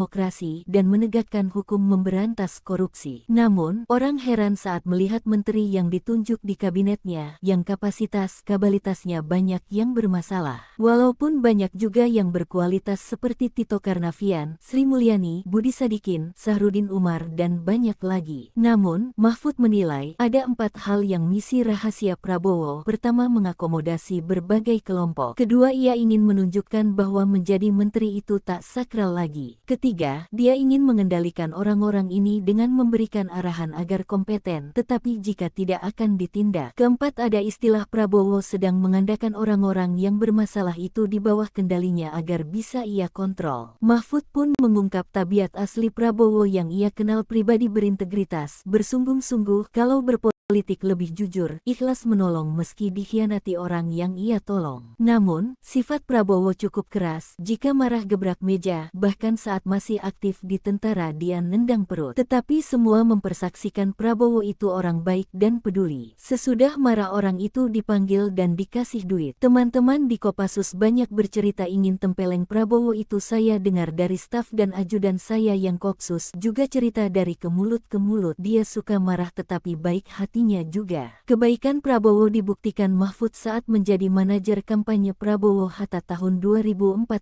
demokrasi dan menegakkan hukum memberantas korupsi. Namun, orang heran saat melihat menteri yang ditunjuk di kabinetnya yang kapasitas-kapabilitasnya banyak yang bermasalah. Walaupun banyak juga yang berkualitas seperti Tito Karnavian, Sri Mulyani, Budi Sadikin, Sahrudin Umar, dan banyak lagi. Namun, Mahfud menilai ada 4 hal yang misi rahasia Prabowo. Pertama, mengakomodasi berbagai kelompok. Kedua, ia ingin menunjukkan bahwa menjadi menteri itu tak sakral lagi. Ketiga, dia ingin mengendalikan orang-orang ini dengan memberikan arahan agar kompeten, tetapi jika tidak akan ditindak. Keempat, ada istilah Prabowo sedang mengandalkan orang-orang yang bermasalah itu di bawah kendalinya agar bisa ia kontrol. Mahfud pun mengungkap tabiat asli Prabowo yang ia kenal pribadi berintegritas, bersungguh-sungguh kalau berpolitik lebih jujur, ikhlas menolong meski dikhianati orang yang ia tolong. Namun, sifat Prabowo cukup keras, jika marah gebrak meja, bahkan saat masih aktif di tentara dia nendang perut. Tetapi semua mempersaksikan Prabowo itu orang baik dan peduli. Sesudah marah orang itu dipanggil dan dikasih duit. Teman-teman di Kopassus banyak bercerita ingin tempeleng Prabowo itu. Saya dengar dari staf dan ajudan saya yang Kopsus juga cerita dari ke mulut ke mulut. Dia suka marah tetapi baik hati juga. Kebaikan Prabowo dibuktikan Mahfud saat menjadi manajer kampanye Prabowo Hatta tahun 2014.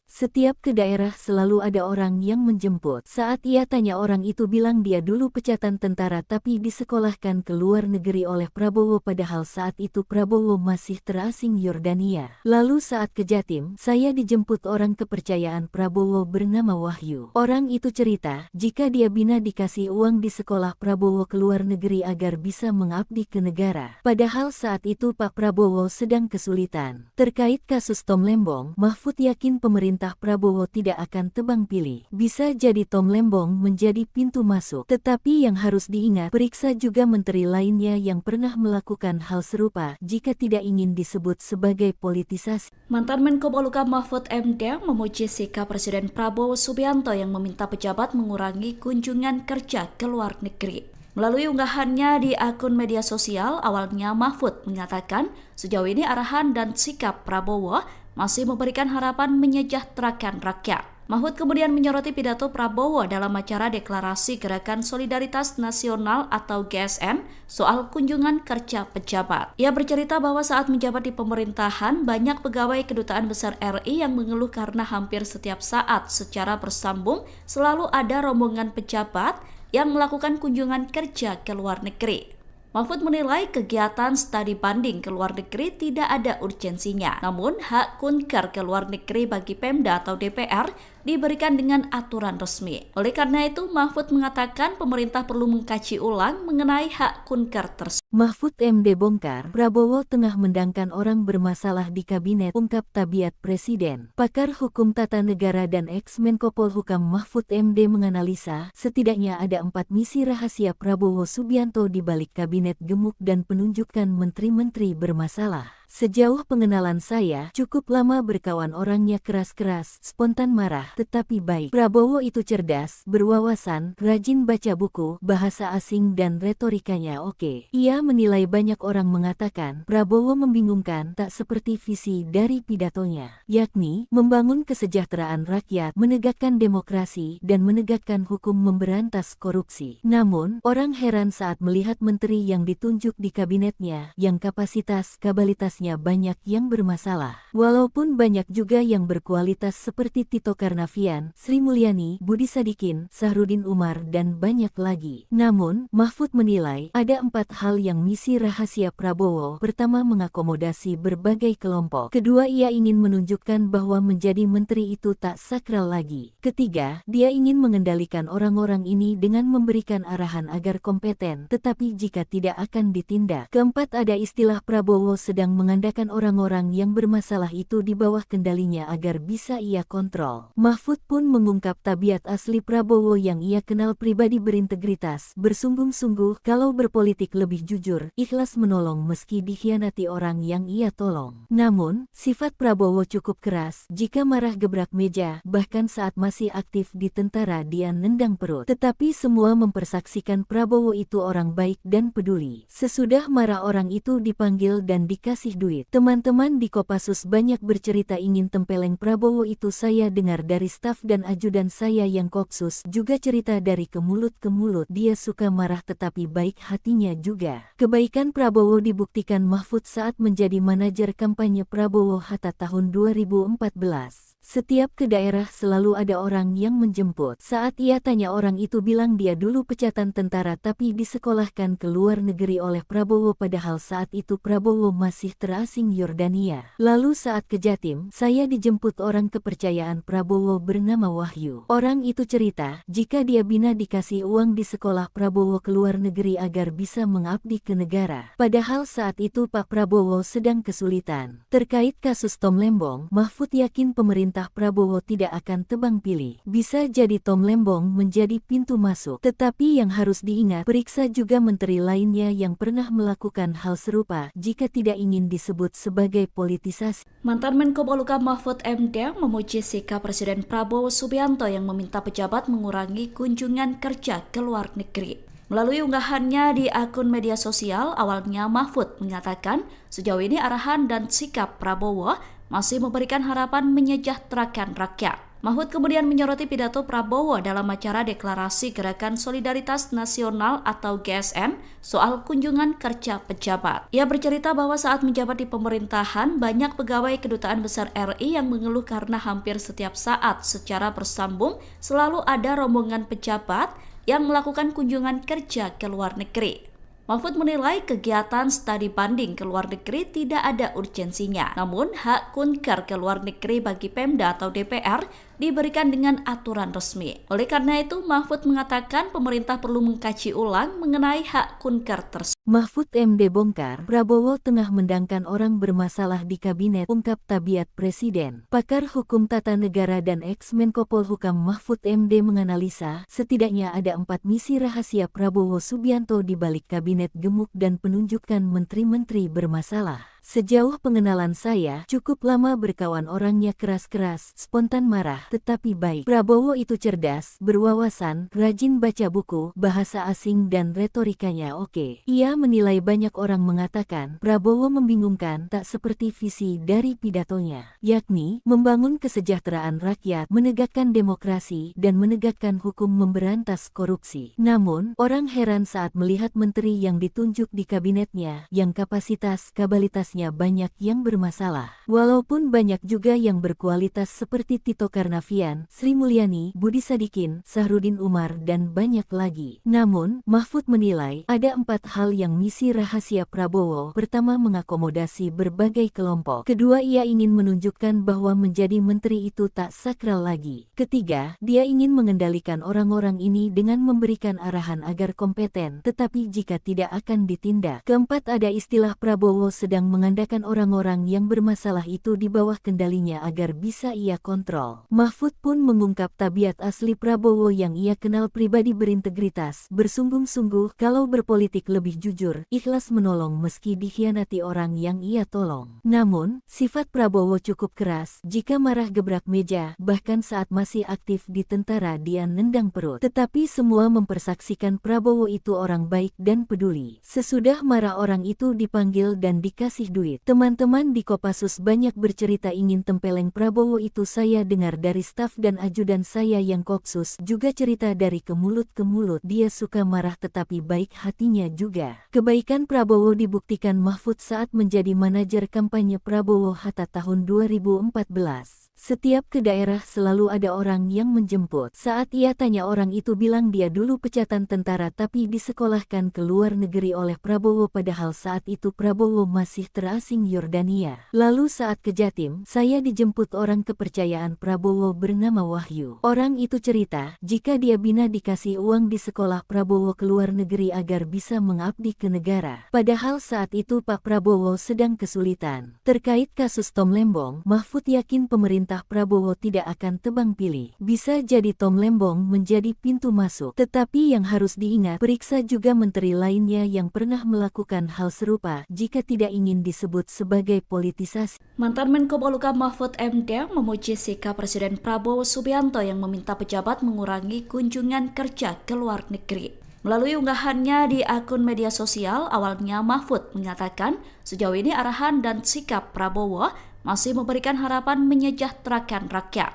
Setiap ke daerah selalu ada orang yang menjemput. Saat ia tanya orang itu bilang dia dulu pecatan tentara tapi disekolahkan ke luar negeri oleh Prabowo padahal saat itu Prabowo masih terasing Yordania. Lalu saat ke Jatim, saya dijemput orang kepercayaan Prabowo bernama Wahyu. Orang itu cerita, jika dia bina dikasih uang di sekolah Prabowo ke luar negeri agar bisa mengabdi ke negara. Padahal saat itu Pak Prabowo sedang kesulitan. Terkait kasus Tom Lembong, Mahfud yakin pemerintah Prabowo tidak akan tebang pilih. Bisa jadi Tom Lembong menjadi pintu masuk. Tetapi yang harus diingat, periksa juga menteri lainnya yang pernah melakukan hal serupa jika tidak ingin disebut sebagai politisasi. Mantan Menko Polhukam Mahfud MD memuji sikap Presiden Prabowo Subianto yang meminta pejabat mengurangi kunjungan kerja ke luar negeri. Melalui unggahannya di akun media sosial, awalnya Mahfud mengatakan sejauh ini arahan dan sikap Prabowo masih memberikan harapan menyejahterakan rakyat. Mahfud kemudian menyoroti pidato Prabowo dalam acara Deklarasi Gerakan Solidaritas Nasional atau GSN soal kunjungan kerja pejabat. Ia bercerita bahwa saat menjabat di pemerintahan, banyak pegawai Kedutaan Besar RI yang mengeluh karena hampir setiap saat secara bersambung selalu ada rombongan pejabat yang melakukan kunjungan kerja ke luar negeri. Mahfud menilai kegiatan studi banding ke luar negeri tidak ada urgensinya. Namun, hak kunker ke luar negeri bagi Pemda atau DPR diberikan dengan aturan resmi. Oleh karena itu, Mahfud mengatakan pemerintah perlu mengkaji ulang mengenai hak kunker tersebut. Mahfud MD bongkar, Prabowo tengah mendangkan orang bermasalah di kabinet, ungkap tabiat presiden. Pakar hukum tata negara dan ex-Menko Polhukam Mahfud MD menganalisa, setidaknya ada 4 misi rahasia Prabowo Subianto di balik kabinet gemuk dan penunjukan menteri-menteri bermasalah. Sejauh pengenalan saya, cukup lama berkawan orangnya keras-keras, spontan marah, tetapi baik. Prabowo itu cerdas, berwawasan, rajin baca buku, bahasa asing dan retorikanya oke. Ia menilai banyak orang mengatakan, Prabowo membingungkan tak seperti visi dari pidatonya, yakni membangun kesejahteraan rakyat, menegakkan demokrasi, dan menegakkan hukum memberantas korupsi. Namun, orang heran saat melihat menteri yang ditunjuk di kabinetnya, yang kapasitas-kapabilitasnya banyak yang bermasalah. Walaupun banyak juga yang berkualitas seperti Tito Karnavian, Sri Mulyani, Budi Sadikin, Sahrudin Umar, dan banyak lagi. Namun, Mahfud menilai ada 4 hal yang misi rahasia Prabowo. Pertama, mengakomodasi berbagai kelompok. Kedua, ia ingin menunjukkan bahwa menjadi menteri itu tak sakral lagi. Ketiga, dia ingin mengendalikan orang-orang ini dengan memberikan arahan agar kompeten, tetapi jika tidak akan ditindak. Keempat, ada istilah Prabowo sedang mengandalkan orang-orang yang bermasalah itu di bawah kendalinya agar bisa ia kontrol. Mahfud pun mengungkap tabiat asli Prabowo yang ia kenal pribadi berintegritas, bersungguh-sungguh kalau berpolitik lebih jujur, ikhlas menolong meski dikhianati orang yang ia tolong. Namun, sifat Prabowo cukup keras, jika marah gebrak meja, bahkan saat masih aktif di tentara dia nendang perut. Tetapi semua mempersaksikan Prabowo itu orang baik dan peduli. Sesudah marah orang itu dipanggil dan dikasih duit. Teman-teman di Kopassus banyak bercerita ingin tempeleng Prabowo, itu saya dengar dari staf dan ajudan saya yang Kopsus, juga cerita dari ke mulut ke mulut. Dia suka marah tetapi baik hatinya juga. Kebaikan Prabowo dibuktikan Mahfud saat menjadi manajer kampanye Prabowo Hatta tahun 2014. Setiap ke daerah selalu ada orang yang menjemput. Saat ia tanya, orang itu bilang dia dulu pecatan tentara tapi disekolahkan ke luar negeri oleh Prabowo, padahal saat itu Prabowo masih terasing Yordania. Lalu saat ke Jatim, saya dijemput orang kepercayaan Prabowo bernama Wahyu. Orang itu cerita, jika dia bina dikasih uang di sekolah Prabowo ke luar negeri agar bisa mengabdi ke negara. Padahal saat itu Pak Prabowo sedang kesulitan. Terkait kasus Tom Lembong, Mahfud yakin pemerintah Prabowo tidak akan tebang pilih. Bisa jadi Tom Lembong menjadi pintu masuk. Tetapi yang harus diingat, periksa juga menteri lainnya yang pernah melakukan hal serupa jika tidak ingin disebut sebagai politisasi. Mantan Menko Polhukam Mahfud MD memuji sikap Presiden Prabowo Subianto yang meminta pejabat mengurangi kunjungan kerja ke luar negeri. Melalui unggahannya di akun media sosial, awalnya Mahfud mengatakan sejauh ini arahan dan sikap Prabowo masih memberikan harapan menyejahterakan rakyat. Mahfud kemudian menyoroti pidato Prabowo dalam acara deklarasi Gerakan Solidaritas Nasional atau GSN soal kunjungan kerja pejabat. Ia bercerita bahwa saat menjabat di pemerintahan, banyak pegawai Kedutaan Besar RI yang mengeluh karena hampir setiap saat secara bersambung selalu ada rombongan pejabat yang melakukan kunjungan kerja ke luar negeri. Mahfud menilai kegiatan studi banding ke luar negeri tidak ada urgensinya. Namun, hak kunker ke luar negeri bagi Pemda atau DPR diberikan dengan aturan resmi. Oleh karena itu, Mahfud mengatakan pemerintah perlu mengkaji ulang mengenai hak kunker tersebut. Mahfud MD bongkar, Prabowo tengah mendangkan orang bermasalah di kabinet, ungkap tabiat Presiden. Pakar Hukum Tata Negara dan ex-Menko Polhukam Mahfud MD menganalisa, setidaknya ada 4 misi rahasia Prabowo Subianto di balik kabinet gemuk dan penunjukan menteri-menteri bermasalah. Sejauh pengenalan saya, cukup lama berkawan, orangnya keras-keras, spontan marah, tetapi baik. Prabowo itu cerdas, berwawasan, rajin baca buku, bahasa asing dan retorikanya oke. Ia menilai banyak orang mengatakan Prabowo membingungkan, tak seperti visi dari pidatonya, yakni membangun kesejahteraan rakyat, menegakkan demokrasi, dan menegakkan hukum, memberantas korupsi. Namun, orang heran saat melihat menteri yang ditunjuk di kabinetnya, yang kapasitas-kabalitasnya banyak yang bermasalah. Walaupun banyak juga yang berkualitas seperti Tito Karnavian, Sri Mulyani, Budi Sadikin, Sahrudin Umar, dan banyak lagi. Namun, Mahfud menilai ada 4 hal yang misi rahasia Prabowo. Pertama, mengakomodasi berbagai kelompok. Kedua, ia ingin menunjukkan bahwa menjadi menteri itu tak sakral lagi. Ketiga, dia ingin mengendalikan orang-orang ini dengan memberikan arahan agar kompeten, tetapi jika tidak akan ditindak. Keempat, ada istilah Prabowo sedang mengandalkan orang-orang yang bermasalah itu di bawah kendalinya agar bisa ia kontrol. Mahfud pun mengungkap tabiat asli Prabowo yang ia kenal pribadi, berintegritas, bersungguh-sungguh, kalau berpolitik lebih jujur, ikhlas menolong meski dikhianati orang yang ia tolong. Namun, sifat Prabowo cukup keras, jika marah gebrak meja, bahkan saat masih aktif di tentara dia nendang perut. Tetapi semua mempersaksikan Prabowo itu orang baik dan peduli. Sesudah marah orang itu dipanggil dan dikasih duit. Teman-teman di Kopassus banyak bercerita ingin tempeleng Prabowo, itu saya dengar dari staf dan ajudan saya yang Kopsus, juga cerita dari ke mulut ke mulut. Dia suka marah tetapi baik hatinya juga. Kebaikan Prabowo dibuktikan Mahfud saat menjadi manajer kampanye Prabowo Hatta tahun 2014. Setiap ke daerah selalu ada orang yang menjemput. Saat ia tanya, orang itu bilang dia dulu pecatan tentara tapi disekolahkan ke luar negeri oleh Prabowo, padahal saat itu Prabowo masih terasing Yordania. Lalu saat ke Jatim, saya dijemput orang kepercayaan Prabowo bernama Wahyu. Orang itu cerita, jika dia bina dikasih uang di sekolah Prabowo ke luar negeri agar bisa mengabdi ke negara. Padahal saat itu Pak Prabowo sedang kesulitan. Terkait kasus Tom Lembong, Mahfud yakin pemerintah Prabowo tidak akan tebang pilih. Bisa jadi Tom Lembong menjadi pintu masuk. Tetapi yang harus diingat, periksa juga menteri lainnya yang pernah melakukan hal serupa jika tidak ingin disebut sebagai politisasi. Mantan Menko Polhukam Mahfud MD memuji sikap Presiden Prabowo Subianto yang meminta pejabat mengurangi kunjungan kerja ke luar negeri. Melalui unggahannya di akun media sosial, awalnya Mahfud mengatakan sejauh ini arahan dan sikap Prabowo masih memberikan harapan menyejahterakan rakyat.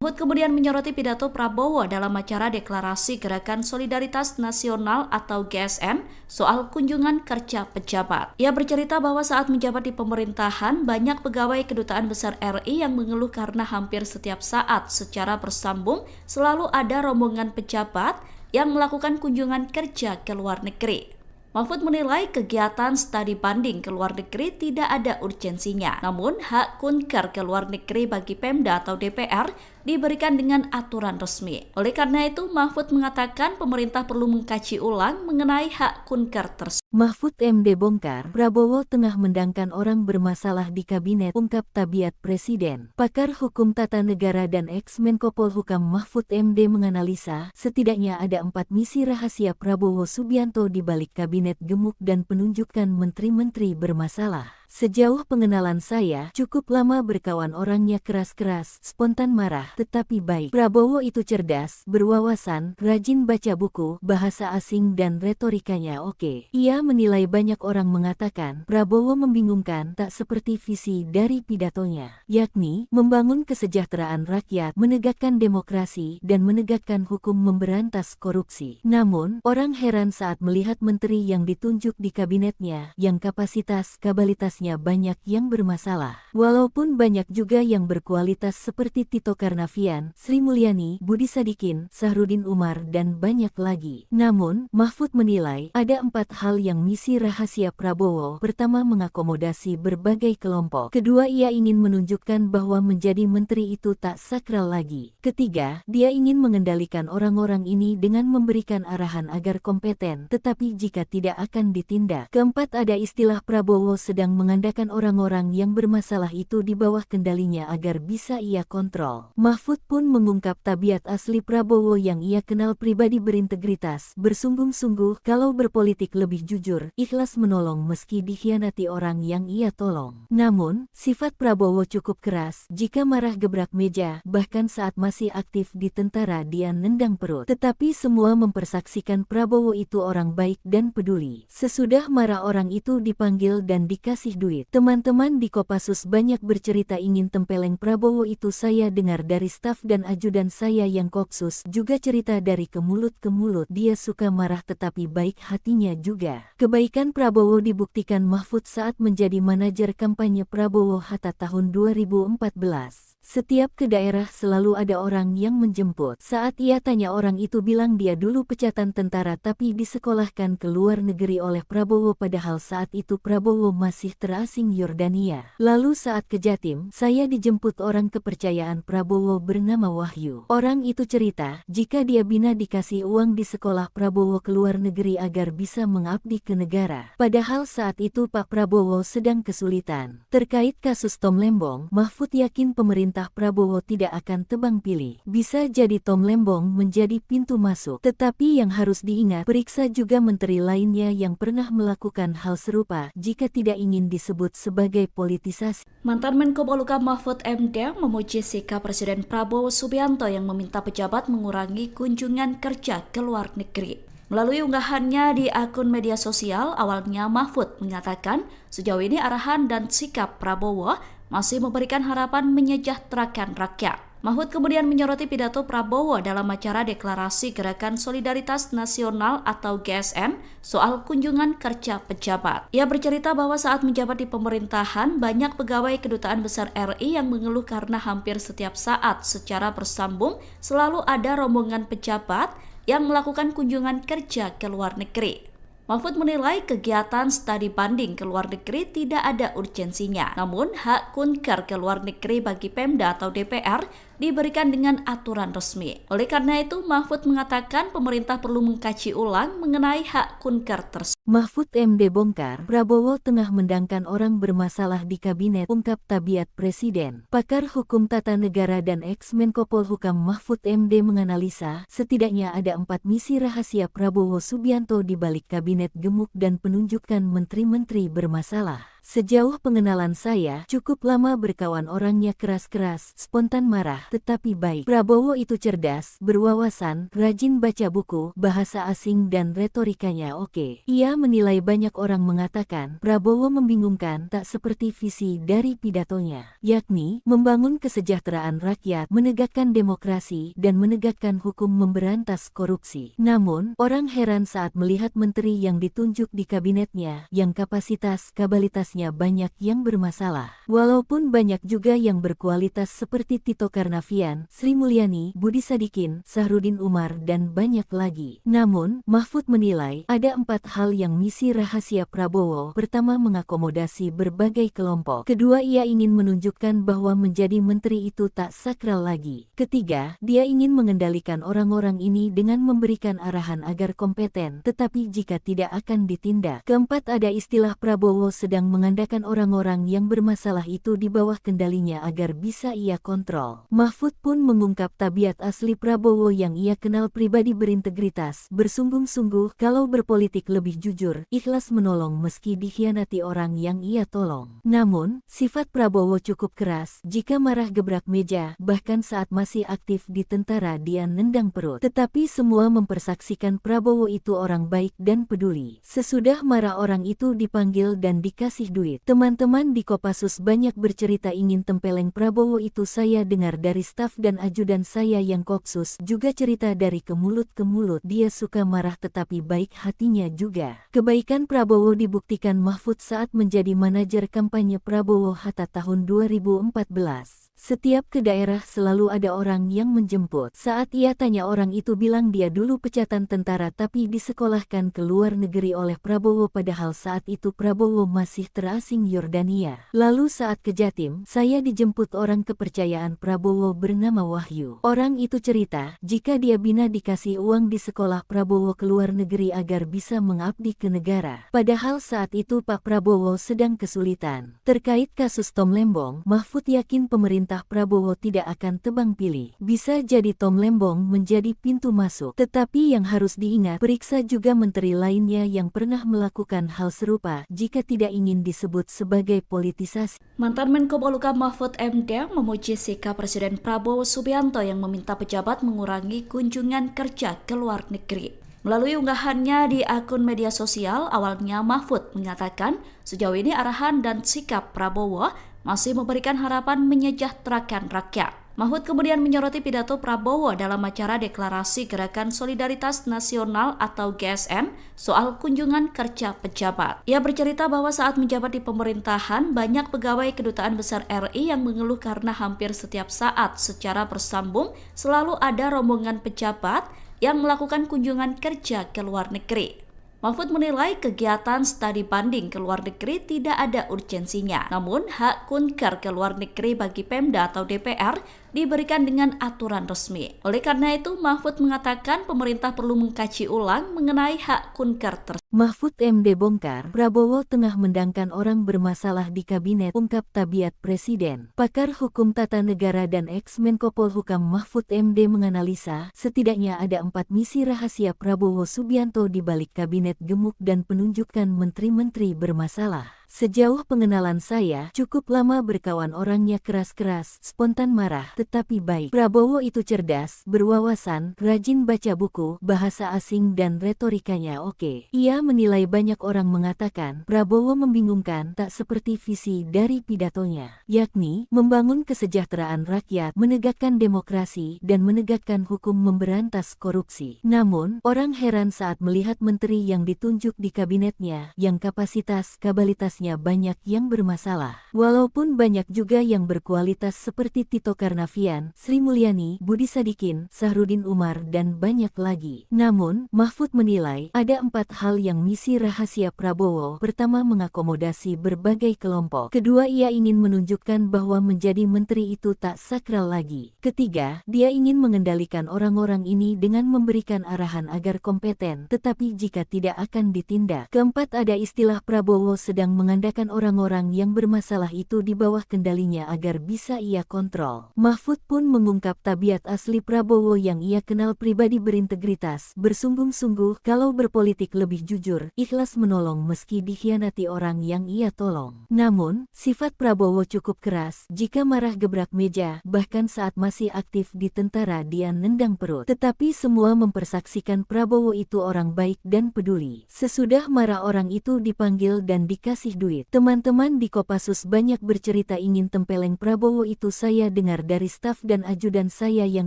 Mahfud kemudian menyoroti pidato Prabowo dalam acara deklarasi Gerakan Solidaritas Nasional atau GSN soal kunjungan kerja pejabat. Ia bercerita bahwa saat menjabat di pemerintahan, banyak pegawai Kedutaan Besar RI yang mengeluh karena hampir setiap saat secara bersambung selalu ada rombongan pejabat yang melakukan kunjungan kerja ke luar negeri. Mahfud menilai kegiatan studi banding ke luar negeri tidak ada urgensinya. Namun, hak kunker ke luar negeri bagi Pemda atau DPR diberikan dengan aturan resmi. Oleh karena itu, Mahfud mengatakan pemerintah perlu mengkaji ulang mengenai hak kunker tersebut. Mahfud MD bongkar, Prabowo tengah mendangkan orang bermasalah di kabinet, ungkap Tabiat Presiden. Pakar Hukum Tata Negara dan ex-Menko Polhukam Mahfud MD menganalisa, setidaknya ada 4 misi rahasia Prabowo Subianto di balik kabinet gemuk dan penunjukan menteri-menteri bermasalah. Sejauh pengenalan saya, cukup lama berkawan orangnya keras-keras, spontan marah, tetapi baik. Prabowo itu cerdas, berwawasan, rajin baca buku, bahasa asing dan retorikanya oke. Ia menilai banyak orang mengatakan, Prabowo membingungkan tak seperti visi dari pidatonya, yakni membangun kesejahteraan rakyat, menegakkan demokrasi, dan menegakkan hukum memberantas korupsi. Namun, orang heran saat melihat menteri yang ditunjuk di kabinetnya, yang kapasitas-kabalitasnya banyak yang bermasalah. Walaupun banyak juga yang berkualitas seperti Tito Karnavian, Sri Mulyani, Budi Sadikin, Sahrudin Umar, dan banyak lagi. Namun, Mahfud menilai ada 4 hal yang misi rahasia Prabowo. Pertama, mengakomodasi berbagai kelompok. Kedua, ia ingin menunjukkan bahwa menjadi menteri itu tak sakral lagi. Ketiga, dia ingin mengendalikan orang-orang ini dengan memberikan arahan agar kompeten, tetapi jika tidak akan ditindak. Keempat, ada istilah Prabowo sedang mengandalkan orang-orang yang bermasalah itu di bawah kendalinya agar bisa ia kontrol. Mahfud pun mengungkap tabiat asli Prabowo yang ia kenal pribadi berintegritas, bersungguh-sungguh, kalau berpolitik lebih jujur, ikhlas menolong meski dikhianati orang yang ia tolong. Namun, sifat Prabowo cukup keras, jika marah gebrak meja, bahkan saat masih aktif di tentara dia nendang perut. Tetapi semua mempersaksikan Prabowo itu orang baik dan peduli. Sesudah marah orang itu dipanggil dan dikasih duit. Teman-teman di Kopassus banyak bercerita ingin tempeleng Prabowo itu. Saya dengar dari staf dan ajudan saya yang Kopsus juga cerita dari ke mulut ke mulut. Dia suka marah tetapi baik hatinya juga. Kebaikan Prabowo dibuktikan Mahfud saat menjadi manajer kampanye Prabowo Hatta tahun 2014. Setiap ke daerah selalu ada orang yang menjemput. Saat ia tanya orang itu bilang dia dulu pecatan tentara tapi disekolahkan ke luar negeri oleh Prabowo padahal saat itu Prabowo masih terasing Yordania. Lalu saat ke Jatim, saya dijemput orang kepercayaan Prabowo bernama Wahyu. Orang itu cerita, jika dia bina dikasih uang di sekolah Prabowo ke luar negeri agar bisa mengabdi ke negara. Padahal saat itu Pak Prabowo sedang kesulitan. Terkait kasus Tom Lembong, Mahfud yakin pemerintah Prabowo tidak akan tebang pilih. Bisa jadi Tom Lembong menjadi pintu masuk. Tetapi yang harus diingat, periksa juga menteri lainnya yang pernah melakukan hal serupa jika tidak ingin disebut sebagai politisasi. Mantan Menko Polhukam Mahfud MD memuji sikap Presiden Prabowo Subianto yang meminta pejabat mengurangi kunjungan kerja ke luar negeri. Melalui unggahannya di akun media sosial, awalnya Mahfud mengatakan sejauh ini arahan dan sikap Prabowo masih memberikan harapan menyejahterakan rakyat. Mahfud kemudian menyoroti pidato Prabowo dalam acara deklarasi Gerakan Solidaritas Nasional atau GSN soal kunjungan kerja pejabat. Ia bercerita bahwa saat menjabat di pemerintahan, banyak pegawai Kedutaan Besar RI yang mengeluh karena hampir setiap saat secara bersambung selalu ada rombongan pejabat yang melakukan kunjungan kerja ke luar negeri. Mahfud menilai kegiatan studi banding ke luar negeri tidak ada urgensinya. Namun, hak kunker ke luar negeri bagi Pemda atau DPR diberikan dengan aturan resmi. Oleh karena itu, Mahfud mengatakan pemerintah perlu mengkaji ulang mengenai hak kunker tersebut. Mahfud MD bongkar, Prabowo tengah mendangkan orang bermasalah di kabinet, ungkap Tabiat Presiden. Pakar Hukum Tata Negara dan ex-Menko Polhukam Mahfud MD menganalisa, setidaknya ada 4 misi rahasia Prabowo Subianto di balik kabinet gemuk dan penunjukan menteri-menteri bermasalah. Sejauh pengenalan saya, cukup lama berkawan orangnya keras-keras, spontan marah, tetapi baik. Prabowo itu cerdas, berwawasan, rajin baca buku, bahasa asing dan retorikanya oke. Ia menilai banyak orang mengatakan, Prabowo membingungkan tak seperti visi dari pidatonya, yakni membangun kesejahteraan rakyat, menegakkan demokrasi, dan menegakkan hukum memberantas korupsi. Namun, orang heran saat melihat menteri yang ditunjuk di kabinetnya, yang kapasitas-kapabilitasnya banyak yang bermasalah. Walaupun banyak juga yang berkualitas seperti Tito Karnavian, Sri Mulyani, Budi Sadikin, Sahrudin Umar, dan banyak lagi. Namun, Mahfud menilai ada 4 hal yang misi rahasia Prabowo. Pertama, mengakomodasi berbagai kelompok. Kedua, ia ingin menunjukkan bahwa menjadi menteri itu tak sakral lagi. Ketiga, dia ingin mengendalikan orang-orang ini dengan memberikan arahan agar kompeten, tetapi jika tidak akan ditindak. Keempat, ada istilah Prabowo sedang mengandalkan orang-orang yang bermasalah itu di bawah kendalinya agar bisa ia kontrol. Mahfud pun mengungkap tabiat asli Prabowo yang ia kenal pribadi berintegritas, bersungguh-sungguh, kalau berpolitik lebih jujur, ikhlas menolong meski dikhianati orang yang ia tolong. Namun, sifat Prabowo cukup keras, jika marah gebrak meja, bahkan saat masih aktif di tentara dia nendang perut. Tetapi semua mempersaksikan Prabowo itu orang baik dan peduli. Sesudah marah orang itu dipanggil dan dikasih duit. Teman-teman di Kopassus banyak bercerita ingin tempeleng Prabowo itu. Saya dengar dari staf dan ajudan saya yang Kopsus juga cerita dari ke mulut ke mulut. Dia suka marah tetapi baik hatinya juga. Kebaikan Prabowo dibuktikan Mahfud saat menjadi manajer kampanye Prabowo Hatta tahun 2014. Setiap ke daerah selalu ada orang yang menjemput. Saat ia tanya orang itu bilang dia dulu pecatan tentara tapi disekolahkan ke luar negeri oleh Prabowo padahal saat itu Prabowo masih terasing Yordania. Lalu saat ke Jatim, saya dijemput orang kepercayaan Prabowo bernama Wahyu. Orang itu cerita, jika dia bina dikasih uang di sekolah Prabowo ke luar negeri agar bisa mengabdi ke negara. Padahal saat itu Pak Prabowo sedang kesulitan. Terkait kasus Tom Lembong, Mahfud yakin pemerintah Prabowo tidak akan tebang pilih. Bisa jadi Tom Lembong menjadi pintu masuk. Tetapi yang harus diingat, periksa juga menteri lainnya yang pernah melakukan hal serupa jika tidak ingin disebut sebagai politisasi. Mantan Menko Polhukam Mahfud MD memuji sikap Presiden Prabowo Subianto yang meminta pejabat mengurangi kunjungan kerja ke luar negeri. Melalui unggahannya di akun media sosial, awalnya Mahfud mengatakan sejauh ini arahan dan sikap Prabowo masih memberikan harapan menyejahterakan rakyat. Mahfud kemudian menyoroti pidato Prabowo dalam acara Deklarasi Gerakan Solidaritas Nasional atau GSN soal kunjungan kerja pejabat. Ia bercerita bahwa saat menjabat di pemerintahan, banyak pegawai Kedutaan Besar RI yang mengeluh karena hampir setiap saat secara bersambung selalu ada rombongan pejabat yang melakukan kunjungan kerja ke luar negeri. Mahfud menilai kegiatan studi banding ke luar negeri tidak ada urgensinya. Namun, hak kunker ke luar negeri bagi Pemda atau DPR diberikan dengan aturan resmi. Oleh karena itu, Mahfud mengatakan pemerintah perlu mengkaji ulang mengenai hak kunker tersebut. Mahfud MD bongkar, Prabowo tengah mendangkan orang bermasalah di kabinet, ungkap tabiat presiden. Pakar hukum tata negara dan ex-Menko Polhukam Mahfud MD menganalisa, setidaknya ada 4 misi rahasia Prabowo Subianto di balik kabinet gemuk dan penunjukan menteri-menteri bermasalah. Sejauh pengenalan saya, cukup lama berkawan orangnya keras-keras, spontan marah, tetapi baik. Prabowo itu cerdas, berwawasan, rajin baca buku, bahasa asing dan retorikanya oke. Ia menilai banyak orang mengatakan, Prabowo membingungkan tak seperti visi dari pidatonya, yakni membangun kesejahteraan rakyat, menegakkan demokrasi, dan menegakkan hukum memberantas korupsi. Namun, orang heran saat melihat menteri yang ditunjuk di kabinetnya, yang kapasitas-kapabilitasnya banyak yang bermasalah. Walaupun banyak juga yang berkualitas seperti Tito Karnavian, Sri Mulyani, Budi Sadikin, Sahrudin Umar, dan banyak lagi. Namun, Mahfud menilai ada 4 hal yang misi rahasia Prabowo. Pertama, mengakomodasi berbagai kelompok. Kedua, ia ingin menunjukkan bahwa menjadi menteri itu tak sakral lagi. Ketiga, dia ingin mengendalikan orang-orang ini dengan memberikan arahan agar kompeten, tetapi jika tidak akan ditindak. Keempat, ada istilah Prabowo sedang mengandalkan orang-orang yang bermasalah itu di bawah kendalinya agar bisa ia kontrol. Mahfud pun mengungkap tabiat asli Prabowo yang ia kenal pribadi berintegritas, bersungguh-sungguh kalau berpolitik lebih jujur, ikhlas menolong meski dikhianati orang yang ia tolong. Namun, sifat Prabowo cukup keras, jika marah gebrak meja, bahkan saat masih aktif di tentara dia nendang perut. Tetapi semua mempersaksikan Prabowo itu orang baik dan peduli. Sesudah marah orang itu dipanggil dan dikasih duit. Teman-teman di Kopassus banyak bercerita ingin tempeleng Prabowo itu. Saya dengar dari staf dan ajudan saya yang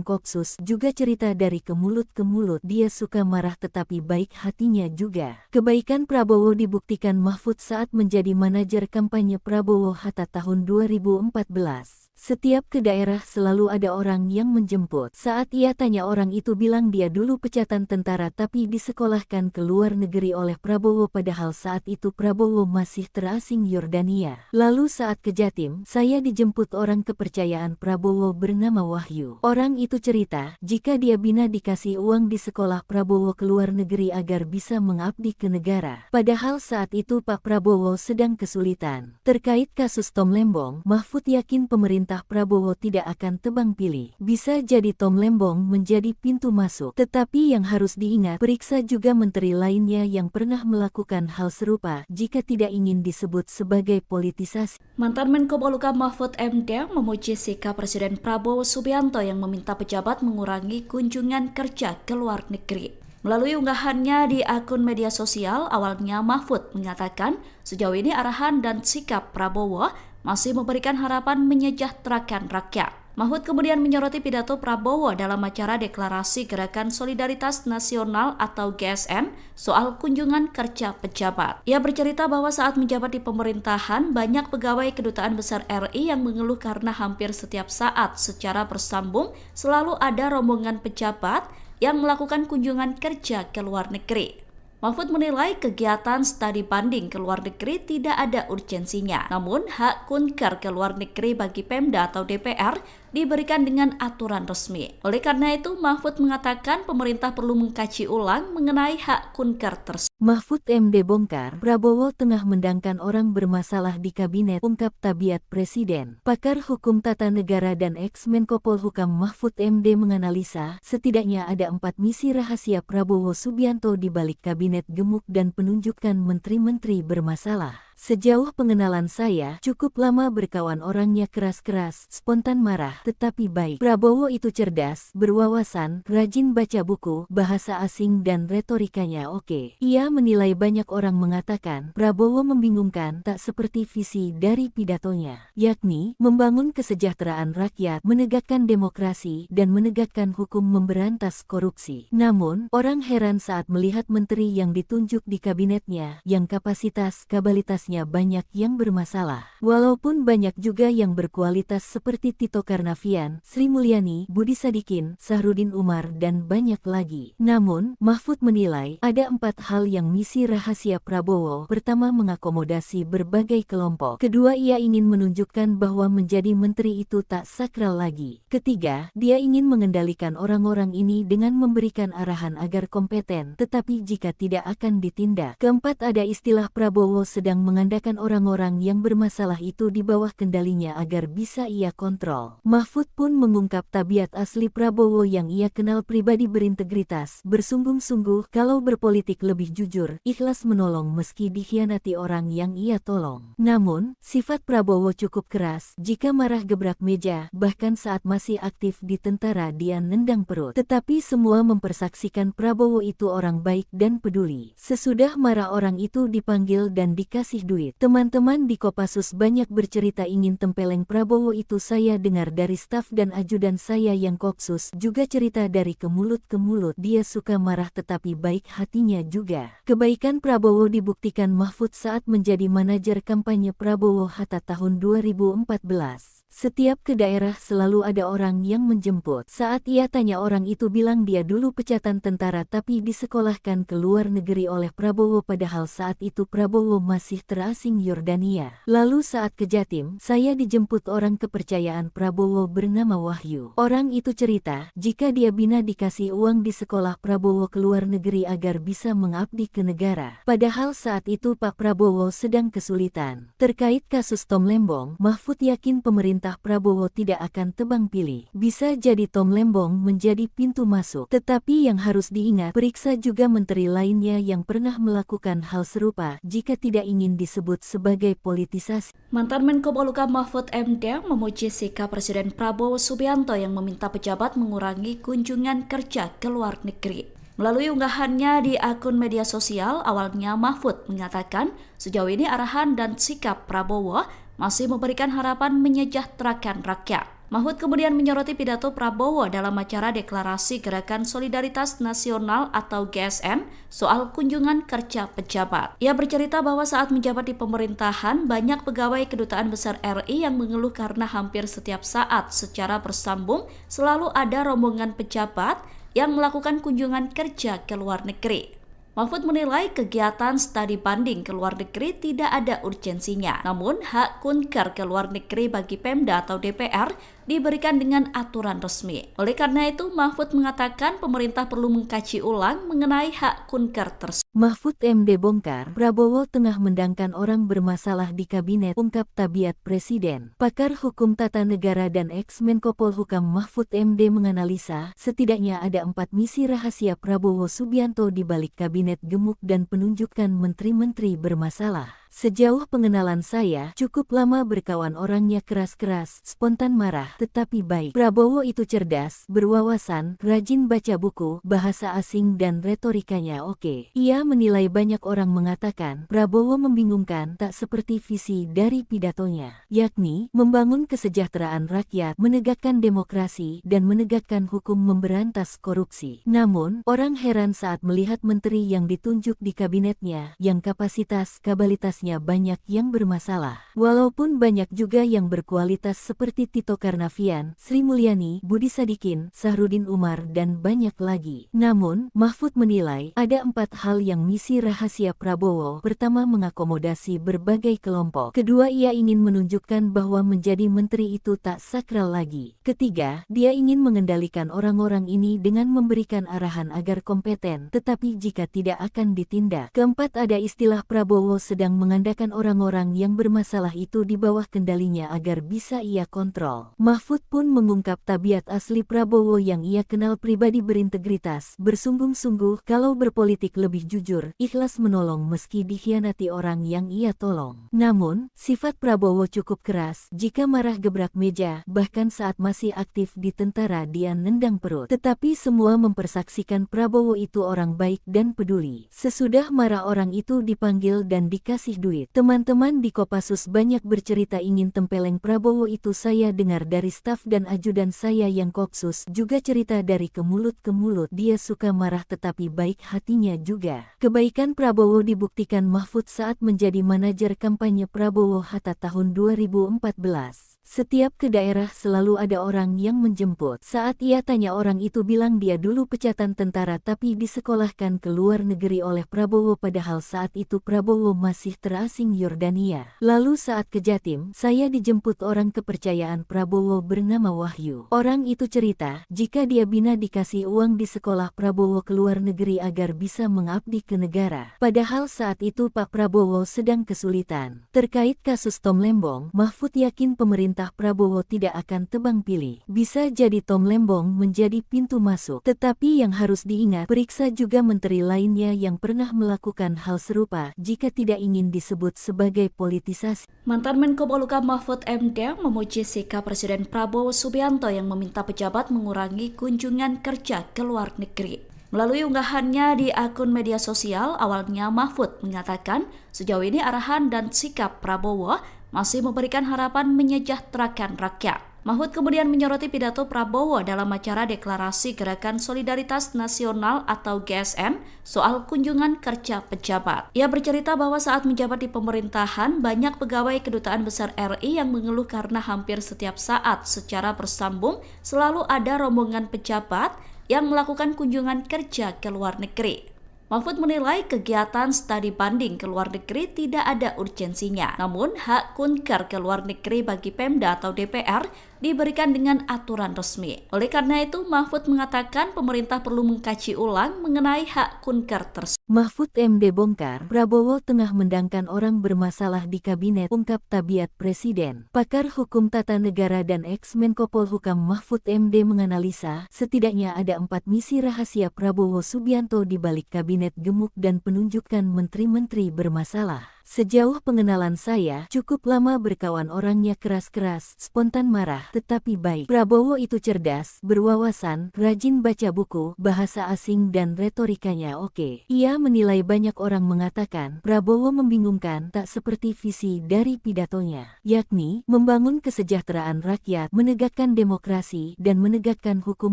Kopsus juga cerita dari ke mulut ke mulut. Dia suka marah tetapi baik hatinya juga. Kebaikan Prabowo dibuktikan Mahfud saat menjadi manajer kampanye Prabowo Hatta tahun 2014. Setiap ke daerah selalu ada orang yang menjemput. Saat ia tanya orang itu bilang dia dulu pecatan tentara tapi disekolahkan ke luar negeri oleh Prabowo padahal saat itu Prabowo masih terasing Yordania. Lalu saat ke Jatim, saya dijemput orang kepercayaan Prabowo bernama Wahyu. Orang itu cerita, jika dia bina dikasih uang di sekolah Prabowo ke luar negeri agar bisa mengabdi ke negara. Padahal saat itu Pak Prabowo sedang kesulitan. Terkait kasus Tom Lembong, Mahfud yakin pemerintah Prabowo tidak akan tebang pilih. Bisa jadi Tom Lembong menjadi pintu masuk. Tetapi yang harus diingat, periksa juga menteri lainnya yang pernah melakukan hal serupa jika tidak ingin disebut sebagai politisasi. Mantan Menko Polhukam Mahfud MD memuji sikap Presiden Prabowo Subianto yang meminta pejabat mengurangi kunjungan kerja ke luar negeri. Melalui unggahannya di akun media sosial, awalnya Mahfud mengatakan sejauh ini arahan dan sikap Prabowo masih memberikan harapan menyejahterakan rakyat. Mahfud kemudian menyoroti pidato Prabowo dalam acara Deklarasi Gerakan Solidaritas Nasional atau GSN soal kunjungan kerja pejabat. Ia bercerita bahwa saat menjabat di pemerintahan, banyak pegawai Kedutaan Besar RI yang mengeluh karena hampir setiap saat secara bersambung selalu ada rombongan pejabat yang melakukan kunjungan kerja ke luar negeri. Mahfud menilai kegiatan studi banding ke luar negeri tidak ada urgensinya. Namun, hak kunker ke luar negeri bagi Pemda atau DPR diberikan dengan aturan resmi. Oleh karena itu, Mahfud mengatakan pemerintah perlu mengkaji ulang mengenai hak kunker tersebut. Mahfud MD bongkar, Prabowo tengah mendangkan orang bermasalah di kabinet, ungkap tabiat presiden. Pakar hukum tata negara dan ex-Menko Polhukam Mahfud MD menganalisa, setidaknya ada 4 misi rahasia Prabowo Subianto di balik kabinet gemuk dan penunjukan menteri-menteri bermasalah. Sejauh pengenalan saya, cukup lama berkawan orangnya keras-keras, spontan marah, tetapi baik. Prabowo itu cerdas, berwawasan, rajin baca buku, bahasa asing dan retorikanya oke. Ia menilai banyak orang mengatakan, Prabowo membingungkan tak seperti visi dari pidatonya, yakni membangun kesejahteraan rakyat, menegakkan demokrasi, dan menegakkan hukum memberantas korupsi. Namun, orang heran saat melihat menteri yang ditunjuk di kabinetnya, yang kapasitas-kabalitas banyak yang bermasalah. Walaupun banyak juga yang berkualitas seperti Tito Karnavian, Sri Mulyani, Budi Sadikin, Sahrudin Umar, dan banyak lagi. Namun, Mahfud menilai ada 4 hal yang misi rahasia Prabowo. Pertama, mengakomodasi berbagai kelompok. Kedua, ia ingin menunjukkan bahwa menjadi menteri itu tak sakral lagi. Ketiga, dia ingin mengendalikan orang-orang ini dengan memberikan arahan agar kompeten, tetapi jika tidak akan ditindak. Keempat, ada istilah Prabowo sedang mengandalkan orang-orang yang bermasalah itu di bawah kendalinya agar bisa ia kontrol. Mahfud pun mengungkap tabiat asli Prabowo yang ia kenal pribadi berintegritas, bersungguh-sungguh kalau berpolitik lebih jujur, ikhlas menolong meski dikhianati orang yang ia tolong. Namun, sifat Prabowo cukup keras, jika marah gebrak meja, bahkan saat masih aktif di tentara dia nendang perut. Tetapi semua mempersaksikan Prabowo itu orang baik dan peduli. Sesudah marah orang itu dipanggil dan dikasih duit. Teman-teman di Kopassus banyak bercerita ingin tempeleng Prabowo itu. Saya dengar dari staf dan ajudan saya yang Kopsus juga cerita dari ke mulut ke mulut. Dia suka marah tetapi baik hatinya juga. Kebaikan Prabowo dibuktikan Mahfud saat menjadi manajer kampanye Prabowo Hatta tahun 2014. Setiap ke daerah selalu ada orang yang menjemput. Saat ia tanya orang itu bilang dia dulu pecatan tentara tapi disekolahkan ke luar negeri oleh Prabowo padahal saat itu Prabowo masih terasing Yordania. Lalu saat ke Jatim, saya dijemput orang kepercayaan Prabowo bernama Wahyu. Orang itu cerita, jika dia bina dikasih uang di sekolah Prabowo ke luar negeri agar bisa mengabdi ke negara. Padahal saat itu Pak Prabowo sedang kesulitan. Terkait kasus Tom Lembong, Mahfud yakin pemerintah Prabowo tidak akan tebang pilih. Bisa jadi Tom Lembong menjadi pintu masuk. Tetapi yang harus diingat, periksa juga menteri lainnya yang pernah melakukan hal serupa jika tidak ingin disebut sebagai politisasi. Mantan Menko Polhukam Mahfud MD memuji sikap Presiden Prabowo Subianto yang meminta pejabat mengurangi kunjungan kerja ke luar negeri. Melalui unggahannya di akun media sosial, awalnya Mahfud mengatakan sejauh ini arahan dan sikap Prabowo masih memberikan harapan menyejahterakan rakyat. Mahfud kemudian menyoroti pidato Prabowo dalam acara Deklarasi Gerakan Solidaritas Nasional atau GSN soal kunjungan kerja pejabat. Ia bercerita bahwa saat menjabat di pemerintahan, banyak pegawai Kedutaan Besar RI yang mengeluh karena hampir setiap saat secara bersambung selalu ada rombongan pejabat yang melakukan kunjungan kerja ke luar negeri. Mahfud menilai kegiatan studi banding ke luar negeri tidak ada urgensinya. Namun, hak kunker ke luar negeri bagi Pemda atau DPR diberikan dengan aturan resmi. Oleh karena itu, Mahfud mengatakan pemerintah perlu mengkaji ulang mengenai hak kunker tersebut. Mahfud MD bongkar, Prabowo tengah mendangkan orang bermasalah di kabinet, ungkap tabiat Presiden. Pakar Hukum Tata Negara dan ex-Menko Polhukam Mahfud MD menganalisa, setidaknya ada 4 misi rahasia Prabowo Subianto di balik kabinet gemuk dan penunjukan menteri-menteri bermasalah. Sejauh pengenalan saya, cukup lama berkawan orangnya keras-keras, spontan marah, tetapi baik. Prabowo itu cerdas, berwawasan, rajin baca buku, bahasa asing dan retorikanya oke. Ia menilai banyak orang mengatakan, Prabowo membingungkan tak seperti visi dari pidatonya, yakni membangun kesejahteraan rakyat, menegakkan demokrasi, dan menegakkan hukum memberantas korupsi. Namun, orang heran saat melihat menteri yang ditunjuk di kabinetnya, yang kapasitas-kabalitasnya banyak yang bermasalah. Walaupun banyak juga yang berkualitas seperti Tito Karnavian, Sri Mulyani, Budi Sadikin, Sahrudin Umar, dan banyak lagi. Namun, Mahfud menilai ada 4 hal yang misi rahasia Prabowo. Pertama, mengakomodasi berbagai kelompok. Kedua, ia ingin menunjukkan bahwa menjadi menteri itu tak sakral lagi. Ketiga, dia ingin mengendalikan orang-orang ini dengan memberikan arahan agar kompeten, tetapi jika tidak akan ditindak. Keempat, ada istilah Prabowo sedang mengandalkan orang-orang yang bermasalah itu di bawah kendalinya agar bisa ia kontrol. Mahfud pun mengungkap tabiat asli Prabowo yang ia kenal pribadi berintegritas, bersungguh-sungguh, kalau berpolitik lebih jujur, ikhlas menolong meski dikhianati orang yang ia tolong. Namun, sifat Prabowo cukup keras, jika marah gebrak meja, bahkan saat masih aktif di tentara dia nendang perut. Tetapi semua mempersaksikan Prabowo itu orang baik dan peduli. Sesudah marah orang itu dipanggil dan dikasih duit. Teman-teman di Kopassus banyak bercerita ingin tempeleng Prabowo itu. Saya dengar dari staf dan ajudan saya yang Kopsus juga cerita dari ke mulut ke mulut. Dia suka marah tetapi baik hatinya juga. Kebaikan Prabowo dibuktikan Mahfud saat menjadi manajer kampanye Prabowo Hatta tahun 2014. Setiap ke daerah selalu ada orang yang menjemput. Saat ia tanya orang itu bilang dia dulu pecatan tentara tapi disekolahkan ke luar negeri oleh Prabowo padahal saat itu Prabowo masih terasing Yordania. Lalu saat ke Jatim, saya dijemput orang kepercayaan Prabowo bernama Wahyu. Orang itu cerita, jika dia bina dikasih uang di sekolah Prabowo ke luar negeri agar bisa mengabdi ke negara. Padahal saat itu Pak Prabowo sedang kesulitan. Terkait kasus Tom Lembong, Mahfud yakin pemerintah Prabowo tidak akan tebang pilih. Bisa jadi Tom Lembong menjadi pintu masuk. Tetapi yang harus diingat, periksa juga menteri lainnya yang pernah melakukan hal serupa jika tidak ingin disebut sebagai politisasi. Mantan Menko Polhukam Mahfud MD memuji sikap Presiden Prabowo Subianto yang meminta pejabat mengurangi kunjungan kerja ke luar negeri. Melalui unggahannya di akun media sosial, awalnya Mahfud mengatakan sejauh ini arahan dan sikap Prabowo masih memberikan harapan menyejahterakan rakyat. Mahfud kemudian menyoroti pidato Prabowo dalam acara Deklarasi Gerakan Solidaritas Nasional atau GSN soal kunjungan kerja pejabat. Ia bercerita bahwa saat menjabat di pemerintahan, banyak pegawai Kedutaan Besar RI yang mengeluh karena hampir setiap saat secara bersambung selalu ada rombongan pejabat yang melakukan kunjungan kerja ke luar negeri. Mahfud menilai kegiatan studi banding ke luar negeri tidak ada urgensinya. Namun, hak kunker ke luar negeri bagi Pemda atau DPR diberikan dengan aturan resmi. Oleh karena itu, Mahfud mengatakan pemerintah perlu mengkaji ulang mengenai hak kunker tersebut. Mahfud MD bongkar, Prabowo tengah mendangkan orang bermasalah di kabinet, ungkap Tabiat Presiden. Pakar Hukum Tata Negara dan ex-Menko Polhukam Mahfud MD menganalisa, setidaknya ada 4 misi rahasia Prabowo Subianto di balik kabinet gemuk dan penunjukan menteri-menteri bermasalah. Sejauh pengenalan saya, cukup lama berkawan orangnya keras-keras, spontan marah, tetapi baik. Prabowo itu cerdas, berwawasan, rajin baca buku, bahasa asing dan retorikanya oke. Ia menilai banyak orang mengatakan, Prabowo membingungkan tak seperti visi dari pidatonya, yakni membangun kesejahteraan rakyat, menegakkan demokrasi, dan menegakkan hukum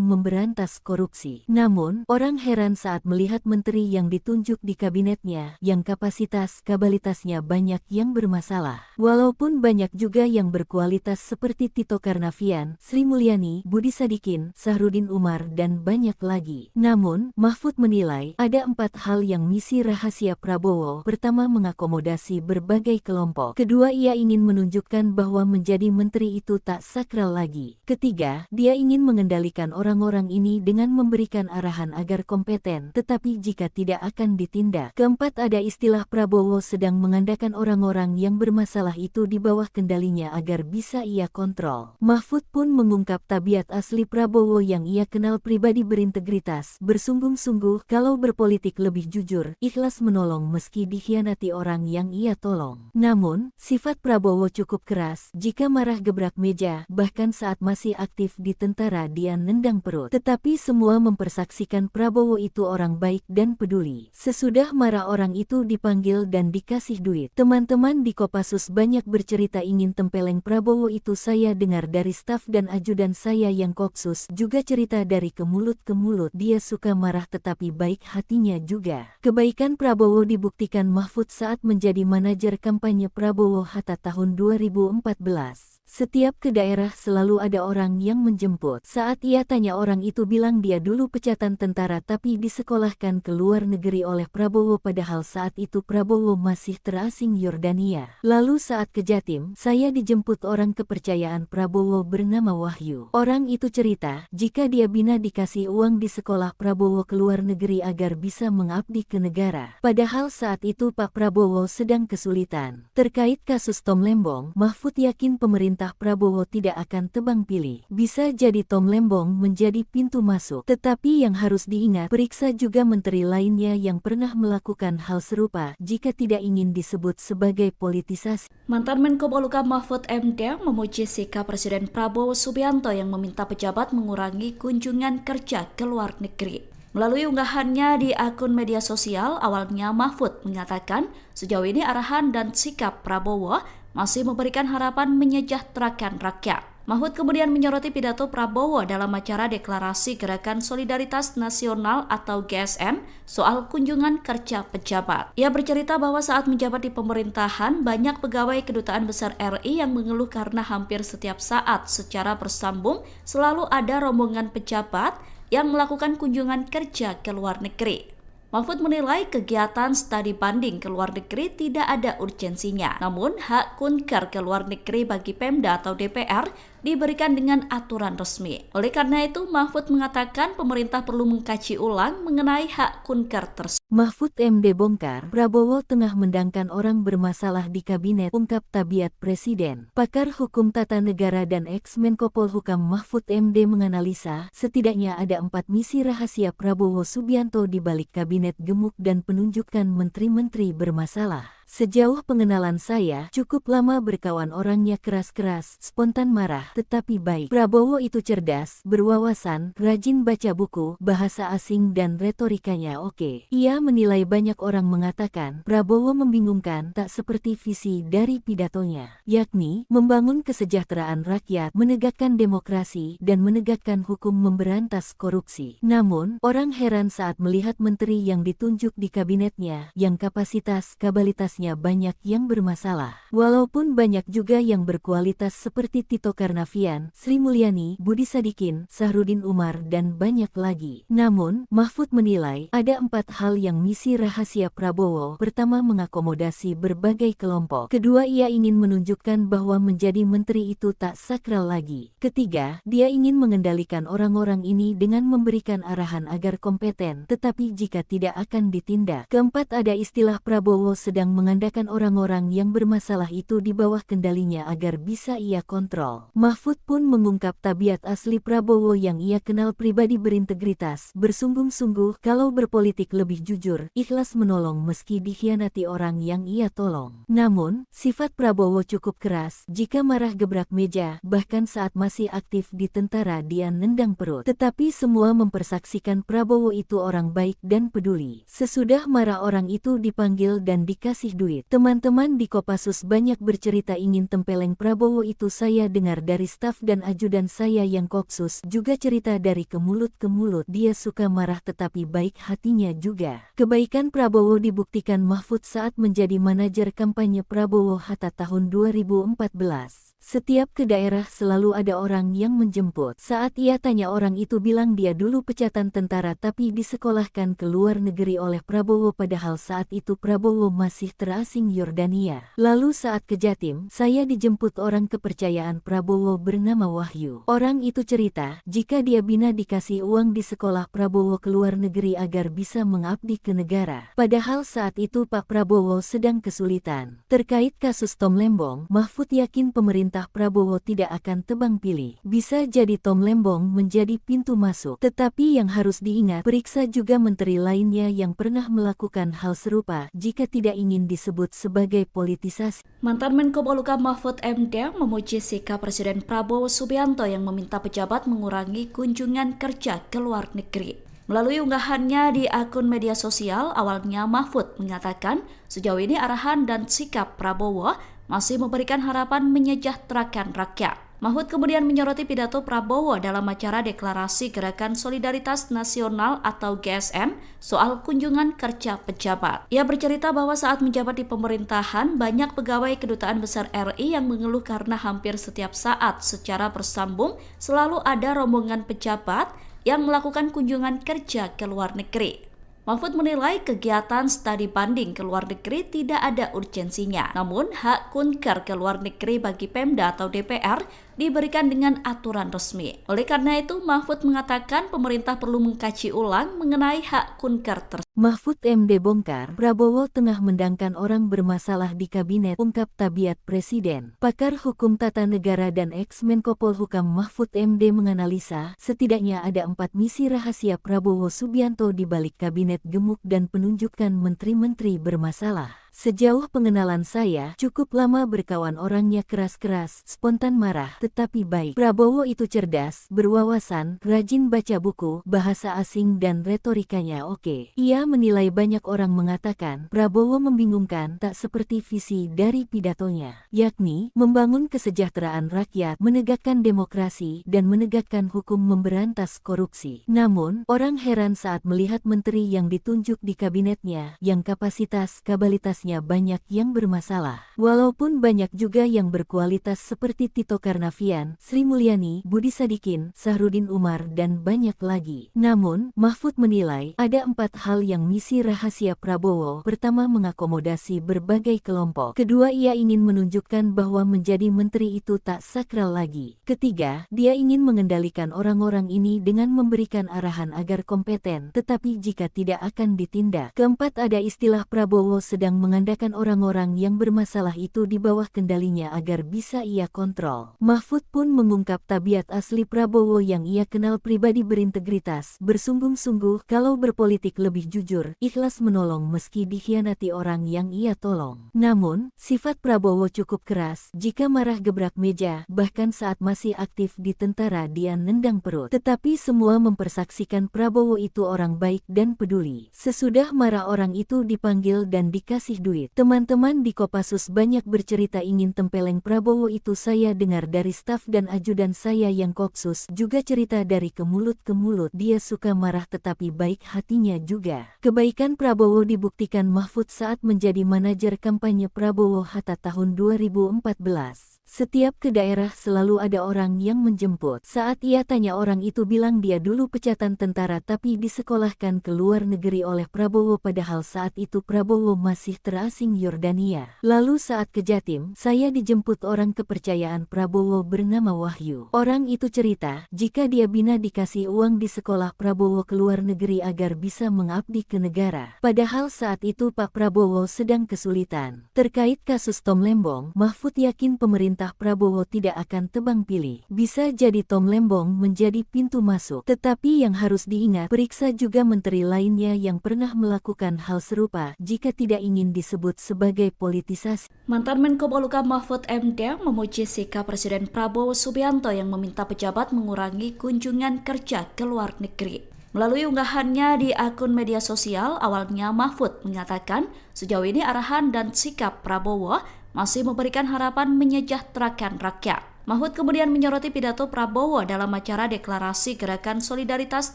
memberantas korupsi. Namun, orang heran saat melihat menteri yang ditunjuk di kabinetnya, yang kapasitas-kabalitas banyak yang bermasalah. Walaupun banyak juga yang berkualitas seperti Tito Karnavian, Sri Mulyani, Budi Sadikin, Sahrudin Umar, dan banyak lagi. Namun, Mahfud menilai ada 4 hal yang misi rahasia Prabowo. Pertama, mengakomodasi berbagai kelompok. Kedua, ia ingin menunjukkan bahwa menjadi menteri itu tak sakral lagi. Ketiga, dia ingin mengendalikan orang-orang ini dengan memberikan arahan agar kompeten, tetapi jika tidak akan ditindak. Keempat, ada istilah Prabowo sedang mengandalkan orang-orang yang bermasalah itu di bawah kendalinya agar bisa ia kontrol. Mahfud pun mengungkap tabiat asli Prabowo yang ia kenal pribadi berintegritas, bersungguh-sungguh kalau berpolitik lebih jujur, ikhlas menolong meski dikhianati orang yang ia tolong. Namun, sifat Prabowo cukup keras, jika marah gebrak meja, bahkan saat masih aktif di tentara dia nendang perut. Tetapi semua mempersaksikan Prabowo itu orang baik dan peduli. Sesudah marah orang itu dipanggil dan dikasih duit. Teman-teman di Kopassus banyak bercerita ingin tempeleng Prabowo itu, saya dengar dari staf dan ajudan saya yang Kopsus juga cerita dari ke mulut ke mulut. Dia suka marah tetapi baik hatinya juga. Kebaikan Prabowo dibuktikan Mahfud saat menjadi manajer kampanye Prabowo Hatta tahun 2014. Setiap ke daerah selalu ada orang yang menjemput. Saat ia tanya orang itu bilang dia dulu pecatan tentara tapi disekolahkan ke luar negeri oleh Prabowo, padahal saat itu Prabowo masih terasing Yordania. Lalu saat ke Jatim, saya dijemput orang kepercayaan Prabowo bernama Wahyu. Orang itu cerita, jika dia bina dikasih uang di sekolah Prabowo ke luar negeri agar bisa mengabdi ke negara. Padahal saat itu Pak Prabowo sedang kesulitan. Terkait kasus Tom Lembong, Mahfud yakin pemerintah Prabowo tidak akan tebang pilih. Bisa jadi Tom Lembong menjadi pintu masuk. Tetapi yang harus diingat, periksa juga menteri lainnya yang pernah melakukan hal serupa jika tidak ingin disebut sebagai politisasi. Mantan Menko Polhukam Mahfud MD memuji sikap Presiden Prabowo Subianto yang meminta pejabat mengurangi kunjungan kerja ke luar negeri. Melalui unggahannya di akun media sosial, awalnya Mahfud mengatakan sejauh ini arahan dan sikap Prabowo masih memberikan harapan menyejahterakan rakyat. Mahfud kemudian menyoroti pidato Prabowo dalam acara Deklarasi Gerakan Solidaritas Nasional atau GSN soal kunjungan kerja pejabat. Ia bercerita bahwa saat menjabat di pemerintahan, banyak pegawai Kedutaan Besar RI yang mengeluh karena hampir setiap saat secara bersambung selalu ada rombongan pejabat yang melakukan kunjungan kerja ke luar negeri. Mahfud menilai kegiatan studi banding ke luar negeri tidak ada urgensinya. Namun, hak kunker ke luar negeri bagi Pemda atau DPR diberikan dengan aturan resmi. Oleh karena itu, Mahfud mengatakan pemerintah perlu mengkaji ulang mengenai hak kunker tersebut. Mahfud MD bongkar, Prabowo tengah mendangkan orang bermasalah di kabinet, ungkap Tabiat Presiden. Pakar Hukum Tata Negara dan ex-Menko Polhukam Mahfud MD menganalisa, setidaknya ada 4 misi rahasia Prabowo Subianto di balik kabinet gemuk dan penunjukan menteri-menteri bermasalah. Sejauh pengenalan saya, cukup lama berkawan orangnya keras-keras, spontan marah, tetapi baik. Prabowo itu cerdas, berwawasan, rajin baca buku, bahasa asing dan retorikanya oke. Ia menilai banyak orang mengatakan, Prabowo membingungkan, tak seperti visi dari pidatonya, yakni, membangun kesejahteraan rakyat, menegakkan demokrasi, dan menegakkan hukum memberantas korupsi. Namun, orang heran saat melihat menteri yang ditunjuk di kabinetnya, yang kapasitas-kapabilitasnya banyak yang bermasalah. Walaupun banyak juga yang berkualitas seperti Tito Karnavian, Sri Mulyani, Budi Sadikin, Sahrudin Umar, dan banyak lagi. Namun, Mahfud menilai, ada 4 hal yang misi rahasia Prabowo. Pertama, mengakomodasi berbagai kelompok. Kedua, ia ingin menunjukkan bahwa menjadi menteri itu tak sakral lagi. Ketiga, dia ingin mengendalikan orang-orang ini dengan memberikan arahan agar kompeten, tetapi jika tidak akan ditindak. Keempat, ada istilah Prabowo sedang mengandalkan orang-orang yang bermasalah itu di bawah kendalinya agar bisa ia kontrol. Mahfud pun mengungkap tabiat asli Prabowo yang ia kenal pribadi berintegritas, bersungguh-sungguh, kalau berpolitik lebih jujur, ikhlas menolong meski dikhianati orang yang ia tolong. Namun, sifat Prabowo cukup keras, jika marah gebrak meja, bahkan saat masih aktif di tentara dia nendang perut. Tetapi semua mempersaksikan Prabowo itu orang baik dan peduli. Sesudah marah orang itu dipanggil dan dikasih duit. Teman-teman di Kopassus banyak bercerita ingin tempeleng Prabowo itu. Saya dengar dari staf dan ajudan saya yang Kopsus juga cerita dari ke mulut ke mulut. Dia suka marah tetapi baik hatinya juga. Kebaikan Prabowo dibuktikan Mahfud saat menjadi manajer kampanye Prabowo Hatta tahun 2014. Setiap ke daerah selalu ada orang yang menjemput. Saat ia tanya orang itu bilang dia dulu pecatan tentara tapi disekolahkan ke luar negeri oleh Prabowo padahal saat itu Prabowo masih terasing Yordania. Lalu saat ke Jatim, saya dijemput orang kepercayaan Prabowo bernama Wahyu. Orang itu cerita, jika dia bina dikasih uang di sekolah Prabowo ke luar negeri agar bisa mengabdi ke negara. Padahal saat itu Pak Prabowo sedang kesulitan. Terkait kasus Tom Lembong, Mahfud yakin pemerintah Prabowo tidak akan tebang pilih. Bisa jadi Tom Lembong menjadi pintu masuk. Tetapi yang harus diingat, periksa juga menteri lainnya yang pernah melakukan hal serupa jika tidak ingin disebut sebagai politisasi. Mantan Menko Polhukam Mahfud MD memuji sikap Presiden Prabowo Subianto yang meminta pejabat mengurangi kunjungan kerja ke luar negeri. Melalui unggahannya di akun media sosial, awalnya Mahfud mengatakan sejauh ini arahan dan sikap Prabowo masih memberikan harapan menyejahterakan rakyat. Mahfud kemudian menyoroti pidato Prabowo dalam acara deklarasi Gerakan Solidaritas Nasional atau GSN soal kunjungan kerja pejabat. Ia bercerita bahwa saat menjabat di pemerintahan, banyak pegawai Kedutaan Besar RI yang mengeluh karena hampir setiap saat secara bersambung selalu ada rombongan pejabat yang melakukan kunjungan kerja ke luar negeri. Mahfud menilai kegiatan studi banding ke luar negeri tidak ada urgensinya. Namun, hak kunker ke luar negeri bagi Pemda atau DPR diberikan dengan aturan resmi. Oleh karena itu, Mahfud mengatakan pemerintah perlu mengkaji ulang mengenai hak kunker tersebut. Mahfud MD bongkar, Prabowo tengah mendangkan orang bermasalah di kabinet, ungkap tabiat presiden. Pakar hukum tata negara dan ex-Menko Polhukam Mahfud MD menganalisa, setidaknya ada 4 misi rahasia Prabowo Subianto di balik kabinet gemuk dan penunjukan menteri-menteri bermasalah. Sejauh pengenalan saya, cukup lama berkawan orangnya keras-keras, spontan marah, tetapi baik. Prabowo itu cerdas, berwawasan, rajin baca buku, bahasa asing dan retorikanya oke. Ia menilai banyak orang mengatakan, Prabowo membingungkan, tak seperti visi dari pidatonya, yakni, membangun kesejahteraan rakyat, menegakkan demokrasi, dan menegakkan hukum memberantas korupsi. Namun, orang heran saat melihat menteri yang ditunjuk di kabinetnya, yang kapasitas-kapabilitasnya banyak yang bermasalah. Walaupun banyak juga yang berkualitas seperti Tito Karnavian, Sri Mulyani, Budi Sadikin, Sahrudin Umar, dan banyak lagi. Namun, Mahfud menilai, ada 4 hal yang misi rahasia Prabowo. Pertama, mengakomodasi berbagai kelompok. Kedua, ia ingin menunjukkan bahwa menjadi menteri itu tak sakral lagi. Ketiga, dia ingin mengendalikan orang-orang ini dengan memberikan arahan agar kompeten, tetapi jika tidak akan ditindak. Keempat, ada istilah Prabowo sedang mengandalkan orang-orang yang bermasalah itu di bawah kendalinya agar bisa ia kontrol. Mahfud pun mengungkap tabiat asli Prabowo yang ia kenal pribadi berintegritas, bersungguh-sungguh kalau berpolitik lebih jujur, ikhlas menolong meski dikhianati orang yang ia tolong. Namun, sifat Prabowo cukup keras, jika marah gebrak meja, bahkan saat masih aktif di tentara dia nendang perut. Tetapi semua mempersaksikan Prabowo itu orang baik dan peduli. Sesudah marah orang itu dipanggil dan dikasih duit. Teman-teman di Kopassus banyak bercerita ingin tempeleng Prabowo itu. Saya dengar dari staf dan ajudan saya yang Kopsus juga cerita dari ke mulut ke mulut. Dia suka marah tetapi baik hatinya juga. Kebaikan Prabowo dibuktikan Mahfud saat menjadi manajer kampanye Prabowo Hatta tahun 2014. Setiap ke daerah selalu ada orang yang menjemput. Saat ia tanya orang itu bilang dia dulu pecatan tentara tapi disekolahkan ke luar negeri oleh Prabowo padahal saat itu Prabowo masih terasing Yordania. Lalu saat ke Jatim, saya dijemput orang kepercayaan Prabowo bernama Wahyu. Orang itu cerita, jika dia bina dikasih uang di sekolah Prabowo ke luar negeri agar bisa mengabdi ke negara. Padahal saat itu Pak Prabowo sedang kesulitan. Terkait kasus Tom Lembong, Mahfud yakin pemerintah Prabowo tidak akan tebang pilih. Bisa jadi Tom Lembong menjadi pintu masuk. Tetapi yang harus diingat, periksa juga menteri lainnya yang pernah melakukan hal serupa jika tidak ingin disebut sebagai politisasi. Mantan Menko Polhukam Mahfud MD memuji sikap Presiden Prabowo Subianto yang meminta pejabat mengurangi kunjungan kerja ke luar negeri. Melalui unggahannya di akun media sosial, awalnya Mahfud mengatakan sejauh ini arahan dan sikap Prabowo masih memberikan harapan menyejahterakan rakyat. Mahfud kemudian menyoroti pidato Prabowo dalam acara deklarasi Gerakan Solidaritas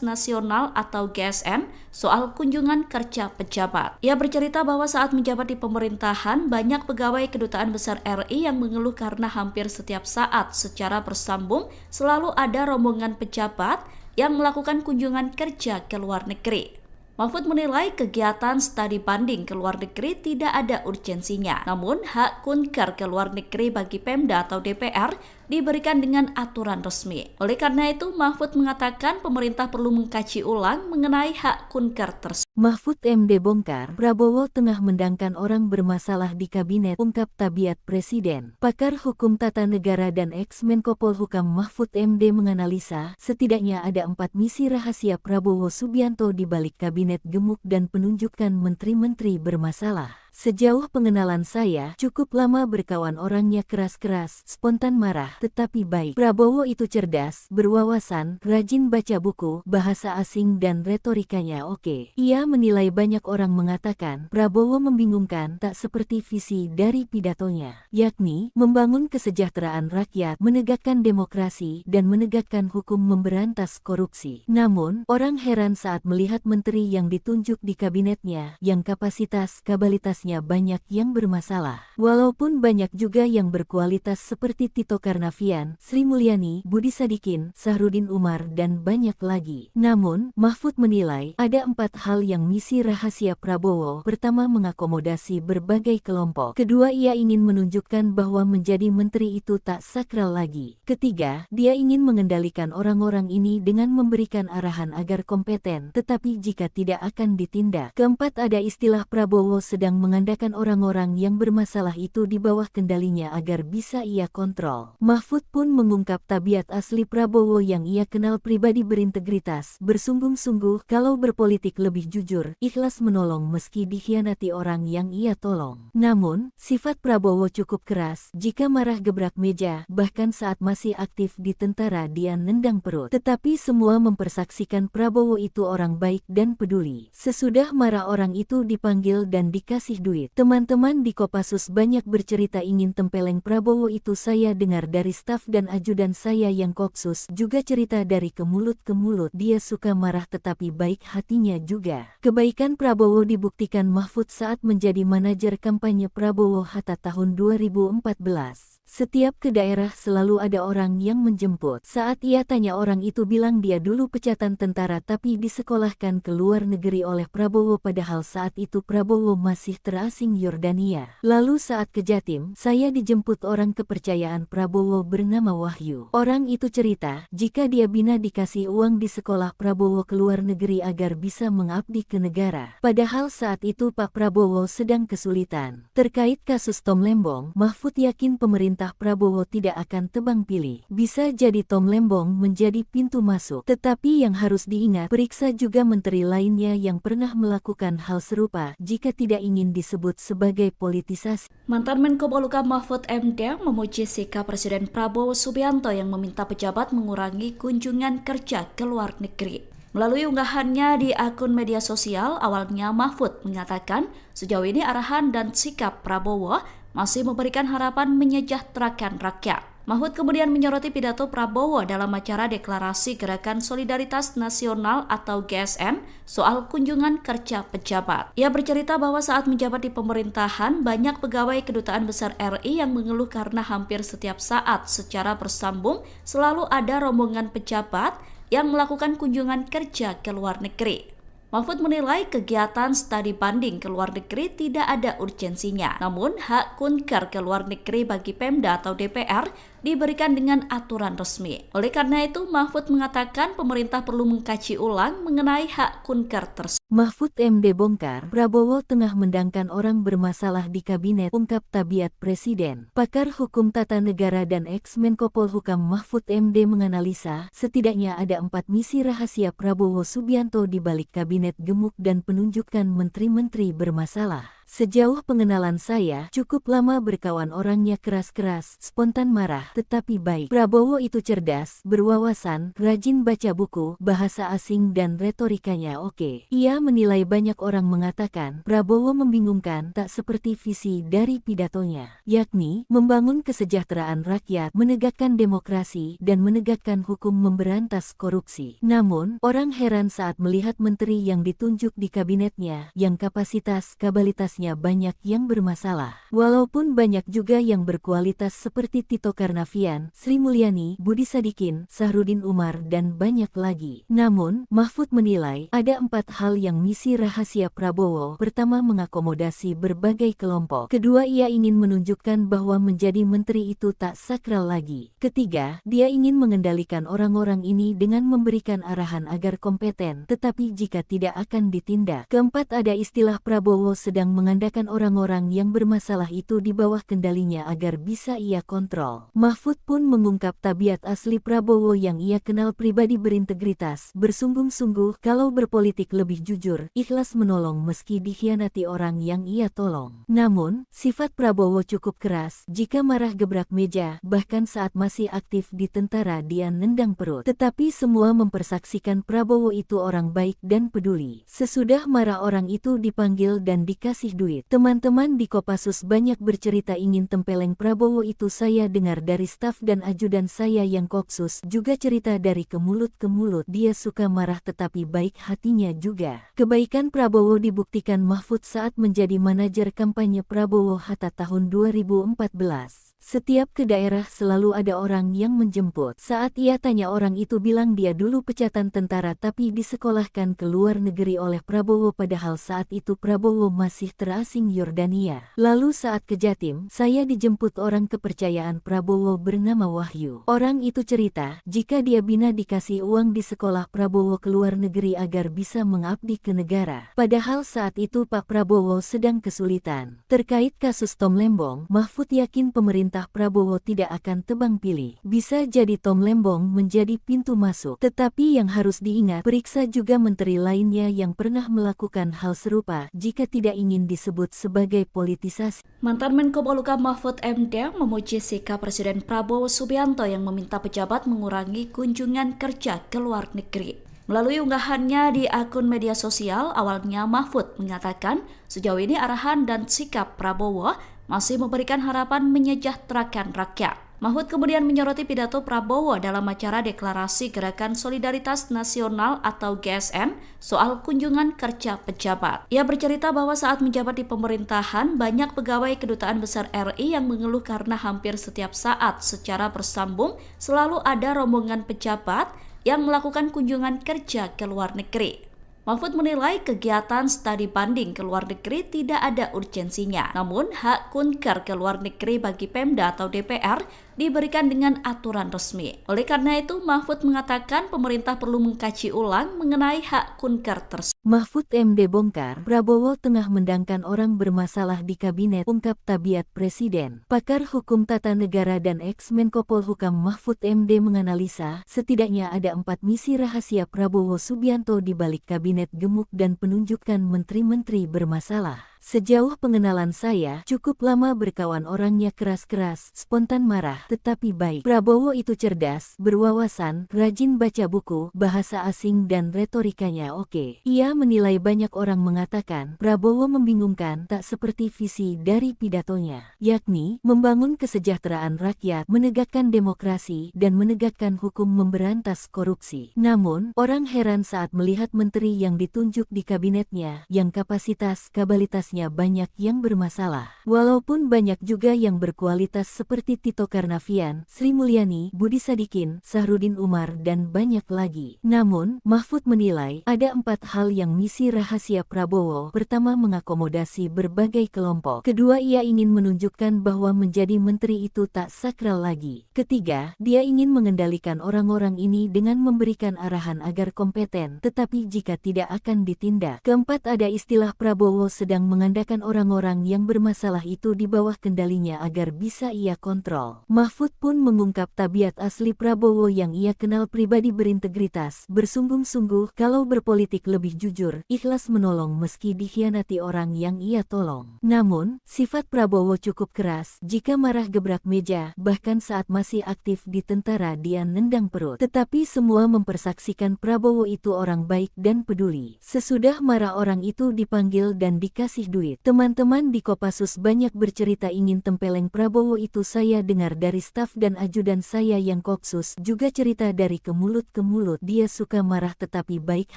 Nasional atau GSN soal kunjungan kerja pejabat. Ia bercerita bahwa saat menjabat di pemerintahan, banyak pegawai Kedutaan Besar RI yang mengeluh karena hampir setiap saat secara bersambung selalu ada rombongan pejabat yang melakukan kunjungan kerja ke luar negeri. Mahfud menilai kegiatan studi banding ke luar negeri tidak ada urgensinya. Namun, hak kunker ke luar negeri bagi Pemda atau DPR diberikan dengan aturan resmi. Oleh karena itu, Mahfud mengatakan pemerintah perlu mengkaji ulang mengenai hak kunker tersebut. Mahfud MD bongkar, Prabowo tengah mendangkan orang bermasalah di kabinet, ungkap tabiat Presiden. Pakar Hukum Tata Negara dan ex-Menko Polhukam Mahfud MD menganalisa, setidaknya ada 4 misi rahasia Prabowo Subianto di balik kabinet gemuk dan penunjukan menteri-menteri bermasalah. Sejauh pengenalan saya, cukup lama berkawan orangnya keras-keras, spontan marah, tetapi baik. Prabowo itu cerdas, berwawasan, rajin baca buku, bahasa asing dan retorikanya oke. Ia menilai banyak orang mengatakan, Prabowo membingungkan tak seperti visi dari pidatonya, yakni membangun kesejahteraan rakyat, menegakkan demokrasi, dan menegakkan hukum memberantas korupsi. Namun, orang heran saat melihat menteri yang ditunjuk di kabinetnya, yang kapasitas-kabalitas banyak yang bermasalah. Walaupun banyak juga yang berkualitas seperti Tito Karnavian, Sri Mulyani, Budi Sadikin, Sahrudin Umar, dan banyak lagi. Namun, Mahfud menilai ada 4 hal yang misi rahasia Prabowo. Pertama, mengakomodasi berbagai kelompok. Kedua, ia ingin menunjukkan bahwa menjadi menteri itu tak sakral lagi. Ketiga, dia ingin mengendalikan orang-orang ini dengan memberikan arahan agar kompeten, tetapi jika tidak akan ditindak. Keempat, ada istilah Prabowo sedang mengandalkan orang-orang yang bermasalah itu di bawah kendalinya agar bisa ia kontrol. Mahfud pun mengungkap tabiat asli Prabowo yang ia kenal pribadi berintegritas, bersungguh-sungguh kalau berpolitik lebih jujur, ikhlas menolong meski dikhianati orang yang ia tolong. Namun, sifat Prabowo cukup keras, jika marah gebrak meja, bahkan saat masih aktif di tentara dia nendang perut. Tetapi semua mempersaksikan Prabowo itu orang baik dan peduli. Sesudah marah orang itu dipanggil dan dikasih duit. Teman-teman di Kopassus banyak bercerita ingin tempeleng Prabowo itu. Saya dengar dari staf dan ajudan saya yang Kopsus juga cerita dari ke mulut ke mulut. Dia suka marah tetapi baik hatinya juga. Kebaikan Prabowo dibuktikan Mahfud saat menjadi manajer kampanye Prabowo Hatta tahun 2014. Setiap ke daerah selalu ada orang yang menjemput. Saat ia tanya orang itu bilang dia dulu pecatan tentara tapi disekolahkan ke luar negeri oleh Prabowo padahal saat itu Prabowo masih terasing Yordania. Lalu saat ke Jatim, saya dijemput orang kepercayaan Prabowo bernama Wahyu. Orang itu cerita, jika dia bina dikasih uang di sekolah Prabowo ke luar negeri agar bisa mengabdi ke negara. Padahal saat itu Pak Prabowo sedang kesulitan. Terkait kasus Tom Lembong, Mahfud yakin pemerintah Prabowo tidak akan tebang pilih. Bisa jadi Tom Lembong menjadi pintu masuk. Tetapi yang harus diingat, periksa juga menteri lainnya yang pernah melakukan hal serupa jika tidak ingin disebut sebagai politisasi. Mantan Menko Polhukam Mahfud MD memuji sikap Presiden Prabowo Subianto yang meminta pejabat mengurangi kunjungan kerja ke luar negeri. Melalui unggahannya di akun media sosial, awalnya Mahfud mengatakan sejauh ini arahan dan sikap Prabowo masih memberikan harapan menyejahterakan rakyat. Mahfud kemudian menyoroti pidato Prabowo dalam acara deklarasi Gerakan Solidaritas Nasional atau GSN soal kunjungan kerja pejabat. Ia bercerita bahwa saat menjabat di pemerintahan, banyak pegawai Kedutaan Besar RI yang mengeluh karena hampir setiap saat secara bersambung selalu ada rombongan pejabat yang melakukan kunjungan kerja ke luar negeri. Mahfud menilai kegiatan studi banding ke luar negeri tidak ada urgensinya. Namun, hak kunker ke luar negeri bagi Pemda atau DPR diberikan dengan aturan resmi. Oleh karena itu, Mahfud mengatakan pemerintah perlu mengkaji ulang mengenai hak kunker tersebut. Mahfud MD bongkar, Prabowo tengah mendangkan orang bermasalah di kabinet, ungkap tabiat Presiden. Pakar Hukum Tata Negara dan ex-Menko Polhukam Mahfud MD menganalisa, setidaknya ada 4 misi rahasia Prabowo Subianto di balik kabinet gemuk dan penunjukan menteri-menteri bermasalah. Sejauh pengenalan saya, cukup lama berkawan orangnya keras-keras, spontan marah, tetapi baik. Prabowo itu cerdas, berwawasan, rajin baca buku, bahasa asing dan retorikanya oke. Ia menilai banyak orang mengatakan, Prabowo membingungkan tak seperti visi dari pidatonya, yakni membangun kesejahteraan rakyat, menegakkan demokrasi, dan menegakkan hukum memberantas korupsi. Namun, orang heran saat melihat menteri yang ditunjuk di kabinetnya, yang kapasitas-kabalitasnya banyak yang bermasalah. Walaupun banyak juga yang berkualitas seperti Tito Karnavian, Sri Mulyani, Budi Sadikin, Sahrudin Umar, dan banyak lagi. Namun, Mahfud menilai ada 4 hal yang misi rahasia Prabowo. Pertama, mengakomodasi berbagai kelompok. Kedua, ia ingin menunjukkan bahwa menjadi menteri itu tak sakral lagi. Ketiga, dia ingin mengendalikan orang-orang ini dengan memberikan arahan agar kompeten, tetapi jika tidak akan ditindak. Keempat, ada istilah Prabowo sedang mengandalkan orang-orang yang bermasalah itu di bawah kendalinya agar bisa ia kontrol. Mahfud pun mengungkap tabiat asli Prabowo yang ia kenal pribadi berintegritas, bersungguh-sungguh, kalau berpolitik lebih jujur, ikhlas menolong meski dikhianati orang yang ia tolong. Namun, sifat Prabowo cukup keras, jika marah gebrak meja, bahkan saat masih aktif di tentara dia nendang perut. Tetapi semua mempersaksikan Prabowo itu orang baik dan peduli. Sesudah marah orang itu dipanggil dan dikasih duit. Teman-teman di Kopassus banyak bercerita ingin tempeleng Prabowo itu. Saya dengar dari staf dan ajudan saya yang Kopsus juga cerita dari ke mulut ke mulut. Dia suka marah tetapi baik hatinya juga. Kebaikan Prabowo dibuktikan Mahfud saat menjadi manajer kampanye Prabowo Hatta tahun 2014. Setiap ke daerah selalu ada orang yang menjemput. Saat ia tanya orang itu bilang dia dulu pecatan tentara tapi disekolahkan ke luar negeri oleh Prabowo padahal saat itu Prabowo masih terasing Yordania. Lalu saat ke Jatim, saya dijemput orang kepercayaan Prabowo bernama Wahyu. Orang itu cerita, jika dia bina dikasih uang di sekolah Prabowo ke luar negeri agar bisa mengabdi ke negara. Padahal saat itu Pak Prabowo sedang kesulitan. Terkait kasus Tom Lembong, Mahfud yakin pemerintah Prabowo tidak akan tebang pilih. Bisa jadi Tom Lembong menjadi pintu masuk. Tetapi yang harus diingat, periksa juga menteri lainnya yang pernah melakukan hal serupa jika tidak ingin disebut sebagai politisasi. Mantan Menko Polhukam Mahfud MD memuji sikap Presiden Prabowo Subianto yang meminta pejabat mengurangi kunjungan kerja ke luar negeri. Melalui unggahannya di akun media sosial, awalnya Mahfud mengatakan sejauh ini arahan dan sikap Prabowo masih memberikan harapan menyejahterakan rakyat. Mahfud kemudian menyoroti pidato Prabowo dalam acara Deklarasi Gerakan Solidaritas Nasional atau GSN soal kunjungan kerja pejabat. Ia bercerita bahwa saat menjabat di pemerintahan, banyak pegawai Kedutaan Besar RI yang mengeluh karena hampir setiap saat secara bersambung selalu ada rombongan pejabat yang melakukan kunjungan kerja ke luar negeri. Mahfud menilai kegiatan studi banding ke luar negeri tidak ada urgensinya. Namun, hak kunker ke luar negeri bagi Pemda atau DPR diberikan dengan aturan resmi. Oleh karena itu, Mahfud mengatakan pemerintah perlu mengkaji ulang mengenai hak kunker tersebut. Mahfud MD bongkar, Prabowo tengah mendangkan orang bermasalah di kabinet, ungkap Tabiat Presiden. Pakar Hukum Tata Negara dan ex-Menko Polhukam Mahfud MD menganalisa, setidaknya ada 4 misi rahasia Prabowo Subianto di balik kabinet gemuk dan penunjukan menteri-menteri bermasalah. Sejauh pengenalan saya, cukup lama berkawan orangnya keras-keras, spontan marah, tetapi baik. Prabowo itu cerdas, berwawasan, rajin baca buku, bahasa asing dan retorikanya oke. Ia menilai banyak orang mengatakan, Prabowo membingungkan tak seperti visi dari pidatonya, yakni membangun kesejahteraan rakyat, menegakkan demokrasi, dan menegakkan hukum memberantas korupsi. Namun, orang heran saat melihat menteri yang ditunjuk di kabinetnya, yang kapasitas-kabalitas banyak yang bermasalah. Walaupun banyak juga yang berkualitas seperti Tito Karnavian, Sri Mulyani, Budi Sadikin, Sahrudin Umar, dan banyak lagi. Namun, Mahfud menilai ada 4 hal yang misi rahasia Prabowo. Pertama, mengakomodasi berbagai kelompok. Kedua, ia ingin menunjukkan bahwa menjadi menteri itu tak sakral lagi. Ketiga, dia ingin mengendalikan orang-orang ini dengan memberikan arahan agar kompeten, tetapi jika tidak akan ditindak. Keempat, ada istilah Prabowo sedang mengandalkan orang-orang yang bermasalah itu di bawah kendalinya agar bisa ia kontrol. Mahfud pun mengungkap tabiat asli Prabowo yang ia kenal pribadi berintegritas, bersungguh-sungguh, kalau berpolitik lebih jujur, ikhlas menolong meski dikhianati orang yang ia tolong. Namun, sifat Prabowo cukup keras, jika marah gebrak meja, bahkan saat masih aktif di tentara dia nendang perut. Tetapi semua mempersaksikan Prabowo itu orang baik dan peduli. Sesudah marah orang itu dipanggil dan dikasih duit. Teman-teman di Kopassus banyak bercerita ingin tempeleng Prabowo itu. Saya dengar dari staf dan ajudan saya yang Kopsus juga cerita dari ke mulut ke mulut. Dia suka marah tetapi baik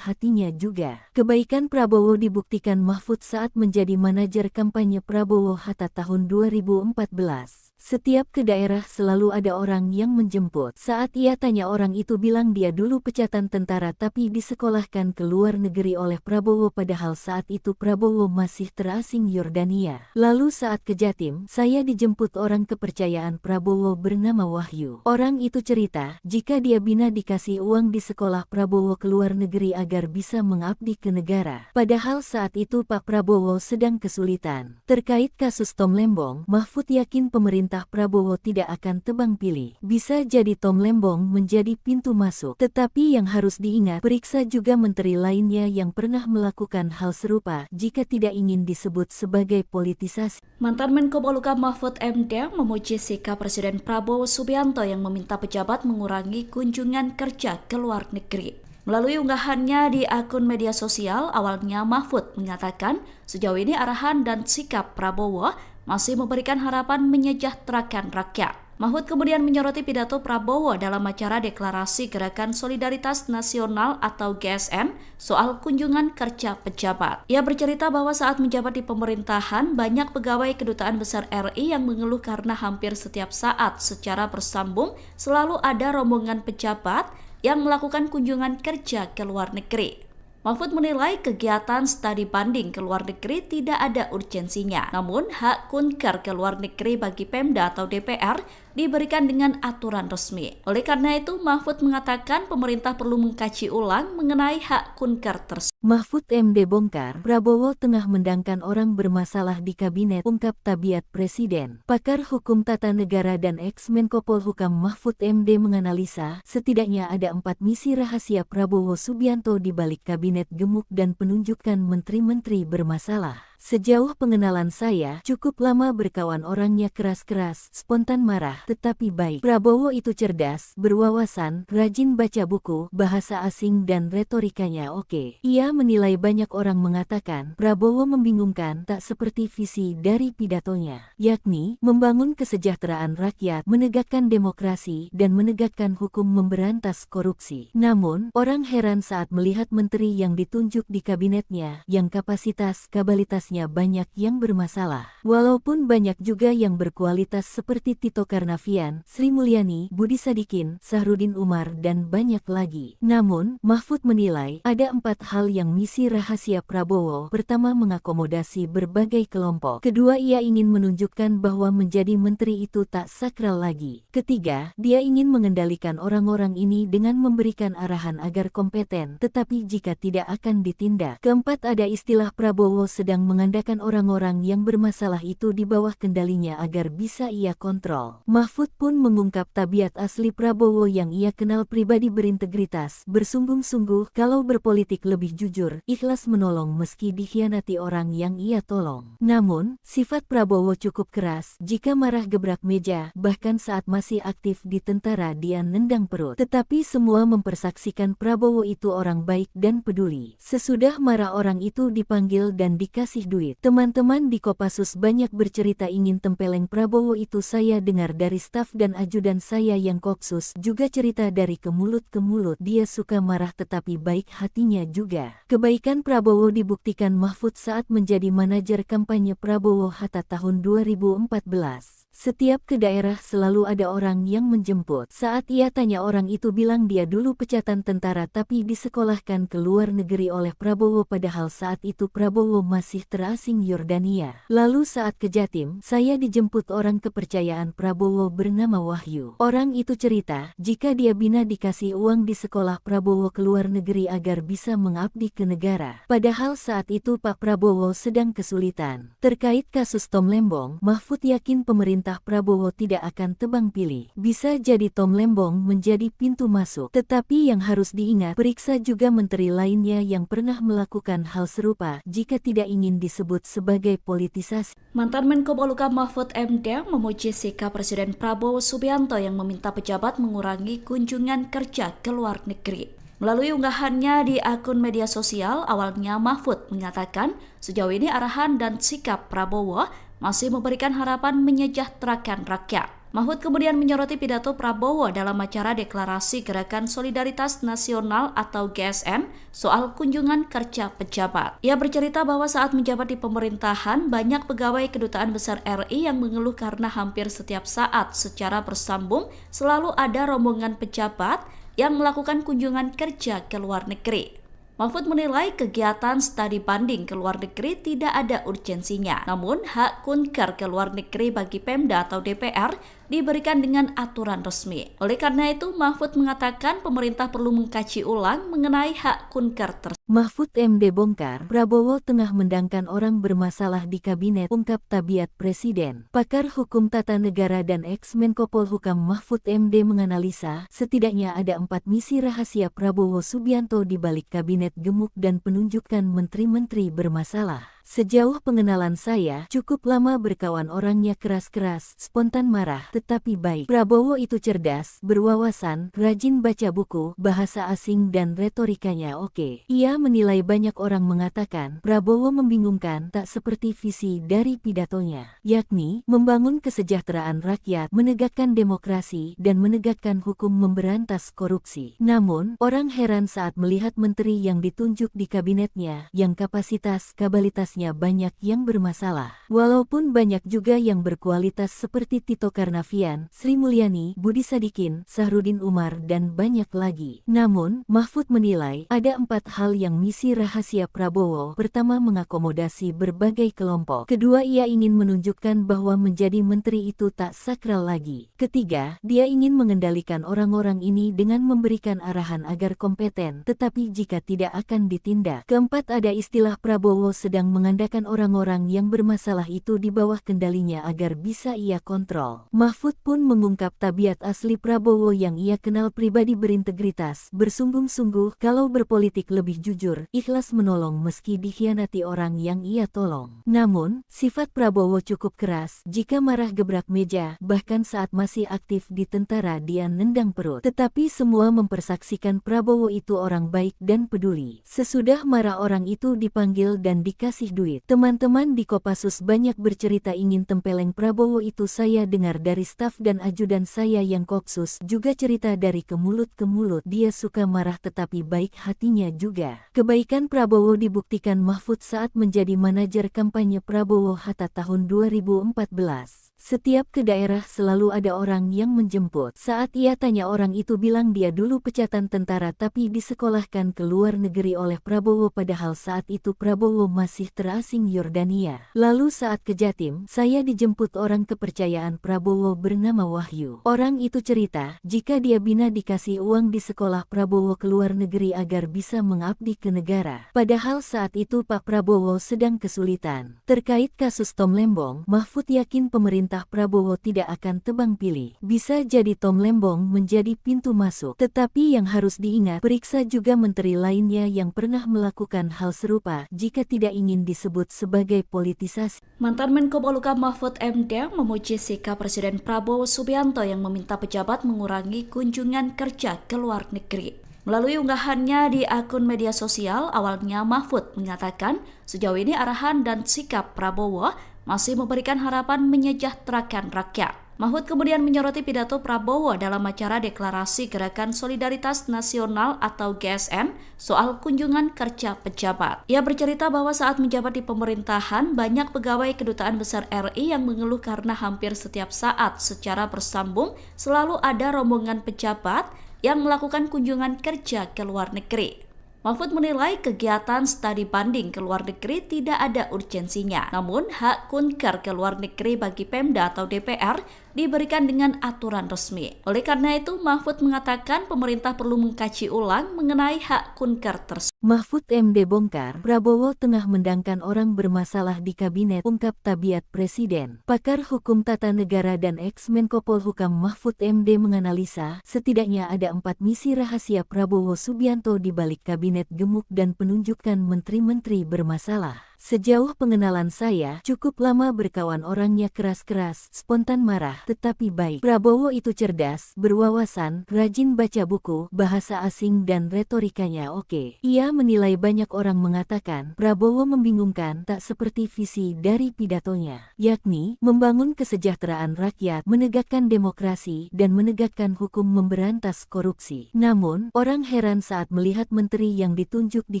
hatinya juga. Kebaikan Prabowo dibuktikan Mahfud saat menjadi manajer kampanye Prabowo Hatta tahun 2014. Setiap ke daerah selalu ada orang yang menjemput. Saat ia tanya orang itu bilang dia dulu pecatan tentara tapi disekolahkan ke luar negeri oleh Prabowo padahal saat itu Prabowo masih terasing Yordania. Lalu saat ke Jatim, saya dijemput orang kepercayaan Prabowo bernama Wahyu. Orang itu cerita, jika dia bina dikasih uang di sekolah Prabowo ke luar negeri agar bisa mengabdi ke negara. Padahal saat itu Pak Prabowo sedang kesulitan. Terkait kasus Tom Lembong, Mahfud yakin pemerintah Prabowo tidak akan tebang pilih. Bisa jadi Tom Lembong menjadi pintu masuk. Tetapi yang harus diingat, periksa juga menteri lainnya yang pernah melakukan hal serupa jika tidak ingin disebut sebagai politisasi. Mantan Menko Polhukam Mahfud MD memuji sikap Presiden Prabowo Subianto yang meminta pejabat mengurangi kunjungan kerja ke luar negeri. Melalui unggahannya di akun media sosial, awalnya Mahfud mengatakan sejauh ini arahan dan sikap Prabowo masih memberikan harapan menyejahterakan rakyat. Mahfud kemudian menyoroti pidato Prabowo dalam acara Deklarasi Gerakan Solidaritas Nasional atau GSN soal kunjungan kerja pejabat. Ia bercerita bahwa saat menjabat di pemerintahan, banyak pegawai Kedutaan Besar RI yang mengeluh karena hampir setiap saat secara bersambung selalu ada rombongan pejabat yang melakukan kunjungan kerja ke luar negeri. Mahfud menilai kegiatan studi banding ke luar negeri tidak ada urgensinya. Namun, hak kunker ke luar negeri bagi Pemda atau DPR diberikan dengan aturan resmi. Oleh karena itu, Mahfud mengatakan pemerintah perlu mengkaji ulang mengenai hak kunker tersebut. Mahfud MD bongkar, Prabowo tengah mendangkan orang bermasalah di kabinet, ungkap Tabiat Presiden. Pakar Hukum Tata Negara dan ex-Menko Polhukam Mahfud MD menganalisa, setidaknya ada 4 misi rahasia Prabowo Subianto di balik kabinet gemuk dan penunjukan menteri-menteri bermasalah. Sejauh pengenalan saya, cukup lama berkawan orangnya keras-keras, spontan marah, tetapi baik. Prabowo itu cerdas, berwawasan, rajin baca buku, bahasa asing dan retorikanya oke. Ia menilai banyak orang mengatakan, Prabowo membingungkan tak seperti visi dari pidatonya, yakni membangun kesejahteraan rakyat, menegakkan demokrasi, dan menegakkan hukum memberantas korupsi. Namun, orang heran saat melihat menteri yang ditunjuk di kabinetnya, yang kapasitas-kapabilitasnya banyak yang bermasalah. Walaupun banyak juga yang berkualitas seperti Tito Karnavian, Sri Mulyani, Budi Sadikin, Sahrudin Umar, dan banyak lagi. Namun, Mahfud menilai ada 4 hal yang misi rahasia Prabowo. Pertama, mengakomodasi berbagai kelompok. Kedua, ia ingin menunjukkan bahwa menjadi menteri itu tak sakral lagi. Ketiga, dia ingin mengendalikan orang-orang ini dengan memberikan arahan agar kompeten, tetapi jika tidak akan ditindak. Keempat, ada istilah Prabowo sedang mengandalkan orang-orang yang bermasalah itu di bawah kendalinya agar bisa ia kontrol. Mahfud pun mengungkap tabiat asli Prabowo yang ia kenal pribadi berintegritas, bersungguh-sungguh, kalau berpolitik lebih jujur, ikhlas menolong meski dikhianati orang yang ia tolong. Namun, sifat Prabowo cukup keras, jika marah gebrak meja, bahkan saat masih aktif di tentara dia nendang perut. Tetapi semua mempersaksikan Prabowo itu orang baik dan peduli. Sesudah marah orang itu dipanggil dan dikasih duit. Teman-teman di Kopassus banyak bercerita ingin tempeleng Prabowo itu. Saya dengar dari staf dan ajudan saya yang Kopsus juga cerita dari ke mulut ke mulut. Dia suka marah tetapi baik hatinya juga. Kebaikan Prabowo dibuktikan Mahfud saat menjadi manajer kampanye Prabowo Hatta tahun 2014. Setiap ke daerah selalu ada orang yang menjemput. Saat ia tanya orang itu bilang dia dulu pecatan tentara tapi disekolahkan ke luar negeri oleh Prabowo padahal saat itu Prabowo masih terasing Yordania. Lalu saat ke Jatim, saya dijemput orang kepercayaan Prabowo bernama Wahyu. Orang itu cerita, jika dia bina dikasih uang di sekolah Prabowo ke luar negeri agar bisa mengabdi ke negara. Padahal saat itu Pak Prabowo sedang kesulitan. Terkait kasus Tom Lembong, Mahfud yakin pemerintah Prabowo tidak akan tebang pilih. Bisa jadi Tom Lembong menjadi pintu masuk. Tetapi yang harus diingat, periksa juga menteri lainnya yang pernah melakukan hal serupa jika tidak ingin disebut sebagai politisasi. Mantan Menko Polhukam Mahfud MD memuji sikap Presiden Prabowo Subianto yang meminta pejabat mengurangi kunjungan kerja ke luar negeri. Melalui unggahannya di akun media sosial, awalnya Mahfud mengatakan sejauh ini arahan dan sikap Prabowo masih memberikan harapan menyejahterakan rakyat. Mahfud kemudian menyoroti pidato Prabowo dalam acara deklarasi Gerakan Solidaritas Nasional atau GSN soal kunjungan kerja pejabat. Ia bercerita bahwa saat menjabat di pemerintahan, banyak pegawai Kedutaan Besar RI yang mengeluh karena hampir setiap saat secara bersambung selalu ada rombongan pejabat yang melakukan kunjungan kerja ke luar negeri. Mahfud menilai kegiatan studi banding ke luar negeri tidak ada urgensinya. Namun, hak kunker ke luar negeri bagi Pemda atau DPR diberikan dengan aturan resmi. Oleh karena itu, Mahfud mengatakan pemerintah perlu mengkaji ulang mengenai hak kunker tersebut. Mahfud MD bongkar, Prabowo tengah mendangkan orang bermasalah di kabinet, ungkap tabiat presiden. Pakar hukum tata negara dan ex-Menko Polhukam Mahfud MD menganalisa, setidaknya ada 4 misi rahasia Prabowo Subianto di balik kabinet gemuk dan penunjukan menteri-menteri bermasalah. Sejauh pengenalan saya, cukup lama berkawan orangnya keras-keras, spontan marah, tetapi baik. Prabowo itu cerdas, berwawasan, rajin baca buku, bahasa asing dan retorikanya oke. Ia menilai banyak orang mengatakan, Prabowo membingungkan tak seperti visi dari pidatonya, yakni membangun kesejahteraan rakyat, menegakkan demokrasi, dan menegakkan hukum memberantas korupsi. Namun, orang heran saat melihat menteri yang ditunjuk di kabinetnya, yang kapasitas-kapabilitasnya banyak yang bermasalah. Walaupun banyak juga yang berkualitas seperti Tito Karnavian, Sri Mulyani, Budi Sadikin, Sahrudin Umar, dan banyak lagi. Namun, Mahfud menilai ada 4 hal yang misi rahasia Prabowo. Pertama, mengakomodasi berbagai kelompok. Kedua, ia ingin menunjukkan bahwa menjadi menteri itu tak sakral lagi. Ketiga, dia ingin mengendalikan orang-orang ini dengan memberikan arahan agar kompeten, tetapi jika tidak akan ditindak. Keempat, ada istilah Prabowo sedang mengandalkan orang-orang yang bermasalah itu di bawah kendalinya agar bisa ia kontrol. Mahfud pun mengungkap tabiat asli Prabowo yang ia kenal pribadi berintegritas, bersungguh-sungguh kalau berpolitik lebih jujur, ikhlas menolong meski dikhianati orang yang ia tolong. Namun, sifat Prabowo cukup keras, jika marah gebrak meja, bahkan saat masih aktif di tentara dia nendang perut. Tetapi semua mempersaksikan Prabowo itu orang baik dan peduli. Sesudah marah orang itu dipanggil dan dikasih duit. Teman-teman di Kopassus banyak bercerita ingin tempeleng Prabowo itu. Saya dengar dari staf dan ajudan saya yang Kopsus juga cerita dari ke mulut ke mulut. Dia suka marah tetapi baik hatinya juga. Kebaikan Prabowo dibuktikan Mahfud saat menjadi manajer kampanye Prabowo Hatta tahun 2014. Setiap ke daerah selalu ada orang yang menjemput. Saat ia tanya orang itu bilang dia dulu pecatan tentara tapi disekolahkan ke luar negeri oleh Prabowo padahal saat itu Prabowo masih terasing Yordania. Lalu saat ke Jatim, saya dijemput orang kepercayaan Prabowo bernama Wahyu. Orang itu cerita, jika dia bina dikasih uang di sekolah Prabowo ke luar negeri agar bisa mengabdi ke negara. Padahal saat itu Pak Prabowo sedang kesulitan. Terkait kasus Tom Lembong, Mahfud yakin pemerintah Prabowo tidak akan tebang pilih. Bisa jadi Tom Lembong menjadi pintu masuk. Tetapi yang harus diingat, periksa juga menteri lainnya yang pernah melakukan hal serupa jika tidak ingin disebut sebagai politisasi. Mantan Menko Polhukam Mahfud MD memuji sikap Presiden Prabowo Subianto yang meminta pejabat mengurangi kunjungan kerja ke luar negeri. Melalui unggahannya di akun media sosial, awalnya Mahfud mengatakan sejauh ini arahan dan sikap Prabowo masih memberikan harapan menyejahterakan rakyat. Mahfud kemudian menyoroti pidato Prabowo dalam acara Deklarasi Gerakan Solidaritas Nasional atau GSN soal kunjungan kerja pejabat. Ia bercerita bahwa saat menjabat di pemerintahan, banyak pegawai Kedutaan Besar RI yang mengeluh karena hampir setiap saat secara bersambung selalu ada rombongan pejabat yang melakukan kunjungan kerja ke luar negeri. Mahfud menilai kegiatan studi banding ke luar negeri tidak ada urgensinya. Namun, hak kunker ke luar negeri bagi Pemda atau DPR diberikan dengan aturan resmi. Oleh karena itu, Mahfud mengatakan pemerintah perlu mengkaji ulang mengenai hak kunker tersebut. Mahfud MD bongkar, Prabowo tengah mendangkan orang bermasalah di kabinet, ungkap tabiat Presiden. Pakar Hukum Tata Negara dan ex-Menko Polhukam Mahfud MD menganalisa, setidaknya ada 4 misi rahasia Prabowo Subianto di balik kabinet gemuk dan penunjukan menteri-menteri bermasalah. Sejauh pengenalan saya, cukup lama berkawan orangnya keras-keras, spontan marah, tetapi baik. Prabowo itu cerdas, berwawasan, rajin baca buku, bahasa asing dan retorikanya oke. Ia menilai banyak orang mengatakan, Prabowo membingungkan tak seperti visi dari pidatonya, yakni membangun kesejahteraan rakyat, menegakkan demokrasi, dan menegakkan hukum memberantas korupsi. Namun, orang heran saat melihat menteri yang ditunjuk di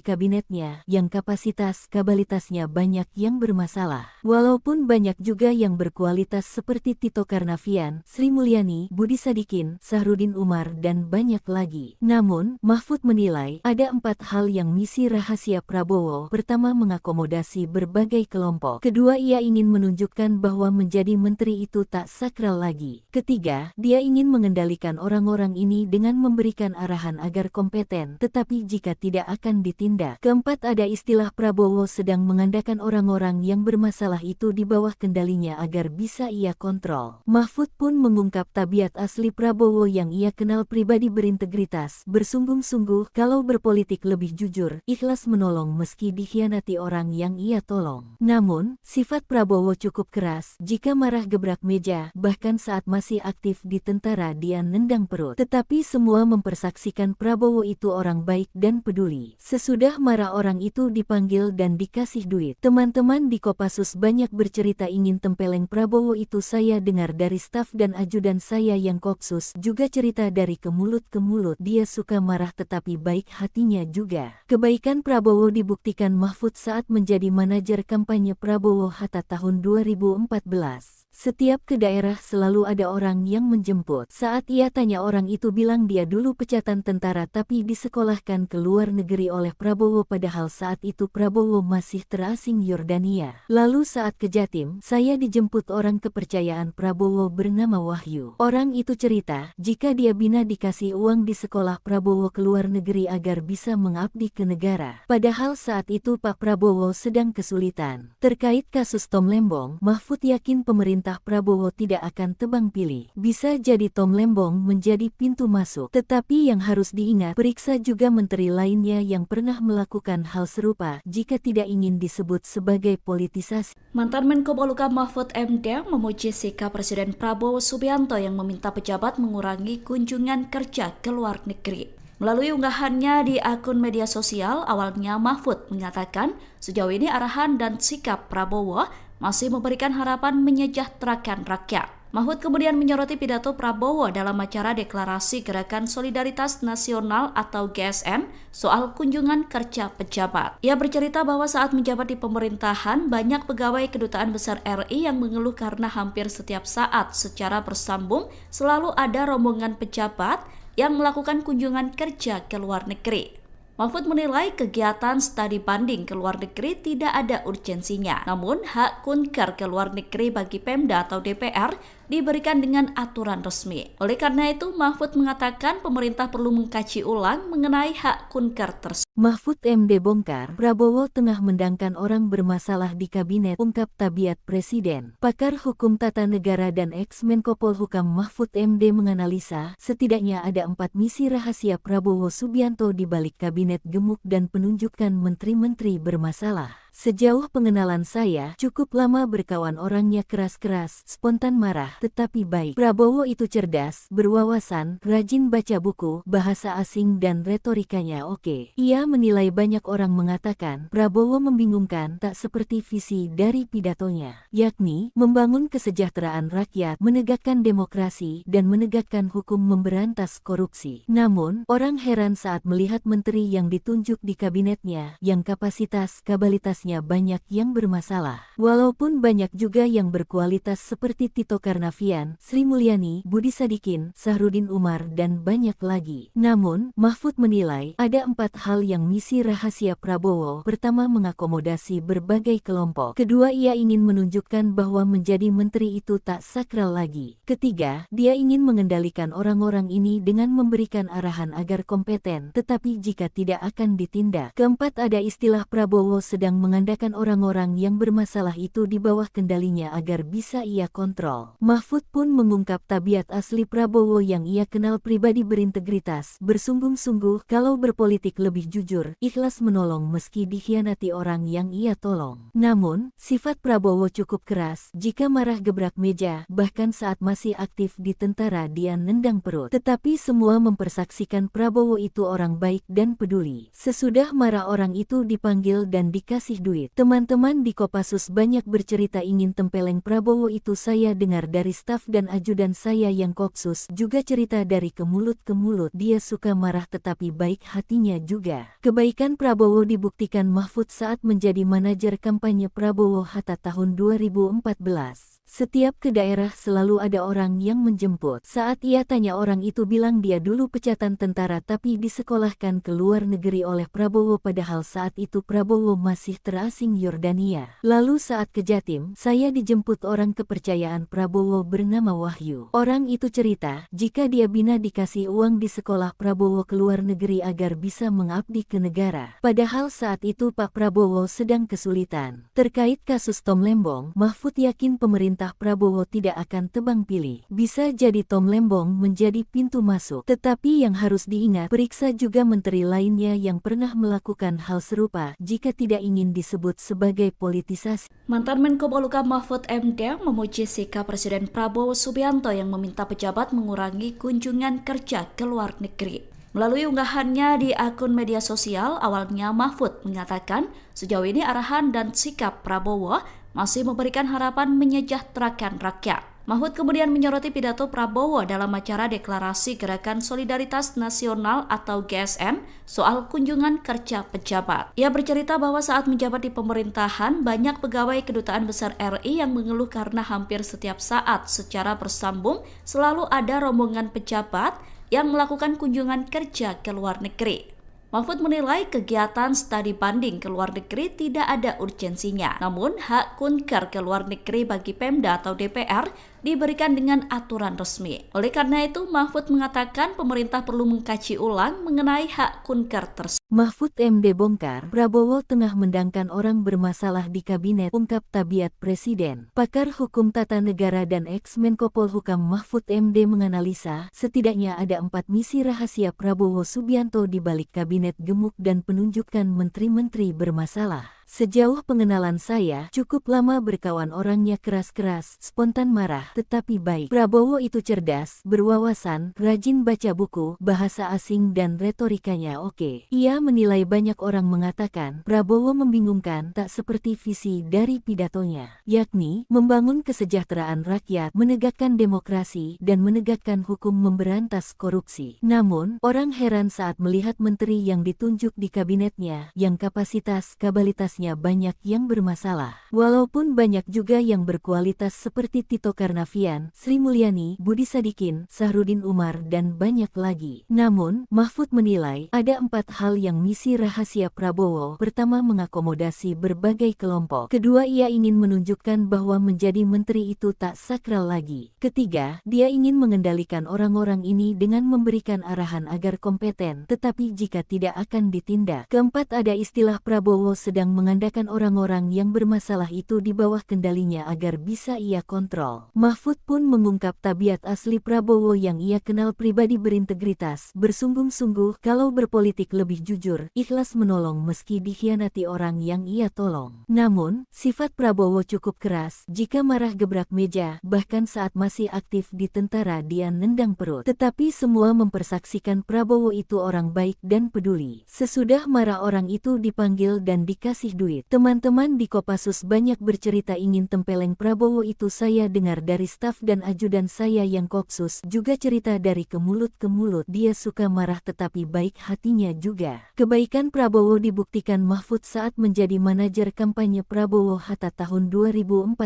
kabinetnya, yang kapasitas-kabalitasnya banyak yang bermasalah. Walaupun banyak juga yang berkualitas seperti Tito Karnavian, Sri Mulyani, Budi Sadikin, Sahrudin Umar, dan banyak lagi. Namun, Mahfud menilai ada 4 hal yang misi rahasia Prabowo. Pertama, mengakomodasi berbagai kelompok. Kedua, ia ingin menunjukkan bahwa menjadi menteri itu tak sakral lagi. Ketiga, dia ingin mengendalikan orang-orang ini dengan memberikan arahan agar kompeten, tetapi jika tidak akan ditindak. Keempat, ada istilah Prabowo sedang mengandalkan orang-orang yang bermasalah itu di bawah kendalinya agar bisa ia kontrol. Mahfud pun mengungkap tabiat asli Prabowo yang ia kenal pribadi berintegritas, bersungguh-sungguh kalau berpolitik lebih jujur, ikhlas menolong meski dikhianati orang yang ia tolong. Namun, sifat Prabowo cukup keras, jika marah gebrak meja, bahkan saat masih aktif di tentara dia nendang perut. Tetapi semua mempersaksikan Prabowo itu orang baik dan peduli. Sesudah marah orang itu dipanggil dan dikasih duit. Teman-teman di Kopassus banyak bercerita ingin tempeleng Prabowo itu. Saya dengar dari staf dan ajudan saya yang Kopsus juga cerita dari ke mulut ke mulut. Dia suka marah tetapi baik hatinya juga. Kebaikan Prabowo dibuktikan Mahfud saat menjadi manajer kampanye Prabowo Hatta tahun 2014. Setiap ke daerah selalu ada orang yang menjemput. Saat ia tanya orang itu bilang dia dulu pecatan tentara tapi disekolahkan ke luar negeri oleh Prabowo padahal saat itu Prabowo masih terasing Yordania. Lalu saat ke Jatim, saya dijemput orang kepercayaan Prabowo bernama Wahyu. Orang itu cerita, jika dia bina dikasih uang di sekolah Prabowo ke luar negeri agar bisa mengabdi ke negara. Padahal saat itu Pak Prabowo sedang kesulitan. Terkait kasus Tom Lembong, Mahfud yakin pemerintah Prabowo tidak akan tebang pilih. Bisa jadi Tom Lembong menjadi pintu masuk. Tetapi yang harus diingat, periksa juga menteri lainnya yang pernah melakukan hal serupa jika tidak ingin disebut sebagai politisasi. Mantan Menko Polhukam Mahfud MD memuji sikap Presiden Prabowo Subianto yang meminta pejabat mengurangi kunjungan kerja ke luar negeri. Melalui unggahannya di akun media sosial, awalnya Mahfud mengatakan sejauh ini arahan dan sikap Prabowo masih memberikan harapan menyejahterakan rakyat. Mahfud kemudian menyoroti pidato Prabowo dalam acara deklarasi Gerakan Solidaritas Nasional atau GSN soal kunjungan kerja pejabat. Ia bercerita bahwa saat menjabat di pemerintahan, banyak pegawai Kedutaan Besar RI yang mengeluh karena hampir setiap saat secara bersambung selalu ada rombongan pejabat yang melakukan kunjungan kerja ke luar negeri. Mahfud menilai kegiatan studi banding ke luar negeri tidak ada urgensinya. Namun, hak kunker ke luar negeri bagi Pemda atau DPR diberikan dengan aturan resmi. Oleh karena itu, Mahfud mengatakan pemerintah perlu mengkaji ulang mengenai hak kunker tersebut. Mahfud MD bongkar, Prabowo tengah mendangkan orang bermasalah di kabinet, ungkap tabiat Presiden. Pakar Hukum Tata Negara dan ex-Menko Polhukam Mahfud MD menganalisa, setidaknya ada 4 misi rahasia Prabowo Subianto di balik kabinet gemuk dan penunjukan menteri-menteri bermasalah. Sejauh pengenalan saya, cukup lama berkawan orangnya keras-keras, spontan marah, tetapi baik. Prabowo itu cerdas, berwawasan, rajin baca buku, bahasa asing dan retorikanya oke. Ia menilai banyak orang mengatakan, Prabowo membingungkan tak seperti visi dari pidatonya, yakni membangun kesejahteraan rakyat, menegakkan demokrasi, dan menegakkan hukum memberantas korupsi. Namun, orang heran saat melihat menteri yang ditunjuk di kabinetnya, yang kapasitas-kabalitas banyak yang bermasalah. Walaupun banyak juga yang berkualitas seperti Tito Karnavian, Sri Mulyani, Budi Sadikin, Sahrudin Umar, dan banyak lagi. Namun, Mahfud menilai ada 4 hal yang misi rahasia Prabowo. Pertama, mengakomodasi berbagai kelompok. Kedua, ia ingin menunjukkan bahwa menjadi menteri itu tak sakral lagi. Ketiga, dia ingin mengendalikan orang-orang ini dengan memberikan arahan agar kompeten, tetapi jika tidak akan ditindak. Keempat, ada istilah Prabowo sedang mengandalkan orang-orang yang bermasalah itu di bawah kendalinya agar bisa ia kontrol. Mahfud pun mengungkap tabiat asli Prabowo yang ia kenal pribadi berintegritas, bersungguh-sungguh, kalau berpolitik lebih jujur, ikhlas menolong meski dikhianati orang yang ia tolong. Namun, sifat Prabowo cukup keras, jika marah gebrak meja, bahkan saat masih aktif di tentara dia nendang perut. Tetapi semua mempersaksikan Prabowo itu orang baik dan peduli. Sesudah marah orang itu dipanggil dan dikasih duit. Teman-teman di Kopassus banyak bercerita ingin tempeleng Prabowo itu. Saya dengar dari staf dan ajudan saya yang Kopsus juga cerita dari ke mulut ke mulut. Dia suka marah tetapi baik hatinya juga. Kebaikan Prabowo dibuktikan Mahfud saat menjadi manajer kampanye Prabowo Hatta tahun 2014. Setiap ke daerah selalu ada orang yang menjemput. Saat ia tanya orang itu bilang dia dulu pecatan tentara tapi disekolahkan ke luar negeri oleh Prabowo padahal saat itu Prabowo masih terasing Yordania. Lalu saat ke Jatim, saya dijemput orang kepercayaan Prabowo bernama Wahyu. Orang itu cerita, jika dia bina dikasih uang di sekolah Prabowo ke luar negeri agar bisa mengabdi ke negara. Padahal saat itu Pak Prabowo sedang kesulitan. Terkait kasus Tom Lembong, Mahfud yakin pemerintah Prabowo tidak akan tebang pilih. Bisa jadi Tom Lembong menjadi pintu masuk. Tetapi yang harus diingat, periksa juga menteri lainnya yang pernah melakukan hal serupa jika tidak ingin disebut sebagai politisasi. Mantan Menko Polhukam Mahfud MD memuji sikap Presiden Prabowo Subianto yang meminta pejabat mengurangi kunjungan kerja ke luar negeri. Melalui unggahannya di akun media sosial, awalnya Mahfud mengatakan sejauh ini arahan dan sikap Prabowo masih memberikan harapan menyejahterakan rakyat. Mahfud kemudian menyoroti pidato Prabowo dalam acara deklarasi Gerakan Solidaritas Nasional atau GSN soal kunjungan kerja pejabat. Ia bercerita bahwa saat menjabat di pemerintahan, banyak pegawai Kedutaan Besar RI yang mengeluh karena hampir setiap saat secara bersambung selalu ada rombongan pejabat yang melakukan kunjungan kerja ke luar negeri. Mahfud menilai kegiatan studi banding ke luar negeri tidak ada urgensinya. Namun, hak kunker ke luar negeri bagi Pemda atau DPR diberikan dengan aturan resmi. Oleh karena itu, Mahfud mengatakan pemerintah perlu mengkaji ulang mengenai hak kunker tersebut. Mahfud MD bongkar, Prabowo tengah mendangkan orang bermasalah di kabinet, ungkap tabiat Presiden. Pakar Hukum Tata Negara dan ex-Menko Polhukam Mahfud MD menganalisa, setidaknya ada 4 misi rahasia Prabowo Subianto di balik kabinet gemuk dan penunjukan menteri-menteri bermasalah. Sejauh pengenalan saya, cukup lama berkawan orangnya keras-keras, spontan marah, tetapi baik. Prabowo itu cerdas, berwawasan, rajin baca buku, bahasa asing dan retorikanya oke. Ia menilai banyak orang mengatakan, Prabowo membingungkan, tak seperti visi dari pidatonya, yakni membangun kesejahteraan rakyat, menegakkan demokrasi, dan menegakkan hukum memberantas korupsi. Namun, orang heran saat melihat menteri yang ditunjuk di kabinetnya, yang kapasitas-kabalitas banyak yang bermasalah. Walaupun banyak juga yang berkualitas seperti Tito Karnavian, Sri Mulyani, Budi Sadikin, Sahrudin Umar, dan banyak lagi. Namun, Mahfud menilai ada 4 hal yang misi rahasia Prabowo. Pertama, mengakomodasi berbagai kelompok. Kedua, ia ingin menunjukkan bahwa menjadi menteri itu tak sakral lagi. Ketiga, dia ingin mengendalikan orang-orang ini dengan memberikan arahan agar kompeten, tetapi jika tidak akan ditindak. Keempat, ada istilah Prabowo sedang mengandalkan orang-orang yang bermasalah itu di bawah kendalinya agar bisa ia kontrol. Mahfud pun mengungkap tabiat asli Prabowo yang ia kenal pribadi berintegritas, bersungguh-sungguh, kalau berpolitik lebih jujur, ikhlas menolong meski dikhianati orang yang ia tolong. Namun, sifat Prabowo cukup keras, jika marah gebrak meja, bahkan saat masih aktif di tentara dia nendang perut. Tetapi semua mempersaksikan Prabowo itu orang baik dan peduli. Sesudah marah orang itu dipanggil dan dikasih duit. Teman-teman di Kopassus banyak bercerita ingin tempeleng Prabowo itu. Saya dengar dari staf dan ajudan saya yang Kopsus juga cerita dari ke mulut ke mulut. Dia suka marah tetapi baik hatinya juga. Kebaikan Prabowo dibuktikan Mahfud saat menjadi manajer kampanye Prabowo Hatta tahun 2014.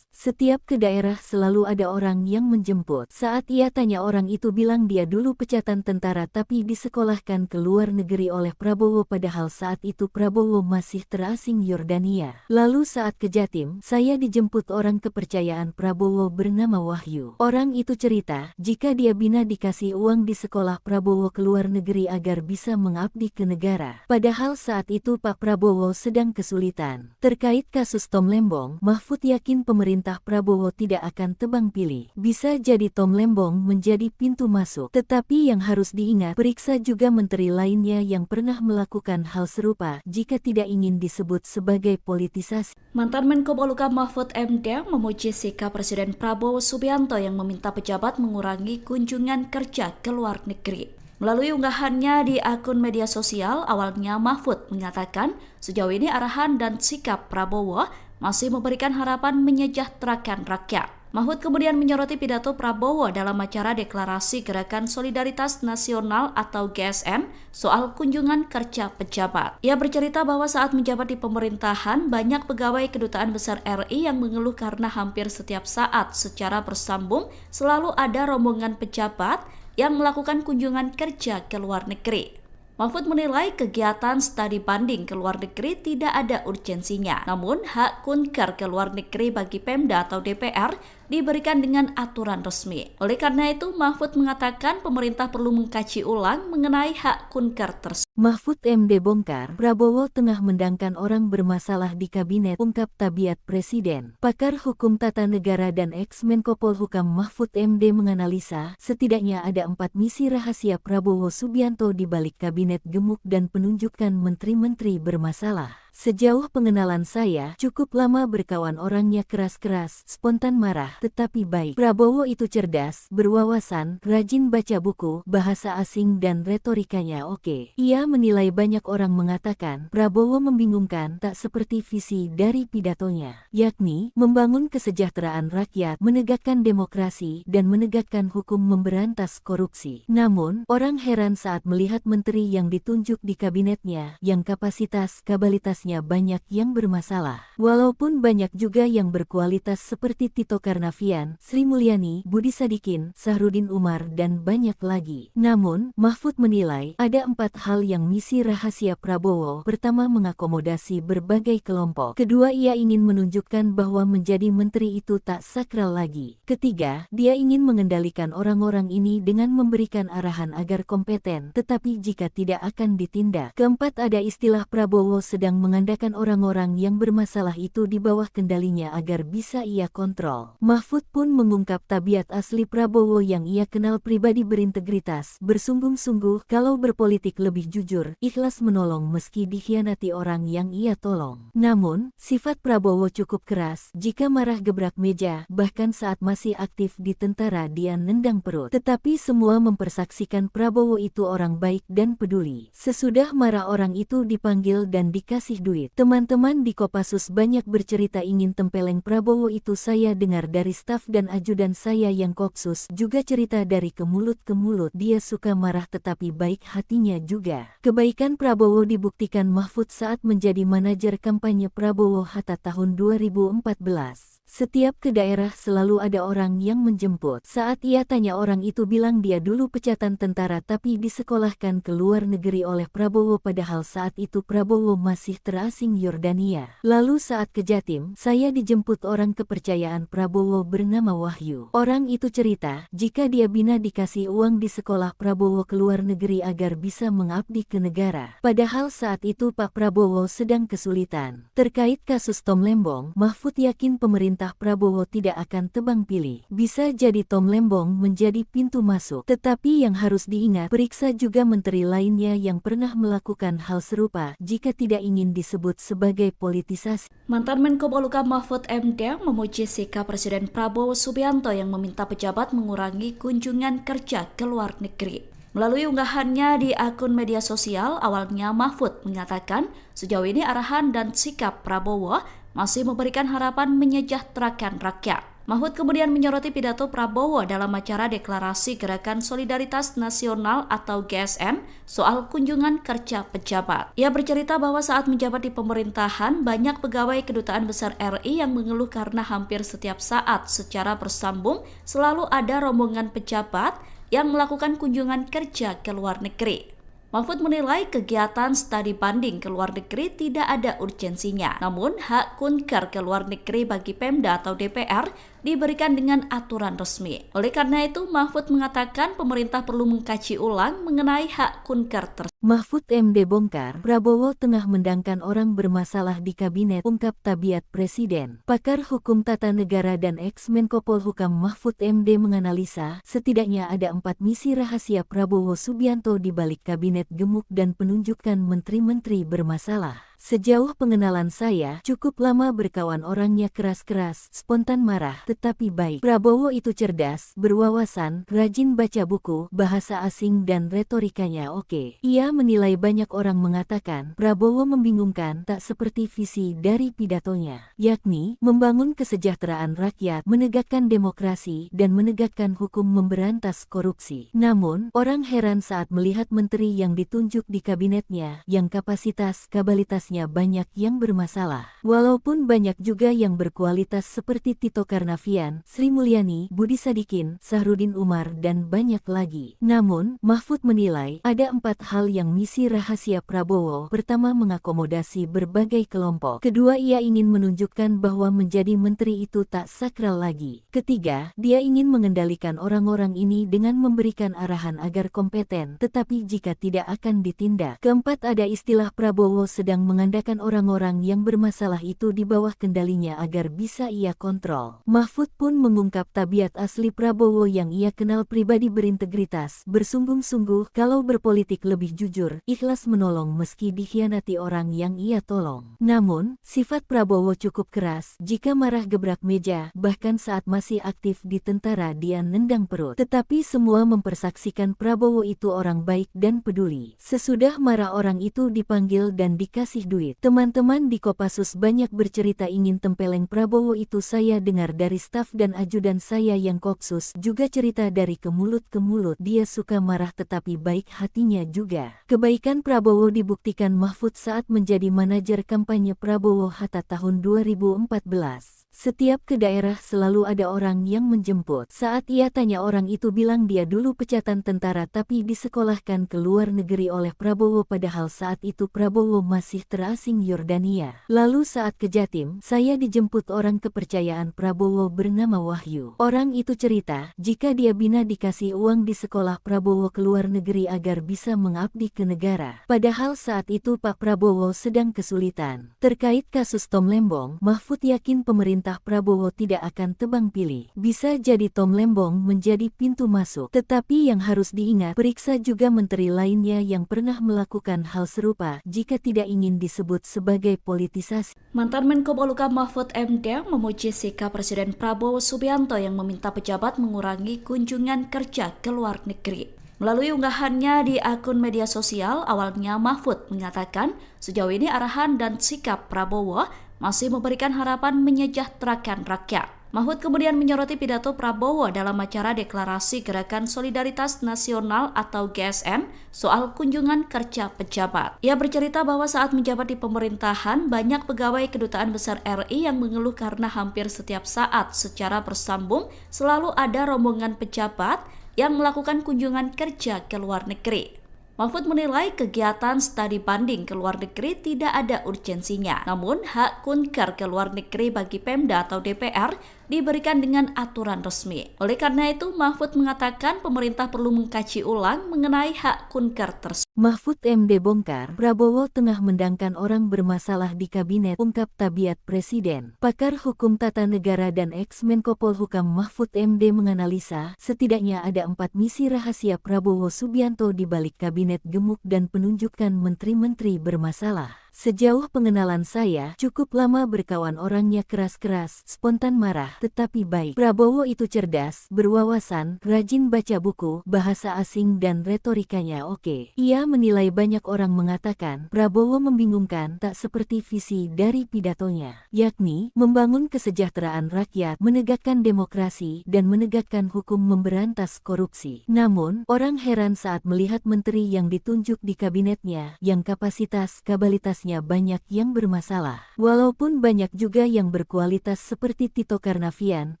Setiap ke daerah selalu ada orang yang menjemput. Saat ia tanya orang itu bilang dia dulu pecatan tentara tapi disekolahkan ke luar negeri oleh Prabowo padahal saat itu Prabowo masih terasing Yordania. Lalu saat ke Jatim, saya dijemput orang kepercayaan Prabowo bernama Wahyu. Orang itu cerita, jika dia bina dikasih uang di sekolah Prabowo ke luar negeri agar bisa mengabdi ke negara. Padahal saat itu Pak Prabowo sedang kesulitan. Terkait kasus Tom Lembong, Mahfud yakin pemerintah Prabowo tidak akan tebang pilih. Bisa jadi Tom Lembong menjadi pintu masuk. Tetapi yang harus diingat, periksa juga menteri lainnya yang pernah melakukan hal serupa jika tidak ingin disebut sebagai politisasi. Mantan Menko Polhukam Mahfud MD memuji sikap Presiden Prabowo Subianto yang meminta pejabat mengurangi kunjungan kerja ke luar negeri. Melalui unggahannya di akun media sosial, awalnya Mahfud mengatakan sejauh ini arahan dan sikap Prabowo masih memberikan harapan menyejahterakan rakyat. Mahfud kemudian menyoroti pidato Prabowo dalam acara deklarasi Gerakan Solidaritas Nasional atau GSN soal kunjungan kerja pejabat. Ia bercerita bahwa saat menjabat di pemerintahan, banyak pegawai Kedutaan Besar RI yang mengeluh karena hampir setiap saat secara bersambung selalu ada rombongan pejabat yang melakukan kunjungan kerja ke luar negeri. Mahfud menilai kegiatan studi banding ke luar negeri tidak ada urgensinya. Namun, hak kunker ke luar negeri bagi Pemda atau DPR diberikan dengan aturan resmi. Oleh karena itu, Mahfud mengatakan pemerintah perlu mengkaji ulang mengenai hak kunker tersebut. Mahfud MD bongkar, Prabowo tengah mendangkan orang bermasalah di kabinet, ungkap tabiat Presiden. Pakar Hukum Tata Negara dan ex-Menko Polhukam Mahfud MD menganalisa, setidaknya ada 4 misi rahasia Prabowo Subianto di balik kabinet gemuk dan penunjukan menteri-menteri bermasalah. Sejauh pengenalan saya, cukup lama berkawan orangnya keras-keras, spontan marah, tetapi baik. Prabowo itu cerdas, berwawasan, rajin baca buku, bahasa asing dan retorikanya oke. Ia menilai banyak orang mengatakan, Prabowo membingungkan tak seperti visi dari pidatonya, yakni membangun kesejahteraan rakyat, menegakkan demokrasi, dan menegakkan hukum memberantas korupsi. Namun, orang heran saat melihat menteri yang ditunjuk di kabinetnya, yang kapasitas-kabalitasnya banyak yang bermasalah. Walaupun banyak juga yang berkualitas seperti Tito Karnavian, Sri Mulyani, Budi Sadikin, Sahrudin Umar, dan banyak lagi. Namun, Mahfud menilai ada 4 hal yang misi rahasia Prabowo. Pertama, mengakomodasi berbagai kelompok. Kedua, ia ingin menunjukkan bahwa menjadi menteri itu tak sakral lagi. Ketiga, dia ingin mengendalikan orang-orang ini dengan memberikan arahan agar kompeten, tetapi jika tidak akan ditindak. Keempat, ada istilah Prabowo sedang mengandalkan orang-orang yang bermasalah itu di bawah kendalinya agar bisa ia kontrol. Mahfud pun mengungkap tabiat asli Prabowo yang ia kenal pribadi berintegritas, bersungguh-sungguh, kalau berpolitik lebih jujur, ikhlas menolong meski dikhianati orang yang ia tolong. Namun, sifat Prabowo cukup keras, jika marah gebrak meja, bahkan saat masih aktif di tentara dia nendang perut. Tetapi semua mempersaksikan Prabowo itu orang baik dan peduli. Sesudah marah orang itu dipanggil dan dikasih duit. Teman-teman di Kopassus banyak bercerita ingin tempeleng Prabowo itu. Saya dengar dari staf dan ajudan saya yang Kopsus juga cerita dari ke mulut ke mulut. Dia suka marah tetapi baik hatinya juga. Kebaikan Prabowo dibuktikan Mahfud saat menjadi manajer kampanye Prabowo Hatta tahun 2014. Setiap ke daerah selalu ada orang yang menjemput. Saat ia tanya orang itu bilang dia dulu pecatan tentara tapi disekolahkan ke luar negeri oleh Prabowo padahal saat itu Prabowo masih terasing Yordania. Lalu saat ke Jatim, saya dijemput orang kepercayaan Prabowo bernama Wahyu. Orang itu cerita, jika dia bina dikasih uang di sekolah Prabowo ke luar negeri agar bisa mengabdi ke negara. Padahal saat itu Pak Prabowo sedang kesulitan. Terkait kasus Tom Lembong, Mahfud yakin pemerintah Prabowo tidak akan tebang pilih. Bisa jadi Tom Lembong menjadi pintu masuk. Tetapi yang harus diingat, periksa juga menteri lainnya yang pernah melakukan hal serupa jika tidak ingin disebut sebagai politisasi. Mantan Menko Polhukam Mahfud MD memuji sikap Presiden Prabowo Subianto yang meminta pejabat mengurangi kunjungan kerja ke luar negeri. Melalui unggahannya di akun media sosial, awalnya Mahfud mengatakan sejauh ini arahan dan sikap Prabowo masih memberikan harapan menyejahterakan rakyat. Mahfud kemudian menyoroti pidato Prabowo dalam acara Deklarasi Gerakan Solidaritas Nasional atau GSN soal kunjungan kerja pejabat. Ia bercerita bahwa saat menjabat di pemerintahan, banyak pegawai Kedutaan Besar RI yang mengeluh karena hampir setiap saat secara bersambung selalu ada rombongan pejabat yang melakukan kunjungan kerja ke luar negeri. Mahfud menilai kegiatan studi banding ke luar negeri tidak ada urgensinya. Namun, hak kunker ke luar negeri bagi Pemda atau DPR diberikan dengan aturan resmi. Oleh karena itu, Mahfud mengatakan pemerintah perlu mengkaji ulang mengenai hak kunker tersebut. Mahfud MD bongkar, Prabowo tengah mendangkan orang bermasalah di kabinet, ungkap tabiat presiden. Pakar hukum tata negara dan ex-Menko Polhukam Mahfud MD menganalisa, setidaknya ada 4 misi rahasia Prabowo Subianto di balik kabinet gemuk dan penunjukan menteri-menteri bermasalah. Sejauh pengenalan saya, cukup lama berkawan orangnya keras-keras, spontan marah, tetapi baik. Prabowo itu cerdas, berwawasan, rajin baca buku, bahasa asing dan retorikanya oke. Ia menilai banyak orang mengatakan, Prabowo membingungkan tak seperti visi dari pidatonya, yakni membangun kesejahteraan rakyat, menegakkan demokrasi, dan menegakkan hukum memberantas korupsi. Namun, orang heran saat melihat menteri yang ditunjuk di kabinetnya, yang kapasitas-kabalitas banyak yang bermasalah. Walaupun banyak juga yang berkualitas seperti Tito Karnavian, Sri Mulyani, Budi Sadikin, Sahrudin Umar, dan banyak lagi. Namun, Mahfud menilai ada 4 hal yang misi rahasia Prabowo. Pertama, mengakomodasi berbagai kelompok. Kedua, ia ingin menunjukkan bahwa menjadi menteri itu tak sakral lagi. Ketiga, dia ingin mengendalikan orang-orang ini dengan memberikan arahan agar kompeten, tetapi jika tidak akan ditindak. Keempat, ada istilah Prabowo sedang mengandalkan orang-orang yang bermasalah itu di bawah kendalinya agar bisa ia kontrol. Mahfud pun mengungkap tabiat asli Prabowo yang ia kenal pribadi berintegritas, bersungguh-sungguh kalau berpolitik lebih jujur, ikhlas menolong meski dikhianati orang yang ia tolong. Namun, sifat Prabowo cukup keras, jika marah gebrak meja, bahkan saat masih aktif di tentara dia nendang perut. Tetapi semua mempersaksikan Prabowo itu orang baik dan peduli. Sesudah marah orang itu dipanggil dan dikasih duit. Teman-teman di Kopassus banyak bercerita ingin tempeleng Prabowo itu. Saya dengar dari staf dan ajudan saya yang Kopsus juga cerita dari ke mulut ke mulut. Dia suka marah tetapi baik hatinya juga. Kebaikan Prabowo dibuktikan Mahfud saat menjadi manajer kampanye Prabowo Hatta tahun 2014. Setiap ke daerah selalu ada orang yang menjemput. Saat ia tanya orang itu bilang dia dulu pecatan tentara tapi disekolahkan ke luar negeri oleh Prabowo padahal saat itu Prabowo masih terasing Yordania. Lalu saat ke Jatim, saya dijemput orang kepercayaan Prabowo bernama Wahyu. Orang itu cerita, jika dia bina dikasih uang di sekolah Prabowo ke luar negeri agar bisa mengabdi ke negara. Padahal saat itu Pak Prabowo sedang kesulitan. Terkait kasus Tom Lembong, Mahfud yakin pemerintah Prabowo tidak akan tebang pilih. Bisa jadi Tom Lembong menjadi pintu masuk. Tetapi yang harus diingat, periksa juga menteri lainnya yang pernah melakukan hal serupa jika tidak ingin disebut sebagai politisasi. Mantan Menko Polhukam Mahfud MD memuji sikap Presiden Prabowo Subianto yang meminta pejabat mengurangi kunjungan kerja ke luar negeri. Melalui unggahannya di akun media sosial, awalnya Mahfud mengatakan sejauh ini arahan dan sikap Prabowo masih memberikan harapan menyejahterakan rakyat. Mahfud kemudian menyoroti pidato Prabowo dalam acara deklarasi Gerakan Solidaritas Nasional atau GSN soal kunjungan kerja pejabat. Ia bercerita bahwa saat menjabat di pemerintahan, banyak pegawai Kedutaan Besar RI yang mengeluh karena hampir setiap saat secara bersambung selalu ada rombongan pejabat yang melakukan kunjungan kerja ke luar negeri. Mahfud menilai kegiatan studi banding ke luar negeri tidak ada urgensinya. Namun, hak kunker ke luar negeri bagi Pemda atau DPR diberikan dengan aturan resmi. Oleh karena itu, Mahfud mengatakan pemerintah perlu mengkaji ulang mengenai hak kunker tersebut. Mahfud MD bongkar, Prabowo tengah mendangkan orang bermasalah di kabinet, ungkap tabiat presiden. Pakar hukum tata negara dan ex-Menko Polhukam Mahfud MD menganalisa, setidaknya ada 4 misi rahasia Prabowo Subianto di balik kabinet gemuk dan penunjukan menteri-menteri bermasalah. Sejauh pengenalan saya, cukup lama berkawan orangnya keras-keras, spontan marah, tetapi baik. Prabowo itu cerdas, berwawasan, rajin baca buku, bahasa asing dan retorikanya oke. Ia menilai banyak orang mengatakan, Prabowo membingungkan tak seperti visi dari pidatonya, yakni membangun kesejahteraan rakyat, menegakkan demokrasi, dan menegakkan hukum memberantas korupsi. Namun, orang heran saat melihat menteri yang ditunjuk di kabinetnya, yang kapasitas-kabalitasnya banyak yang bermasalah. Walaupun banyak juga yang berkualitas seperti Tito Karnavian,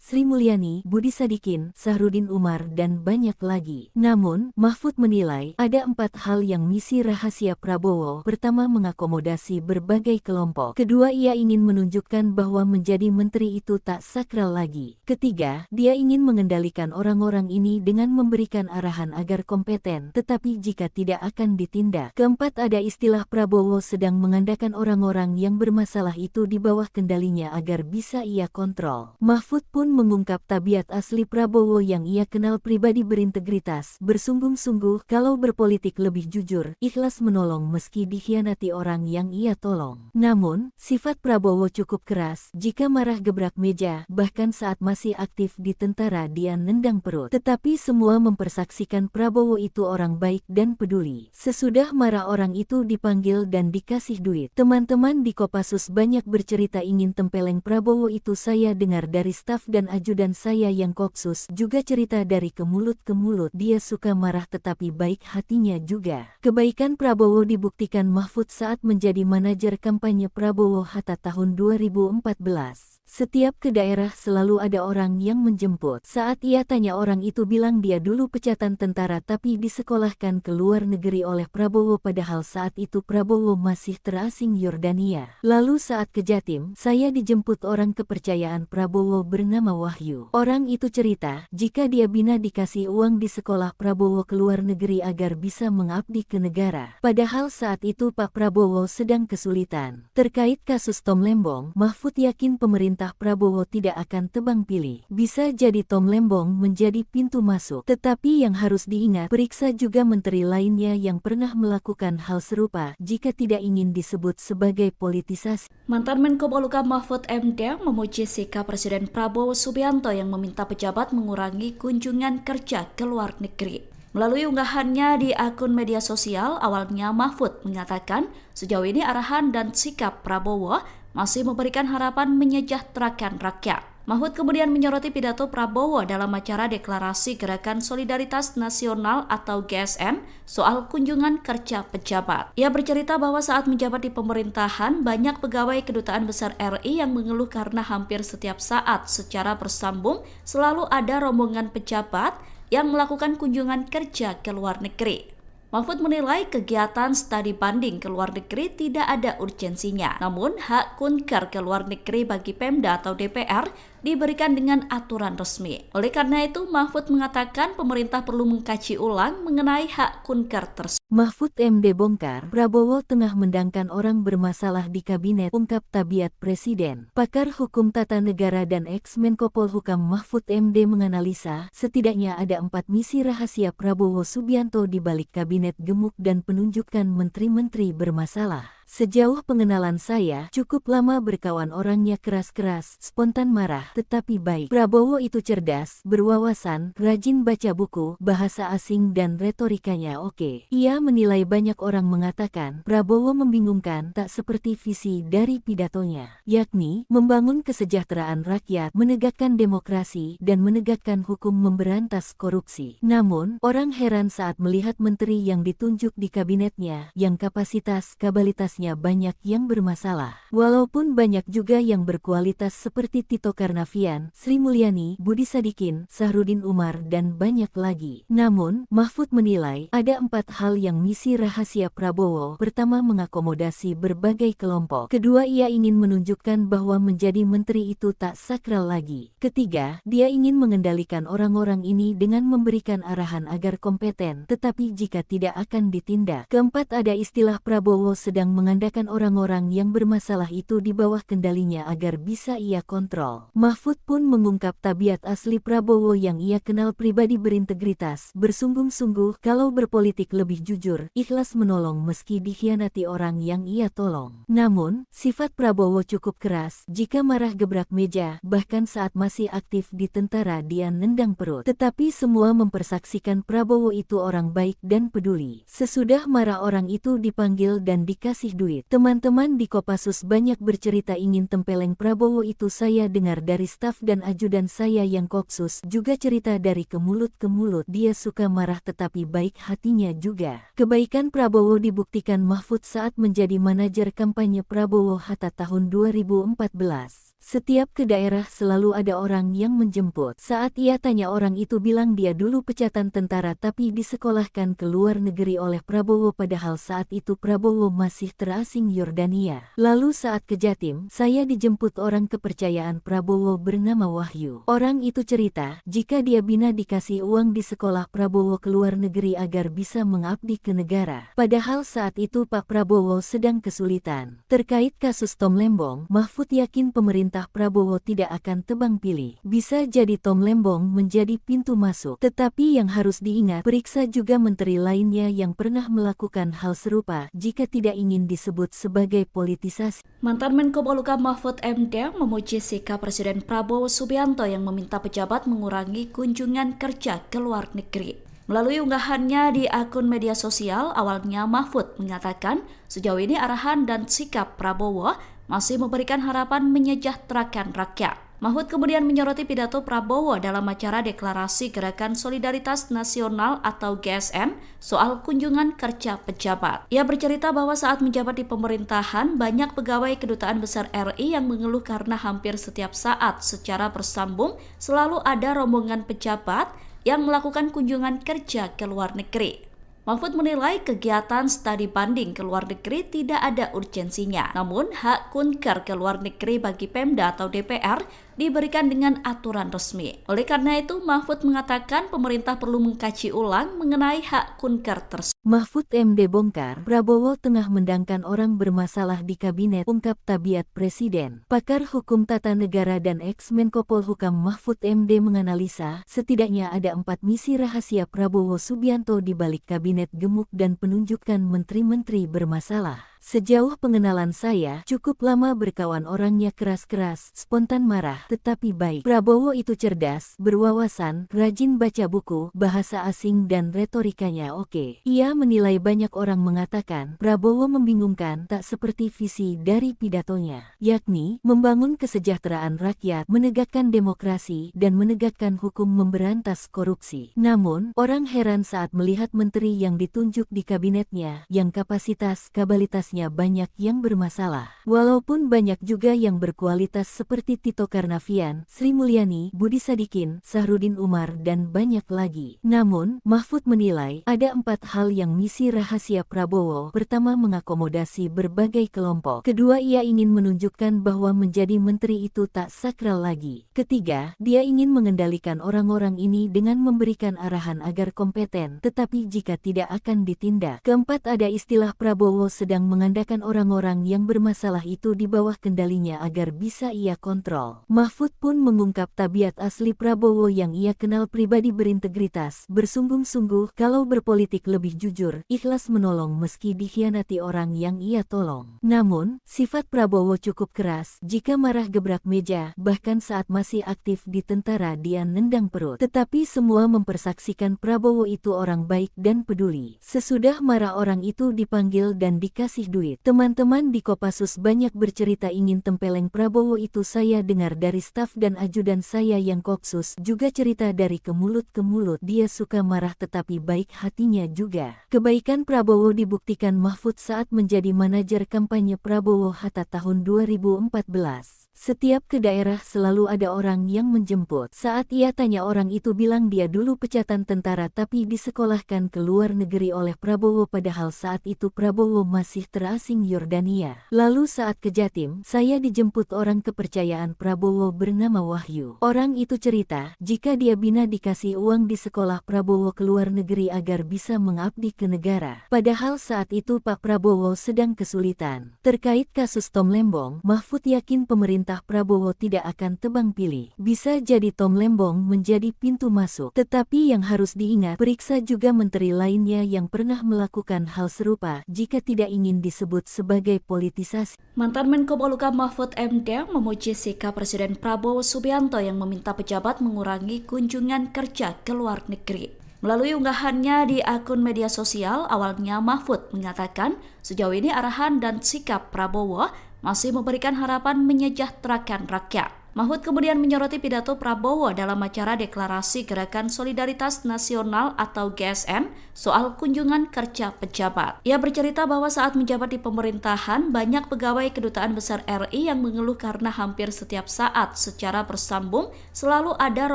Sri Mulyani, Budi Sadikin, Sahrudin Umar, dan banyak lagi. Namun, Mahfud menilai ada 4 hal yang misi rahasia Prabowo. Pertama, mengakomodasi berbagai kelompok. Kedua, ia ingin menunjukkan bahwa menjadi menteri itu tak sakral lagi. Ketiga, dia ingin mengendalikan orang-orang ini dengan memberikan arahan agar kompeten, tetapi jika tidak akan ditindak. Keempat, ada istilah Prabowo sedang mengandalkan orang-orang yang bermasalah itu di bawah kendalinya agar bisa ia kontrol. Mahfud pun mengungkap tabiat asli Prabowo yang ia kenal pribadi berintegritas, bersungguh-sungguh kalau berpolitik lebih jujur, ikhlas menolong meski dikhianati orang yang ia tolong. Namun, sifat Prabowo cukup keras, jika marah gebrak meja, bahkan saat masih aktif di tentara dia nendang perut. Tetapi semua mempersaksikan Prabowo itu orang baik dan peduli. Sesudah marah orang itu dipanggil dan dikasih duit. Teman-teman di Kopassus banyak bercerita ingin tempeleng Prabowo itu. Saya dengar dari staf dan ajudan saya yang Kopsus juga cerita dari ke mulut ke mulut. Dia suka marah tetapi baik hatinya juga. Kebaikan Prabowo dibuktikan Mahfud saat menjadi manajer kampanye Prabowo Hatta tahun 2014. Setiap ke daerah selalu ada orang yang menjemput. Saat ia tanya orang itu bilang dia dulu pecatan tentara tapi disekolahkan ke luar negeri oleh Prabowo padahal saat itu Prabowo masih terasing Yordania. Lalu saat ke Jatim, saya dijemput orang kepercayaan Prabowo bernama Wahyu. Orang itu cerita, jika dia bina dikasih uang di sekolah Prabowo ke luar negeri agar bisa mengabdi ke negara. Padahal saat itu Pak Prabowo sedang kesulitan. Terkait kasus Tom Lembong, Mahfud yakin pemerintah Prabowo tidak akan tebang pilih. Bisa jadi Tom Lembong menjadi pintu masuk. Tetapi yang harus diingat, periksa juga menteri lainnya yang pernah melakukan hal serupa jika tidak ingin disebut sebagai politisasi. Mantan Menko Polhukam Mahfud MD memuji sikap Presiden Prabowo Subianto yang meminta pejabat mengurangi kunjungan kerja ke luar negeri. Melalui unggahannya di akun media sosial, awalnya Mahfud mengatakan sejauh ini arahan dan sikap Prabowo masih memberikan harapan menyejahterakan rakyat. Mahfud kemudian menyoroti pidato Prabowo dalam acara Deklarasi Gerakan Solidaritas Nasional atau GSN soal kunjungan kerja pejabat. Ia bercerita bahwa saat menjabat di pemerintahan, banyak pegawai Kedutaan Besar RI yang mengeluh karena hampir setiap saat secara bersambung selalu ada rombongan pejabat yang melakukan kunjungan kerja ke luar negeri. Mahfud menilai kegiatan studi banding ke luar negeri tidak ada urgensinya. Namun, hak kunker ke luar negeri bagi Pemda atau DPR diberikan dengan aturan resmi. Oleh karena itu, Mahfud mengatakan pemerintah perlu mengkaji ulang mengenai hak kunker tersebut. Mahfud MD bongkar, Prabowo tengah mendangkan orang bermasalah di kabinet, ungkap tabiat Presiden. Pakar Hukum Tata Negara dan ex-Menko Polhukam Mahfud MD menganalisa, setidaknya ada 4 misi rahasia Prabowo Subianto di balik kabinet gemuk dan penunjukan menteri-menteri bermasalah. Sejauh pengenalan saya, cukup lama berkawan orangnya keras-keras, spontan marah, tetapi baik. Prabowo itu cerdas, berwawasan, rajin baca buku, bahasa asing dan retorikanya oke. Ia menilai banyak orang mengatakan, Prabowo membingungkan tak seperti visi dari pidatonya, yakni membangun kesejahteraan rakyat, menegakkan demokrasi, dan menegakkan hukum memberantas korupsi. Namun, orang heran saat melihat menteri yang ditunjuk di kabinetnya, yang kapasitas-kabalitas banyak yang bermasalah. Walaupun banyak juga yang berkualitas seperti Tito Karnavian, Sri Mulyani, Budi Sadikin, Sahrudin Umar, dan banyak lagi. Namun, Mahfud menilai ada 4 hal yang misi rahasia Prabowo. Pertama, mengakomodasi berbagai kelompok. Kedua, ia ingin menunjukkan bahwa menjadi menteri itu tak sakral lagi. Ketiga, dia ingin mengendalikan orang-orang ini dengan memberikan arahan agar kompeten, tetapi jika tidak akan ditindak. Keempat, ada istilah Prabowo sedang mengandalkan orang-orang yang bermasalah itu di bawah kendalinya agar bisa ia kontrol. Mahfud pun mengungkap tabiat asli Prabowo yang ia kenal pribadi berintegritas, bersungguh-sungguh, kalau berpolitik lebih jujur, ikhlas menolong meski dikhianati orang yang ia tolong. Namun, sifat Prabowo cukup keras, jika marah gebrak meja, bahkan saat masih aktif di tentara dia nendang perut. Tetapi semua mempersaksikan Prabowo itu orang baik dan peduli. Sesudah marah orang itu dipanggil dan dikasih duit. Teman-teman di Kopassus banyak bercerita ingin tempeleng Prabowo itu. Saya dengar dari staf dan ajudan saya yang Kopsus juga cerita dari ke mulut ke mulut. Dia suka marah tetapi baik hatinya juga. Kebaikan Prabowo dibuktikan Mahfud saat menjadi manajer kampanye Prabowo Hatta tahun 2014. Setiap ke daerah selalu ada orang yang menjemput. Saat ia tanya orang itu bilang dia dulu pecatan tentara tapi disekolahkan ke luar negeri oleh Prabowo padahal saat itu Prabowo masih terasing Yordania. Lalu saat ke Jatim, saya dijemput orang kepercayaan Prabowo bernama Wahyu. Orang itu cerita, jika dia bina dikasih uang di sekolah Prabowo ke luar negeri agar bisa mengabdi ke negara. Padahal saat itu Pak Prabowo sedang kesulitan. Terkait kasus Tom Lembong, Mahfud yakin pemerintah Prabowo tidak akan tebang pilih. Bisa jadi Tom Lembong menjadi pintu masuk. Tetapi yang harus diingat, periksa juga menteri lainnya yang pernah melakukan hal serupa jika tidak ingin disebut sebagai politisasi. Mantan Menko Polhukam Mahfud MD memuji sikap Presiden Prabowo Subianto yang meminta pejabat mengurangi kunjungan kerja ke luar negeri. Melalui unggahannya di akun media sosial, awalnya Mahfud mengatakan sejauh ini arahan dan sikap Prabowo masih memberikan harapan menyejahterakan rakyat. Mahfud kemudian menyoroti pidato Prabowo dalam acara deklarasi Gerakan Solidaritas Nasional atau GSN soal kunjungan kerja pejabat. Ia bercerita bahwa saat menjabat di pemerintahan, banyak pegawai Kedutaan Besar RI yang mengeluh karena hampir setiap saat secara bersambung selalu ada rombongan pejabat yang melakukan kunjungan kerja ke luar negeri. Mahfud menilai kegiatan studi banding ke luar negeri tidak ada urgensinya. Namun, hak kunker ke luar negeri bagi Pemda atau DPR diberikan dengan aturan resmi. Oleh karena itu, Mahfud mengatakan pemerintah perlu mengkaji ulang mengenai hak kunker tersebut. Mahfud MD bongkar, Prabowo tengah mendangkan orang bermasalah di kabinet, ungkap tabiat Presiden. Pakar Hukum Tata Negara dan ex-Menko Polhukam Mahfud MD menganalisa, setidaknya ada 4 misi rahasia Prabowo Subianto di balik kabinet gemuk dan penunjukan menteri-menteri bermasalah. Sejauh pengenalan saya, cukup lama berkawan orangnya keras-keras, spontan marah, tetapi baik. Prabowo itu cerdas, berwawasan, rajin baca buku, bahasa asing dan retorikanya oke. Ia menilai banyak orang mengatakan, Prabowo membingungkan tak seperti visi dari pidatonya, yakni membangun kesejahteraan rakyat, menegakkan demokrasi, dan menegakkan hukum memberantas korupsi. Namun, orang heran saat melihat menteri yang ditunjuk di kabinetnya, yang kapasitas-kabalitasnya banyak yang bermasalah. Walaupun banyak juga yang berkualitas seperti Tito Karnavian, Sri Mulyani, Budi Sadikin, Sahrudin Umar, dan banyak lagi. Namun, Mahfud menilai ada 4 hal yang misi rahasia Prabowo. Pertama, mengakomodasi berbagai kelompok. Kedua, ia ingin menunjukkan bahwa menjadi menteri itu tak sakral lagi. Ketiga, dia ingin mengendalikan orang-orang ini dengan memberikan arahan agar kompeten, tetapi jika tidak akan ditindak. Keempat, ada istilah Prabowo sedang mengandalkan orang-orang yang bermasalah itu di bawah kendalinya agar bisa ia kontrol. Mahfud pun mengungkap tabiat asli Prabowo yang ia kenal pribadi berintegritas, bersungguh-sungguh, kalau berpolitik lebih jujur, ikhlas menolong meski dikhianati orang yang ia tolong. Namun, sifat Prabowo cukup keras, jika marah gebrak meja, bahkan saat masih aktif di tentara dia nendang perut. Tetapi semua mempersaksikan Prabowo itu orang baik dan peduli. Sesudah marah orang itu dipanggil dan dikasih duit. Teman-teman di Kopassus banyak bercerita ingin tempeleng Prabowo itu. Saya dengar dari staf dan ajudan saya yang Kopsus juga cerita dari ke mulut ke mulut. Dia suka marah tetapi baik hatinya juga. Kebaikan Prabowo dibuktikan Mahfud saat menjadi manajer kampanye Prabowo Hatta tahun 2014. Setiap ke daerah selalu ada orang yang menjemput. Saat ia tanya orang itu bilang dia dulu pecatan tentara tapi disekolahkan ke luar negeri oleh Prabowo padahal saat itu Prabowo masih terasing Yordania. Lalu saat ke Jatim, saya dijemput orang kepercayaan Prabowo bernama Wahyu. Orang itu cerita, jika dia bina dikasih uang di sekolah Prabowo ke luar negeri agar bisa mengabdi ke negara. Padahal saat itu Pak Prabowo sedang kesulitan. Terkait kasus Tom Lembong, Mahfud yakin pemerintah Prabowo tidak akan tebang pilih. Bisa jadi Tom Lembong menjadi pintu masuk. Tetapi yang harus diingat, periksa juga menteri lainnya yang pernah melakukan hal serupa jika tidak ingin disebut sebagai politisasi. Mantan Menko Polhukam Mahfud MD memuji sikap Presiden Prabowo Subianto yang meminta pejabat mengurangi kunjungan kerja ke luar negeri. Melalui unggahannya di akun media sosial, awalnya Mahfud mengatakan sejauh ini arahan dan sikap Prabowo masih memberikan harapan menyejahterakan rakyat. Mahfud kemudian menyoroti pidato Prabowo dalam acara deklarasi Gerakan Solidaritas Nasional atau GSN soal kunjungan kerja pejabat. Ia bercerita bahwa saat menjabat di pemerintahan, banyak pegawai Kedutaan Besar RI yang mengeluh karena hampir setiap saat secara bersambung selalu ada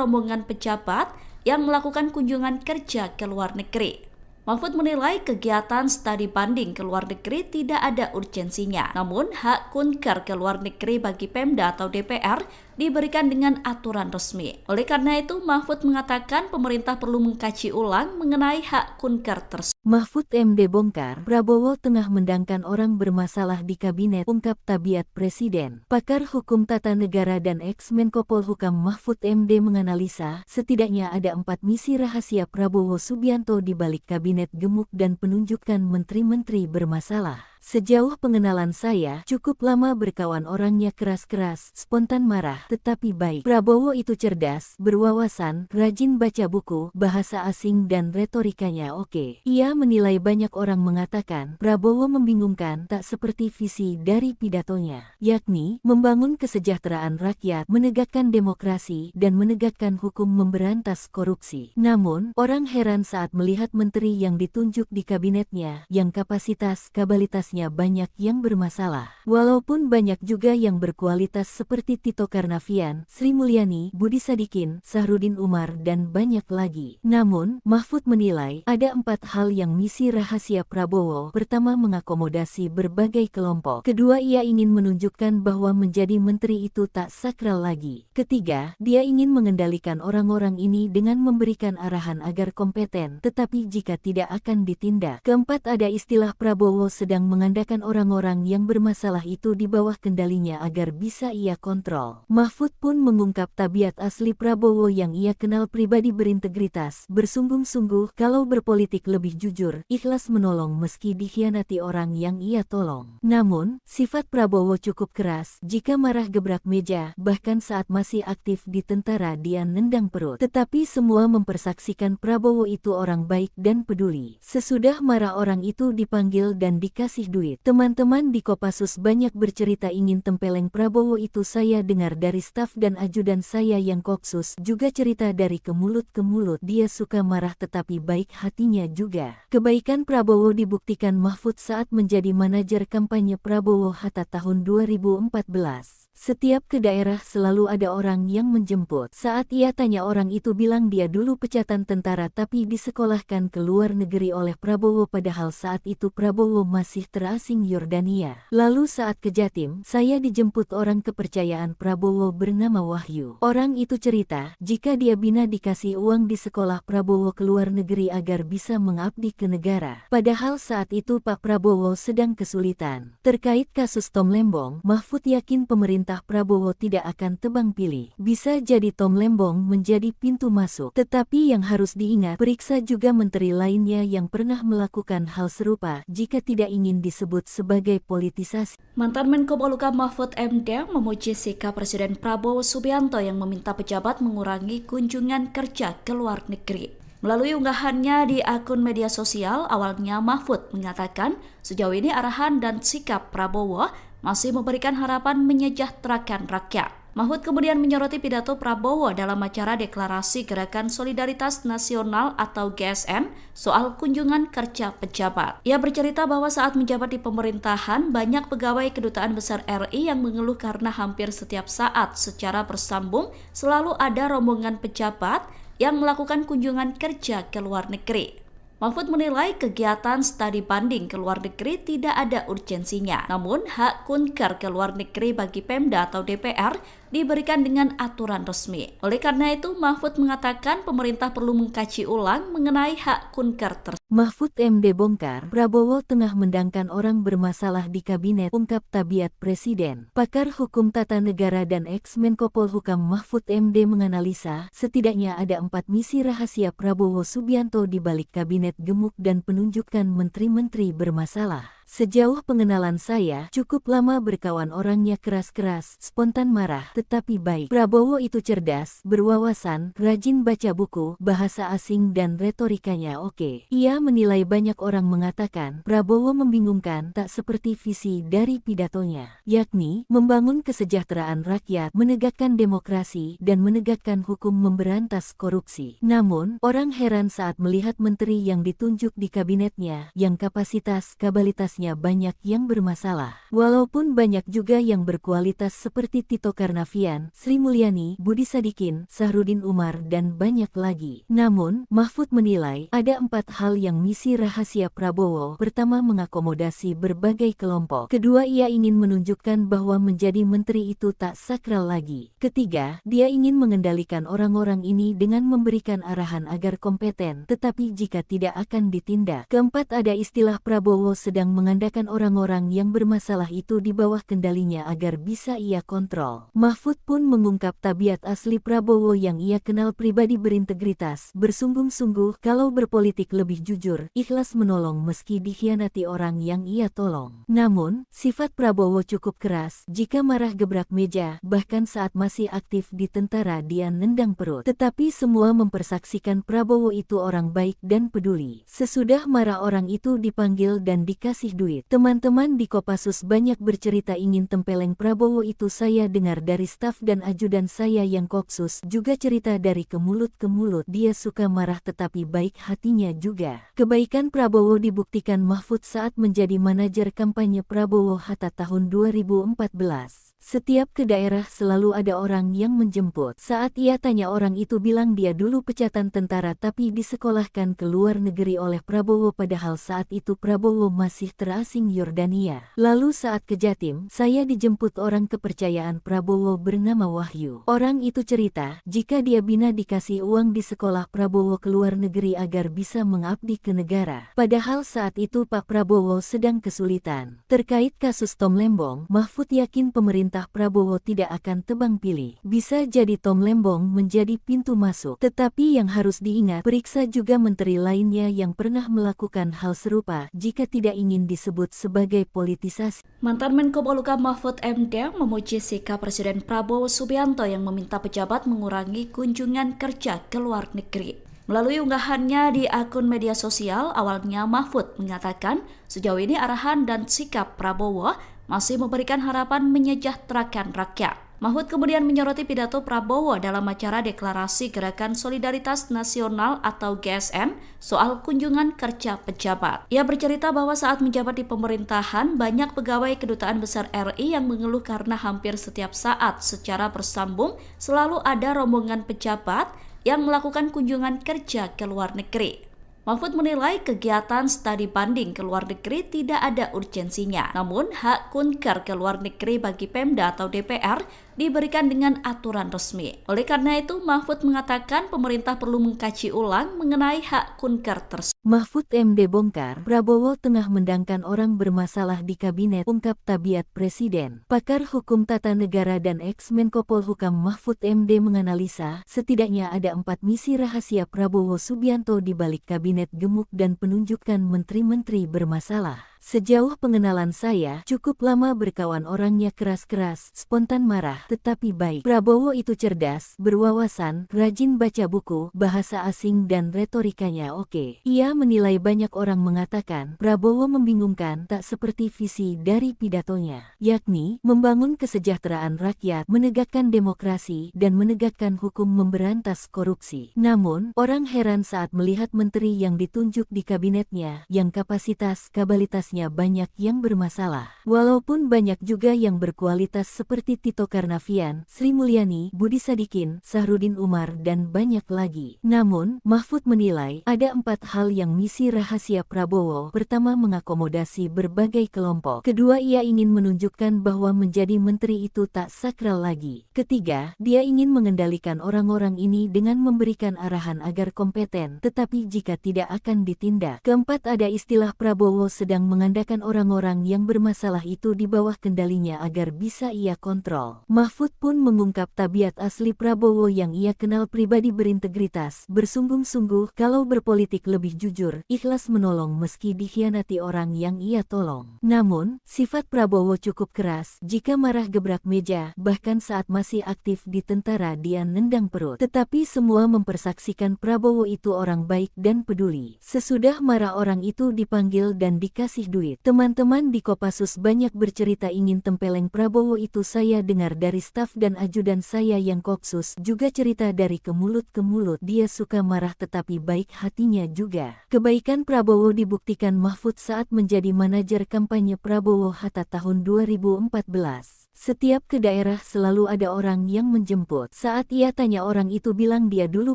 rombongan pejabat yang melakukan kunjungan kerja ke luar negeri. Mahfud menilai kegiatan studi banding ke luar negeri tidak ada urgensinya. Namun, hak kunker ke luar negeri bagi Pemda atau DPR diberikan dengan aturan resmi. Oleh karena itu, Mahfud mengatakan pemerintah perlu mengkaji ulang mengenai hak kunker tersebut. Mahfud MD bongkar, Prabowo tengah mendangkan orang bermasalah di kabinet, ungkap tabiat Presiden. Pakar Hukum Tata Negara dan ex-Menko Polhukam Mahfud MD menganalisa, setidaknya ada 4 misi rahasia Prabowo Subianto di balik kabinet gemuk dan penunjukan menteri-menteri bermasalah. Sejauh pengenalan saya, cukup lama berkawan orangnya keras-keras, spontan marah, tetapi baik. Prabowo itu cerdas, berwawasan, rajin baca buku, bahasa asing dan retorikanya oke. Ia menilai banyak orang mengatakan, Prabowo membingungkan, tak seperti visi dari pidatonya, yakni membangun kesejahteraan rakyat, menegakkan demokrasi, dan menegakkan hukum memberantas korupsi. Namun, orang heran saat melihat menteri yang ditunjuk di kabinetnya, yang kapasitas-kapabilitasnya banyak yang bermasalah. Walaupun banyak juga yang berkualitas seperti Tito Karnavian, Sri Mulyani, Budi Sadikin, Sahrudin Umar, dan banyak lagi. Namun, Mahfud menilai, ada 4 hal yang misi rahasia Prabowo. Pertama, mengakomodasi berbagai kelompok. Kedua, ia ingin menunjukkan bahwa menjadi menteri itu tak sakral lagi. Ketiga, dia ingin mengendalikan orang-orang ini dengan memberikan arahan agar kompeten, tetapi jika tidak akan ditindak. Keempat, ada istilah Prabowo sedang mengandalkan orang-orang yang bermasalah itu di bawah kendalinya agar bisa ia kontrol. Mahfud pun mengungkap tabiat asli Prabowo yang ia kenal pribadi berintegritas, bersungguh-sungguh, kalau berpolitik lebih jujur, ikhlas menolong meski dikhianati orang yang ia tolong. Namun, sifat Prabowo cukup keras, jika marah gebrak meja, bahkan saat masih aktif di tentara dia nendang perut. Tetapi semua mempersaksikan Prabowo itu orang baik dan peduli. Sesudah marah orang itu dipanggil dan dikasih duit. Teman-teman di Kopassus banyak bercerita ingin tempeleng Prabowo itu. Saya dengar dari staf dan ajudan saya yang Kopsus juga cerita dari ke mulut ke mulut. Dia suka marah tetapi baik hatinya juga. Kebaikan Prabowo dibuktikan Mahfud saat menjadi manajer kampanye Prabowo Hatta tahun 2014. Setiap ke daerah selalu ada orang yang menjemput. Saat ia tanya orang itu bilang dia dulu pecatan tentara tapi disekolahkan ke luar negeri oleh Prabowo padahal saat itu Prabowo masih terasing Yordania. Lalu saat ke Jatim, saya dijemput orang kepercayaan Prabowo bernama Wahyu. Orang itu cerita, jika dia bina dikasih uang di sekolah Prabowo ke luar negeri agar bisa mengabdi ke negara. Padahal saat itu Pak Prabowo sedang kesulitan. Terkait kasus Tom Lembong, Mahfud yakin pemerintah Prabowo tidak akan tebang pilih. Bisa jadi Tom Lembong menjadi pintu masuk. Tetapi yang harus diingat, periksa juga menteri lainnya yang pernah melakukan hal serupa jika tidak ingin disebut sebagai politisasi. Mantan Menko Polhukam Mahfud MD memuji sikap Presiden Prabowo Subianto yang meminta pejabat mengurangi kunjungan kerja ke luar negeri. Melalui unggahannya di akun media sosial, awalnya Mahfud mengatakan sejauh ini arahan dan sikap Prabowo masih memberikan harapan menyejahterakan rakyat. Mahfud kemudian menyoroti pidato Prabowo dalam acara Deklarasi Gerakan Solidaritas Nasional atau GSN soal kunjungan kerja pejabat. Ia bercerita bahwa saat menjabat di pemerintahan, banyak pegawai Kedutaan Besar RI yang mengeluh karena hampir setiap saat secara bersambung selalu ada rombongan pejabat yang melakukan kunjungan kerja ke luar negeri. Mahfud menilai kegiatan studi banding ke luar negeri tidak ada urgensinya. Namun, hak kunker ke luar negeri bagi Pemda atau DPR diberikan dengan aturan resmi. Oleh karena itu, Mahfud mengatakan pemerintah perlu mengkaji ulang mengenai hak kunker tersebut. Mahfud MD bongkar, Prabowo tengah mendangkan orang bermasalah di kabinet, ungkap tabiat Presiden. Pakar Hukum Tata Negara dan ex-Menko Polhukam Mahfud MD menganalisa, setidaknya ada 4 misi rahasia Prabowo Subianto di balik kabinet gemuk dan penunjukan menteri-menteri bermasalah. Sejauh pengenalan saya, cukup lama berkawan orangnya keras-keras, spontan marah, tetapi baik. Prabowo itu cerdas, berwawasan, rajin baca buku, bahasa asing dan retorikanya oke. Ia menilai banyak orang mengatakan, Prabowo membingungkan, tak seperti visi dari pidatonya, yakni membangun kesejahteraan rakyat, menegakkan demokrasi, dan menegakkan hukum memberantas korupsi. Namun, orang heran saat melihat menteri yang ditunjuk di kabinetnya, yang kapasitas-kapabilitasnya banyak yang bermasalah. Walaupun banyak juga yang berkualitas seperti Tito Karnavian, Sri Mulyani, Budi Sadikin, Sahrudin Umar, dan banyak lagi. Namun, Mahfud menilai, ada 4 hal yang misi rahasia Prabowo. Pertama, mengakomodasi berbagai kelompok. Kedua, ia ingin menunjukkan bahwa menjadi menteri itu tak sakral lagi. Ketiga, dia ingin mengendalikan orang-orang ini dengan memberikan arahan agar kompeten, tetapi jika tidak akan ditindak. Keempat, ada istilah Prabowo sedang mengandalkan orang-orang yang bermasalah itu di bawah kendalinya agar bisa ia kontrol. Mahfud pun mengungkap tabiat asli Prabowo yang ia kenal pribadi berintegritas, bersungguh-sungguh kalau berpolitik lebih jujur, ikhlas menolong meski dikhianati orang yang ia tolong. Namun, sifat Prabowo cukup keras, jika marah gebrak meja, bahkan saat masih aktif di tentara dia nendang perut. Tetapi semua mempersaksikan Prabowo itu orang baik dan peduli. Sesudah marah orang itu dipanggil dan dikasih duit. Teman-teman di Kopassus banyak bercerita ingin tempeleng Prabowo itu. Saya dengar dari staf dan ajudan saya yang Kopsus juga cerita dari ke mulut ke mulut. Dia suka marah tetapi baik hatinya juga. Kebaikan Prabowo dibuktikan Mahfud saat menjadi manajer kampanye Prabowo Hatta tahun 2014. Setiap ke daerah selalu ada orang yang menjemput. Saat ia tanya orang itu bilang dia dulu pecatan tentara tapi disekolahkan ke luar negeri oleh Prabowo padahal saat itu Prabowo masih terasing Yordania. Lalu saat ke Jatim, saya dijemput orang kepercayaan Prabowo bernama Wahyu. Orang itu cerita, jika dia bina dikasih uang di sekolah Prabowo ke luar negeri agar bisa mengabdi ke negara. Padahal saat itu Pak Prabowo sedang kesulitan. Terkait kasus Tom Lembong, Mahfud yakin pemerintah Prabowo tidak akan tebang pilih. Bisa jadi Tom Lembong menjadi pintu masuk. Tetapi yang harus diingat, periksa juga menteri lainnya yang pernah melakukan hal serupa jika tidak ingin disebut sebagai politisasi. Mantan Menko Polhukam Mahfud MD memuji sikap Presiden Prabowo Subianto yang meminta pejabat mengurangi kunjungan kerja ke luar negeri. Melalui unggahannya di akun media sosial, awalnya Mahfud mengatakan sejauh ini arahan dan sikap Prabowo masih memberikan harapan menyejahterakan rakyat. Mahfud kemudian menyoroti pidato Prabowo dalam acara Deklarasi Gerakan Solidaritas Nasional atau GSN soal kunjungan kerja pejabat. Ia bercerita bahwa saat menjabat di pemerintahan, banyak pegawai Kedutaan Besar RI yang mengeluh karena hampir setiap saat secara bersambung selalu ada rombongan pejabat yang melakukan kunjungan kerja ke luar negeri. Mahfud menilai kegiatan studi banding ke luar negeri tidak ada urgensinya. Namun, hak kunker ke luar negeri bagi Pemda atau DPR diberikan dengan aturan resmi. Oleh karena itu, Mahfud mengatakan pemerintah perlu mengkaji ulang mengenai hak kunker tersebut. Mahfud MD bongkar, Prabowo tengah mendangkan orang bermasalah di kabinet, ungkap tabiat presiden. Pakar hukum tata negara dan ex-Menko Polhukam Mahfud MD menganalisa, setidaknya ada 4 misi rahasia Prabowo Subianto di balik kabinet gemuk dan penunjukan menteri-menteri bermasalah. Sejauh pengenalan saya, cukup lama berkawan orangnya keras-keras, spontan marah, tetapi baik. Prabowo itu cerdas, berwawasan, rajin baca buku, bahasa asing dan retorikanya oke. Ia menilai banyak orang mengatakan, Prabowo membingungkan tak seperti visi dari pidatonya, yakni membangun kesejahteraan rakyat, menegakkan demokrasi, dan menegakkan hukum memberantas korupsi. Namun, orang heran saat melihat menteri yang ditunjuk di kabinetnya, yang kapasitas-kabalitasnya banyak yang bermasalah. Walaupun banyak juga yang berkualitas seperti Tito Karnavian, Sri Mulyani, Budi Sadikin, Sahrudin Umar, dan banyak lagi. Namun, Mahfud menilai ada 4 hal yang misi rahasia Prabowo. Pertama, mengakomodasi berbagai kelompok. Kedua, ia ingin menunjukkan bahwa menjadi menteri itu tak sakral lagi. Ketiga, dia ingin mengendalikan orang-orang ini dengan memberikan arahan agar kompeten, tetapi jika tidak akan ditindak. Keempat, ada istilah Prabowo sedang mengandalkan orang-orang yang bermasalah itu di bawah kendalinya agar bisa ia kontrol. Mahfud pun mengungkap tabiat asli Prabowo yang ia kenal pribadi berintegritas, bersungguh-sungguh kalau berpolitik lebih jujur, ikhlas menolong meski dikhianati orang yang ia tolong. Namun, sifat Prabowo cukup keras, jika marah gebrak meja, bahkan saat masih aktif di tentara dia nendang perut. Tetapi semua mempersaksikan Prabowo itu orang baik dan peduli. Sesudah marah orang itu dipanggil dan dikasih duit. Teman-teman di Kopassus banyak bercerita ingin tempeleng Prabowo itu. Saya dengar dari staf dan ajudan saya yang Kopsus juga cerita dari ke mulut ke mulut. Dia suka marah tetapi baik hatinya juga. Kebaikan Prabowo dibuktikan Mahfud saat menjadi manajer kampanye Prabowo Hatta tahun 2014. Setiap ke daerah selalu ada orang yang menjemput. Saat ia tanya, orang itu bilang dia dulu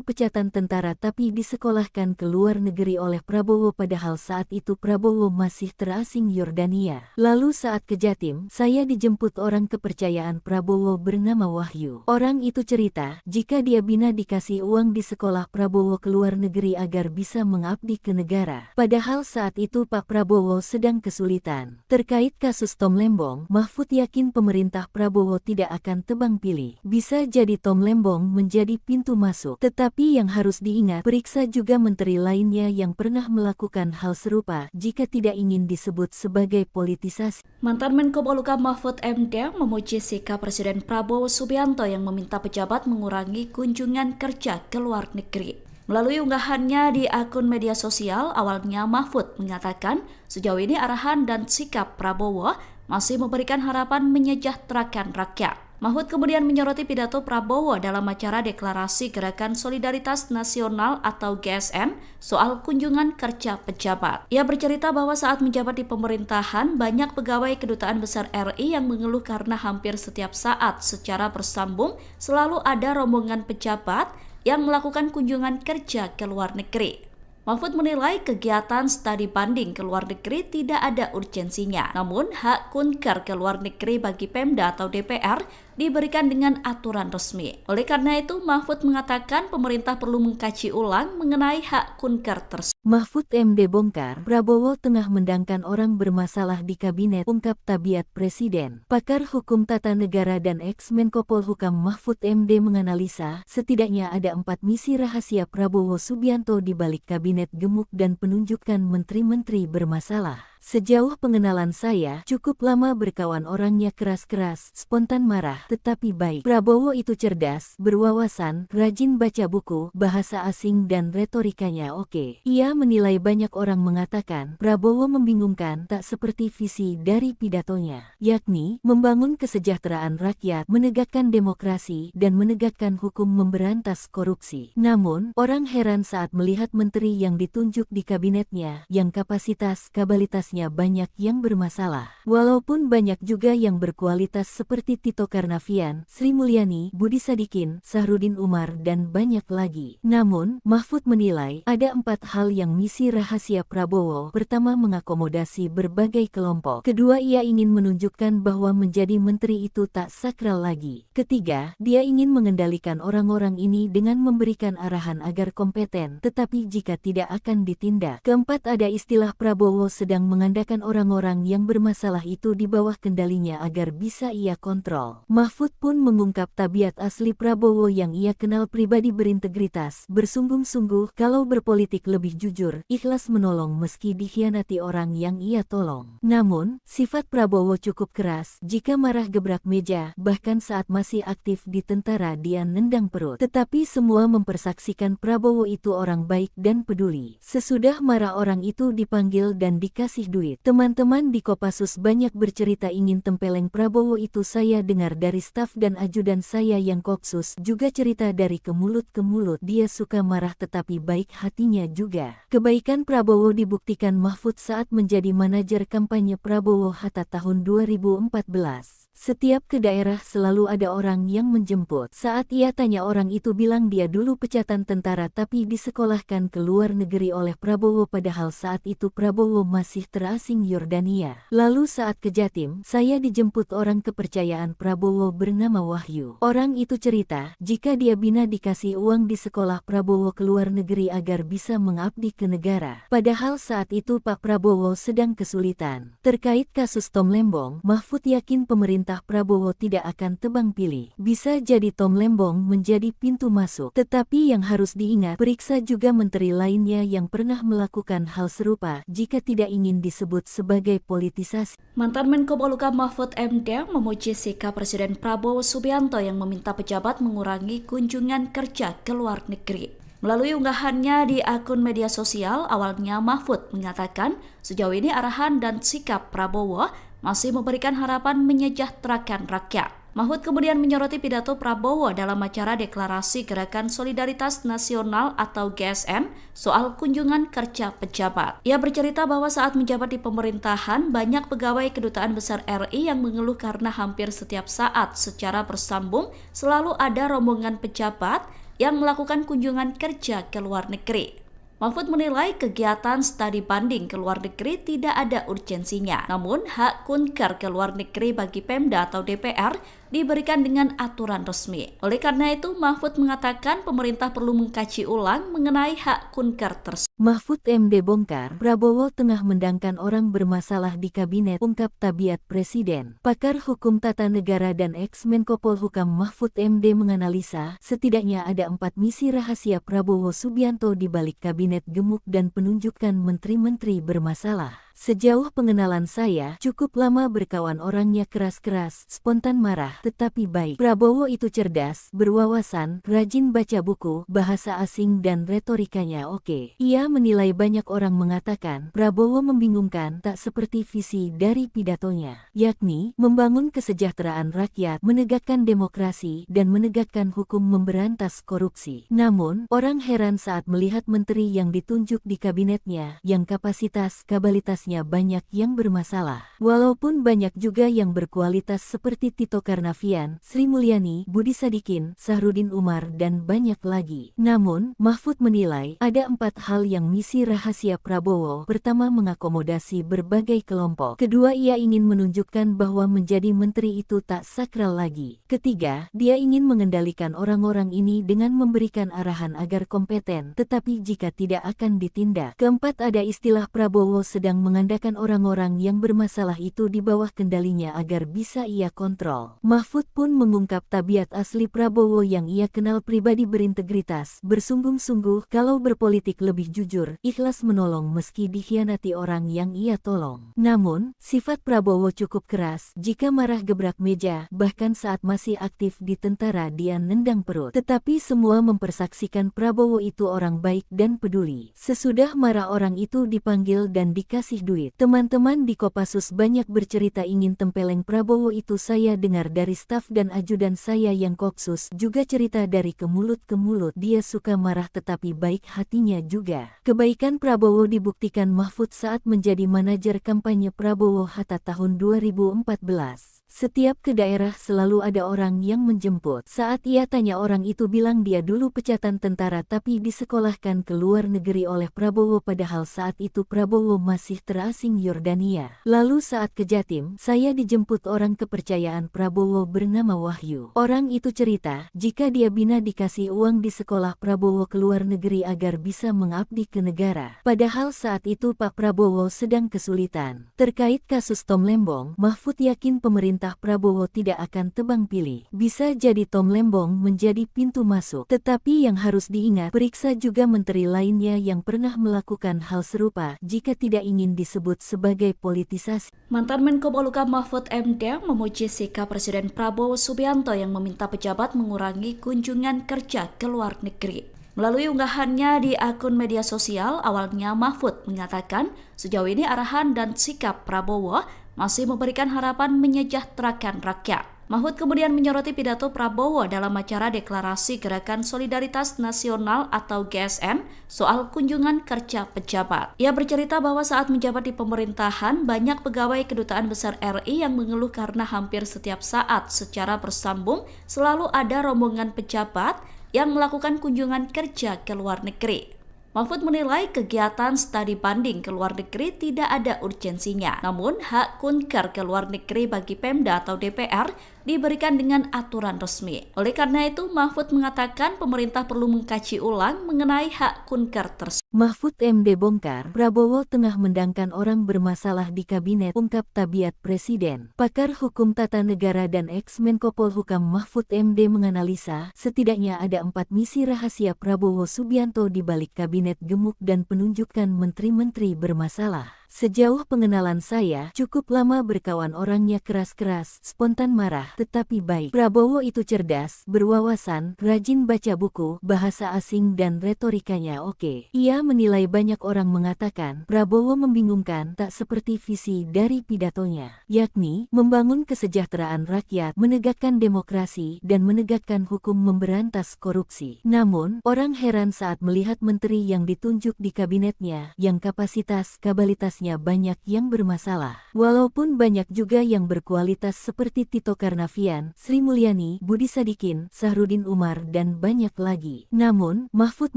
pecatan tentara tapi disekolahkan ke luar negeri oleh Prabowo, padahal saat itu Prabowo masih terasing Yordania. Lalu saat ke Jatim, saya dijemput orang kepercayaan Prabowo bernama Wahyu. Orang itu cerita, jika dia bina dikasih uang di sekolah Prabowo ke luar negeri agar bisa mengabdi ke negara. Padahal saat itu Pak Prabowo sedang kesulitan. Terkait kasus Tom Lembong, Mahfud yakin pemerintah Prabowo tidak akan tebang pilih. Bisa jadi Tom Lembong menjadi pintu masuk. Tetapi yang harus diingat, periksa juga menteri lainnya yang pernah melakukan hal serupa jika tidak ingin disebut sebagai politisasi. Mantan Menko Polhukam Mahfud MD memuji sikap Presiden Prabowo Subianto yang meminta pejabat mengurangi kunjungan kerja ke luar negeri. Melalui unggahannya di akun media sosial, awalnya Mahfud mengatakan sejauh ini arahan dan sikap Prabowo masih memberikan harapan menyejahterakan rakyat. Mahfud kemudian menyoroti pidato Prabowo dalam acara Deklarasi Gerakan Solidaritas Nasional atau GSN soal kunjungan kerja pejabat. Ia bercerita bahwa saat menjabat di pemerintahan, banyak pegawai Kedutaan Besar RI yang mengeluh karena hampir setiap saat secara bersambung selalu ada rombongan pejabat yang melakukan kunjungan kerja ke luar negeri. Mahfud menilai kegiatan studi banding ke luar negeri tidak ada urgensinya. Namun, hak kunker ke luar negeri bagi Pemda atau DPR diberikan dengan aturan resmi. Oleh karena itu, Mahfud mengatakan pemerintah perlu mengkaji ulang mengenai hak kunker tersebut. Mahfud MD bongkar, Prabowo tengah mendangkan orang bermasalah di kabinet, ungkap tabiat Presiden. Pakar Hukum Tata Negara dan ex-Menko Polhukam Mahfud MD menganalisa, setidaknya ada 4 misi rahasia Prabowo Subianto di balik kabinet gemuk dan penunjukan menteri-menteri bermasalah. Sejauh pengenalan saya, cukup lama berkawan, orangnya keras-keras, spontan marah, tetapi baik. Prabowo itu cerdas, berwawasan, rajin baca buku, bahasa asing dan retorikanya oke. Ia menilai banyak orang mengatakan, Prabowo membingungkan, tak seperti visi dari pidatonya, yakni membangun kesejahteraan rakyat, menegakkan demokrasi, dan menegakkan hukum, memberantas korupsi. Namun, orang heran saat melihat menteri yang ditunjuk di kabinetnya, yang kapasitas-kabalitas banyak yang bermasalah. Walaupun banyak juga yang berkualitas seperti Tito Karnavian, Sri Mulyani, Budi Sadikin, Sahrudin Umar, dan banyak lagi. Namun, Mahfud menilai ada 4 hal yang misi rahasia Prabowo. Pertama, mengakomodasi berbagai kelompok. Kedua, ia ingin menunjukkan bahwa menjadi menteri itu tak sakral lagi. Ketiga, dia ingin mengendalikan orang-orang ini dengan memberikan arahan agar kompeten, tetapi jika tidak akan ditindak. Keempat, ada istilah Prabowo sedang mengandalkan orang-orang yang bermasalah itu di bawah kendalinya agar bisa ia kontrol. Mahfud pun mengungkap tabiat asli Prabowo yang ia kenal pribadi, berintegritas, bersungguh-sungguh, kalau berpolitik lebih jujur, ikhlas menolong meski dikhianati orang yang ia tolong. Namun, sifat Prabowo cukup keras, jika marah gebrak meja, bahkan saat masih aktif di tentara dia nendang perut. Tetapi semua mempersaksikan Prabowo itu orang baik dan peduli. Sesudah marah orang itu dipanggil dan dikasih duit. Teman-teman di Kopassus banyak bercerita ingin tempeleng Prabowo itu. Saya dengar dari staf dan ajudan saya yang Kopsus juga cerita dari ke mulut ke mulut. Dia suka marah tetapi baik hatinya juga. Kebaikan Prabowo dibuktikan Mahfud saat menjadi manajer kampanye Prabowo Hatta tahun 2014. Setiap ke daerah selalu ada orang yang menjemput. Saat ia tanya, orang itu bilang dia dulu pecatan tentara tapi disekolahkan ke luar negeri oleh Prabowo, padahal saat itu Prabowo masih terasing Yordania. Lalu saat ke Jatim, saya dijemput orang kepercayaan Prabowo bernama Wahyu. Orang itu cerita, jika dia bina dikasih uang di sekolah Prabowo ke luar negeri agar bisa mengabdi ke negara. Padahal saat itu Pak Prabowo sedang kesulitan. Terkait kasus Tom Lembong, Mahfud yakin pemerintah Prabowo tidak akan tebang pilih. Bisa jadi Tom Lembong menjadi pintu masuk. Tetapi yang harus diingat, periksa juga menteri lainnya yang pernah melakukan hal serupa jika tidak ingin disebut sebagai politisasi. Mantan Menko Polhukam Mahfud MD memuji sikap Presiden Prabowo Subianto yang meminta pejabat mengurangi kunjungan kerja ke luar negeri. Melalui unggahannya di akun media sosial, awalnya Mahfud mengatakan sejauh ini arahan dan sikap Prabowo masih memberikan harapan menyejahterakan rakyat. Mahfud kemudian menyoroti pidato Prabowo dalam acara Deklarasi Gerakan Solidaritas Nasional atau GSN soal kunjungan kerja pejabat. Ia bercerita bahwa saat menjabat di pemerintahan, banyak pegawai Kedutaan Besar RI yang mengeluh karena hampir setiap saat secara bersambung selalu ada rombongan pejabat yang melakukan kunjungan kerja ke luar negeri. Mahfud menilai kegiatan studi banding ke luar negeri tidak ada urgensinya. Namun, hak kunker ke luar negeri bagi Pemda atau DPR diberikan dengan aturan resmi. Oleh karena itu, Mahfud mengatakan pemerintah perlu mengkaji ulang mengenai hak kunker tersebut. Mahfud MD bongkar, Prabowo tengah mendangkan orang bermasalah di kabinet, ungkap tabiat Presiden. Pakar Hukum Tata Negara dan ex-Menko Polhukam Mahfud MD menganalisa, setidaknya ada 4 misi rahasia Prabowo Subianto di balik kabinet gemuk dan penunjukan menteri-menteri bermasalah. Sejauh pengenalan saya, cukup lama berkawan orangnya keras-keras, spontan marah, tetapi baik. Prabowo itu cerdas, berwawasan, rajin baca buku, bahasa asing dan retorikanya oke. Ia menilai banyak orang mengatakan, Prabowo membingungkan tak seperti visi dari pidatonya, yakni membangun kesejahteraan rakyat, menegakkan demokrasi, dan menegakkan hukum memberantas korupsi. Namun, orang heran saat melihat menteri yang ditunjuk di kabinetnya, yang kapasitas-kabalitasnya banyak yang bermasalah. Walaupun banyak juga yang berkualitas seperti Tito Karnavian, Sri Mulyani, Budi Sadikin, Sahrudin Umar, dan banyak lagi. Namun, Mahfud menilai ada 4 hal yang misi rahasia Prabowo. Pertama, mengakomodasi berbagai kelompok. Kedua, ia ingin menunjukkan bahwa menjadi menteri itu tak sakral lagi. Ketiga, dia ingin mengendalikan orang-orang ini dengan memberikan arahan agar kompeten, tetapi jika tidak akan ditindak. Keempat, ada istilah Prabowo sedang mengandalkan orang-orang yang bermasalah itu di bawah kendalinya agar bisa ia kontrol. Mahfud pun mengungkap tabiat asli Prabowo yang ia kenal pribadi berintegritas, bersungguh-sungguh, kalau berpolitik lebih jujur, ikhlas menolong meski dikhianati orang yang ia tolong. Namun, sifat Prabowo cukup keras, jika marah gebrak meja, bahkan saat masih aktif di tentara dia nendang perut. Tetapi semua mempersaksikan Prabowo itu orang baik dan peduli. Sesudah marah orang itu dipanggil dan dikasih duit. Teman-teman di Kopassus banyak bercerita ingin tempeleng Prabowo itu. Saya dengar dari staf dan ajudan saya yang Kopsus juga cerita dari ke mulut ke mulut. Dia suka marah tetapi baik hatinya juga. Kebaikan Prabowo dibuktikan Mahfud saat menjadi manajer kampanye Prabowo Hatta tahun 2014. Setiap ke daerah selalu ada orang yang menjemput. Saat ia tanya orang itu bilang dia dulu pecatan tentara tapi disekolahkan ke luar negeri oleh Prabowo padahal saat itu Prabowo masih terasing Yordania. Lalu saat ke Jatim, saya dijemput orang kepercayaan Prabowo bernama Wahyu. Orang itu cerita, jika dia bina dikasih uang di sekolah Prabowo ke luar negeri agar bisa mengabdi ke negara. Padahal saat itu Pak Prabowo sedang kesulitan. Terkait kasus Tom Lembong, Mahfud yakin pemerintah Prabowo tidak akan tebang pilih. Bisa jadi Tom Lembong menjadi pintu masuk. Tetapi yang harus diingat, periksa juga menteri lainnya yang pernah melakukan hal serupa jika tidak ingin disebut sebagai politisasi. Mantan Menko Polhukam Mahfud MD memuji sikap Presiden Prabowo Subianto yang meminta pejabat mengurangi kunjungan kerja ke luar negeri. Melalui unggahannya di akun media sosial, awalnya Mahfud mengatakan sejauh ini arahan dan sikap Prabowo masih memberikan harapan menyejahterakan rakyat. Mahfud kemudian menyoroti pidato Prabowo dalam acara Deklarasi Gerakan Solidaritas Nasional atau GSN soal kunjungan kerja pejabat. Ia bercerita bahwa saat menjabat di pemerintahan, banyak pegawai Kedutaan Besar RI yang mengeluh karena hampir setiap saat secara bersambung selalu ada rombongan pejabat yang melakukan kunjungan kerja ke luar negeri. Mahfud menilai kegiatan studi banding ke luar negeri tidak ada urgensinya. Namun, hak kunker ke luar negeri bagi Pemda atau DPR diberikan dengan aturan resmi. Oleh karena itu, Mahfud mengatakan pemerintah perlu mengkaji ulang mengenai hak kunker tersebut. Mahfud MD bongkar, Prabowo tengah mendangkan orang bermasalah di kabinet, ungkap tabiat Presiden. Pakar Hukum Tata Negara dan ex-Menko Polhukam Mahfud MD menganalisa, setidaknya ada 4 misi rahasia Prabowo Subianto di balik kabinet gemuk dan penunjukan menteri-menteri bermasalah. Sejauh pengenalan saya, cukup lama berkawan orangnya keras-keras, spontan marah, tetapi baik. Prabowo itu cerdas, berwawasan, rajin baca buku, bahasa asing dan retorikanya oke. Ia menilai banyak orang mengatakan, Prabowo membingungkan tak seperti visi dari pidatonya, yakni membangun kesejahteraan rakyat, menegakkan demokrasi, dan menegakkan hukum memberantas korupsi. Namun, orang heran saat melihat menteri yang ditunjuk di kabinetnya, yang kapasitas-kapabilitasnya banyak yang bermasalah. Walaupun banyak juga yang berkualitas seperti Tito Karnavian, Sri Mulyani, Budi Sadikin, Sahrudin Umar, dan banyak lagi. Namun, Mahfud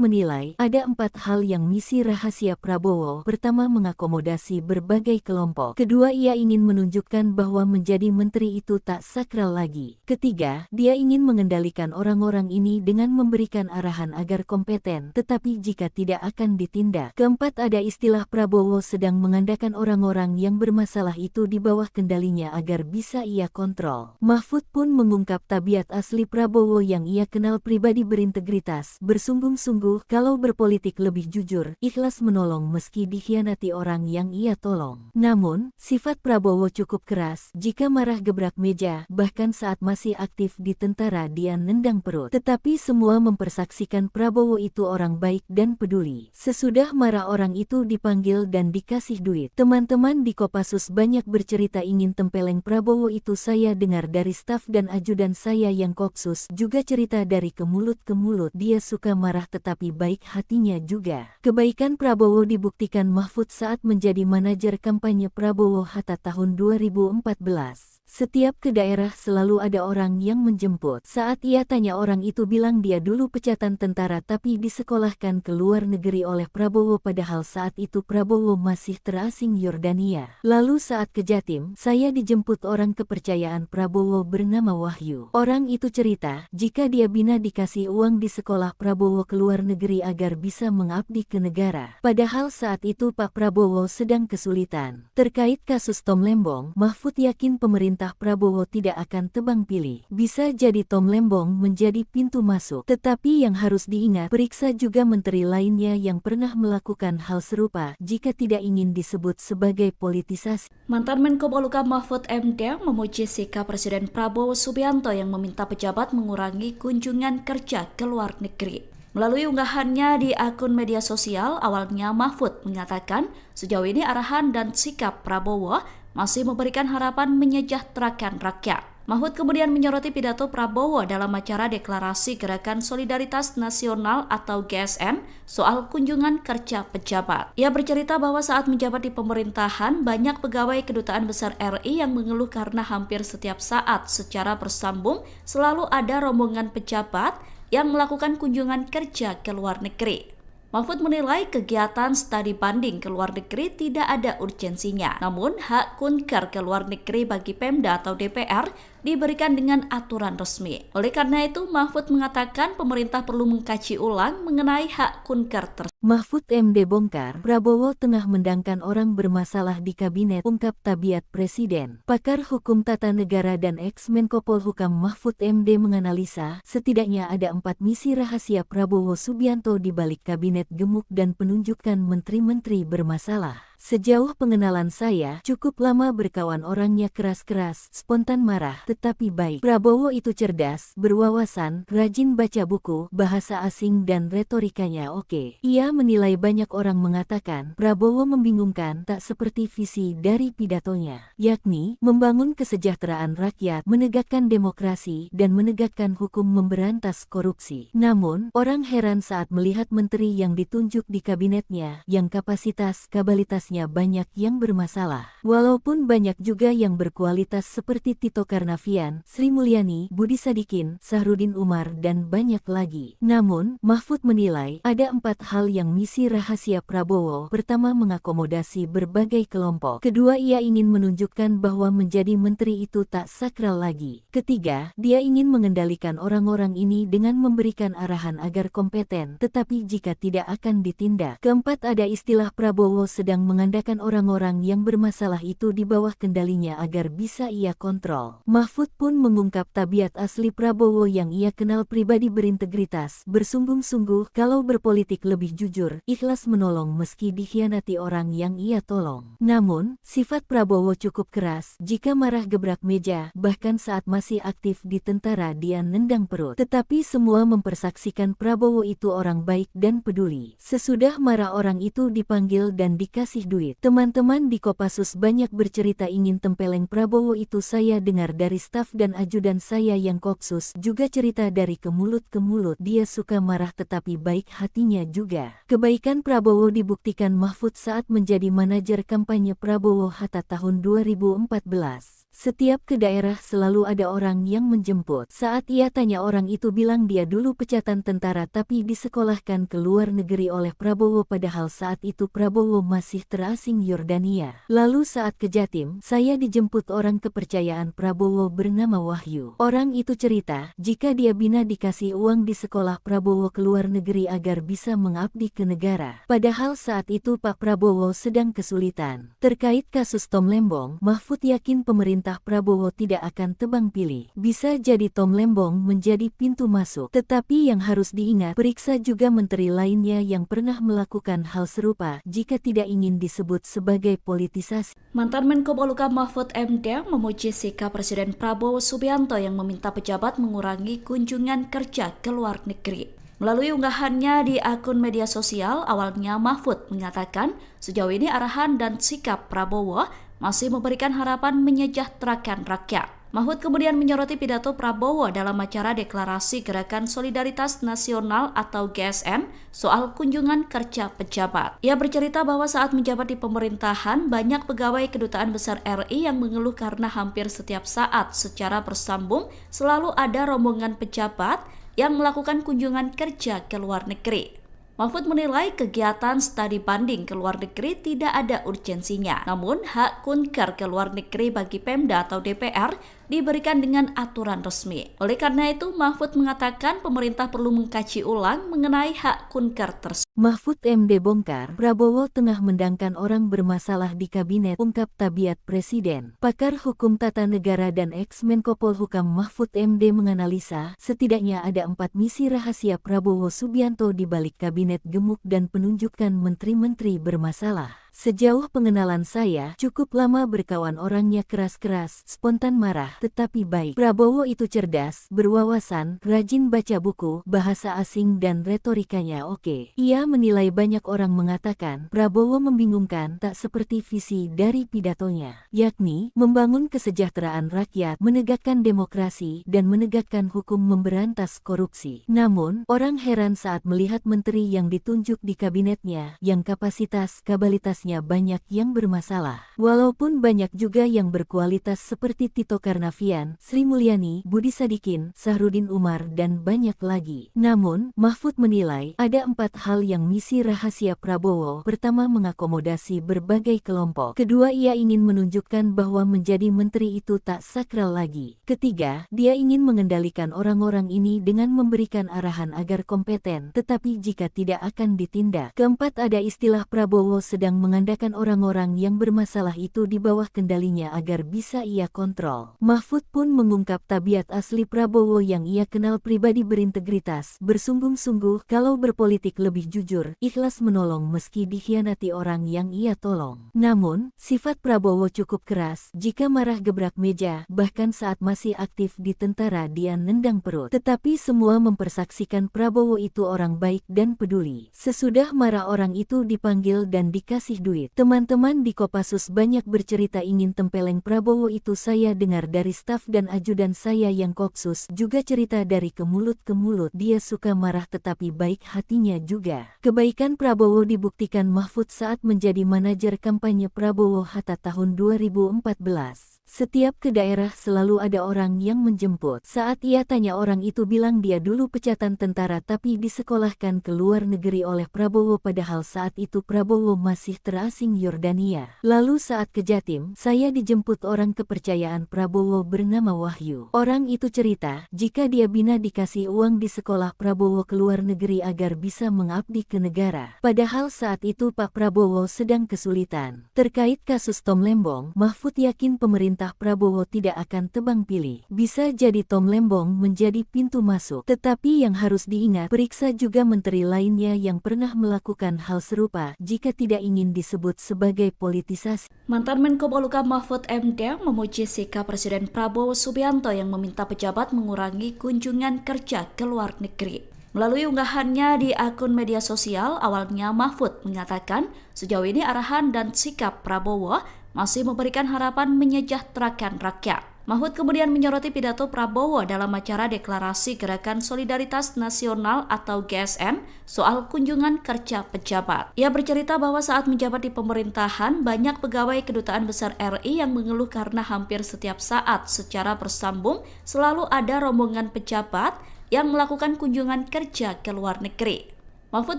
menilai ada 4 hal yang misi rahasia Prabowo. Pertama, mengakomodasi berbagai kelompok. Kedua, ia ingin menunjukkan bahwa menjadi menteri itu tak sakral lagi. Ketiga, dia ingin mengendalikan orang-orang ini dengan memberikan arahan agar kompeten, tetapi jika tidak akan ditindak. Keempat, ada istilah Prabowo sedang mengandalkan orang-orang yang bermasalah itu di bawah kendalinya agar bisa ia kontrol. Mahfud pun mengungkap tabiat asli Prabowo yang ia kenal pribadi berintegritas, bersungguh-sungguh, kalau berpolitik lebih jujur, ikhlas menolong meski dikhianati orang yang ia tolong. Namun, sifat Prabowo cukup keras, jika marah gebrak meja, bahkan saat masih aktif di tentara dia nendang perut. Tetapi semua mempersaksikan Prabowo itu orang baik dan peduli. Sesudah marah orang itu dipanggil dan dikasih duit. Teman-teman di Kopassus banyak bercerita ingin tempeleng Prabowo itu. Saya dengar dari staf dan ajudan saya yang Kopsus juga cerita dari ke mulut ke mulut. Dia suka marah tetapi baik hatinya juga. Kebaikan Prabowo dibuktikan Mahfud saat menjadi manajer kampanye Prabowo Hatta tahun 2014. Setiap ke daerah selalu ada orang yang menjemput. Saat ia tanya orang itu bilang dia dulu pecatan tentara tapi disekolahkan ke luar negeri oleh Prabowo padahal saat itu Prabowo masih terasing Yordania. Lalu saat ke Jatim, saya dijemput orang kepercayaan Prabowo bernama Wahyu. Orang itu cerita, jika dia bina dikasih uang di sekolah Prabowo ke luar negeri agar bisa mengabdi ke negara. Padahal saat itu Pak Prabowo sedang kesulitan. Terkait kasus Tom Lembong, Mahfud yakin pemerintah Prabowo tidak akan tebang pilih. Bisa jadi Tom Lembong menjadi pintu masuk. Tetapi yang harus diingat, periksa juga menteri lainnya yang pernah melakukan hal serupa jika tidak ingin disebut sebagai politisasi. Mantan Menko Polhukam Mahfud MD memuji sikap Presiden Prabowo Subianto yang meminta pejabat mengurangi kunjungan kerja ke luar negeri. Melalui unggahannya di akun media sosial, awalnya Mahfud mengatakan sejauh ini arahan dan sikap Prabowo masih memberikan harapan menyejahterakan rakyat. Mahfud kemudian menyoroti pidato Prabowo dalam acara Deklarasi Gerakan Solidaritas Nasional atau GSN soal kunjungan kerja pejabat. Ia bercerita bahwa saat menjabat di pemerintahan, banyak pegawai Kedutaan Besar RI yang mengeluh karena hampir setiap saat secara bersambung selalu ada rombongan pejabat yang melakukan kunjungan kerja ke luar negeri. Mahfud menilai kegiatan studi banding ke luar negeri tidak ada urgensinya. Namun, hak kunker ke luar negeri bagi Pemda atau DPR diberikan dengan aturan resmi. Oleh karena itu, Mahfud mengatakan pemerintah perlu mengkaji ulang mengenai hak kunker tersebut. Mahfud MD bongkar, Prabowo tengah mendangkan orang bermasalah di kabinet, ungkap tabiat presiden. Pakar hukum tata negara dan ex-Menko Polhukam Mahfud MD menganalisa, setidaknya ada 4 misi rahasia Prabowo Subianto di balik kabinet gemuk dan penunjukan menteri-menteri bermasalah. Sejauh pengenalan saya, cukup lama berkawan orangnya keras-keras, spontan marah, tetapi baik. Prabowo itu cerdas, berwawasan, rajin baca buku, bahasa asing dan retorikanya oke. Ia menilai banyak orang mengatakan, Prabowo membingungkan tak seperti visi dari pidatonya, yakni membangun kesejahteraan rakyat, menegakkan demokrasi, dan menegakkan hukum memberantas korupsi. Namun, orang heran saat melihat menteri yang ditunjuk di kabinetnya, yang kapasitas-kapabilitasnya banyak yang bermasalah. Walaupun banyak juga yang berkualitas seperti Tito Karnavian, Sri Mulyani, Budi Sadikin, Sahrudin Umar, dan banyak lagi. Namun, Mahfud menilai ada 4 hal yang misi rahasia Prabowo. Pertama, mengakomodasi berbagai kelompok. Kedua, ia ingin menunjukkan bahwa menjadi menteri itu tak sakral lagi. Ketiga, dia ingin mengendalikan orang-orang ini dengan memberikan arahan agar kompeten, tetapi jika tidak akan ditindak. Keempat, ada istilah Prabowo sedang mengandalkan orang-orang yang bermasalah itu di bawah kendalinya agar bisa ia kontrol. Mahfud pun mengungkap tabiat asli Prabowo yang ia kenal pribadi berintegritas, bersungguh-sungguh kalau berpolitik lebih jujur, ikhlas menolong meski dikhianati orang yang ia tolong. Namun, sifat Prabowo cukup keras, jika marah gebrak meja, bahkan saat masih aktif di tentara dia nendang perut. Tetapi semua mempersaksikan Prabowo itu orang baik dan peduli. Sesudah marah orang itu dipanggil dan dikasih duit. Teman-teman di Kopassus banyak bercerita ingin tempeleng Prabowo itu. Saya dengar dari staf dan ajudan saya yang Kopsus juga cerita dari ke mulut ke mulut. Dia suka marah tetapi baik hatinya juga. Kebaikan Prabowo dibuktikan Mahfud saat menjadi manajer kampanye Prabowo Hatta tahun 2014. Setiap ke daerah selalu ada orang yang menjemput. Saat ia tanya orang itu bilang dia dulu pecatan tentara tapi disekolahkan ke luar negeri oleh Prabowo padahal saat itu Prabowo masih terasing Yordania. Lalu saat ke Jatim, saya dijemput orang kepercayaan Prabowo bernama Wahyu. Orang itu cerita, jika dia bina dikasih uang di sekolah Prabowo ke luar negeri agar bisa mengabdi ke negara. Padahal saat itu Pak Prabowo sedang kesulitan. Terkait kasus Tom Lembong, Mahfud yakin pemerintah Prabowo tidak akan tebang pilih. Bisa jadi Tom Lembong menjadi pintu masuk. Tetapi yang harus diingat, periksa juga menteri lainnya yang pernah melakukan hal serupa jika tidak ingin disebut sebagai politisasi. Mantan Menko Polhukam Mahfud MD memuji sikap Presiden Prabowo Subianto yang meminta pejabat mengurangi kunjungan kerja ke luar negeri. Melalui unggahannya di akun media sosial, awalnya Mahfud mengatakan sejauh ini arahan dan sikap Prabowo masih memberikan harapan menyejahterakan rakyat. Mahfud kemudian menyoroti pidato Prabowo dalam acara Deklarasi Gerakan Solidaritas Nasional atau GSN soal kunjungan kerja pejabat. Ia bercerita bahwa saat menjabat di pemerintahan, banyak pegawai Kedutaan Besar RI yang mengeluh karena hampir setiap saat secara bersambung selalu ada rombongan pejabat yang melakukan kunjungan kerja ke luar negeri. Mahfud menilai kegiatan studi banding ke luar negeri tidak ada urgensinya. Namun, hak kunker ke luar negeri bagi Pemda atau DPR diberikan dengan aturan resmi. Oleh karena itu, Mahfud mengatakan pemerintah perlu mengkaji ulang mengenai hak kunker tersebut. Mahfud MD bongkar, Prabowo tengah mendangkan orang bermasalah di kabinet, ungkap tabiat presiden. Pakar hukum tata negara dan ex-Menko Polhukam Mahfud MD menganalisa, setidaknya ada 4 misi rahasia Prabowo Subianto di balik kabinet gemuk dan penunjukan menteri-menteri bermasalah. Sejauh pengenalan saya, cukup lama berkawan orangnya keras-keras, spontan marah, tetapi baik. Prabowo itu cerdas, berwawasan, rajin baca buku, bahasa asing dan retorikanya oke. Ia menilai banyak orang mengatakan, Prabowo membingungkan tak seperti visi dari pidatonya, yakni membangun kesejahteraan rakyat, menegakkan demokrasi, dan menegakkan hukum memberantas korupsi. Namun, orang heran saat melihat menteri yang ditunjuk di kabinetnya, yang kapasitas-kabalitas banyak yang bermasalah. Walaupun banyak juga yang berkualitas seperti Tito Karnavian, Sri Mulyani, Budi Sadikin, Sahrudin Umar, dan banyak lagi. Namun, Mahfud menilai ada 4 hal yang misi rahasia Prabowo. Pertama, mengakomodasi berbagai kelompok. Kedua, ia ingin menunjukkan bahwa menjadi menteri itu tak sakral lagi. Ketiga, dia ingin mengendalikan orang-orang ini dengan memberikan arahan agar kompeten, tetapi jika tidak akan ditindak. Keempat, ada istilah Prabowo sedang mengandalkan orang-orang yang bermasalah itu di bawah kendalinya agar bisa ia kontrol. Mahfud pun mengungkap tabiat asli Prabowo yang ia kenal pribadi berintegritas, bersungguh-sungguh kalau berpolitik lebih jujur, ikhlas menolong meski dikhianati orang yang ia tolong. Namun, sifat Prabowo cukup keras, jika marah gebrak meja, bahkan saat masih aktif di tentara dia nendang perut. Tetapi semua mempersaksikan Prabowo itu orang baik dan peduli. Sesudah marah orang itu dipanggil dan dikasih duit. Teman-teman di Kopassus banyak bercerita ingin tempeleng Prabowo itu. Saya dengar dari staf dan ajudan saya yang Kopsus juga cerita dari ke mulut ke mulut. Dia suka marah tetapi baik hatinya juga. Kebaikan Prabowo dibuktikan Mahfud saat menjadi manajer kampanye Prabowo Hatta tahun 2014. Setiap ke daerah selalu ada orang yang menjemput. Saat ia tanya orang itu bilang dia dulu pecatan tentara tapi disekolahkan ke luar negeri oleh Prabowo padahal saat itu Prabowo masih terasing Yordania. Lalu saat ke Jatim, saya dijemput orang kepercayaan Prabowo bernama Wahyu. Orang itu cerita, jika dia bina dikasih uang di sekolah Prabowo ke luar negeri agar bisa mengabdi ke negara. Padahal saat itu Pak Prabowo sedang kesulitan. Terkait kasus Tom Lembong, Mahfud yakin pemerintah Prabowo tidak akan tebang pilih. Bisa jadi Tom Lembong menjadi pintu masuk. Tetapi yang harus diingat, periksa juga menteri lainnya yang pernah melakukan hal serupa jika tidak ingin disebut sebagai politisasi. Mantan Menko Polhukam Mahfud MD memuji sikap Presiden Prabowo Subianto yang meminta pejabat mengurangi kunjungan kerja ke luar negeri. Melalui unggahannya di akun media sosial, awalnya Mahfud mengatakan sejauh ini arahan dan sikap Prabowo masih memberikan harapan menyejahterakan rakyat. Mahfud kemudian menyoroti pidato Prabowo dalam acara Deklarasi Gerakan Solidaritas Nasional atau GSN soal kunjungan kerja pejabat. Ia bercerita bahwa saat menjabat di pemerintahan, banyak pegawai Kedutaan Besar RI yang mengeluh karena hampir setiap saat secara bersambung selalu ada rombongan pejabat yang melakukan kunjungan kerja ke luar negeri. Mahfud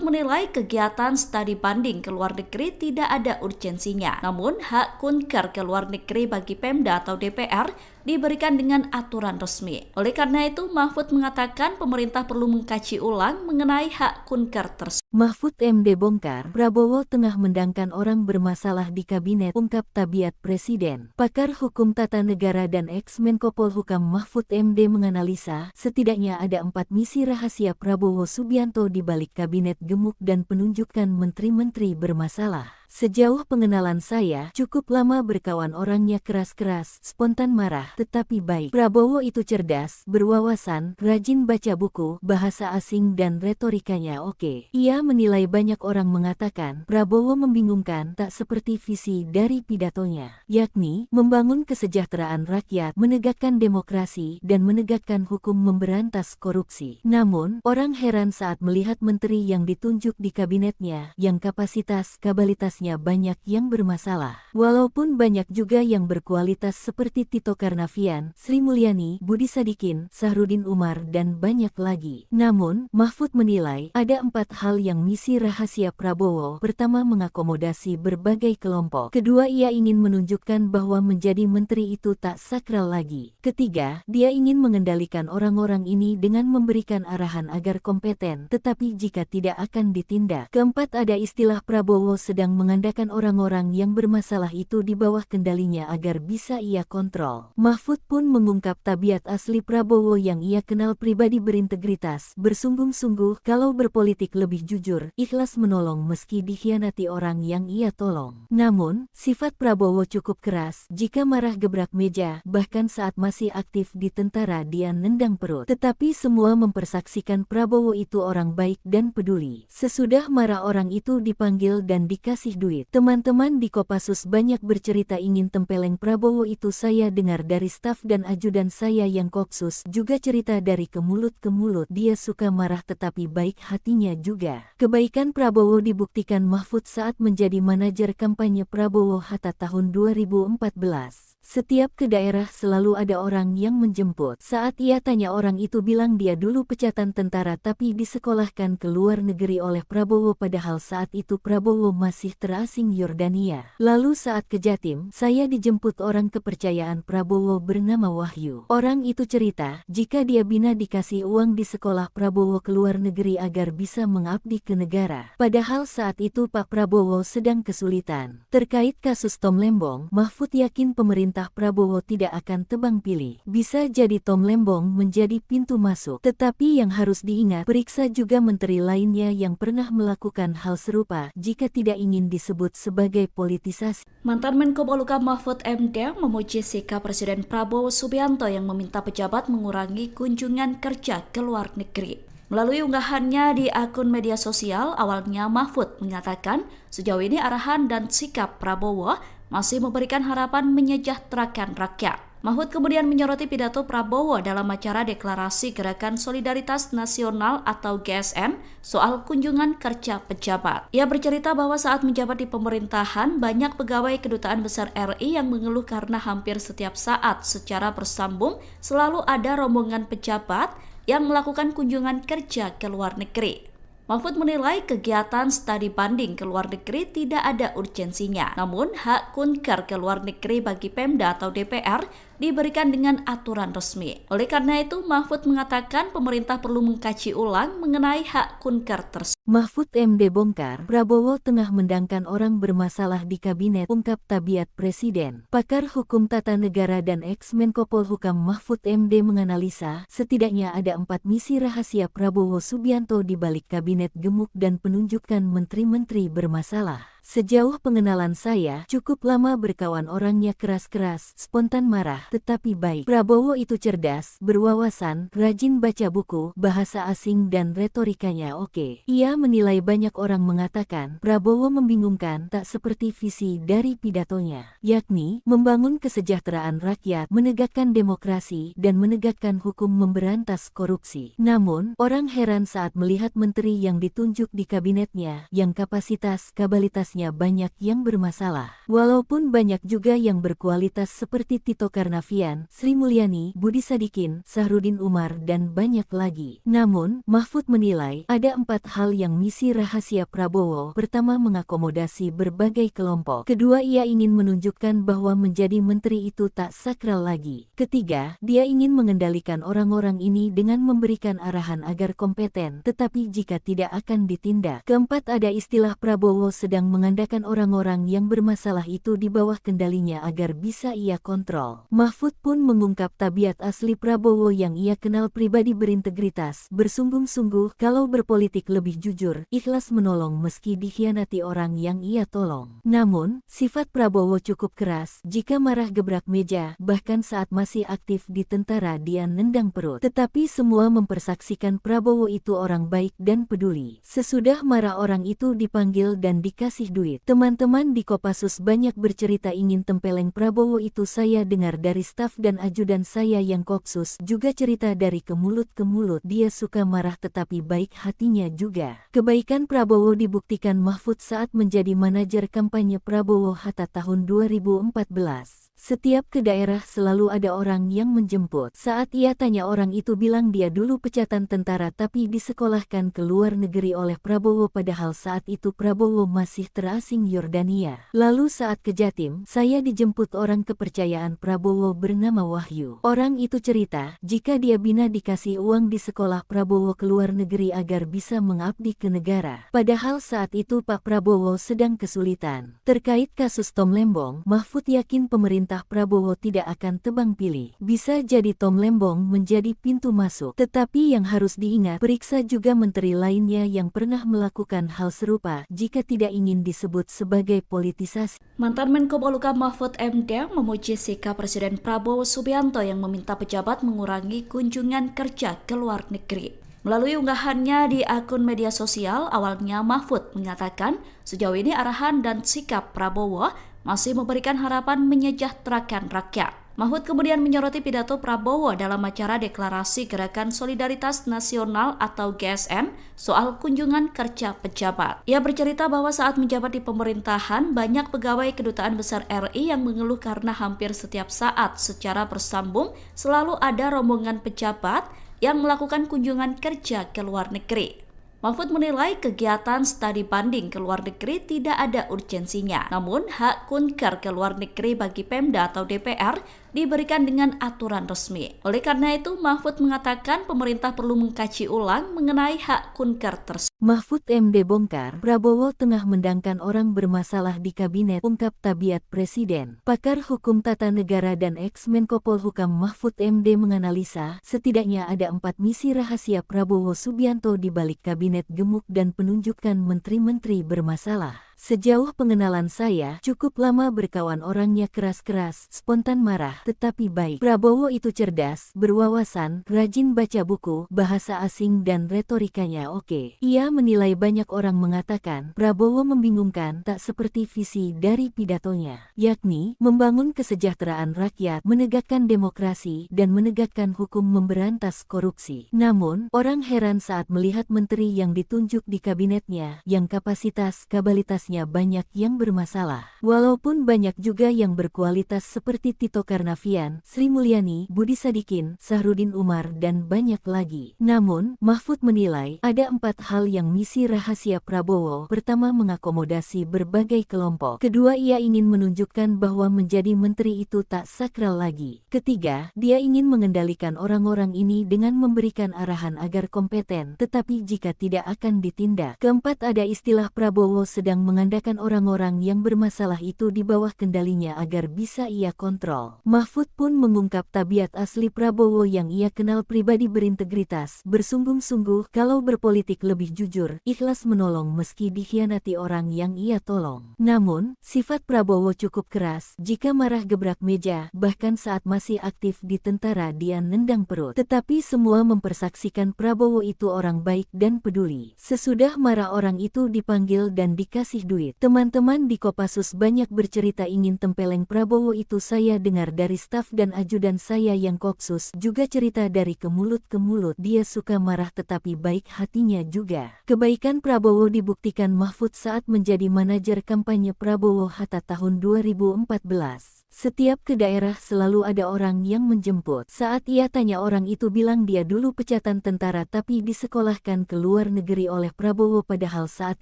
menilai kegiatan studi banding ke luar negeri tidak ada urgensinya. Namun, hak kunker ke luar negeri bagi Pemda atau DPR diberikan dengan aturan resmi. Oleh karena itu, Mahfud mengatakan pemerintah perlu mengkaji ulang mengenai hak kunker tersebut. Mahfud MD bongkar, Prabowo tengah mendangkan orang bermasalah di kabinet, ungkap tabiat Presiden. Pakar Hukum Tata Negara dan ex-Menko Polhukam Mahfud MD menganalisa, setidaknya ada 4 misi rahasia Prabowo Subianto di balik kabinet gemuk dan penunjukan menteri-menteri bermasalah. Sejauh pengenalan saya, cukup lama berkawan orangnya keras-keras, spontan marah, tetapi baik. Prabowo itu cerdas, berwawasan, rajin baca buku, bahasa asing dan retorikanya oke. Ia menilai banyak orang mengatakan, Prabowo membingungkan tak seperti visi dari pidatonya, yakni membangun kesejahteraan rakyat, menegakkan demokrasi, dan menegakkan hukum memberantas korupsi. Namun, orang heran saat melihat menteri yang ditunjuk di kabinetnya, yang kapasitas-kabalitasnya banyak yang bermasalah. Walaupun banyak juga yang berkualitas seperti Tito Karnavian, Sri Mulyani, Budi Sadikin, Sahrudin Umar, dan banyak lagi. Namun, Mahfud menilai ada 4 hal yang misi rahasia Prabowo. Pertama, mengakomodasi berbagai kelompok. Kedua, ia ingin menunjukkan bahwa menjadi menteri itu tak sakral lagi. Ketiga, dia ingin mengendalikan orang-orang ini dengan memberikan arahan agar kompeten, tetapi jika tidak akan ditindak. Keempat, ada istilah Prabowo sedang mengandalkan orang-orang yang bermasalah itu di bawah kendalinya agar bisa ia kontrol. Mahfud pun mengungkap tabiat asli Prabowo yang ia kenal pribadi berintegritas, bersungguh-sungguh, kalau berpolitik lebih jujur, ikhlas menolong meski dikhianati orang yang ia tolong. Namun, sifat Prabowo cukup keras, jika marah gebrak meja, bahkan saat masih aktif di tentara dia nendang perut. Tetapi semua mempersaksikan Prabowo itu orang baik dan peduli. Sesudah marah orang itu dipanggil dan dikasih duit. Teman-teman di Kopassus banyak bercerita ingin tempeleng Prabowo itu. Saya dengar dari staf dan ajudan saya yang Kopsus juga cerita dari ke mulut ke mulut. Dia suka marah tetapi baik hatinya juga. Kebaikan Prabowo dibuktikan Mahfud saat menjadi manajer kampanye Prabowo Hatta tahun 2014. Setiap ke daerah selalu ada orang yang menjemput. Saat ia tanya orang itu bilang dia dulu pecatan tentara tapi disekolahkan ke luar negeri oleh Prabowo padahal saat itu Prabowo masih terasing Yordania. Lalu saat ke Jatim, saya dijemput orang kepercayaan Prabowo bernama Wahyu. Orang itu cerita, jika dia bina dikasih uang di sekolah Prabowo ke luar negeri agar bisa mengabdi ke negara. Padahal saat itu Pak Prabowo sedang kesulitan. Terkait kasus Tom Lembong, Mahfud yakin pemerintah Prabowo tidak akan tebang pilih. Bisa jadi Tom Lembong menjadi pintu masuk. Tetapi yang harus diingat, periksa juga menteri lainnya yang pernah melakukan hal serupa jika tidak ingin disebut sebagai politisasi. Mantan Menko Polhukam Mahfud MD memuji sikap Presiden Prabowo Subianto yang meminta pejabat mengurangi kunjungan kerja ke luar negeri. Melalui unggahannya di akun media sosial, awalnya Mahfud mengatakan sejauh ini arahan dan sikap Prabowo masih memberikan harapan menyejahterakan rakyat. Mahfud kemudian menyoroti pidato Prabowo dalam acara Deklarasi Gerakan Solidaritas Nasional atau GSN soal kunjungan kerja pejabat. Ia bercerita bahwa saat menjabat di pemerintahan, banyak pegawai Kedutaan Besar RI yang mengeluh karena hampir setiap saat secara bersambung selalu ada rombongan pejabat yang melakukan kunjungan kerja ke luar negeri. Mahfud menilai kegiatan studi banding ke luar negeri tidak ada urgensinya. Namun, hak kunker ke luar negeri bagi Pemda atau DPR diberikan dengan aturan resmi. Oleh karena itu, Mahfud mengatakan pemerintah perlu mengkaji ulang mengenai hak kunker tersebut. Mahfud MD bongkar, Prabowo tengah mendangkan orang bermasalah di kabinet, ungkap Tabiat Presiden. Pakar Hukum Tata Negara dan ex-Menko Polhukam Mahfud MD menganalisa, setidaknya ada 4 misi rahasia Prabowo Subianto di balik kabinet gemuk dan penunjukan menteri-menteri bermasalah. Sejauh pengenalan saya, cukup lama berkawan orangnya keras-keras, spontan marah, tetapi baik. Prabowo itu cerdas, berwawasan, rajin baca buku, bahasa asing dan retorikanya oke. Ia menilai banyak orang mengatakan, Prabowo membingungkan tak seperti visi dari pidatonya, yakni membangun kesejahteraan rakyat, menegakkan demokrasi, dan menegakkan hukum memberantas korupsi. Namun, orang heran saat melihat menteri yang ditunjuk di kabinetnya, yang kapasitas-kabalitas banyak yang bermasalah. Walaupun banyak juga yang berkualitas seperti Tito Karnavian, Sri Mulyani, Budi Sadikin, Sahrudin Umar, dan banyak lagi. Namun, Mahfud menilai ada 4 hal yang misi rahasia Prabowo. Pertama, mengakomodasi berbagai kelompok. Kedua, ia ingin menunjukkan bahwa menjadi menteri itu tak sakral lagi. Ketiga, dia ingin mengendalikan orang-orang ini dengan memberikan arahan agar kompeten, tetapi jika tidak akan ditindak. Keempat, ada istilah Prabowo sedang mengandalkan orang-orang yang bermasalah itu di bawah kendalinya agar bisa ia kontrol. Mahfud pun mengungkap tabiat asli Prabowo yang ia kenal pribadi berintegritas, bersungguh-sungguh kalau berpolitik lebih jujur, ikhlas menolong meski dikhianati orang yang ia tolong. Namun, sifat Prabowo cukup keras, jika marah gebrak meja, bahkan saat masih aktif di tentara dia nendang perut. Tetapi semua mempersaksikan Prabowo itu orang baik dan peduli. Sesudah marah orang itu dipanggil dan dikasih duit. Teman-teman di Kopassus banyak bercerita ingin tempeleng Prabowo itu. Saya dengar dari staf dan ajudan saya yang Kopsus juga cerita dari ke mulut ke mulut. Dia suka marah tetapi baik hatinya juga. Kebaikan Prabowo dibuktikan Mahfud saat menjadi manajer kampanye Prabowo Hatta tahun 2014. Setiap ke daerah selalu ada orang yang menjemput. Saat ia tanya orang itu bilang dia dulu pecatan tentara tapi disekolahkan ke luar negeri oleh Prabowo padahal saat itu Prabowo masih terasing Yordania. Lalu saat ke Jatim, saya dijemput orang kepercayaan Prabowo bernama Wahyu. Orang itu cerita, jika dia bina dikasih uang di sekolah Prabowo ke luar negeri agar bisa mengabdi ke negara. Padahal saat itu Pak Prabowo sedang kesulitan. Terkait kasus Tom Lembong, Mahfud yakin pemerintah Prabowo tidak akan tebang pilih. Bisa jadi Tom Lembong menjadi pintu masuk. Tetapi yang harus diingat, periksa juga menteri lainnya yang pernah melakukan hal serupa jika tidak ingin disebut sebagai politisasi. Mantan Menko Polhukam Mahfud MD memuji sikap Presiden Prabowo Subianto yang meminta pejabat mengurangi kunjungan kerja ke luar negeri. Melalui unggahannya di akun media sosial, awalnya Mahfud mengatakan sejauh ini arahan dan sikap Prabowo masih memberikan harapan menyejahterakan rakyat. Mahfud kemudian menyoroti pidato Prabowo dalam acara Deklarasi Gerakan Solidaritas Nasional atau GSN soal kunjungan kerja pejabat. Ia bercerita bahwa saat menjabat di pemerintahan, banyak pegawai Kedutaan Besar RI yang mengeluh karena hampir setiap saat secara bersambung selalu ada rombongan pejabat yang melakukan kunjungan kerja ke luar negeri. Mahfud menilai kegiatan studi banding ke luar negeri tidak ada urgensinya. Namun, hak kunker ke luar negeri bagi Pemda atau DPR diberikan dengan aturan resmi. Oleh karena itu, Mahfud mengatakan pemerintah perlu mengkaji ulang mengenai hak kunker tersebut. Mahfud MD bongkar, Prabowo tengah mendangkan orang bermasalah di kabinet, ungkap Tabiat Presiden. Pakar Hukum Tata Negara dan ex-Menko Polhukam Mahfud MD menganalisa, setidaknya ada 4 misi rahasia Prabowo Subianto di balik kabinet gemuk dan penunjukan menteri-menteri bermasalah. Sejauh pengenalan saya, cukup lama berkawan orangnya keras-keras, spontan marah, tetapi baik. Prabowo itu cerdas, berwawasan, rajin baca buku, bahasa asing dan retorikanya oke. Ia menilai banyak orang mengatakan, Prabowo membingungkan, tak seperti visi dari pidatonya, yakni, membangun kesejahteraan rakyat, menegakkan demokrasi, dan menegakkan hukum memberantas korupsi. Namun, orang heran saat melihat menteri yang ditunjuk di kabinetnya, yang kapasitas-kapabilitasnya banyak yang bermasalah. Walaupun banyak juga yang berkualitas seperti Tito Karnavian, Sri Mulyani, Budi Sadikin, Sahrudin Umar, dan banyak lagi. Namun, Mahfud menilai, ada 4 hal yang misi rahasia Prabowo. Pertama, mengakomodasi berbagai kelompok. Kedua, ia ingin menunjukkan bahwa menjadi menteri itu tak sakral lagi. Ketiga, dia ingin mengendalikan orang-orang ini dengan memberikan arahan agar kompeten, tetapi jika tidak akan ditindak. Keempat, ada istilah Prabowo sedang mengandalkan orang-orang yang bermasalah itu di bawah kendalinya agar bisa ia kontrol. Mahfud pun mengungkap tabiat asli Prabowo yang ia kenal pribadi berintegritas, bersungguh-sungguh, kalau berpolitik lebih jujur, ikhlas menolong meski dikhianati orang yang ia tolong. Namun, sifat Prabowo cukup keras, jika marah gebrak meja, bahkan saat masih aktif di tentara dia nendang perut. Tetapi semua mempersaksikan Prabowo itu orang baik dan peduli. Sesudah marah orang itu dipanggil dan dikasih duit. Teman-teman di Kopassus banyak bercerita ingin tempeleng Prabowo itu. Saya dengar dari staf dan ajudan saya yang Kopsus juga cerita dari ke mulut ke mulut. Dia suka marah tetapi baik hatinya juga. Kebaikan Prabowo dibuktikan Mahfud saat menjadi manajer kampanye Prabowo Hatta tahun 2014. Setiap ke daerah selalu ada orang yang menjemput. Saat ia tanya orang itu bilang dia dulu pecatan tentara tapi disekolahkan ke luar negeri oleh Prabowo padahal saat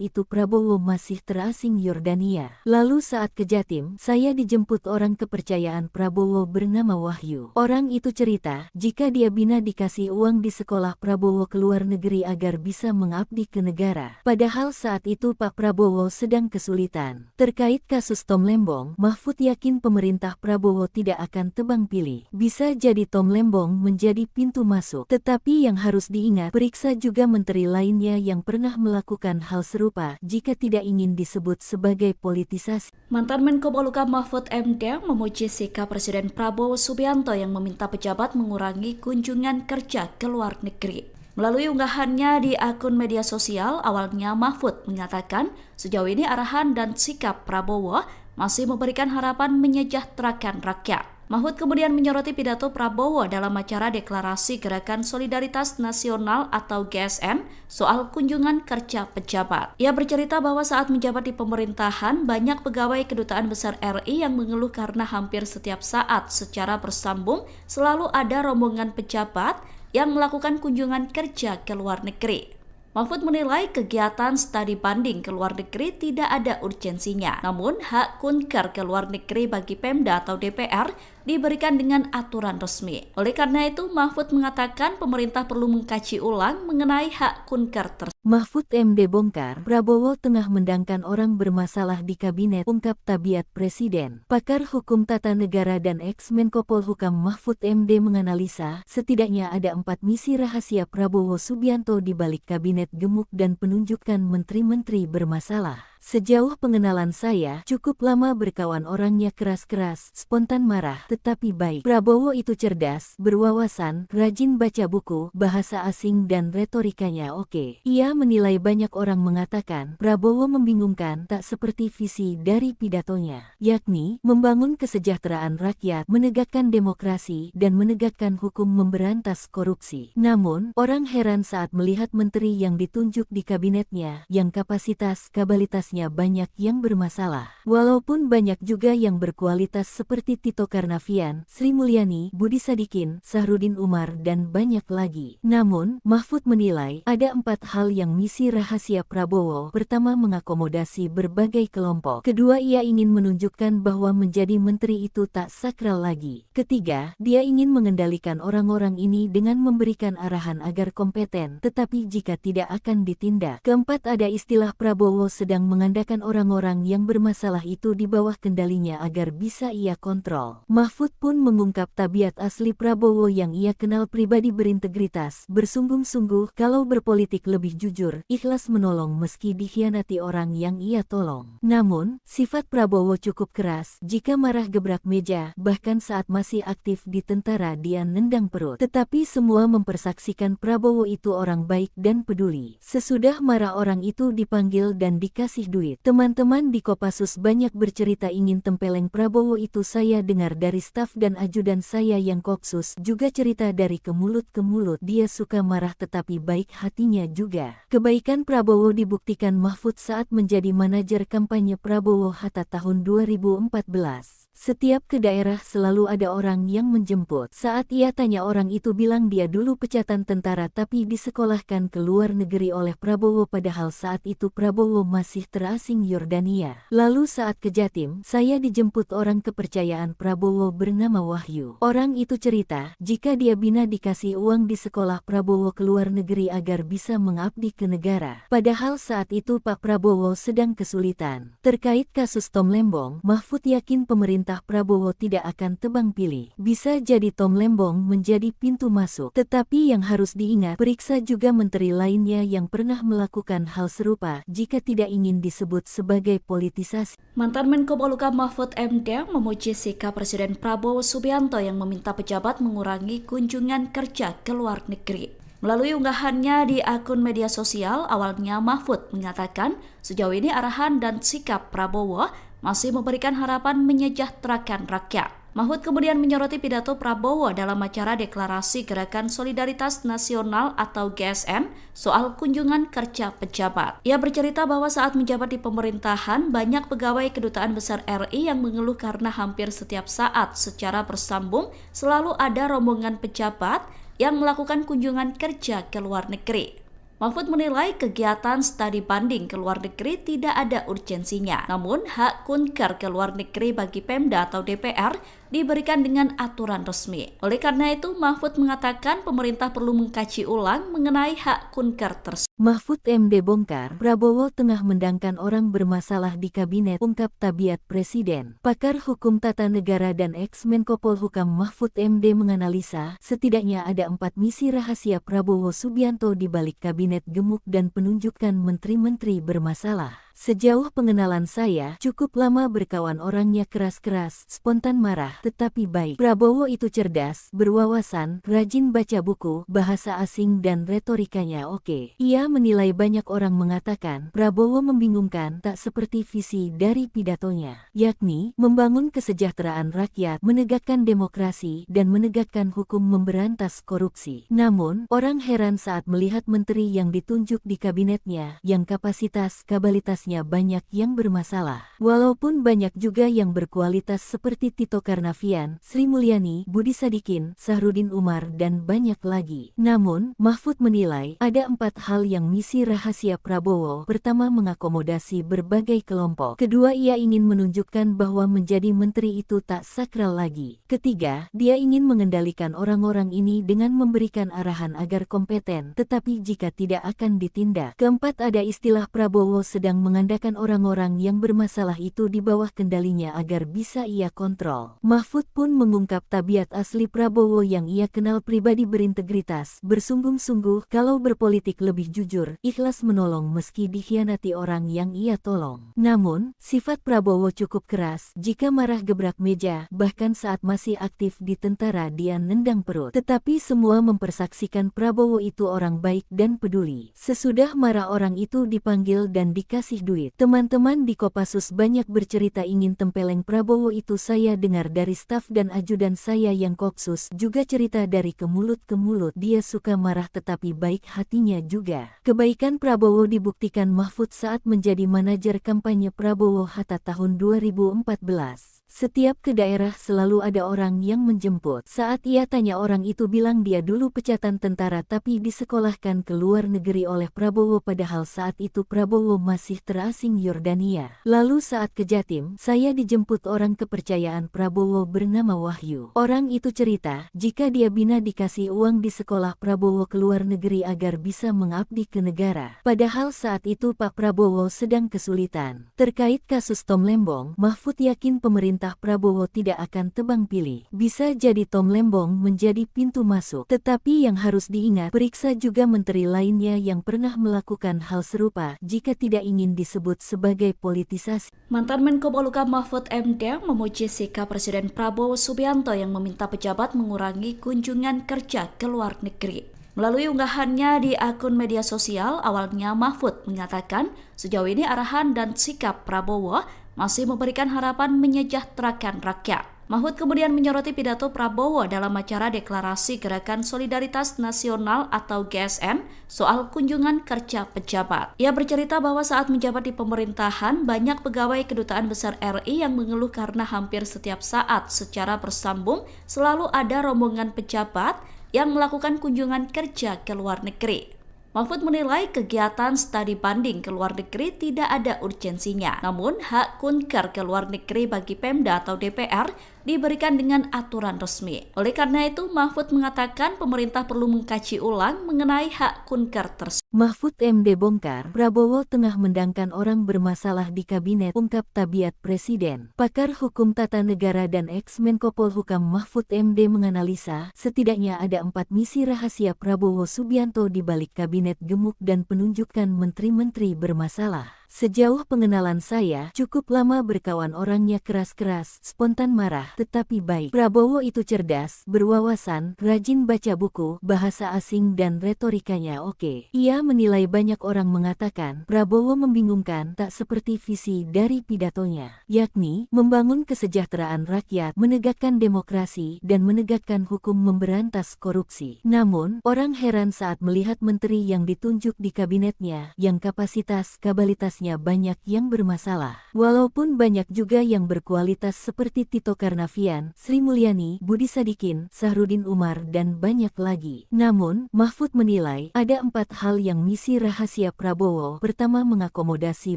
itu Prabowo masih terasing Yordania. Lalu saat ke Jatim, saya dijemput orang kepercayaan Prabowo bernama Wahyu. Orang itu cerita, jika dia bina dikasih uang di sekolah Prabowo ke luar negeri agar bisa mengabdi ke negara. Padahal saat itu Pak Prabowo sedang kesulitan. Terkait kasus Tom Lembong, Mahfud yakin pemerintah Prabowo tidak akan tebang pilih. Bisa jadi Tom Lembong menjadi pintu masuk. Tetapi yang harus diingat, periksa juga menteri lainnya yang pernah melakukan hal serupa jika tidak ingin disebut sebagai politisasi. Mantan Menko Polhukam Mahfud MD memuji sikap Presiden Prabowo Subianto yang meminta pejabat mengurangi kunjungan kerja ke luar negeri. Melalui unggahannya di akun media sosial, awalnya Mahfud mengatakan sejauh ini arahan dan sikap Prabowo masih memberikan harapan menyejahterakan rakyat. Mahfud kemudian menyoroti pidato Prabowo dalam acara deklarasi Gerakan Solidaritas Nasional atau GSN soal kunjungan kerja pejabat. Ia bercerita bahwa saat menjabat di pemerintahan, banyak pegawai Kedutaan Besar RI yang mengeluh karena hampir setiap saat secara bersambung selalu ada rombongan pejabat yang melakukan kunjungan kerja ke luar negeri. Mahfud menilai kegiatan studi banding ke luar negeri tidak ada urgensinya. Namun, hak kunker ke luar negeri bagi Pemda atau DPR diberikan dengan aturan resmi. Oleh karena itu, Mahfud mengatakan pemerintah perlu mengkaji ulang mengenai hak kunker tersebut. Mahfud MD bongkar, Prabowo tengah mendangkan orang bermasalah di kabinet, ungkap tabiat presiden. Pakar hukum tata negara dan ex-Menko Polhukam Mahfud MD menganalisa, setidaknya ada 4 misi rahasia Prabowo Subianto di balik kabinet gemuk dan penunjukan menteri-menteri bermasalah. Sejauh pengenalan saya, cukup lama berkawan orangnya keras-keras, spontan marah, tetapi baik. Prabowo itu cerdas, berwawasan, rajin baca buku, bahasa asing dan retorikanya oke. Ia menilai banyak orang mengatakan, Prabowo membingungkan, tak seperti visi dari pidatonya, yakni, membangun kesejahteraan rakyat, menegakkan demokrasi, dan menegakkan hukum memberantas korupsi. Namun, orang heran saat melihat menteri yang ditunjuk di kabinetnya, yang kapasitas-kapabilitasnya banyak yang bermasalah. Walaupun banyak juga yang berkualitas seperti Tito Karnavian, Sri Mulyani, Budi Sadikin, Sahrudin Umar, dan banyak lagi. Namun, Mahfud menilai, ada 4 hal yang misi rahasia Prabowo. Pertama, mengakomodasi berbagai kelompok. Kedua, ia ingin menunjukkan bahwa menjadi menteri itu tak sakral lagi. Ketiga, dia ingin mengendalikan orang-orang ini dengan memberikan arahan agar kompeten, tetapi jika tidak akan ditindak. Keempat, ada istilah Prabowo sedang mengandalkan orang-orang yang bermasalah itu di bawah kendalinya agar bisa ia kontrol. Mahfud pun mengungkap tabiat asli Prabowo yang ia kenal pribadi berintegritas, bersungguh-sungguh kalau berpolitik lebih jujur, ikhlas menolong meski dikhianati orang yang ia tolong. Namun, sifat Prabowo cukup keras, jika marah gebrak meja, bahkan saat masih aktif di tentara dia nendang perut. Tetapi semua mempersaksikan Prabowo itu orang baik dan peduli. Sesudah marah orang itu dipanggil dan dikasih duit. Teman-teman di Kopassus banyak bercerita ingin tempeleng Prabowo itu. Saya dengar dari staf dan ajudan saya yang Kopsus juga cerita dari ke mulut ke mulut. Dia suka marah tetapi baik hatinya juga. Kebaikan Prabowo dibuktikan Mahfud saat menjadi manajer kampanye Prabowo Hatta tahun 2014. Setiap ke daerah selalu ada orang yang menjemput. Saat ia tanya orang itu bilang dia dulu pecatan tentara tapi disekolahkan ke luar negeri oleh Prabowo padahal saat itu Prabowo masih terasing Yordania. Lalu saat ke Jatim, saya dijemput orang kepercayaan Prabowo bernama Wahyu. Orang itu cerita, jika dia bina dikasih uang di sekolah Prabowo ke luar negeri agar bisa mengabdi ke negara. Padahal saat itu Pak Prabowo sedang kesulitan. Terkait kasus Tom Lembong, Mahfud yakin pemerintah Prabowo tidak akan tebang pilih. Bisa jadi Tom Lembong menjadi pintu masuk. Tetapi yang harus diingat, periksa juga menteri lainnya yang pernah melakukan hal serupa jika tidak ingin disebut sebagai politisasi. Mantan Menko Polhukam Mahfud MD memuji sikap Presiden Prabowo Subianto yang meminta pejabat mengurangi kunjungan kerja ke luar negeri. Melalui unggahannya di akun media sosial, awalnya Mahfud mengatakan sejauh ini arahan dan sikap Prabowo masih memberikan harapan menyejahterakan rakyat. Mahfud kemudian menyoroti pidato Prabowo dalam acara Deklarasi Gerakan Solidaritas Nasional atau GSN soal kunjungan kerja pejabat. Ia bercerita bahwa saat menjabat di pemerintahan, banyak pegawai Kedutaan Besar RI yang mengeluh karena hampir setiap saat secara bersambung selalu ada rombongan pejabat yang melakukan kunjungan kerja ke luar negeri. Mahfud menilai kegiatan studi banding ke luar negeri tidak ada urgensinya. Namun, hak kunker ke luar negeri bagi Pemda atau DPR diberikan dengan aturan resmi. Oleh karena itu, Mahfud mengatakan pemerintah perlu mengkaji ulang mengenai hak kunker tersebut. Mahfud MD bongkar, Prabowo tengah mendangkan orang bermasalah di kabinet, ungkap tabiat Presiden. Pakar Hukum Tata Negara dan ex-Menko Polhukam Mahfud MD menganalisa, setidaknya ada 4 misi rahasia Prabowo Subianto di balik kabinet gemuk dan penunjukan menteri-menteri bermasalah. Sejauh pengenalan saya, cukup lama berkawan orangnya keras-keras, spontan marah, tetapi baik. Prabowo itu cerdas, berwawasan, rajin baca buku, bahasa asing dan retorikanya oke. Ia menilai banyak orang mengatakan, Prabowo membingungkan tak seperti visi dari pidatonya, yakni membangun kesejahteraan rakyat, menegakkan demokrasi, dan menegakkan hukum memberantas korupsi. Namun, orang heran saat melihat menteri yang ditunjuk di kabinetnya, yang kapasitas-kabalitas banyak yang bermasalah. Walaupun banyak juga yang berkualitas seperti Tito Karnavian, Sri Mulyani, Budi Sadikin, Sahrudin Umar, dan banyak lagi. Namun, Mahfud menilai ada 4 hal yang misi rahasia Prabowo. Pertama, mengakomodasi berbagai kelompok. Kedua, ia ingin menunjukkan bahwa menjadi menteri itu tak sakral lagi. Ketiga, dia ingin mengendalikan orang-orang ini dengan memberikan arahan agar kompeten, tetapi jika tidak akan ditindak. Keempat, ada istilah Prabowo sedang mengandalkan orang-orang yang bermasalah itu di bawah kendalinya agar bisa ia kontrol. Mahfud pun mengungkap tabiat asli Prabowo yang ia kenal pribadi berintegritas, bersungguh-sungguh kalau berpolitik lebih jujur, ikhlas menolong meski dikhianati orang yang ia tolong. Namun, sifat Prabowo cukup keras, jika marah gebrak meja, bahkan saat masih aktif di tentara dia nendang perut. Tetapi semua mempersaksikan Prabowo itu orang baik dan peduli. Sesudah marah orang itu dipanggil dan dikasih duit. Teman-teman di Kopassus banyak bercerita ingin tempeleng Prabowo itu. Saya dengar dari staf dan ajudan saya yang Kopsus juga cerita dari ke mulut ke mulut. Dia suka marah tetapi baik hatinya juga. Kebaikan Prabowo dibuktikan Mahfud saat menjadi manajer kampanye Prabowo Hatta tahun 2014. Setiap ke daerah selalu ada orang yang menjemput. Saat ia tanya orang itu bilang dia dulu pecatan tentara tapi disekolahkan ke luar negeri oleh Prabowo padahal saat itu Prabowo masih terasing Yordania. Lalu saat ke Jatim, saya dijemput orang kepercayaan Prabowo bernama Wahyu. Orang itu cerita, jika dia bina dikasih uang di sekolah Prabowo ke luar negeri agar bisa mengabdi ke negara. Padahal saat itu Pak Prabowo sedang kesulitan. Terkait kasus Tom Lembong, Mahfud yakin pemerintah Prabowo tidak akan tebang pilih. Bisa jadi Tom Lembong menjadi pintu masuk. Tetapi yang harus diingat, periksa juga menteri lainnya yang pernah melakukan hal serupa jika tidak ingin disebut sebagai politisasi. Mantan Menko Polhukam Mahfud MD memuji sikap Presiden Prabowo Subianto yang meminta pejabat mengurangi kunjungan kerja ke luar negeri. Melalui unggahannya di akun media sosial, awalnya Mahfud mengatakan sejauh ini arahan dan sikap Prabowo masih memberikan harapan menyejahterakan rakyat. Mahfud kemudian menyoroti pidato Prabowo dalam acara deklarasi Gerakan Solidaritas Nasional atau GSN soal kunjungan kerja pejabat. Ia bercerita bahwa saat menjabat di pemerintahan, banyak pegawai Kedutaan Besar RI yang mengeluh karena hampir setiap saat secara bersambung selalu ada rombongan pejabat yang melakukan kunjungan kerja ke luar negeri. Mahfud menilai kegiatan studi banding ke luar negeri tidak ada urgensinya. Namun, hak kunker ke luar negeri bagi Pemda atau DPR diberikan dengan aturan resmi. Oleh karena itu, Mahfud mengatakan pemerintah perlu mengkaji ulang mengenai hak kunker tersebut. Mahfud MD bongkar, Prabowo tengah mendangkan orang bermasalah di kabinet, ungkap tabiat Presiden. Pakar Hukum Tata Negara dan ex-Menko Polhukam Mahfud MD menganalisa, setidaknya ada 4 misi rahasia Prabowo Subianto di balik kabinet gemuk dan penunjukan menteri-menteri bermasalah. Sejauh pengenalan saya, cukup lama berkawan orangnya keras-keras, spontan marah, tetapi baik. Prabowo itu cerdas, berwawasan, rajin baca buku, bahasa asing dan retorikanya oke. Ia menilai banyak orang mengatakan, Prabowo membingungkan tak seperti visi dari pidatonya, yakni membangun kesejahteraan rakyat, menegakkan demokrasi, dan menegakkan hukum memberantas korupsi. Namun, orang heran saat melihat menteri yang ditunjuk di kabinetnya, yang kapasitas-kabalitasnya banyak yang bermasalah. Walaupun banyak juga yang berkualitas seperti Tito Karnavian, Sri Mulyani, Budi Sadikin, Sahrudin Umar, dan banyak lagi. Namun, Mahfud menilai ada 4 hal yang misi rahasia Prabowo. Pertama, mengakomodasi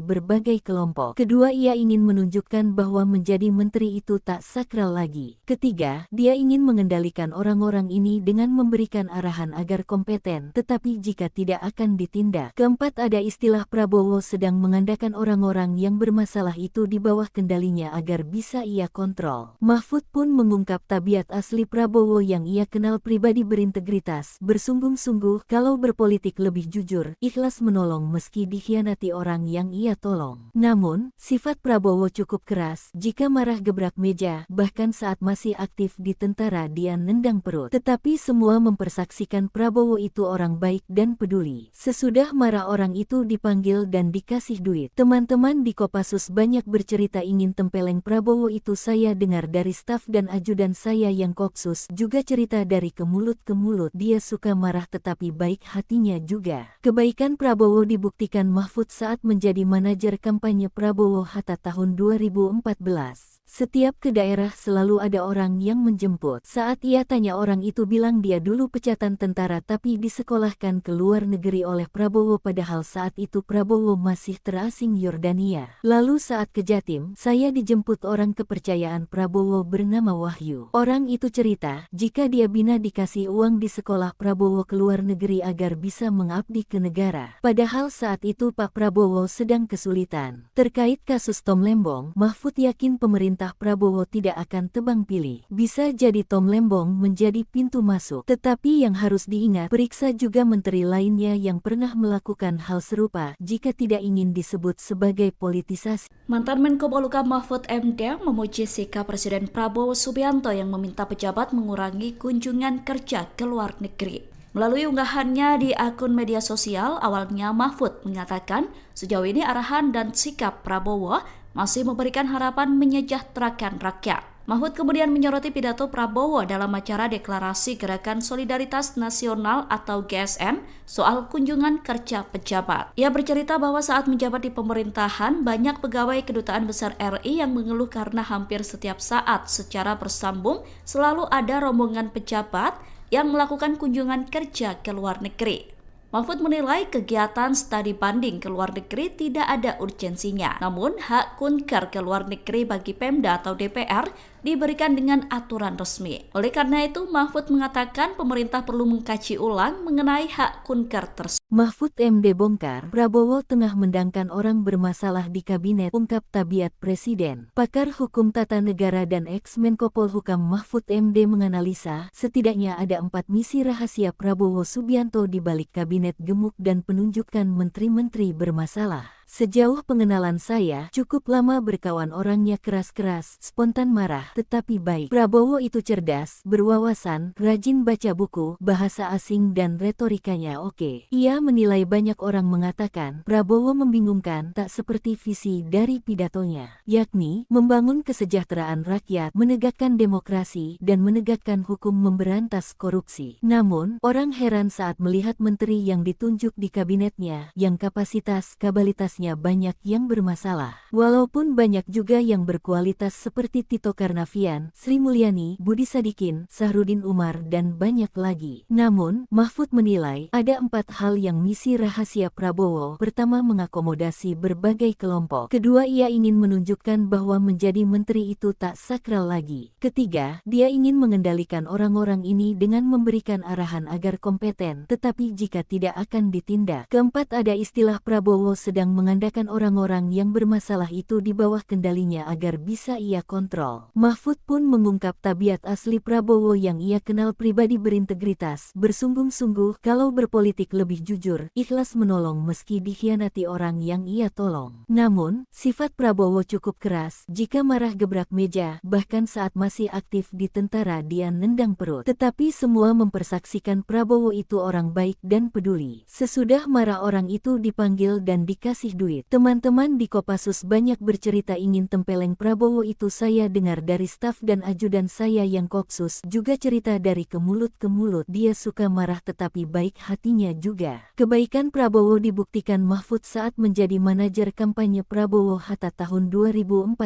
berbagai kelompok. Kedua, ia ingin menunjukkan bahwa menjadi menteri itu tak sakral lagi. Ketiga, dia ingin mengendalikan orang-orang ini dengan memberikan arahan agar kompeten, tetapi jika tidak akan ditindak. Keempat, ada istilah Prabowo sedang mengandalkan orang-orang yang bermasalah itu di bawah kendalinya agar bisa ia kontrol. Mahfud pun mengungkap tabiat asli Prabowo yang ia kenal pribadi berintegritas, bersungguh-sungguh, kalau berpolitik lebih jujur, ikhlas menolong meski dikhianati orang yang ia tolong. Namun, sifat Prabowo cukup keras, jika marah gebrak meja, bahkan saat masih aktif di tentara dia nendang perut. Tetapi semua mempersaksikan Prabowo itu orang baik dan peduli. Sesudah marah orang itu dipanggil dan dikasih duit. Teman-teman di Kopassus banyak bercerita ingin tempeleng Prabowo itu. Saya dengar dari staf dan ajudan saya yang Kopsus juga cerita dari ke mulut ke mulut. Dia suka marah tetapi baik hatinya juga. Kebaikan Prabowo dibuktikan Mahfud saat menjadi manajer kampanye Prabowo Hatta tahun 2014. Setiap ke daerah selalu ada orang yang menjemput. Saat ia tanya orang itu bilang dia dulu pecatan tentara tapi disekolahkan ke luar negeri oleh Prabowo padahal saat itu Prabowo masih terasing Yordania. Lalu saat ke Jatim, saya dijemput orang kepercayaan Prabowo bernama Wahyu. Orang itu cerita, jika dia bina dikasih uang di sekolah Prabowo ke luar negeri agar bisa mengabdi ke negara. Padahal saat itu Pak Prabowo sedang kesulitan. Terkait kasus Tom Lembong, Mahfud yakin pemerintah Prabowo tidak akan tebang pilih. Bisa jadi Tom Lembong menjadi pintu masuk. Tetapi yang harus diingat, periksa juga menteri lainnya yang pernah melakukan hal serupa jika tidak ingin disebut sebagai politisasi. Mantan Menko Polhukam Mahfud MD memuji sikap Presiden Prabowo Subianto yang meminta pejabat mengurangi kunjungan kerja ke luar negeri. Melalui unggahannya di akun media sosial, awalnya Mahfud mengatakan sejauh ini arahan dan sikap Prabowo masih memberikan harapan menyejahterakan rakyat. Mahfud kemudian menyoroti pidato Prabowo dalam acara deklarasi Gerakan Solidaritas Nasional atau GSN soal kunjungan kerja pejabat. Ia bercerita bahwa saat menjabat di pemerintahan, banyak pegawai Kedutaan Besar RI yang mengeluh karena hampir setiap saat secara bersambung selalu ada rombongan pejabat yang melakukan kunjungan kerja ke luar negeri. Mahfud menilai kegiatan studi banding ke luar negeri tidak ada urgensinya. Namun, hak kunker ke luar negeri bagi Pemda atau DPR diberikan dengan aturan resmi. Oleh karena itu, Mahfud mengatakan pemerintah perlu mengkaji ulang mengenai hak kunker tersebut. Mahfud MD bongkar, Prabowo tengah mendangkan orang bermasalah di kabinet, ungkap tabiat Presiden. Pakar Hukum Tata Negara dan ex-Menko Polhukam Mahfud MD menganalisa, setidaknya ada 4 misi rahasia Prabowo Subianto di balik kabinet gemuk dan penunjukan menteri-menteri bermasalah. Sejauh pengenalan saya, cukup lama berkawan orangnya keras-keras, spontan marah, tetapi baik. Prabowo itu cerdas, berwawasan, rajin baca buku, bahasa asing dan retorikanya oke. Ia menilai banyak orang mengatakan, Prabowo membingungkan tak seperti visi dari pidatonya, yakni membangun kesejahteraan rakyat, menegakkan demokrasi, dan menegakkan hukum memberantas korupsi. Namun, orang heran saat melihat menteri yang ditunjuk di kabinetnya, yang kapasitas-kabalitas banyak yang bermasalah. Walaupun banyak juga yang berkualitas seperti Tito Karnavian, Sri Mulyani, Budi Sadikin, Sahrudin Umar, dan banyak lagi. Namun, Mahfud menilai ada 4 hal yang misi rahasia Prabowo. Pertama, mengakomodasi berbagai kelompok. Kedua, ia ingin menunjukkan bahwa menjadi menteri itu tak sakral lagi. Ketiga, dia ingin mengendalikan orang-orang ini dengan memberikan arahan agar kompeten, tetapi jika tidak akan ditindak. Keempat, ada istilah Prabowo sedang mengandalkan orang-orang yang bermasalah itu di bawah kendalinya agar bisa ia kontrol. Mahfud pun mengungkap tabiat asli Prabowo yang ia kenal pribadi berintegritas, bersungguh-sungguh, kalau berpolitik lebih jujur, ikhlas menolong meski dikhianati orang yang ia tolong. Namun, sifat Prabowo cukup keras, jika marah gebrak meja, bahkan saat masih aktif di tentara dia nendang perut. Tetapi semua mempersaksikan Prabowo itu orang baik dan peduli. Sesudah marah orang itu dipanggil dan dikasih duit. Teman-teman di Kopassus banyak bercerita ingin tempeleng Prabowo itu. Saya dengar dari staf dan ajudan saya yang Kopsus juga cerita dari ke mulut ke mulut. Dia suka marah tetapi baik hatinya juga. Kebaikan Prabowo dibuktikan Mahfud saat menjadi manajer kampanye Prabowo Hatta tahun 2014.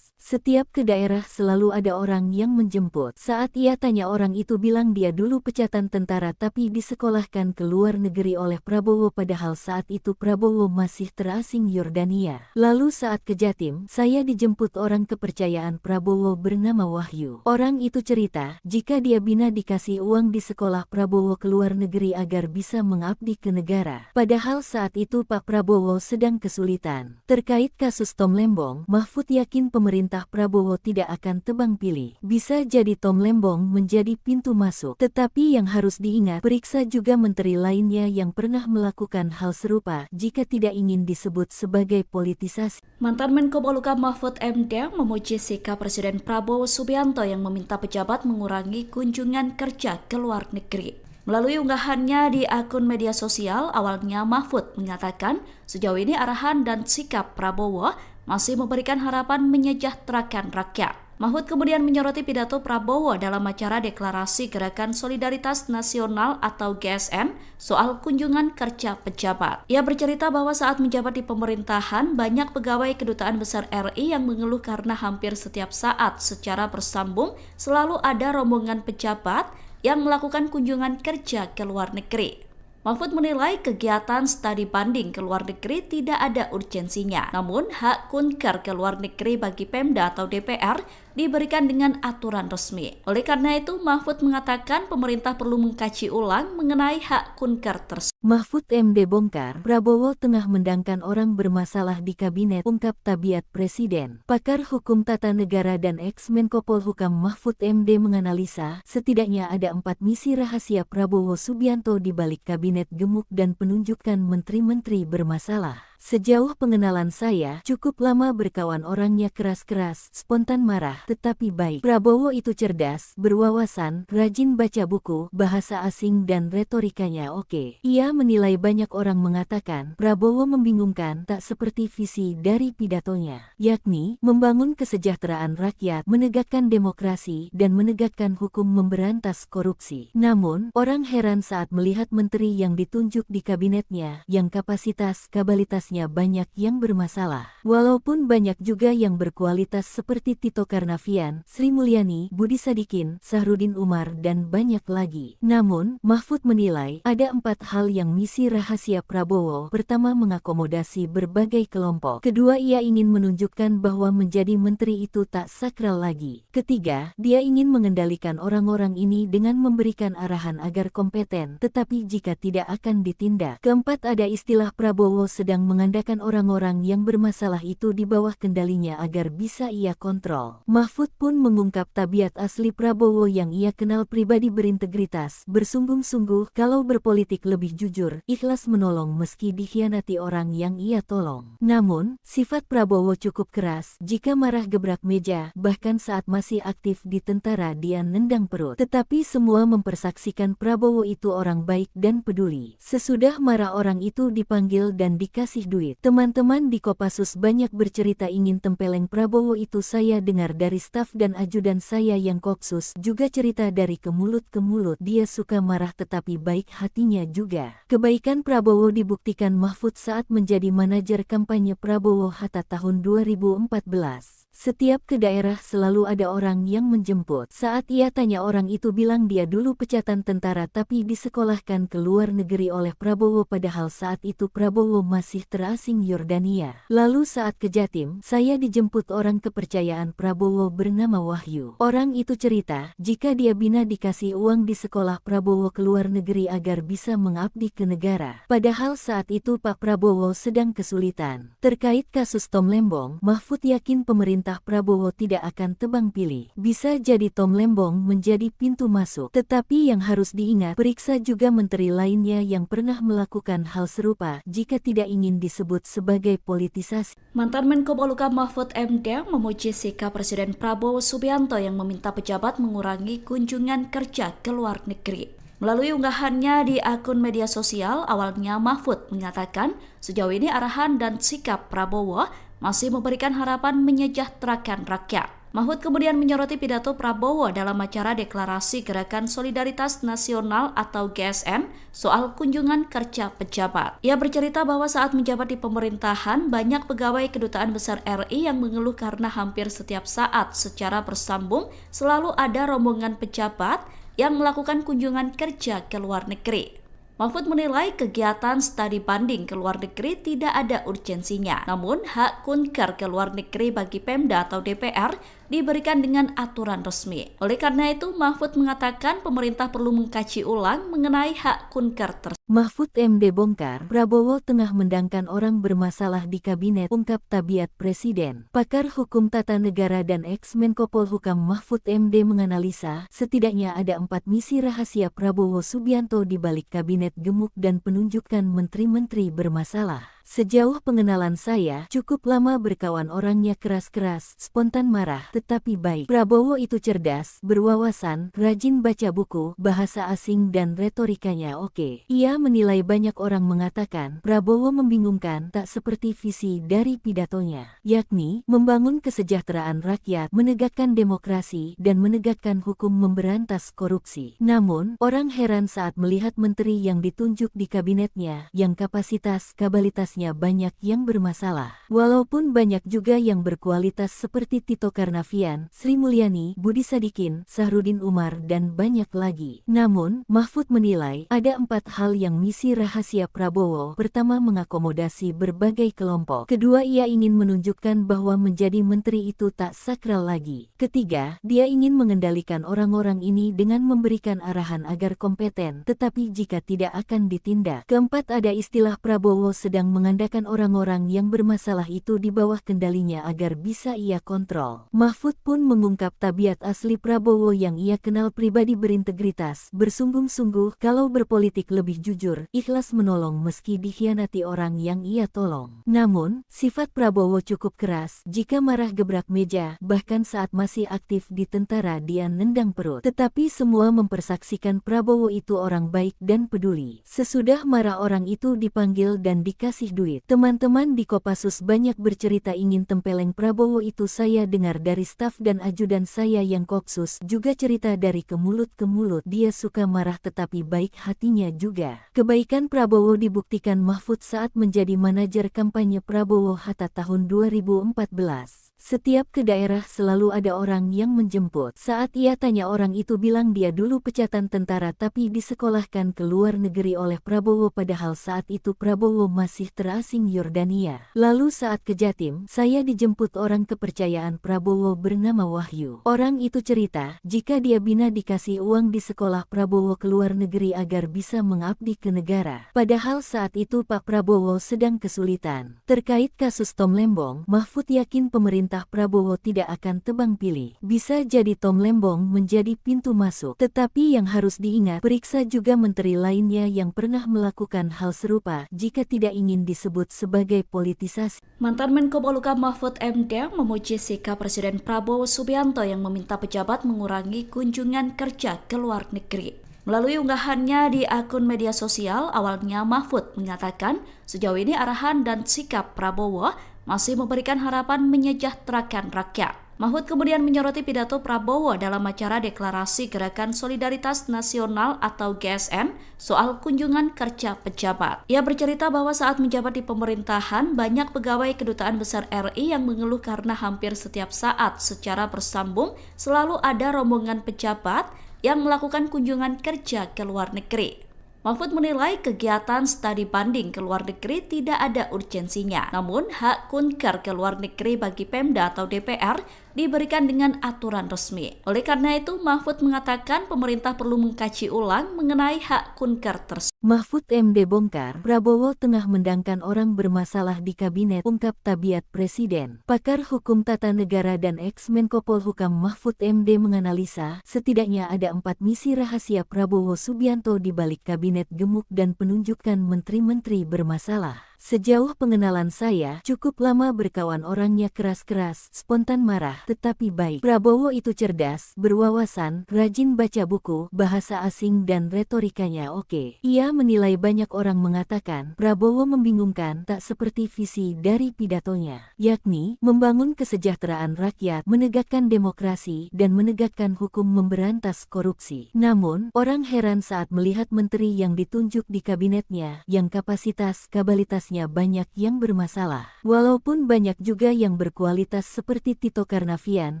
Setiap ke daerah selalu ada orang yang menjemput. Saat ia tanya orang itu bilang dia dulu pecatan tentara tapi disekolahkan ke luar negeri oleh Prabowo padahal saat itu Prabowo masih terasing Yordania. Lalu saat ke Jatim, saya dijemput orang kepercayaan Prabowo bernama Wahyu. Orang itu cerita, jika dia bina dikasih uang di sekolah Prabowo ke luar negeri agar bisa mengabdi ke negara. Padahal saat itu Pak Prabowo sedang kesulitan. Terkait kasus Tom Lembong, Mahfud yakin pemerintah Prabowo tidak akan tebang pilih. Bisa jadi Tom Lembong menjadi pintu masuk. Tetapi yang harus diingat, periksa juga menteri lainnya yang pernah melakukan hal serupa jika tidak ingin disebut sebagai politisasi. Mantan Menko Polhukam Mahfud MD memuji sikap Presiden Prabowo Subianto yang meminta pejabat mengurangi kunjungan kerja ke luar negeri. Melalui unggahannya di akun media sosial, awalnya Mahfud mengatakan sejauh ini arahan dan sikap Prabowo masih memberikan harapan menyejahterakan rakyat. Mahfud kemudian menyoroti pidato Prabowo dalam acara deklarasi Gerakan Solidaritas Nasional atau GSN soal kunjungan kerja pejabat. Ia bercerita bahwa saat menjabat di pemerintahan, banyak pegawai Kedutaan Besar RI yang mengeluh karena hampir setiap saat secara bersambung selalu ada rombongan pejabat yang melakukan kunjungan kerja ke luar negeri. Mahfud menilai kegiatan studi banding ke luar negeri tidak ada urgensinya. Namun, hak kunker ke luar negeri bagi Pemda atau DPR diberikan dengan aturan resmi. Oleh karena itu, Mahfud mengatakan pemerintah perlu mengkaji ulang mengenai hak kunker tersebut. Mahfud MD bongkar, Prabowo tengah mendangkan orang bermasalah di kabinet, ungkap tabiat Presiden. Pakar Hukum Tata Negara dan ex-Menko Polhukam Mahfud MD menganalisa, setidaknya ada 4 misi rahasia Prabowo Subianto di balik kabinet gemuk dan penunjukan menteri-menteri bermasalah. Sejauh pengenalan saya, cukup lama berkawan orangnya keras-keras, spontan marah, tetapi baik. Prabowo itu cerdas, berwawasan, rajin baca buku, bahasa asing dan retorikanya oke. Ia menilai banyak orang mengatakan, Prabowo membingungkan tak seperti visi dari pidatonya, yakni membangun kesejahteraan rakyat, menegakkan demokrasi, dan menegakkan hukum memberantas korupsi. Namun, orang heran saat melihat menteri yang ditunjuk di kabinetnya, yang kapasitas-kabalitasnya banyak yang bermasalah. Walaupun banyak juga yang berkualitas seperti Tito Karnavian, Sri Mulyani, Budi Sadikin, Sahrudin Umar, dan banyak lagi. Namun, Mahfud menilai ada 4 hal yang misi rahasia Prabowo. Pertama, mengakomodasi berbagai kelompok. Kedua, ia ingin menunjukkan bahwa menjadi menteri itu tak sakral lagi. Ketiga, dia ingin mengendalikan orang-orang ini dengan memberikan arahan agar kompeten, tetapi jika tidak akan ditindak. Keempat, ada istilah Prabowo sedang mengandalkan orang-orang yang bermasalah itu di bawah kendalinya agar bisa ia kontrol. Mahfud pun mengungkap tabiat asli Prabowo yang ia kenal pribadi berintegritas, bersungguh-sungguh, kalau berpolitik lebih jujur, ikhlas menolong meski dikhianati orang yang ia tolong. Namun, sifat Prabowo cukup keras, jika marah gebrak meja, bahkan saat masih aktif di tentara dia nendang perut. Tetapi semua mempersaksikan Prabowo itu orang baik dan peduli. Sesudah marah orang itu dipanggil dan dikasih duit. Teman-teman di Kopassus banyak bercerita ingin tempeleng Prabowo itu. Saya dengar dari staf dan ajudan saya yang Kopsus juga cerita dari ke mulut ke mulut. Dia suka marah tetapi baik hatinya juga. Kebaikan Prabowo dibuktikan Mahfud saat menjadi manajer kampanye Prabowo Hatta tahun 2014. Setiap ke daerah selalu ada orang yang menjemput. Saat ia tanya orang itu bilang dia dulu pecatan tentara tapi disekolahkan ke luar negeri oleh Prabowo padahal saat itu Prabowo masih terasing Yordania. Lalu saat ke Jatim, saya dijemput orang kepercayaan Prabowo bernama Wahyu. Orang itu cerita, jika dia bina dikasih uang di sekolah Prabowo ke luar negeri agar bisa mengabdi ke negara. Padahal saat itu Pak Prabowo sedang kesulitan. Terkait kasus Tom Lembong, Mahfud yakin pemerintah Prabowo tidak akan tebang pilih. Bisa jadi Tom Lembong menjadi pintu masuk. Tetapi yang harus diingat, periksa juga menteri lainnya yang pernah melakukan hal serupa jika tidak ingin disebut sebagai politisasi. Mantan Menko Polhukam Mahfud MD memuji sikap Presiden Prabowo Subianto yang meminta pejabat mengurangi kunjungan kerja ke luar negeri. Melalui unggahannya di akun media sosial, awalnya Mahfud mengatakan sejauh ini arahan dan sikap Prabowo masih memberikan harapan menyejahterakan rakyat. Mahfud kemudian menyoroti pidato Prabowo dalam acara Deklarasi Gerakan Solidaritas Nasional atau GSN soal kunjungan kerja pejabat. Ia bercerita bahwa saat menjabat di pemerintahan, banyak pegawai Kedutaan Besar RI yang mengeluh karena hampir setiap saat secara bersambung selalu ada rombongan pejabat yang melakukan kunjungan kerja ke luar negeri. Mahfud menilai kegiatan studi banding ke luar negeri tidak ada urgensinya. Namun, hak kunker ke luar negeri bagi Pemda atau DPR diberikan dengan aturan resmi. Oleh karena itu, Mahfud mengatakan pemerintah perlu mengkaji ulang mengenai hak kunker tersebut. Mahfud MD bongkar, Prabowo tengah mendangkan orang bermasalah di kabinet, ungkap tabiat presiden. Pakar hukum tata negara dan ex-Menko Polhukam Mahfud MD menganalisa, setidaknya ada 4 misi rahasia Prabowo Subianto di balik kabinet gemuk dan penunjukan menteri-menteri bermasalah. Sejauh pengenalan saya, cukup lama berkawan orangnya keras-keras, spontan marah, tetapi baik. Prabowo itu cerdas, berwawasan, rajin baca buku, bahasa asing dan retorikanya oke. Ia menilai banyak orang mengatakan, Prabowo membingungkan tak seperti visi dari pidatonya, yakni membangun kesejahteraan rakyat, menegakkan demokrasi, dan menegakkan hukum memberantas korupsi. Namun, orang heran saat melihat menteri yang ditunjuk di kabinetnya, yang kapasitas-kabalitasnya banyak yang bermasalah. Walaupun banyak juga yang berkualitas seperti Tito Karnavian, Sri Mulyani, Budi Sadikin, Sahrudin Umar, dan banyak lagi. Namun, Mahfud menilai ada 4 hal yang misi rahasia Prabowo. Pertama, mengakomodasi berbagai kelompok. Kedua, ia ingin menunjukkan bahwa menjadi menteri itu tak sakral lagi. Ketiga, dia ingin mengendalikan orang-orang ini dengan memberikan arahan agar kompeten, tetapi jika tidak akan ditindak. Keempat, ada istilah Prabowo sedang mengandalkan orang-orang yang bermasalah itu di bawah kendalinya agar bisa ia kontrol. Mahfud pun mengungkap tabiat asli Prabowo yang ia kenal pribadi berintegritas, bersungguh-sungguh kalau berpolitik lebih jujur, ikhlas menolong meski dikhianati orang yang ia tolong. Namun, sifat Prabowo cukup keras, jika marah gebrak meja, bahkan saat masih aktif di tentara dia nendang perut. Tetapi semua mempersaksikan Prabowo itu orang baik dan peduli. Sesudah marah orang itu dipanggil dan dikasih duit. Teman-teman di Kopassus banyak bercerita ingin tempeleng Prabowo itu. Saya dengar dari staf dan ajudan saya yang Kopsus juga cerita dari ke mulut ke mulut. Dia suka marah tetapi baik hatinya juga. Kebaikan Prabowo dibuktikan Mahfud saat menjadi manajer kampanye Prabowo Hatta tahun 2014. Setiap ke daerah selalu ada orang yang menjemput. Saat ia tanya orang itu bilang dia dulu pecatan tentara tapi disekolahkan ke luar negeri oleh Prabowo padahal saat itu Prabowo masih terasing Yordania. Lalu saat ke Jatim, saya dijemput orang kepercayaan Prabowo bernama Wahyu. Orang itu cerita, jika dia bina dikasih uang di sekolah Prabowo ke luar negeri agar bisa mengabdi ke negara. Padahal saat itu Pak Prabowo sedang kesulitan. Terkait kasus Tom Lembong, Mahfud yakin pemerintah Prabowo tidak akan tebang pilih. Bisa jadi Tom Lembong menjadi pintu masuk. Tetapi yang harus diingat, periksa juga menteri lainnya yang pernah melakukan hal serupa jika tidak ingin disebut sebagai politisasi. Mantan Menko Polhukam Mahfud MD memuji sikap Presiden Prabowo Subianto yang meminta pejabat mengurangi kunjungan kerja ke luar negeri. Melalui unggahannya di akun media sosial, awalnya Mahfud mengatakan sejauh ini arahan dan sikap Prabowo masih memberikan harapan menyejahterakan rakyat. Mahfud kemudian menyoroti pidato Prabowo dalam acara Deklarasi Gerakan Solidaritas Nasional atau GSN soal kunjungan kerja pejabat. Ia bercerita bahwa saat menjabat di pemerintahan, banyak pegawai Kedutaan Besar RI yang mengeluh karena hampir setiap saat secara bersambung selalu ada rombongan pejabat yang melakukan kunjungan kerja ke luar negeri. Mahfud menilai kegiatan studi banding ke luar negeri tidak ada urgensinya. Namun, hak kunker ke luar negeri bagi Pemda atau DPR diberikan dengan aturan resmi. Oleh karena itu, Mahfud mengatakan pemerintah perlu mengkaji ulang mengenai hak kunker tersebut. Mahfud MD bongkar, Prabowo tengah mendangkan orang bermasalah di kabinet, ungkap tabiat Presiden. Pakar Hukum Tata Negara dan ex-Menko Polhukam Mahfud MD menganalisa, setidaknya ada 4 misi rahasia Prabowo Subianto di balik kabinet gemuk dan penunjukan menteri-menteri bermasalah. Sejauh pengenalan saya, cukup lama berkawan orangnya keras-keras, spontan marah, tetapi baik. Prabowo itu cerdas, berwawasan, rajin baca buku, bahasa asing dan retorikanya oke. Ia menilai banyak orang mengatakan, Prabowo membingungkan tak seperti visi dari pidatonya, yakni membangun kesejahteraan rakyat, menegakkan demokrasi, dan menegakkan hukum memberantas korupsi. Namun, orang heran saat melihat menteri yang ditunjuk di kabinetnya, yang kapasitas-kabalitasnya banyak yang bermasalah. Walaupun banyak juga yang berkualitas seperti Tito Karnavian,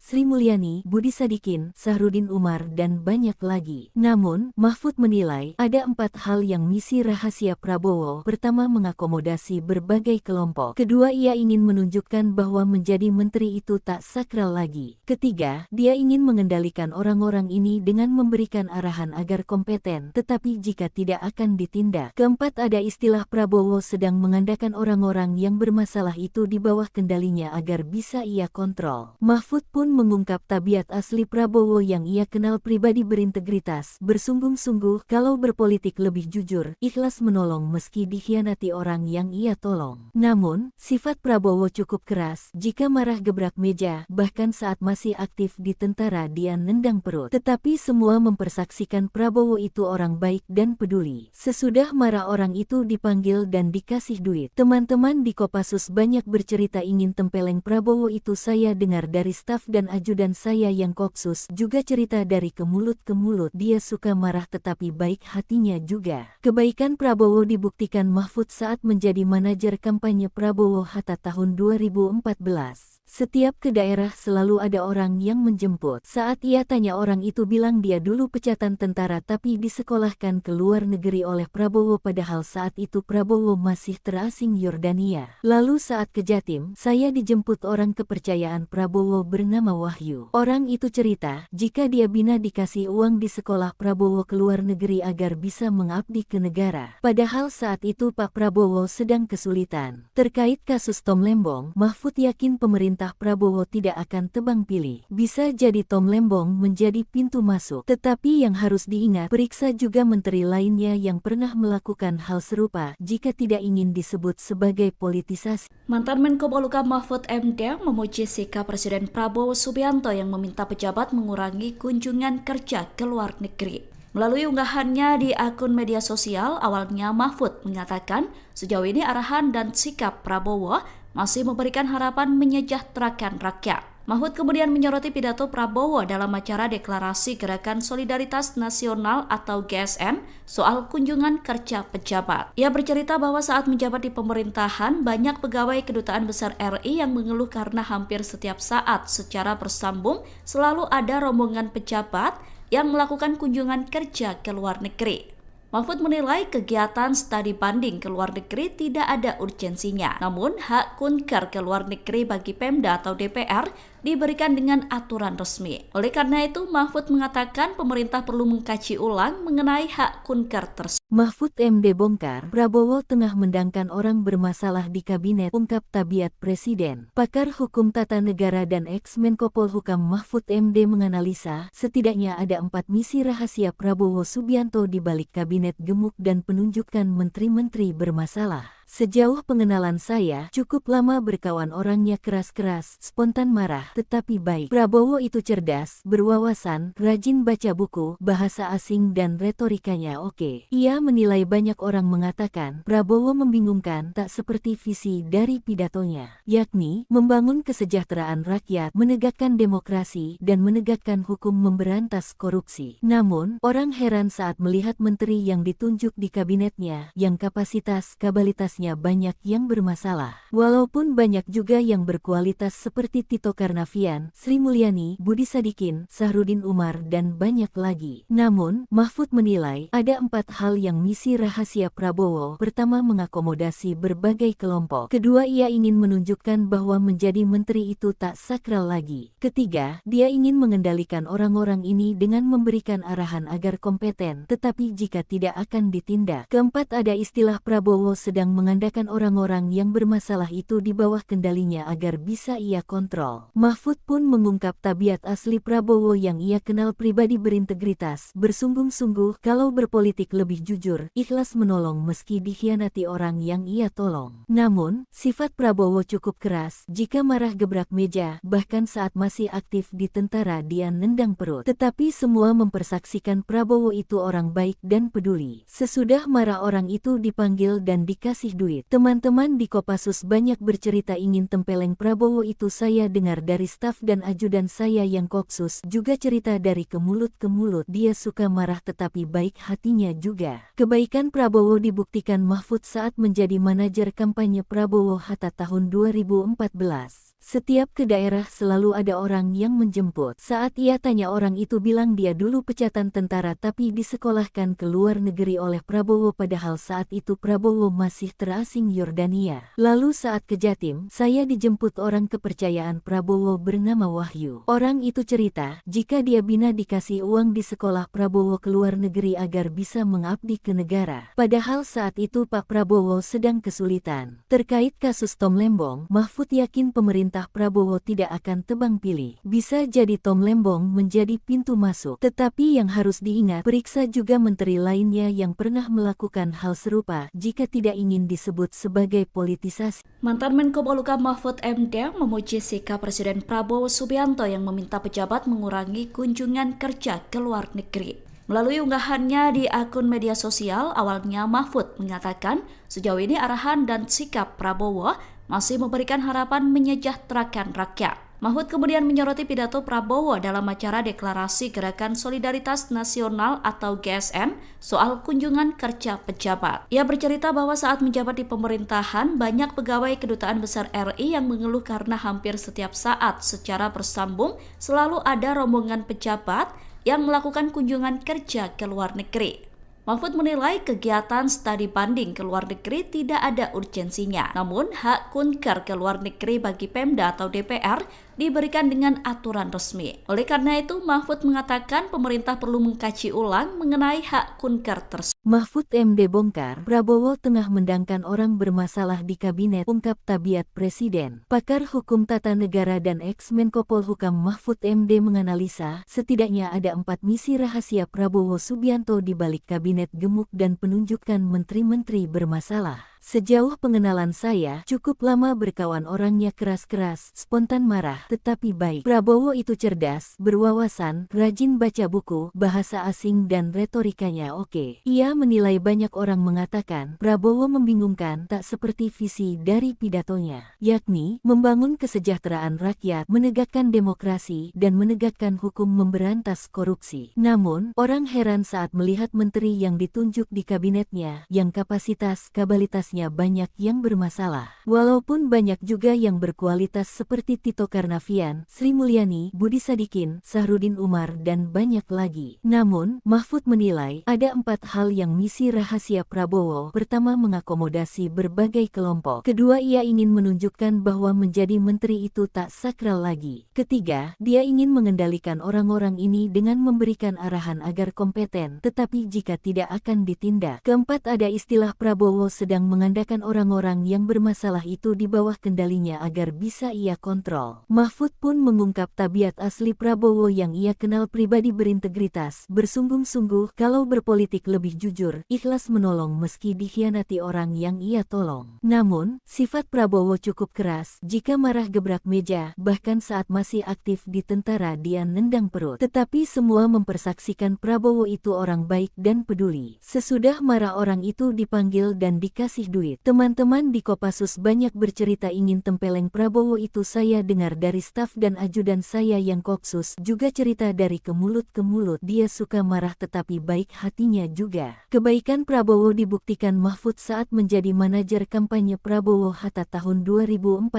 Sri Mulyani, Budi Sadikin, Sahrudin Umar, dan banyak lagi. Namun, Mahfud menilai ada 4 hal yang misi rahasia Prabowo. Pertama, mengakomodasi berbagai kelompok. Kedua, ia ingin menunjukkan bahwa menjadi menteri itu tak sakral lagi. Ketiga, dia ingin mengendalikan orang-orang ini dengan memberikan arahan agar kompeten, tetapi jika tidak akan ditindak. Keempat, ada istilah Prabowo sedang mengandalkan orang-orang yang bermasalah itu di bawah kendalinya agar bisa ia kontrol. Mahfud pun mengungkap tabiat asli Prabowo yang ia kenal pribadi berintegritas, bersungguh-sungguh kalau berpolitik lebih jujur, ikhlas menolong meski dikhianati orang yang ia tolong. Namun, sifat Prabowo cukup keras, jika marah gebrak meja, bahkan saat masih aktif di tentara dia nendang perut. Tetapi semua mempersaksikan Prabowo itu orang baik dan peduli. Sesudah marah orang itu dipanggil dan dikasih duit. Teman-teman di Kopassus banyak bercerita ingin tempeleng Prabowo itu. Saya dengar dari staf dan ajudan saya yang Kopsus juga cerita dari ke mulut ke mulut. Dia suka marah tetapi baik hatinya juga. Kebaikan Prabowo dibuktikan Mahfud saat menjadi manajer kampanye Prabowo Hatta tahun 2014. Setiap ke daerah selalu ada orang yang menjemput. Saat ia tanya orang itu bilang dia dulu pecatan tentara tapi disekolahkan ke luar negeri oleh Prabowo padahal saat itu Prabowo masih terasing Yordania. Lalu saat ke Jatim, saya dijemput orang kepercayaan Prabowo bernama Wahyu. Orang itu cerita, jika dia bina dikasih uang di sekolah Prabowo ke luar negeri agar bisa mengabdi ke negara. Padahal saat itu Pak Prabowo sedang kesulitan. Terkait kasus Tom Lembong, Mahfud yakin pemerintah Prabowo tidak akan tebang pilih. Bisa jadi Tom Lembong menjadi pintu masuk. Tetapi yang harus diingat, periksa juga menteri lainnya yang pernah melakukan hal serupa jika tidak ingin disebut sebagai politisasi. Mantan Menko Polhukam Mahfud MD memuji sikap Presiden Prabowo Subianto yang meminta pejabat mengurangi kunjungan kerja ke luar negeri. Melalui unggahannya di akun media sosial, awalnya Mahfud mengatakan sejauh ini arahan dan sikap Prabowo masih memberikan harapan menyejahterakan rakyat. Mahfud kemudian menyoroti pidato Prabowo dalam acara deklarasi Gerakan Solidaritas Nasional atau GSN soal kunjungan kerja pejabat. Ia bercerita bahwa saat menjabat di pemerintahan, banyak pegawai Kedutaan Besar RI yang mengeluh karena hampir setiap saat secara bersambung selalu ada rombongan pejabat yang melakukan kunjungan kerja ke luar negeri. Mahfud menilai kegiatan studi banding ke luar negeri tidak ada urgensinya. Namun, hak kunker ke luar negeri bagi Pemda atau DPR diberikan dengan aturan resmi. Oleh karena itu, Mahfud mengatakan pemerintah perlu mengkaji ulang mengenai hak kunker tersebut. Mahfud MD bongkar, Prabowo tengah mendangkan orang bermasalah di kabinet, ungkap tabiat Presiden. Pakar Hukum Tata Negara dan ex-Menko Polhukam Mahfud MD menganalisa, setidaknya ada 4 misi rahasia Prabowo Subianto di balik kabinet gemuk dan penunjukan menteri-menteri bermasalah. Sejauh pengenalan saya, cukup lama berkawan orangnya keras-keras, spontan marah, tetapi baik. Prabowo itu cerdas, berwawasan, rajin baca buku, bahasa asing dan retorikanya oke. Ia menilai banyak orang mengatakan, Prabowo membingungkan tak seperti visi dari pidatonya, yakni membangun kesejahteraan rakyat, menegakkan demokrasi, dan menegakkan hukum memberantas korupsi. Namun, orang heran saat melihat menteri yang ditunjuk di kabinetnya, yang kapasitas-kabalitas banyak yang bermasalah. Walaupun banyak juga yang berkualitas seperti Tito Karnavian, Sri Mulyani, Budi Sadikin, Sahrudin Umar, dan banyak lagi. Namun, Mahfud menilai ada 4 hal yang misi rahasia Prabowo. Pertama, mengakomodasi berbagai kelompok. Kedua, ia ingin menunjukkan bahwa menjadi menteri itu tak sakral lagi. Ketiga, dia ingin mengendalikan orang-orang ini dengan memberikan arahan agar kompeten, tetapi jika tidak akan ditindak. Keempat, ada istilah Prabowo sedang mengandalkan orang-orang yang bermasalah itu di bawah kendalinya agar bisa ia kontrol. Mahfud pun mengungkap tabiat asli Prabowo yang ia kenal pribadi berintegritas, bersungguh-sungguh, kalau berpolitik lebih jujur, ikhlas menolong meski dikhianati orang yang ia tolong. Namun, sifat Prabowo cukup keras, jika marah gebrak meja, bahkan saat masih aktif di tentara dia nendang perut. Tetapi semua mempersaksikan Prabowo itu orang baik dan peduli. Sesudah marah orang itu dipanggil dan dikasih duit. Teman-teman di Kopassus banyak bercerita ingin tempeleng Prabowo itu. Saya dengar dari staf dan ajudan saya yang Kopsus juga cerita dari ke mulut ke mulut. Dia suka marah tetapi baik hatinya juga. Kebaikan Prabowo dibuktikan Mahfud saat menjadi manajer kampanye Prabowo Hatta tahun 2014. Setiap ke daerah selalu ada orang yang menjemput. Saat ia tanya orang itu bilang dia dulu pecatan tentara tapi disekolahkan ke luar negeri oleh Prabowo padahal saat itu Prabowo masih terasing Yordania. Lalu saat ke Jatim, saya dijemput orang kepercayaan Prabowo bernama Wahyu. Orang itu cerita, jika dia bina dikasih uang di sekolah Prabowo ke luar negeri agar bisa mengabdi ke negara. Padahal saat itu Pak Prabowo sedang kesulitan. Terkait kasus Tom Lembong, Mahfud yakin pemerintah Prabowo tidak akan tebang pilih. Bisa jadi Tom Lembong menjadi pintu masuk. Tetapi yang harus diingat, periksa juga menteri lainnya yang pernah melakukan hal serupa jika tidak ingin disebut sebagai politisasi. Mantan Menko Polhukam Mahfud MD memuji sikap Presiden Prabowo Subianto yang meminta pejabat mengurangi kunjungan kerja ke luar negeri. Melalui unggahannya di akun media sosial, awalnya Mahfud mengatakan sejauh ini arahan dan sikap Prabowo masih memberikan harapan menyejahterakan rakyat. Mahfud kemudian menyoroti pidato Prabowo dalam acara deklarasi Gerakan Solidaritas Nasional atau GSN soal kunjungan kerja pejabat. Ia bercerita bahwa saat menjabat di pemerintahan, banyak pegawai Kedutaan Besar RI yang mengeluh karena hampir setiap saat secara bersambung selalu ada rombongan pejabat yang melakukan kunjungan kerja ke luar negeri. Mahfud menilai kegiatan studi banding ke luar negeri tidak ada urgensinya. Namun, hak kunker ke luar negeri bagi Pemda atau DPR diberikan dengan aturan resmi. Oleh karena itu, Mahfud mengatakan pemerintah perlu mengkaji ulang mengenai hak kunker tersebut. Mahfud MD bongkar, Prabowo tengah mendangkan orang bermasalah di kabinet, ungkap tabiat Presiden. Pakar Hukum Tata Negara dan ex-Menko Polhukam Mahfud MD menganalisa, setidaknya ada 4 misi rahasia Prabowo Subianto di balik kabinet gemuk dan penunjukan menteri-menteri bermasalah. Sejauh pengenalan saya, cukup lama berkawan orangnya keras-keras, spontan marah, tetapi baik. Prabowo itu cerdas, berwawasan, rajin baca buku, bahasa asing dan retorikanya oke. Ia menilai banyak orang mengatakan, Prabowo membingungkan, tak seperti visi dari pidatonya, yakni membangun kesejahteraan rakyat, menegakkan demokrasi, dan menegakkan hukum memberantas korupsi. Namun, orang heran saat melihat menteri yang ditunjuk di kabinetnya, yang kapasitas-kabalitas banyak yang bermasalah. Walaupun banyak juga yang berkualitas seperti Tito Karnavian, Sri Mulyani, Budi Sadikin, Sahrudin Umar, dan banyak lagi. Namun, Mahfud menilai ada 4 hal yang misi rahasia Prabowo. Pertama, mengakomodasi berbagai kelompok. Kedua, ia ingin menunjukkan bahwa menjadi menteri itu tak sakral lagi. Ketiga, dia ingin mengendalikan orang-orang ini dengan memberikan arahan agar kompeten, tetapi jika tidak akan ditindak. Keempat, ada istilah Prabowo sedang mengandalkan orang-orang yang bermasalah itu di bawah kendalinya agar bisa ia kontrol. Mahfud pun mengungkap tabiat asli Prabowo yang ia kenal pribadi berintegritas, bersungguh-sungguh, kalau berpolitik lebih jujur, ikhlas menolong meski dikhianati orang yang ia tolong. Namun, sifat Prabowo cukup keras, jika marah gebrak meja, bahkan saat masih aktif di tentara dia nendang perut. Tetapi semua mempersaksikan Prabowo itu orang baik dan peduli. Sesudah marah orang itu dipanggil dan dikasih duit. Teman-teman di Kopassus banyak bercerita ingin tempeleng Prabowo itu. Saya dengar dari staf dan ajudan saya yang Kopsus juga cerita dari ke mulut ke mulut. Dia suka marah tetapi baik hatinya juga. Kebaikan Prabowo dibuktikan Mahfud saat menjadi manajer kampanye Prabowo Hatta tahun 2014.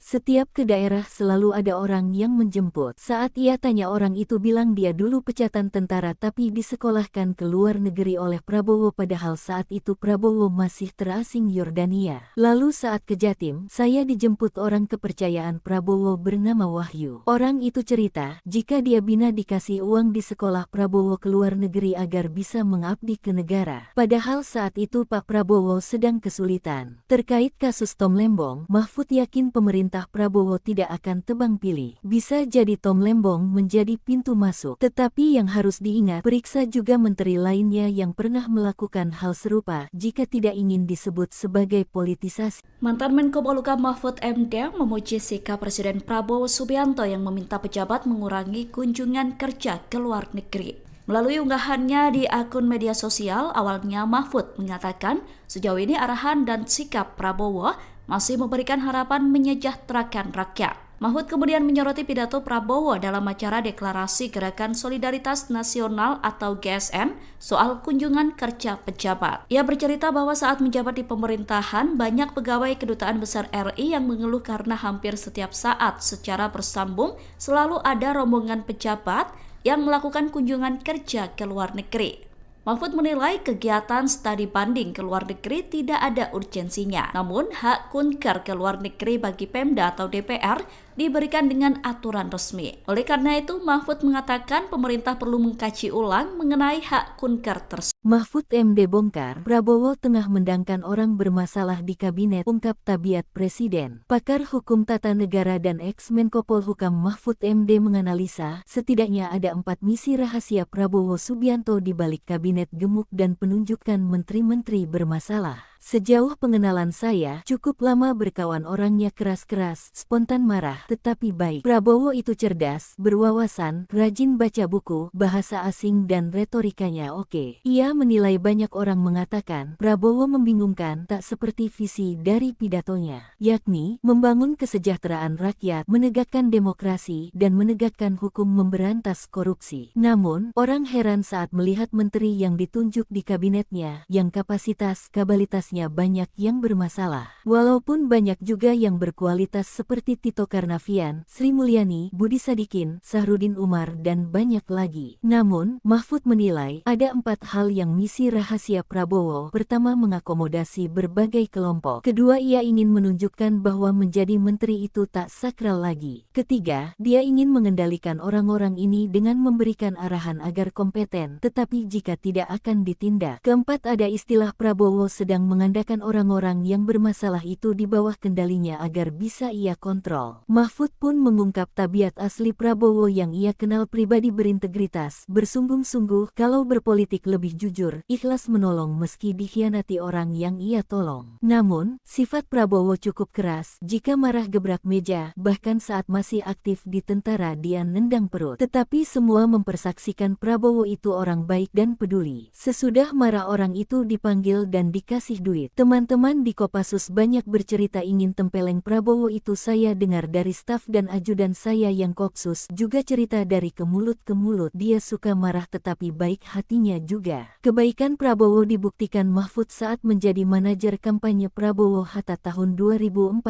Setiap ke daerah selalu ada orang yang menjemput. Saat ia tanya orang itu bilang dia dulu pecatan tentara tapi disekolahkan ke luar negeri oleh Prabowo padahal saat itu Prabowo masih terasing Yordania. Lalu saat ke Jatim, saya dijemput orang kepercayaan Prabowo bernama Wahyu. Orang itu cerita, jika dia bina dikasih uang di sekolah Prabowo ke luar negeri agar bisa mengabdi ke negara. Padahal saat itu Pak Prabowo sedang kesulitan. Terkait kasus Tom Lembong, Mahfud yakin pemerintah Prabowo tidak akan tebang pilih. Bisa jadi Tom Lembong menjadi pintu masuk. Tetapi yang harus diingat, periksa juga menteri lainnya yang pernah melakukan hal serupa jika tidak ingin disebut sebagai politisasi. Mantan Menko Polhukam Mahfud MD memuji sikap Presiden Prabowo Subianto yang meminta pejabat mengurangi kunjungan kerja ke luar negeri. Melalui unggahannya di akun media sosial, awalnya Mahfud mengatakan sejauh ini arahan dan sikap Prabowo masih memberikan harapan menyejahterakan rakyat. Mahfud kemudian menyoroti pidato Prabowo dalam acara deklarasi Gerakan Solidaritas Nasional atau GSN soal kunjungan kerja pejabat. Ia bercerita bahwa saat menjabat di pemerintahan, banyak pegawai Kedutaan Besar RI yang mengeluh karena hampir setiap saat secara bersambung selalu ada rombongan pejabat yang melakukan kunjungan kerja ke luar negeri. Mahfud menilai kegiatan studi banding ke luar negeri tidak ada urgensinya. Namun, hak kunker ke luar negeri bagi Pemda atau DPR diberikan dengan aturan resmi. Oleh karena itu, Mahfud mengatakan pemerintah perlu mengkaji ulang mengenai hak kunker tersebut. Mahfud MD bongkar, Prabowo tengah mendangkan orang bermasalah di kabinet, ungkap tabiat Presiden. Pakar Hukum Tata Negara dan ex-Menko Polhukam Mahfud MD menganalisa, setidaknya ada 4 misi rahasia Prabowo Subianto di balik kabinet gemuk dan penunjukan menteri-menteri bermasalah. Sejauh pengenalan saya, cukup lama berkawan orangnya keras-keras, spontan marah, tetapi baik. Prabowo itu cerdas, berwawasan, rajin baca buku, bahasa asing dan retorikanya oke. Ia menilai banyak orang mengatakan, Prabowo membingungkan tak seperti visi dari pidatonya, yakni membangun kesejahteraan rakyat, menegakkan demokrasi, dan menegakkan hukum memberantas korupsi. Namun, orang heran saat melihat menteri yang ditunjuk di kabinetnya, yang kapasitas-kapabilitasnya banyak yang bermasalah. Walaupun banyak juga yang berkualitas seperti Tito Karnavian, Sri Mulyani, Budi Sadikin, Sahrudin Umar, dan banyak lagi. Namun, Mahfud menilai ada 4 hal yang misi rahasia Prabowo. Pertama, mengakomodasi berbagai kelompok. Kedua, ia ingin menunjukkan bahwa menjadi menteri itu tak sakral lagi. Ketiga, dia ingin mengendalikan orang-orang ini dengan memberikan arahan agar kompeten, tetapi jika tidak akan ditindak. Keempat, ada istilah Prabowo sedang mengandalkan orang-orang yang bermasalah itu di bawah kendalinya agar bisa ia kontrol. Mahfud pun mengungkap tabiat asli Prabowo yang ia kenal pribadi berintegritas, bersungguh-sungguh, kalau berpolitik lebih jujur, ikhlas menolong meski dikhianati orang yang ia tolong. Namun, sifat Prabowo cukup keras, jika marah gebrak meja, bahkan saat masih aktif di tentara dia nendang perut. Tetapi semua mempersaksikan Prabowo itu orang baik dan peduli. Sesudah marah orang itu dipanggil dan dikasih duit. Teman-teman di Kopassus banyak bercerita ingin tempeleng Prabowo itu. Saya dengar dari staf dan ajudan saya yang Kopsus juga cerita dari ke mulut ke mulut. Dia suka marah tetapi baik hatinya juga. Kebaikan Prabowo dibuktikan Mahfud saat menjadi manajer kampanye Prabowo Hatta tahun 2014.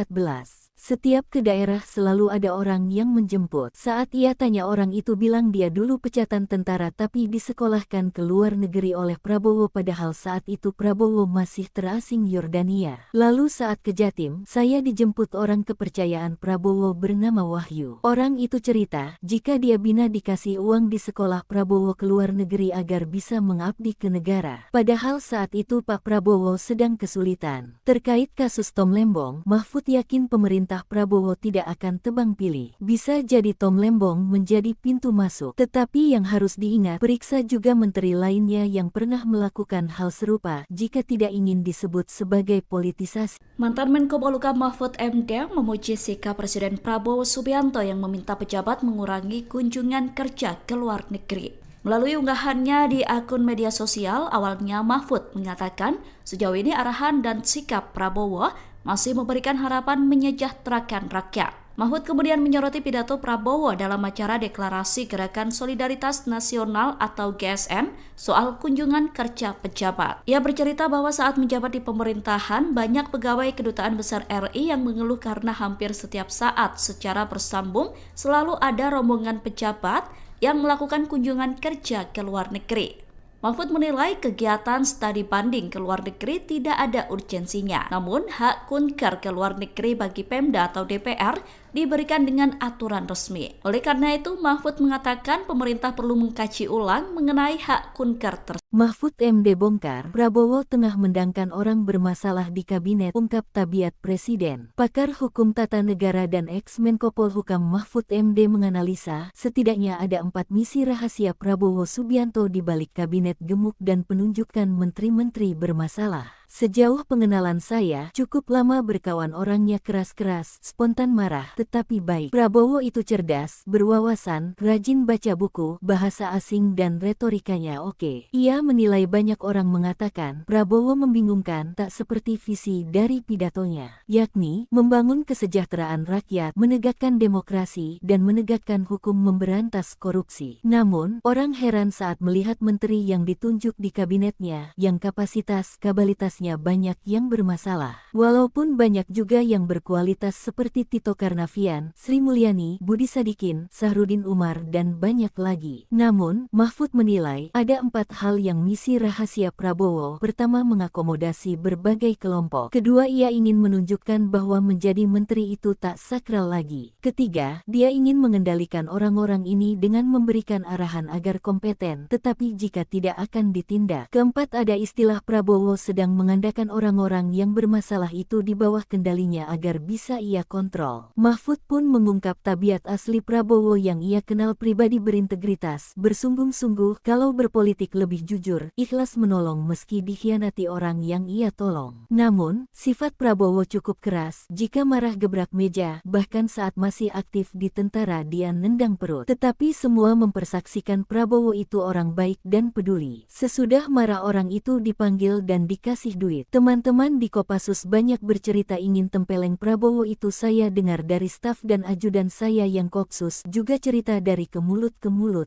Setiap ke daerah selalu ada orang yang menjemput. Saat ia tanya orang itu bilang dia dulu pecatan tentara tapi disekolahkan ke luar negeri oleh Prabowo padahal saat itu Prabowo masih terasing Yordania. Lalu saat ke Jatim, saya dijemput orang kepercayaan Prabowo bernama Wahyu. Orang itu cerita, jika dia bina dikasih uang di sekolah Prabowo ke luar negeri agar bisa mengabdi ke negara. Padahal saat itu Pak Prabowo sedang kesulitan. Terkait kasus Tom Lembong, Mahfud yakin pemerintah Prabowo tidak akan tebang pilih. Bisa jadi Tom Lembong menjadi pintu masuk. Tetapi yang harus diingat, periksa juga menteri lainnya yang pernah melakukan hal serupa jika tidak ingin disebut sebagai politisasi. Mantan Menko Polhukam Mahfud MD memuji sikap Presiden Prabowo Subianto yang meminta pejabat mengurangi kunjungan kerja ke luar negeri. Melalui unggahannya di akun media sosial, awalnya Mahfud mengatakan sejauh ini arahan dan sikap Prabowo masih memberikan harapan menyejahterakan rakyat. Mahfud kemudian menyoroti pidato Prabowo dalam acara Deklarasi Gerakan Solidaritas Nasional atau GSN soal kunjungan kerja pejabat. Ia bercerita bahwa saat menjabat di pemerintahan, banyak pegawai Kedutaan Besar RI yang mengeluh karena hampir setiap saat secara bersambung selalu ada rombongan pejabat yang melakukan kunjungan kerja ke luar negeri. Mahfud menilai kegiatan studi banding ke luar negeri tidak ada urgensinya. Namun, hak kunker ke luar negeri bagi Pemda atau DPR diberikan dengan aturan resmi. Oleh karena itu, Mahfud mengatakan pemerintah perlu mengkaji ulang mengenai hak kunker tersebut. Mahfud MD bongkar, Prabowo tengah mendangkan orang bermasalah di kabinet, ungkap tabiat presiden. Pakar hukum tata negara dan ex-Menko Polhukam Mahfud MD menganalisa, setidaknya ada 4 misi rahasia Prabowo Subianto di balik kabinet gemuk dan penunjukan menteri-menteri bermasalah. Sejauh pengenalan saya, cukup lama berkawan orangnya keras-keras, spontan marah, tetapi baik. Prabowo itu cerdas, berwawasan, rajin baca buku, bahasa asing dan retorikanya oke. Ia menilai banyak orang mengatakan, Prabowo membingungkan tak seperti visi dari pidatonya, yakni membangun kesejahteraan rakyat, menegakkan demokrasi, dan menegakkan hukum memberantas korupsi. Namun, orang heran saat melihat menteri yang ditunjuk di kabinetnya, yang kapasitas-kapabilitasnya banyak yang bermasalah. Walaupun banyak juga yang berkualitas seperti Tito Karnavian, Sri Mulyani, Budi Sadikin, Sahrudin Umar, dan banyak lagi. Namun, Mahfud menilai ada 4 hal yang misi rahasia Prabowo. Pertama, mengakomodasi berbagai kelompok. Kedua, ia ingin menunjukkan bahwa menjadi menteri itu tak sakral lagi. Ketiga, dia ingin mengendalikan orang-orang ini dengan memberikan arahan agar kompeten, tetapi jika tidak akan ditindak. Keempat, ada istilah Prabowo sedang mengandalkan orang-orang yang bermasalah itu di bawah kendalinya agar bisa ia kontrol. Mahfud pun mengungkap tabiat asli Prabowo yang ia kenal pribadi berintegritas, bersungguh-sungguh kalau berpolitik lebih jujur, ikhlas menolong meski dikhianati orang yang ia tolong. Namun, sifat Prabowo cukup keras, jika marah gebrak meja, bahkan saat masih aktif di tentara dia nendang perut. Tetapi semua mempersaksikan Prabowo itu orang baik dan peduli. Sesudah marah orang itu dipanggil dan dikasih duit. Teman-teman di Kopassus banyak bercerita ingin tempeleng Prabowo itu. Saya dengar dari staf dan ajudan saya yang Kopsus juga cerita dari ke mulut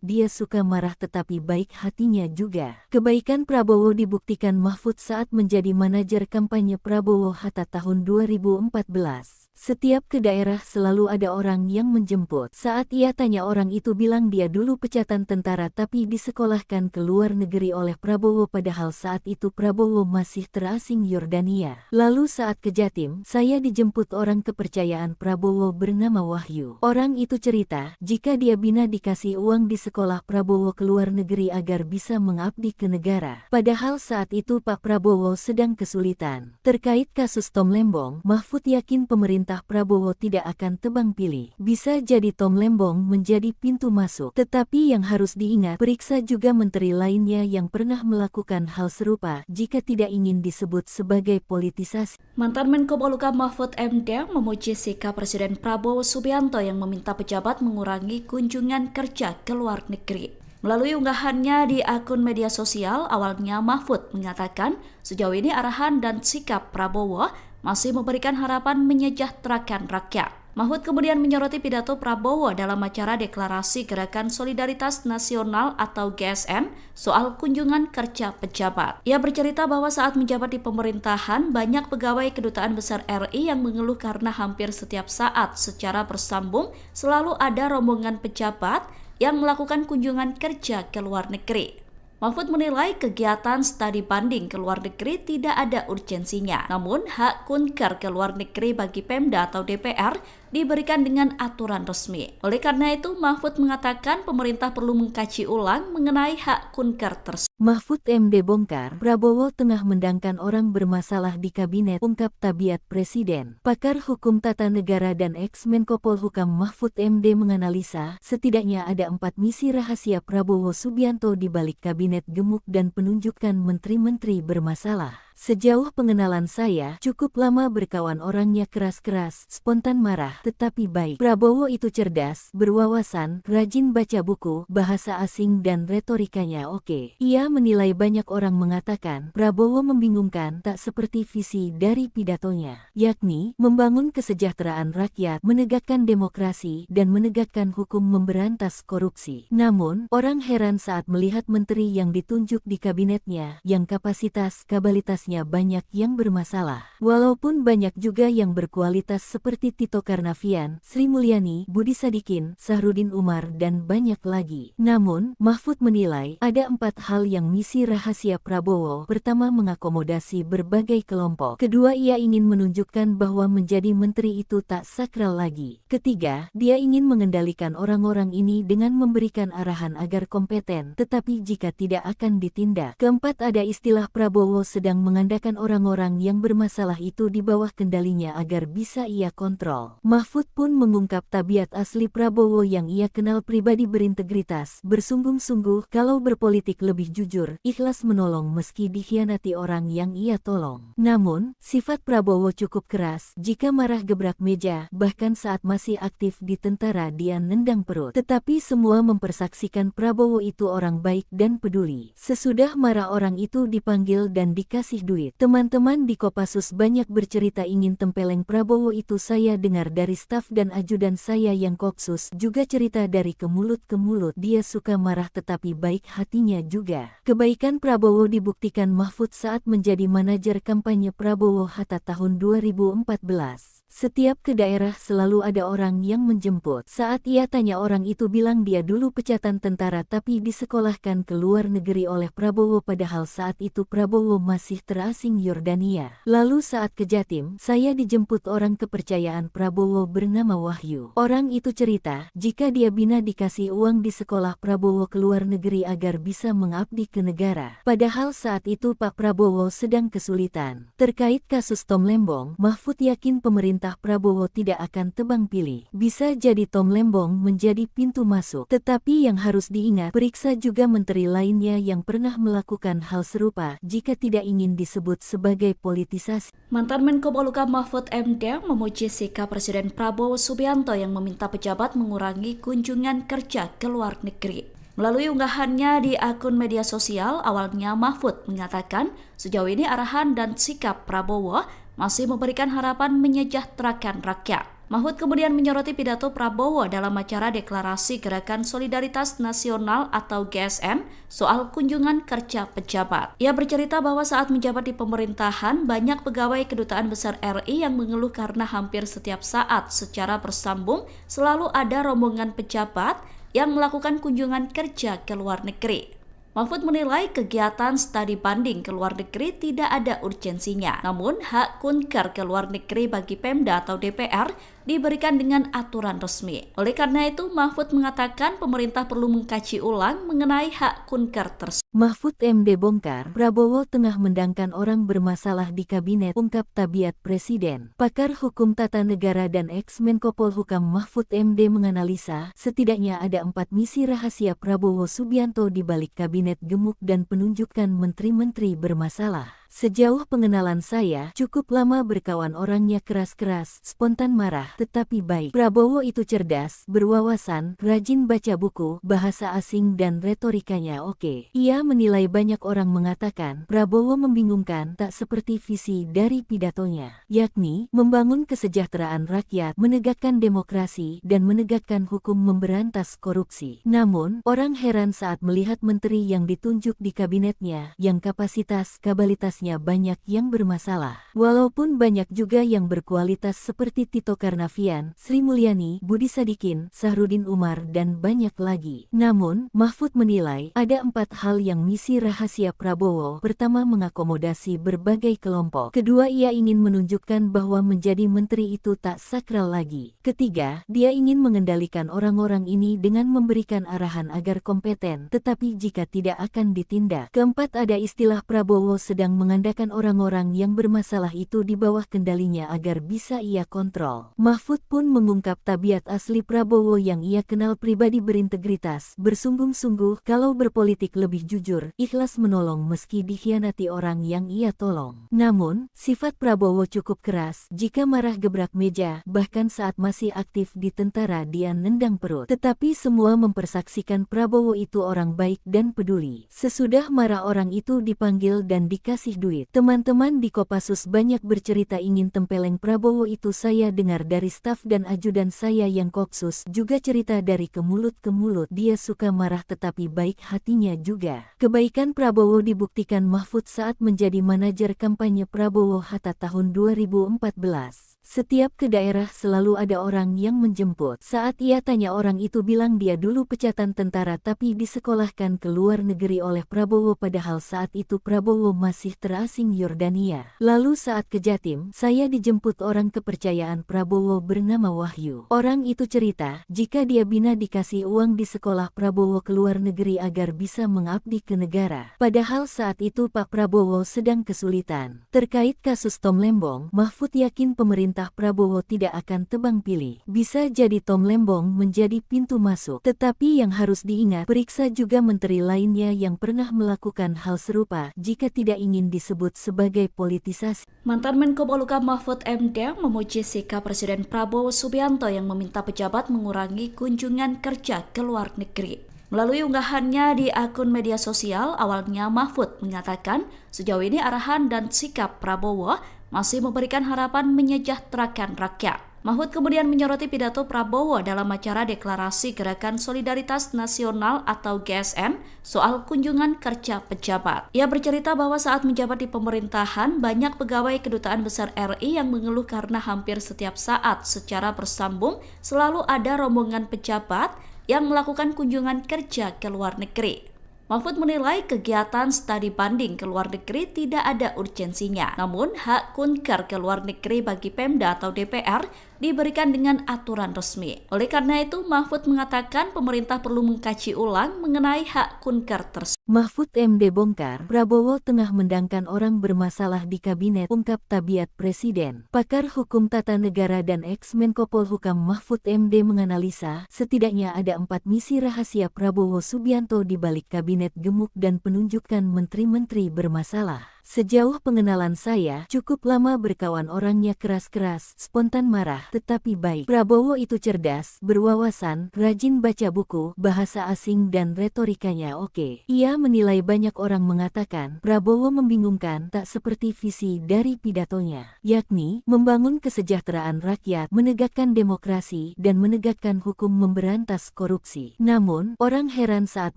dia suka marah tetapi baik hatinya juga. Kebaikan Prabowo dibuktikan Mahfud saat menjadi manajer kampanye Prabowo Hatta tahun 2014. Setiap ke daerah selalu ada orang yang menjemput. Saat ia tanya orang itu bilang dia dulu pecatan tentara tapi disekolahkan ke luar negeri oleh Prabowo padahal saat itu Prabowo masih terasing Yordania. Lalu saat ke Jatim, saya dijemput orang kepercayaan Prabowo bernama Wahyu. Orang itu cerita, jika dia bina dikasih uang di sekolah Prabowo ke luar negeri agar bisa mengabdi ke negara. Padahal saat itu Pak Prabowo sedang kesulitan. Terkait kasus Tom Lembong, Mahfud yakin pemerintah Prabowo tidak akan tebang pilih. Bisa jadi Tom Lembong menjadi pintu masuk. Tetapi yang harus diingat, periksa juga menteri lainnya yang pernah melakukan hal serupa jika tidak ingin disebut sebagai politisasi. Mantan Menko Polhukam Mahfud MD memuji sikap Presiden Prabowo Subianto yang meminta pejabat mengurangi kunjungan kerja ke luar negeri. Melalui unggahannya di akun media sosial, awalnya Mahfud mengatakan sejauh ini arahan dan sikap Prabowo masih memberikan harapan menyejahterakan rakyat. Mahfud kemudian menyoroti pidato Prabowo dalam acara deklarasi Gerakan Solidaritas Nasional atau GSN soal kunjungan kerja pejabat. Ia bercerita bahwa saat menjabat di pemerintahan, banyak pegawai Kedutaan Besar RI yang mengeluh karena hampir setiap saat secara bersambung selalu ada rombongan pejabat yang melakukan kunjungan kerja ke luar negeri. Mahfud menilai kegiatan studi banding ke luar negeri tidak ada urgensinya. Namun, hak kunker ke luar negeri bagi Pemda atau DPR diberikan dengan aturan resmi. Oleh karena itu, Mahfud mengatakan pemerintah perlu mengkaji ulang mengenai hak kunker tersebut. Mahfud MD bongkar, Prabowo tengah mendangkan orang bermasalah di kabinet, ungkap tabiat Presiden. Pakar Hukum Tata Negara dan ex-Menko Polhukam Mahfud MD menganalisa, setidaknya ada 4 misi rahasia Prabowo Subianto di balik kabinet gemuk dan penunjukan menteri-menteri bermasalah. Sejauh pengenalan saya, cukup lama berkawan orangnya keras-keras, spontan marah, tetapi baik. Prabowo itu cerdas, berwawasan, rajin baca buku, bahasa asing dan retorikanya oke. Ia menilai banyak orang mengatakan, Prabowo membingungkan tak seperti visi dari pidatonya, yakni membangun kesejahteraan rakyat, menegakkan demokrasi, dan menegakkan hukum memberantas korupsi. Namun, orang heran saat melihat menteri yang ditunjuk di kabinetnya, yang kapasitas-kabalitas banyak yang bermasalah. Walaupun banyak juga yang berkualitas seperti Tito Karnavian, Sri Mulyani, Budi Sadikin, Sahrudin Umar, dan banyak lagi. Namun, Mahfud menilai ada 4 hal yang misi rahasia Prabowo. Pertama, mengakomodasi berbagai kelompok. Kedua, ia ingin menunjukkan bahwa menjadi menteri itu tak sakral lagi. Ketiga, dia ingin mengendalikan orang-orang ini dengan memberikan arahan agar kompeten, tetapi jika tidak akan ditindak. Keempat, ada istilah Prabowo sedang mengandalkan orang-orang yang bermasalah itu di bawah kendalinya agar bisa ia kontrol. Mahfud pun mengungkap tabiat asli Prabowo yang ia kenal pribadi berintegritas, bersungguh-sungguh kalau berpolitik lebih jujur, ikhlas menolong meski dikhianati orang yang ia tolong. Namun, sifat Prabowo cukup keras, jika marah gebrak meja, bahkan saat masih aktif di tentara dia nendang perut. Tetapi semua mempersaksikan Prabowo itu orang baik dan peduli. Sesudah marah orang itu dipanggil dan dikasih duit. Teman-teman di Kopassus banyak bercerita ingin tempeleng Prabowo itu. Saya dengar dari staf dan ajudan saya yang Kopsus juga cerita dari ke mulut dia suka marah tetapi baik hatinya juga. Kebaikan Prabowo dibuktikan Mahfud saat menjadi manajer kampanye Prabowo Hatta tahun 2014. Setiap ke daerah selalu ada orang yang menjemput. Saat ia tanya, orang itu bilang dia dulu pecatan tentara tapi disekolahkan ke luar negeri oleh Prabowo, padahal saat itu Prabowo masih terasing Yordania. Lalu saat ke Jatim, saya dijemput orang kepercayaan Prabowo bernama Wahyu. Orang itu cerita, jika dia bina dikasih uang di sekolah Prabowo ke luar negeri agar bisa mengabdi ke negara. Padahal saat itu Pak Prabowo sedang kesulitan. Terkait kasus Tom Lembong, Mahfud yakin pemerintah Prabowo tidak akan tebang pilih. Bisa jadi Tom Lembong menjadi pintu masuk. Tetapi yang harus diingat, periksa juga menteri lainnya yang pernah melakukan hal serupa jika tidak ingin disebut sebagai politisasi. Mantan Menko Polhukam Mahfud MD memuji sikap Presiden Prabowo Subianto yang meminta pejabat mengurangi kunjungan kerja ke luar negeri. Melalui unggahannya di akun media sosial, awalnya Mahfud mengatakan sejauh ini arahan dan sikap Prabowo masih memberikan harapan menyejahterakan rakyat. Mahfud kemudian menyoroti pidato Prabowo dalam acara Deklarasi Gerakan Solidaritas Nasional atau GSN soal kunjungan kerja pejabat. Ia bercerita bahwa saat menjabat di pemerintahan, banyak pegawai Kedutaan Besar RI yang mengeluh karena hampir setiap saat secara bersambung selalu ada rombongan pejabat yang melakukan kunjungan kerja ke luar negeri. Mahfud menilai kegiatan studi banding ke luar negeri tidak ada urgensinya. Namun, hak kunker ke luar negeri bagi Pemda atau DPR diberikan dengan aturan resmi. Oleh karena itu, Mahfud mengatakan pemerintah perlu mengkaji ulang mengenai hak kunker tersebut. Mahfud MD bongkar, Prabowo tengah mendangkan orang bermasalah di kabinet, ungkap tabiat Presiden. Pakar Hukum Tata Negara dan ex-Menko Polhukam Mahfud MD menganalisa, setidaknya ada 4 misi rahasia Prabowo Subianto di balik kabinet gemuk dan penunjukan menteri-menteri bermasalah. Sejauh pengenalan saya, cukup lama berkawan, orangnya keras-keras, spontan marah, tetapi baik. Prabowo itu cerdas, berwawasan, rajin baca buku, bahasa asing dan retorikanya oke. Ia menilai banyak orang mengatakan, Prabowo membingungkan, tak seperti visi dari pidatonya, yakni membangun kesejahteraan rakyat, menegakkan demokrasi, dan menegakkan hukum, memberantas korupsi. Namun, orang heran saat melihat menteri yang ditunjuk di kabinetnya, yang kapasitas-kabalitas banyak yang bermasalah. Walaupun banyak juga yang berkualitas seperti Tito Karnavian, Sri Mulyani, Budi Sadikin, Sahrudin Umar, dan banyak lagi. Namun, Mahfud menilai ada 4 hal yang misi rahasia Prabowo. Pertama, mengakomodasi berbagai kelompok. Kedua, ia ingin menunjukkan bahwa menjadi menteri itu tak sakral lagi. Ketiga, dia ingin mengendalikan orang-orang ini dengan memberikan arahan agar kompeten, tetapi jika tidak akan ditindak. Keempat, ada istilah Prabowo sedang mengandalkan orang-orang yang bermasalah itu di bawah kendalinya agar bisa ia kontrol. Mahfud pun mengungkap tabiat asli Prabowo yang ia kenal pribadi, berintegritas, bersungguh-sungguh, kalau berpolitik lebih jujur, ikhlas menolong meski dikhianati orang yang ia tolong. Namun, sifat Prabowo cukup keras, jika marah gebrak meja, bahkan saat masih aktif di tentara dia nendang perut. Tetapi semua mempersaksikan Prabowo itu orang baik dan peduli. Sesudah marah orang itu dipanggil dan dikasih duit. Teman-teman di Kopassus banyak bercerita ingin tempeleng Prabowo itu. Saya dengar dari staf dan ajudan saya yang Kopsus juga cerita dari ke mulut ke mulut. Dia suka marah tetapi baik hatinya juga. Kebaikan Prabowo dibuktikan Mahfud saat menjadi manajer kampanye Prabowo Hatta tahun 2014. Setiap ke daerah selalu ada orang yang menjemput. Saat ia tanya, orang itu bilang dia dulu pecatan tentara tapi disekolahkan ke luar negeri oleh Prabowo, padahal saat itu Prabowo masih terasing Yordania. Lalu saat ke Jatim, saya dijemput orang kepercayaan Prabowo bernama Wahyu. Orang itu cerita, jika dia bina dikasih uang di sekolah Prabowo ke luar negeri agar bisa mengabdi ke negara. Padahal saat itu Pak Prabowo sedang kesulitan. Terkait kasus Tom Lembong, Mahfud yakin pemerintah Prabowo tidak akan tebang pilih. Bisa jadi Tom Lembong menjadi pintu masuk. Tetapi yang harus diingat, periksa juga menteri lainnya yang pernah melakukan hal serupa jika tidak ingin disebut sebagai politisasi. Mantan Menko Polhukam Mahfud MD memuji sikap Presiden Prabowo Subianto yang meminta pejabat mengurangi kunjungan kerja ke luar negeri. Melalui unggahannya di akun media sosial, awalnya Mahfud mengatakan sejauh ini arahan dan sikap Prabowo masih memberikan harapan menyejahterakan rakyat. Mahfud kemudian menyoroti pidato Prabowo dalam acara Deklarasi Gerakan Solidaritas Nasional atau GSN soal kunjungan kerja pejabat. Ia bercerita bahwa saat menjabat di pemerintahan, banyak pegawai Kedutaan Besar RI yang mengeluh karena hampir setiap saat secara bersambung selalu ada rombongan pejabat yang melakukan kunjungan kerja ke luar negeri. Mahfud menilai kegiatan studi banding ke luar negeri tidak ada urgensinya. Namun, hak kunker ke luar negeri bagi Pemda atau DPR diberikan dengan aturan resmi. Oleh karena itu, Mahfud mengatakan pemerintah perlu mengkaji ulang mengenai hak kunker tersebut. Mahfud MD bongkar, Prabowo tengah mendangkan orang bermasalah di kabinet, ungkap Tabiat Presiden. Pakar Hukum Tata Negara dan ex-Menko Polhukam Mahfud MD menganalisa, setidaknya ada 4 misi rahasia Prabowo Subianto di balik kabinet gemuk dan penunjukan menteri-menteri bermasalah. Sejauh pengenalan saya, cukup lama berkawan orangnya keras-keras, spontan marah, tetapi baik. Prabowo itu cerdas, berwawasan, rajin baca buku, bahasa asing dan retorikanya oke. Ia menilai banyak orang mengatakan, Prabowo membingungkan tak seperti visi dari pidatonya, yakni membangun kesejahteraan rakyat, menegakkan demokrasi, dan menegakkan hukum memberantas korupsi. Namun, orang heran saat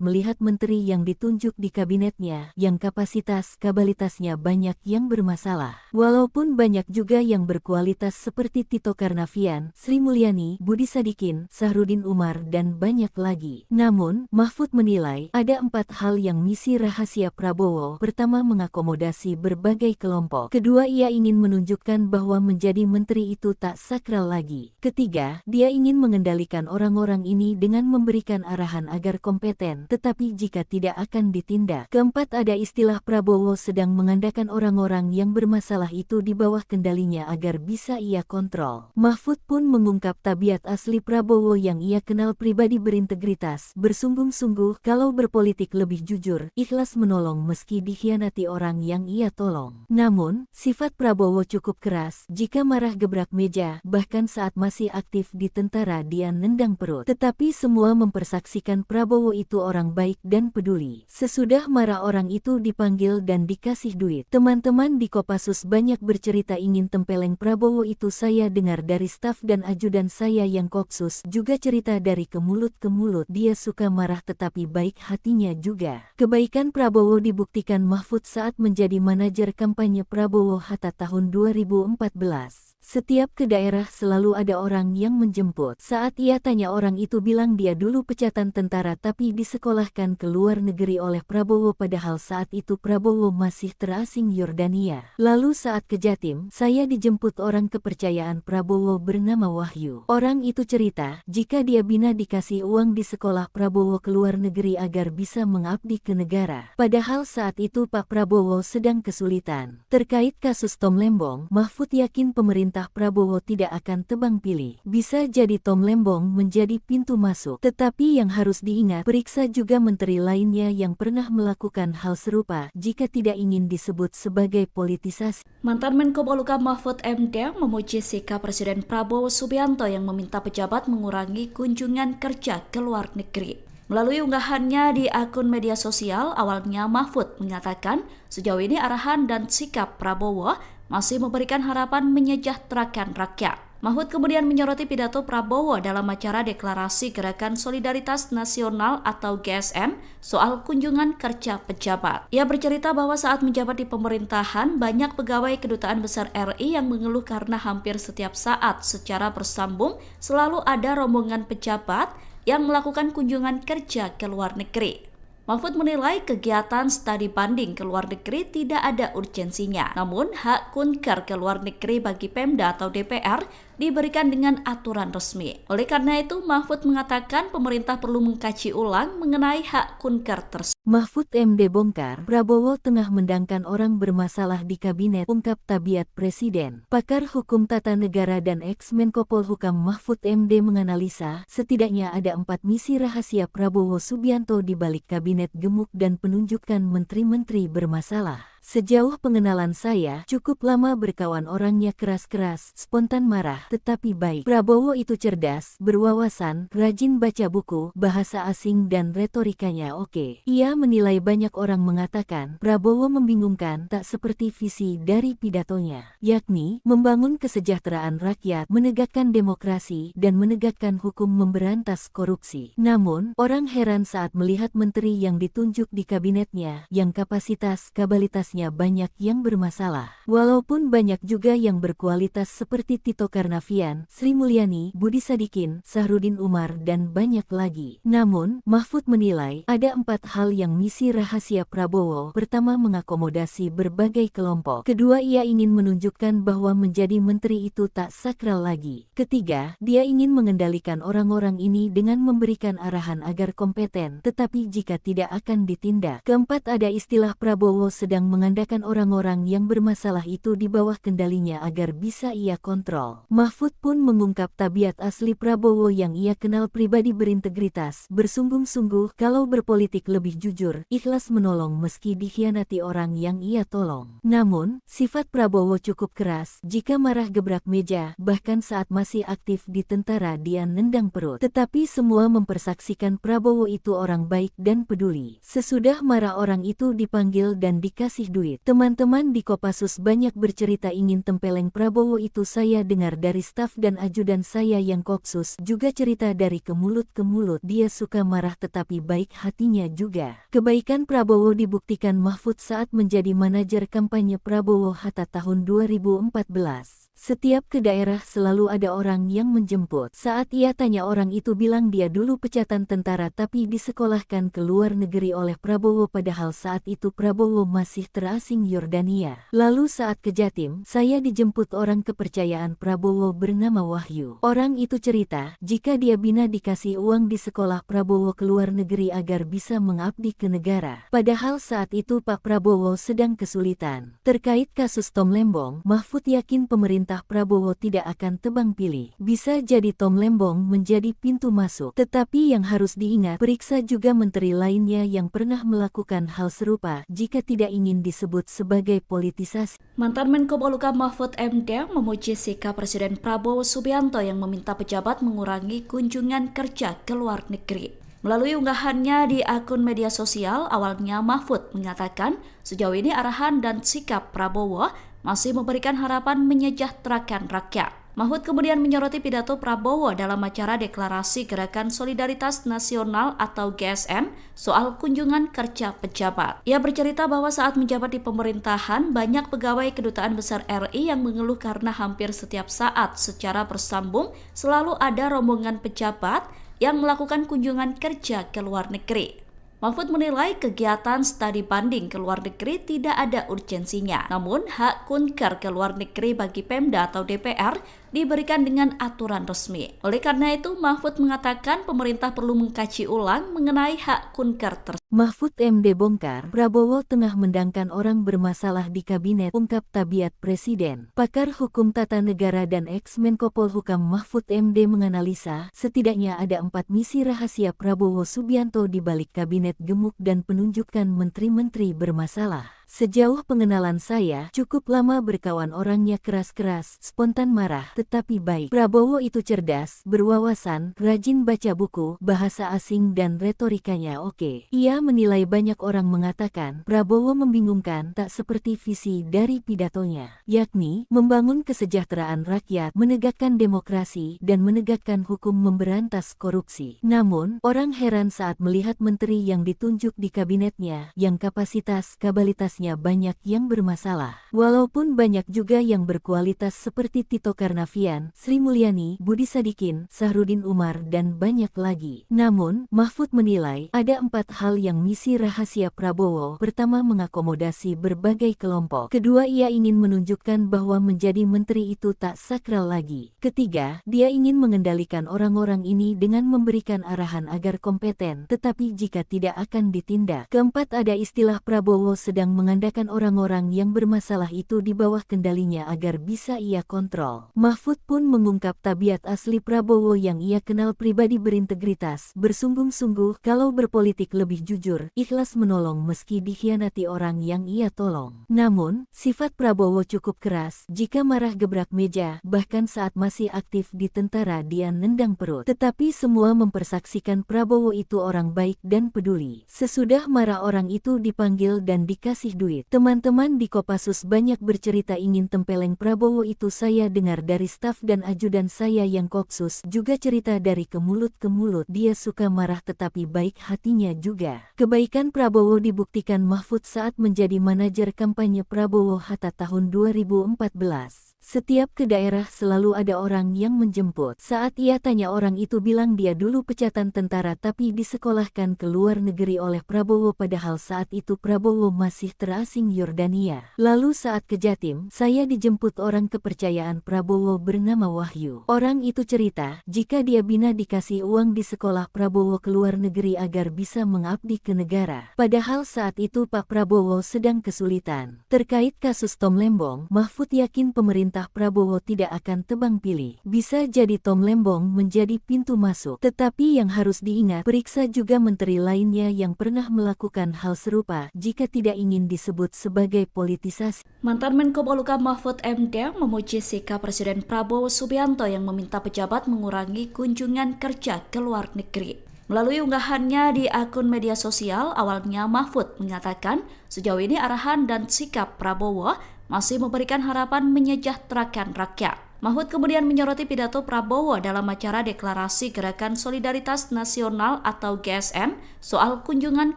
melihat menteri yang ditunjuk di kabinetnya, yang kapasitas-kabalitasnya banyak yang bermasalah. Walaupun banyak juga yang berkualitas seperti Tito Karnavian, Sri Mulyani, Budi Sadikin, Sahrudin Umar, dan banyak lagi. Namun, Mahfud menilai ada 4 hal yang misi rahasia Prabowo. Pertama, mengakomodasi berbagai kelompok. Kedua, ia ingin menunjukkan bahwa menjadi menteri itu tak sakral lagi. Ketiga, dia ingin mengendalikan orang-orang ini dengan memberikan arahan agar kompeten, tetapi jika tidak akan ditindak. Keempat, ada istilah Prabowo sedang mengandalkan orang-orang yang bermasalah itu di bawah kendalinya agar bisa ia kontrol. Mahfud pun mengungkap tabiat asli Prabowo yang ia kenal pribadi berintegritas, bersungguh-sungguh, kalau berpolitik lebih jujur, ikhlas menolong meski dikhianati orang yang ia tolong. Namun, sifat Prabowo cukup keras, jika marah gebrak meja, bahkan saat masih aktif di tentara dia nendang perut. Tetapi semua mempersaksikan Prabowo itu orang baik dan peduli. Sesudah marah orang itu dipanggil dan dikasih duit. Teman-teman di Kopassus banyak bercerita ingin tempeleng Prabowo itu, saya dengar dari staf dan ajudan saya yang Kopsus juga cerita dari ke mulut ke mulut, dia suka marah tetapi baik hatinya juga. Kebaikan Prabowo dibuktikan Mahfud saat menjadi manajer kampanye Prabowo Hatta tahun 2014. Setiap ke daerah selalu ada orang yang menjemput. Saat ia tanya orang itu bilang dia dulu pecatan tentara tapi disekolahkan ke luar negeri oleh Prabowo, padahal saat itu Prabowo masih terasing Yordania. Lalu saat ke Jatim, saya dijemput orang kepercayaan Prabowo bernama Wahyu. Orang itu cerita, jika dia bina dikasih uang di sekolah Prabowo ke luar negeri agar bisa mengabdi ke negara. Padahal saat itu Pak Prabowo sedang kesulitan. Terkait kasus Tom Lembong, Mahfud yakin pemerintah Prabowo tidak akan tebang pilih. Bisa jadi Tom Lembong menjadi pintu masuk. Tetapi yang harus diingat, periksa juga menteri lainnya yang pernah melakukan hal serupa jika tidak ingin disebut sebagai politisasi. Mantan Menko Polhukam Mahfud MD memuji sikap Presiden Prabowo Subianto yang meminta pejabat mengurangi kunjungan kerja ke luar negeri. Melalui unggahannya di akun media sosial, awalnya Mahfud mengatakan sejauh ini arahan dan sikap Prabowo masih memberikan harapan menyejahterakan rakyat. Mahfud kemudian menyoroti pidato Prabowo dalam acara Deklarasi Gerakan Solidaritas Nasional atau GSN soal kunjungan kerja pejabat. Ia bercerita bahwa saat menjabat di pemerintahan, banyak pegawai Kedutaan Besar RI yang mengeluh karena hampir setiap saat secara bersambung selalu ada rombongan pejabat yang melakukan kunjungan kerja ke luar negeri. Mahfud menilai kegiatan studi banding ke luar negeri tidak ada urgensinya. Namun, hak kunker ke luar negeri bagi Pemda atau DPR diberikan dengan aturan resmi. Oleh karena itu, Mahfud mengatakan pemerintah perlu mengkaji ulang mengenai hak kunker tersebut. Mahfud MD bongkar, Prabowo tengah mendangkan orang bermasalah di kabinet, ungkap Tabiat Presiden. Pakar Hukum Tata Negara dan ex-Menko Polhukam Mahfud MD menganalisa, setidaknya ada 4 misi rahasia Prabowo Subianto di balik kabinet gemuk dan penunjukan menteri-menteri bermasalah. Sejauh pengenalan saya, cukup lama berkawan orangnya keras-keras, spontan marah, tetapi baik. Prabowo itu cerdas, berwawasan, rajin baca buku, bahasa asing dan retorikanya oke. Ia menilai banyak orang mengatakan, Prabowo membingungkan, tak seperti visi dari pidatonya, yakni, membangun kesejahteraan rakyat, menegakkan demokrasi, dan menegakkan hukum memberantas korupsi. Namun, orang heran saat melihat menteri yang ditunjuk di kabinetnya, yang kapasitas-kapabilitasnya banyak yang bermasalah. Walaupun banyak juga yang berkualitas seperti Tito Karnavian, Sri Mulyani, Budi Sadikin, Sahrudin Umar, dan banyak lagi. Namun, Mahfud menilai, ada 4 hal yang misi rahasia Prabowo. Pertama, mengakomodasi berbagai kelompok. Kedua, ia ingin menunjukkan bahwa menjadi menteri itu tak sakral lagi. Ketiga, dia ingin mengendalikan orang-orang ini dengan memberikan arahan agar kompeten, tetapi jika tidak akan ditindak. Keempat, ada istilah Prabowo sedang mengandalkan orang-orang yang bermasalah itu di bawah kendalinya agar bisa ia kontrol. Mahfud pun mengungkap tabiat asli Prabowo yang ia kenal pribadi berintegritas, bersungguh-sungguh, kalau berpolitik lebih jujur, ikhlas menolong meski dikhianati orang yang ia tolong. Namun, sifat Prabowo cukup keras, jika marah gebrak meja, bahkan saat masih aktif di tentara dia nendang perut. Tetapi semua mempersaksikan Prabowo itu orang baik dan peduli. Sesudah marah orang itu dipanggil dan dikasih duit. Teman-teman di Kopassus banyak bercerita ingin tempeleng Prabowo itu. Saya dengar dari staf dan ajudan saya yang Kopsus juga cerita dari ke mulut ke mulut. Dia suka marah tetapi baik hatinya juga. Kebaikan Prabowo dibuktikan Mahfud saat menjadi manajer kampanye Prabowo Hatta tahun 2014. Setiap ke daerah selalu ada orang yang menjemput. Saat ia tanya orang itu bilang dia dulu pecatan tentara tapi disekolahkan ke luar negeri oleh Prabowo padahal saat itu Prabowo masih terasing Yordania. Lalu saat ke Jatim, saya dijemput orang kepercayaan Prabowo bernama Wahyu. Orang itu cerita, jika dia bina dikasih uang di sekolah Prabowo ke luar negeri agar bisa mengabdi ke negara. Padahal saat itu Pak Prabowo sedang kesulitan. Terkait kasus Tom Lembong, Mahfud yakin pemerintah Prabowo tidak akan tebang pilih. Bisa jadi Tom Lembong menjadi pintu masuk. Tetapi yang harus diingat, periksa juga menteri lainnya yang pernah melakukan hal serupa jika tidak ingin disebut sebagai politisasi. Mantan Menko Polhukam Mahfud MD memuji sikap Presiden Prabowo Subianto yang meminta pejabat mengurangi kunjungan kerja ke luar negeri. Melalui unggahannya di akun media sosial, awalnya Mahfud mengatakan sejauh ini arahan dan sikap Prabowo masih memberikan harapan menyejahterakan rakyat. Mahfud kemudian menyoroti pidato Prabowo dalam acara deklarasi Gerakan Solidaritas Nasional atau GSN soal kunjungan kerja pejabat. Ia bercerita bahwa saat menjabat di pemerintahan, banyak pegawai Kedutaan Besar RI yang mengeluh karena hampir setiap saat secara bersambung selalu ada rombongan pejabat yang melakukan kunjungan kerja ke luar negeri. Mahfud menilai kegiatan studi banding ke luar negeri tidak ada urgensinya. Namun, hak kunker ke luar negeri bagi Pemda atau DPR diberikan dengan aturan resmi. Oleh karena itu, Mahfud mengatakan pemerintah perlu mengkaji ulang mengenai hak kunker tersebut. Mahfud MD bongkar, Prabowo tengah mendangkan orang bermasalah di kabinet, ungkap tabiat Presiden. Pakar Hukum Tata Negara dan ex-Menko Polhukam Mahfud MD menganalisa, setidaknya ada 4 misi rahasia Prabowo Subianto di balik kabinet gemuk dan penunjukan menteri-menteri bermasalah. Sejauh pengenalan saya, cukup lama berkawan orangnya keras-keras, spontan marah, tetapi baik. Prabowo itu cerdas, berwawasan, rajin baca buku, bahasa asing dan retorikanya oke. Ia menilai banyak orang mengatakan, Prabowo membingungkan, tak seperti visi dari pidatonya, yakni, membangun kesejahteraan rakyat, menegakkan demokrasi, dan menegakkan hukum memberantas korupsi. Namun, orang heran saat melihat menteri yang ditunjuk di kabinetnya, yang kapasitas-kapabilitasnya banyak yang bermasalah. Walaupun banyak juga yang berkualitas seperti Tito Karnavian, Sri Mulyani, Budi Sadikin, Sahrudin Umar, dan banyak lagi. Namun, Mahfud menilai, ada 4 hal yang misi rahasia Prabowo. Pertama, mengakomodasi berbagai kelompok. Kedua, ia ingin menunjukkan bahwa menjadi menteri itu tak sakral lagi. Ketiga, dia ingin mengendalikan orang-orang ini dengan memberikan arahan agar kompeten, tetapi jika tidak akan ditindak. Keempat, ada istilah Prabowo sedang mengandalkan orang-orang yang bermasalah itu di bawah kendalinya agar bisa ia kontrol. Mahfud pun mengungkap tabiat asli Prabowo yang ia kenal pribadi berintegritas, bersungguh-sungguh kalau berpolitik lebih jujur, ikhlas menolong meski dikhianati orang yang ia tolong. Namun, sifat Prabowo cukup keras, jika marah gebrak meja, bahkan saat masih aktif di tentara dia nendang perut. Tetapi semua mempersaksikan Prabowo itu orang baik dan peduli. Sesudah marah orang itu dipanggil dan dikasih duit. Teman-teman di Kopassus banyak bercerita ingin tempeleng Prabowo itu. Saya dengar dari staf dan ajudan saya yang Kopsus juga cerita dari ke mulut ke mulut. Dia suka marah tetapi baik hatinya juga. Kebaikan Prabowo dibuktikan Mahfud saat menjadi manajer kampanye Prabowo Hatta tahun 2014. Setiap ke daerah selalu ada orang yang menjemput. Saat ia tanya orang itu bilang dia dulu pecatan tentara tapi disekolahkan ke luar negeri oleh Prabowo padahal saat itu Prabowo masih terasing Yordania. Lalu saat ke Jatim, saya dijemput orang kepercayaan Prabowo bernama Wahyu. Orang itu cerita, jika dia bina dikasih uang di sekolah Prabowo ke luar negeri agar bisa mengabdi ke negara. Padahal saat itu Pak Prabowo sedang kesulitan. Terkait kasus Tom Lembong, Mahfud yakin pemerintah Prabowo tidak akan tebang pilih. Bisa jadi Tom Lembong menjadi pintu masuk. Tetapi yang harus diingat, periksa juga menteri lainnya yang pernah melakukan hal serupa jika tidak ingin disebut sebagai politisasi. Mantan Menko Polhukam Mahfud MD memuji sikap Presiden Prabowo Subianto yang meminta pejabat mengurangi kunjungan kerja ke luar negeri. Melalui unggahannya di akun media sosial, awalnya Mahfud mengatakan sejauh ini arahan dan sikap Prabowo masih memberikan harapan menyejahterakan rakyat. Mahfud kemudian menyoroti pidato Prabowo dalam acara Deklarasi Gerakan Solidaritas Nasional atau GSN soal kunjungan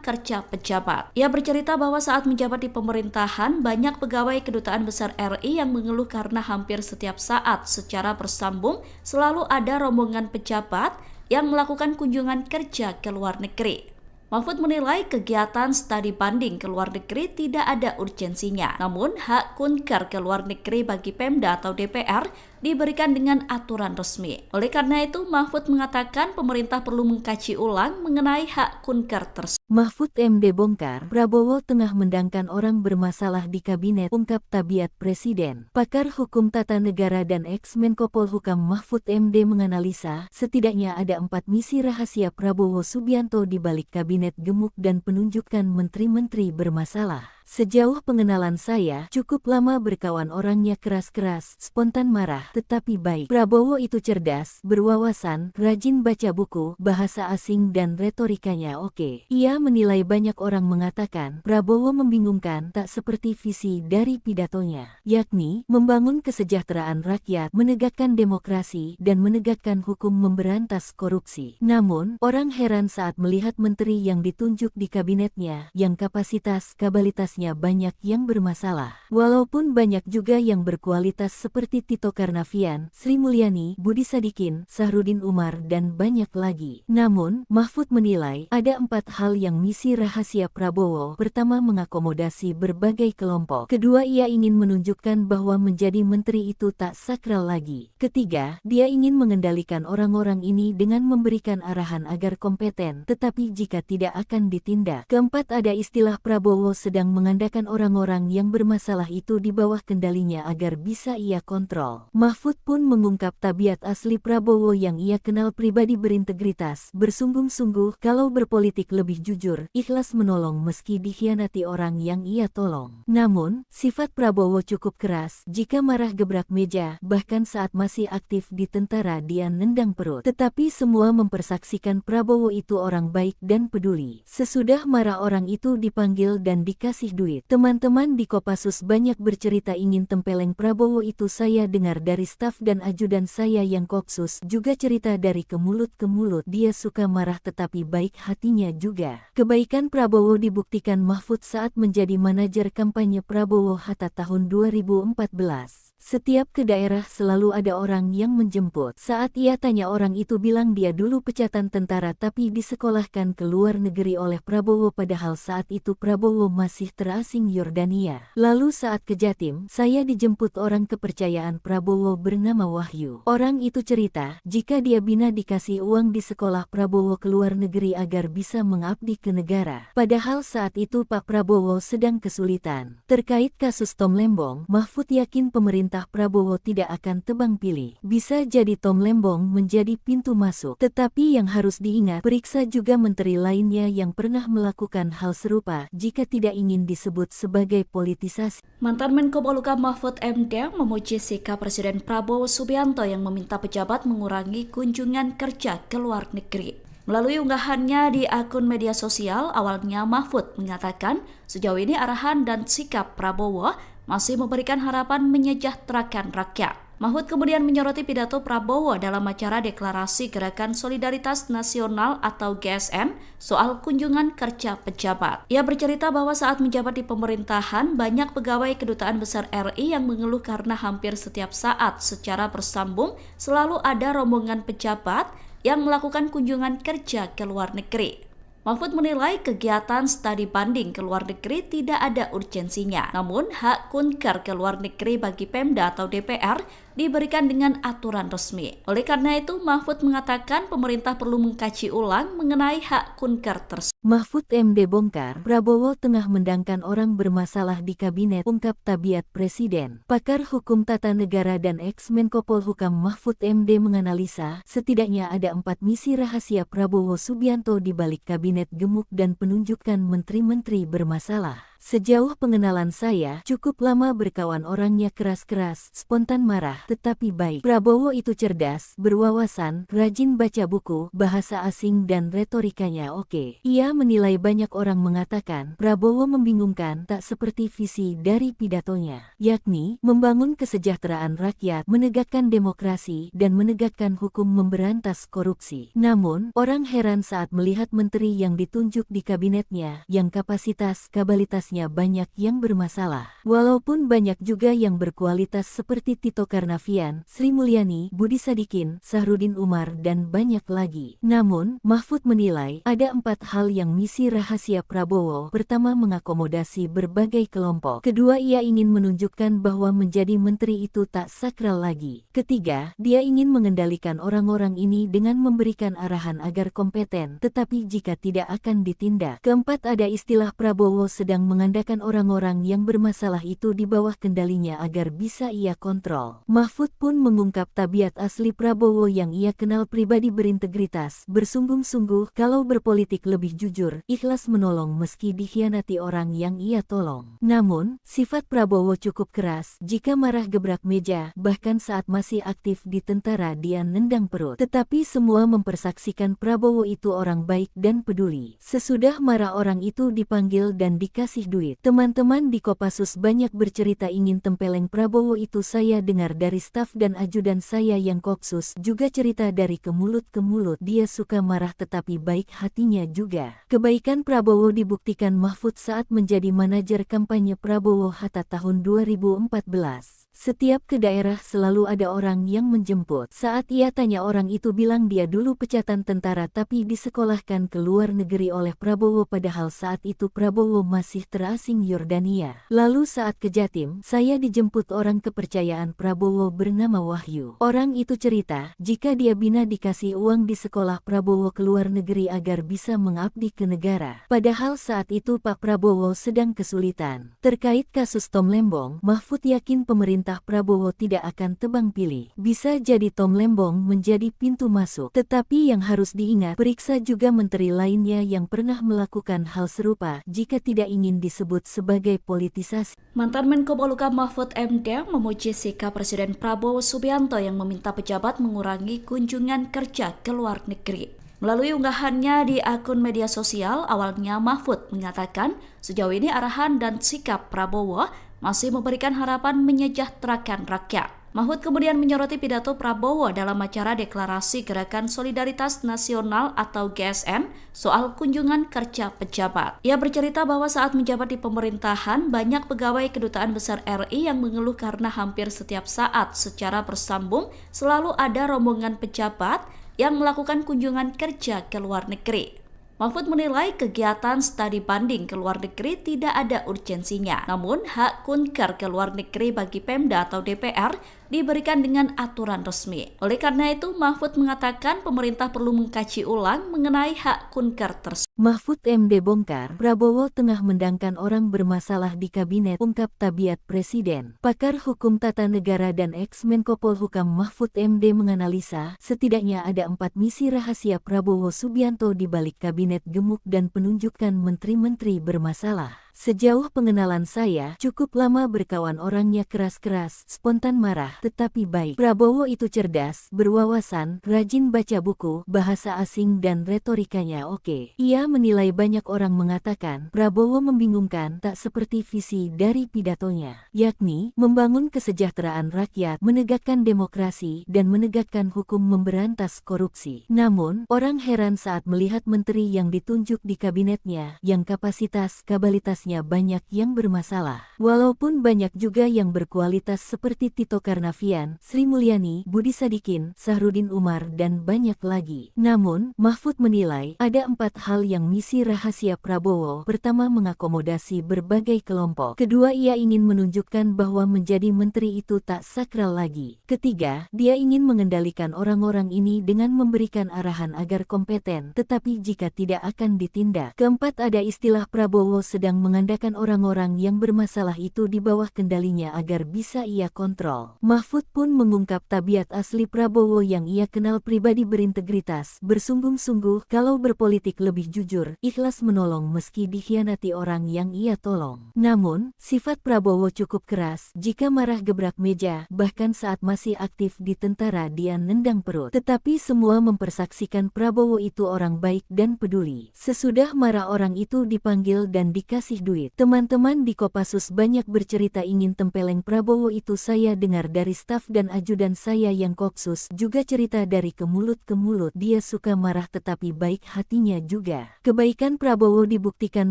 kerja pejabat. Ia bercerita bahwa saat menjabat di pemerintahan, banyak pegawai Kedutaan Besar RI yang mengeluh karena hampir setiap saat secara bersambung selalu ada rombongan pejabat yang melakukan kunjungan kerja ke luar negeri. Mahfud menilai kegiatan studi banding ke luar negeri tidak ada urgensinya. Namun, hak kunker ke luar negeri bagi Pemda atau DPR diberikan dengan aturan resmi. Oleh karena itu, Mahfud mengatakan pemerintah perlu mengkaji ulang mengenai hak kunker tersebut. Mahfud MD bongkar, Prabowo tengah mendangkan orang bermasalah di kabinet, ungkap tabiat Presiden. Pakar Hukum Tata Negara dan ex-Menko Polhukam Mahfud MD menganalisa, setidaknya ada 4 misi rahasia Prabowo Subianto di balik kabinet gemuk dan penunjukan menteri-menteri bermasalah. Sejauh pengenalan saya, cukup lama berkawan orangnya keras-keras, spontan marah, tetapi baik. Prabowo itu cerdas, berwawasan, rajin baca buku, bahasa asing dan retorikanya oke. Ia menilai banyak orang mengatakan, Prabowo membingungkan tak seperti visi dari pidatonya, yakni membangun kesejahteraan rakyat, menegakkan demokrasi, dan menegakkan hukum memberantas korupsi. Namun, orang heran saat melihat menteri yang ditunjuk di kabinetnya, yang kapasitas-kabalitas banyak yang bermasalah. Walaupun banyak juga yang berkualitas seperti Tito Karnavian, Sri Mulyani, Budi Sadikin, Sahrudin Umar, dan banyak lagi. Namun, Mahfud menilai ada 4 hal yang misi rahasia Prabowo. Pertama, mengakomodasi berbagai kelompok. Kedua, ia ingin menunjukkan bahwa menjadi menteri itu tak sakral lagi. Ketiga, dia ingin mengendalikan orang-orang ini dengan memberikan arahan agar kompeten, tetapi jika tidak akan ditindak. Keempat, ada istilah Prabowo sedang mengandalkan orang-orang yang bermasalah itu di bawah kendalinya agar bisa ia kontrol. Mahfud pun mengungkap tabiat asli Prabowo yang ia kenal pribadi berintegritas, bersungguh-sungguh kalau berpolitik lebih jujur, ikhlas menolong meski dikhianati orang yang ia tolong. Namun, sifat Prabowo cukup keras, jika marah gebrak meja, bahkan saat masih aktif di tentara dia nendang perut. Tetapi semua mempersaksikan Prabowo itu orang baik dan peduli. Sesudah marah orang itu dipanggil dan dikasih duit. Teman-teman di Kopassus banyak bercerita ingin tempeleng Prabowo itu. Saya dengar dari staf dan ajudan saya yang Kopsus juga cerita dari ke mulut ke mulut. Dia suka marah tetapi baik hatinya juga. Kebaikan Prabowo dibuktikan Mahfud saat menjadi manajer kampanye Prabowo Hatta tahun 2014. Setiap ke daerah selalu ada orang yang menjemput. Saat ia tanya orang itu bilang dia dulu pecatan tentara tapi disekolahkan ke luar negeri oleh Prabowo padahal saat itu Prabowo masih terasing Yordania. Lalu saat ke Jatim, saya dijemput orang kepercayaan Prabowo bernama Wahyu. Orang itu cerita, jika dia bina dikasih uang di sekolah Prabowo ke luar negeri agar bisa mengabdi ke negara. Padahal saat itu Pak Prabowo sedang kesulitan. Terkait kasus Tom Lembong, Mahfud yakin pemerintah Prabowo tidak akan tebang pilih. Bisa jadi Tom Lembong menjadi pintu masuk. Tetapi yang harus diingat, periksa juga menteri lainnya yang pernah melakukan hal serupa jika tidak ingin disebut sebagai politisasi. Mantan Menko Polhukam Mahfud MD memuji sikap Presiden Prabowo Subianto yang meminta pejabat mengurangi kunjungan kerja ke luar negeri. Melalui unggahannya di akun media sosial, awalnya Mahfud mengatakan sejauh ini arahan dan sikap Prabowo masih memberikan harapan menyejahterakan rakyat. Mahfud kemudian menyoroti pidato Prabowo dalam acara Deklarasi Gerakan Solidaritas Nasional atau GSN soal kunjungan kerja pejabat. Ia bercerita bahwa saat menjabat di pemerintahan, banyak pegawai Kedutaan Besar RI yang mengeluh karena hampir setiap saat secara bersambung selalu ada rombongan pejabat yang melakukan kunjungan kerja ke luar negeri. Mahfud menilai kegiatan studi banding ke luar negeri tidak ada urgensinya. Namun, hak kunker ke luar negeri bagi Pemda atau DPR diberikan dengan aturan resmi. Oleh karena itu, Mahfud mengatakan pemerintah perlu mengkaji ulang mengenai hak kunker tersebut. Mahfud MD bongkar, Prabowo tengah mendangkan orang bermasalah di kabinet, ungkap tabiat Presiden. Pakar Hukum Tata Negara dan ex-Menko Polhukam Mahfud MD menganalisa, setidaknya ada 4 misi rahasia Prabowo Subianto di balik kabinet gemuk dan penunjukan menteri-menteri bermasalah. Sejauh pengenalan saya, cukup lama berkawan orangnya keras-keras, spontan marah, tetapi baik. Prabowo itu cerdas, berwawasan, rajin baca buku, bahasa asing dan retorikanya oke. Ia menilai banyak orang mengatakan, Prabowo membingungkan tak seperti visi dari pidatonya, yakni membangun kesejahteraan rakyat, menegakkan demokrasi, dan menegakkan hukum memberantas korupsi. Namun, orang heran saat melihat menteri yang ditunjuk di kabinetnya, yang kapasitas-kabalitasnya banyak yang bermasalah. Walaupun banyak juga yang berkualitas seperti Tito Karnavian, Sri Mulyani, Budi Sadikin, Sahrudin Umar, dan banyak lagi. Namun, Mahfud menilai ada 4 hal yang misi rahasia Prabowo. Pertama, mengakomodasi berbagai kelompok. Kedua, ia ingin menunjukkan bahwa menjadi menteri itu tak sakral lagi. Ketiga, dia ingin mengendalikan orang-orang ini dengan memberikan arahan agar kompeten, tetapi jika tidak akan ditindak. Keempat, ada istilah Prabowo sedang mengandalkan orang-orang yang bermasalah itu di bawah kendalinya agar bisa ia kontrol. Mahfud pun mengungkap tabiat asli Prabowo yang ia kenal pribadi berintegritas, bersungguh-sungguh, kalau berpolitik lebih jujur, ikhlas menolong meski dikhianati orang yang ia tolong. Namun, sifat Prabowo cukup keras, jika marah gebrak meja, bahkan saat masih aktif di tentara dia nendang perut. Tetapi semua mempersaksikan Prabowo itu orang baik dan peduli. Sesudah marah orang itu dipanggil dan dikasih duit. Teman-teman di Kopassus banyak bercerita ingin tempeleng Prabowo itu, saya dengar dari staf dan ajudan saya yang Kopsus juga cerita dari ke mulut ke mulut, dia suka marah tetapi baik hatinya juga. Kebaikan Prabowo dibuktikan Mahfud saat menjadi manajer kampanye Prabowo Hatta tahun 2014. Setiap ke daerah selalu ada orang yang menjemput. Saat ia tanya orang itu bilang dia dulu pecatan tentara tapi disekolahkan ke luar negeri oleh Prabowo padahal saat itu Prabowo masih terasing Yordania. Lalu saat ke Jatim, saya dijemput orang kepercayaan Prabowo bernama Wahyu. Orang itu cerita, jika dia bina dikasih uang di sekolah Prabowo ke luar negeri agar bisa mengabdi ke negara. Padahal saat itu Pak Prabowo sedang kesulitan. Terkait kasus Tom Lembong, Mahfud yakin pemerintah Prabowo tidak akan tebang pilih. Bisa jadi Tom Lembong menjadi pintu masuk. Tetapi yang harus diingat, periksa juga menteri lainnya yang pernah melakukan hal serupa jika tidak ingin disebut sebagai politisasi. Mantan Menko Polhukam Mahfud MD memuji sikap Presiden Prabowo Subianto yang meminta pejabat mengurangi kunjungan kerja ke luar negeri. Melalui unggahannya di akun media sosial, awalnya Mahfud mengatakan sejauh ini arahan dan sikap Prabowo masih memberikan harapan menyejahterakan rakyat. Mahfud kemudian menyoroti pidato Prabowo dalam acara Deklarasi Gerakan Solidaritas Nasional atau GSN soal kunjungan kerja pejabat. Ia bercerita bahwa saat menjabat di pemerintahan, banyak pegawai Kedutaan Besar RI yang mengeluh karena hampir setiap saat secara bersambung selalu ada rombongan pejabat yang melakukan kunjungan kerja ke luar negeri. Mahfud menilai kegiatan studi banding ke luar negeri tidak ada urgensinya. Namun, hak kunker ke luar negeri bagi Pemda atau DPR diberikan dengan aturan resmi. Oleh karena itu, Mahfud mengatakan pemerintah perlu mengkaji ulang mengenai hak kunker tersebut. Mahfud MD bongkar, Prabowo tengah mendangkan orang bermasalah di kabinet, ungkap Tabiat Presiden. Pakar Hukum Tata Negara dan ex-Menko Polhukam Mahfud MD menganalisa, setidaknya ada 4 misi rahasia Prabowo Subianto di balik kabinet gemuk dan penunjukan menteri-menteri bermasalah. Sejauh pengenalan saya, cukup lama berkawan orangnya keras-keras, spontan marah, tetapi baik. Prabowo itu cerdas, berwawasan, rajin baca buku, bahasa asing dan retorikanya oke. Ia menilai banyak orang mengatakan, Prabowo membingungkan tak seperti visi dari pidatonya, yakni membangun kesejahteraan rakyat, menegakkan demokrasi, dan menegakkan hukum memberantas korupsi. Namun, orang heran saat melihat menteri yang ditunjuk di kabinetnya, yang kapasitas-kabalitas banyak yang bermasalah. Walaupun banyak juga yang berkualitas seperti Tito Karnavian, Sri Mulyani, Budi Sadikin, Sahrudin Umar, dan banyak lagi. Namun, Mahfud menilai ada 4 hal yang misi rahasia Prabowo. Pertama, mengakomodasi berbagai kelompok. Kedua, ia ingin menunjukkan bahwa menjadi menteri itu tak sakral lagi. Ketiga, dia ingin mengendalikan orang-orang ini dengan memberikan arahan agar kompeten, tetapi jika tidak akan ditindak. Keempat, ada istilah Prabowo sedang mengandalkan orang-orang yang bermasalah itu di bawah kendalinya agar bisa ia kontrol. Mahfud pun mengungkap tabiat asli Prabowo yang ia kenal pribadi berintegritas, bersungguh-sungguh, kalau berpolitik lebih jujur, ikhlas menolong meski dikhianati orang yang ia tolong. Namun, sifat Prabowo cukup keras, jika marah gebrak meja, bahkan saat masih aktif di tentara dia nendang perut. Tetapi semua mempersaksikan Prabowo itu orang baik dan peduli. Sesudah marah orang itu dipanggil dan dikasih duit. Teman-teman di Kopassus banyak bercerita ingin tempeleng Prabowo itu. Saya dengar dari staf dan ajudan saya yang Kopsus juga cerita dari ke mulut ke mulut. Dia suka marah tetapi baik hatinya juga. Kebaikan Prabowo dibuktikan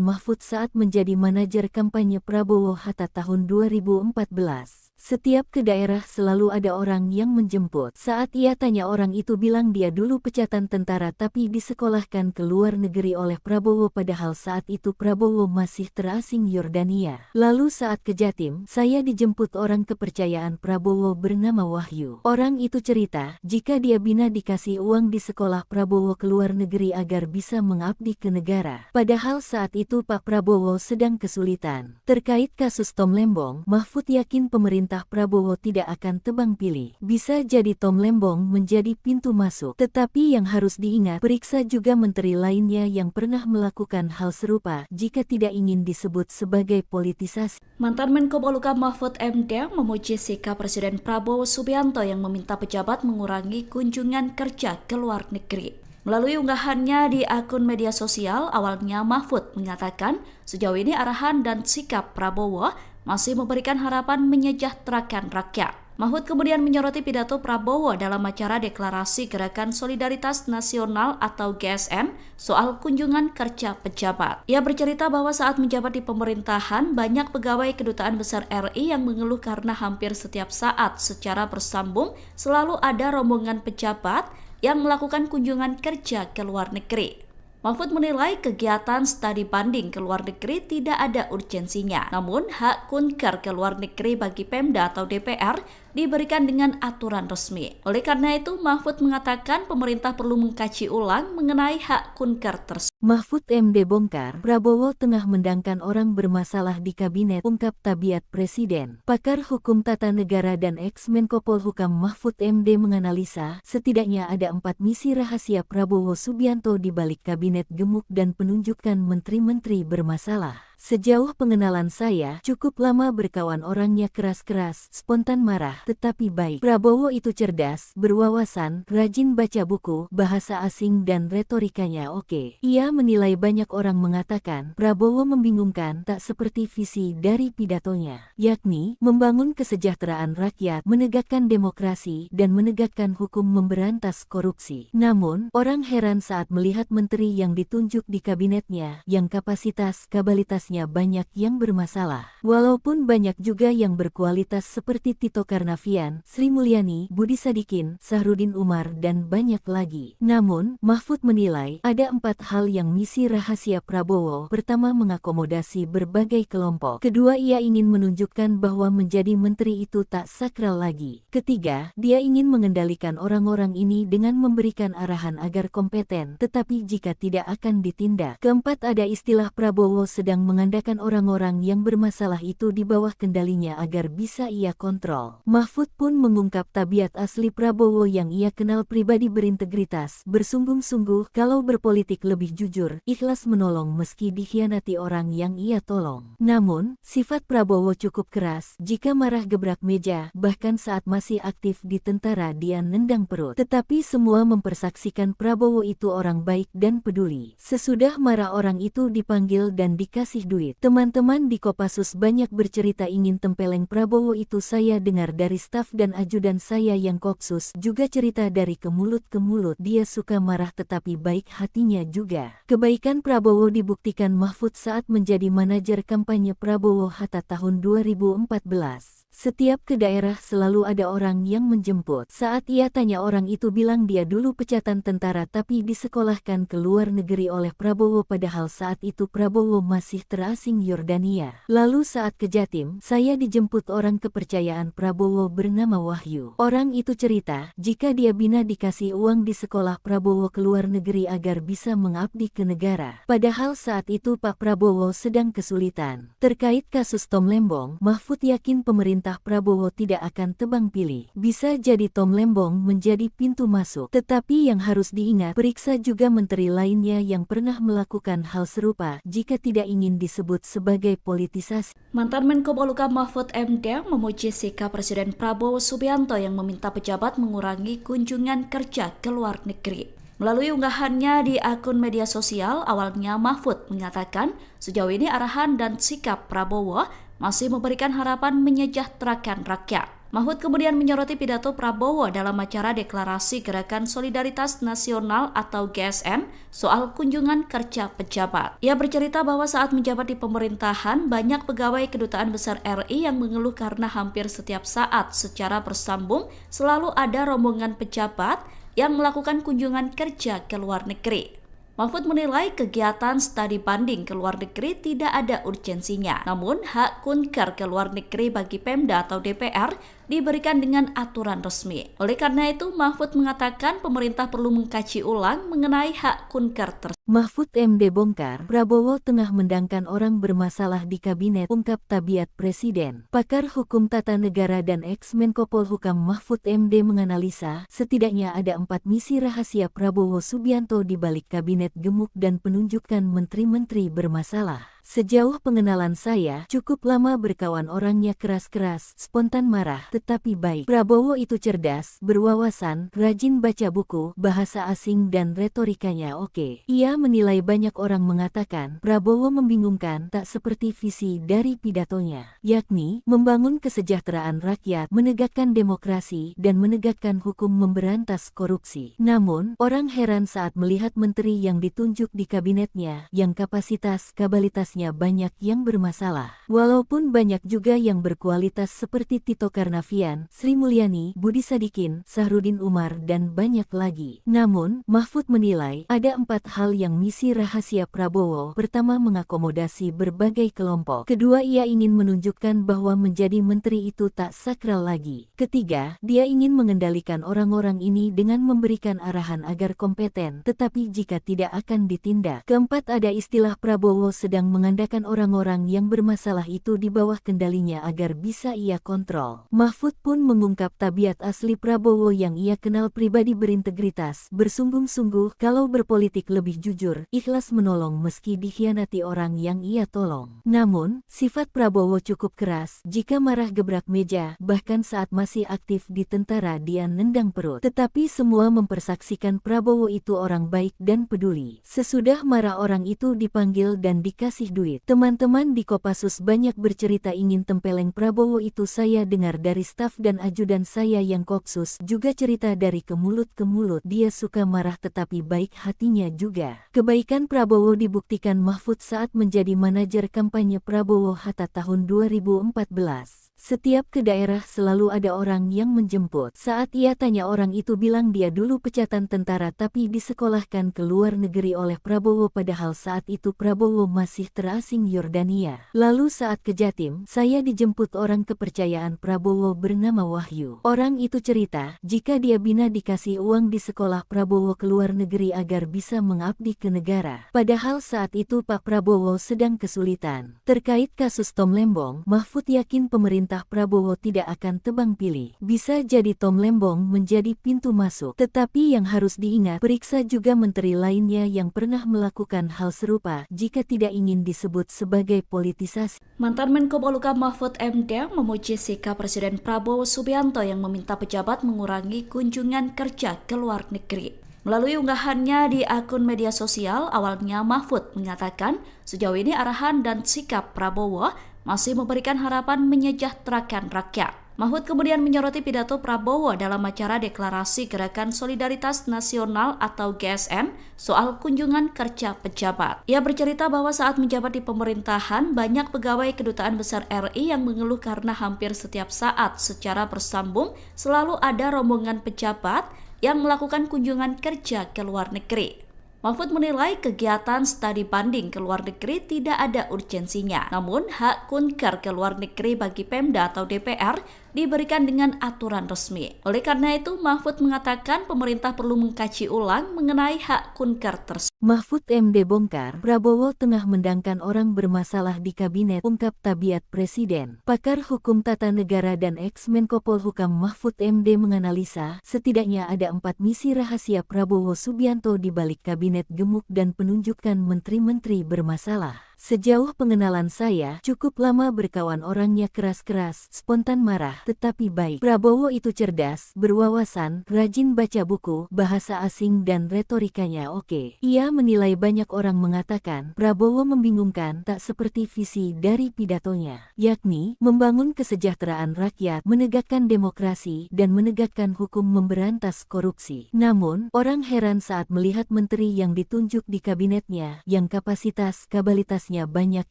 Mahfud saat menjadi manajer kampanye Prabowo Hatta tahun 2014. Setiap ke daerah selalu ada orang yang menjemput. Saat ia tanya orang itu bilang dia dulu pecatan tentara tapi disekolahkan ke luar negeri oleh Prabowo padahal saat itu Prabowo masih terasing Yordania. Lalu saat ke Jatim, saya dijemput orang kepercayaan Prabowo bernama Wahyu. Orang itu cerita, jika dia bina dikasih uang di sekolah Prabowo ke luar negeri agar bisa mengabdi ke negara. Padahal saat itu Pak Prabowo sedang kesulitan. Terkait kasus Tom Lembong, Mahfud yakin pemerintah Prabowo tidak akan tebang pilih. Bisa jadi Tom Lembong menjadi pintu masuk. Tetapi yang harus diingat, periksa juga menteri lainnya yang pernah melakukan hal serupa jika tidak ingin disebut sebagai politisasi. Mantan Menko Polhukam Mahfud MD memuji sikap Presiden Prabowo Subianto yang meminta pejabat mengurangi kunjungan kerja ke luar negeri. Melalui unggahannya di akun media sosial, awalnya Mahfud mengatakan sejauh ini arahan dan sikap Prabowo masih memberikan harapan menyejahterakan rakyat. Mahfud kemudian menyoroti pidato Prabowo dalam acara Deklarasi Gerakan Solidaritas Nasional atau GSN soal kunjungan kerja pejabat. Ia bercerita bahwa saat menjabat di pemerintahan, banyak pegawai Kedutaan Besar RI yang mengeluh karena hampir setiap saat secara bersambung selalu ada rombongan pejabat yang melakukan kunjungan kerja ke luar negeri. Mahfud menilai kegiatan studi banding ke luar negeri tidak ada urgensinya. Namun, hak kunker ke luar negeri bagi Pemda atau DPR diberikan dengan aturan resmi. Oleh karena itu, Mahfud mengatakan pemerintah perlu mengkaji ulang mengenai hak kunker tersebut. Mahfud MD bongkar, Prabowo tengah mendangkan orang bermasalah di kabinet, ungkap Tabiat Presiden. Pakar Hukum Tata Negara dan ex-Menko Polhukam Mahfud MD menganalisa, setidaknya ada 4 misi rahasia Prabowo Subianto di balik kabinet gemuk dan penunjukan menteri-menteri bermasalah. Sejauh pengenalan saya, cukup lama berkawan orangnya keras-keras, spontan marah, tetapi baik. Prabowo itu cerdas, berwawasan, rajin baca buku, bahasa asing dan retorikanya oke. Ia menilai banyak orang mengatakan, Prabowo membingungkan tak seperti visi dari pidatonya, yakni membangun kesejahteraan rakyat, menegakkan demokrasi, dan menegakkan hukum memberantas korupsi. Namun, orang heran saat melihat menteri yang ditunjuk di kabinetnya, yang kapasitas-kapabilitasnya banyak yang bermasalah. Walaupun banyak juga yang berkualitas seperti Tito Karnavian, Sri Mulyani, Budi Sadikin, Sahrudin Umar, dan banyak lagi. Namun, Mahfud menilai ada 4 hal yang misi rahasia Prabowo. Pertama, mengakomodasi berbagai kelompok. Kedua, ia ingin menunjukkan bahwa menjadi menteri itu tak sakral lagi. Ketiga, dia ingin mengendalikan orang-orang ini dengan memberikan arahan agar kompeten, tetapi jika tidak akan ditindak. Keempat, ada istilah Prabowo sedang mengandalkan orang-orang yang bermasalah itu di bawah kendalinya agar bisa ia kontrol. Mahfud pun mengungkap tabiat asli Prabowo yang ia kenal pribadi berintegritas, bersungguh-sungguh, kalau berpolitik lebih jujur, ikhlas menolong meski dikhianati orang yang ia tolong. Namun, sifat Prabowo cukup keras, jika marah gebrak meja, bahkan saat masih aktif di tentara dia nendang perut. Tetapi semua mempersaksikan Prabowo itu orang baik dan peduli. Sesudah marah orang itu dipanggil dan dikasih duit. Teman-teman di Kopassus banyak bercerita ingin tempeleng Prabowo itu. Saya dengar dari staf dan ajudan saya yang Kopsus juga cerita dari ke mulut ke mulut. Dia suka marah tetapi baik hatinya juga. Kebaikan Prabowo dibuktikan Mahfud saat menjadi manajer kampanye Prabowo Hatta tahun 2014. Setiap ke daerah selalu ada orang yang menjemput. Saat ia tanya orang itu bilang dia dulu pecatan tentara tapi disekolahkan ke luar negeri oleh Prabowo padahal saat itu Prabowo masih terasing Yordania. Lalu saat ke Jatim, saya dijemput orang kepercayaan Prabowo bernama Wahyu. Orang itu cerita, jika dia bina dikasih uang di sekolah Prabowo ke luar negeri agar bisa mengabdi ke negara. Padahal saat itu Pak Prabowo sedang kesulitan. Terkait kasus Tom Lembong, Mahfud yakin pemerintah Prabowo tidak akan tebang pilih. Bisa jadi Tom Lembong menjadi pintu masuk. Tetapi yang harus diingat, periksa juga menteri lainnya yang pernah melakukan hal serupa jika tidak ingin disebut sebagai politisasi. Mantan Menko Polhukam Mahfud MD memuji sikap Presiden Prabowo Subianto yang meminta pejabat mengurangi kunjungan kerja ke luar negeri. Melalui unggahannya di akun media sosial, awalnya Mahfud mengatakan sejauh ini arahan dan sikap Prabowo masih memberikan harapan menyejahterakan rakyat. Mahfud kemudian menyoroti pidato Prabowo dalam acara deklarasi Gerakan Solidaritas Nasional atau GSN soal kunjungan kerja pejabat. Ia bercerita bahwa saat menjabat di pemerintahan, banyak pegawai Kedutaan Besar RI yang mengeluh karena hampir setiap saat secara bersambung selalu ada rombongan pejabat yang melakukan kunjungan kerja ke luar negeri. Mahfud menilai kegiatan studi banding ke luar negeri tidak ada urgensinya. Namun, hak kunker ke luar negeri bagi Pemda atau DPR diberikan dengan aturan resmi. Oleh karena itu, Mahfud mengatakan pemerintah perlu mengkaji ulang mengenai hak kunker tersebut. Mahfud MD bongkar, Prabowo tengah mendangkan orang bermasalah di kabinet, ungkap tabiat presiden. Pakar hukum tata negara dan ex-Menko Polhukam Mahfud MD menganalisa, setidaknya ada 4 misi rahasia Prabowo Subianto di balik kabinet gemuk dan penunjukan menteri-menteri bermasalah. Sejauh pengenalan saya, cukup lama berkawan orangnya keras-keras, spontan marah, tetapi baik. Prabowo itu cerdas, berwawasan, rajin baca buku, bahasa asing dan retorikanya oke. Ia menilai banyak orang mengatakan, Prabowo membingungkan tak seperti visi dari pidatonya, yakni membangun kesejahteraan rakyat, menegakkan demokrasi, dan menegakkan hukum memberantas korupsi. Namun, orang heran saat melihat menteri yang ditunjuk di kabinetnya, yang kapasitas-kapabilitasnya banyak yang bermasalah. Walaupun banyak juga yang berkualitas seperti Tito Karnavian, Sri Mulyani, Budi Sadikin, Sahrudin Umar, dan banyak lagi. Namun, Mahfud menilai ada 4 hal yang misi rahasia Prabowo. Pertama, mengakomodasi berbagai kelompok. Kedua, ia ingin menunjukkan bahwa menjadi menteri itu tak sakral lagi. Ketiga, dia ingin mengendalikan orang-orang ini dengan memberikan arahan agar kompeten, tetapi jika tidak akan ditindak. Keempat, ada istilah Prabowo sedang mengandalkan orang-orang yang bermasalah itu di bawah kendalinya agar bisa ia kontrol. Mahfud pun mengungkap tabiat asli Prabowo yang ia kenal pribadi berintegritas, bersungguh-sungguh kalau berpolitik lebih jujur, ikhlas menolong meski dikhianati orang yang ia tolong. Namun, sifat Prabowo cukup keras, jika marah gebrak meja, bahkan saat masih aktif di tentara dia nendang perut. Tetapi semua mempersaksikan Prabowo itu orang baik dan peduli. Sesudah marah orang itu dipanggil dan dikasih duit. Teman-teman di Kopassus banyak bercerita ingin tempeleng Prabowo itu. Saya dengar dari staf dan ajudan saya yang Kopsus juga cerita dari ke mulut ke mulut. Dia suka marah tetapi baik hatinya juga. Kebaikan Prabowo dibuktikan Mahfud saat menjadi manajer kampanye Prabowo Hatta tahun 2014. Setiap ke daerah selalu ada orang yang menjemput. Saat ia tanya orang itu bilang dia dulu pecatan tentara tapi disekolahkan ke luar negeri oleh Prabowo padahal saat itu Prabowo masih terasing Yordania. Lalu saat ke Jatim, saya dijemput orang kepercayaan Prabowo bernama Wahyu. Orang itu cerita, jika dia bina dikasih uang di sekolah Prabowo ke luar negeri agar bisa mengabdi ke negara. Padahal saat itu Pak Prabowo sedang kesulitan. Terkait kasus Tom Lembong, Mahfud yakin pemerintah Prabowo tidak akan tebang pilih. Bisa jadi Tom Lembong menjadi pintu masuk. Tetapi yang harus diingat, periksa juga menteri lainnya yang pernah melakukan hal serupa jika tidak ingin disebut sebagai politisasi. Mantan Menko Polhukam Mahfud MD memuji sikap Presiden Prabowo Subianto yang meminta pejabat mengurangi kunjungan kerja ke luar negeri. Melalui unggahannya di akun media sosial, awalnya Mahfud mengatakan sejauh ini arahan dan sikap Prabowo masih memberikan harapan menyejahterakan rakyat. Mahfud kemudian menyoroti pidato Prabowo dalam acara Deklarasi Gerakan Solidaritas Nasional atau GSN soal kunjungan kerja pejabat. Ia bercerita bahwa saat menjabat di pemerintahan, banyak pegawai Kedutaan Besar RI yang mengeluh karena hampir setiap saat secara bersambung selalu ada rombongan pejabat yang melakukan kunjungan kerja ke luar negeri. Mahfud menilai kegiatan studi banding ke luar negeri tidak ada urgensinya. Namun, hak kunker ke luar negeri bagi Pemda atau DPR diberikan dengan aturan resmi. Oleh karena itu, Mahfud mengatakan pemerintah perlu mengkaji ulang mengenai hak kunker tersebut. Mahfud MD bongkar, Prabowo tengah mendangkan orang bermasalah di kabinet, ungkap tabiat Presiden. Pakar Hukum Tata Negara dan ex-Menko Polhukam Mahfud MD menganalisa, setidaknya ada 4 misi rahasia Prabowo Subianto di balik kabinet gemuk dan penunjukan menteri-menteri bermasalah. Sejauh pengenalan saya, cukup lama berkawan orangnya keras-keras, spontan marah, tetapi baik. Prabowo itu cerdas, berwawasan, rajin baca buku, bahasa asing dan retorikanya oke. Ia menilai banyak orang mengatakan, Prabowo membingungkan tak seperti visi dari pidatonya, yakni membangun kesejahteraan rakyat, menegakkan demokrasi, dan menegakkan hukum memberantas korupsi. Namun, orang heran saat melihat menteri yang ditunjuk di kabinetnya, yang kapasitas-kabalitas banyak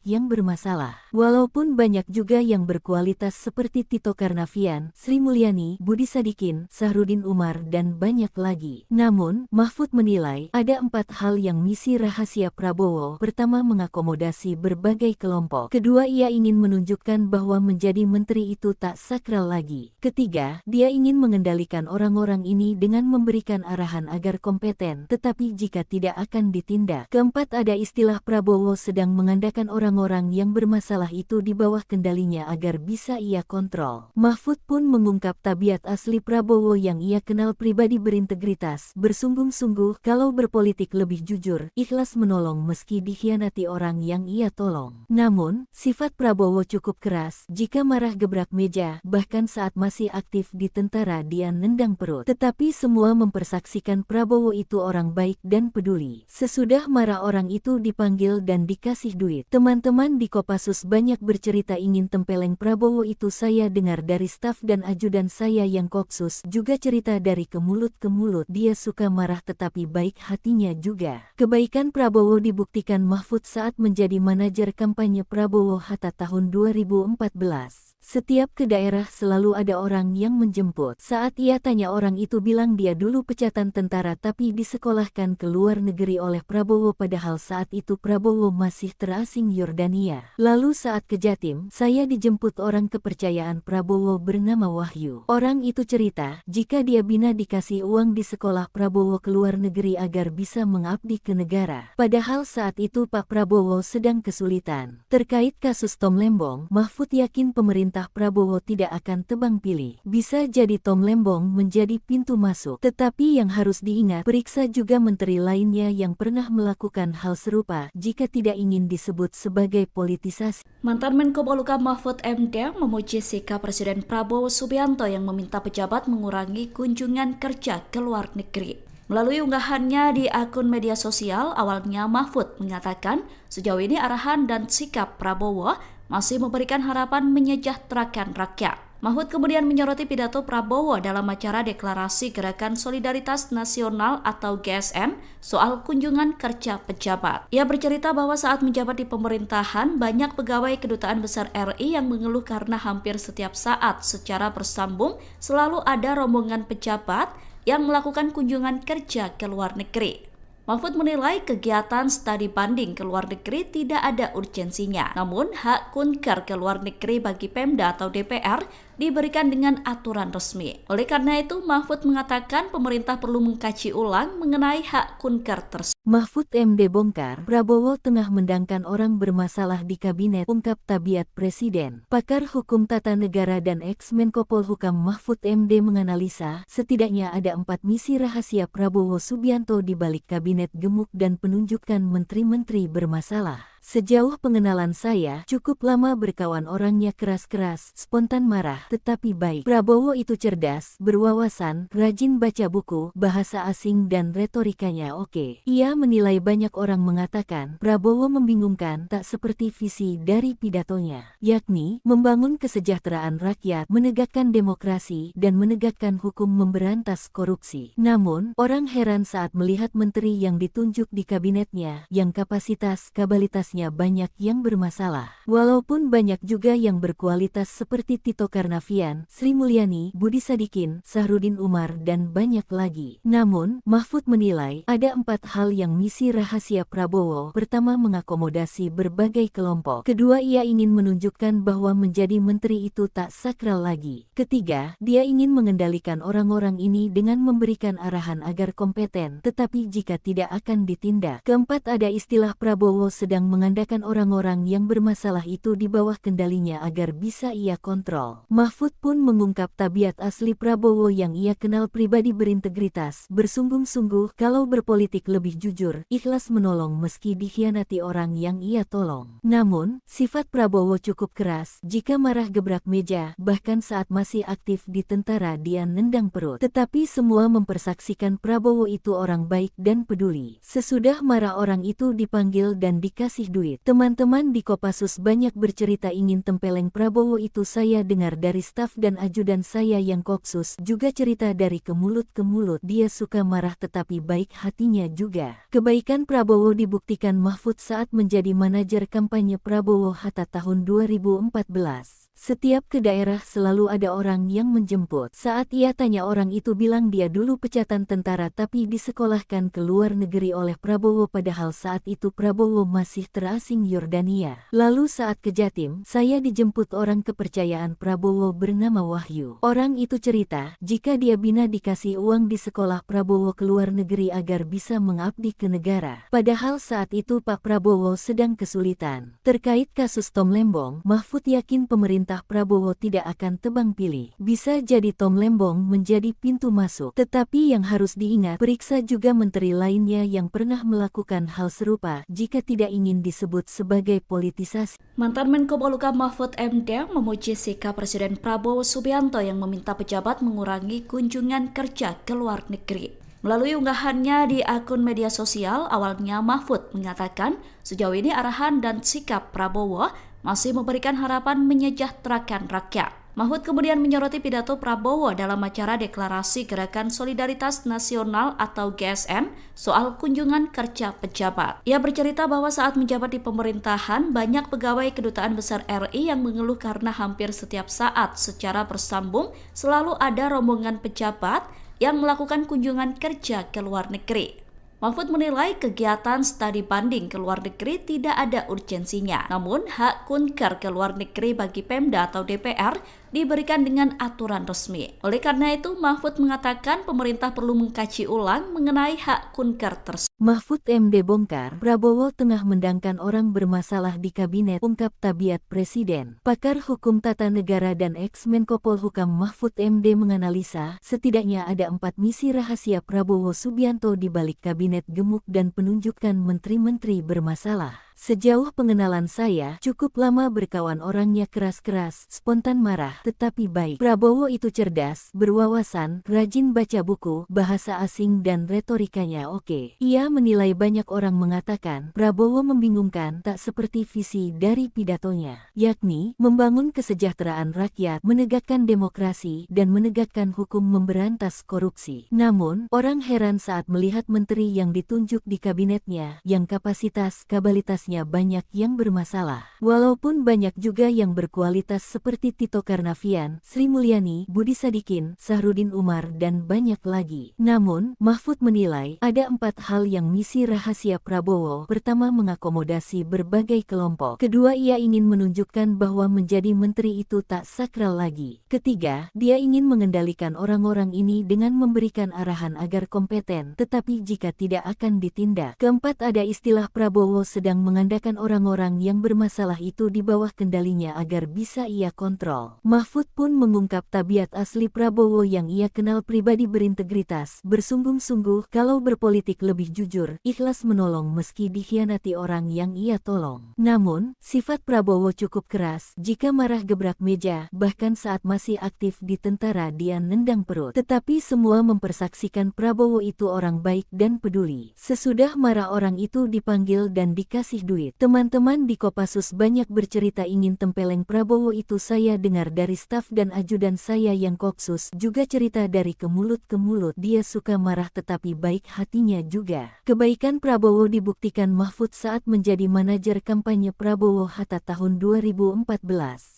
yang bermasalah. Walaupun banyak juga yang berkualitas seperti Tito Karnavian, Sri Mulyani, Budi Sadikin, Sahrudin Umar, dan banyak lagi. Namun, Mahfud menilai ada 4 hal yang misi rahasia Prabowo. Pertama, mengakomodasi berbagai kelompok. Kedua, ia ingin menunjukkan bahwa menjadi menteri itu tak sakral lagi. Ketiga, dia ingin mengendalikan orang-orang ini dengan memberikan arahan agar kompeten, tetapi jika tidak akan ditindak. Keempat, ada istilah Prabowo sedang mengandalkan orang-orang yang bermasalah itu di bawah kendalinya agar bisa ia kontrol. Mahfud pun mengungkap tabiat asli Prabowo yang ia kenal pribadi berintegritas, bersungguh-sungguh kalau berpolitik lebih jujur, ikhlas menolong meski dikhianati orang yang ia tolong. Namun, sifat Prabowo cukup keras, jika marah gebrak meja, bahkan saat masih aktif di tentara dia nendang perut. Tetapi semua mempersaksikan Prabowo itu orang baik dan peduli. Sesudah marah orang itu dipanggil dan dikasih duit. Teman-teman di Kopassus banyak bercerita ingin tempeleng Prabowo itu. Saya dengar dari staf dan ajudan saya yang Kopsus juga cerita dari ke mulut ke mulut. Dia suka marah tetapi baik hatinya juga. Kebaikan Prabowo dibuktikan Mahfud saat menjadi manajer kampanye Prabowo Hatta tahun 2014. Setiap ke daerah selalu ada orang yang menjemput. Saat ia tanya orang itu bilang dia dulu pecatan tentara tapi disekolahkan ke luar negeri oleh Prabowo padahal saat itu Prabowo masih terasing Yordania. Lalu saat ke Jatim, saya dijemput orang kepercayaan Prabowo bernama Wahyu. Orang itu cerita, jika dia bina dikasih uang di sekolah Prabowo ke luar negeri agar bisa mengabdi ke negara. Padahal saat itu Pak Prabowo sedang kesulitan. Terkait kasus Tom Lembong, Mahfud yakin pemerintah Prabowo tidak akan tebang pilih. Bisa jadi Tom Lembong menjadi pintu masuk. Tetapi yang harus diingat, periksa juga menteri lainnya yang pernah melakukan hal serupa jika tidak ingin disebut sebagai politisasi. Mantan Menko Polhukam Mahfud MD memuji sikap Presiden Prabowo Subianto yang meminta pejabat mengurangi kunjungan kerja ke luar negeri. Melalui unggahannya di akun media sosial, awalnya Mahfud mengatakan sejauh ini arahan dan sikap Prabowo masih memberikan harapan menyejahterakan rakyat. Mahfud kemudian menyoroti pidato Prabowo dalam acara Deklarasi Gerakan Solidaritas Nasional atau GSN soal kunjungan kerja pejabat. Ia bercerita bahwa saat menjabat di pemerintahan, banyak pegawai Kedutaan Besar RI yang mengeluh karena hampir setiap saat secara bersambung selalu ada rombongan pejabat yang melakukan kunjungan kerja ke luar negeri. Mahfud menilai kegiatan studi banding ke luar negeri tidak ada urgensinya. Namun, hak kunker ke luar negeri bagi Pemda atau DPR diberikan dengan aturan resmi. Oleh karena itu, Mahfud mengatakan pemerintah perlu mengkaji ulang mengenai hak kunker tersebut. Mahfud MD bongkar, Prabowo tengah mendangkan orang bermasalah di kabinet, ungkap tabiat Presiden. Pakar Hukum Tata Negara dan ex-Menko Polhukam Mahfud MD menganalisa, setidaknya ada 4 misi rahasia Prabowo Subianto di balik kabinet gemuk dan penunjukan menteri-menteri bermasalah. Sejauh pengenalan saya, cukup lama berkawan orangnya keras-keras, spontan marah, tetapi baik. Prabowo itu cerdas, berwawasan, rajin baca buku, bahasa asing dan retorikanya oke. Ia menilai banyak orang mengatakan, Prabowo membingungkan tak seperti visi dari pidatonya, yakni membangun kesejahteraan rakyat, menegakkan demokrasi, dan menegakkan hukum memberantas korupsi. Namun, orang heran saat melihat menteri yang ditunjuk di kabinetnya, yang kapasitas-kabalitasnya banyak yang bermasalah. Walaupun banyak juga yang berkualitas seperti Tito Karnavian, Sri Mulyani, Budi Sadikin, Sahrudin Umar, dan banyak lagi. Namun, Mahfud menilai ada 4 hal yang misi rahasia Prabowo. Pertama, mengakomodasi berbagai kelompok. Kedua, ia ingin menunjukkan bahwa menjadi menteri itu tak sakral lagi. Ketiga, dia ingin mengendalikan orang-orang ini dengan memberikan arahan agar kompeten, tetapi jika tidak akan ditindak. Keempat, ada istilah Prabowo sedang mengandalkan orang-orang yang bermasalah itu di bawah kendalinya agar bisa ia kontrol. Mahfud pun mengungkap tabiat asli Prabowo yang ia kenal pribadi berintegritas, bersungguh-sungguh, kalau berpolitik lebih jujur, ikhlas menolong meski dikhianati orang yang ia tolong. Namun, sifat Prabowo cukup keras, jika marah gebrak meja, bahkan saat masih aktif di tentara dia nendang perut. Tetapi semua mempersaksikan Prabowo itu orang baik dan peduli. Sesudah marah orang itu dipanggil dan dikasih duit. Teman-teman di Kopassus banyak bercerita ingin tempeleng Prabowo itu. Saya dengar dari staf dan ajudan saya yang Kopsus juga cerita dari ke mulut ke mulut. Dia suka marah tetapi baik hatinya juga. Kebaikan Prabowo dibuktikan Mahfud saat menjadi manajer kampanye Prabowo Hatta tahun 2014. Setiap ke daerah selalu ada orang yang menjemput. Saat ia tanya orang itu bilang dia dulu pecatan tentara tapi disekolahkan ke luar negeri oleh Prabowo padahal saat itu Prabowo masih terasing Yordania. Lalu saat ke Jatim, saya dijemput orang kepercayaan Prabowo bernama Wahyu. Orang itu cerita, jika dia bina dikasih uang di sekolah Prabowo ke luar negeri agar bisa mengabdi ke negara. Padahal saat itu Pak Prabowo sedang kesulitan. Terkait kasus Tom Lembong, Mahfud yakin pemerintah Prabowo tidak akan tebang pilih. Bisa jadi Tom Lembong menjadi pintu masuk. Tetapi yang harus diingat, periksa juga menteri lainnya yang pernah melakukan hal serupa jika tidak ingin disebut sebagai politisasi. Mantan Menko Polhukam Mahfud MD memuji sikap Presiden Prabowo Subianto yang meminta pejabat mengurangi kunjungan kerja ke luar negeri. Melalui unggahannya di akun media sosial, awalnya Mahfud mengatakan sejauh ini arahan dan sikap Prabowo masih memberikan harapan menyejahterakan rakyat. Mahfud kemudian menyoroti pidato Prabowo dalam acara Deklarasi Gerakan Solidaritas Nasional atau GSN soal kunjungan kerja pejabat. Ia bercerita bahwa saat menjabat di pemerintahan, banyak pegawai Kedutaan Besar RI yang mengeluh karena hampir setiap saat secara bersambung selalu ada rombongan pejabat yang melakukan kunjungan kerja ke luar negeri. Mahfud menilai kegiatan studi banding ke luar negeri tidak ada urgensinya. Namun, hak kunker ke luar negeri bagi Pemda atau DPR diberikan dengan aturan resmi. Oleh karena itu, Mahfud mengatakan pemerintah perlu mengkaji ulang mengenai hak kunker tersebut. Mahfud MD bongkar, Prabowo tengah mendangkan orang bermasalah di kabinet, ungkap tabiat Presiden. Pakar Hukum Tata Negara dan ex-Menko Polhukam Mahfud MD menganalisa, setidaknya ada 4 misi rahasia Prabowo Subianto di balik kabinet gemuk dan penunjukan menteri-menteri bermasalah. Sejauh pengenalan saya, cukup lama berkawan orangnya keras-keras, spontan marah, tetapi baik. Prabowo itu cerdas, berwawasan, rajin baca buku, bahasa asing dan retorikanya oke. Ia menilai banyak orang mengatakan, Prabowo membingungkan tak seperti visi dari pidatonya, yakni membangun kesejahteraan rakyat, menegakkan demokrasi, dan menegakkan hukum memberantas korupsi. Namun, orang heran saat melihat menteri yang ditunjuk di kabinetnya, yang kapasitas-kabalitas banyak yang bermasalah. Walaupun banyak juga yang berkualitas seperti Tito Karnavian, Sri Mulyani, Budi Sadikin, Sahrudin Umar, dan banyak lagi. Namun, Mahfud menilai ada 4 hal yang misi rahasia Prabowo. Pertama, mengakomodasi berbagai kelompok. Kedua, ia ingin menunjukkan bahwa menjadi menteri itu tak sakral lagi. Ketiga, dia ingin mengendalikan orang-orang ini dengan memberikan arahan agar kompeten, tetapi jika tidak akan ditindak. Keempat, ada istilah Prabowo sedang mengandalkan orang-orang yang bermasalah itu di bawah kendalinya agar bisa ia kontrol. Mahfud pun mengungkap tabiat asli Prabowo yang ia kenal pribadi berintegritas, bersungguh-sungguh, kalau berpolitik lebih jujur, ikhlas menolong meski dikhianati orang yang ia tolong. Namun, sifat Prabowo cukup keras, jika marah gebrak meja, bahkan saat masih aktif di tentara dia nendang perut. Tetapi semua mempersaksikan Prabowo itu orang baik dan peduli. Sesudah marah orang itu dipanggil dan dikasih duit. Teman-teman di Kopassus banyak bercerita ingin tempeleng Prabowo itu. Saya dengar dari staf dan ajudan saya yang Kopsus juga cerita dari ke mulut ke mulut. Dia suka marah tetapi baik hatinya juga. Kebaikan Prabowo dibuktikan Mahfud saat menjadi manajer kampanye Prabowo Hatta tahun 2014.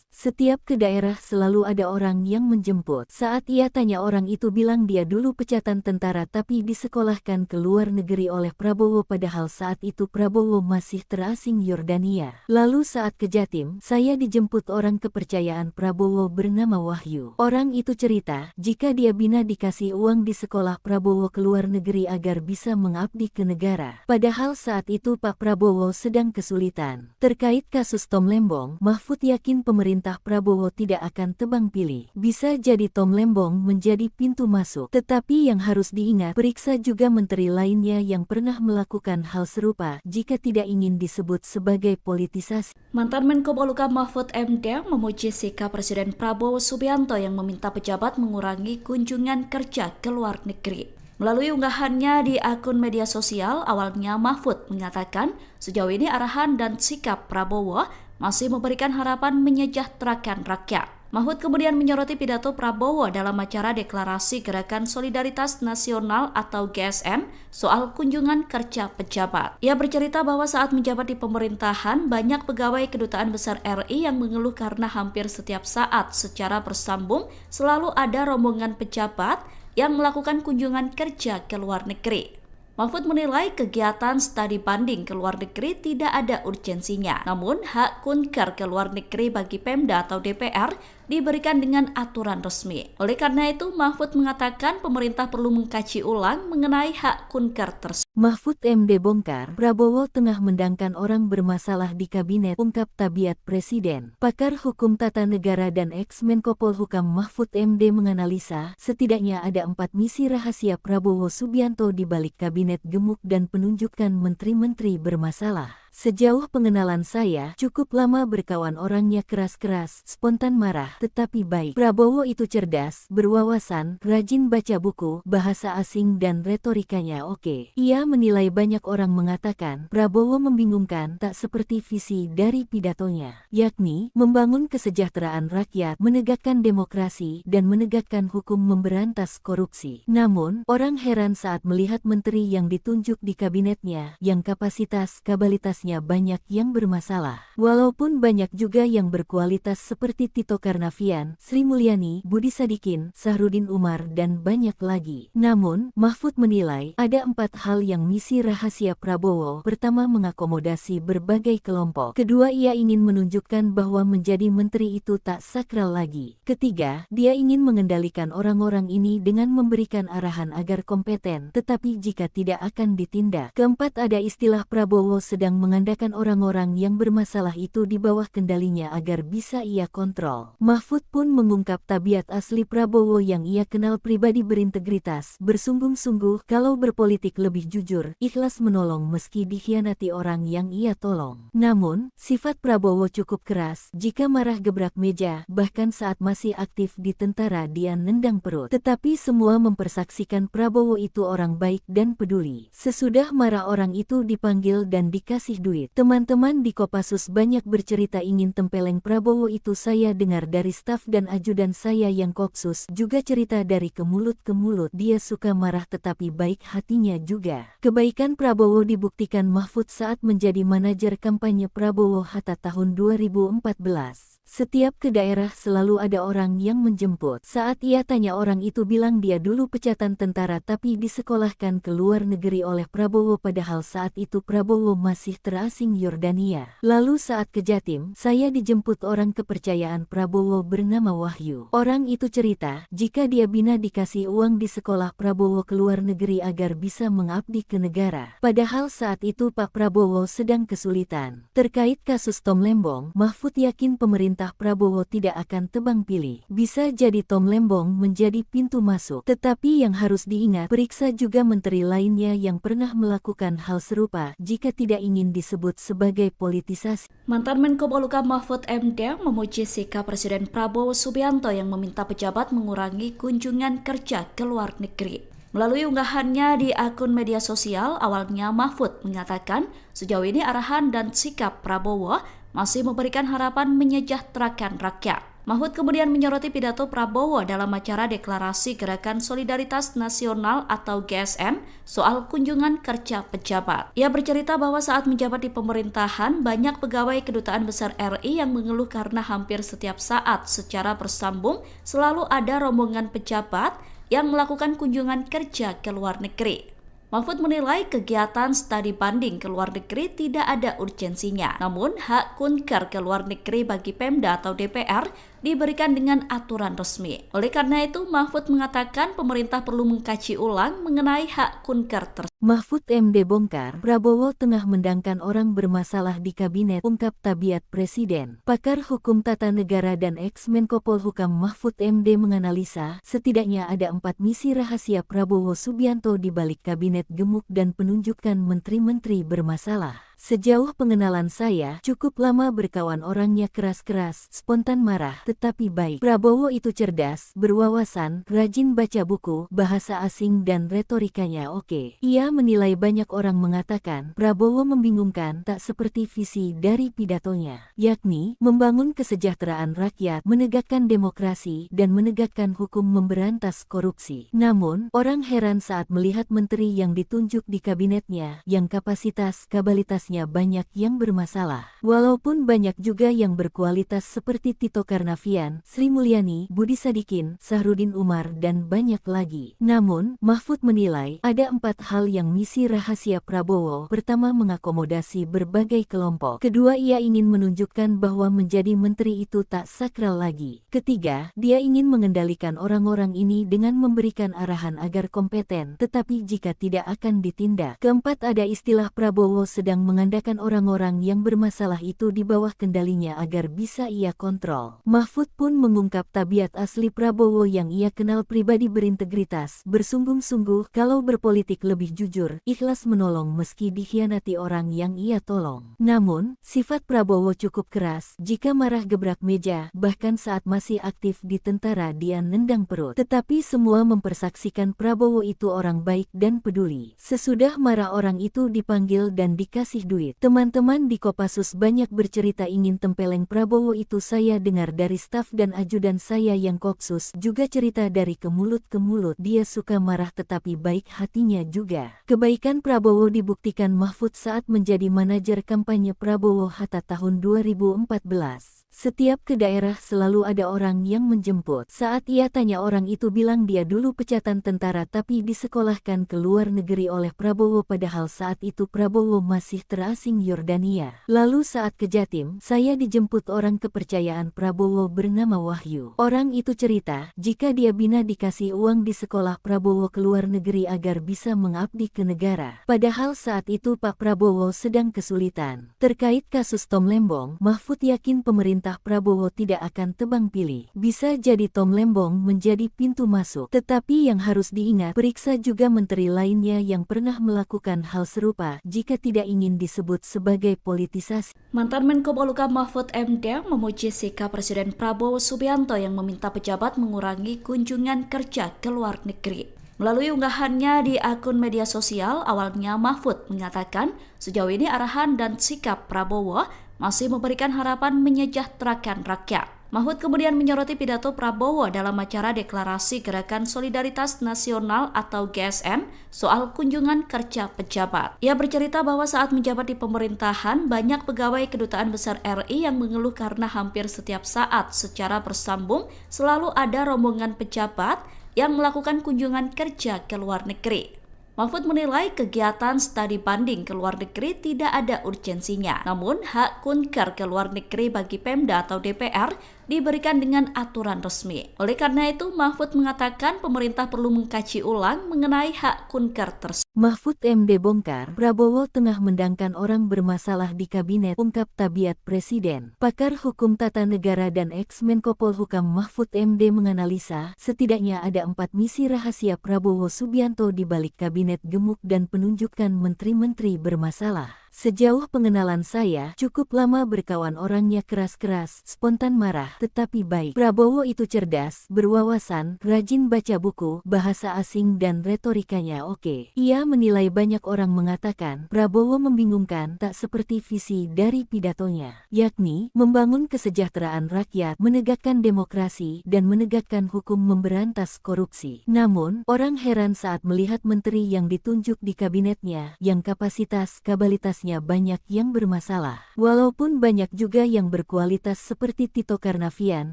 Setiap ke daerah selalu ada orang yang menjemput. Saat ia tanya orang itu bilang dia dulu pecatan tentara tapi disekolahkan ke luar negeri oleh Prabowo padahal saat itu Prabowo masih terasing Yordania. Lalu saat ke Jatim, saya dijemput orang kepercayaan Prabowo bernama Wahyu. Orang itu cerita, jika dia bina dikasih uang di sekolah Prabowo ke luar negeri agar bisa mengabdi ke negara. Padahal saat itu Pak Prabowo sedang kesulitan. Terkait kasus Tom Lembong, Mahfud yakin pemerintah Prabowo tidak akan tebang pilih. Bisa jadi Tom Lembong menjadi pintu masuk. Tetapi yang harus diingat, periksa juga menteri lainnya yang pernah melakukan hal serupa jika tidak ingin disebut sebagai politisasi. Mantan Menko Polhukam Mahfud MD memuji sikap Presiden Prabowo Subianto yang meminta pejabat mengurangi kunjungan kerja ke luar negeri. Melalui unggahannya di akun media sosial, awalnya Mahfud mengatakan sejauh ini arahan dan sikap Prabowo masih memberikan harapan menyejahterakan rakyat. Mahfud kemudian menyoroti pidato Prabowo dalam acara Deklarasi Gerakan Solidaritas Nasional atau GSN soal kunjungan kerja pejabat. Ia bercerita bahwa saat menjabat di pemerintahan, banyak pegawai Kedutaan Besar RI yang mengeluh karena hampir setiap saat secara bersambung selalu ada rombongan pejabat yang melakukan kunjungan kerja ke luar negeri. Mahfud menilai kegiatan studi banding ke luar negeri tidak ada urgensinya. Namun, hak kunker ke luar negeri bagi Pemda atau DPR diberikan dengan aturan resmi. Oleh karena itu, Mahfud mengatakan pemerintah perlu mengkaji ulang mengenai hak kunker tersebut. Mahfud MD bongkar, Prabowo tengah mendangkan orang bermasalah di kabinet, ungkap tabiat Presiden. Pakar Hukum Tata Negara dan ex-Menko Polhukam Mahfud MD menganalisa, setidaknya ada 4 misi rahasia Prabowo Subianto di balik kabinet gemuk dan penunjukan menteri-menteri bermasalah. Sejauh pengenalan saya, cukup lama berkawan orangnya keras-keras, spontan marah, tetapi baik. Prabowo itu cerdas, berwawasan, rajin baca buku, bahasa asing dan retorikanya oke. Ia menilai banyak orang mengatakan, Prabowo membingungkan, tak seperti visi dari pidatonya, yakni membangun kesejahteraan rakyat, menegakkan demokrasi, dan menegakkan hukum memberantas korupsi. Namun, orang heran saat melihat menteri yang ditunjuk di kabinetnya, yang kapasitas-kabalitasnya banyak yang bermasalah. Walaupun banyak juga yang berkualitas seperti Tito Karnavian, Sri Mulyani, Budi Sadikin, Sahrudin Umar, dan banyak lagi. Namun, Mahfud menilai ada 4 hal yang misi rahasia Prabowo. Pertama, mengakomodasi berbagai kelompok. Kedua, ia ingin menunjukkan bahwa menjadi menteri itu tak sakral lagi. Ketiga, dia ingin mengendalikan orang-orang ini dengan memberikan arahan agar kompeten, tetapi jika tidak akan ditindak. Keempat, ada istilah Prabowo sedang mengandalkan orang-orang yang bermasalah itu di bawah kendalinya agar bisa ia kontrol. Mahfud pun mengungkap tabiat asli Prabowo yang ia kenal pribadi berintegritas, bersungguh-sungguh, kalau berpolitik lebih jujur, ikhlas menolong meski dikhianati orang yang ia tolong. Namun, sifat Prabowo cukup keras, jika marah gebrak meja, bahkan saat masih aktif di tentara dia nendang perut. Tetapi semua mempersaksikan Prabowo itu orang baik dan peduli. Sesudah marah orang itu dipanggil dan dikasih duit. Teman-teman di Kopassus banyak bercerita ingin tempeleng Prabowo itu. Saya dengar dari staf dan ajudan saya yang Kopsus juga cerita dari ke mulut ke mulut. Dia suka marah tetapi baik hatinya juga. Kebaikan Prabowo dibuktikan Mahfud saat menjadi manajer kampanye Prabowo Hatta tahun 2014. Setiap ke daerah selalu ada orang yang menjemput. Saat ia tanya orang itu bilang dia dulu pecatan tentara tapi disekolahkan ke luar negeri oleh Prabowo padahal saat itu Prabowo masih terasing Yordania. Lalu saat ke Jatim, saya dijemput orang kepercayaan Prabowo bernama Wahyu. Orang itu cerita, jika dia bina dikasih uang di sekolah Prabowo ke luar negeri agar bisa mengabdi ke negara. Padahal saat itu Pak Prabowo sedang kesulitan. Terkait kasus Tom Lembong, Mahfud yakin pemerintah Prabowo tidak akan tebang pilih. Bisa jadi Tom Lembong menjadi pintu masuk. Tetapi yang harus diingat, periksa juga menteri lainnya yang pernah melakukan hal serupa jika tidak ingin disebut sebagai politisasi. Mantan Menko Polhukam Mahfud MD memuji sikap Presiden Prabowo Subianto yang meminta pejabat mengurangi kunjungan kerja ke luar negeri. Melalui unggahannya di akun media sosial, awalnya Mahfud mengatakan sejauh ini arahan dan sikap Prabowo masih memberikan harapan menyejahterakan rakyat. Mahfud kemudian menyoroti pidato Prabowo dalam acara deklarasi Gerakan Solidaritas Nasional atau GSN soal kunjungan kerja pejabat. Ia bercerita bahwa saat menjabat di pemerintahan, banyak pegawai Kedutaan Besar RI yang mengeluh karena hampir setiap saat secara bersambung selalu ada rombongan pejabat yang melakukan kunjungan kerja ke luar negeri. Mahfud menilai kegiatan studi banding ke luar negeri tidak ada urgensinya. Namun, hak kunker ke luar negeri bagi Pemda atau DPR diberikan dengan aturan resmi. Oleh karena itu, Mahfud mengatakan pemerintah perlu mengkaji ulang mengenai hak kunker tersebut. Mahfud MD bongkar, Prabowo tengah mendangkan orang bermasalah di kabinet, ungkap tabiat presiden. Pakar hukum tata negara dan ex-Menko Polhukam Mahfud MD menganalisa, setidaknya ada 4 misi rahasia Prabowo Subianto di balik kabinet gemuk dan penunjukan menteri-menteri bermasalah. Sejauh pengenalan saya, cukup lama berkawan orangnya keras-keras, spontan marah, tetapi baik. Prabowo itu cerdas, berwawasan, rajin baca buku, bahasa asing dan retorikanya oke. Ia menilai banyak orang mengatakan, Prabowo membingungkan, tak seperti visi dari pidatonya, yakni membangun kesejahteraan rakyat, menegakkan demokrasi, dan menegakkan hukum memberantas korupsi. Namun, orang heran saat melihat menteri yang ditunjuk di kabinetnya, yang kapasitas-kabalitas banyak yang bermasalah. Walaupun banyak juga yang berkualitas seperti Tito Karnavian, Sri Mulyani, Budi Sadikin, Sahrudin Umar, dan banyak lagi. Namun, Mahfud menilai ada 4 hal yang misi rahasia Prabowo. Pertama, mengakomodasi berbagai kelompok. Kedua, ia ingin menunjukkan bahwa menjadi menteri itu tak sakral lagi. Ketiga, dia ingin mengendalikan orang-orang ini dengan memberikan arahan agar kompeten, tetapi jika tidak akan ditindak. Keempat, ada istilah Prabowo sedang mengandalkan orang-orang yang bermasalah itu di bawah kendalinya agar bisa ia kontrol. Mahfud pun mengungkap tabiat asli Prabowo yang ia kenal pribadi berintegritas, bersungguh-sungguh kalau berpolitik lebih jujur, ikhlas menolong meski dikhianati orang yang ia tolong. Namun, sifat Prabowo cukup keras, jika marah gebrak meja, bahkan saat masih aktif di tentara dia nendang perut. Tetapi semua mempersaksikan Prabowo itu orang baik dan peduli. Sesudah marah orang itu dipanggil dan dikasih duit. Teman-teman di Kopassus banyak bercerita ingin tempeleng Prabowo itu. Saya dengar dari staf dan ajudan saya yang Kopsus juga cerita dari ke mulut ke mulut. Dia suka marah tetapi baik hatinya juga. Kebaikan Prabowo dibuktikan Mahfud saat menjadi manajer kampanye Prabowo Hatta tahun 2014. Setiap ke daerah selalu ada orang yang menjemput. Saat ia tanya orang itu bilang dia dulu pecatan tentara tapi disekolahkan ke luar negeri oleh Prabowo padahal saat itu Prabowo masih terasing Yordania. Lalu saat ke Jatim, saya dijemput orang kepercayaan Prabowo bernama Wahyu. Orang itu cerita, jika dia bina dikasih uang di sekolah Prabowo ke luar negeri agar bisa mengabdi ke negara. Padahal saat itu Pak Prabowo sedang kesulitan. Terkait kasus Tom Lembong, Mahfud yakin pemerintah Prabowo tidak akan tebang pilih. Bisa jadi Tom Lembong menjadi pintu masuk. Tetapi yang harus diingat, periksa juga menteri lainnya yang pernah melakukan hal serupa jika tidak ingin disebut sebagai politisasi. Mantan Menko Polhukam Mahfud MD memuji sikap Presiden Prabowo Subianto yang meminta pejabat mengurangi kunjungan kerja ke luar negeri. Melalui unggahannya di akun media sosial, awalnya Mahfud mengatakan sejauh ini arahan dan sikap Prabowo masih memberikan harapan menyejahterakan rakyat. Mahfud kemudian menyoroti pidato Prabowo dalam acara Deklarasi Gerakan Solidaritas Nasional atau GSN soal kunjungan kerja pejabat. Ia bercerita bahwa saat menjabat di pemerintahan, banyak pegawai Kedutaan Besar RI yang mengeluh karena hampir setiap saat secara bersambung selalu ada rombongan pejabat yang melakukan kunjungan kerja ke luar negeri. Mahfud menilai kegiatan studi banding ke luar negeri tidak ada urgensinya. Namun, hak kunker ke luar negeri bagi Pemda atau DPR diberikan dengan aturan resmi. Oleh karena itu, Mahfud mengatakan pemerintah perlu mengkaji ulang mengenai hak kunker tersebut. Mahfud MD bongkar, Prabowo tengah mendangkan orang bermasalah di kabinet, ungkap tabiat Presiden. Pakar Hukum Tata Negara dan ex-Menko Polhukam Mahfud MD menganalisa, setidaknya ada 4 misi rahasia Prabowo Subianto di balik kabinet gemuk dan penunjukan menteri-menteri bermasalah. Sejauh pengenalan saya, cukup lama berkawan orangnya keras-keras, spontan marah, tetapi baik. Prabowo itu cerdas, berwawasan, rajin baca buku, bahasa asing dan retorikanya oke. Ia menilai banyak orang mengatakan, Prabowo membingungkan tak seperti visi dari pidatonya, yakni membangun kesejahteraan rakyat, menegakkan demokrasi, dan menegakkan hukum memberantas korupsi. Namun, orang heran saat melihat menteri yang ditunjuk di kabinetnya, yang kapasitas-kabalitasnya banyak yang bermasalah. Walaupun banyak juga yang berkualitas seperti Tito Karnavian,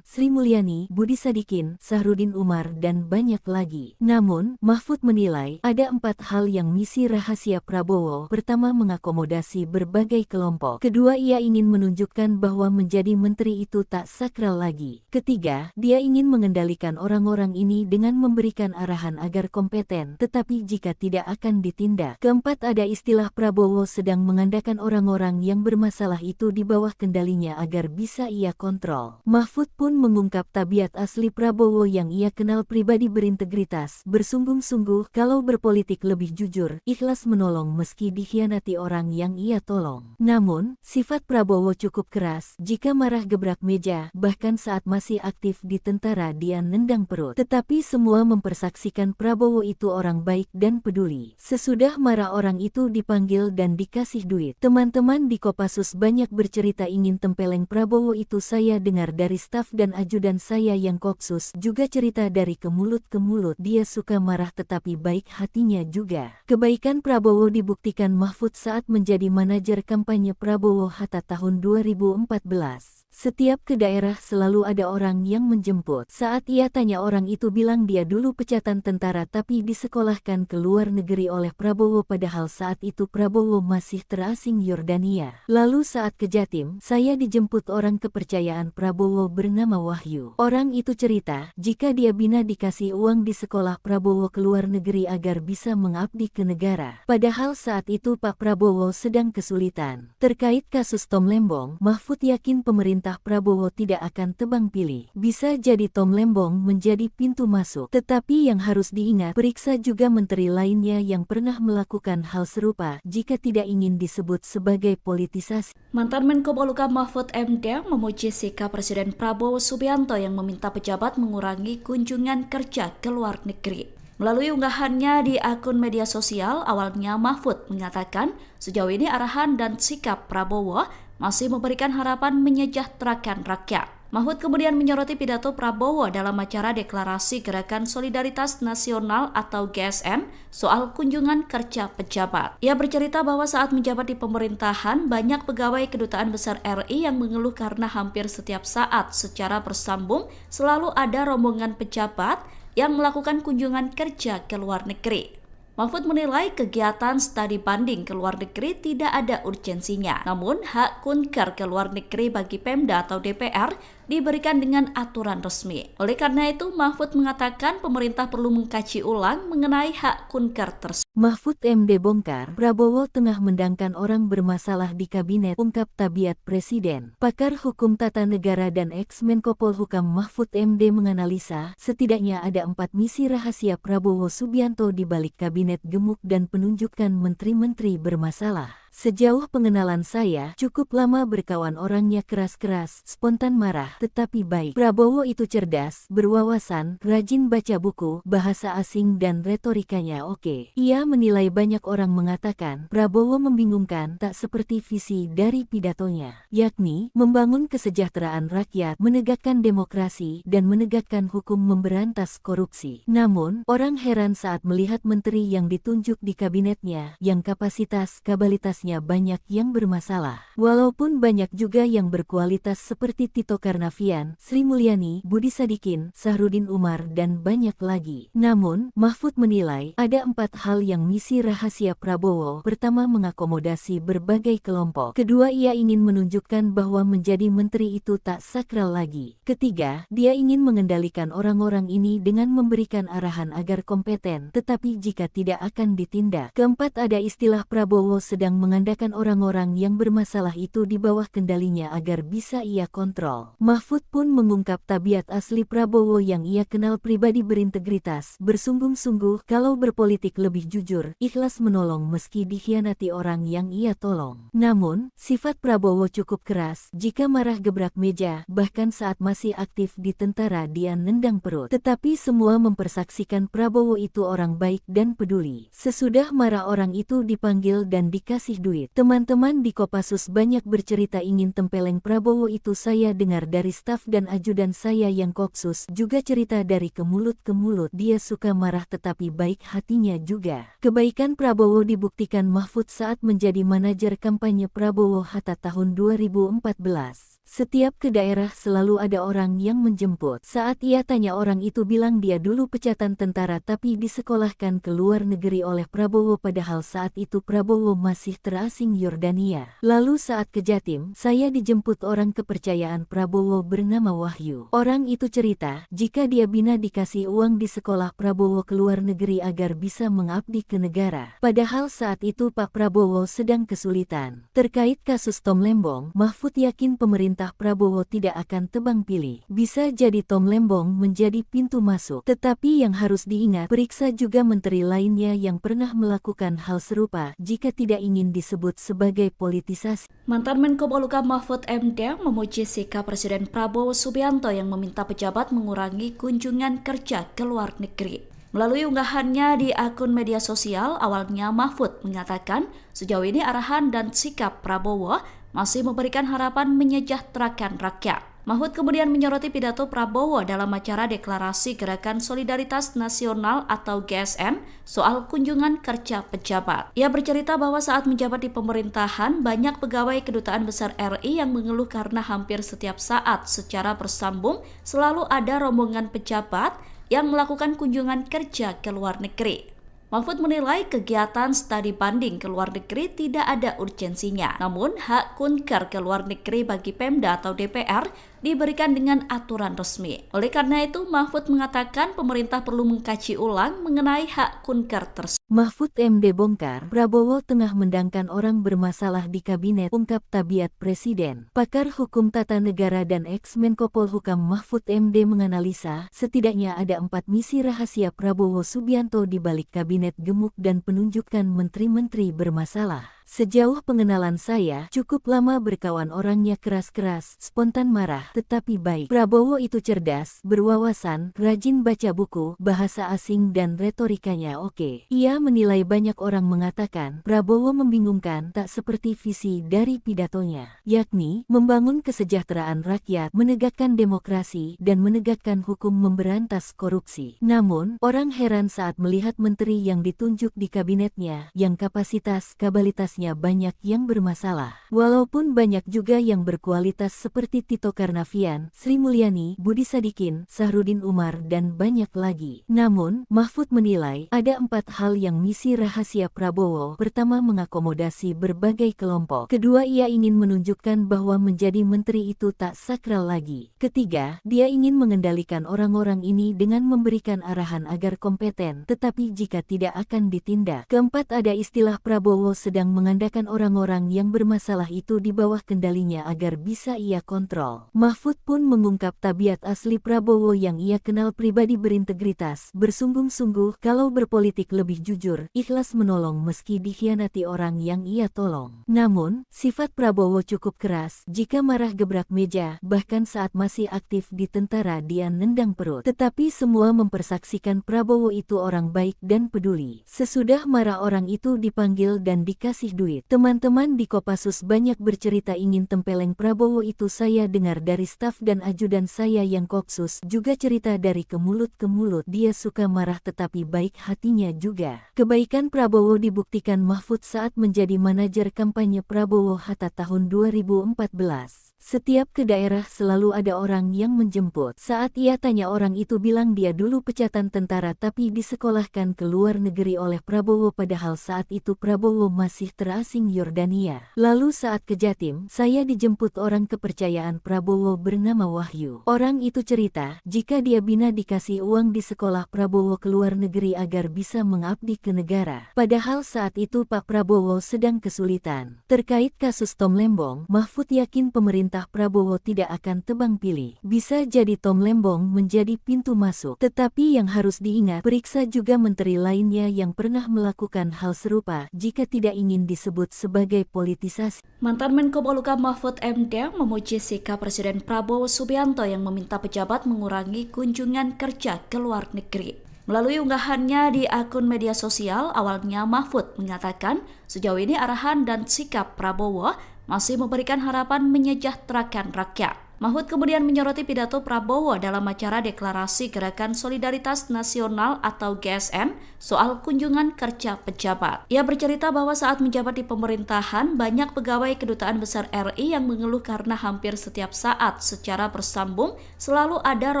Sri Mulyani, Budi Sadikin, Sahrudin Umar, dan banyak lagi. Namun, Mahfud menilai ada 4 hal yang misi rahasia Prabowo. Pertama, mengakomodasi berbagai kelompok. Kedua, ia ingin menunjukkan bahwa menjadi menteri itu tak sakral lagi. Ketiga, dia ingin mengendalikan orang-orang ini dengan memberikan arahan agar kompeten, tetapi jika tidak akan ditindak. Keempat, ada istilah Prabowo sedang mengandalkan orang-orang yang bermasalah itu di bawah kendalinya agar bisa ia kontrol. Mahfud pun mengungkap tabiat asli Prabowo yang ia kenal pribadi berintegritas, bersungguh-sungguh kalau berpolitik lebih jujur, ikhlas menolong meski dikhianati orang yang ia tolong. Namun, sifat Prabowo cukup keras, jika marah gebrak meja, bahkan saat masih aktif di tentara dia nendang perut. Tetapi semua mempersaksikan Prabowo itu orang baik dan peduli. Sesudah marah orang itu dipanggil dan dikasih duit. Teman-teman di Kopassus banyak bercerita ingin tempeleng Prabowo itu. Saya dengar dari staf dan ajudan saya yang Kopsus juga cerita dari ke mulut ke mulut. Dia suka marah tetapi baik hatinya juga. Kebaikan Prabowo dibuktikan Mahfud saat menjadi manajer kampanye Prabowo Hatta tahun 2014. Setiap ke daerah selalu ada orang yang menjemput. Saat ia tanya orang itu bilang dia dulu pecatan tentara tapi disekolahkan ke luar negeri oleh Prabowo padahal saat itu Prabowo masih terasing Yordania. Lalu saat ke Jatim, saya dijemput orang kepercayaan Prabowo bernama Wahyu. Orang itu cerita, jika dia bina dikasih uang di sekolah Prabowo ke luar negeri agar bisa mengabdi ke negara. Padahal saat itu Pak Prabowo sedang kesulitan. Terkait kasus Tom Lembong, Mahfud yakin pemerintah Prabowo tidak akan tebang pilih. Bisa jadi Tom Lembong menjadi pintu masuk. Tetapi yang harus diingat, periksa juga menteri lainnya yang pernah melakukan hal serupa jika tidak ingin disebut sebagai politisasi. Mantan Menko Polhukam Mahfud MD memuji sikap Presiden Prabowo Subianto yang meminta pejabat mengurangi kunjungan kerja ke luar negeri. Melalui unggahannya di akun media sosial, awalnya Mahfud mengatakan sejauh ini arahan dan sikap Prabowo masih memberikan harapan menyejahterakan rakyat. Mahfud kemudian menyoroti pidato Prabowo dalam acara deklarasi Gerakan Solidaritas Nasional atau GSN soal kunjungan kerja pejabat. Ia bercerita bahwa saat menjabat di pemerintahan, banyak pegawai Kedutaan Besar RI yang mengeluh karena hampir setiap saat secara bersambung selalu ada rombongan pejabat yang melakukan kunjungan kerja ke luar negeri. Mahfud menilai kegiatan studi banding ke luar negeri tidak ada urgensinya. Namun, hak kunker ke luar negeri bagi Pemda atau DPR diberikan dengan aturan resmi. Oleh karena itu, Mahfud mengatakan pemerintah perlu mengkaji ulang mengenai hak kunker tersebut. Mahfud MD bongkar, Prabowo tengah mendangkan orang bermasalah di kabinet, ungkap tabiat Presiden. Pakar Hukum Tata Negara dan ex-Menko Polhukam Mahfud MD menganalisa, setidaknya ada 4 misi rahasia Prabowo Subianto di balik kabinet gemuk dan penunjukan menteri-menteri bermasalah. Sejauh pengenalan saya, cukup lama berkawan orangnya keras-keras, spontan marah, tetapi baik. Prabowo itu cerdas, berwawasan, rajin baca buku, bahasa asing dan retorikanya oke. Ia menilai banyak orang mengatakan, Prabowo membingungkan tak seperti visi dari pidatonya, yakni membangun kesejahteraan rakyat, menegakkan demokrasi, dan menegakkan hukum memberantas korupsi. Namun, orang heran saat melihat menteri yang ditunjuk di kabinetnya, yang kapasitas-kabalitas banyak yang bermasalah. Walaupun banyak juga yang berkualitas seperti Tito Karnavian, Sri Mulyani, Budi Sadikin, Sahrudin Umar, dan banyak lagi. Namun, Mahfud menilai ada 4 hal yang misi rahasia Prabowo. Pertama, mengakomodasi berbagai kelompok. Kedua, ia ingin menunjukkan bahwa menjadi menteri itu tak sakral lagi. Ketiga, dia ingin mengendalikan orang-orang ini dengan memberikan arahan agar kompeten, tetapi jika tidak akan ditindak. Keempat, ada istilah Prabowo sedang mengandalkan orang-orang yang bermasalah itu di bawah kendalinya agar bisa ia kontrol. Mahfud pun mengungkap tabiat asli Prabowo yang ia kenal pribadi berintegritas, bersungguh-sungguh, kalau berpolitik lebih jujur, ikhlas menolong meski dikhianati orang yang ia tolong. Namun, sifat Prabowo cukup keras, jika marah gebrak meja, bahkan saat masih aktif di tentara dia nendang perut. Tetapi semua mempersaksikan Prabowo itu orang baik dan peduli. Sesudah marah orang itu dipanggil dan dikasih duit. Teman-teman di Kopassus banyak bercerita ingin tempeleng Prabowo itu. Saya dengar dari staf dan ajudan saya yang Kopsus juga cerita dari ke mulut ke mulut. Dia suka marah tetapi baik hatinya juga. Kebaikan Prabowo dibuktikan Mahfud saat menjadi manajer kampanye Prabowo Hatta tahun 2014. Setiap ke daerah selalu ada orang yang menjemput. Saat ia tanya orang itu bilang dia dulu pecatan tentara tapi disekolahkan ke luar negeri oleh Prabowo padahal saat itu Prabowo masih terasing Yordania. Lalu saat ke Jatim, saya dijemput orang kepercayaan Prabowo bernama Wahyu. Orang itu cerita, jika dia bina dikasih uang di sekolah Prabowo ke luar negeri agar bisa mengabdi ke negara. Padahal saat itu Pak Prabowo sedang kesulitan. Terkait kasus Tom Lembong, Mahfud yakin pemerintah Prabowo tidak akan tebang pilih. Bisa jadi Tom Lembong menjadi pintu masuk. Tetapi yang harus diingat, periksa juga menteri lainnya yang pernah melakukan hal serupa jika tidak ingin disebut sebagai politisasi. Mantan Menko Polhukam Mahfud MD memuji sikap Presiden Prabowo Subianto yang meminta pejabat mengurangi kunjungan kerja ke luar negeri. Melalui unggahannya di akun media sosial, awalnya Mahfud mengatakan sejauh ini arahan dan sikap Prabowo masih memberikan harapan menyejahterakan rakyat. Mahfud kemudian menyoroti pidato Prabowo dalam acara deklarasi Gerakan Solidaritas Nasional atau GSN soal kunjungan kerja pejabat. Ia bercerita bahwa saat menjabat di pemerintahan, banyak pegawai Kedutaan Besar RI yang mengeluh karena hampir setiap saat secara bersambung selalu ada rombongan pejabat yang melakukan kunjungan kerja ke luar negeri. Mahfud menilai kegiatan studi banding ke luar negeri tidak ada urgensinya. Namun, hak kunker ke luar negeri bagi Pemda atau DPR diberikan dengan aturan resmi. Oleh karena itu, Mahfud mengatakan pemerintah perlu mengkaji ulang mengenai hak kunker tersebut. Mahfud MD bongkar, Prabowo tengah mendangkan orang bermasalah di kabinet, ungkap tabiat Presiden. Pakar Hukum Tata Negara dan ex-Menko Polhukam Mahfud MD menganalisa, setidaknya ada 4 misi rahasia Prabowo Subianto di balik kabinet gemuk dan penunjukan menteri-menteri bermasalah. Sejauh pengenalan saya, cukup lama berkawan orangnya keras-keras, spontan marah, tetapi baik. Prabowo itu cerdas, berwawasan, rajin baca buku, bahasa asing dan retorikanya oke. Ia menilai banyak orang mengatakan, Prabowo membingungkan tak seperti visi dari pidatonya, yakni membangun kesejahteraan rakyat, menegakkan demokrasi, dan menegakkan hukum memberantas korupsi. Namun, orang heran saat melihat menteri yang ditunjuk di kabinetnya, yang kapasitas-kabalitas banyak yang bermasalah. Walaupun banyak juga yang berkualitas seperti Tito Karnavian, Sri Mulyani, Budi Sadikin, Sahrudin Umar, dan banyak lagi. Namun, Mahfud menilai ada 4 hal yang misi rahasia Prabowo. Pertama, mengakomodasi berbagai kelompok. Kedua, ia ingin menunjukkan bahwa menjadi menteri itu tak sakral lagi. Ketiga, dia ingin mengendalikan orang-orang ini dengan memberikan arahan agar kompeten, tetapi jika tidak akan ditindak. Keempat, ada istilah Prabowo sedang mengandalkan orang-orang yang bermasalah itu di bawah kendalinya agar bisa ia kontrol. Mahfud pun mengungkap tabiat asli Prabowo yang ia kenal pribadi berintegritas, bersungguh-sungguh, kalau berpolitik lebih jujur, ikhlas menolong meski dikhianati orang yang ia tolong. Namun, sifat Prabowo cukup keras, jika marah gebrak meja, bahkan saat masih aktif di tentara dia nendang perut. Tetapi semua mempersaksikan Prabowo itu orang baik dan peduli. Sesudah marah orang itu dipanggil dan dikasih duit. Teman-teman di Kopassus banyak bercerita ingin tempeleng Prabowo itu. Saya dengar dari staf dan ajudan saya yang Kopsus juga cerita dari ke mulut ke mulut. Dia suka marah tetapi baik hatinya juga. Kebaikan Prabowo dibuktikan Mahfud saat menjadi manajer kampanye Prabowo Hatta tahun 2014. Setiap ke daerah selalu ada orang yang menjemput. Saat ia tanya orang itu bilang dia dulu pecatan tentara tapi disekolahkan ke luar negeri oleh Prabowo padahal saat itu Prabowo masih terasing Yordania. Lalu saat ke Jatim, saya dijemput orang kepercayaan Prabowo bernama Wahyu. Orang itu cerita, jika dia bina dikasih uang di sekolah Prabowo ke luar negeri agar bisa mengabdi ke negara. Padahal saat itu Pak Prabowo sedang kesulitan. Terkait kasus Tom Lembong, Mahfud yakin pemerintah Prabowo tidak akan tebang pilih. Bisa jadi Tom Lembong menjadi pintu masuk. Tetapi yang harus diingat, periksa juga menteri lainnya yang pernah melakukan hal serupa jika tidak ingin disebut sebagai politisasi. Mantan Menko Polhukam Mahfud MD memuji sikap Presiden Prabowo Subianto yang meminta pejabat mengurangi kunjungan kerja ke luar negeri. Melalui unggahannya di akun media sosial, awalnya Mahfud mengatakan sejauh ini arahan dan sikap Prabowo masih memberikan harapan menyejahterakan rakyat. Mahfud kemudian menyoroti pidato Prabowo dalam acara deklarasi Gerakan Solidaritas Nasional atau GSN soal kunjungan kerja pejabat. Ia bercerita bahwa saat menjabat di pemerintahan, banyak pegawai Kedutaan Besar RI yang mengeluh karena hampir setiap saat secara bersambung selalu ada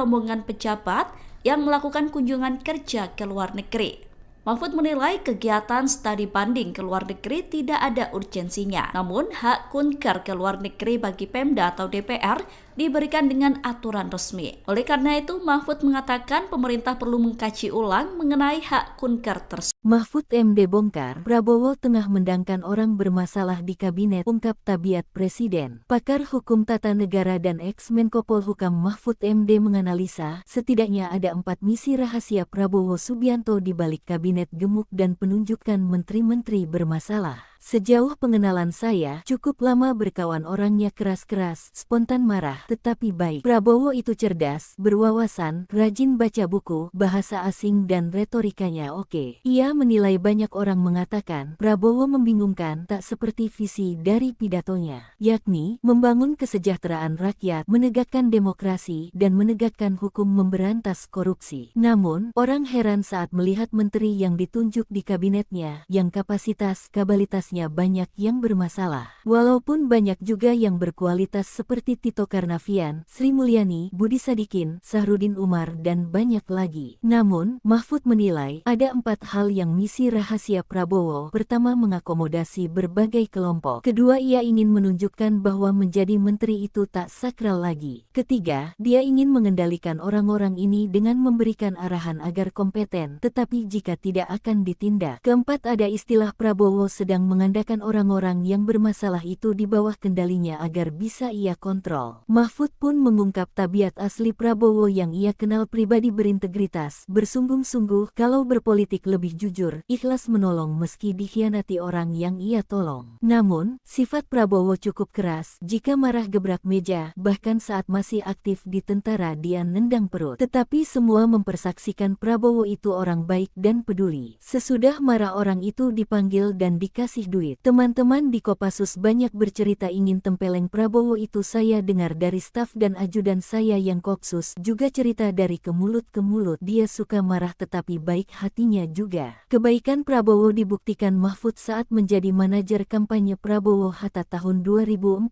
rombongan pejabat yang melakukan kunjungan kerja ke luar negeri. Mahfud menilai kegiatan studi banding ke luar negeri tidak ada urgensinya. Namun, hak kunker ke luar negeri bagi Pemda atau DPR diberikan dengan aturan resmi. Oleh karena itu, Mahfud mengatakan pemerintah perlu mengkaji ulang mengenai hak kunker tersebut. Mahfud MD bongkar, Prabowo tengah mendangkan orang bermasalah di kabinet, ungkap tabiat Presiden. Pakar Hukum Tata Negara dan ex-Menko Polhukam Mahfud MD menganalisa, setidaknya ada 4 misi rahasia Prabowo Subianto di balik kabinet gemuk dan penunjukan menteri-menteri bermasalah. Sejauh pengenalan saya, cukup lama berkawan orangnya keras-keras, spontan marah, tetapi baik. Prabowo itu cerdas, berwawasan, rajin baca buku, bahasa asing dan retorikanya oke. Ia menilai banyak orang mengatakan, Prabowo membingungkan tak seperti visi dari pidatonya, yakni membangun kesejahteraan rakyat, menegakkan demokrasi, dan menegakkan hukum memberantas korupsi. Namun, orang heran saat melihat menteri yang ditunjuk di kabinetnya, yang kapasitas-kabalitasnya kapabilitasnya banyak yang bermasalah. Walaupun banyak juga yang berkualitas seperti Tito Karnavian, Sri Mulyani, Budi Sadikin, Sahrudin Umar, dan banyak lagi. Namun, Mahfud menilai ada 4 hal yang misi rahasia Prabowo. Pertama, mengakomodasi berbagai kelompok. Kedua, ia ingin menunjukkan bahwa menjadi menteri itu tak sakral lagi. Ketiga, dia ingin mengendalikan orang-orang ini dengan memberikan arahan agar kompeten, tetapi jika tidak akan ditindak. Keempat, ada istilah Prabowo sedang mengandalkan orang-orang yang bermasalah itu di bawah kendalinya agar bisa ia kontrol. Mahfud pun mengungkap tabiat asli Prabowo yang ia kenal pribadi berintegritas, bersungguh-sungguh kalau berpolitik lebih jujur, ikhlas menolong meski dikhianati orang yang ia tolong. Namun, sifat Prabowo cukup keras, jika marah gebrak meja, bahkan saat masih aktif di tentara dia nendang perut. Tetapi semua mempersaksikan Prabowo itu orang baik dan peduli. Sesudah marah orang itu dipanggil dan dikasih duit. Teman-teman di Kopassus banyak bercerita ingin tempeleng Prabowo itu. Saya dengar dari staf dan ajudan saya yang Kopsus juga cerita dari ke mulut ke mulut. Dia suka marah tetapi baik hatinya juga. Kebaikan Prabowo dibuktikan Mahfud saat menjadi manajer kampanye Prabowo Hatta tahun 2014.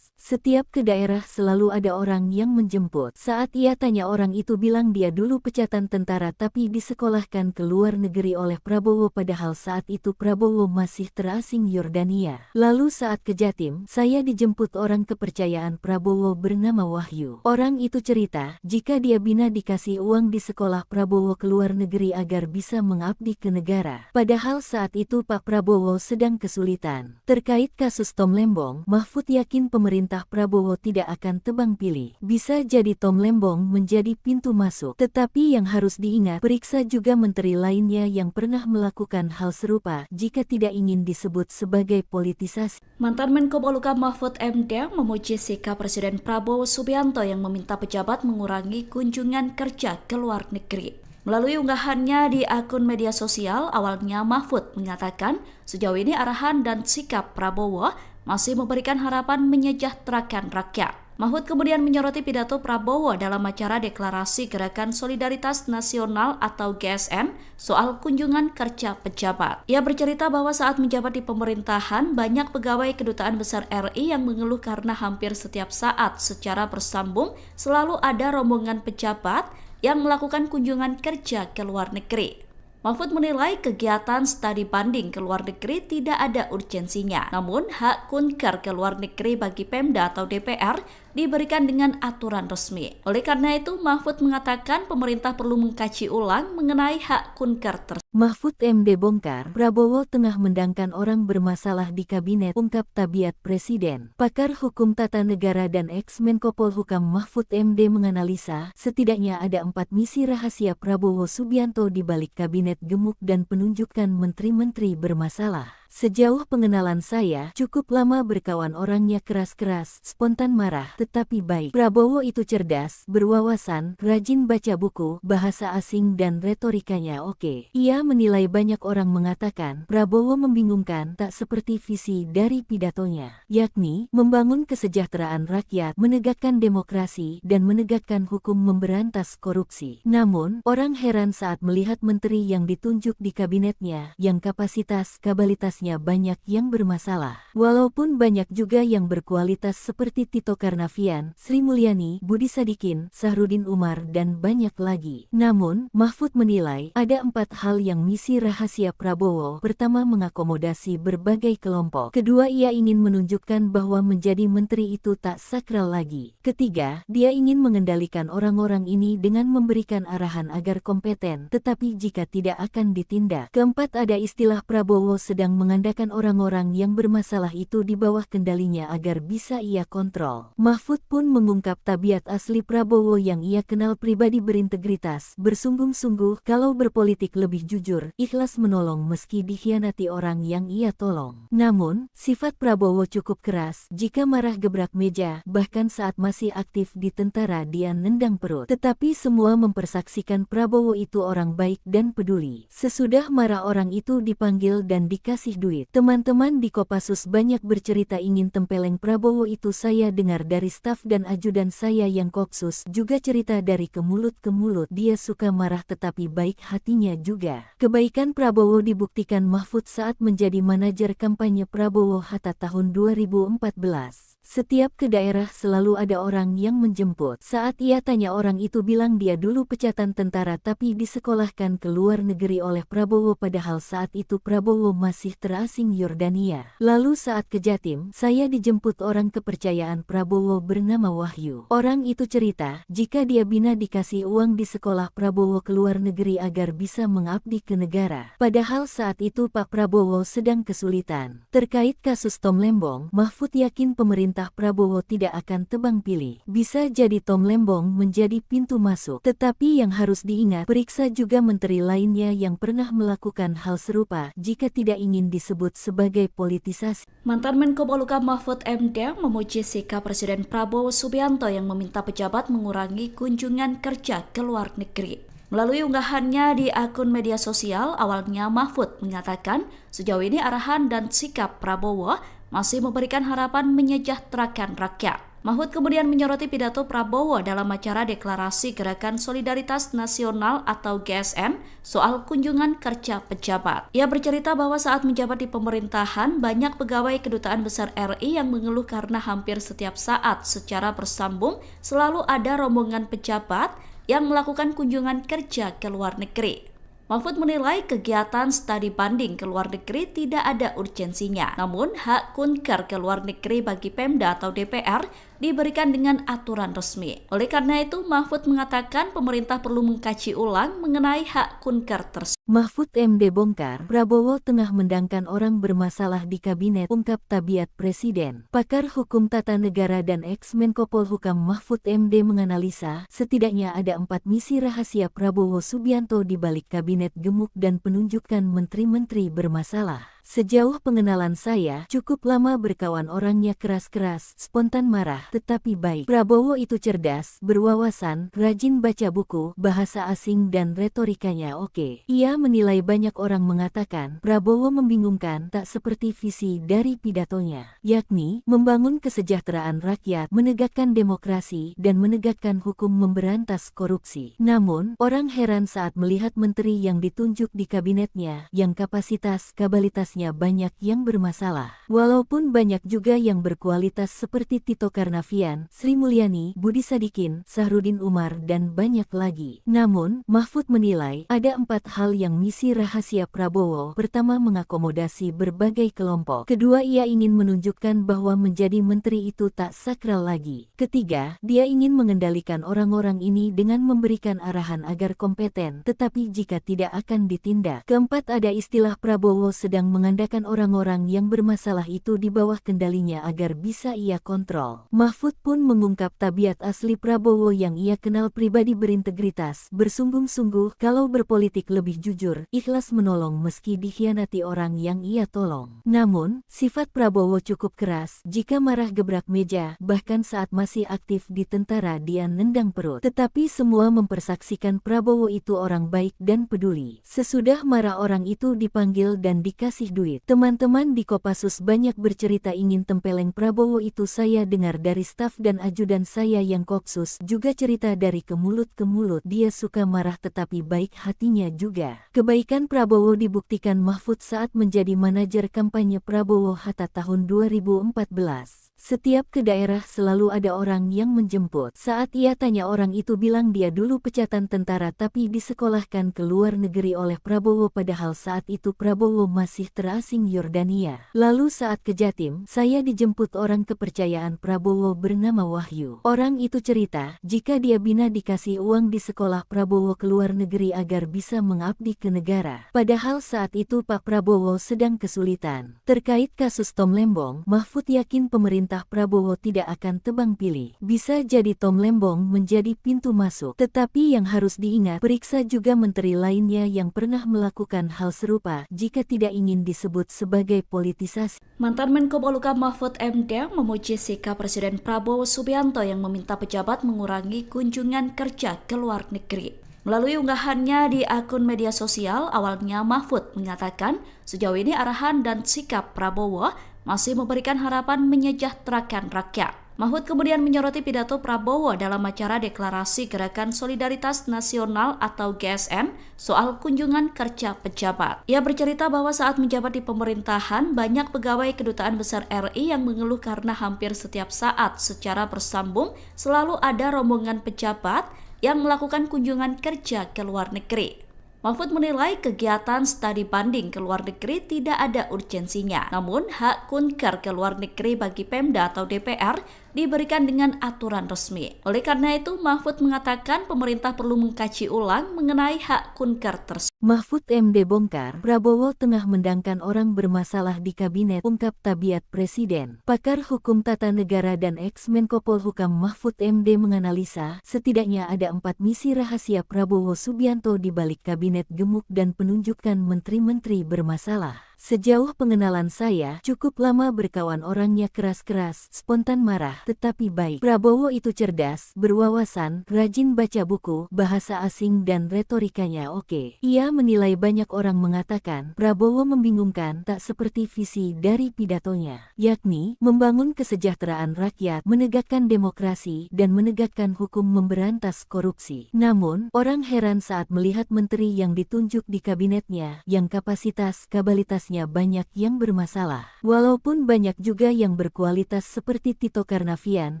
Setiap ke daerah selalu ada orang yang menjemput. Saat ia tanya orang itu bilang dia dulu pecatan tentara tapi disekolahkan ke luar negeri oleh Prabowo padahal saat itu Prabowo masih terasing Yordania. Lalu saat ke Jatim, saya dijemput orang kepercayaan Prabowo bernama Wahyu. Orang itu cerita, jika dia bina dikasih uang di sekolah Prabowo ke luar negeri agar bisa mengabdi ke negara. Padahal saat itu Pak Prabowo sedang kesulitan. Terkait kasus Tom Lembong, Mahfud yakin pemerintah Prabowo tidak akan tebang pilih. Bisa jadi Tom Lembong menjadi pintu masuk. Tetapi yang harus diingat, periksa juga menteri lainnya yang pernah melakukan hal serupa jika tidak ingin disebut sebagai politisasi. Mantan Menko Polhukam Mahfud MD memuji sikap Presiden Prabowo Subianto yang meminta pejabat mengurangi kunjungan kerja ke luar negeri. Melalui unggahannya di akun media sosial, awalnya Mahfud mengatakan sejauh ini arahan dan sikap Prabowo masih memberikan harapan menyejahterakan rakyat. Mahfud kemudian menyoroti pidato Prabowo dalam acara Deklarasi Gerakan Solidaritas Nasional atau GSN soal kunjungan kerja pejabat. Ia bercerita bahwa saat menjabat di pemerintahan, banyak pegawai Kedutaan Besar RI yang mengeluh karena hampir setiap saat secara bersambung selalu ada rombongan pejabat yang melakukan kunjungan kerja ke luar negeri. Mahfud menilai kegiatan studi banding ke luar negeri tidak ada urgensinya. Namun, hak kunker ke luar negeri bagi Pemda atau DPR diberikan dengan aturan resmi. Oleh karena itu, Mahfud mengatakan pemerintah perlu mengkaji ulang mengenai hak kunker tersebut. Mahfud MD bongkar, Prabowo tengah mendangkan orang bermasalah di kabinet, ungkap tabiat Presiden. Pakar Hukum Tata Negara dan ex-Menko Polhukam Mahfud MD menganalisa, setidaknya ada 4 misi rahasia Prabowo Subianto di balik kabinet gemuk dan penunjukan menteri-menteri bermasalah. Sejauh pengenalan saya, cukup lama berkawan orangnya keras-keras, spontan marah, tetapi baik. Prabowo itu cerdas, berwawasan, rajin baca buku, bahasa asing dan retorikanya oke. Ia menilai banyak orang mengatakan, Prabowo membingungkan tak seperti visi dari pidatonya, yakni membangun kesejahteraan rakyat, menegakkan demokrasi, dan menegakkan hukum memberantas korupsi. Namun, orang heran saat melihat menteri yang ditunjuk di kabinetnya, yang kapasitas-kapabilitasnya banyak yang bermasalah. Walaupun banyak juga yang berkualitas seperti Tito Karnavian, Sri Mulyani, Budi Sadikin, Sahrudin Umar, dan banyak lagi. Namun, Mahfud menilai ada 4 hal yang misi rahasia Prabowo. Pertama, mengakomodasi berbagai kelompok. Kedua, ia ingin menunjukkan bahwa menjadi menteri itu tak sakral lagi. Ketiga, dia ingin mengendalikan orang-orang ini dengan memberikan arahan agar kompeten, tetapi jika tidak akan ditindak. Keempat, ada istilah Prabowo sedang mengandalkan orang-orang yang bermasalah itu di bawah kendalinya agar bisa ia kontrol. Mahfud pun mengungkap tabiat asli Prabowo yang ia kenal pribadi berintegritas, bersungguh-sungguh kalau berpolitik lebih jujur, ikhlas menolong meski dikhianati orang yang ia tolong. Namun, sifat Prabowo cukup keras, jika marah gebrak meja, bahkan saat masih aktif di tentara dia nendang perut. Tetapi semua mempersaksikan Prabowo itu orang baik dan peduli. Sesudah marah orang itu dipanggil dan dikasih duit. Teman-teman di Kopassus banyak bercerita ingin tempeleng Prabowo, itu saya dengar dari staf dan ajudan saya yang Kopsus, juga cerita dari ke mulut ke mulut. Dia suka marah tetapi baik hatinya juga. Kebaikan Prabowo dibuktikan Mahfud saat menjadi manajer kampanye Prabowo Hatta tahun 2014. Setiap ke daerah selalu ada orang yang menjemput. Saat ia tanya, orang itu bilang dia dulu pecatan tentara tapi disekolahkan ke luar negeri oleh Prabowo, padahal saat itu Prabowo masih terasing Yordania. Lalu saat ke Jatim, saya dijemput orang kepercayaan Prabowo bernama Wahyu. Orang itu cerita, jika dia bina dikasih uang di sekolah Prabowo ke luar negeri agar bisa mengabdi ke negara. Padahal saat itu Pak Prabowo sedang kesulitan. Terkait kasus Tom Lembong, Mahfud yakin pemerintah Prabowo tidak akan tebang pilih. Bisa jadi Tom Lembong menjadi pintu masuk. Tetapi yang harus diingat, periksa juga menteri lainnya yang pernah melakukan hal serupa jika tidak ingin disebut sebagai politisasi. Mantan Menko Polhukam Mahfud MD memuji sikap Presiden Prabowo Subianto yang meminta pejabat mengurangi kunjungan kerja ke luar negeri. Melalui unggahannya di akun media sosial, awalnya Mahfud mengatakan sejauh ini arahan dan sikap Prabowo masih memberikan harapan menyejahterakan rakyat. Mahfud kemudian menyoroti pidato Prabowo dalam acara Deklarasi Gerakan Solidaritas Nasional atau GSN soal kunjungan kerja pejabat. Ia bercerita bahwa saat menjabat di pemerintahan, banyak pegawai Kedutaan Besar RI yang mengeluh karena hampir setiap saat secara bersambung selalu ada rombongan pejabat yang melakukan kunjungan kerja ke luar negeri. Mahfud menilai kegiatan studi banding ke luar negeri tidak ada urgensinya. Namun, hak kunker ke luar negeri bagi Pemda atau DPR diberikan dengan aturan resmi. Oleh karena itu, Mahfud mengatakan pemerintah perlu mengkaji ulang mengenai hak kunker tersebut. Mahfud MD bongkar, Prabowo tengah mendangkan orang bermasalah di kabinet, ungkap tabiat Presiden. Pakar Hukum Tata Negara dan ex-Menko Polhukam Mahfud MD menganalisa, setidaknya ada 4 misi rahasia Prabowo Subianto di balik kabinet gemuk dan penunjukan menteri-menteri bermasalah. Sejauh pengenalan saya, cukup lama berkawan, orangnya keras-keras, spontan marah, tetapi baik. Prabowo itu cerdas, berwawasan, rajin baca buku, bahasa asing dan retorikanya oke. Ia menilai banyak orang mengatakan Prabowo membingungkan, tak seperti visi dari pidatonya, yakni membangun kesejahteraan rakyat, menegakkan demokrasi, dan menegakkan hukum, memberantas korupsi. Namun, orang heran saat melihat menteri yang ditunjuk di kabinetnya, yang kapasitas-kabalitasnya banyak yang bermasalah. Walaupun banyak juga yang berkualitas seperti Tito Karnavian, Sri Mulyani, Budi Sadikin, Sahrudin Umar, dan banyak lagi. Namun, Mahfud menilai ada 4 hal yang misi rahasia Prabowo. Pertama, mengakomodasi berbagai kelompok. Kedua, ia ingin menunjukkan bahwa menjadi menteri itu tak sakral lagi. Ketiga, dia ingin mengendalikan orang-orang ini dengan memberikan arahan agar kompeten, tetapi jika tidak akan ditindak. Keempat, ada istilah Prabowo sedang mengandalkan orang-orang yang bermasalah itu di bawah kendalinya agar bisa ia kontrol. Mahfud pun mengungkap tabiat asli Prabowo yang ia kenal pribadi, berintegritas, bersungguh-sungguh, kalau berpolitik lebih jujur, ikhlas menolong meski dikhianati orang yang ia tolong. Namun, sifat Prabowo cukup keras, jika marah gebrak meja, bahkan saat masih aktif di tentara dia nendang perut. Tetapi semua mempersaksikan Prabowo itu orang baik dan peduli. Sesudah marah orang itu dipanggil dan dikasih duit. Teman-teman di Kopassus banyak bercerita ingin tempeleng Prabowo, itu saya dengar dari staf dan ajudan saya yang Kopsus, juga cerita dari ke mulut ke mulut. Dia suka marah tetapi baik hatinya juga. Kebaikan Prabowo dibuktikan Mahfud saat menjadi manajer kampanye Prabowo Hatta tahun 2014. Setiap ke daerah selalu ada orang yang menjemput. Saat ia tanya, orang itu bilang dia dulu pecatan tentara tapi disekolahkan ke luar negeri oleh Prabowo, padahal saat itu Prabowo masih terasing Yordania. Lalu saat ke Jatim, saya dijemput orang kepercayaan Prabowo bernama Wahyu. Orang itu cerita, jika dia bina dikasih uang di sekolah Prabowo ke luar negeri agar bisa mengabdi ke negara. Padahal saat itu Pak Prabowo sedang kesulitan. Terkait kasus Tom Lembong, Mahfud yakin pemerintah Prabowo tidak akan tebang pilih. Bisa jadi Tom Lembong menjadi pintu masuk. Tetapi yang harus diingat, periksa juga menteri lainnya yang pernah melakukan hal serupa jika tidak ingin disebut sebagai politisasi. Mantan Menko Polhukam Mahfud MD memuji sikap Presiden Prabowo Subianto yang meminta pejabat mengurangi kunjungan kerja ke luar negeri. Melalui unggahannya di akun media sosial, awalnya Mahfud mengatakan sejauh ini arahan dan sikap Prabowo masih memberikan harapan menyejahterakan rakyat. Mahfud kemudian menyoroti pidato Prabowo dalam acara deklarasi Gerakan Solidaritas Nasional atau GSN soal kunjungan kerja pejabat. Ia bercerita bahwa saat menjabat di pemerintahan, banyak pegawai Kedutaan Besar RI yang mengeluh karena hampir setiap saat secara bersambung selalu ada rombongan pejabat yang melakukan kunjungan kerja ke luar negeri. Mahfud menilai kegiatan studi banding ke luar negeri tidak ada urgensinya. Namun, hak kunker ke luar negeri bagi Pemda atau DPR diberikan dengan aturan resmi. Oleh karena itu, Mahfud mengatakan pemerintah perlu mengkaji ulang mengenai hak kunker tersebut. Mahfud MD bongkar, Prabowo tengah mendangkan orang bermasalah di kabinet, ungkap tabiat Presiden. Pakar Hukum Tata Negara dan ex-Menko Polhukam Mahfud MD menganalisa, setidaknya ada 4 misi rahasia Prabowo Subianto di balik kabinet gemuk dan penunjukan menteri-menteri bermasalah. Sejauh pengenalan saya, cukup lama berkawan orangnya keras-keras, spontan marah, tetapi baik. Prabowo itu cerdas, berwawasan, rajin baca buku, bahasa asing dan retorikanya oke. Ia menilai banyak orang mengatakan, Prabowo membingungkan tak seperti visi dari pidatonya, yakni membangun kesejahteraan rakyat, menegakkan demokrasi, dan menegakkan hukum memberantas korupsi. Namun, orang heran saat melihat menteri yang ditunjuk di kabinetnya, yang kapasitas-kabalitas banyak yang bermasalah. Walaupun banyak juga yang berkualitas seperti Tito Karnavian,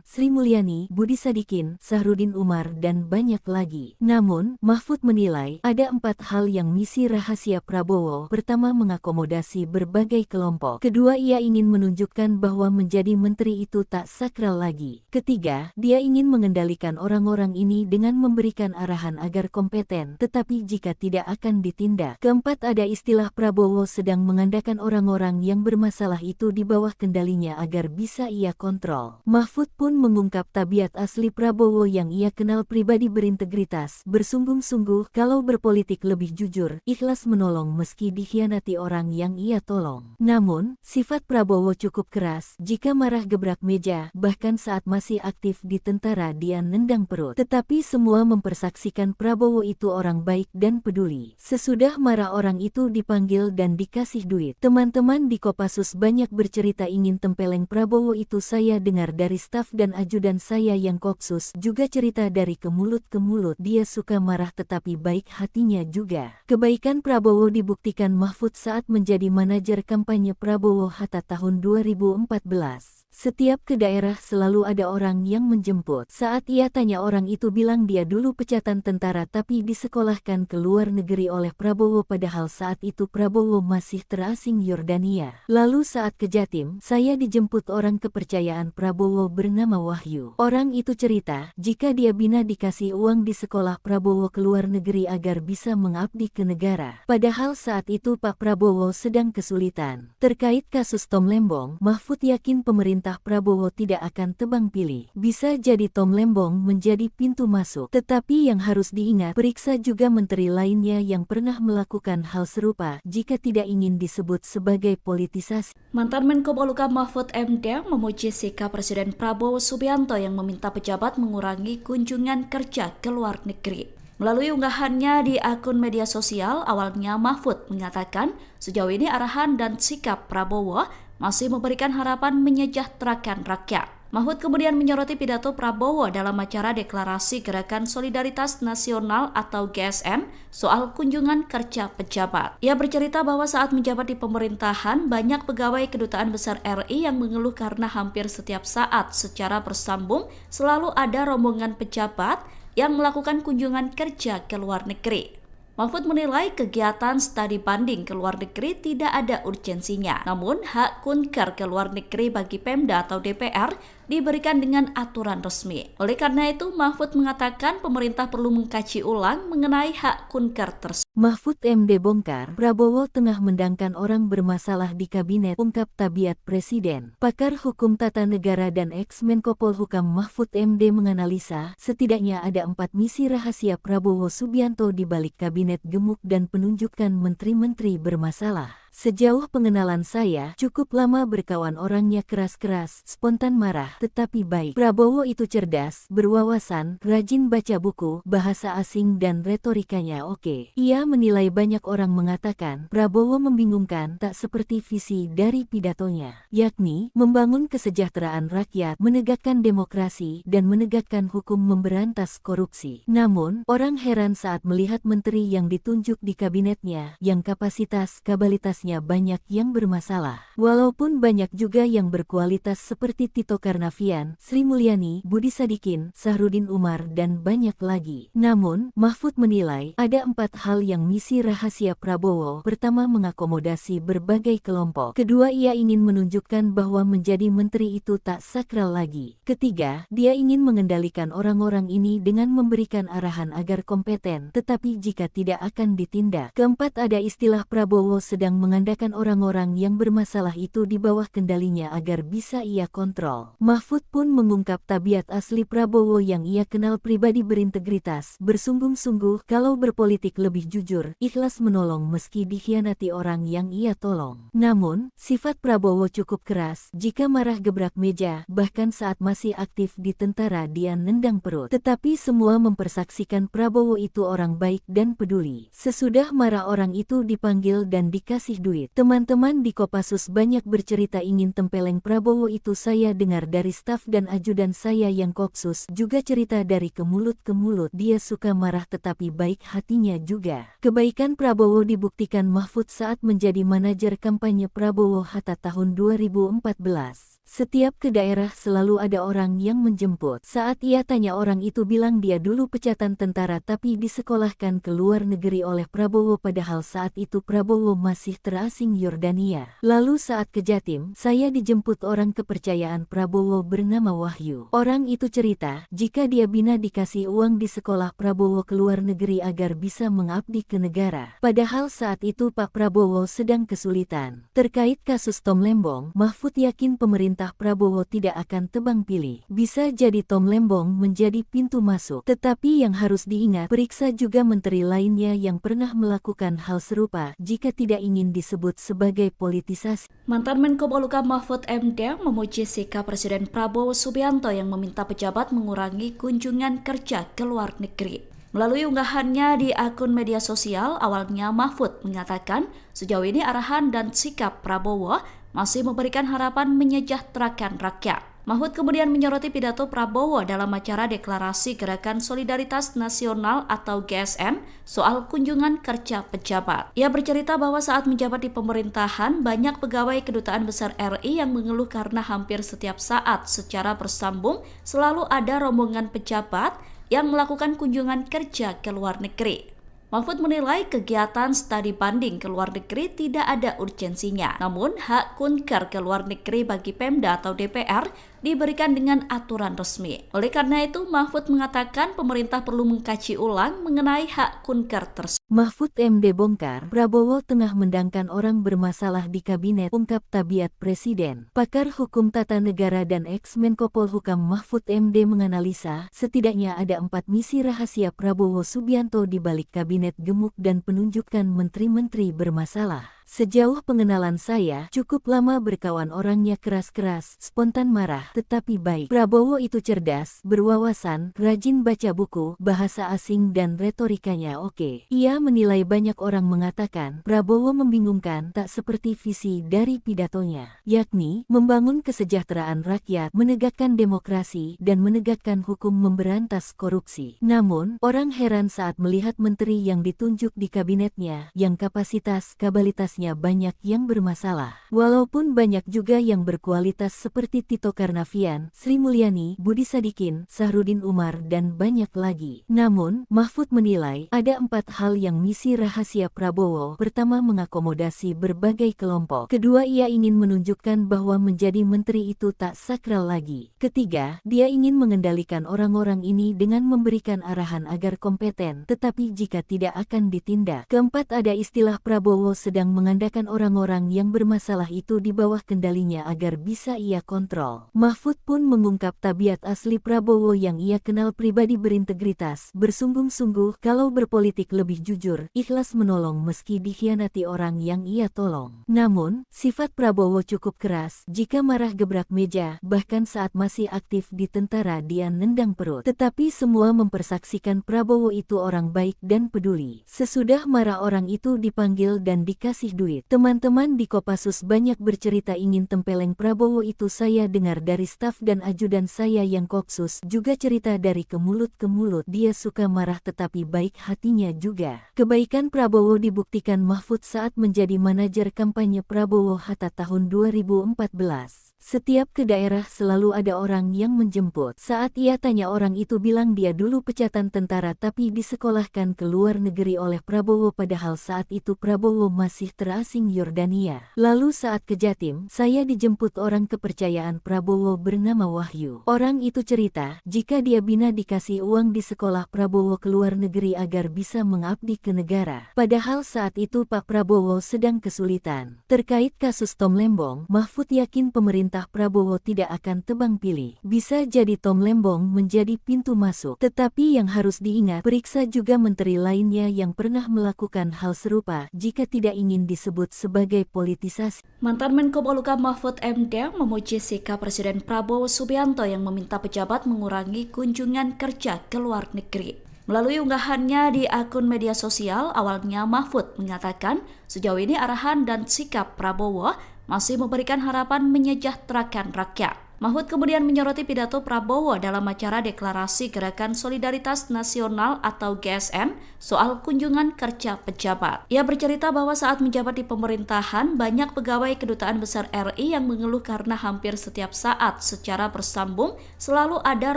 Sri Mulyani, Budi Sadikin, Sahrudin Umar, dan banyak lagi. Namun, Mahfud menilai ada 4 hal yang misi rahasia Prabowo. Pertama, mengakomodasi berbagai kelompok. Kedua, ia ingin menunjukkan bahwa menjadi menteri itu tak sakral lagi. Ketiga, dia ingin mengendalikan orang-orang ini dengan memberikan arahan agar kompeten, tetapi jika tidak akan ditindak. Keempat, ada istilah Prabowo sedang mengandalkan orang-orang yang bermasalah itu di bawah kendalinya agar bisa ia kontrol. Mahfud pun mengungkap tabiat asli Prabowo yang ia kenal pribadi berintegritas, bersungguh-sungguh, kalau berpolitik lebih jujur, ikhlas menolong meski dikhianati orang yang ia tolong. Namun, sifat Prabowo cukup keras, jika marah gebrak meja, bahkan saat masih aktif di tentara dia nendang perut. Tetapi semua mempersaksikan Prabowo itu orang baik dan peduli. Sesudah marah orang itu dipanggil dan dikasih duit. Teman-teman di Kopassus banyak bercerita ingin tempeleng Prabowo itu. Saya dengar dari staf dan ajudan saya yang Kopsus juga cerita dari ke mulut ke mulut. Dia suka marah tetapi baik hatinya juga. Kebaikan Prabowo dibuktikan Mahfud saat menjadi manajer kampanye Prabowo Hatta tahun 2014. Setiap ke daerah selalu ada orang yang menjemput. Saat ia tanya orang itu bilang dia dulu pecatan tentara tapi disekolahkan ke luar negeri oleh Prabowo padahal saat itu Prabowo masih terasing Yordania. Lalu saat ke Jatim, saya dijemput orang kepercayaan Prabowo bernama Wahyu. Orang itu cerita, jika dia bina dikasih uang di sekolah Prabowo ke luar negeri agar bisa mengabdi ke negara. Padahal saat itu Pak Prabowo sedang kesulitan. Terkait kasus Tom Lembong, Mahfud yakin pemerintah Prabowo tidak akan tebang pilih. Bisa jadi Tom Lembong menjadi pintu masuk. Tetapi yang harus diingat, periksa juga menteri lainnya yang pernah melakukan hal serupa jika tidak ingin disebut sebagai politisasi. Mantan Menko Polhukam Mahfud MD memuji sikap Presiden Prabowo Subianto yang meminta pejabat mengurangi kunjungan kerja ke luar negeri. Melalui unggahannya di akun media sosial, awalnya Mahfud mengatakan sejauh ini arahan dan sikap Prabowo masih memberikan harapan menyejahterakan rakyat. Mahfud kemudian menyoroti pidato Prabowo dalam acara deklarasi Gerakan Solidaritas Nasional atau GSN soal kunjungan kerja pejabat. Ia bercerita bahwa saat menjabat di pemerintahan, banyak pegawai Kedutaan Besar RI yang mengeluh karena hampir setiap saat secara bersambung selalu ada rombongan pejabat yang melakukan kunjungan kerja ke luar negeri. Mahfud menilai kegiatan studi banding ke luar negeri tidak ada urgensinya. Namun, hak kunker ke luar negeri bagi Pemda atau DPR diberikan dengan aturan resmi. Oleh karena itu, Mahfud mengatakan pemerintah perlu mengkaji ulang mengenai hak kunker tersebut. Mahfud MD bongkar, Prabowo tengah mendangkan orang bermasalah di kabinet, ungkap tabiat Presiden. Pakar Hukum Tata Negara dan ex-Menko Polhukam Mahfud MD menganalisa, setidaknya ada 4 misi rahasia Prabowo Subianto di balik kabinet gemuk dan penunjukan menteri-menteri bermasalah. Sejauh pengenalan saya, cukup lama berkawan orangnya keras-keras, spontan marah, tetapi baik. Prabowo itu cerdas, berwawasan, rajin baca buku, bahasa asing dan retorikanya oke. Ia menilai banyak orang mengatakan, Prabowo membingungkan tak seperti visi dari pidatonya, yakni membangun kesejahteraan rakyat, menegakkan demokrasi, dan menegakkan hukum memberantas korupsi. Namun, orang heran saat melihat menteri yang ditunjuk di kabinetnya, yang kapasitas-kabalitasnya banyak yang bermasalah. Walaupun banyak juga yang berkualitas seperti Tito Karnavian, Sri Mulyani, Budi Sadikin, Sahrudin Umar, dan banyak lagi. Namun, Mahfud menilai ada 4 hal yang misi rahasia Prabowo. Pertama, mengakomodasi berbagai kelompok. Kedua, ia ingin menunjukkan bahwa menjadi menteri itu tak sakral lagi. Ketiga, dia ingin mengendalikan orang-orang ini dengan memberikan arahan agar kompeten, tetapi jika tidak akan ditindak. Keempat, ada istilah Prabowo sedang mengandalkan orang-orang yang bermasalah itu di bawah kendalinya agar bisa ia kontrol. Mahfud pun mengungkap tabiat asli Prabowo yang ia kenal pribadi berintegritas, bersungguh-sungguh, kalau berpolitik lebih jujur, ikhlas menolong meski dikhianati orang yang ia tolong. Namun, sifat Prabowo cukup keras, jika marah gebrak meja, bahkan saat masih aktif di tentara dia nendang perut. Tetapi semua mempersaksikan Prabowo itu orang baik dan peduli. Sesudah marah orang itu dipanggil dan dikasih duit. Teman-teman di Kopassus banyak bercerita ingin tempeleng Prabowo itu. Saya dengar dari staf dan ajudan saya yang Kopsus juga cerita dari ke mulut ke mulut. Dia suka marah tetapi baik hatinya juga. Kebaikan Prabowo dibuktikan Mahfud saat menjadi manajer kampanye Prabowo Hatta tahun 2014. Setiap ke daerah selalu ada orang yang menjemput. Saat ia tanya orang itu bilang dia dulu pecatan tentara tapi disekolahkan ke luar negeri oleh Prabowo padahal saat itu Prabowo masih terasing Yordania. Lalu saat ke Jatim, saya dijemput orang kepercayaan Prabowo bernama Wahyu. Orang itu cerita, jika dia bina dikasih uang di sekolah Prabowo ke luar negeri agar bisa mengabdi ke negara. Padahal saat itu Pak Prabowo sedang kesulitan. Terkait kasus Tom Lembong, Mahfud yakin pemerintah Prabowo tidak akan tebang pilih. Bisa jadi Tom Lembong menjadi pintu masuk. Tetapi yang harus diingat, periksa juga menteri lainnya yang pernah melakukan hal serupa jika tidak ingin disebut sebagai politisasi. Mantan Menko Polhukam Mahfud MD memuji sikap Presiden Prabowo Subianto yang meminta pejabat mengurangi kunjungan kerja ke luar negeri. Melalui unggahannya di akun media sosial, awalnya Mahfud mengatakan sejauh ini arahan dan sikap Prabowo masih memberikan harapan menyejahterakan rakyat. Mahfud kemudian menyoroti pidato Prabowo dalam acara deklarasi Gerakan Solidaritas Nasional atau GSN soal kunjungan kerja pejabat. Ia bercerita bahwa saat menjabat di pemerintahan, banyak pegawai Kedutaan Besar RI yang mengeluh karena hampir setiap saat secara bersambung selalu ada rombongan pejabat yang melakukan kunjungan kerja ke luar negeri. Mahfud menilai kegiatan studi banding ke luar negeri tidak ada urgensinya. Namun, hak kunker ke luar negeri bagi Pemda atau DPR diberikan dengan aturan resmi. Oleh karena itu, Mahfud mengatakan pemerintah perlu mengkaji ulang mengenai hak kunker tersebut. Mahfud MD bongkar, Prabowo tengah mendangkan orang bermasalah di kabinet, ungkap tabiat presiden. Pakar hukum tata negara dan ex-Menko Polhukam Mahfud MD menganalisa, setidaknya ada 4 misi rahasia Prabowo Subianto di balik kabinet gemuk dan penunjukan menteri-menteri bermasalah. Sejauh pengenalan saya, cukup lama berkawan orangnya keras-keras, spontan marah, tetapi baik. Prabowo itu cerdas, berwawasan, rajin baca buku, bahasa asing dan retorikanya oke. Ia menilai banyak orang mengatakan, Prabowo membingungkan tak seperti visi dari pidatonya, yakni membangun kesejahteraan rakyat, menegakkan demokrasi, dan menegakkan hukum memberantas korupsi. Namun, orang heran saat melihat menteri yang ditunjuk di kabinetnya, yang kapasitas-kabalitasnya banyak yang bermasalah. Walaupun banyak juga yang berkualitas seperti Tito Karnavian, Sri Mulyani, Budi Sadikin, Sahrudin Umar, dan banyak lagi. Namun, Mahfud menilai ada 4 hal yang misi rahasia Prabowo. Pertama, mengakomodasi berbagai kelompok. Kedua, ia ingin menunjukkan bahwa menjadi menteri itu tak sakral lagi. Ketiga, dia ingin mengendalikan orang-orang ini dengan memberikan arahan agar kompeten, tetapi jika tidak akan ditindak. Keempat, ada istilah Prabowo sedang mengandalkan orang-orang yang bermasalah itu di bawah kendalinya agar bisa ia kontrol. Mahfud pun mengungkap tabiat asli Prabowo yang ia kenal pribadi berintegritas, bersungguh-sungguh kalau berpolitik lebih jujur, ikhlas menolong meski dikhianati orang yang ia tolong. Namun, sifat Prabowo cukup keras, jika marah gebrak meja, bahkan saat masih aktif di tentara dia nendang perut. Tetapi semua mempersaksikan Prabowo itu orang baik dan peduli. Sesudah marah orang itu dipanggil dan dikasih duit. Teman-teman di Kopassus banyak bercerita ingin tempeleng Prabowo itu. Saya dengar dari staf dan ajudan saya yang Kopsus juga cerita dari ke mulut ke mulut. Dia suka marah tetapi baik hatinya juga. Kebaikan Prabowo dibuktikan Mahfud saat menjadi manajer kampanye Prabowo Hatta tahun 2014. Setiap ke daerah selalu ada orang yang menjemput. Saat ia tanya orang itu bilang dia dulu pecatan tentara tapi disekolahkan ke luar negeri oleh Prabowo padahal saat itu Prabowo masih terasing Yordania. Lalu saat ke Jatim, saya dijemput orang kepercayaan Prabowo bernama Wahyu. Orang itu cerita, jika dia bina dikasih uang di sekolah Prabowo ke luar negeri agar bisa mengabdi ke negara. Padahal saat itu Pak Prabowo sedang kesulitan. Terkait kasus Tom Lembong, Mahfud yakin pemerintah Prabowo tidak akan tebang pilih. Bisa jadi Tom Lembong menjadi pintu masuk. Tetapi yang harus diingat, periksa juga menteri lainnya yang pernah melakukan hal serupa jika tidak ingin disebut sebagai politisasi. Mantan Menko Polhukam Mahfud MD memuji sikap Presiden Prabowo Subianto yang meminta pejabat mengurangi kunjungan kerja ke luar negeri. Melalui unggahannya di akun media sosial, awalnya Mahfud mengatakan sejauh ini arahan dan sikap Prabowo masih memberikan harapan menyejahterakan rakyat. Mahfud kemudian menyoroti pidato Prabowo dalam acara Deklarasi Gerakan Solidaritas Nasional atau GSN soal kunjungan kerja pejabat. Ia bercerita bahwa saat menjabat di pemerintahan, banyak pegawai Kedutaan Besar RI yang mengeluh karena hampir setiap saat secara bersambung selalu ada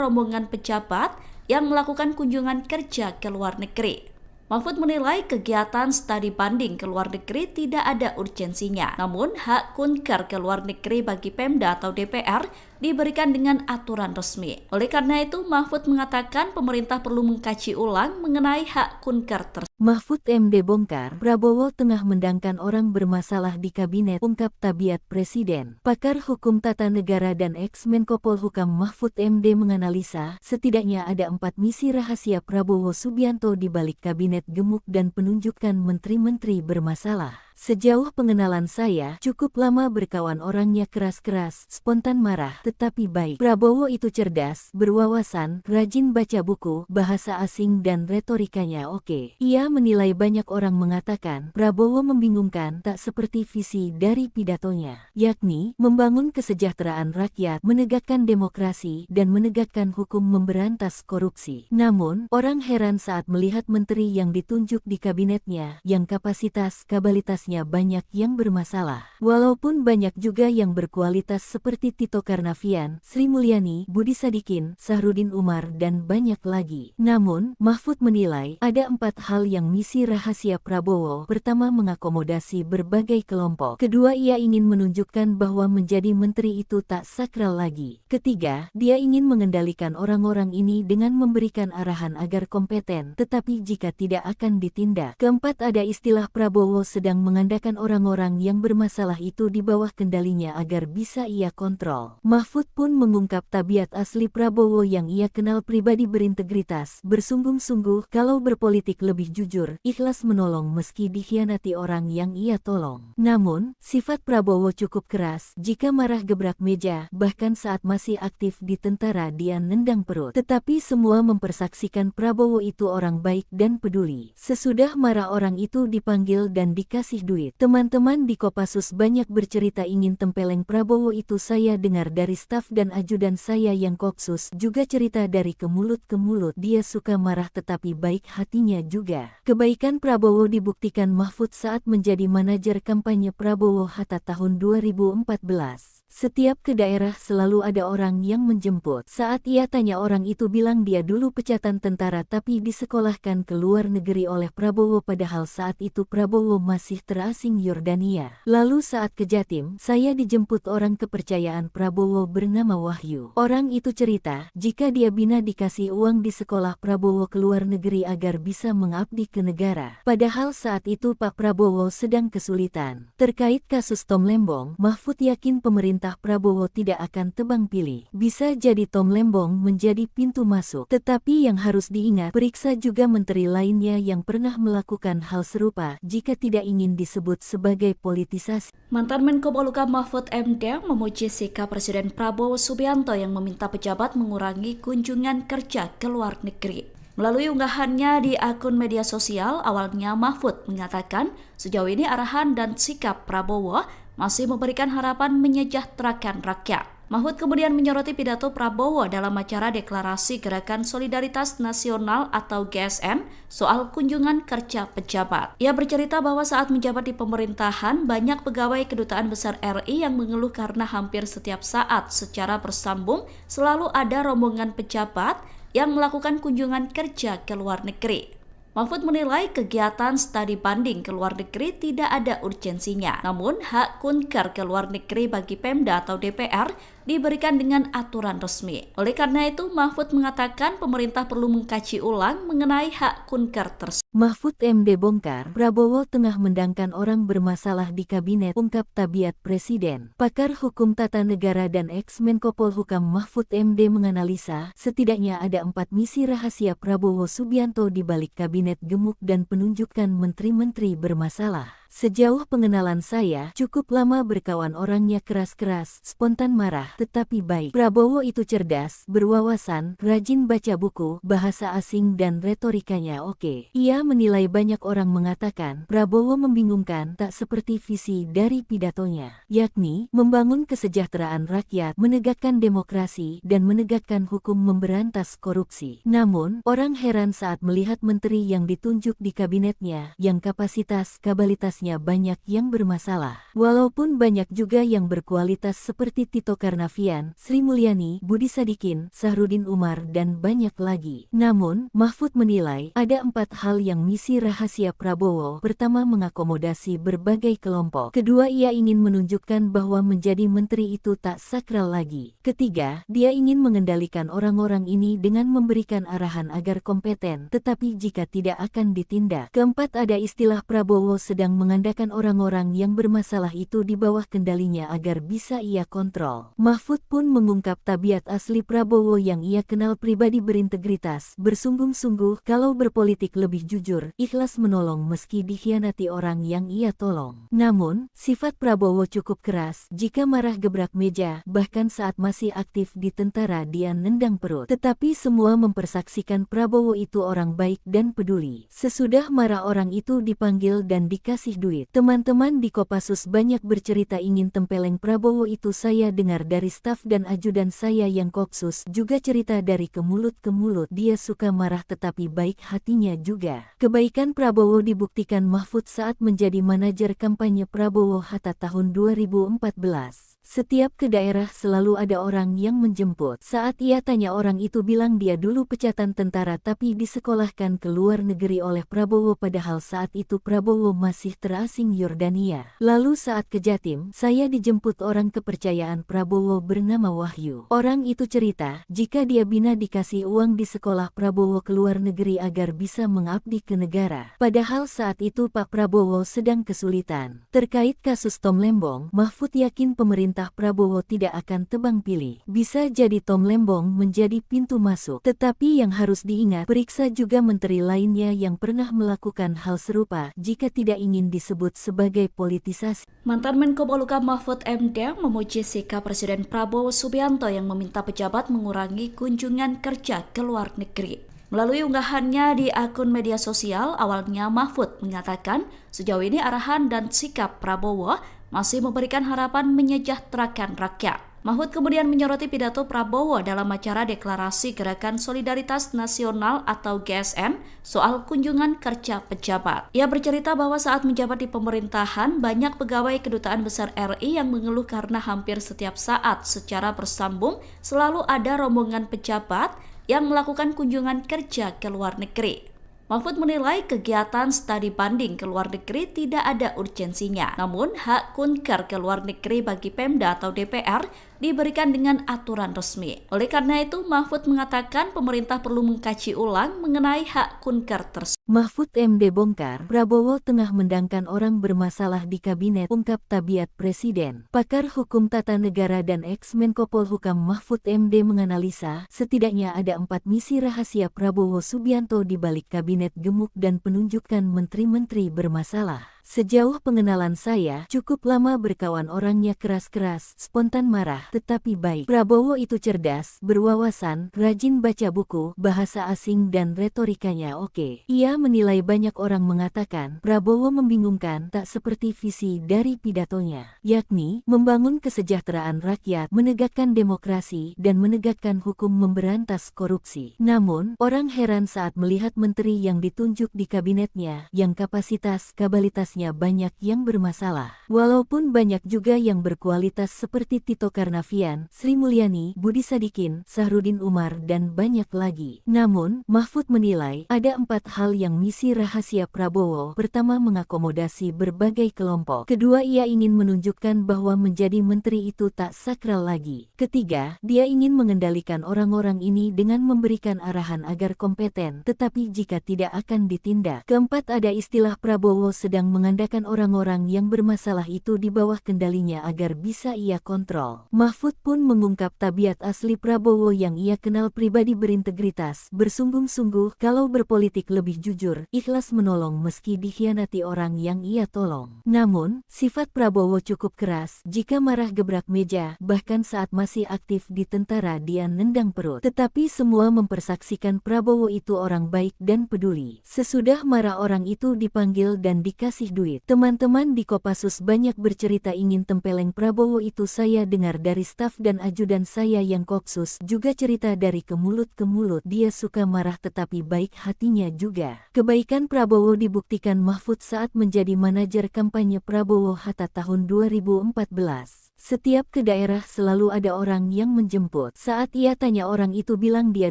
rombongan pejabat yang melakukan kunjungan kerja ke luar negeri. Mahfud menilai kegiatan studi banding ke luar negeri tidak ada urgensinya. Namun, hak kunker ke luar negeri bagi Pemda atau DPR diberikan dengan aturan resmi. Oleh karena itu, Mahfud mengatakan pemerintah perlu mengkaji ulang mengenai hak kunker tersebut. Mahfud MD bongkar, Prabowo tengah mendangkan orang bermasalah di kabinet, ungkap tabiat Presiden. Pakar Hukum Tata Negara dan ex-Menko Polhukam Mahfud MD menganalisa, setidaknya ada 4 misi rahasia Prabowo Subianto di balik kabinet gemuk dan penunjukan menteri-menteri bermasalah. Sejauh pengenalan saya, cukup lama berkawan orangnya keras-keras, spontan marah, tetapi baik. Prabowo itu cerdas, berwawasan, rajin baca buku, bahasa asing dan retorikanya oke. Ia menilai banyak orang mengatakan, Prabowo membingungkan tak seperti visi dari pidatonya, yakni membangun kesejahteraan rakyat, menegakkan demokrasi, dan menegakkan hukum memberantas korupsi. Namun, orang heran saat melihat menteri yang ditunjuk di kabinetnya, yang kapasitas-kabalitasnya banyak yang bermasalah. Walaupun banyak juga yang berkualitas seperti Tito Karnavian, Sri Mulyani, Budi Sadikin, Sahrudin Umar, dan banyak lagi. Namun, Mahfud menilai ada 4 hal yang misi rahasia Prabowo. Pertama, mengakomodasi berbagai kelompok. Kedua, ia ingin menunjukkan bahwa menjadi menteri itu tak sakral lagi. Ketiga, dia ingin mengendalikan orang-orang ini dengan memberikan arahan agar kompeten, tetapi jika tidak akan ditindak. Keempat, ada istilah Prabowo sedang mengandalkan orang-orang yang bermasalah itu di bawah kendalinya agar bisa ia kontrol. Mahfud pun mengungkap tabiat asli Prabowo yang ia kenal pribadi berintegritas, bersungguh-sungguh kalau berpolitik lebih jujur, ikhlas menolong meski dikhianati orang yang ia tolong. Namun, sifat Prabowo cukup keras, jika marah gebrak meja, bahkan saat masih aktif di tentara dia nendang perut. Tetapi semua mempersaksikan Prabowo itu orang baik dan peduli. Sesudah marah orang itu dipanggil dan dikasih duit. Teman-teman di Kopassus banyak bercerita ingin tempeleng Prabowo itu. Saya dengar dari staf dan ajudan saya yang Kopsus juga cerita dari ke mulut ke mulut. Dia suka marah tetapi baik hatinya juga. Kebaikan Prabowo dibuktikan Mahfud saat menjadi manajer kampanye Prabowo Hatta tahun 2014. Setiap ke daerah selalu ada orang yang menjemput. Saat ia tanya orang itu bilang dia dulu pecatan tentara tapi disekolahkan ke luar negeri oleh Prabowo padahal saat itu Prabowo masih terasing Yordania. Lalu saat ke Jatim, saya dijemput orang kepercayaan Prabowo bernama Wahyu. Orang itu cerita, jika dia bina dikasih uang di sekolah Prabowo ke luar negeri agar bisa mengabdi ke negara. Padahal saat itu Pak Prabowo sedang kesulitan. Terkait kasus Tom Lembong, Mahfud yakin pemerintah Prabowo tidak akan tebang pilih. Bisa jadi Tom Lembong menjadi pintu masuk. Tetapi yang harus diingat, periksa juga menteri lainnya yang pernah melakukan hal serupa jika tidak ingin disebut sebagai politisasi. Mantan Menko Polhukam Mahfud MD memuji sikap Presiden Prabowo Subianto yang meminta pejabat mengurangi kunjungan kerja ke luar negeri. Melalui unggahannya di akun media sosial, awalnya Mahfud mengatakan sejauh ini arahan dan sikap Prabowo masih memberikan harapan menyejahterakan rakyat. Mahfud kemudian menyoroti pidato Prabowo dalam acara deklarasi Gerakan Solidaritas Nasional atau GSN soal kunjungan kerja pejabat. Ia bercerita bahwa saat menjabat di pemerintahan, banyak pegawai Kedutaan Besar RI yang mengeluh karena hampir setiap saat secara bersambung selalu ada rombongan pejabat yang melakukan kunjungan kerja ke luar negeri. Mahfud menilai kegiatan studi banding ke luar negeri tidak ada urgensinya. Namun, hak kunker ke luar negeri bagi Pemda atau DPR diberikan dengan aturan resmi. Oleh karena itu, Mahfud mengatakan pemerintah perlu mengkaji ulang mengenai hak kunker tersebut. Mahfud MD bongkar, Prabowo tengah mendangkan orang bermasalah di kabinet, ungkap tabiat Presiden. Pakar Hukum Tata Negara dan ex-Menko Polhukam Mahfud MD menganalisa, setidaknya ada 4 misi rahasia Prabowo Subianto di balik kabinet gemuk dan penunjukan menteri-menteri bermasalah. Sejauh pengenalan saya, cukup lama berkawan orangnya keras-keras, spontan marah, tetapi baik. Prabowo itu cerdas, berwawasan, rajin baca buku, bahasa asing dan retorikanya oke. Ia menilai banyak orang mengatakan, Prabowo membingungkan tak seperti visi dari pidatonya, yakni membangun kesejahteraan rakyat, menegakkan demokrasi, dan menegakkan hukum memberantas korupsi. Namun, orang heran saat melihat menteri yang ditunjuk di kabinetnya, yang kapasitas-kabalitas banyak yang bermasalah. Walaupun banyak juga yang berkualitas seperti Tito Karnavian, Sri Mulyani, Budi Sadikin, Sahrudin Umar, dan banyak lagi. Namun, Mahfud menilai ada 4 hal yang misi rahasia Prabowo. Pertama, mengakomodasi berbagai kelompok. Kedua, ia ingin menunjukkan bahwa menjadi menteri itu tak sakral lagi. Ketiga, dia ingin mengendalikan orang-orang ini dengan memberikan arahan agar kompeten, tetapi jika tidak akan ditindak. Keempat, ada istilah Prabowo sedang mengandalkan orang-orang yang bermasalah itu di bawah kendalinya agar bisa ia kontrol. Mahfud pun mengungkap tabiat asli Prabowo yang ia kenal pribadi berintegritas, bersungguh-sungguh, kalau berpolitik lebih jujur, ikhlas menolong meski dikhianati orang yang ia tolong. Namun, sifat Prabowo cukup keras, jika marah gebrak meja, bahkan saat masih aktif di tentara dia nendang perut. Tetapi semua mempersaksikan Prabowo itu orang baik dan peduli. Sesudah marah orang itu dipanggil dan dikasih duit. Teman-teman di Kopassus banyak bercerita ingin tempeleng Prabowo itu. Saya dengar dari staf dan ajudan saya yang Kopsus juga cerita dari ke mulut ke mulut. Dia suka marah tetapi baik hatinya juga. Kebaikan Prabowo dibuktikan Mahfud saat menjadi manajer kampanye Prabowo Hatta tahun 2014. Setiap ke daerah selalu ada orang yang menjemput. Saat ia tanya orang itu bilang dia dulu pecatan tentara tapi disekolahkan ke luar negeri oleh Prabowo padahal saat itu Prabowo masih terasing Yordania. Lalu saat ke Jatim, saya dijemput orang kepercayaan Prabowo bernama Wahyu. Orang itu cerita, jika dia bina dikasih uang di sekolah Prabowo ke luar negeri agar bisa mengabdi ke negara. Padahal saat itu Pak Prabowo sedang kesulitan. Terkait kasus Tom Lembong, Mahfud yakin pemerintah Prabowo tidak akan tebang pilih. Bisa jadi Tom Lembong menjadi pintu masuk. Tetapi yang harus diingat, periksa juga menteri lainnya yang pernah melakukan hal serupa jika tidak ingin disebut sebagai politisasi. Mantan Menko Polhukam Mahfud MD memuji sikap Presiden Prabowo Subianto yang meminta pejabat mengurangi kunjungan kerja ke luar negeri. Melalui unggahannya di akun media sosial, awalnya Mahfud mengatakan sejauh ini arahan dan sikap Prabowo masih memberikan harapan menyejahterakan rakyat. Mahfud kemudian menyoroti pidato Prabowo dalam acara Deklarasi Gerakan Solidaritas Nasional atau GSN soal kunjungan kerja pejabat. Ia bercerita bahwa saat menjabat di pemerintahan, banyak pegawai Kedutaan Besar RI yang mengeluh karena hampir setiap saat secara bersambung selalu ada rombongan pejabat yang melakukan kunjungan kerja ke luar negeri. Mahfud menilai kegiatan studi banding ke luar negeri tidak ada urgensinya. Namun, hak kunker ke luar negeri bagi Pemda atau DPR diberikan dengan aturan resmi. Oleh karena itu, Mahfud mengatakan pemerintah perlu mengkaji ulang mengenai hak kunker tersebut. Mahfud MD bongkar, Prabowo tengah mendangkan orang bermasalah di kabinet, ungkap tabiat Presiden. Pakar Hukum Tata Negara dan ex-Menko Polhukam Mahfud MD menganalisa, setidaknya ada 4 misi rahasia Prabowo Subianto di balik kabinet gemuk dan penunjukan menteri-menteri bermasalah. Sejauh pengenalan saya, cukup lama berkawan orangnya keras-keras, spontan marah, tetapi baik. Prabowo itu cerdas, berwawasan, rajin baca buku, bahasa asing dan retorikanya oke. Ia menilai banyak orang mengatakan, Prabowo membingungkan tak seperti visi dari pidatonya, yakni membangun kesejahteraan rakyat, menegakkan demokrasi, dan menegakkan hukum memberantas korupsi. Namun, orang heran saat melihat menteri yang ditunjuk di kabinetnya, yang kapasitas-kabalitas banyak yang bermasalah. Walaupun banyak juga yang berkualitas seperti Tito Karnavian, Sri Mulyani, Budi Sadikin, Sahrudin Umar, dan banyak lagi. Namun, Mahfud menilai ada 4 hal yang misi rahasia Prabowo. Pertama, mengakomodasi berbagai kelompok. Kedua, ia ingin menunjukkan bahwa menjadi menteri itu tak sakral lagi. Ketiga, dia ingin mengendalikan orang-orang ini dengan memberikan arahan agar kompeten, tetapi jika tidak akan ditindak. Keempat, ada istilah Prabowo sedang mengandalkan orang-orang yang bermasalah itu di bawah kendalinya agar bisa ia kontrol. Mahfud pun mengungkap tabiat asli Prabowo yang ia kenal pribadi berintegritas, bersungguh-sungguh, kalau berpolitik lebih jujur, ikhlas menolong meski dikhianati orang yang ia tolong. Namun, sifat Prabowo cukup keras, jika marah gebrak meja, bahkan saat masih aktif di tentara dia nendang perut. Tetapi semua mempersaksikan Prabowo itu orang baik dan peduli. Sesudah marah orang itu dipanggil dan dikasih duit. Teman-teman di Kopassus banyak bercerita ingin tempeleng Prabowo itu. Saya dengar dari staf dan ajudan saya yang Kopsus juga cerita dari ke mulut ke mulut. Dia suka marah tetapi baik hatinya juga. Kebaikan Prabowo dibuktikan Mahfud saat menjadi manajer kampanye Prabowo Hatta tahun 2014. Setiap ke daerah selalu ada orang yang menjemput. Saat ia tanya orang itu bilang dia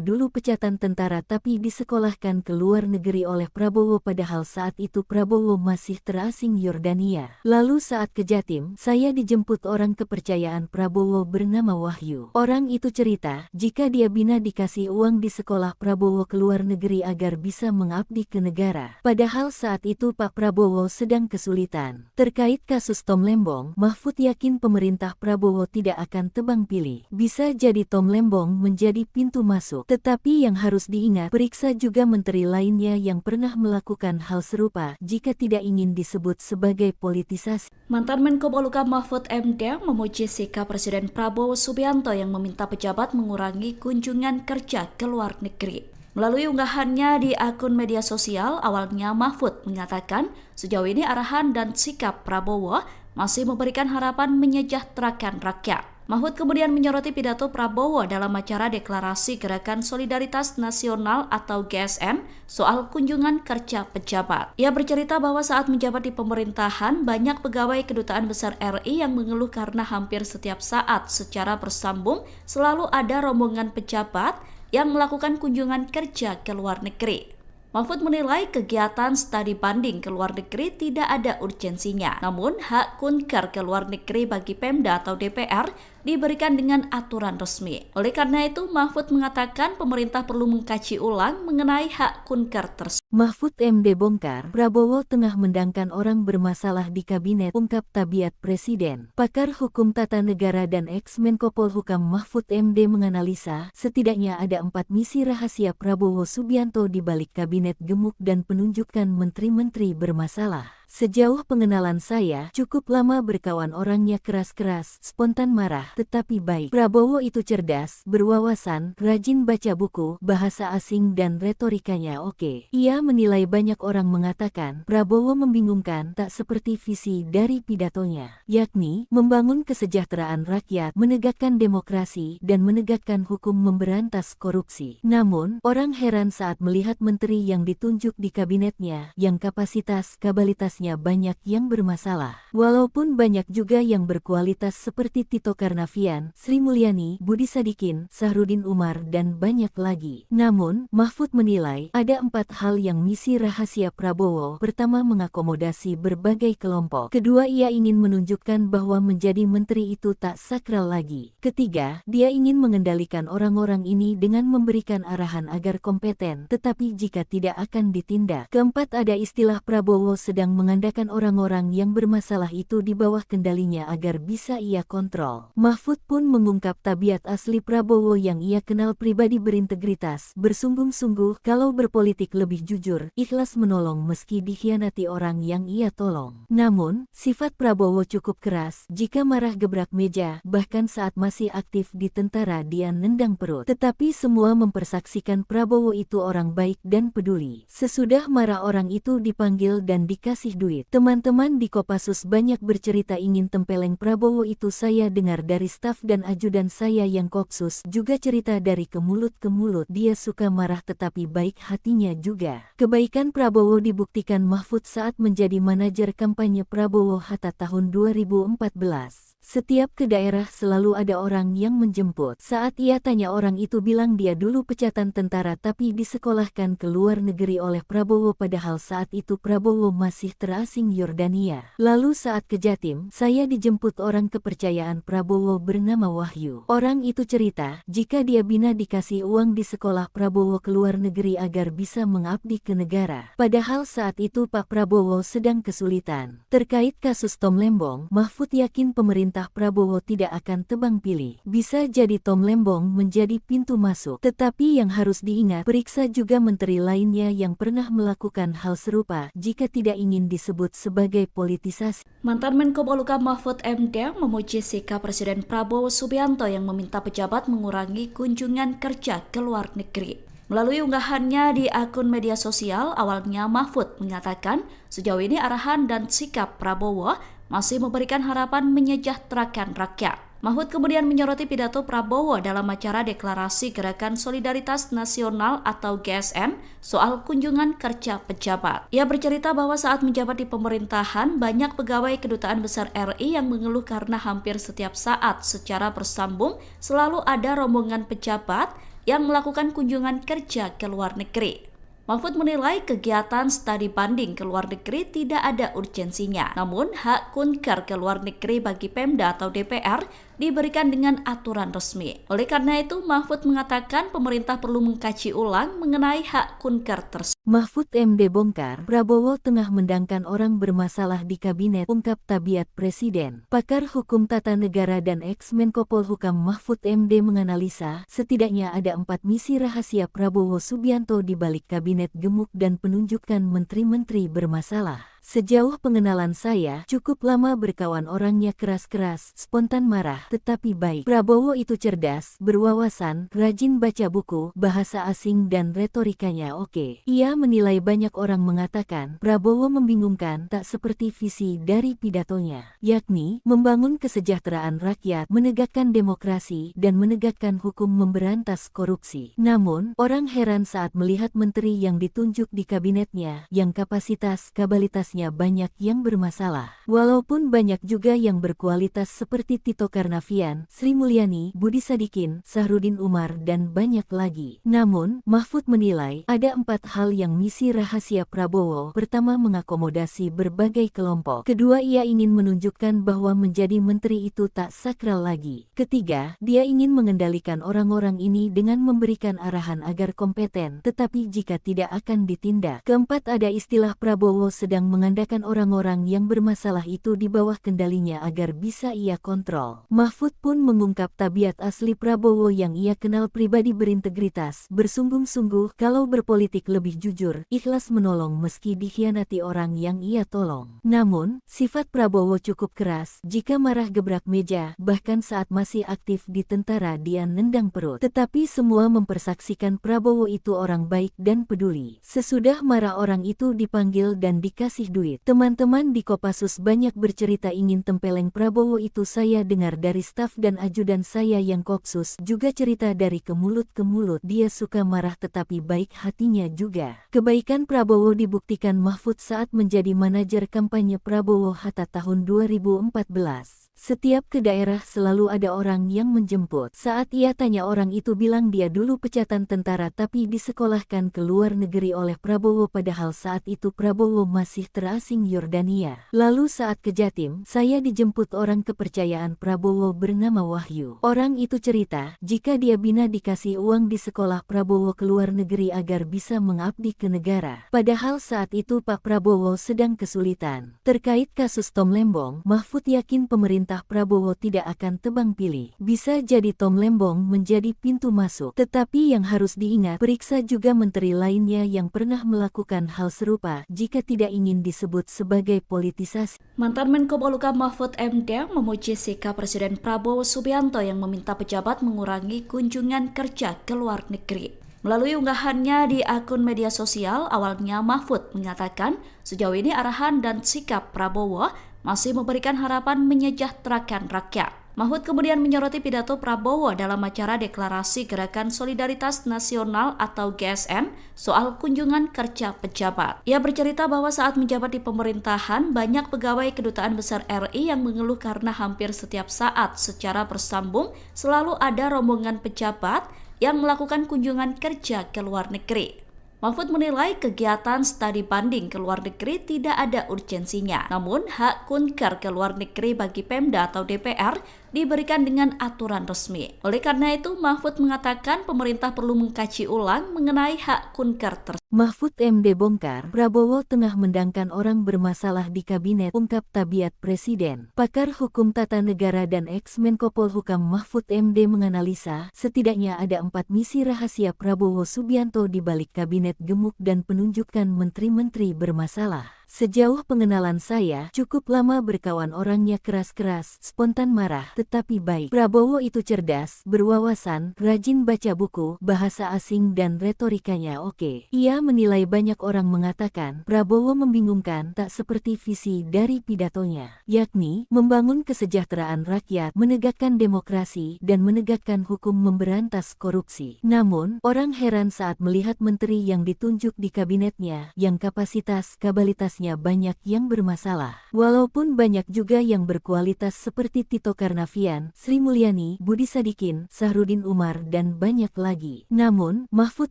dulu pecatan tentara tapi disekolahkan ke luar negeri oleh Prabowo padahal saat itu Prabowo masih terasing Yordania. Lalu saat ke Jatim, saya dijemput orang kepercayaan Prabowo bernama Wahyu. Orang itu cerita, jika dia bina dikasih uang di sekolah Prabowo ke luar negeri agar bisa mengabdi ke negara. Padahal saat itu Pak Prabowo sedang kesulitan. Terkait kasus Tom Lembong, Mahfud yakin pemerintah Prabowo tidak akan tebang pilih. Bisa jadi Tom Lembong menjadi pintu masuk. Tetapi yang harus diingat, periksa juga menteri lainnya yang pernah melakukan hal serupa jika tidak ingin disebut sebagai politisasi. Mantan Menko Polhukam Mahfud MD memuji sikap Presiden Prabowo Subianto yang meminta pejabat mengurangi kunjungan kerja ke luar negeri. Melalui unggahannya di akun media sosial, awalnya Mahfud mengatakan sejauh ini arahan dan sikap Prabowo masih memberikan harapan menyejahterakan rakyat. Mahfud kemudian menyoroti pidato Prabowo dalam acara Deklarasi Gerakan Solidaritas Nasional atau GSN soal kunjungan kerja pejabat. Ia bercerita bahwa saat menjabat di pemerintahan, banyak pegawai Kedutaan Besar RI yang mengeluh karena hampir setiap saat secara bersambung selalu ada rombongan pejabat yang melakukan kunjungan kerja ke luar negeri. Mahfud menilai kegiatan studi banding ke luar negeri tidak ada urgensinya. Namun, hak kunker ke luar negeri bagi Pemda atau DPR diberikan dengan aturan resmi. Oleh karena itu, Mahfud mengatakan pemerintah perlu mengkaji ulang mengenai hak kunker tersebut. Mahfud MD bongkar, Prabowo tengah mendangkan orang bermasalah di kabinet, ungkap tabiat Presiden. Pakar Hukum Tata Negara dan ex-Menko Polhukam Mahfud MD menganalisa, setidaknya ada 4 misi rahasia Prabowo Subianto di balik kabinet gemuk dan penunjukan menteri-menteri bermasalah. Sejauh pengenalan saya, cukup lama berkawan orangnya keras-keras, spontan marah, tetapi baik. Prabowo itu cerdas, berwawasan, rajin baca buku, bahasa asing dan retorikanya oke. Ia menilai banyak orang mengatakan, Prabowo membingungkan tak seperti visi dari pidatonya, yakni membangun kesejahteraan rakyat, menegakkan demokrasi, dan menegakkan hukum memberantas korupsi. Namun, orang heran saat melihat menteri yang ditunjuk di kabinetnya, yang kapasitas-kapabilitasnya banyak yang bermasalah. Walaupun banyak juga yang berkualitas seperti Tito Karnavian, Sri Mulyani, Budi Sadikin, Sahrudin Umar, dan banyak lagi. Namun, Mahfud menilai ada 4 hal yang misi rahasia Prabowo. Pertama, mengakomodasi berbagai kelompok. Kedua, ia ingin menunjukkan bahwa menjadi menteri itu tak sakral lagi. Ketiga, dia ingin mengendalikan orang-orang ini dengan memberikan arahan agar kompeten, tetapi jika tidak akan ditindak. Keempat, ada istilah Prabowo sedang mengandalkan orang-orang yang bermasalah itu di bawah kendalinya agar bisa ia kontrol. Mahfud pun mengungkap tabiat asli Prabowo yang ia kenal pribadi berintegritas, bersungguh-sungguh kalau berpolitik lebih jujur, ikhlas menolong meski dikhianati orang yang ia tolong. Namun, sifat Prabowo cukup keras, jika marah gebrak meja, bahkan saat masih aktif di tentara dia nendang perut. Tetapi semua mempersaksikan Prabowo itu orang baik dan peduli. Sesudah marah orang itu dipanggil dan dikasih duit. Teman-teman di Kopassus banyak bercerita ingin tempeleng Prabowo itu. Saya dengar dari staf dan ajudan saya yang Kopsus juga cerita dari ke mulut ke mulut. Dia suka marah tetapi baik hatinya juga. Kebaikan Prabowo dibuktikan Mahfud saat menjadi manajer kampanye Prabowo Hatta tahun 2014. Setiap ke daerah selalu ada orang yang menjemput. Saat ia tanya orang itu bilang dia dulu pecatan tentara tapi disekolahkan ke luar negeri oleh Prabowo padahal saat itu Prabowo masih terasing Yordania. Lalu saat ke Jatim, saya dijemput orang kepercayaan Prabowo bernama Wahyu. Orang itu cerita, jika dia bina dikasih uang di sekolah Prabowo ke luar negeri agar bisa mengabdi ke negara. Padahal saat itu Pak Prabowo sedang kesulitan. Terkait kasus Tom Lembong, Mahfud yakin pemerintah Prabowo tidak akan tebang pilih. Bisa jadi Tom Lembong menjadi pintu masuk. Tetapi yang harus diingat, periksa juga menteri lainnya yang pernah melakukan hal serupa jika tidak ingin disebut sebagai politisasi. Mantan Menko Polhukam Mahfud MD memuji sikap Presiden Prabowo Subianto yang meminta pejabat mengurangi kunjungan kerja ke luar negeri. Melalui unggahannya di akun media sosial, awalnya Mahfud mengatakan sejauh ini arahan dan sikap Prabowo masih memberikan harapan menyejahterakan rakyat. Mahfud kemudian menyoroti pidato Prabowo dalam acara Deklarasi Gerakan Solidaritas Nasional atau GSN soal kunjungan kerja pejabat. Ia bercerita bahwa saat menjabat di pemerintahan, banyak pegawai Kedutaan Besar RI yang mengeluh karena hampir setiap saat secara bersambung selalu ada rombongan pejabat yang melakukan kunjungan kerja ke luar negeri. Mahfud menilai kegiatan studi banding ke luar negeri tidak ada urgensinya. Namun, hak kunker ke luar negeri bagi Pemda atau DPR diberikan dengan aturan resmi. Oleh karena itu, Mahfud mengatakan pemerintah perlu mengkaji ulang mengenai hak kunker tersebut. Mahfud MD bongkar, Prabowo tengah mendangkan orang bermasalah di kabinet, ungkap tabiat Presiden. Pakar Hukum Tata Negara dan ex-Menko Polhukam Mahfud MD menganalisa, setidaknya ada 4 misi rahasia Prabowo Subianto di balik kabinet gemuk dan penunjukan menteri-menteri bermasalah. Sejauh pengenalan saya, cukup lama berkawan orangnya keras-keras, spontan marah, tetapi baik. Prabowo itu cerdas, berwawasan, rajin baca buku, bahasa asing dan retorikanya oke. Ia menilai banyak orang mengatakan, Prabowo membingungkan tak seperti visi dari pidatonya, yakni membangun kesejahteraan rakyat, menegakkan demokrasi, dan menegakkan hukum memberantas korupsi. Namun, orang heran saat melihat menteri yang ditunjuk di kabinetnya, yang kapasitas-kapabilitasnya banyak yang bermasalah. Walaupun banyak juga yang berkualitas seperti Tito Karnavian, Sri Mulyani, Budi Sadikin, Sahrudin Umar, dan banyak lagi. Namun, Mahfud menilai ada 4 hal yang misi rahasia Prabowo. Pertama, mengakomodasi berbagai kelompok. Kedua, ia ingin menunjukkan bahwa menjadi menteri itu tak sakral lagi. Ketiga, dia ingin mengendalikan orang-orang ini dengan memberikan arahan agar kompeten, tetapi jika tidak akan ditindak. Keempat, ada istilah Prabowo sedang mengandalkan orang-orang yang bermasalah itu di bawah kendalinya agar bisa ia kontrol. Mahfud pun mengungkap tabiat asli Prabowo yang ia kenal pribadi berintegritas, bersungguh-sungguh kalau berpolitik lebih jujur, ikhlas menolong meski dikhianati orang yang ia tolong. Namun, sifat Prabowo cukup keras, jika marah gebrak meja, bahkan saat masih aktif di tentara dia nendang perut. Tetapi semua mempersaksikan Prabowo itu orang baik dan peduli. Sesudah marah orang itu dipanggil dan dikasih duit. Teman-teman di Kopassus banyak bercerita ingin tempeleng Prabowo itu. Saya dengar dari staf dan ajudan saya yang Kopsus juga cerita dari ke mulut ke mulut. Dia suka marah tetapi baik hatinya juga. Kebaikan Prabowo dibuktikan Mahfud saat menjadi manajer kampanye Prabowo Hatta tahun 2014. Setiap ke daerah selalu ada orang yang menjemput. Saat ia tanya orang itu bilang dia dulu pecatan tentara tapi disekolahkan ke luar negeri oleh Prabowo padahal saat itu Prabowo masih terasing Yordania. Lalu saat ke Jatim, saya dijemput orang kepercayaan Prabowo bernama Wahyu. Orang itu cerita, jika dia bina dikasih uang di sekolah Prabowo ke luar negeri agar bisa mengabdi ke negara. Padahal saat itu Pak Prabowo sedang kesulitan. Terkait kasus Tom Lembong, Mahfud yakin pemerintah Prabowo tidak akan tebang pilih. Bisa jadi Tom Lembong menjadi pintu masuk. Tetapi yang harus diingat, periksa juga menteri lainnya yang pernah melakukan hal serupa jika tidak ingin disebut sebagai politisasi. Mantan Menko Polhukam Mahfud MD memuji sikap Presiden Prabowo Subianto yang meminta pejabat mengurangi kunjungan kerja ke luar negeri. Melalui unggahannya di akun media sosial, awalnya Mahfud mengatakan sejauh ini arahan dan sikap Prabowo masih memberikan harapan menyejahterakan rakyat. Mahfud kemudian menyoroti pidato Prabowo dalam acara deklarasi Gerakan Solidaritas Nasional atau GSN soal kunjungan kerja pejabat. Ia bercerita bahwa saat menjabat di pemerintahan, banyak pegawai Kedutaan Besar RI yang mengeluh karena hampir setiap saat secara bersambung selalu ada rombongan pejabat yang melakukan kunjungan kerja ke luar negeri. Mahfud menilai kegiatan studi banding ke luar negeri tidak ada urgensinya. Namun, hak kunker ke luar negeri bagi Pemda atau DPR diberikan dengan aturan resmi. Oleh karena itu, Mahfud mengatakan pemerintah perlu mengkaji ulang mengenai hak kunker tersebut. Mahfud MD bongkar, Prabowo tengah mendangkan orang bermasalah di kabinet, ungkap tabiat presiden. Pakar hukum tata negara dan ex-Menko Polhukam Mahfud MD menganalisa, setidaknya ada 4 misi rahasia Prabowo Subianto di balik kabinet gemuk dan penunjukan menteri-menteri bermasalah. Sejauh pengenalan saya, cukup lama berkawan orangnya keras-keras, spontan marah, tetapi baik. Prabowo itu cerdas, berwawasan, rajin baca buku, bahasa asing dan retorikanya oke. Ia menilai banyak orang mengatakan, Prabowo membingungkan tak seperti visi dari pidatonya, yakni membangun kesejahteraan rakyat, menegakkan demokrasi, dan menegakkan hukum memberantas korupsi. Namun, orang heran saat melihat menteri yang ditunjuk di kabinetnya, yang kapasitas-kabalitasnya banyak yang bermasalah. Walaupun banyak juga yang berkualitas seperti Tito Karnavian, Sri Mulyani, Budi Sadikin, Sahrudin Umar, dan banyak lagi. Namun, Mahfud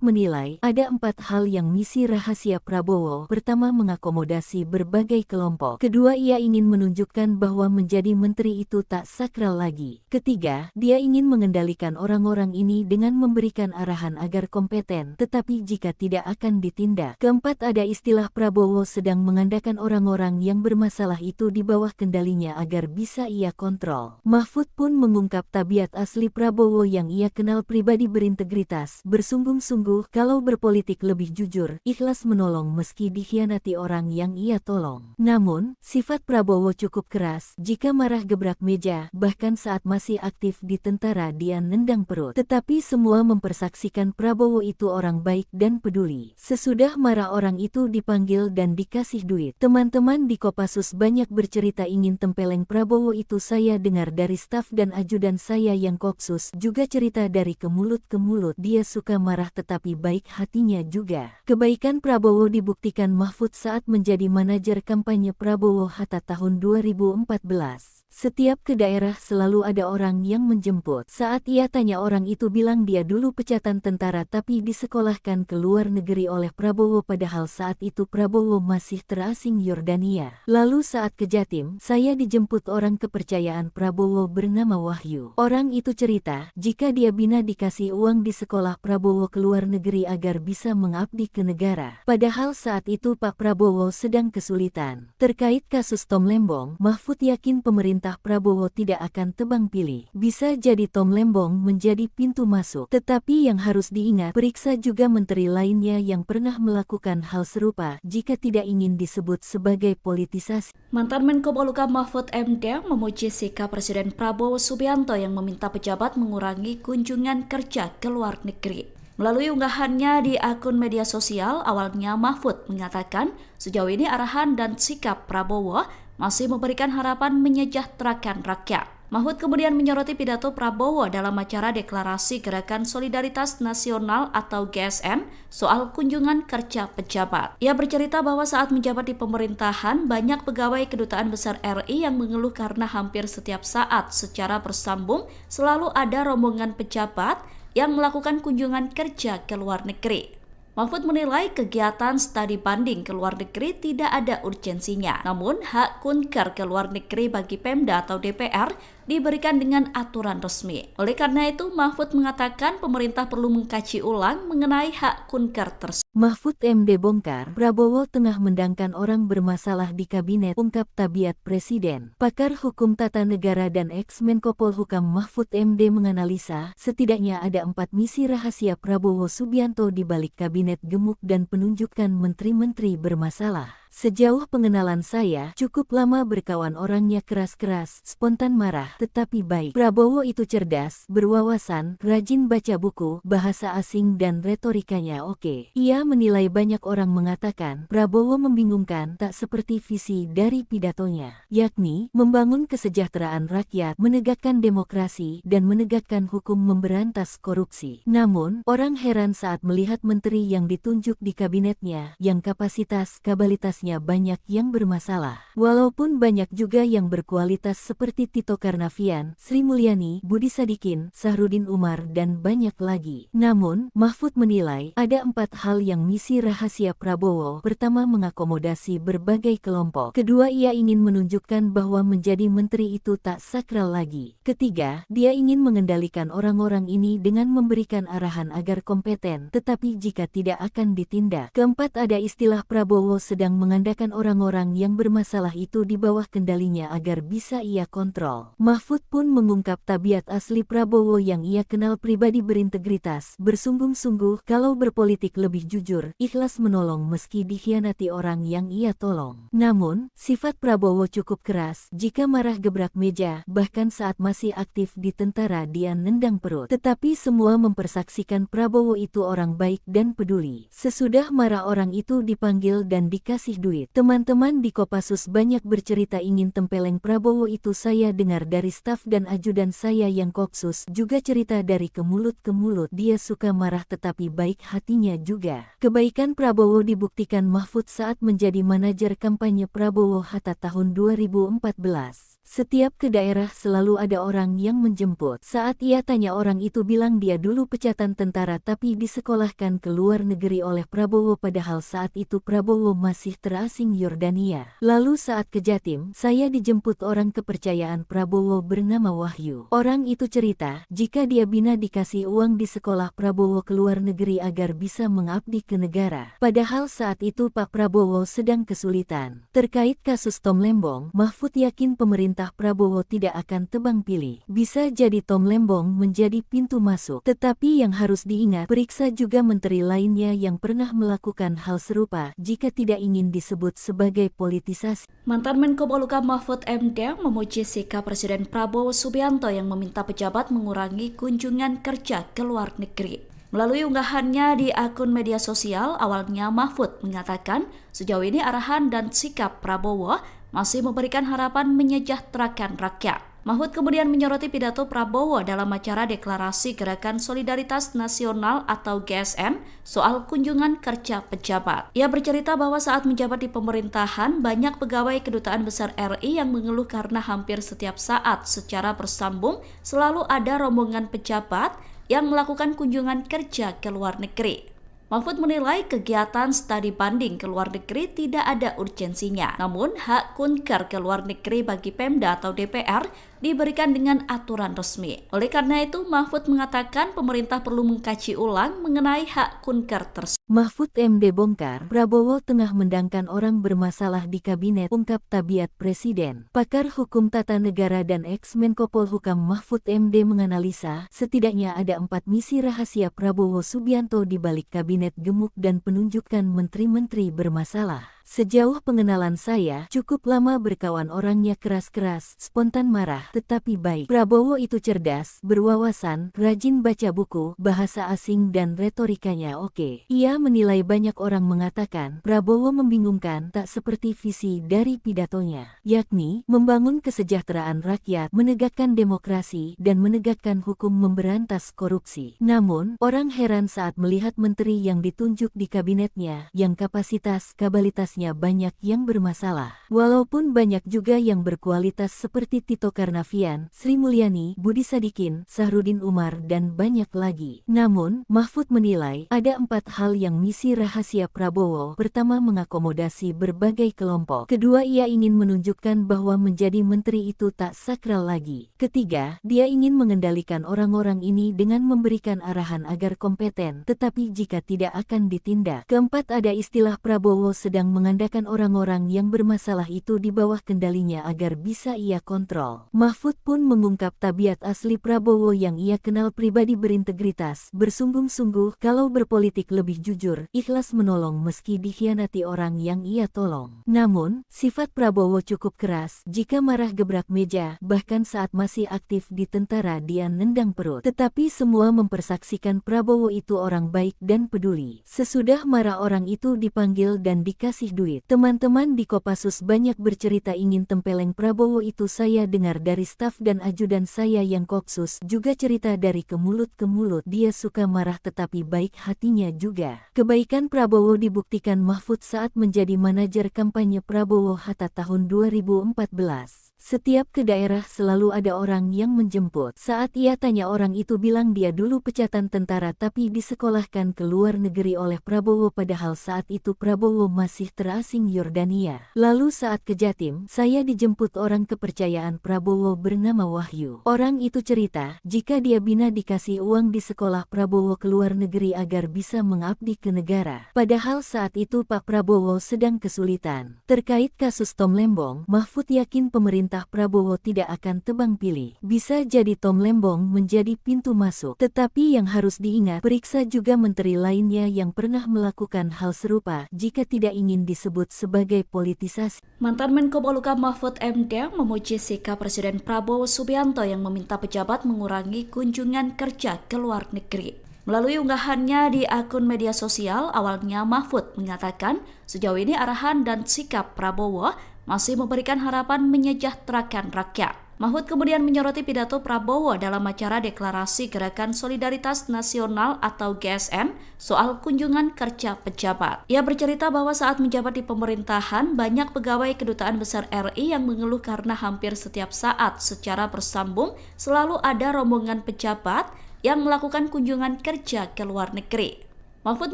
menilai ada 4 hal yang misi rahasia Prabowo. Pertama, mengakomodasi berbagai kelompok. Kedua, ia ingin menunjukkan bahwa menjadi menteri itu tak sakral lagi. Ketiga, dia ingin mengendalikan orang-orang ini dengan memberikan arahan agar kompeten, tetapi jika tidak akan ditindak. Keempat, ada istilah Prabowo sedang mengandalkan orang-orang yang bermasalah itu di bawah kendalinya agar bisa ia kontrol. Mahfud pun mengungkap tabiat asli Prabowo yang ia kenal pribadi berintegritas, bersungguh-sungguh kalau berpolitik lebih jujur, ikhlas menolong meski dikhianati orang yang ia tolong. Namun, sifat Prabowo cukup keras, jika marah gebrak meja, bahkan saat masih aktif di tentara dia nendang perut. Tetapi semua mempersaksikan Prabowo itu orang baik dan peduli. Sesudah marah orang itu dipanggil dan dikasih duit. Teman-teman di Kopassus banyak bercerita ingin tempeleng Prabowo itu. Saya dengar dari staf dan ajudan saya yang Kopsus juga cerita dari ke mulut ke mulut. Dia suka marah tetapi baik hatinya juga. Kebaikan Prabowo dibuktikan Mahfud saat menjadi manajer kampanye Prabowo Hatta tahun 2014. Setiap ke daerah selalu ada orang yang menjemput. Saat ia tanya, orang itu bilang dia dulu pecatan tentara tapi disekolahkan ke luar negeri oleh Prabowo, padahal saat itu Prabowo masih terasing Yordania. Lalu saat ke Jatim, saya dijemput orang kepercayaan Prabowo bernama Wahyu. Orang itu cerita, jika dia bina dikasih uang di sekolah Prabowo ke luar negeri agar bisa mengabdi ke negara. Padahal saat itu Pak Prabowo sedang kesulitan. Terkait kasus Tom Lembong, Mahfud yakin pemerintah Prabowo tidak akan tebang pilih. Bisa jadi Tom Lembong menjadi pintu masuk. Tetapi yang harus diingat, periksa juga menteri lainnya yang pernah melakukan hal serupa jika tidak ingin disebut sebagai politisasi. Mantan Menko Polhukam Mahfud MD memuji sikap Presiden Prabowo Subianto yang meminta pejabat mengurangi kunjungan kerja ke luar negeri. Melalui unggahannya di akun media sosial, awalnya Mahfud mengatakan sejauh ini arahan dan sikap Prabowo masih memberikan harapan menyejahterakan rakyat. Mahfud kemudian menyoroti pidato Prabowo dalam acara Deklarasi Gerakan Solidaritas Nasional atau GSN soal kunjungan kerja pejabat. Ia bercerita bahwa saat menjabat di pemerintahan, banyak pegawai Kedutaan Besar RI yang mengeluh karena hampir setiap saat secara bersambung selalu ada rombongan pejabat yang melakukan kunjungan kerja ke luar negeri. Mahfud menilai kegiatan studi banding ke luar negeri tidak ada urgensinya. Namun, hak kunker ke luar negeri bagi Pemda atau DPR diberikan dengan aturan resmi. Oleh karena itu, Mahfud mengatakan pemerintah perlu mengkaji ulang mengenai hak kunker tersebut. Mahfud MD bongkar, Prabowo tengah mendangkan orang bermasalah di kabinet, ungkap tabiat Presiden. Pakar Hukum Tata Negara dan ex-Menko Polhukam Mahfud MD menganalisa, setidaknya ada 4 misi rahasia Prabowo Subianto di balik kabinet gemuk dan penunjukan menteri-menteri bermasalah. Sejauh pengenalan saya, cukup lama berkawan, orangnya keras-keras, spontan marah, tetapi baik. Prabowo itu cerdas, berwawasan, rajin baca buku, bahasa asing dan retorikanya oke. Ia menilai banyak orang mengatakan, Prabowo membingungkan, tak seperti visi dari pidatonya, yakni membangun kesejahteraan rakyat, menegakkan demokrasi, dan menegakkan hukum, memberantas korupsi. Namun, orang heran saat melihat menteri yang ditunjuk di kabinetnya, yang kapasitas-kabalitas banyak yang bermasalah. Walaupun banyak juga yang berkualitas seperti Tito Karnavian, Sri Mulyani, Budi Sadikin, Sahrudin Umar, dan banyak lagi. Namun, Mahfud menilai ada 4 hal yang misi rahasia Prabowo. Pertama, mengakomodasi berbagai kelompok. Kedua, ia ingin menunjukkan bahwa menjadi menteri itu tak sakral lagi. Ketiga, dia ingin mengendalikan orang-orang ini dengan memberikan arahan agar kompeten, tetapi jika tidak akan ditindak. Keempat, ada istilah Prabowo sedang mengandalkan orang-orang yang bermasalah itu di bawah kendalinya agar bisa ia kontrol. Mahfud pun mengungkap tabiat asli Prabowo yang ia kenal pribadi, berintegritas, bersungguh-sungguh, kalau berpolitik lebih jujur, ikhlas menolong meski dikhianati orang yang ia tolong. Namun, sifat Prabowo cukup keras, jika marah gebrak meja, bahkan saat masih aktif di tentara dia nendang perut. Tetapi semua mempersaksikan Prabowo itu orang baik dan peduli. Sesudah marah orang itu dipanggil dan dikasih duit. Teman-teman di Kopassus banyak bercerita ingin tempeleng Prabowo itu. Saya dengar dari staf dan ajudan saya yang Kopsus juga cerita dari ke mulut ke mulut. Dia suka marah tetapi baik hatinya juga. Kebaikan Prabowo dibuktikan Mahfud saat menjadi manajer kampanye Prabowo Hatta tahun 2014. Setiap ke daerah selalu ada orang yang menjemput. Saat ia tanya, orang itu bilang dia dulu pecatan tentara tapi disekolahkan ke luar negeri oleh Prabowo, padahal saat itu Prabowo masih terasing Yordania. Lalu saat ke Jatim, saya dijemput orang kepercayaan Prabowo bernama Wahyu. Orang itu cerita, jika dia bina dikasih uang di sekolah Prabowo ke luar negeri agar bisa mengabdi ke negara. Padahal saat itu Pak Prabowo sedang kesulitan. Terkait kasus Tom Lembong, Mahfud yakin pemerintah Prabowo tidak akan tebang pilih. Bisa jadi Tom Lembong menjadi pintu masuk. Tetapi yang harus diingat, periksa juga menteri lainnya yang pernah melakukan hal serupa jika tidak ingin disebut sebagai politisasi. Mantan Menko Polhukam Mahfud MD memuji sikap Presiden Prabowo Subianto yang meminta pejabat mengurangi kunjungan kerja ke luar negeri. Melalui unggahannya di akun media sosial, awalnya Mahfud mengatakan sejauh ini arahan dan sikap Prabowo masih memberikan harapan menyejahterakan rakyat. Mahfud kemudian menyoroti pidato Prabowo dalam acara deklarasi Gerakan Solidaritas Nasional atau GSN soal kunjungan kerja pejabat. Ia bercerita bahwa saat menjabat di pemerintahan, banyak pegawai Kedutaan Besar RI yang mengeluh karena hampir setiap saat secara bersambung selalu ada rombongan pejabat yang melakukan kunjungan kerja ke luar negeri. Mahfud menilai kegiatan studi banding ke luar negeri tidak ada urgensinya. Namun, hak kunker ke luar negeri bagi Pemda atau DPR diberikan dengan aturan resmi. Oleh karena itu, Mahfud mengatakan pemerintah perlu mengkaji ulang mengenai hak kunker tersebut. Mahfud MD bongkar, Prabowo tengah mendangkan orang bermasalah di kabinet, ungkap tabiat Presiden. Pakar Hukum Tata Negara dan ex-Menko Polhukam Mahfud MD menganalisa, setidaknya ada 4 misi rahasia Prabowo Subianto di balik kabinet gemuk dan penunjukan menteri-menteri bermasalah. Sejauh pengenalan saya, cukup lama berkawan orangnya keras-keras, spontan marah, tetapi baik. Prabowo itu cerdas, berwawasan, rajin baca buku, bahasa asing dan retorikanya oke. Ia menilai banyak orang mengatakan, Prabowo membingungkan tak seperti visi dari pidatonya, yakni membangun kesejahteraan rakyat, menegakkan demokrasi, dan menegakkan hukum memberantas korupsi. Namun, orang heran saat melihat menteri yang ditunjuk di kabinetnya, yang kapasitas-kabalitasnya banyak yang bermasalah. Walaupun banyak juga yang berkualitas seperti Tito Karnavian, Sri Mulyani, Budi Sadikin, Sahrudin Umar, dan banyak lagi. Namun, Mahfud menilai ada 4 hal yang misi rahasia Prabowo. Pertama, mengakomodasi berbagai kelompok. Kedua, ia ingin menunjukkan bahwa menjadi menteri itu tak sakral lagi. Ketiga, dia ingin mengendalikan orang-orang ini dengan memberikan arahan agar kompeten, tetapi jika tidak akan ditindak. Keempat, ada istilah Prabowo sedang mengandalkan orang-orang yang bermasalah itu di bawah kendalinya agar bisa ia kontrol. Mahfud pun mengungkap tabiat asli Prabowo yang ia kenal pribadi berintegritas, bersungguh-sungguh, kalau berpolitik lebih jujur, ikhlas menolong meski dikhianati orang yang ia tolong. Namun, sifat Prabowo cukup keras, jika marah gebrak meja, bahkan saat masih aktif di tentara dia nendang perut. Tetapi semua mempersaksikan Prabowo itu orang baik dan peduli. Sesudah marah orang itu dipanggil dan dikasih duit. Teman-teman di Kopassus banyak bercerita ingin tempeleng Prabowo itu. Saya dengar dari staf dan ajudan saya yang Kopsus juga cerita dari ke mulut ke mulut. Dia suka marah tetapi baik hatinya juga. Kebaikan Prabowo dibuktikan Mahfud saat menjadi manajer kampanye Prabowo Hatta tahun 2014. Setiap ke daerah selalu ada orang yang menjemput. Saat ia tanya orang itu bilang dia dulu pecatan tentara tapi disekolahkan ke luar negeri oleh Prabowo padahal saat itu Prabowo masih terasing Yordania. Lalu saat ke Jatim, saya dijemput orang kepercayaan Prabowo bernama Wahyu. Orang itu cerita, jika dia bina dikasih uang di sekolah Prabowo ke luar negeri agar bisa mengabdi ke negara. Padahal saat itu Pak Prabowo sedang kesulitan. Terkait kasus Tom Lembong, Mahfud yakin pemerintah Prabowo tidak akan tebang pilih. Bisa jadi Tom Lembong menjadi pintu masuk. Tetapi yang harus diingat, periksa juga menteri lainnya yang pernah melakukan hal serupa jika tidak ingin disebut sebagai politisasi. Mantan Menko Polhukam Mahfud MD memuji sikap Presiden Prabowo Subianto yang meminta pejabat mengurangi kunjungan kerja ke luar negeri. Melalui unggahannya di akun media sosial, awalnya Mahfud mengatakan sejauh ini arahan dan sikap Prabowo masih memberikan harapan menyejahterakan rakyat. Mahfud kemudian menyoroti pidato Prabowo dalam acara deklarasi Gerakan Solidaritas Nasional atau GSN soal kunjungan kerja pejabat. Ia bercerita bahwa saat menjabat di pemerintahan, banyak pegawai Kedutaan Besar RI yang mengeluh karena hampir setiap saat secara bersambung selalu ada rombongan pejabat yang melakukan kunjungan kerja ke luar negeri. Mahfud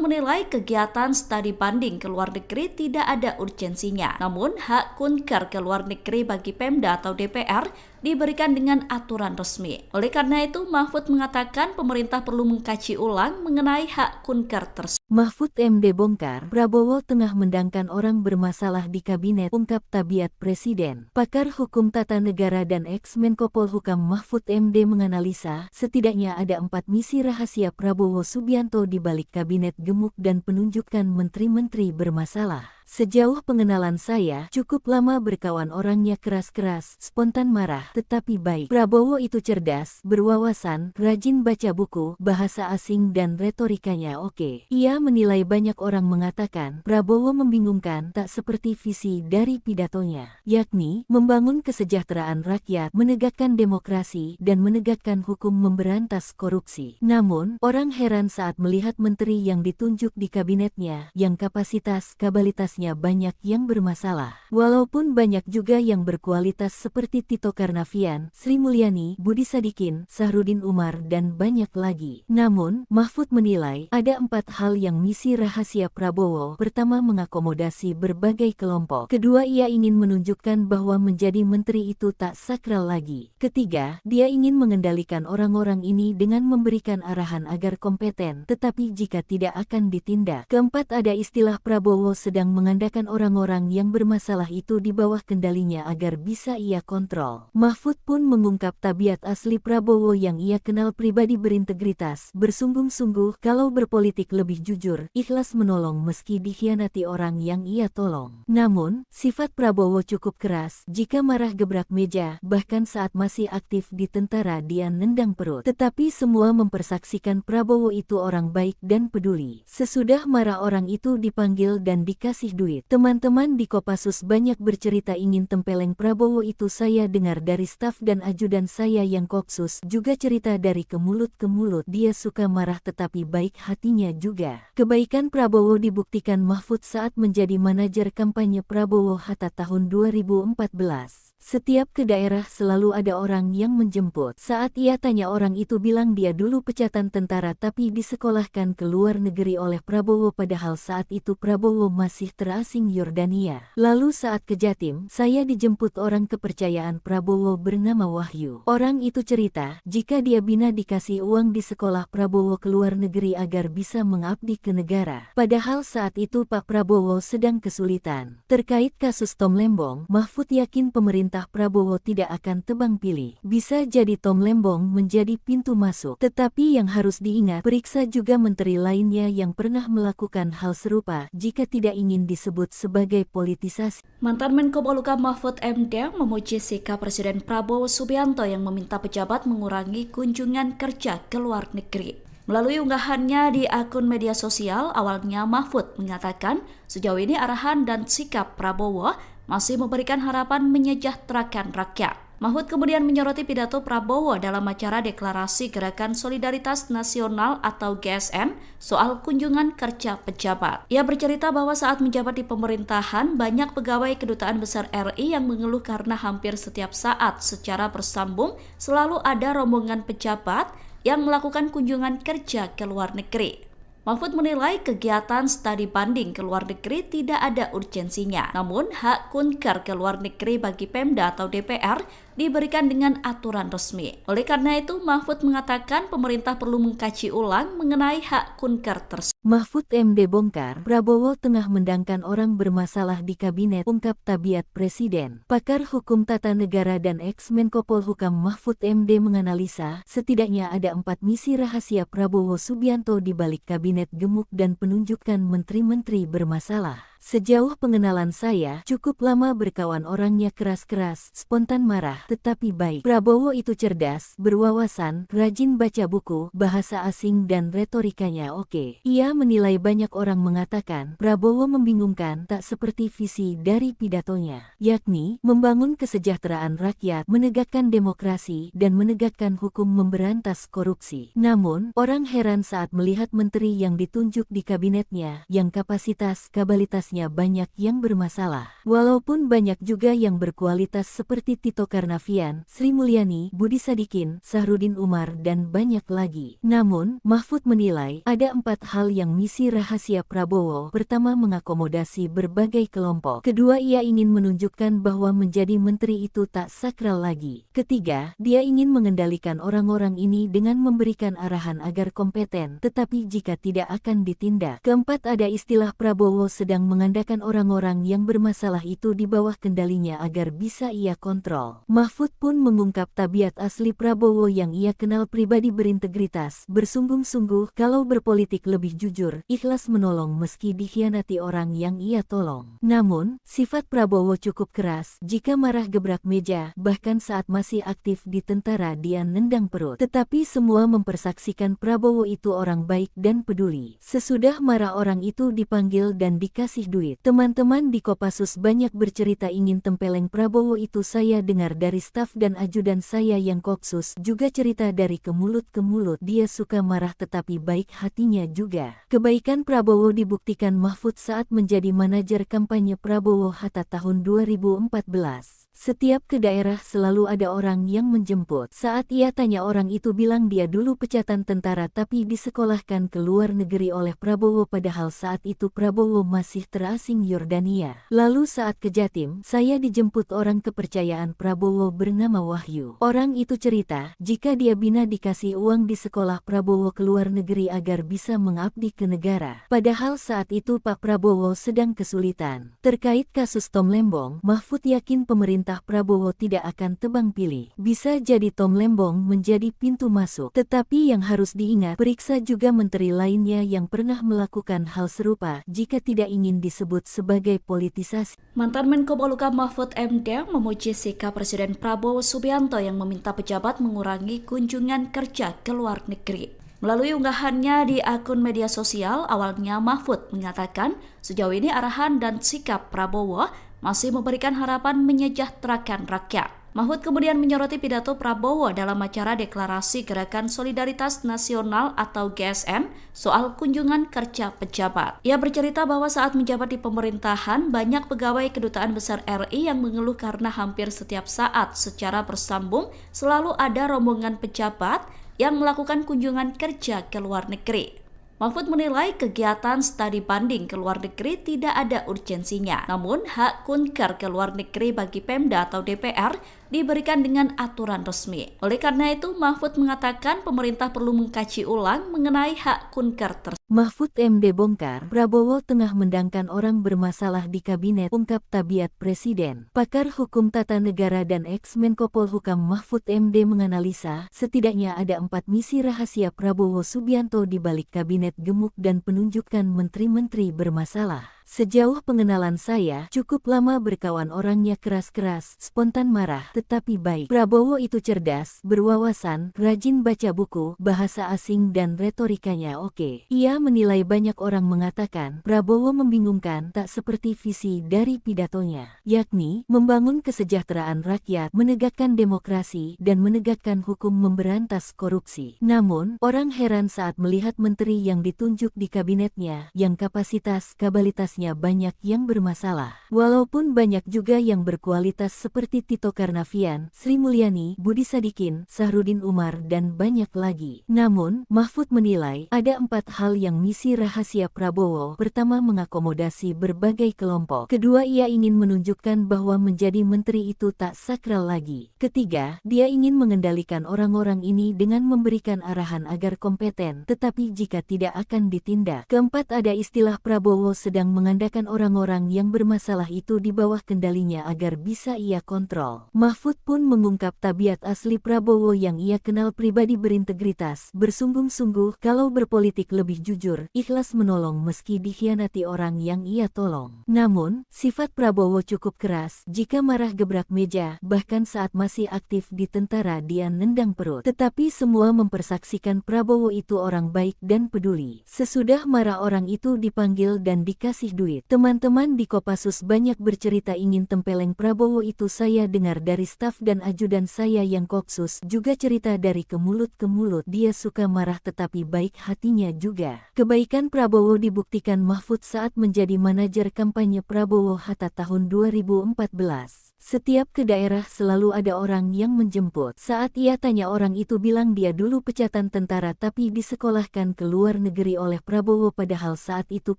menilai kegiatan studi banding ke luar negeri tidak ada urgensinya. Namun, hak kunker ke luar negeri bagi Pemda atau DPR diberikan dengan aturan resmi. Oleh karena itu, Mahfud mengatakan pemerintah perlu mengkaji ulang mengenai hak kunker tersebut. Mahfud MD bongkar, Prabowo tengah mendangkan orang bermasalah di kabinet, ungkap tabiat Presiden. Pakar Hukum Tata Negara dan ex-Menko Polhukam Mahfud MD menganalisa, setidaknya ada 4 misi rahasia Prabowo Subianto di balik kabinet gemuk dan penunjukan menteri-menteri bermasalah. Sejauh pengenalan saya, cukup lama berkawan orangnya keras-keras, spontan marah, tetapi baik. Prabowo itu cerdas, berwawasan, rajin baca buku, bahasa asing dan retorikanya oke. Ia menilai banyak orang mengatakan, Prabowo membingungkan tak seperti visi dari pidatonya, yakni membangun kesejahteraan rakyat, menegakkan demokrasi, dan menegakkan hukum memberantas korupsi. Namun, orang heran saat melihat menteri yang ditunjuk di kabinetnya, yang kapasitas-kapabilitasnya banyak yang bermasalah. Walaupun banyak juga yang berkualitas seperti Tito Karnavian, Sri Mulyani, Budi Sadikin, Sahrudin Umar, dan banyak lagi. Namun, Mahfud menilai ada 4 hal yang misi rahasia Prabowo. Pertama, mengakomodasi berbagai kelompok. Kedua, ia ingin menunjukkan bahwa menjadi menteri itu tak sakral lagi. Ketiga, dia ingin mengendalikan orang-orang ini dengan memberikan arahan agar kompeten, tetapi jika tidak akan ditindak. Keempat, ada istilah Prabowo sedang mengandalkan orang-orang yang bermasalah itu di bawah kendalinya agar bisa ia kontrol. Mahfud pun mengungkap tabiat asli Prabowo yang ia kenal pribadi berintegritas, bersungguh-sungguh, kalau berpolitik lebih jujur, ikhlas menolong meski dikhianati orang yang ia tolong. Namun, sifat Prabowo cukup keras, jika marah gebrak meja, bahkan saat masih aktif di tentara dia nendang perut. Tetapi semua mempersaksikan Prabowo itu orang baik dan peduli. Sesudah marah orang itu dipanggil dan dikasih duit. Teman-teman di Kopassus banyak bercerita ingin tempeleng Prabowo itu. Saya dengar dari staf dan ajudan saya yang Kopsus juga cerita dari ke mulut ke mulut. Dia suka marah tetapi baik hatinya juga. Kebaikan Prabowo dibuktikan Mahfud saat menjadi manajer kampanye Prabowo Hatta tahun 2014. Setiap ke daerah selalu ada orang yang menjemput. Saat ia tanya orang itu bilang dia dulu pecatan tentara tapi disekolahkan ke luar negeri oleh Prabowo padahal saat itu Prabowo masih terasing Yordania. Lalu saat ke Jatim, saya dijemput orang kepercayaan Prabowo bernama Wahyu. Orang itu cerita, jika dia bina dikasih uang di sekolah Prabowo ke luar negeri agar bisa mengabdi ke negara. Padahal saat itu Pak Prabowo sedang kesulitan. Terkait kasus Tom Lembong, Mahfud yakin pemerintah Prabowo tidak akan tebang pilih. Bisa jadi Tom Lembong menjadi pintu masuk. Tetapi yang harus diingat, periksa juga menteri lainnya yang pernah melakukan hal serupa jika tidak ingin disebut sebagai politisasi. Mantan Menko Polhukam Mahfud MD memuji sikap Presiden Prabowo Subianto yang meminta pejabat mengurangi kunjungan kerja ke luar negeri. Melalui unggahannya di akun media sosial, awalnya Mahfud mengatakan sejauh ini arahan dan sikap Prabowo masih memberikan harapan menyejahterakan rakyat. Mahfud kemudian menyoroti pidato Prabowo dalam acara Deklarasi Gerakan Solidaritas Nasional atau GSN soal kunjungan kerja pejabat. Ia bercerita bahwa saat menjabat di pemerintahan, banyak pegawai Kedutaan Besar RI yang mengeluh karena hampir setiap saat secara bersambung selalu ada rombongan pejabat yang melakukan kunjungan kerja ke luar negeri. Mahfud menilai kegiatan studi banding ke luar negeri tidak ada urgensinya. Namun, hak kunker ke luar negeri bagi Pemda atau DPR diberikan dengan aturan resmi. Oleh karena itu, Mahfud mengatakan pemerintah perlu mengkaji ulang mengenai hak kunker tersebut. Mahfud MD bongkar, Prabowo tengah mendangkan orang bermasalah di kabinet, ungkap tabiat presiden. Pakar hukum tata negara dan ex-Menko Polhukam Mahfud MD menganalisa, setidaknya ada 4 misi rahasia Prabowo Subianto di balik kabinet gemuk dan penunjukan menteri-menteri bermasalah. Sejauh pengenalan saya, cukup lama berkawan orangnya keras-keras, spontan marah, tetapi baik. Prabowo itu cerdas, berwawasan, rajin baca buku, bahasa asing dan retorikanya oke. Ia menilai banyak orang mengatakan, Prabowo membingungkan tak seperti visi dari pidatonya, yakni membangun kesejahteraan rakyat, menegakkan demokrasi, dan menegakkan hukum memberantas korupsi. Namun, orang heran saat melihat menteri yang ditunjuk di kabinetnya, yang kapasitas-kapabilitasnya banyak yang bermasalah. Walaupun banyak juga yang berkualitas seperti Tito Karnavian, Sri Mulyani, Budi Sadikin, Sahrudin Umar, dan banyak lagi. Namun, Mahfud menilai ada 4 hal yang misi rahasia Prabowo. Pertama, mengakomodasi berbagai kelompok. Kedua, ia ingin menunjukkan bahwa menjadi menteri itu tak sakral lagi. Ketiga, dia ingin mengendalikan orang-orang ini dengan memberikan arahan agar kompeten, tetapi jika tidak akan ditindak. Keempat, ada istilah Prabowo sedang mengandalkan orang-orang yang bermasalah itu di bawah kendalinya agar bisa ia kontrol. Mahfud pun mengungkap tabiat asli Prabowo yang ia kenal pribadi berintegritas, bersungguh-sungguh kalau berpolitik lebih jujur, ikhlas menolong meski dikhianati orang yang ia tolong. Namun, sifat Prabowo cukup keras, jika marah gebrak meja, bahkan saat masih aktif di tentara dia nendang perut. Tetapi semua mempersaksikan Prabowo itu orang baik dan peduli. Sesudah marah orang itu dipanggil dan dikasih duit. Teman-teman di Kopassus banyak bercerita ingin tempeleng Prabowo itu. Saya dengar dari staf dan ajudan saya yang Kopsus juga cerita dari ke mulut ke mulut. Dia suka marah tetapi baik hatinya juga. Kebaikan Prabowo dibuktikan Mahfud saat menjadi manajer kampanye Prabowo Hatta tahun 2014. Setiap ke daerah selalu ada orang yang menjemput. Saat ia tanya orang itu bilang dia dulu pecatan tentara tapi disekolahkan ke luar negeri oleh Prabowo padahal saat itu Prabowo masih terasing Yordania. Lalu saat ke Jatim, saya dijemput orang kepercayaan Prabowo bernama Wahyu. Orang itu cerita, jika dia bina dikasih uang di sekolah Prabowo ke luar negeri agar bisa mengabdi ke negara. Padahal saat itu Pak Prabowo sedang kesulitan. Terkait kasus Tom Lembong, Mahfud yakin pemerintah Prabowo tidak akan tebang pilih. Bisa jadi Tom Lembong menjadi pintu masuk. Tetapi yang harus diingat, periksa juga menteri lainnya yang pernah melakukan hal serupa jika tidak ingin disebut sebagai politisasi. Mantan Menko Polhukam Mahfud MD memuji sikap Presiden Prabowo Subianto yang meminta pejabat mengurangi kunjungan kerja ke luar negeri. Melalui unggahannya di akun media sosial, awalnya Mahfud mengatakan sejauh ini arahan dan sikap Prabowo masih memberikan harapan menyejahterakan rakyat. Mahfud kemudian menyoroti pidato Prabowo dalam acara Deklarasi Gerakan Solidaritas Nasional atau GSN soal kunjungan kerja pejabat. Ia bercerita bahwa saat menjabat di pemerintahan, banyak pegawai Kedutaan Besar RI yang mengeluh karena hampir setiap saat secara bersambung selalu ada rombongan pejabat yang melakukan kunjungan kerja ke luar negeri. Mahfud menilai kegiatan studi banding ke luar negeri tidak ada urgensinya. Namun, hak kunker ke luar negeri bagi Pemda atau DPR diberikan dengan aturan resmi. Oleh karena itu, Mahfud mengatakan pemerintah perlu mengkaji ulang mengenai hak kunker tersebut. Mahfud MD bongkar, Prabowo tengah mendangkan orang bermasalah di kabinet, ungkap tabiat presiden. Pakar hukum tata negara dan ex-Menko Polhukam Mahfud MD menganalisa, setidaknya ada 4 misi rahasia Prabowo Subianto di balik kabinet gemuk dan penunjukan menteri-menteri bermasalah. Sejauh pengenalan saya, cukup lama berkawan orangnya keras-keras, spontan marah, tetapi baik. Prabowo itu cerdas, berwawasan, rajin baca buku, bahasa asing dan retorikanya oke. Ia menilai banyak orang mengatakan, Prabowo membingungkan tak seperti visi dari pidatonya, yakni membangun kesejahteraan rakyat, menegakkan demokrasi, dan menegakkan hukum memberantas korupsi. Namun, orang heran saat melihat menteri yang ditunjuk di kabinetnya, yang kapasitas-kabalitas banyak yang bermasalah. Walaupun banyak juga yang berkualitas seperti Tito Karnavian, Sri Mulyani, Budi Sadikin, Sahrudin Umar, dan banyak lagi. Namun, Mahfud menilai ada 4 hal yang misi rahasia Prabowo. Pertama, mengakomodasi berbagai kelompok. Kedua, ia ingin menunjukkan bahwa menjadi menteri itu tak sakral lagi. Ketiga, dia ingin mengendalikan orang-orang ini dengan memberikan arahan agar kompeten, tetapi jika tidak akan ditindak. Keempat, ada istilah Prabowo sedang mengandalkan orang-orang yang bermasalah itu di bawah kendalinya agar bisa ia kontrol. Mahfud pun mengungkap tabiat asli Prabowo yang ia kenal pribadi berintegritas, bersungguh-sungguh kalau berpolitik lebih jujur, ikhlas menolong meski dikhianati orang yang ia tolong. Namun, sifat Prabowo cukup keras, jika marah gebrak meja, bahkan saat masih aktif di tentara dia nendang perut. Tetapi semua mempersaksikan Prabowo itu orang baik dan peduli. Sesudah marah orang itu dipanggil dan dikasih duit. Teman-teman di Kopassus banyak bercerita ingin tempeleng Prabowo itu. Saya dengar dari staf dan ajudan saya yang Kopsus juga cerita dari ke mulut ke mulut. Dia suka marah tetapi baik hatinya juga. Kebaikan Prabowo dibuktikan Mahfud saat menjadi manajer kampanye Prabowo Hatta tahun 2014. Setiap ke daerah selalu ada orang yang menjemput. Saat ia tanya orang itu bilang dia dulu pecatan tentara tapi disekolahkan ke luar negeri oleh Prabowo padahal saat itu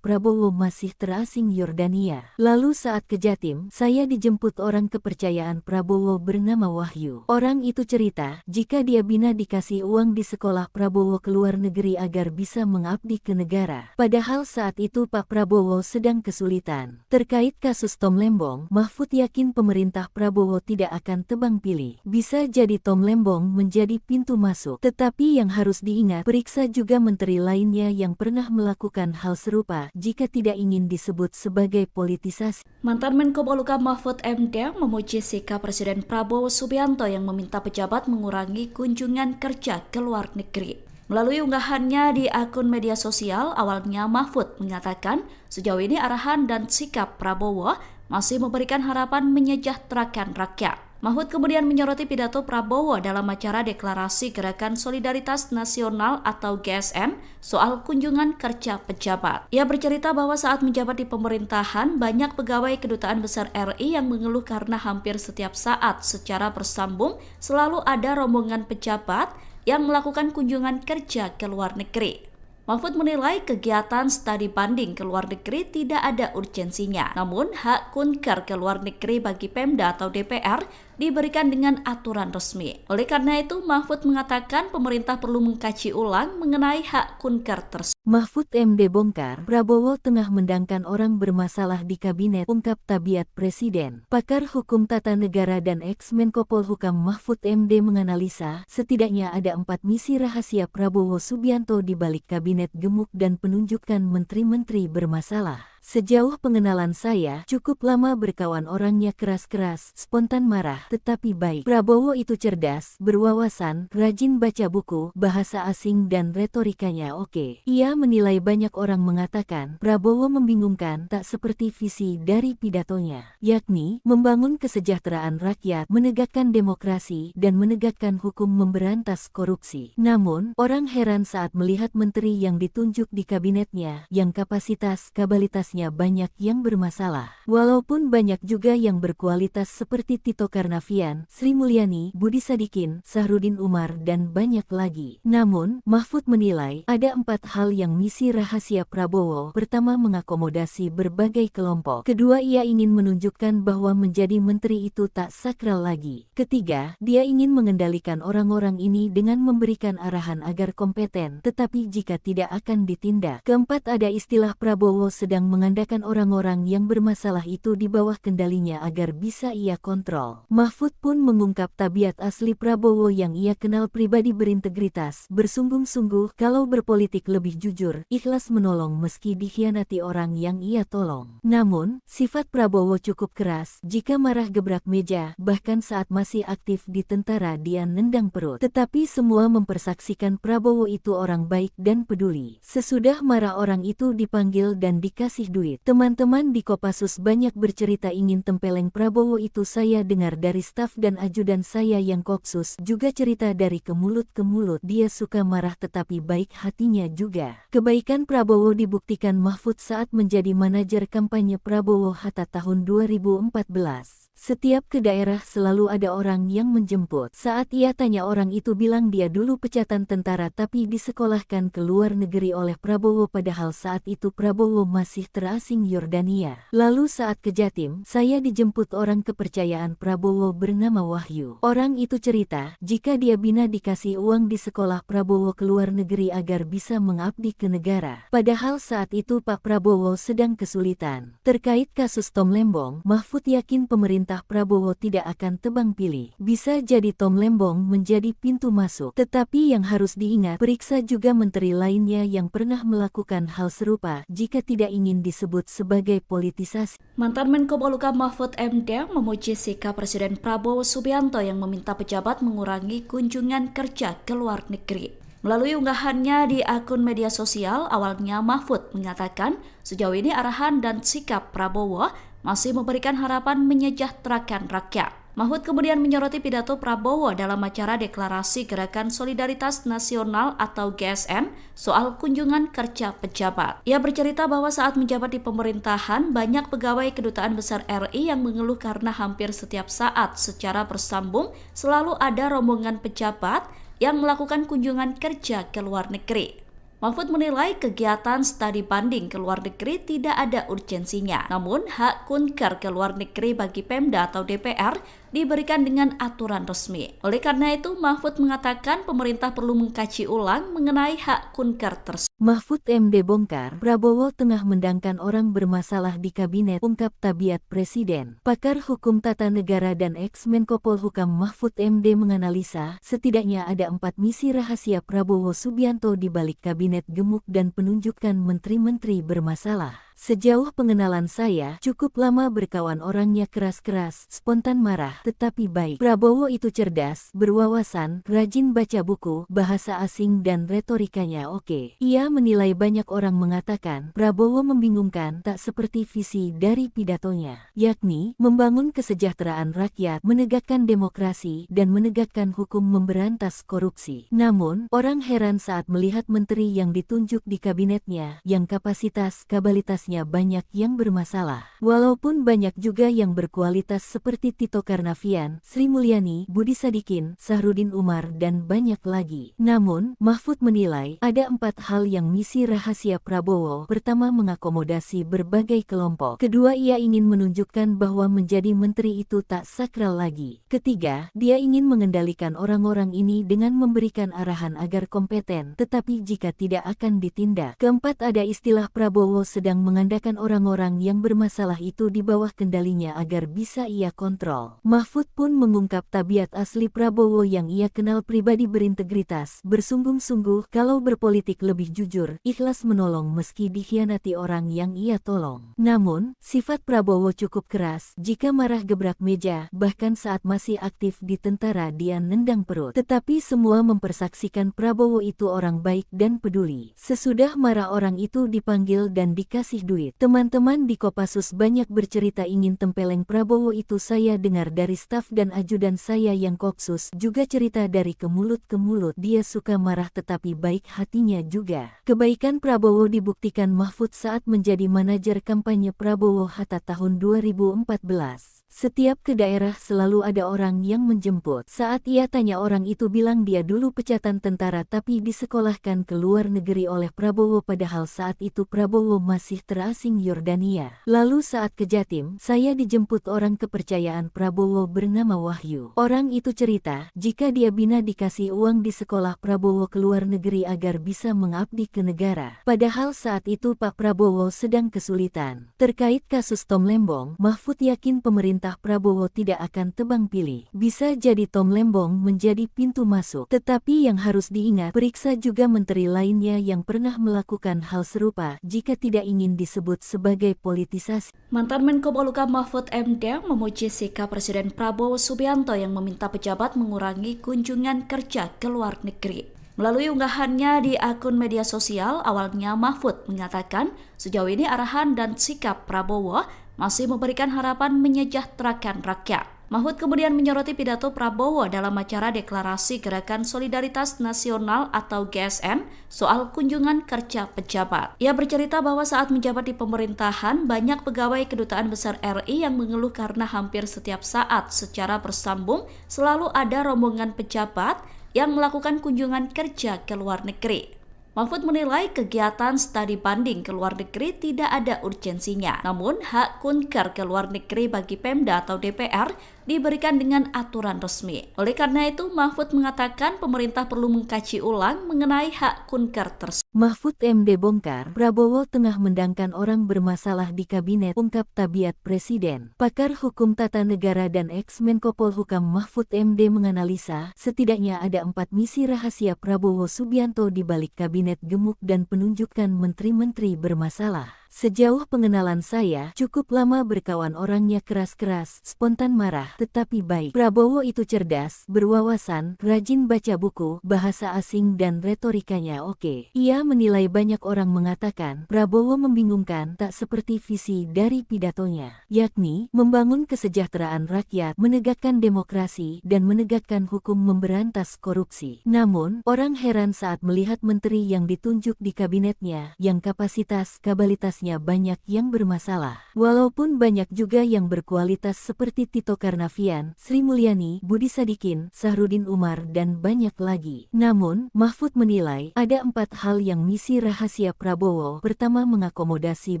Prabowo masih terasing Yordania. Lalu saat ke Jatim, saya dijemput orang kepercayaan Prabowo bernama Wahyu. Orang itu cerita, jika dia bina dikasih uang di sekolah Prabowo ke luar negeri agar bisa mengabdi ke negara. Padahal saat itu Pak Prabowo sedang kesulitan. Terkait kasus Tom Lembong, Mahfud yakin pemerintah Prabowo tidak akan tebang pilih. Bisa jadi Tom Lembong menjadi pintu masuk. Tetapi yang harus diingat, periksa juga menteri lainnya yang pernah melakukan hal serupa jika tidak ingin disebut sebagai politisasi. Mantan Menko Polhukam Mahfud MD memuji sikap Presiden Prabowo Subianto yang meminta pejabat mengurangi kunjungan kerja ke luar negeri. Melalui unggahannya di akun media sosial, awalnya Mahfud mengatakan sejauh ini arahan dan sikap Prabowo masih memberikan harapan menyejahterakan rakyat. Mahfud kemudian menyoroti pidato Prabowo dalam acara Deklarasi Gerakan Solidaritas Nasional atau GSN soal kunjungan kerja pejabat. Ia bercerita bahwa saat menjabat di pemerintahan, banyak pegawai Kedutaan Besar RI yang mengeluh karena hampir setiap saat secara bersambung selalu ada rombongan pejabat yang melakukan kunjungan kerja ke luar negeri. Mahfud menilai kegiatan studi banding ke luar negeri tidak ada urgensinya. Namun, hak kunker ke luar negeri bagi Pemda atau DPR diberikan dengan aturan resmi. Oleh karena itu, Mahfud mengatakan pemerintah perlu mengkaji ulang mengenai hak kunker tersebut. Mahfud MD bongkar, Prabowo tengah mendangkan orang bermasalah di kabinet, ungkap tabiat Presiden. Pakar Hukum Tata Negara dan ex-Menko Polhukam Mahfud MD menganalisa, setidaknya ada 4 misi rahasia Prabowo Subianto di balik kabinet gemuk dan penunjukan menteri-menteri bermasalah. Sejauh pengenalan saya, cukup lama berkawan orangnya keras-keras, spontan marah, tetapi baik. Prabowo itu cerdas, berwawasan, rajin baca buku, bahasa asing dan retorikanya oke. Ia menilai banyak orang mengatakan, Prabowo membingungkan tak seperti visi dari pidatonya, yakni membangun kesejahteraan rakyat, menegakkan demokrasi, dan menegakkan hukum memberantas korupsi. Namun, orang heran saat melihat menteri yang ditunjuk di kabinetnya, yang kapasitas-kabalitas banyak yang bermasalah. Walaupun banyak juga yang berkualitas seperti Tito Karnavian, Sri Mulyani, Budi Sadikin, Sahrudin Umar, dan banyak lagi. Namun, Mahfud menilai ada 4 hal yang misi rahasia Prabowo. Pertama, mengakomodasi berbagai kelompok. Kedua, ia ingin menunjukkan bahwa menjadi menteri itu tak sakral lagi. Ketiga, dia ingin mengendalikan orang-orang ini dengan memberikan arahan agar kompeten, tetapi jika tidak akan ditindak. Keempat, ada istilah Prabowo sedang mengandalkan orang-orang yang bermasalah itu di bawah kendalinya agar bisa ia kontrol. Mahfud pun mengungkap tabiat asli Prabowo yang ia kenal pribadi berintegritas, bersungguh-sungguh, kalau berpolitik lebih jujur, ikhlas menolong meski dikhianati orang yang ia tolong. Namun, sifat Prabowo cukup keras, jika marah gebrak meja, bahkan saat masih aktif di tentara dia nendang perut. Tetapi semua mempersaksikan Prabowo itu orang baik dan peduli. Sesudah marah orang itu dipanggil dan dikasih duit. Teman-teman di Kopassus banyak bercerita ingin tempeleng Prabowo itu. Saya dengar dari staf dan ajudan saya yang Kopsus juga cerita dari ke mulut ke mulut. Dia suka marah tetapi baik hatinya juga. Kebaikan Prabowo dibuktikan Mahfud saat menjadi manajer kampanye Prabowo Hatta tahun 2014. Setiap ke daerah selalu ada orang yang menjemput. Saat ia tanya orang itu bilang dia dulu pecatan tentara tapi disekolahkan ke luar negeri oleh Prabowo padahal saat itu Prabowo masih terasing Yordania. Lalu saat ke Jatim, saya dijemput orang kepercayaan Prabowo bernama Wahyu. Orang itu cerita, jika dia bina dikasih uang di sekolah Prabowo ke luar negeri agar bisa mengabdi ke negara. Padahal saat itu Pak Prabowo sedang kesulitan. Terkait kasus Tom Lembong, Mahfud yakin pemerintah Prabowo tidak akan tebang pilih. Bisa jadi Tom Lembong menjadi pintu masuk. Tetapi yang harus diingat, periksa juga menteri lainnya yang pernah melakukan hal serupa jika tidak ingin disebut sebagai politisasi. Mantan Menko Polhukam Mahfud MD memuji sikap Presiden Prabowo Subianto yang meminta pejabat mengurangi kunjungan kerja ke luar negeri. Melalui unggahannya di akun media sosial, awalnya Mahfud mengatakan sejauh ini arahan dan sikap Prabowo masih memberikan harapan menyejahterakan rakyat. Mahfud kemudian menyoroti pidato Prabowo dalam acara Deklarasi Gerakan Solidaritas Nasional atau GSN soal kunjungan kerja pejabat. Ia bercerita bahwa saat menjabat di pemerintahan, banyak pegawai Kedutaan Besar RI yang mengeluh karena hampir setiap saat secara bersambung selalu ada rombongan pejabat yang melakukan kunjungan kerja ke luar negeri. Mahfud menilai kegiatan studi banding ke luar negeri tidak ada urgensinya. Namun, hak kunker ke luar negeri bagi Pemda atau DPR diberikan dengan aturan resmi. Oleh karena itu, Mahfud mengatakan pemerintah perlu mengkaji ulang mengenai hak kunker tersebut. Mahfud MD bongkar, Prabowo tengah mendangkan orang bermasalah di kabinet, ungkap Tabiat Presiden. Pakar Hukum Tata Negara dan ex-Menko Polhukam Mahfud MD menganalisa, setidaknya ada 4 misi rahasia Prabowo Subianto di balik kabinet gemuk dan penunjukan menteri-menteri bermasalah. Sejauh pengenalan saya, cukup lama berkawan orangnya keras-keras, spontan marah, tetapi baik. Prabowo itu cerdas, berwawasan, rajin baca buku, bahasa asing dan retorikanya oke. Ia menilai banyak orang mengatakan, Prabowo membingungkan tak seperti visi dari pidatonya, yakni membangun kesejahteraan rakyat, menegakkan demokrasi, dan menegakkan hukum memberantas korupsi. Namun, orang heran saat melihat menteri yang ditunjuk di kabinetnya, yang kapasitas-kabalitasnya banyak yang bermasalah. Walaupun banyak juga yang berkualitas seperti Tito Karnavian, Sri Mulyani, Budi Sadikin, Sahrudin Umar, dan banyak lagi. Namun, Mahfud menilai ada 4 hal yang misi rahasia Prabowo. Pertama, mengakomodasi berbagai kelompok. Kedua, ia ingin menunjukkan bahwa menjadi menteri itu tak sakral lagi. Ketiga, dia ingin mengendalikan orang-orang ini dengan memberikan arahan agar kompeten, tetapi jika tidak akan ditindak. Keempat, ada istilah Prabowo sedang mengandalkan orang-orang yang bermasalah itu di bawah kendalinya agar bisa ia kontrol. Mahfud pun mengungkap tabiat asli Prabowo yang ia kenal pribadi berintegritas, bersungguh-sungguh kalau berpolitik lebih jujur, ikhlas menolong meski dikhianati orang yang ia tolong. Namun, sifat Prabowo cukup keras, jika marah gebrak meja, bahkan saat masih aktif di tentara dia nendang perut. Tetapi semua mempersaksikan Prabowo itu orang baik dan peduli. Sesudah marah orang itu dipanggil dan dikasih duit. Teman-teman di Kopassus banyak bercerita ingin tempeleng Prabowo itu. Saya dengar dari staf dan ajudan saya yang Kopsus juga cerita dari ke mulut ke mulut. Dia suka marah tetapi baik hatinya juga. Kebaikan Prabowo dibuktikan Mahfud saat menjadi manajer kampanye Prabowo Hatta tahun 2014. Setiap ke daerah selalu ada orang yang menjemput. Saat ia tanya orang itu bilang dia dulu pecatan tentara tapi disekolahkan ke luar negeri oleh Prabowo padahal saat itu Prabowo masih terasing Yordania. Lalu saat ke Jatim, saya dijemput orang kepercayaan Prabowo bernama Wahyu. Orang itu cerita, jika dia bina dikasih uang di sekolah Prabowo ke luar negeri agar bisa mengabdi ke negara. Padahal saat itu Pak Prabowo sedang kesulitan. Terkait kasus Tom Lembong, Mahfud yakin pemerintah Prabowo tidak akan tebang pilih. Bisa jadi Tom Lembong menjadi pintu masuk. Tetapi yang harus diingat, periksa juga menteri lainnya yang pernah melakukan hal serupa jika tidak ingin disebut sebagai politisasi. Mantan Menko Polhukam Mahfud MD memuji sikap Presiden Prabowo Subianto yang meminta pejabat mengurangi kunjungan kerja ke luar negeri. Melalui unggahannya di akun media sosial, awalnya Mahfud mengatakan sejauh ini arahan dan sikap Prabowo masih memberikan harapan menyejahterakan rakyat. Mahfud kemudian menyoroti pidato Prabowo dalam acara Deklarasi Gerakan Solidaritas Nasional atau GSN soal kunjungan kerja pejabat. Ia bercerita bahwa saat menjabat di pemerintahan, banyak pegawai Kedutaan Besar RI yang mengeluh karena hampir setiap saat secara bersambung selalu ada rombongan pejabat yang melakukan kunjungan kerja ke luar negeri. Mahfud menilai kegiatan studi banding ke luar negeri tidak ada urgensinya. Namun, hak kunker ke luar negeri bagi Pemda atau DPR diberikan dengan aturan resmi. Oleh karena itu, Mahfud mengatakan pemerintah perlu mengkaji ulang mengenai hak kunker tersebut. Mahfud MD bongkar, Prabowo tengah mendangkan orang bermasalah di kabinet, ungkap Tabiat Presiden. Pakar Hukum Tata Negara dan ex-Menko Polhukam Mahfud MD menganalisa, setidaknya ada 4 misi rahasia Prabowo Subianto di balik kabinet gemuk dan penunjukan menteri-menteri bermasalah. Sejauh pengenalan saya, cukup lama berkawan orangnya keras-keras, spontan marah, tetapi baik. Prabowo itu cerdas, berwawasan, rajin baca buku, bahasa asing dan retorikanya oke. Ia menilai banyak orang mengatakan, Prabowo membingungkan, tak seperti visi dari pidatonya, yakni, membangun kesejahteraan rakyat, menegakkan demokrasi, dan menegakkan hukum memberantas korupsi. Namun, orang heran saat melihat menteri yang ditunjuk di kabinetnya, yang kapasitas-kabalitasnya banyak yang bermasalah. Walaupun banyak juga yang berkualitas seperti Tito Karnavian, Sri Mulyani, Budi Sadikin, Sahrudin Umar, dan banyak lagi. Namun, Mahfud menilai, ada 4 hal yang misi rahasia Prabowo. Pertama, mengakomodasi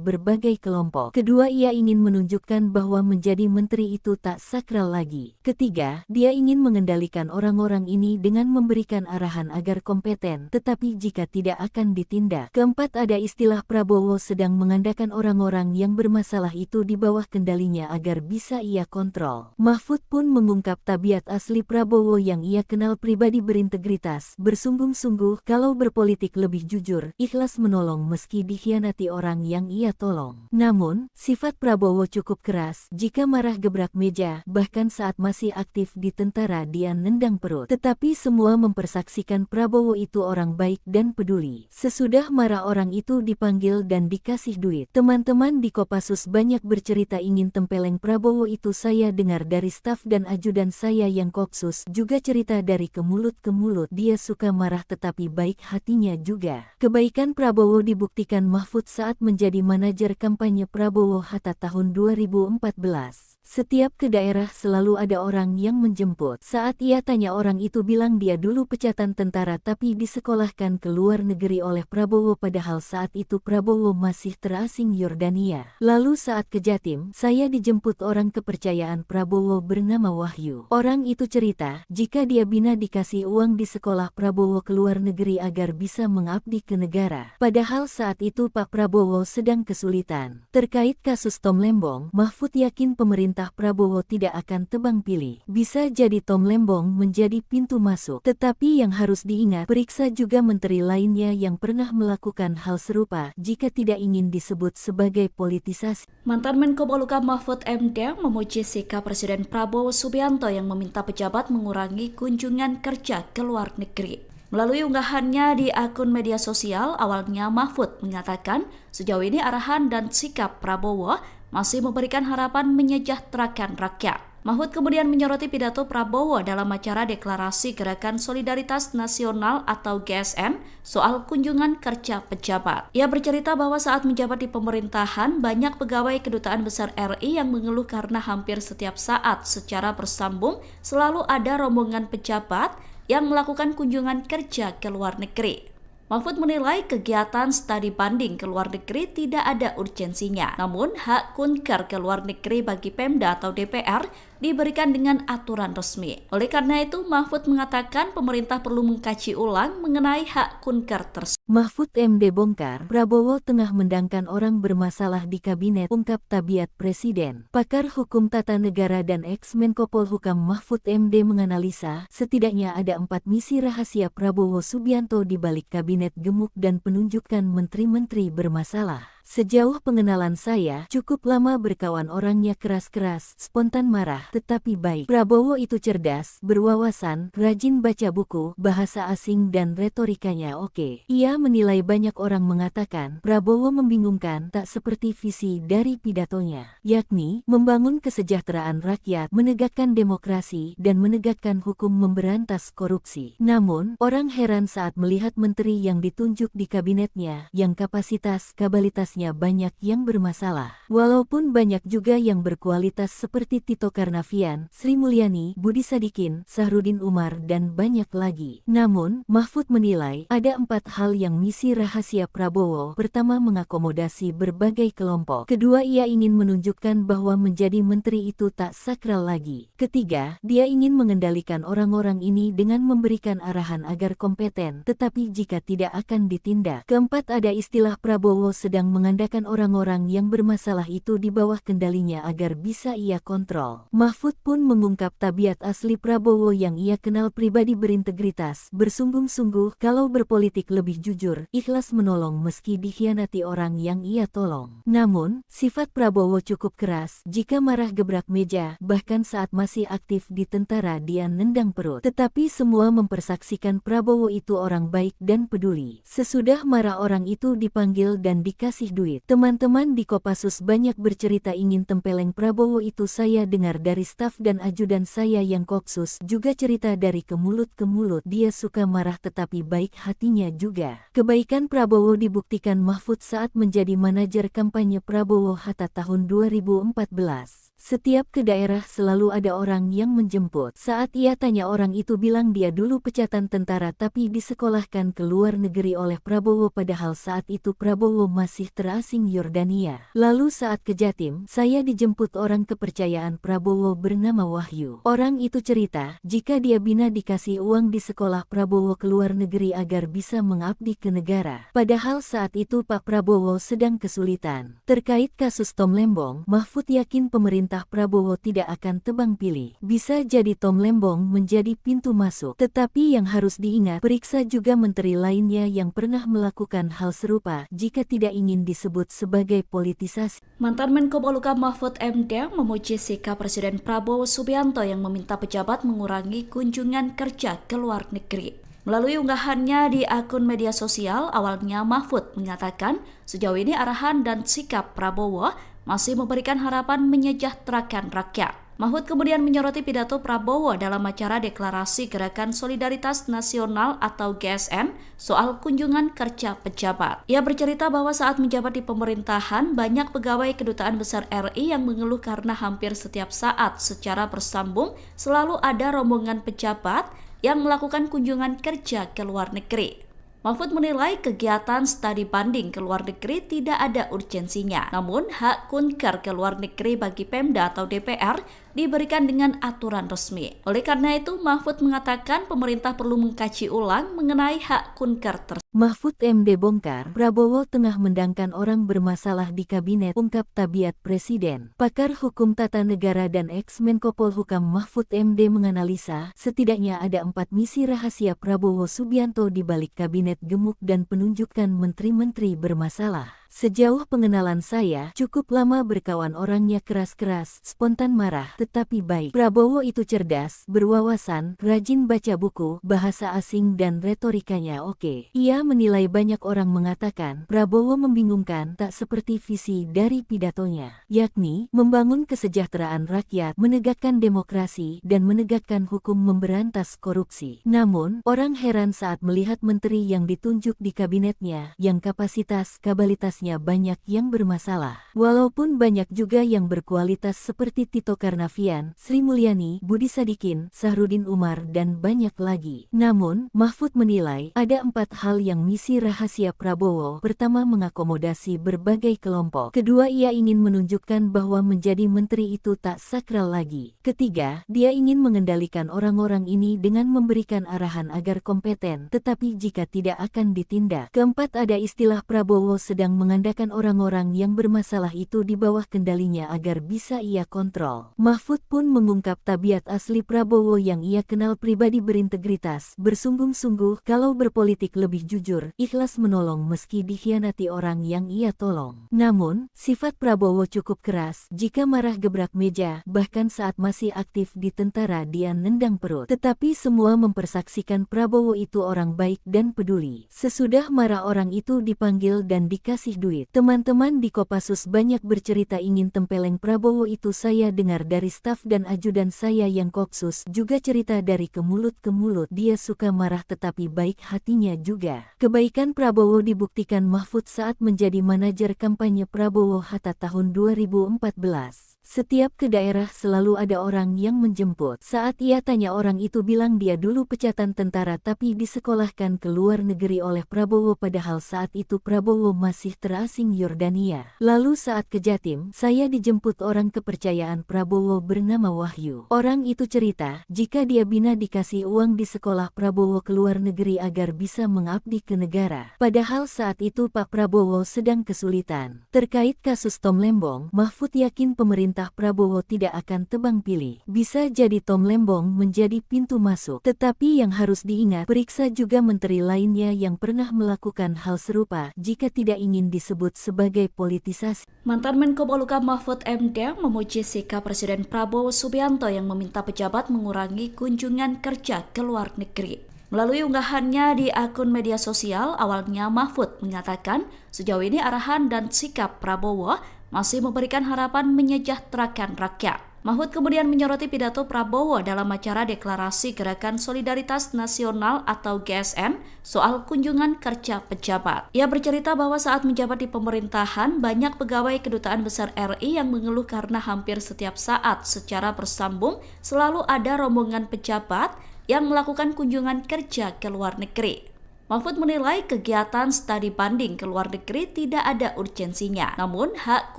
berbagai kelompok. Kedua, ia ingin menunjukkan bahwa menjadi menteri itu tak sakral lagi. Ketiga, dia ingin mengendalikan orang-orang ini dengan memberikan arahan agar kompeten, tetapi jika tidak akan ditindak. Keempat, ada istilah Prabowo sedang mengandalkan orang-orang yang bermasalah itu di bawah kendalinya agar bisa ia kontrol. Mahfud pun mengungkap tabiat asli Prabowo yang ia kenal pribadi berintegritas, bersungguh-sungguh, kalau berpolitik lebih jujur, ikhlas menolong meski dikhianati orang yang ia tolong. Namun, sifat Prabowo cukup keras, jika marah gebrak meja, bahkan saat masih aktif di tentara dia nendang perut. Tetapi semua mempersaksikan Prabowo itu orang baik dan peduli. Sesudah marah orang itu dipanggil dan dikasih duit. Teman-teman di Kopassus banyak bercerita ingin tempeleng Prabowo itu. Saya dengar dari staf dan ajudan saya yang Kopsus juga cerita dari ke mulut ke mulut. Dia suka marah tetapi baik hatinya juga. Kebaikan Prabowo dibuktikan Mahfud saat menjadi manajer kampanye Prabowo Hatta tahun 2014. Setiap ke daerah selalu ada orang yang menjemput. Saat ia tanya orang itu bilang dia dulu pecatan tentara tapi disekolahkan ke luar negeri oleh Prabowo padahal saat itu Prabowo masih terasing Yordania. Lalu saat ke Jatim, saya dijemput orang kepercayaan Prabowo bernama Wahyu. Orang itu cerita, jika dia bina dikasih uang di sekolah Prabowo ke luar negeri agar bisa mengabdi ke negara. Padahal saat itu Pak Prabowo sedang kesulitan. Terkait kasus Tom Lembong, Mahfud yakin pemerintah Prabowo tidak akan tebang pilih. Bisa jadi Tom Lembong menjadi pintu masuk. Tetapi yang harus diingat, periksa juga menteri lainnya yang pernah melakukan hal serupa jika tidak ingin disebut sebagai politisasi. Mantan Menko Polhukam Mahfud MD memuji sikap Presiden Prabowo Subianto yang meminta pejabat mengurangi kunjungan kerja ke luar negeri. Melalui unggahannya di akun media sosial, awalnya Mahfud mengatakan sejauh ini arahan dan sikap Prabowo masih memberikan harapan menyejahterakan rakyat. Mahfud kemudian menyoroti pidato Prabowo dalam acara deklarasi Gerakan Solidaritas Nasional atau GSN soal kunjungan kerja pejabat. Ia bercerita bahwa saat menjabat di pemerintahan, banyak pegawai Kedutaan Besar RI yang mengeluh karena hampir setiap saat secara bersambung selalu ada rombongan pejabat yang melakukan kunjungan kerja ke luar negeri. Mahfud menilai kegiatan studi banding ke luar negeri tidak ada urgensinya. Namun, hak kunker ke luar negeri bagi Pemda atau DPR diberikan dengan aturan resmi. Oleh karena itu, Mahfud mengatakan pemerintah perlu mengkaji ulang mengenai hak kunker tersebut. Mahfud MD bongkar, Prabowo tengah mendangkan orang bermasalah di kabinet, ungkap tabiat presiden. Pakar hukum tata negara dan ex-Menko Polhukam Mahfud MD menganalisa, setidaknya ada 4 misi rahasia Prabowo Subianto di balik kabinet gemuk dan penunjukan menteri-menteri bermasalah. Sejauh pengenalan saya, cukup lama berkawan orangnya keras-keras, spontan marah, tetapi baik. Prabowo itu cerdas, berwawasan, rajin baca buku, bahasa asing dan retorikanya oke. Ia menilai banyak orang mengatakan, Prabowo membingungkan, tak seperti visi dari pidatonya, yakni, membangun kesejahteraan rakyat, menegakkan demokrasi, dan menegakkan hukum memberantas korupsi. Namun, orang heran saat melihat menteri yang ditunjuk di kabinetnya, yang kapasitas-kabalitasnya banyak yang bermasalah. Walaupun banyak juga yang berkualitas seperti Tito Karnavian, Sri Mulyani, Budi Sadikin, Sahrudin Umar, dan banyak lagi. Namun, Mahfud menilai, ada 4 hal yang misi rahasia Prabowo. Pertama, mengakomodasi berbagai kelompok. Kedua, ia ingin menunjukkan bahwa menjadi menteri itu tak sakral lagi. Ketiga, dia ingin mengendalikan orang-orang ini dengan memberikan arahan agar kompeten, tetapi jika tidak akan ditindak. Keempat, ada istilah Prabowo sedang mengandalkan orang-orang yang bermasalah itu di bawah kendalinya agar bisa ia kontrol. Mahfud pun mengungkap tabiat asli Prabowo yang ia kenal pribadi berintegritas, bersungguh-sungguh kalau berpolitik lebih jujur, ikhlas menolong meski dikhianati orang yang ia tolong. Namun, sifat Prabowo cukup keras, jika marah gebrak meja, bahkan saat masih aktif di tentara dia nendang perut. Tetapi semua mempersaksikan Prabowo itu orang baik dan peduli. Sesudah marah orang itu dipanggil dan dikasih duit. Teman-teman di Kopassus banyak bercerita ingin tempeleng Prabowo itu. Saya dengar dari staf dan ajudan saya yang Kopsus juga cerita dari ke mulut ke mulut. Dia suka marah tetapi baik hatinya juga. Kebaikan Prabowo dibuktikan Mahfud saat menjadi manajer kampanye Prabowo Hatta tahun 2014. Setiap ke daerah selalu ada orang yang menjemput. Saat ia tanya orang itu bilang dia dulu pecatan tentara tapi disekolahkan ke luar negeri oleh Prabowo padahal saat itu Prabowo masih terasing Yordania. Lalu saat ke Jatim, saya dijemput orang kepercayaan Prabowo bernama Wahyu. Orang itu cerita, jika dia bina dikasih uang di sekolah Prabowo ke luar negeri agar bisa mengabdi ke negara. Padahal saat itu Pak Prabowo sedang kesulitan. Terkait kasus Tom Lembong, Mahfud yakin pemerintah Prabowo tidak akan tebang pilih. Bisa jadi Tom Lembong menjadi pintu masuk. Tetapi yang harus diingat, periksa juga menteri lainnya yang pernah melakukan hal serupa jika tidak ingin disebut sebagai politisasi. Mantan Menko Polhukam Mahfud MD memuji sikap Presiden Prabowo Subianto yang meminta pejabat mengurangi kunjungan kerja ke luar negeri. Melalui unggahannya di akun media sosial, awalnya Mahfud mengatakan sejauh ini arahan dan sikap Prabowo masih memberikan harapan menyejahterakan rakyat. Mahfud kemudian menyoroti pidato Prabowo dalam acara Deklarasi Gerakan Solidaritas Nasional atau GSN soal kunjungan kerja pejabat. Ia bercerita bahwa saat menjabat di pemerintahan, banyak pegawai Kedutaan Besar RI yang mengeluh karena hampir setiap saat secara bersambung selalu ada rombongan pejabat yang melakukan kunjungan kerja ke luar negeri. Mahfud menilai kegiatan studi banding ke luar negeri tidak ada urgensinya. Namun, hak kunker ke luar negeri bagi Pemda atau DPR diberikan dengan aturan resmi. Oleh karena itu, Mahfud mengatakan pemerintah perlu mengkaji ulang mengenai hak kunker tersebut. Mahfud MD bongkar, Prabowo tengah mendangkan orang bermasalah di kabinet, ungkap tabiat Presiden. Pakar Hukum Tata Negara dan ex-Menko Polhukam Mahfud MD menganalisa, setidaknya ada 4 misi rahasia Prabowo Subianto di balik kabinet gemuk dan penunjukan menteri-menteri bermasalah. Sejauh pengenalan saya, cukup lama berkawan orangnya keras-keras, spontan marah, tetapi baik. Prabowo itu cerdas, berwawasan, rajin baca buku, bahasa asing dan retorikanya oke. Ia menilai banyak orang mengatakan, Prabowo membingungkan tak seperti visi dari pidatonya, yakni membangun kesejahteraan rakyat, menegakkan demokrasi, dan menegakkan hukum memberantas korupsi. Namun, orang heran saat melihat menteri yang ditunjuk di kabinetnya, yang kapasitas-kabalitas banyak yang bermasalah. Walaupun banyak juga yang berkualitas seperti Tito Karnavian, Sri Mulyani, Budi Sadikin, Sahrudin Umar, dan banyak lagi. Namun, Mahfud menilai ada 4 hal yang misi rahasia Prabowo. Pertama, mengakomodasi berbagai kelompok. Kedua, ia ingin menunjukkan bahwa menjadi menteri itu tak sakral lagi. Ketiga, dia ingin mengendalikan orang-orang ini dengan memberikan arahan agar kompeten, tetapi jika tidak akan ditindak. Keempat, ada istilah Prabowo sedang mengandalkan orang-orang yang bermasalah itu di bawah kendalinya agar bisa ia kontrol. Mahfud pun mengungkap tabiat asli Prabowo yang ia kenal pribadi berintegritas, bersungguh-sungguh kalau berpolitik lebih jujur, ikhlas menolong meski dikhianati orang yang ia tolong. Namun, sifat Prabowo cukup keras, jika marah gebrak meja, bahkan saat masih aktif di tentara dia nendang perut. Tetapi semua mempersaksikan Prabowo itu orang baik dan peduli. Sesudah marah orang itu dipanggil dan dikasih duit. Teman-teman di Kopassus banyak bercerita ingin tempeleng Prabowo itu. Saya dengar dari staf dan ajudan saya yang Kopsus juga cerita dari ke mulut ke mulut. Dia suka marah tetapi baik hatinya juga. Kebaikan Prabowo dibuktikan Mahfud saat menjadi manajer kampanye Prabowo Hatta tahun 2014. Setiap ke daerah selalu ada orang yang menjemput. Saat ia tanya orang itu bilang dia dulu pecatan tentara tapi disekolahkan ke luar negeri oleh Prabowo padahal saat itu Prabowo masih terasing Yordania. Lalu saat ke Jatim, saya dijemput orang kepercayaan Prabowo bernama Wahyu. Orang itu cerita, jika dia bina dikasih uang di sekolah Prabowo ke luar negeri agar bisa mengabdi ke negara. Padahal saat itu Pak Prabowo sedang kesulitan. Terkait kasus Tom Lembong, Mahfud yakin pemerintah Prabowo tidak akan tebang pilih. Bisa jadi Tom Lembong menjadi pintu masuk. Tetapi yang harus diingat, periksa juga menteri lainnya yang pernah melakukan hal serupa jika tidak ingin disebut sebagai politisasi. Mantan Menko Polhukam Mahfud MD memuji sikap Presiden Prabowo Subianto yang meminta pejabat mengurangi kunjungan kerja ke luar negeri. Melalui unggahannya di akun media sosial, awalnya Mahfud mengatakan sejauh ini arahan dan sikap Prabowo masih memberikan harapan menyejahterakan rakyat. Mahfud kemudian menyoroti pidato Prabowo dalam acara Deklarasi Gerakan Solidaritas Nasional atau GSN soal kunjungan kerja pejabat. Ia bercerita bahwa saat menjabat di pemerintahan, banyak pegawai Kedutaan Besar RI yang mengeluh karena hampir setiap saat secara bersambung selalu ada rombongan pejabat yang melakukan kunjungan kerja ke luar negeri. Mahfud menilai kegiatan studi banding ke luar negeri tidak ada urgensinya. Namun, hak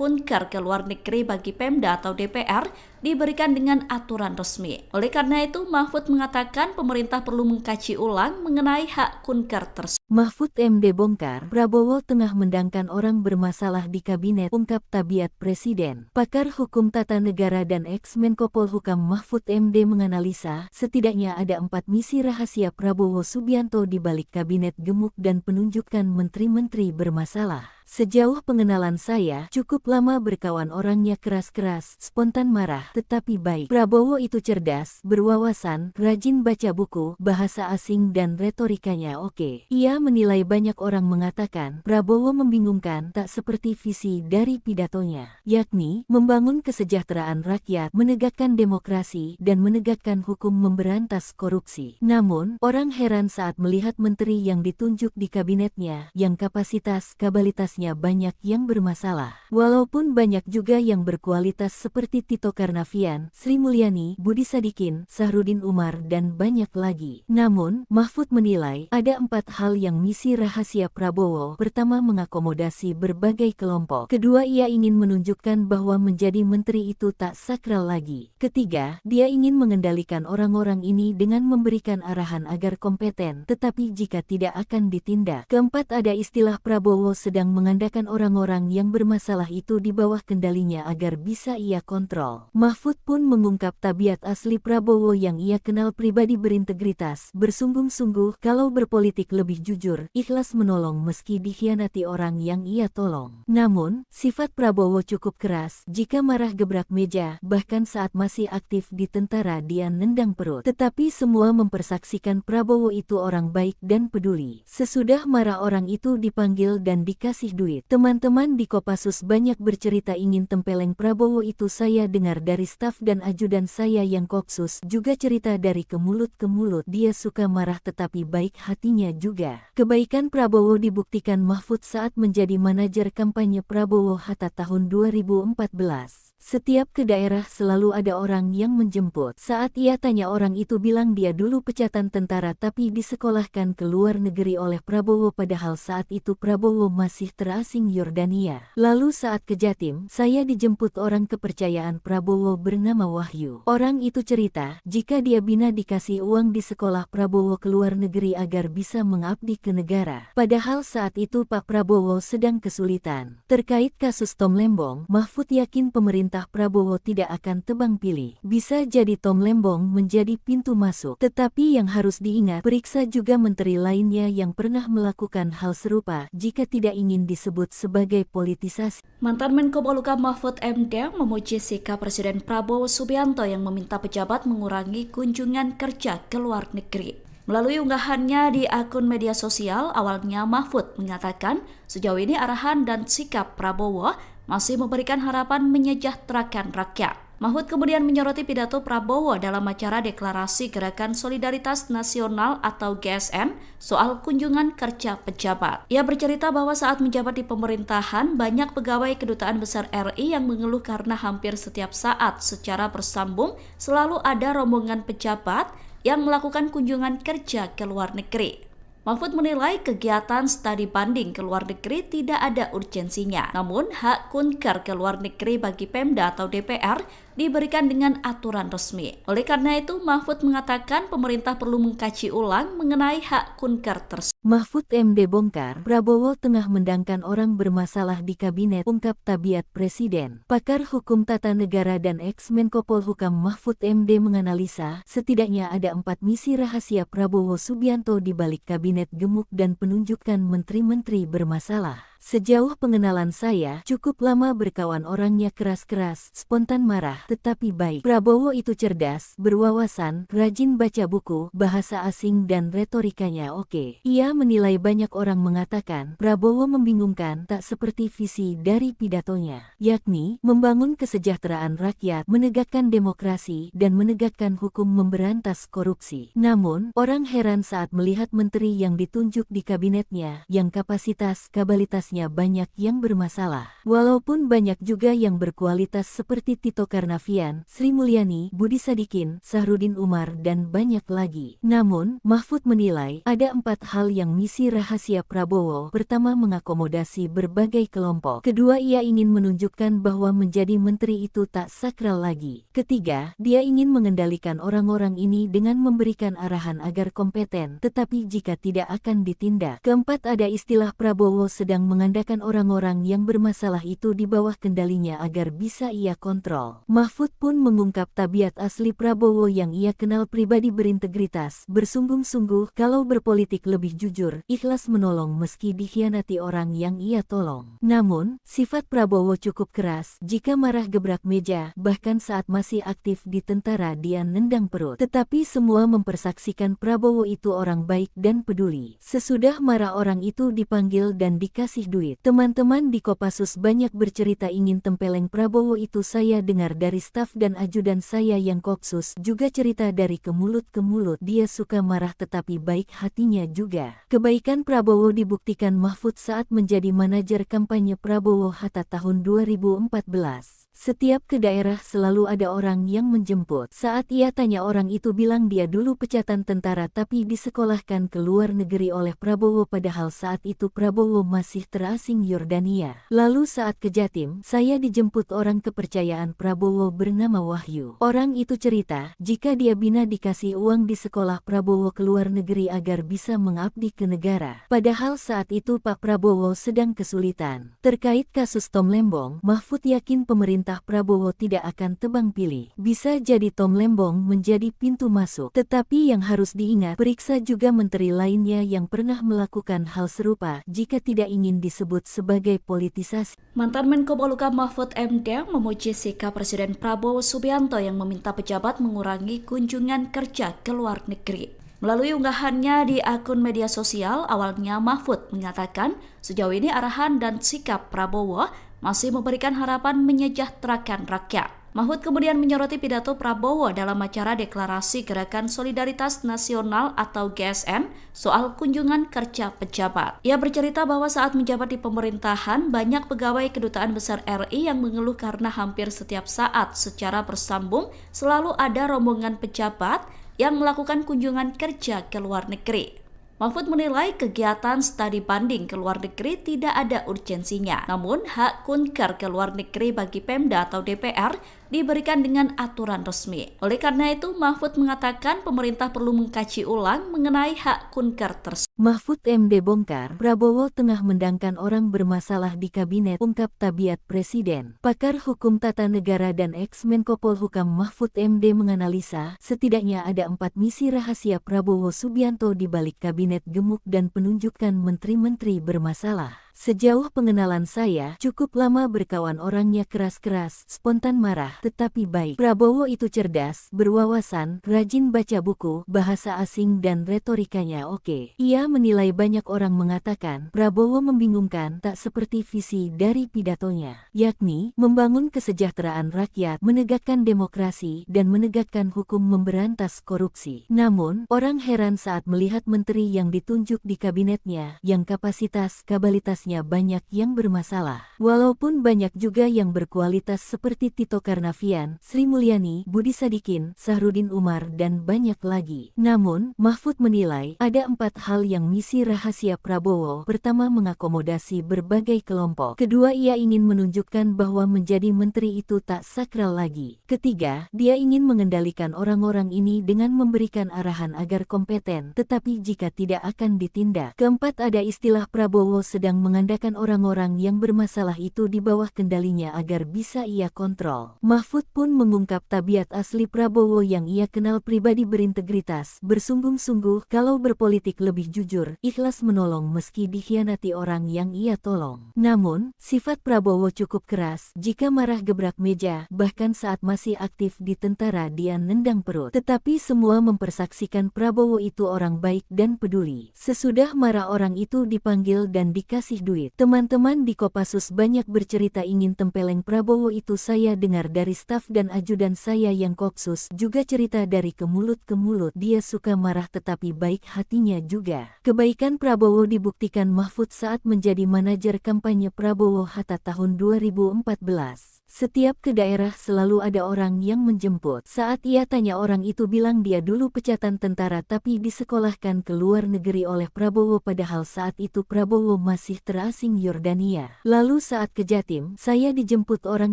kunker ke luar negeri bagi Pemda atau DPR diberikan dengan aturan resmi. Oleh karena itu, Mahfud mengatakan pemerintah perlu mengkaji ulang mengenai hak kunker tersebut. Mahfud MD bongkar, Prabowo tengah mendangkan orang bermasalah di kabinet, ungkap tabiat Presiden. Pakar Hukum Tata Negara dan ex-Menko Polhukam Mahfud MD menganalisa, setidaknya ada 4 misi rahasia Prabowo Subianto di balik kabinet gemuk dan penunjukan menteri-menteri bermasalah. Sejauh pengenalan saya, cukup lama berkawan orangnya keras-keras, spontan marah, tetapi baik. Prabowo itu cerdas, berwawasan, rajin baca buku, bahasa asing dan retorikanya oke. Ia menilai banyak orang mengatakan, Prabowo membingungkan tak seperti visi dari pidatonya, yakni membangun kesejahteraan rakyat, menegakkan demokrasi, dan menegakkan hukum memberantas korupsi. Namun, orang heran saat melihat menteri yang ditunjuk di kabinetnya, yang kapasitas-kabalitasnya banyak yang bermasalah. Walaupun banyak juga yang berkualitas seperti Tito Karnavian, Sri Mulyani, Budi Sadikin, Sahrudin Umar, dan banyak lagi. Namun, Mahfud menilai ada 4 hal yang misi rahasia Prabowo. Pertama, mengakomodasi berbagai kelompok. Kedua, ia ingin menunjukkan bahwa menjadi menteri itu tak sakral lagi. Ketiga, dia ingin mengendalikan orang-orang ini dengan memberikan arahan agar kompeten, tetapi jika tidak akan ditindak. Keempat, ada istilah Prabowo sedang mengandalkan orang-orang yang bermasalah itu di bawah kendalinya agar bisa ia kontrol. Mahfud pun mengungkap tabiat asli Prabowo yang ia kenal pribadi berintegritas, bersungguh-sungguh, kalau berpolitik lebih jujur, ikhlas menolong meski dikhianati orang yang ia tolong. Namun, sifat Prabowo cukup keras, jika marah gebrak meja, bahkan saat masih aktif di tentara dia nendang perut. Tetapi semua mempersaksikan Prabowo itu orang baik dan peduli. Sesudah marah orang itu dipanggil dan dikasih duit. Teman-teman di Kopassus banyak bercerita ingin tempeleng Prabowo itu. Saya dengar dari staf dan ajudan saya yang Kopsus juga cerita dari ke mulut ke mulut. Dia suka marah tetapi baik hatinya juga. Kebaikan Prabowo dibuktikan Mahfud saat menjadi manajer kampanye Prabowo Hatta tahun 2014. Setiap ke daerah selalu ada orang yang menjemput. Saat ia tanya orang itu bilang dia dulu pecatan tentara tapi disekolahkan ke luar negeri oleh Prabowo padahal saat itu Prabowo masih terasing Yordania. Lalu saat ke Jatim, saya dijemput orang kepercayaan Prabowo bernama Wahyu. Orang itu cerita, jika dia bina dikasih uang di sekolah Prabowo ke luar negeri agar bisa mengabdi ke negara. Padahal saat itu Pak Prabowo sedang kesulitan. Terkait kasus Tom Lembong, Mahfud yakin pemerintah Prabowo tidak akan tebang pilih. Bisa jadi Tom Lembong menjadi pintu masuk. Tetapi yang harus diingat, periksa juga menteri lainnya yang pernah melakukan hal serupa jika tidak ingin disebut sebagai politisasi. Mantan Menko Polhukam Mahfud MD memuji sikap Presiden Prabowo Subianto yang meminta pejabat mengurangi kunjungan kerja ke luar negeri. Melalui unggahannya di akun media sosial, awalnya Mahfud mengatakan sejauh ini arahan dan sikap Prabowo masih memberikan harapan menyejahterakan rakyat. Mahfud kemudian menyoroti pidato Prabowo dalam acara deklarasi Gerakan Solidaritas Nasional atau GSN soal kunjungan kerja pejabat. Ia bercerita bahwa saat menjabat di pemerintahan, banyak pegawai Kedutaan Besar RI yang mengeluh karena hampir setiap saat secara bersambung selalu ada rombongan pejabat yang melakukan kunjungan kerja ke luar negeri. Mahfud menilai kegiatan studi banding ke luar negeri tidak ada urgensinya. Namun, hak kunker ke luar negeri bagi Pemda atau DPR diberikan dengan aturan resmi. Oleh karena itu, Mahfud mengatakan pemerintah perlu mengkaji ulang mengenai hak kunker tersebut. Mahfud MD bongkar, Prabowo tengah mendangkan orang bermasalah di kabinet, ungkap Tabiat Presiden. Pakar Hukum Tata Negara dan ex-Menko Polhukam Mahfud MD menganalisa, setidaknya ada 4 misi rahasia Prabowo Subianto di balik kabinet gemuk dan penunjukan menteri-menteri bermasalah. Sejauh pengenalan saya, cukup lama berkawan orangnya keras-keras, spontan marah, tetapi baik. Prabowo itu cerdas, berwawasan, rajin baca buku, bahasa asing dan retorikanya oke. Ia menilai banyak orang mengatakan, Prabowo membingungkan tak seperti visi dari pidatonya, yakni membangun kesejahteraan rakyat, menegakkan demokrasi, dan menegakkan hukum memberantas korupsi. Namun, orang heran saat melihat menteri yang ditunjuk di kabinetnya, yang kapasitas-kabalitas banyak yang bermasalah. Walaupun banyak juga yang berkualitas seperti Tito Karnavian, Sri Mulyani, Budi Sadikin, Sahrudin Umar, dan banyak lagi. Namun, Mahfud menilai ada 4 hal yang misi rahasia Prabowo. Pertama, mengakomodasi berbagai kelompok. Kedua, ia ingin menunjukkan bahwa menjadi menteri itu tak sakral lagi. Ketiga, dia ingin mengendalikan orang-orang ini dengan memberikan arahan agar kompeten, tetapi jika tidak akan ditindak. Keempat, ada istilah Prabowo sedang mengandalkan orang-orang yang bermasalah itu di bawah kendalinya agar bisa ia kontrol. Mahfud pun mengungkap tabiat asli Prabowo yang ia kenal pribadi berintegritas, bersungguh-sungguh, kalau berpolitik lebih jujur, ikhlas menolong meski dikhianati orang yang ia tolong. Namun, sifat Prabowo cukup keras, jika marah gebrak meja, bahkan saat masih aktif di tentara dia nendang perut. Tetapi semua mempersaksikan Prabowo itu orang baik dan peduli. Sesudah marah orang itu dipanggil dan dikasih duit. Teman-teman di Kopassus banyak bercerita ingin tempeleng Prabowo itu. Saya dengar dari staf dan ajudan saya yang Kopsus juga cerita dari ke mulut ke mulut. Dia suka marah tetapi baik hatinya juga. Kebaikan Prabowo dibuktikan Mahfud saat menjadi manajer kampanye Prabowo Hatta tahun 2014. Setiap ke daerah selalu ada orang yang menjemput. Saat ia tanya orang itu bilang dia dulu pecatan tentara tapi disekolahkan ke luar negeri oleh Prabowo padahal saat itu Prabowo masih terasing Yordania. Lalu saat ke Jatim, saya dijemput orang kepercayaan Prabowo bernama Wahyu. Orang itu cerita, jika dia bina dikasih uang di sekolah Prabowo ke luar negeri agar bisa mengabdi ke negara. Padahal saat itu Pak Prabowo sedang kesulitan. Terkait kasus Tom Lembong, Mahfud yakin pemerintah Prabowo tidak akan tebang pilih. Bisa jadi Tom Lembong menjadi pintu masuk. Tetapi yang harus diingat, periksa juga menteri lainnya yang pernah melakukan hal serupa jika tidak ingin disebut sebagai politisasi. Mantan Menko Polhukam Mahfud MD memuji sikap Presiden Prabowo Subianto yang meminta pejabat mengurangi kunjungan kerja ke luar negeri. Melalui unggahannya di akun media sosial, awalnya Mahfud mengatakan sejauh ini arahan dan sikap Prabowo masih memberikan harapan menyejahterakan rakyat. Mahfud kemudian menyoroti pidato Prabowo dalam acara deklarasi Gerakan Solidaritas Nasional atau GSN soal kunjungan kerja pejabat. Ia bercerita bahwa saat menjabat di pemerintahan, banyak pegawai Kedutaan Besar RI yang mengeluh karena hampir setiap saat secara bersambung selalu ada rombongan pejabat yang melakukan kunjungan kerja ke luar negeri. Mahfud menilai kegiatan studi banding ke luar negeri tidak ada urgensinya. Namun, hak kunker ke luar negeri bagi Pemda atau DPR diberikan dengan aturan resmi. Oleh karena itu, Mahfud mengatakan pemerintah perlu mengkaji ulang mengenai hak kunker tersebut. Mahfud MD bongkar, Prabowo tengah mendangkan orang bermasalah di kabinet, ungkap Tabiat Presiden. Pakar Hukum Tata Negara dan ex-Menko Polhukam Mahfud MD menganalisa, setidaknya ada 4 misi rahasia Prabowo Subianto di balik kabinet gemuk dan penunjukan menteri-menteri bermasalah. Sejauh pengenalan saya, cukup lama berkawan orangnya keras-keras, spontan marah, tetapi baik. Prabowo itu cerdas, berwawasan, rajin baca buku, bahasa asing dan retorikanya oke. Ia menilai banyak orang mengatakan, Prabowo membingungkan tak seperti visi dari pidatonya, yakni membangun kesejahteraan rakyat, menegakkan demokrasi, dan menegakkan hukum memberantas korupsi. Namun, orang heran saat melihat menteri yang ditunjuk di kabinetnya, yang kapasitas-kapabilitasnya banyak yang bermasalah. Walaupun banyak juga yang berkualitas seperti Tito Karnavian, Sri Mulyani, Budi Sadikin, Sahrudin Umar, dan banyak lagi. Namun, Mahfud menilai ada 4 hal yang misi rahasia Prabowo. Pertama, mengakomodasi berbagai kelompok. Kedua, ia ingin menunjukkan bahwa menjadi menteri itu tak sakral lagi. Ketiga, dia ingin mengendalikan orang-orang ini dengan memberikan arahan agar kompeten, tetapi jika tidak akan ditindak. Keempat, ada istilah Prabowo sedang mengandalkan orang-orang yang bermasalah itu di bawah kendalinya agar bisa ia kontrol. Mahfud pun mengungkap tabiat asli Prabowo yang ia kenal pribadi berintegritas, bersungguh-sungguh, kalau berpolitik lebih jujur, ikhlas menolong meski dikhianati orang yang ia tolong. Namun, sifat Prabowo cukup keras, jika marah gebrak meja, bahkan saat masih aktif di tentara dia nendang perut. Tetapi semua mempersaksikan Prabowo itu orang baik dan peduli. Sesudah marah orang itu dipanggil dan dikasih duit. Teman-teman di Kopassus banyak bercerita ingin tempeleng Prabowo itu. Saya dengar dari staf dan ajudan saya yang Kopsus juga cerita dari ke mulut ke mulut. Dia suka marah tetapi baik hatinya juga. Kebaikan Prabowo dibuktikan Mahfud saat menjadi manajer kampanye Prabowo Hatta tahun 2014. Setiap ke daerah selalu ada orang yang menjemput. Saat ia tanya orang itu bilang dia dulu pecatan tentara tapi disekolahkan ke luar negeri oleh Prabowo padahal saat itu Prabowo masih terasing Yordania. Lalu saat ke Jatim, saya dijemput orang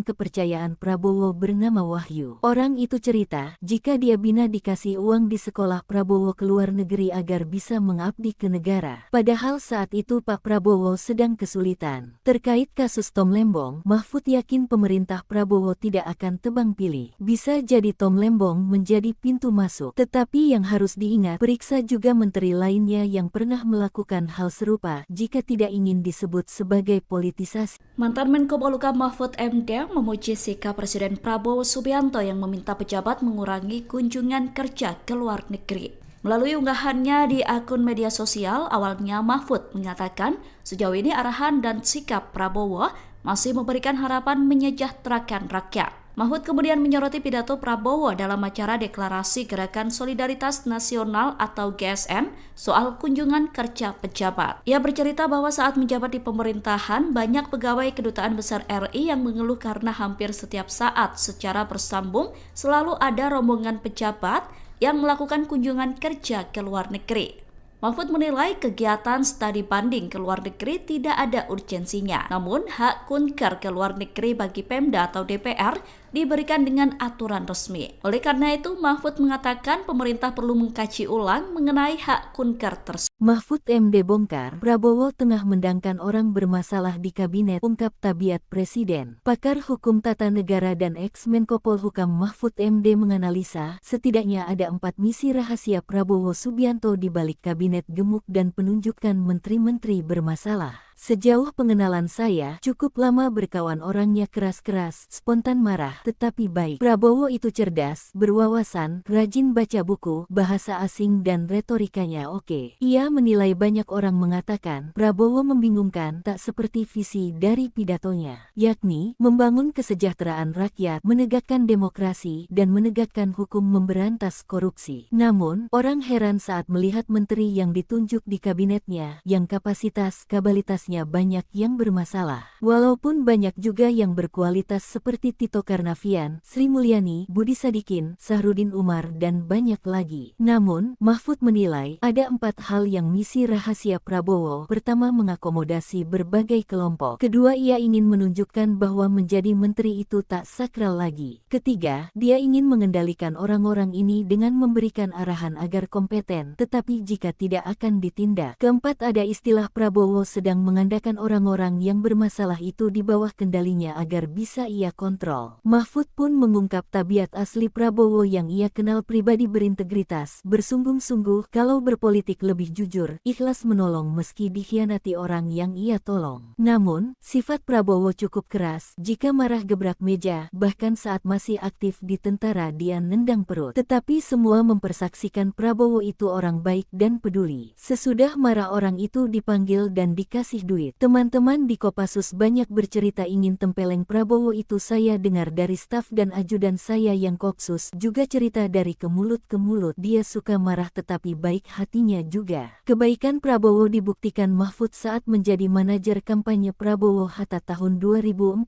kepercayaan Prabowo bernama Wahyu. Orang itu cerita, jika dia bina dikasih uang di sekolah Prabowo ke luar negeri agar bisa mengabdi ke negara. Padahal saat itu Pak Prabowo sedang kesulitan. Terkait kasus Tom Lembong, Mahfud yakin pemerintah Prabowo tidak akan tebang pilih. Bisa jadi Tom Lembong menjadi pintu masuk. Tetapi yang harus diingat, periksa juga menteri lainnya yang pernah melakukan hal serupa jika tidak ingin disebut sebagai politisasi. Mantan Menko Polhukam Mahfud MD memuji sikap Presiden Prabowo Subianto yang meminta pejabat mengurangi kunjungan kerja ke luar negeri. Melalui unggahannya di akun media sosial, awalnya Mahfud mengatakan sejauh ini arahan dan sikap Prabowo masih memberikan harapan menyejahterakan rakyat. Mahfud kemudian menyoroti pidato Prabowo dalam acara deklarasi Gerakan Solidaritas Nasional atau GSN soal kunjungan kerja pejabat. Ia bercerita bahwa saat menjabat di pemerintahan, banyak pegawai Kedutaan Besar RI yang mengeluh karena hampir setiap saat secara bersambung selalu ada rombongan pejabat yang melakukan kunjungan kerja ke luar negeri. Mahfud menilai kegiatan studi banding ke luar negeri tidak ada urgensinya. Namun, hak kunker ke luar negeri bagi Pemda atau DPR diberikan dengan aturan resmi. Oleh karena itu, Mahfud mengatakan pemerintah perlu mengkaji ulang mengenai hak kunker tersebut. Mahfud MD bongkar, Prabowo tengah mendangkan orang bermasalah di kabinet, ungkap tabiat presiden. Pakar hukum tata negara dan ex-Menko Polhukam Mahfud MD menganalisa, setidaknya ada 4 misi rahasia Prabowo Subianto di balik kabinet gemuk dan penunjukan menteri-menteri bermasalah. Sejauh pengenalan saya, cukup lama berkawan orangnya keras-keras, spontan marah, tetapi baik. Prabowo itu cerdas, berwawasan, rajin baca buku, bahasa asing dan retorikanya oke. Ia menilai banyak orang mengatakan, Prabowo membingungkan tak seperti visi dari pidatonya, yakni membangun kesejahteraan rakyat, menegakkan demokrasi, dan menegakkan hukum memberantas korupsi. Namun, orang heran saat melihat menteri yang ditunjuk di kabinetnya, yang kapasitas-kapabilitasnya banyak yang bermasalah. Walaupun banyak juga yang berkualitas seperti Tito Karnavian, Sri Mulyani, Budi Sadikin, Sahrudin Umar, dan banyak lagi. Namun, Mahfud menilai ada 4 hal yang misi rahasia Prabowo. Pertama, mengakomodasi berbagai kelompok. Kedua, ia ingin menunjukkan bahwa menjadi menteri itu tak sakral lagi. Ketiga, dia ingin mengendalikan orang-orang ini dengan memberikan arahan agar kompeten, tetapi jika tidak akan ditindak. Keempat, ada istilah Prabowo sedang mengandalkan orang-orang yang bermasalah itu di bawah kendalinya agar bisa ia kontrol. Mahfud pun mengungkap tabiat asli Prabowo yang ia kenal pribadi berintegritas, bersungguh-sungguh kalau berpolitik lebih jujur, ikhlas menolong meski dikhianati orang yang ia tolong. Namun, sifat Prabowo cukup keras, jika marah gebrak meja, bahkan saat masih aktif di tentara dia nendang perut. Tetapi semua mempersaksikan Prabowo itu orang baik dan peduli. Sesudah marah orang itu dipanggil dan dikasih duit. Teman-teman di Kopassus banyak bercerita ingin tempeleng Prabowo itu. Saya dengar dari staf dan ajudan saya yang Kopsus juga cerita dari ke mulut ke mulut. Dia suka marah tetapi baik hatinya juga. Kebaikan Prabowo dibuktikan Mahfud saat menjadi manajer kampanye Prabowo Hatta tahun 2014.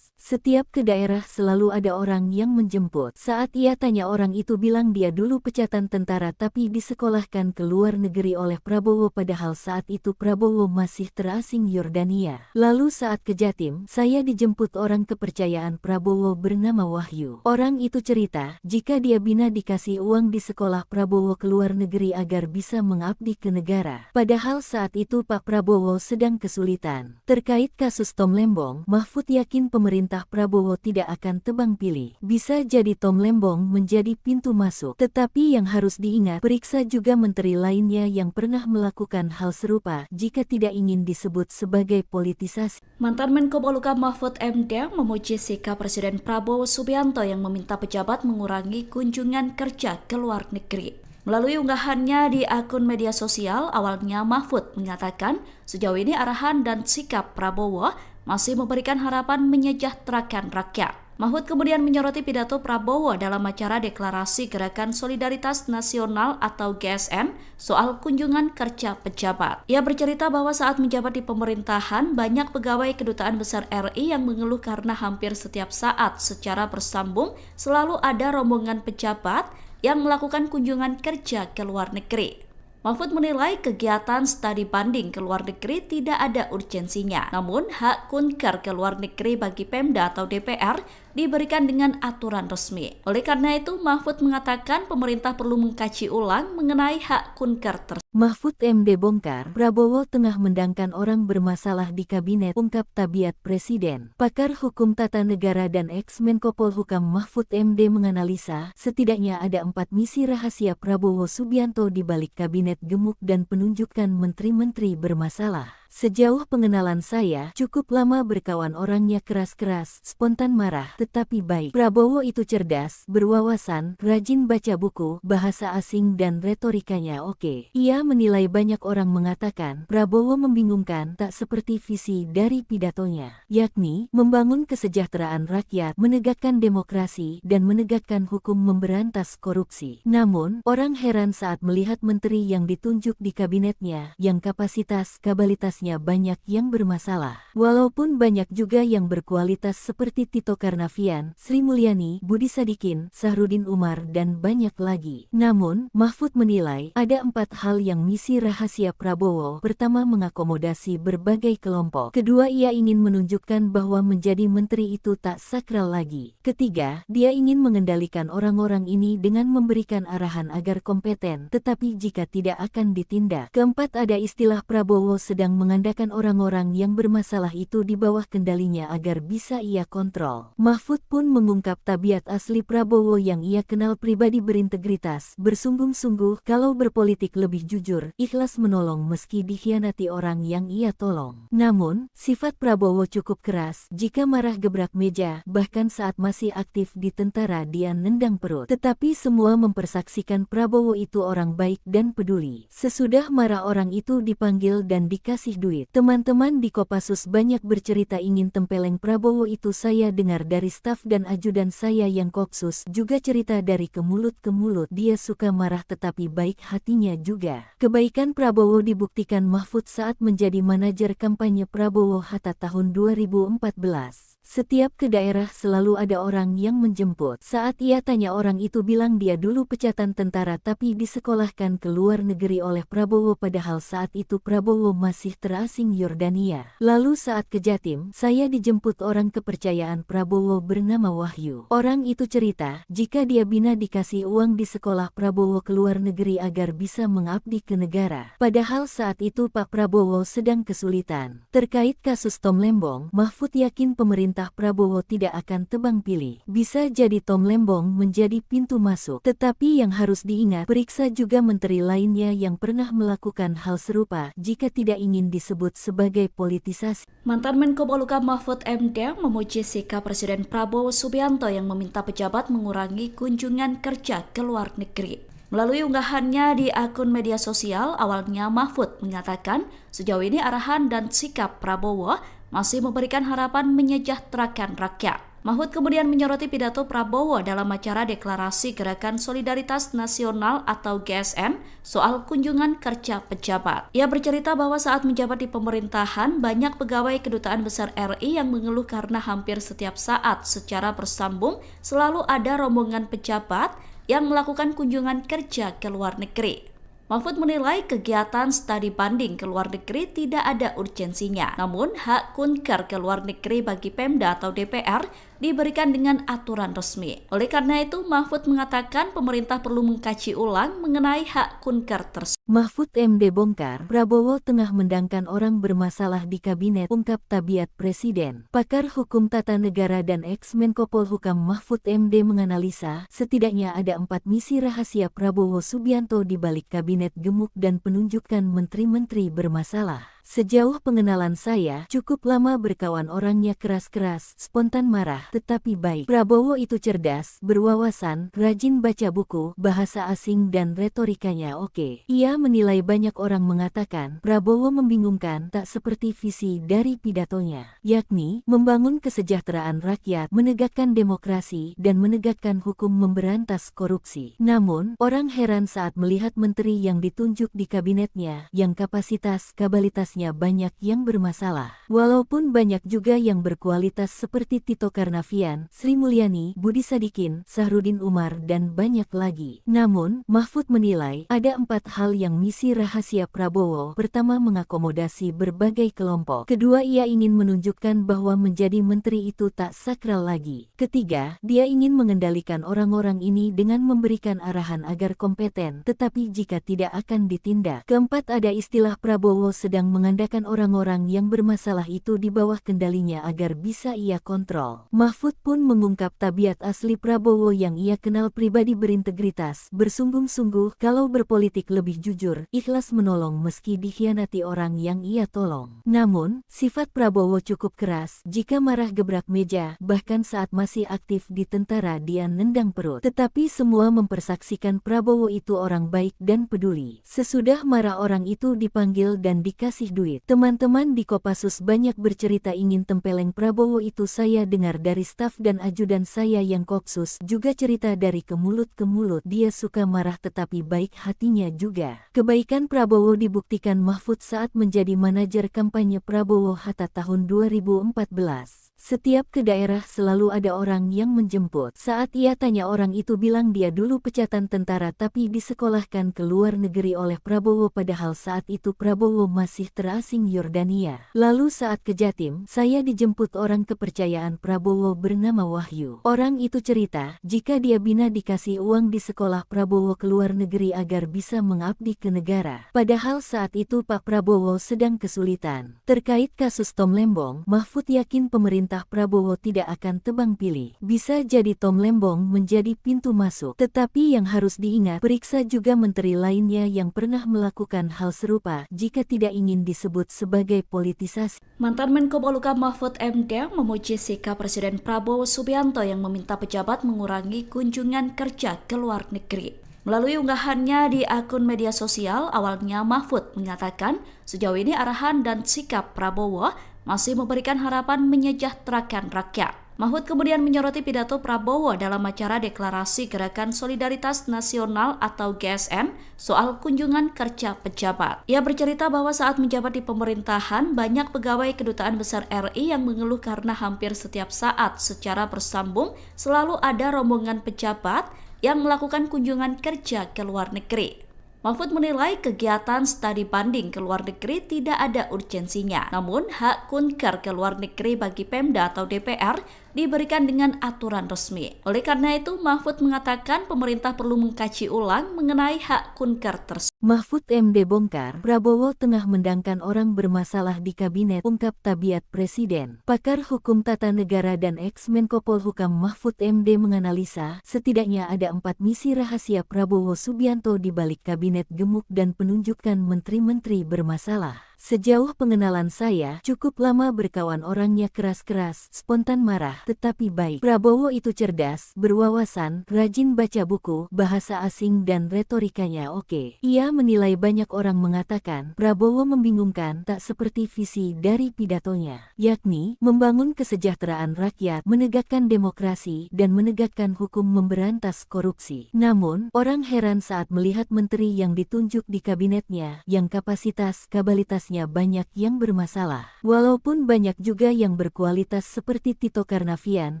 Setiap ke daerah selalu ada orang yang menjemput. Saat ia tanya orang itu bilang dia dulu pecatan tentara tapi disekolahkan ke luar negeri oleh Prabowo padahal saat itu Prabowo masih terasing Yordania. Lalu saat ke Jatim, saya dijemput orang kepercayaan Prabowo bernama Wahyu. Orang itu cerita, jika dia bina dikasih uang di sekolah Prabowo ke luar negeri agar bisa mengabdi ke negara. Padahal saat itu Pak Prabowo sedang kesulitan. Terkait kasus Tom Lembong, Mahfud yakin pemerintah Prabowo tidak akan tebang pilih. Bisa jadi Tom Lembong menjadi pintu masuk. Tetapi yang harus diingat, periksa juga menteri lainnya yang pernah melakukan hal serupa jika tidak ingin disebut sebagai politisasi. Mantan Menko Polhukam Mahfud MD memuji sikap Presiden Prabowo Subianto yang meminta pejabat mengurangi kunjungan kerja ke luar negeri. Melalui unggahannya di akun media sosial, awalnya Mahfud mengatakan sejauh ini arahan dan sikap Prabowo masih memberikan harapan menyejahterakan rakyat. Mahfud kemudian menyoroti pidato Prabowo dalam acara Deklarasi Gerakan Solidaritas Nasional atau GSN soal kunjungan kerja pejabat. Ia bercerita bahwa saat menjabat di pemerintahan, banyak pegawai Kedutaan Besar RI yang mengeluh karena hampir setiap saat secara bersambung selalu ada rombongan pejabat yang melakukan kunjungan kerja ke luar negeri. Mahfud menilai kegiatan studi banding ke luar negeri tidak ada urgensinya. Namun, hak kunker ke luar negeri bagi Pemda atau DPR diberikan dengan aturan resmi. Oleh karena itu, Mahfud mengatakan pemerintah perlu mengkaji ulang mengenai hak kunker tersebut. Mahfud MD bongkar, Prabowo tengah mendangkan orang bermasalah di kabinet, ungkap tabiat Presiden. Pakar Hukum Tata Negara dan ex-Menko Polhukam Mahfud MD menganalisa, setidaknya ada 4 misi rahasia Prabowo Subianto di balik kabinet gemuk dan penunjukan menteri-menteri bermasalah. Sejauh pengenalan saya, cukup lama berkawan orangnya keras-keras, spontan marah, tetapi baik. Prabowo itu cerdas, berwawasan, rajin baca buku, bahasa asing dan retorikanya oke. Ia menilai banyak orang mengatakan, Prabowo membingungkan tak seperti visi dari pidatonya, yakni membangun kesejahteraan rakyat, menegakkan demokrasi, dan menegakkan hukum memberantas korupsi. Namun, orang heran saat melihat menteri yang ditunjuk di kabinetnya, yang kapasitas-kabalitas banyak yang bermasalah. Walaupun banyak juga yang berkualitas seperti Tito Karnavian, Sri Mulyani, Budi Sadikin, Sahrudin Umar, dan banyak lagi. Namun, Mahfud menilai ada 4 hal yang misi rahasia Prabowo. Pertama, mengakomodasi berbagai kelompok. Kedua, ia ingin menunjukkan bahwa menjadi menteri itu tak sakral lagi. Ketiga, dia ingin mengendalikan orang-orang ini dengan memberikan arahan agar kompeten, tetapi jika tidak akan ditindak. Keempat, ada istilah Prabowo sedang mengandalkan orang-orang yang bermasalah itu di bawah kendalinya agar bisa ia kontrol. Mahfud pun mengungkap tabiat asli Prabowo yang ia kenal pribadi berintegritas, bersungguh-sungguh kalau berpolitik lebih jujur, ikhlas menolong meski dikhianati orang yang ia tolong. Namun, sifat Prabowo cukup keras, jika marah gebrak meja, bahkan saat masih aktif di tentara dia nendang perut. Tetapi semua mempersaksikan Prabowo itu orang baik dan peduli. Sesudah marah orang itu dipanggil dan dikasih duit. Teman-teman di Kopassus banyak bercerita ingin tempeleng Prabowo itu. Saya dengar dari staf dan ajudan saya yang Kopsus juga cerita dari ke mulut ke mulut. Dia suka marah tetapi baik hatinya juga. Kebaikan Prabowo dibuktikan Mahfud saat menjadi manajer kampanye Prabowo Hatta tahun 2014. Setiap ke daerah selalu ada orang yang menjemput. Saat ia tanya orang itu bilang dia dulu pecatan tentara tapi disekolahkan ke luar negeri oleh Prabowo padahal saat itu Prabowo masih terasing Yordania. Lalu saat ke Jatim, saya dijemput orang kepercayaan Prabowo bernama Wahyu. Orang itu cerita, jika dia bina dikasih uang di sekolah Prabowo ke luar negeri agar bisa mengabdi ke negara. Padahal saat itu Pak Prabowo sedang kesulitan. Terkait kasus Tom Lembong, Mahfud yakin pemerintah pemerintah Prabowo tidak akan tebang pilih. Bisa jadi Tom Lembong menjadi pintu masuk. Tetapi yang harus diingat, periksa juga menteri lainnya yang pernah melakukan hal serupa jika tidak ingin disebut sebagai politisasi. Mantan Menko Polhukam Mahfud MD memuji sikap Presiden Prabowo Subianto yang meminta pejabat mengurangi kunjungan kerja ke luar negeri. Melalui unggahannya di akun media sosial, awalnya Mahfud mengatakan sejauh ini arahan dan sikap Prabowo masih memberikan harapan menyejahterakan rakyat. Mahfud kemudian menyoroti pidato Prabowo dalam acara deklarasi Gerakan Solidaritas Nasional atau GSN soal kunjungan kerja pejabat. Ia bercerita bahwa saat menjabat di pemerintahan, banyak pegawai Kedutaan Besar RI yang mengeluh karena hampir setiap saat secara bersambung selalu ada rombongan pejabat yang melakukan kunjungan kerja ke luar negeri. Mahfud menilai kegiatan studi banding ke luar negeri tidak ada urgensinya. Namun, hak kunker ke luar negeri bagi Pemda atau DPR diberikan dengan aturan resmi. Oleh karena itu, Mahfud mengatakan pemerintah perlu mengkaji ulang mengenai hak kunker tersebut. Mahfud MD bongkar, Prabowo tengah mendangkan orang bermasalah di kabinet, ungkap tabiat Presiden. Pakar Hukum Tata Negara dan ex-Menko Polhukam Mahfud MD menganalisa, setidaknya ada 4 misi rahasia Prabowo Subianto di balik kabinet gemuk dan penunjukan menteri-menteri bermasalah. Sejauh pengenalan saya, cukup lama berkawan orangnya keras-keras, spontan marah, tetapi baik. Prabowo itu cerdas, berwawasan, rajin baca buku, bahasa asing dan retorikanya oke. Ia menilai banyak orang mengatakan, Prabowo membingungkan tak seperti visi dari pidatonya, yakni membangun kesejahteraan rakyat, menegakkan demokrasi, dan menegakkan hukum memberantas korupsi. Namun, orang heran saat melihat menteri yang ditunjuk di kabinetnya, yang kapasitas-kabalitasnya banyak yang bermasalah. Walaupun banyak juga yang berkualitas seperti Tito Karnavian, Sri Mulyani, Budi Sadikin, Sahrudin Umar, dan banyak lagi. Namun, Mahfud menilai ada 4 hal yang misi rahasia Prabowo. Pertama, mengakomodasi berbagai kelompok. Kedua, ia ingin menunjukkan bahwa menjadi menteri itu tak sakral lagi. Ketiga, dia ingin mengendalikan orang-orang ini dengan memberikan arahan agar kompeten, tetapi jika tidak akan ditindak. Keempat, ada istilah Prabowo sedang mengandalkan orang-orang yang bermasalah itu di bawah kendalinya agar bisa ia kontrol. Mahfud pun mengungkap tabiat asli Prabowo yang ia kenal pribadi berintegritas, bersungguh-sungguh, kalau berpolitik lebih jujur, ikhlas menolong meski dikhianati orang yang ia tolong. Namun, sifat Prabowo cukup keras, jika marah gebrak meja, bahkan saat masih aktif di tentara dia nendang perut. Tetapi semua mempersaksikan Prabowo itu orang baik dan peduli. Sesudah marah orang itu dipanggil dan dikasih duit. Teman-teman di Kopassus banyak bercerita ingin tempeleng Prabowo itu. Saya dengar dari staf dan ajudan saya yang Kopsus juga cerita dari ke mulut ke mulut. Dia suka marah tetapi baik hatinya juga. Kebaikan Prabowo dibuktikan Mahfud saat menjadi manajer kampanye Prabowo Hatta tahun 2014. Setiap ke daerah selalu ada orang yang menjemput. Saat ia tanya orang itu bilang dia dulu pecatan tentara tapi disekolahkan ke luar negeri oleh Prabowo padahal saat itu Prabowo masih terasing Yordania. Lalu saat ke Jatim, saya dijemput orang kepercayaan Prabowo bernama Wahyu. Orang itu cerita, jika dia bina dikasih uang di sekolah Prabowo ke luar negeri agar bisa mengabdi ke negara. Padahal saat itu Pak Prabowo sedang kesulitan. Terkait kasus Tom Lembong, Mahfud yakin pemerintah Prabowo tidak akan tebang pilih. Bisa jadi Tom Lembong menjadi pintu masuk. Tetapi yang harus diingat, periksa juga menteri lainnya yang pernah melakukan hal serupa jika tidak ingin disebut sebagai politisasi. Mantan Menko Polhukam Mahfud MD memuji sikap Presiden Prabowo Subianto yang meminta pejabat mengurangi kunjungan kerja ke luar negeri. Melalui unggahannya di akun media sosial, awalnya Mahfud mengatakan sejauh ini arahan dan sikap Prabowo masih memberikan harapan menyejahterakan rakyat. Mahfud kemudian menyoroti pidato Prabowo dalam acara deklarasi Gerakan Solidaritas Nasional atau GSN soal kunjungan kerja pejabat. Ia bercerita bahwa saat menjabat di pemerintahan, banyak pegawai Kedutaan Besar RI yang mengeluh karena hampir setiap saat secara bersambung selalu ada rombongan pejabat yang melakukan kunjungan kerja ke luar negeri. Mahfud menilai kegiatan studi banding ke luar negeri tidak ada urgensinya. Namun, hak kunker ke luar negeri bagi Pemda atau DPR diberikan dengan aturan resmi. Oleh karena itu, Mahfud mengatakan pemerintah perlu mengkaji ulang mengenai hak kunker tersebut. Mahfud MD bongkar, Prabowo tengah mendangkan orang bermasalah di kabinet, ungkap Tabiat Presiden. Pakar Hukum Tata Negara dan ex-Menko Polhukam Mahfud MD menganalisa, setidaknya ada 4 misi rahasia Prabowo Subianto di balik kabinet gemuk dan penunjukan menteri-menteri bermasalah. Sejauh pengenalan saya, cukup lama berkawan orangnya keras-keras, spontan marah, tetapi baik. Prabowo itu cerdas, berwawasan, rajin baca buku, bahasa asing dan retorikanya oke. Ia menilai banyak orang mengatakan, Prabowo membingungkan, tak seperti visi dari pidatonya, yakni, membangun kesejahteraan rakyat, menegakkan demokrasi, dan menegakkan hukum memberantas korupsi. Namun, orang heran saat melihat menteri yang ditunjuk di kabinetnya, yang kapasitas-kabalitas banyak yang bermasalah. Walaupun banyak juga yang berkualitas seperti Tito Karnavian,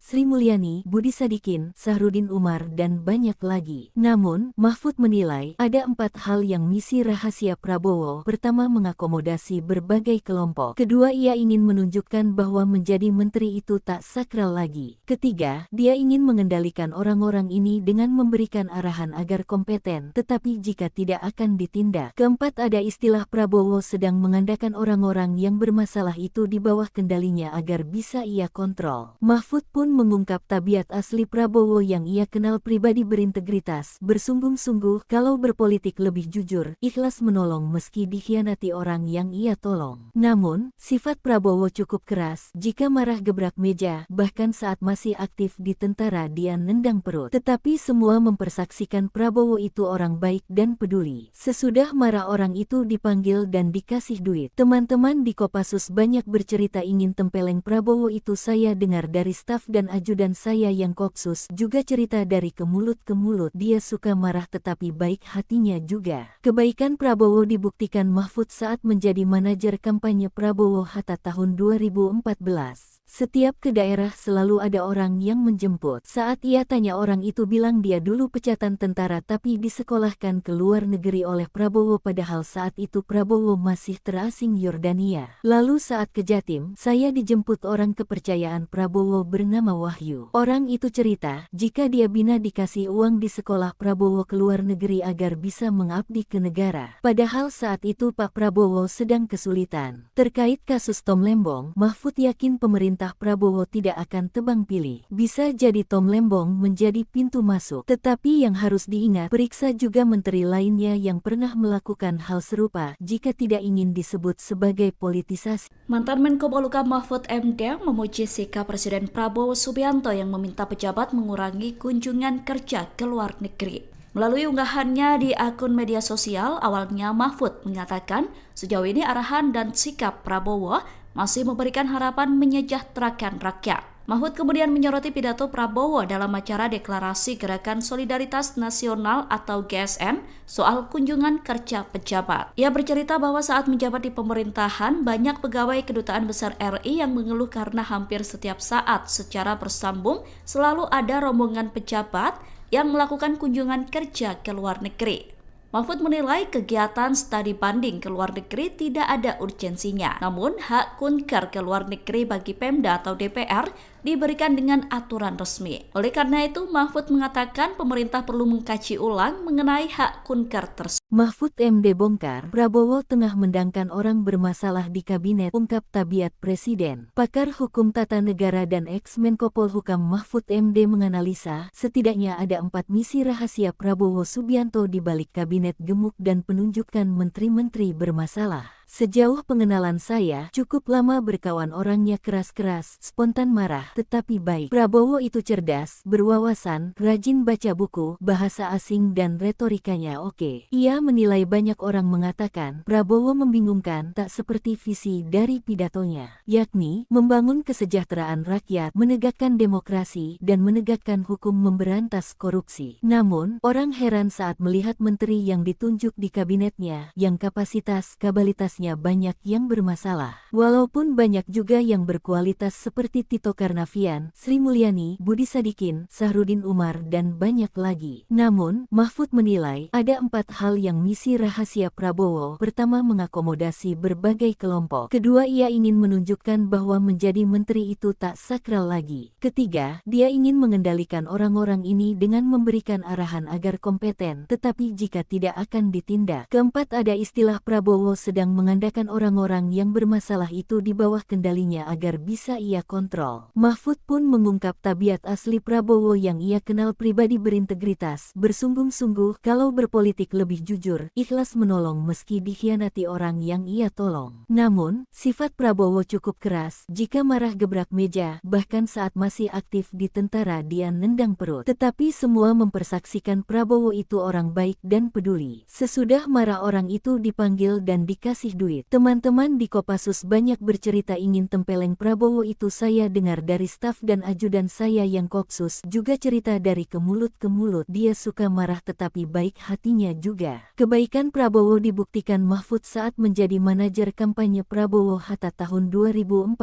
Sri Mulyani, Budi Sadikin, Sahrudin Umar, dan banyak lagi. Namun, Mahfud menilai ada 4 hal yang misi rahasia Prabowo. Pertama, mengakomodasi berbagai kelompok. Kedua, ia ingin menunjukkan bahwa menjadi menteri itu tak sakral lagi. Ketiga, dia ingin mengendalikan orang-orang ini dengan memberikan arahan agar kompeten, tetapi jika tidak akan ditindak. Keempat, ada istilah Prabowo sedang mengandalkan orang-orang yang bermasalah itu di bawah kendalinya agar bisa ia kontrol. Mahfud pun mengungkap tabiat asli Prabowo yang ia kenal pribadi berintegritas, bersungguh-sungguh, kalau berpolitik lebih jujur, ikhlas menolong meski dikhianati orang yang ia tolong. Namun, sifat Prabowo cukup keras, jika marah gebrak meja, bahkan saat masih aktif di tentara dia nendang perut. Tetapi semua mempersaksikan Prabowo itu orang baik dan peduli. Sesudah marah orang itu dipanggil dan dikasih duit. Teman-teman di Kopassus banyak bercerita ingin tempeleng Prabowo itu. Saya dengar dari staf dan ajudan saya yang Kopsus juga cerita dari ke mulut ke mulut. Dia suka marah tetapi baik hatinya juga. Kebaikan Prabowo dibuktikan Mahfud saat menjadi manajer kampanye Prabowo Hatta tahun 2014. Setiap ke daerah selalu ada orang yang menjemput. Saat ia tanya orang itu bilang dia dulu pecatan tentara tapi disekolahkan ke luar negeri oleh Prabowo padahal saat itu Prabowo masih terasing Yordania. Lalu saat ke Jatim, saya dijemput orang kepercayaan Prabowo bernama Wahyu. Orang itu cerita, jika dia bina dikasih uang di sekolah Prabowo ke luar negeri agar bisa mengabdi ke negara. Padahal saat itu Pak Prabowo sedang kesulitan. Terkait kasus Tom Lembong, Mahfud yakin pemerintah Prabowo tidak akan tebang pilih. Bisa jadi Tom Lembong menjadi pintu masuk. Tetapi yang harus diingat, periksa juga menteri lainnya yang pernah melakukan hal serupa jika tidak ingin disebut sebagai politisasi. Mantan Menko Polhukam Mahfud MD memuji sikap Presiden Prabowo Subianto yang meminta pejabat mengurangi kunjungan kerja ke luar negeri. Melalui unggahannya di akun media sosial, awalnya Mahfud mengatakan sejauh ini arahan dan sikap Prabowo masih memberikan harapan menyejahterakan rakyat. Mahfud kemudian menyoroti pidato Prabowo dalam acara deklarasi Gerakan Solidaritas Nasional atau GSN soal kunjungan kerja pejabat. Ia bercerita bahwa saat menjabat di pemerintahan, banyak pegawai Kedutaan Besar RI yang mengeluh karena hampir setiap saat secara bersambung selalu ada rombongan pejabat yang melakukan kunjungan kerja ke luar negeri. Mahfud menilai kegiatan studi banding ke luar negeri tidak ada urgensinya. Namun, hak kunker ke luar negeri bagi Pemda atau DPR diberikan dengan aturan resmi. Oleh karena itu, Mahfud mengatakan pemerintah perlu mengkaji ulang mengenai hak kunker tersebut. Mahfud MD bongkar, Prabowo tengah mendangkan orang bermasalah di kabinet, ungkap Tabiat Presiden. Pakar Hukum Tata Negara dan ex-Menko Polhukam Mahfud MD menganalisa, setidaknya ada 4 misi rahasia Prabowo Subianto di balik kabinet gemuk dan penunjukan menteri-menteri bermasalah. Sejauh pengenalan saya, cukup lama berkawan orangnya keras-keras, spontan marah, tetapi baik. Prabowo itu cerdas, berwawasan, rajin baca buku, bahasa asing dan retorikanya oke. Ia menilai banyak orang mengatakan, Prabowo membingungkan, tak seperti visi dari pidatonya, yakni, membangun kesejahteraan rakyat, menegakkan demokrasi, dan menegakkan hukum memberantas korupsi. Namun, orang heran saat melihat menteri yang ditunjuk di kabinetnya, yang kapasitas-kabalitasnya banyak yang bermasalah. Walaupun banyak juga yang berkualitas seperti Tito Karnavian, Karnavian, Sri Mulyani, Budi Sadikin, Sahrudin Umar, dan banyak lagi. Namun, Mahfud menilai ada 4 hal yang misi rahasia Prabowo. Pertama, mengakomodasi berbagai kelompok. Kedua, ia ingin menunjukkan bahwa menjadi menteri itu tak sakral lagi. Ketiga, dia ingin mengendalikan orang-orang ini dengan memberikan arahan agar kompeten, tetapi jika tidak akan ditindak. Keempat, ada istilah Prabowo sedang mengandalkan orang-orang yang bermasalah itu di bawah kendalinya agar bisa ia kontrol. Mahfud pun mengungkap tabiat asli Prabowo yang ia kenal pribadi berintegritas, bersungguh-sungguh kalau berpolitik lebih jujur, ikhlas menolong meski dikhianati orang yang ia tolong. Namun, sifat Prabowo cukup keras, jika marah gebrak meja, bahkan saat masih aktif di tentara dia nendang perut. Tetapi semua mempersaksikan Prabowo itu orang baik dan peduli. Sesudah marah orang itu dipanggil dan dikasih duit. Teman-teman di Kopassus banyak bercerita ingin tempeleng Prabowo itu. Saya dengar dari staf dan ajudan saya yang Kopsus juga cerita dari ke mulut ke mulut. Dia suka marah tetapi baik hatinya juga. Kebaikan Prabowo dibuktikan Mahfud saat menjadi manajer kampanye Prabowo Hatta tahun 2014.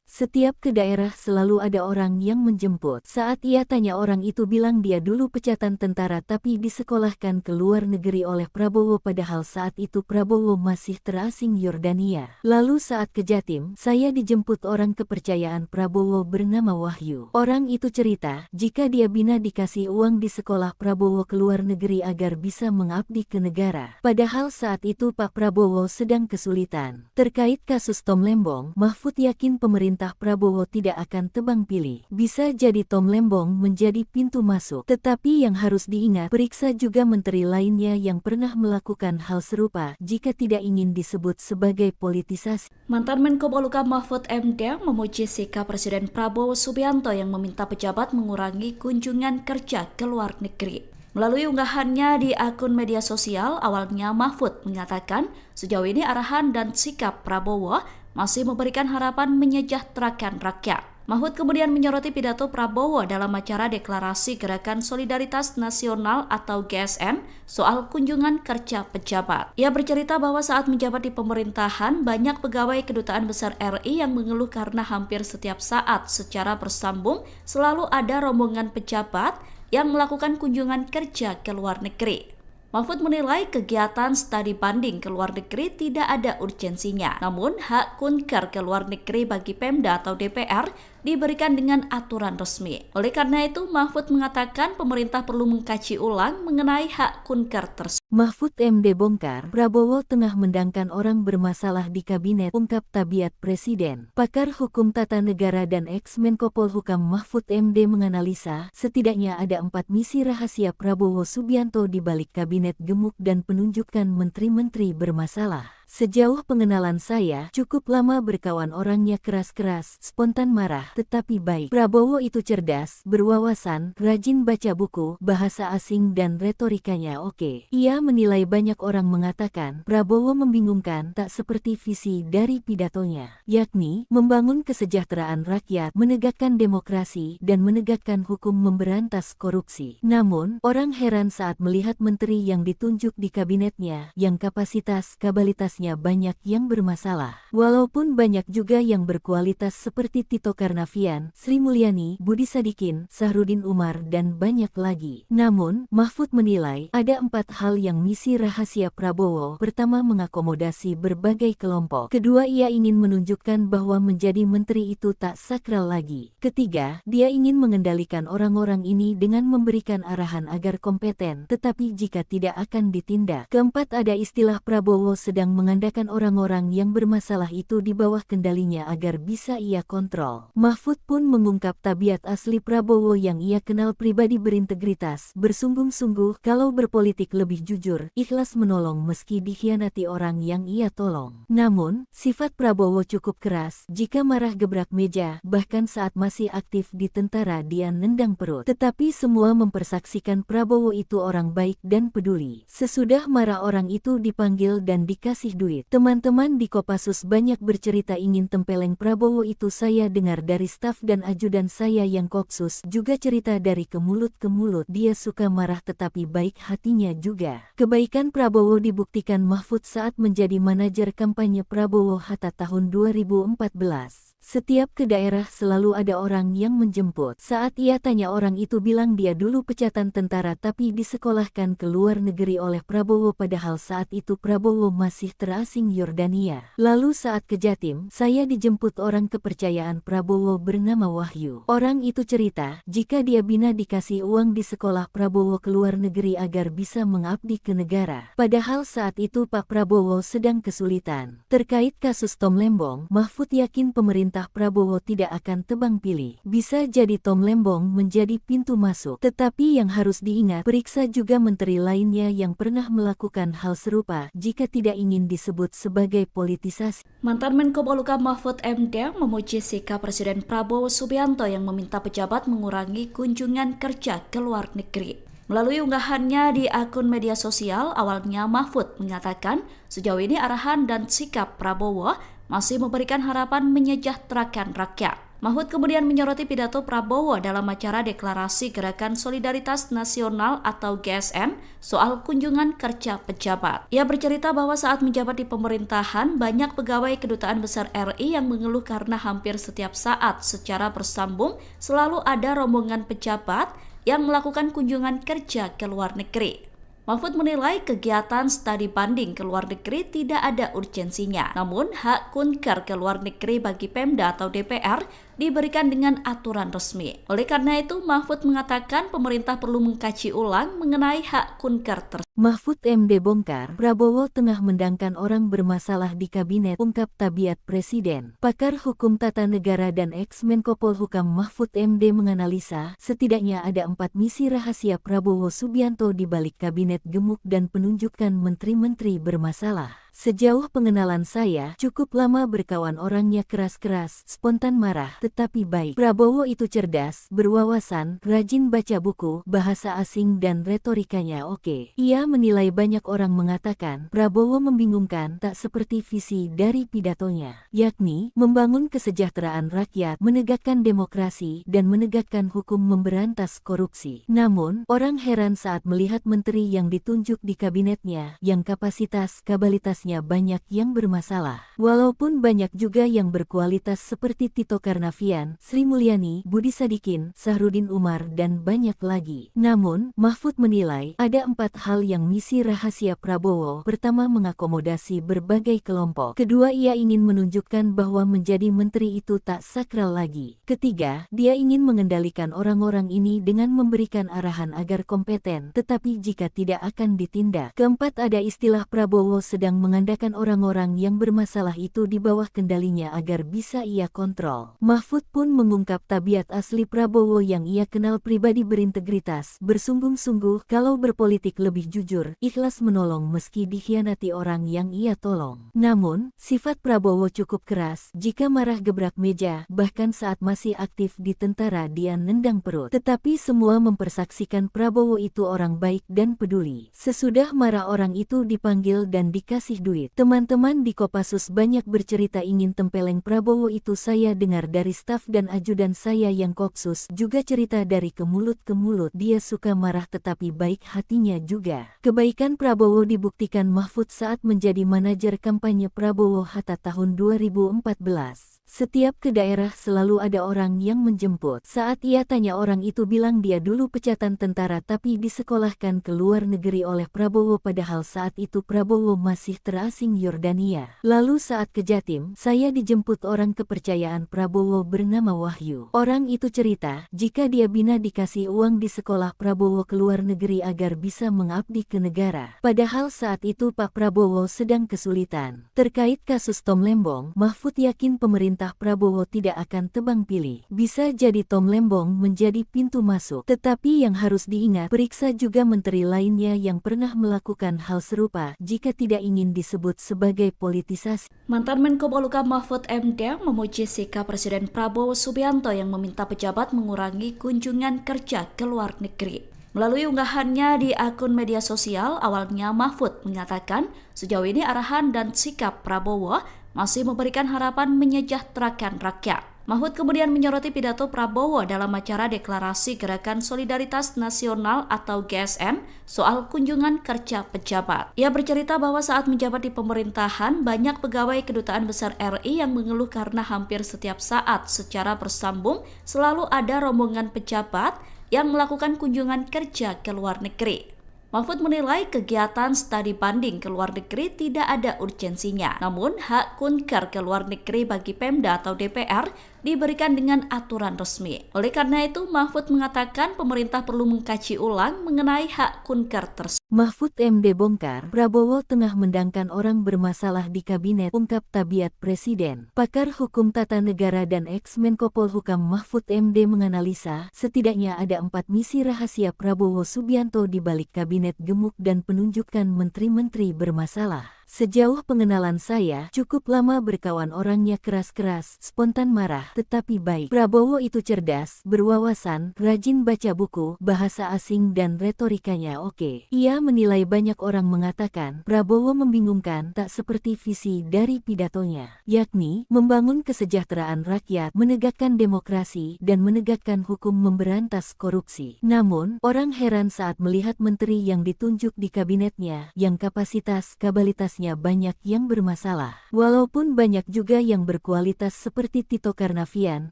Setiap ke daerah selalu ada orang yang menjemput. Saat ia tanya orang itu bilang dia dulu pecatan tentara tapi disekolahkan ke luar negeri oleh Prabowo padahal saat itu Prabowo masih terasing Yordania. Lalu saat ke Jatim, saya dijemput orang kepercayaan Prabowo bernama Wahyu. Orang itu cerita, jika dia bina dikasih uang di sekolah Prabowo ke luar negeri agar bisa mengabdi ke negara. Padahal saat itu Pak Prabowo sedang kesulitan. Terkait kasus Tom Lembong, Mahfud yakin pemerintah Prabowo tidak akan tebang pilih. Bisa jadi Tom Lembong menjadi pintu masuk. Tetapi yang harus diingat, periksa juga menteri lainnya yang pernah melakukan hal serupa jika tidak ingin disebut sebagai politisasi. Mantan Menko Polhukam Mahfud MD memuji sikap Presiden Prabowo Subianto yang meminta pejabat mengurangi kunjungan kerja ke luar negeri. Melalui unggahannya di akun media sosial, awalnya Mahfud mengatakan sejauh ini arahan dan sikap Prabowo masih memberikan harapan menyejahterakan rakyat. Mahfud kemudian menyoroti pidato Prabowo dalam acara Deklarasi Gerakan Solidaritas Nasional atau GSN soal kunjungan kerja pejabat. Ia bercerita bahwa saat menjabat di pemerintahan, banyak pegawai Kedutaan Besar RI yang mengeluh karena hampir setiap saat secara bersambung selalu ada rombongan pejabat yang melakukan kunjungan kerja ke luar negeri. Mahfud menilai kegiatan studi banding ke luar negeri tidak ada urgensinya. Namun, hak kunker ke luar negeri bagi Pemda atau DPR diberikan dengan aturan resmi. Oleh karena itu, Mahfud mengatakan pemerintah perlu mengkaji ulang mengenai hak kunker tersebut. Mahfud MD bongkar, Prabowo tengah mendangkan orang bermasalah di kabinet, ungkap tabiat presiden. Pakar hukum tata negara dan ex-Menko Polhukam Mahfud MD menganalisa, setidaknya ada 4 misi rahasia Prabowo Subianto di balik kabinet gemuk dan penunjukan menteri-menteri bermasalah. Sejauh pengenalan saya, cukup lama berkawan orangnya keras-keras, spontan marah, tetapi baik. Prabowo itu cerdas, berwawasan, rajin baca buku, bahasa asing dan retorikanya oke. Ia menilai banyak orang mengatakan, Prabowo membingungkan tak seperti visi dari pidatonya, yakni membangun kesejahteraan rakyat, menegakkan demokrasi, dan menegakkan hukum memberantas korupsi. Namun, orang heran saat melihat menteri yang ditunjuk di kabinetnya, yang kapasitas-kabalitas banyak yang bermasalah. Walaupun banyak juga yang berkualitas seperti Tito Karnavian, Sri Mulyani, Budi Sadikin, Sahrudin Umar, dan banyak lagi. Namun, Mahfud menilai ada 4 hal yang misi rahasia Prabowo. Pertama, mengakomodasi berbagai kelompok. Kedua, ia ingin menunjukkan bahwa menjadi menteri itu tak sakral lagi. Ketiga, dia ingin mengendalikan orang-orang ini dengan memberikan arahan agar kompeten, tetapi jika tidak akan ditindak. Keempat, ada istilah Prabowo sedang mengandalkan orang-orang yang bermasalah itu di bawah kendalinya agar bisa ia kontrol. Mahfud pun mengungkap tabiat asli Prabowo yang ia kenal pribadi berintegritas, bersungguh-sungguh kalau berpolitik lebih jujur, ikhlas menolong meski dikhianati orang yang ia tolong. Namun, sifat Prabowo cukup keras, jika marah gebrak meja, bahkan saat masih aktif di tentara dia nendang perut. Tetapi semua mempersaksikan Prabowo itu orang baik dan peduli. Sesudah marah orang itu dipanggil dan dikasih duit. Teman-teman di Kopassus banyak bercerita ingin tempeleng Prabowo itu. Saya dengar dari staf dan ajudan saya yang Kopsus juga cerita dari ke mulut ke mulut. Dia suka marah tetapi baik hatinya juga. Kebaikan Prabowo dibuktikan Mahfud saat menjadi manajer kampanye Prabowo Hatta tahun 2014. Setiap ke daerah selalu ada orang yang menjemput. Saat ia tanya orang itu bilang dia dulu pecatan tentara tapi disekolahkan ke luar negeri oleh Prabowo padahal saat itu Prabowo masih terasing Yordania. Lalu saat ke Jatim, saya dijemput orang kepercayaan Prabowo bernama Wahyu. Orang itu cerita, jika dia bina dikasih uang di sekolah Prabowo ke luar negeri agar bisa mengabdi ke negara. Padahal saat itu Pak Prabowo sedang kesulitan. Terkait kasus Tom Lembong, Mahfud yakin pemerintah Prabowo tidak akan tebang pilih. Bisa jadi Tom Lembong menjadi pintu masuk. Tetapi yang harus diingat, periksa juga menteri lainnya yang pernah melakukan hal serupa jika tidak ingin disebut sebagai politisasi. Mantan Menko Polhukam Mahfud MD memuji sikap Presiden Prabowo Subianto yang meminta pejabat mengurangi kunjungan kerja ke luar negeri. Melalui unggahannya di akun media sosial, awalnya Mahfud mengatakan sejauh ini arahan dan sikap Prabowo masih memberikan harapan menyejahterakan rakyat. Mahfud kemudian menyoroti pidato Prabowo dalam acara Deklarasi Gerakan Solidaritas Nasional atau GSN soal kunjungan kerja pejabat. Ia bercerita bahwa saat menjabat di pemerintahan, banyak pegawai Kedutaan Besar RI yang mengeluh karena hampir setiap saat secara bersambung selalu ada rombongan pejabat yang melakukan kunjungan kerja ke luar negeri. Mahfud menilai kegiatan studi banding ke luar negeri tidak ada urgensinya. Namun, hak kunker ke luar negeri bagi Pemda atau DPR diberikan dengan aturan resmi. Oleh karena itu, Mahfud mengatakan pemerintah perlu mengkaji ulang mengenai hak kunker tersebut. Mahfud MD bongkar, Prabowo tengah mendangkan orang bermasalah di kabinet, ungkap tabiat Presiden. Pakar Hukum Tata Negara dan ex-Menko Polhukam Mahfud MD menganalisa, setidaknya ada 4 misi rahasia Prabowo Subianto di balik kabinet gemuk dan penunjukan menteri-menteri bermasalah. Sejauh pengenalan saya, cukup lama berkawan orangnya keras-keras, spontan marah, tetapi baik. Prabowo itu cerdas, berwawasan, rajin baca buku, bahasa asing dan retorikanya oke. Ia menilai banyak orang mengatakan, Prabowo membingungkan tak seperti visi dari pidatonya, yakni membangun kesejahteraan rakyat, menegakkan demokrasi, dan menegakkan hukum memberantas korupsi. Namun, orang heran saat melihat menteri yang ditunjuk di kabinetnya, yang kapasitas-kabalitasnya banyak yang bermasalah. Walaupun banyak juga yang berkualitas seperti Tito Karnavian, Sri Mulyani, Budi Sadikin, Sahrudin Umar, dan banyak lagi. Namun, Mahfud menilai ada 4 hal yang misi rahasia Prabowo. Pertama, mengakomodasi berbagai kelompok. Kedua, ia ingin menunjukkan bahwa menjadi menteri itu tak sakral lagi. Ketiga, dia ingin mengendalikan orang-orang ini dengan memberikan arahan agar kompeten, tetapi jika tidak akan ditindak. Keempat, ada istilah Prabowo sedang mengandalkan orang-orang yang bermasalah itu di bawah kendalinya agar bisa ia kontrol. Mahfud pun mengungkap tabiat asli Prabowo yang ia kenal pribadi berintegritas, bersungguh-sungguh, kalau berpolitik lebih jujur, ikhlas menolong meski dikhianati orang yang ia tolong. Namun, sifat Prabowo cukup keras, jika marah gebrak meja, bahkan saat masih aktif di tentara dia nendang perut. Tetapi semua mempersaksikan Prabowo itu orang baik dan peduli. Sesudah marah orang itu dipanggil dan dikasih duit. Teman-teman di Kopassus banyak bercerita ingin tempeleng Prabowo itu. Saya dengar dari staf dan ajudan saya yang Kopsus juga cerita dari ke mulut ke mulut. Dia suka marah tetapi baik hatinya juga. Kebaikan Prabowo dibuktikan Mahfud saat menjadi manajer kampanye Prabowo Hatta tahun 2014. Setiap ke daerah selalu ada orang yang menjemput. Saat ia tanya orang itu bilang dia dulu pecatan tentara tapi disekolahkan ke luar negeri oleh Prabowo padahal saat itu Prabowo masih terasing Yordania. Lalu saat ke Jatim, saya dijemput orang kepercayaan Prabowo bernama Wahyu. Orang itu cerita, jika dia bina dikasih uang di sekolah Prabowo ke luar negeri agar bisa mengabdi ke negara. Padahal saat itu Pak Prabowo sedang kesulitan. Terkait kasus Tom Lembong, Mahfud yakin pemerintah Prabowo tidak akan tebang pilih. Bisa jadi Tom Lembong menjadi pintu masuk. Tetapi yang harus diingat, periksa juga menteri lainnya yang pernah melakukan hal serupa jika tidak ingin disebut sebagai politisasi. Mantan Menko Polhukam Mahfud MD memuji sikap Presiden Prabowo Subianto yang meminta pejabat mengurangi kunjungan kerja ke luar negeri. Melalui unggahannya di akun media sosial, awalnya Mahfud mengatakan sejauh ini arahan dan sikap Prabowo masih memberikan harapan menyejahterakan rakyat. Mahfud kemudian menyoroti pidato Prabowo dalam acara Deklarasi Gerakan Solidaritas Nasional atau GSN soal kunjungan kerja pejabat. Ia bercerita bahwa saat menjabat di pemerintahan, banyak pegawai Kedutaan Besar RI yang mengeluh karena hampir setiap saat secara bersambung selalu ada rombongan pejabat yang melakukan kunjungan kerja ke luar negeri. Mahfud menilai kegiatan studi banding ke luar negeri tidak ada urgensinya. Namun, hak kunker ke luar negeri bagi Pemda atau DPR diberikan dengan aturan resmi. Oleh karena itu, Mahfud mengatakan pemerintah perlu mengkaji ulang mengenai hak kunker tersebut. Mahfud MD bongkar, Prabowo tengah mendangkan orang bermasalah di kabinet, ungkap Tabiat Presiden. Pakar Hukum Tata Negara dan ex-Menko Polhukam Mahfud MD menganalisa, setidaknya ada 4 misi rahasia Prabowo Subianto di balik kabinet gemuk dan penunjukan menteri-menteri bermasalah. Sejauh pengenalan saya, cukup lama berkawan orangnya keras-keras, spontan marah, tetapi baik. Prabowo itu cerdas, berwawasan, rajin baca buku, bahasa asing dan retorikanya oke. Ia menilai banyak orang mengatakan, Prabowo membingungkan tak seperti visi dari pidatonya, yakni membangun kesejahteraan rakyat, menegakkan demokrasi, dan menegakkan hukum memberantas korupsi. Namun, orang heran saat melihat menteri yang ditunjuk di kabinetnya, yang kapasitas-kabalitas banyak yang bermasalah. Walaupun banyak juga yang berkualitas seperti Tito Karnavian,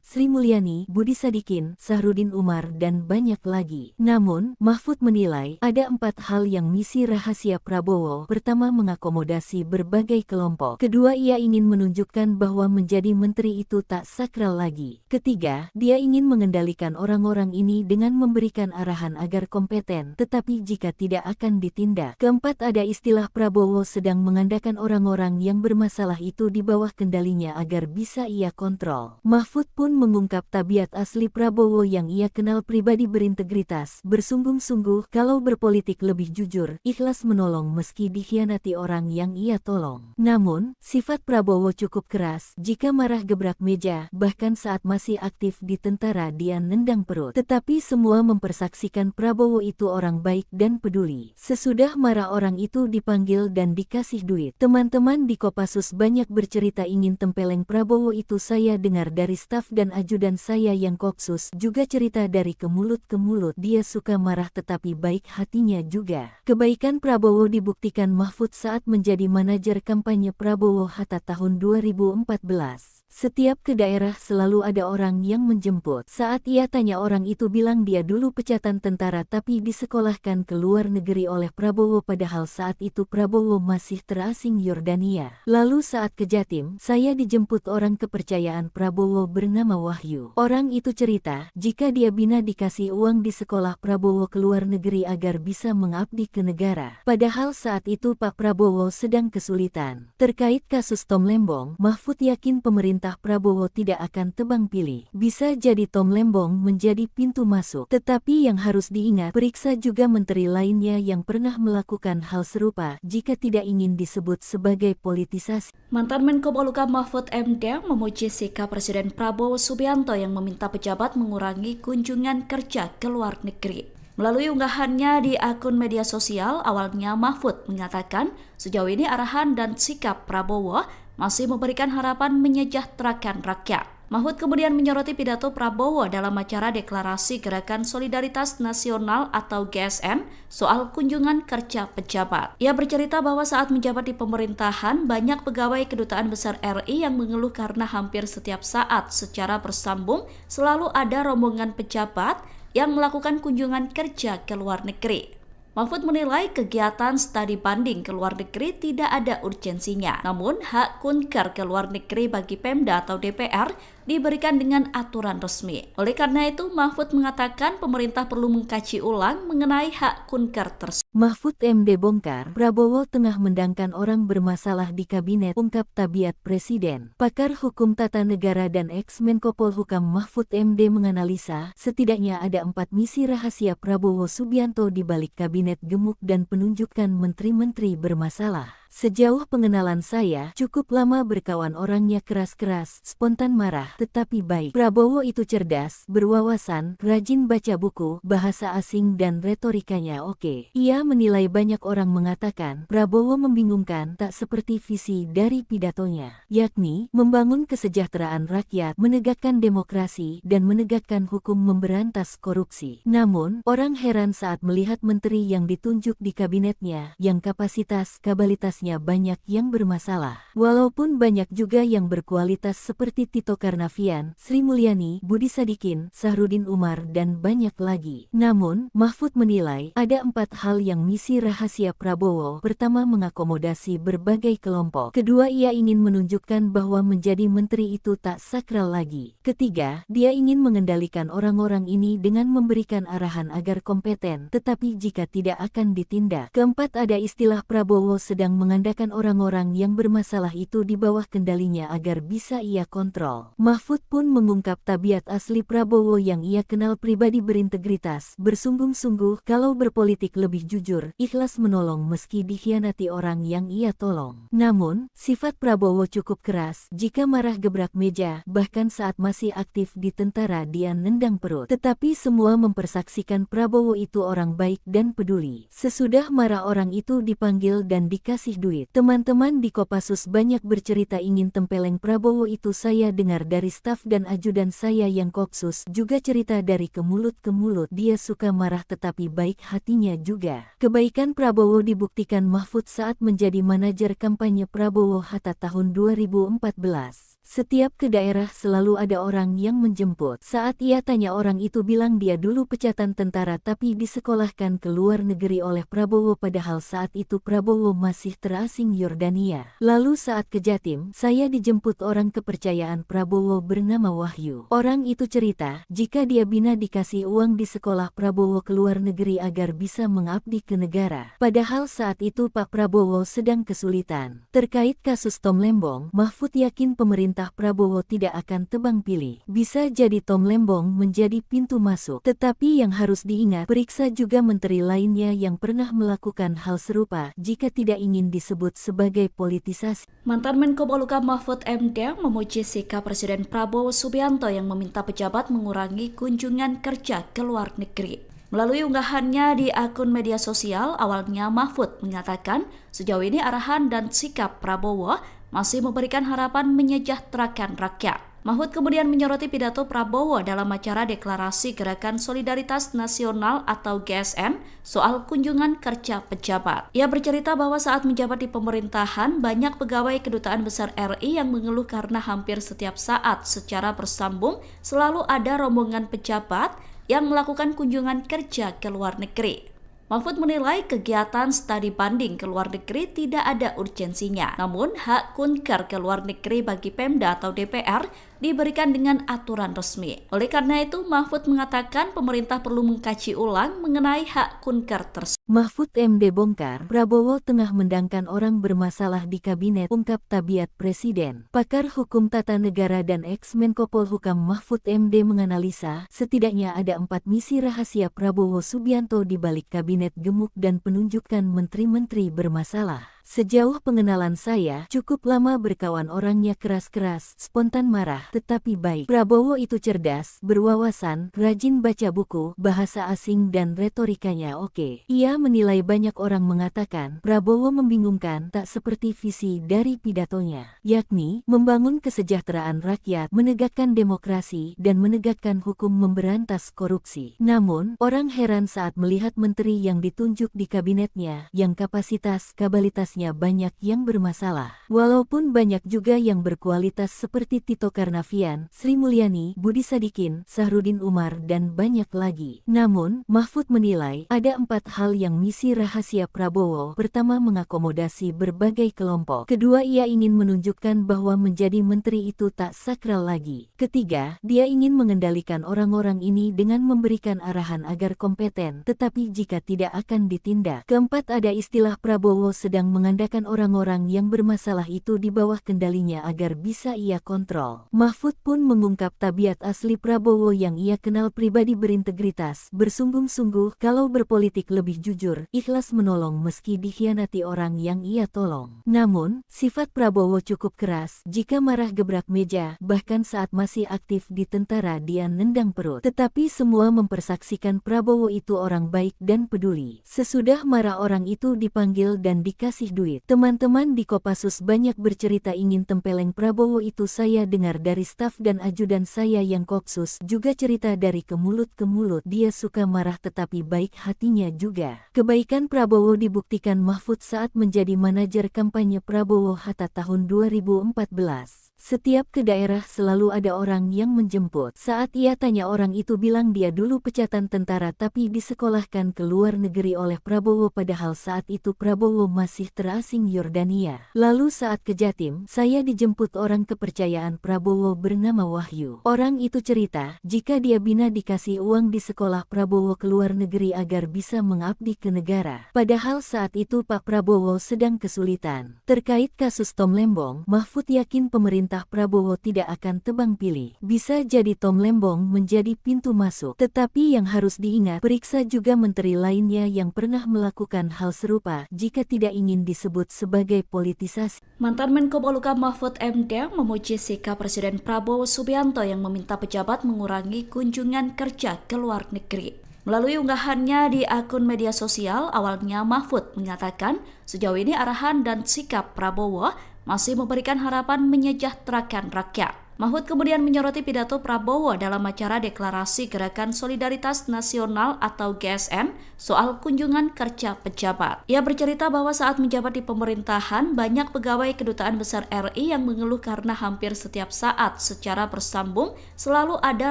Sri Mulyani, Budi Sadikin, Sahrudin Umar, dan banyak lagi. Namun, Mahfud menilai ada 4 hal yang misi rahasia Prabowo. Pertama, mengakomodasi berbagai kelompok. Kedua, ia ingin menunjukkan bahwa menjadi menteri itu tak sakral lagi. Ketiga, dia ingin mengendalikan orang-orang ini dengan memberikan arahan agar kompeten, tetapi jika tidak akan ditindak. Keempat, ada istilah Prabowo sedang mengandalkan orang-orang yang bermasalah itu di bawah kendalinya agar bisa ia kontrol. Mahfud pun mengungkap tabiat asli Prabowo yang ia kenal pribadi berintegritas, bersungguh-sungguh, kalau berpolitik lebih jujur, ikhlas menolong meski dikhianati orang yang ia tolong. Namun, sifat Prabowo cukup keras, jika marah gebrak meja, bahkan saat masih aktif di tentara dia nendang perut. Tetapi semua mempersaksikan Prabowo itu orang baik dan peduli. Sesudah marah orang itu dipanggil dan dikasih duit. Teman-teman di Kopassus banyak bercerita ingin tempeleng Prabowo itu. Saya dengar dari staf dan ajudan saya yang Kopsus juga cerita dari ke mulut ke mulut. Dia suka marah tetapi baik hatinya juga. Kebaikan Prabowo dibuktikan Mahfud saat menjadi manajer kampanye Prabowo Hatta tahun 2014. Setiap ke daerah selalu ada orang yang menjemput. Saat ia tanya orang itu bilang dia dulu pecatan tentara tapi disekolahkan ke luar negeri oleh Prabowo padahal saat itu Prabowo masih terasing Yordania. Lalu saat ke Jatim, saya dijemput orang kepercayaan Prabowo bernama Wahyu. Orang itu cerita, jika dia bina dikasih uang di sekolah Prabowo ke luar negeri agar bisa mengabdi ke negara. Padahal saat itu Pak Prabowo sedang kesulitan. Terkait kasus Tom Lembong, Mahfud yakin pemerintah Prabowo tidak akan tebang pilih. Bisa jadi Tom Lembong menjadi pintu masuk. Tetapi yang harus diingat, periksa juga menteri lainnya yang pernah melakukan hal serupa jika tidak ingin disebut sebagai politisasi. Mantan Menko Polhukam Mahfud MD memuji sikap Presiden Prabowo Subianto yang meminta pejabat mengurangi kunjungan kerja ke luar negeri. Melalui unggahannya di akun media sosial, awalnya Mahfud mengatakan sejauh ini arahan dan sikap Prabowo masih memberikan harapan menyejahterakan rakyat. Mahfud kemudian menyoroti pidato Prabowo dalam acara Deklarasi Gerakan Solidaritas Nasional atau GSN soal kunjungan kerja pejabat. Ia bercerita bahwa saat menjabat di pemerintahan, banyak pegawai Kedutaan Besar RI yang mengeluh karena hampir setiap saat secara bersambung selalu ada rombongan pejabat yang melakukan kunjungan kerja ke luar negeri. Mahfud menilai kegiatan studi banding ke luar negeri tidak ada urgensinya. Namun, hak kunker ke luar negeri bagi Pemda atau DPR diberikan dengan aturan resmi. Oleh karena itu, Mahfud mengatakan pemerintah perlu mengkaji ulang mengenai hak kunker tersebut. Mahfud MD bongkar, Prabowo tengah mendangkan orang bermasalah di kabinet, ungkap Tabiat Presiden. Pakar Hukum Tata Negara dan ex-Menko Polhukam Mahfud MD menganalisa, setidaknya ada 4 misi rahasia Prabowo Subianto di balik kabinet gemuk dan penunjukan menteri-menteri bermasalah. Sejauh pengenalan saya, cukup lama berkawan orangnya keras-keras, spontan marah, tetapi baik. Prabowo itu cerdas, berwawasan, rajin baca buku, bahasa asing dan retorikanya oke. Ia menilai banyak orang mengatakan, Prabowo membingungkan tak seperti visi dari pidatonya, yakni membangun kesejahteraan rakyat, menegakkan demokrasi, dan menegakkan hukum memberantas korupsi. Namun, orang heran saat melihat menteri yang ditunjuk di kabinetnya, yang kapasitas-kapabilitasnya banyak yang bermasalah. Walaupun banyak juga yang berkualitas seperti Tito Karnavian, Sri Mulyani, Budi Sadikin, Sahrudin Umar, dan banyak lagi. Namun, Mahfud menilai ada 4 hal yang misi rahasia Prabowo. Pertama, mengakomodasi berbagai kelompok. Kedua, ia ingin menunjukkan bahwa menjadi menteri itu tak sakral lagi. Ketiga, dia ingin mengendalikan orang-orang ini dengan memberikan arahan agar kompeten, tetapi jika tidak akan ditindak. Keempat, ada istilah Prabowo sedang mengandalkan orang-orang yang bermasalah itu di bawah kendalinya agar bisa ia kontrol. Mahfud pun mengungkap tabiat asli Prabowo yang ia kenal pribadi berintegritas, bersungguh-sungguh, kalau berpolitik lebih jujur, ikhlas menolong meski dikhianati orang yang ia tolong. Namun, sifat Prabowo cukup keras, jika marah gebrak meja, bahkan saat masih aktif di tentara dia nendang perut. Tetapi semua mempersaksikan Prabowo itu orang baik dan peduli. Sesudah marah orang itu dipanggil dan dikasih duit. Teman-teman di Kopassus banyak bercerita ingin tempeleng Prabowo itu. Saya dengar dari staf dan ajudan saya yang Kopsus juga cerita dari ke mulut ke mulut. Dia suka marah tetapi baik hatinya juga. Kebaikan Prabowo dibuktikan Mahfud saat menjadi manajer kampanye Prabowo Hatta tahun 2014. Setiap ke daerah selalu ada orang yang menjemput. Saat ia tanya orang itu bilang dia dulu pecatan tentara tapi disekolahkan ke luar negeri oleh Prabowo padahal saat itu Prabowo masih terasing Yordania. Lalu saat ke Jatim, saya dijemput orang kepercayaan Prabowo bernama Wahyu. Orang itu cerita, jika dia bina dikasih uang di sekolah Prabowo ke luar negeri agar bisa mengabdi ke negara. Padahal saat itu Pak Prabowo sedang kesulitan. Terkait kasus Tom Lembong, Mahfud yakin pemerintah Prabowo tidak akan tebang pilih. Bisa jadi Tom Lembong menjadi pintu masuk. Tetapi yang harus diingat, periksa juga menteri lainnya yang pernah melakukan hal serupa jika tidak ingin disebut sebagai politisasi. Mantan Menko Polhukam Mahfud MD memuji sikap Presiden Prabowo Subianto yang meminta pejabat mengurangi kunjungan kerja ke luar negeri. Melalui unggahannya di akun media sosial, awalnya Mahfud mengatakan sejauh ini arahan dan sikap Prabowo masih memberikan harapan menyejahterakan rakyat. Mahfud kemudian menyoroti pidato Prabowo dalam acara Deklarasi Gerakan Solidaritas Nasional atau GSN soal kunjungan kerja pejabat. Ia bercerita bahwa saat menjabat di pemerintahan, banyak pegawai Kedutaan Besar RI yang mengeluh karena hampir setiap saat secara bersambung selalu ada rombongan pejabat yang melakukan kunjungan kerja ke luar negeri. Mahfud menilai kegiatan studi banding ke luar negeri tidak ada urgensinya. Namun, hak kunker ke luar negeri bagi Pemda atau DPR diberikan dengan aturan resmi. Oleh karena itu, Mahfud mengatakan pemerintah perlu mengkaji ulang mengenai hak kunker tersebut. Mahfud MD bongkar, Prabowo tengah mendangkan orang bermasalah di kabinet, ungkap tabiat presiden. Pakar hukum tata negara dan ex-Menko Polhukam Mahfud MD menganalisa, setidaknya ada 4 misi rahasia Prabowo Subianto di balik kabinet gemuk dan penunjukan menteri-menteri bermasalah. Sejauh pengenalan saya, cukup lama berkawan orangnya keras-keras, spontan marah, tetapi baik. Prabowo itu cerdas, berwawasan, rajin baca buku, bahasa asing dan retorikanya oke. Ia menilai banyak orang mengatakan, Prabowo membingungkan tak seperti visi dari pidatonya, yakni membangun kesejahteraan rakyat, menegakkan demokrasi, dan menegakkan hukum memberantas korupsi. Namun, orang heran saat melihat menteri yang ditunjuk di kabinetnya, yang kapasitas-kapabilitasnya banyak yang bermasalah. Walaupun banyak juga yang berkualitas seperti Tito Karnavian, Sri Mulyani, Budi Sadikin, Sahrudin Umar, dan banyak lagi. Namun, Mahfud menilai ada 4 hal yang misi rahasia Prabowo. Pertama, mengakomodasi berbagai kelompok. Kedua, ia ingin menunjukkan bahwa menjadi menteri itu tak sakral lagi. Ketiga, dia ingin mengendalikan orang-orang ini dengan memberikan arahan agar kompeten, tetapi jika tidak akan ditindak. Keempat, ada istilah Prabowo sedang mengandalkan orang-orang yang bermasalah itu di bawah kendalinya agar bisa ia kontrol. Mahfud pun mengungkap tabiat asli Prabowo yang ia kenal pribadi berintegritas, bersungguh-sungguh kalau berpolitik lebih jujur, ikhlas menolong meski dikhianati orang yang ia tolong. Namun, sifat Prabowo cukup keras, jika marah gebrak meja, bahkan saat masih aktif di tentara dia nendang perut. Tetapi semua mempersaksikan Prabowo itu orang baik dan peduli. Sesudah marah orang itu dipanggil dan dikasih duit. Teman-teman di Kopassus banyak bercerita ingin tempeleng Prabowo itu. Saya dengar dari staf dan ajudan saya yang Kopsus juga cerita dari ke mulut ke mulut. Dia suka marah tetapi baik hatinya juga. Kebaikan Prabowo dibuktikan Mahfud saat menjadi manajer kampanye Prabowo Hatta tahun 2014. Setiap ke daerah selalu ada orang yang menjemput. Saat ia tanya orang itu bilang dia dulu pecatan tentara tapi disekolahkan ke luar negeri oleh Prabowo padahal saat itu Prabowo masih terasing Yordania. Lalu saat ke Jatim, saya dijemput orang kepercayaan Prabowo bernama Wahyu. Orang itu cerita, jika dia bina dikasih uang di sekolah Prabowo ke luar negeri agar bisa mengabdi ke negara. Padahal saat itu Pak Prabowo sedang kesulitan. Terkait kasus Tom Lembong, Mahfud yakin pemerintah Prabowo tidak akan tebang pilih. Bisa jadi Tom Lembong menjadi pintu masuk. Tetapi yang harus diingat, periksa juga menteri lainnya yang pernah melakukan hal serupa jika tidak ingin disebut sebagai politisasi. Mantan Menko Polhukam Mahfud MD memuji sikap Presiden Prabowo Subianto yang meminta pejabat mengurangi kunjungan kerja ke luar negeri. Melalui unggahannya di akun media sosial, awalnya Mahfud mengatakan sejauh ini arahan dan sikap Prabowo masih memberikan harapan menyejahterakan rakyat. Mahfud kemudian menyoroti pidato Prabowo dalam acara Deklarasi Gerakan Solidaritas Nasional atau GSN soal kunjungan kerja pejabat. Ia bercerita bahwa saat menjabat di pemerintahan, banyak pegawai Kedutaan Besar RI yang mengeluh karena hampir setiap saat secara bersambung selalu ada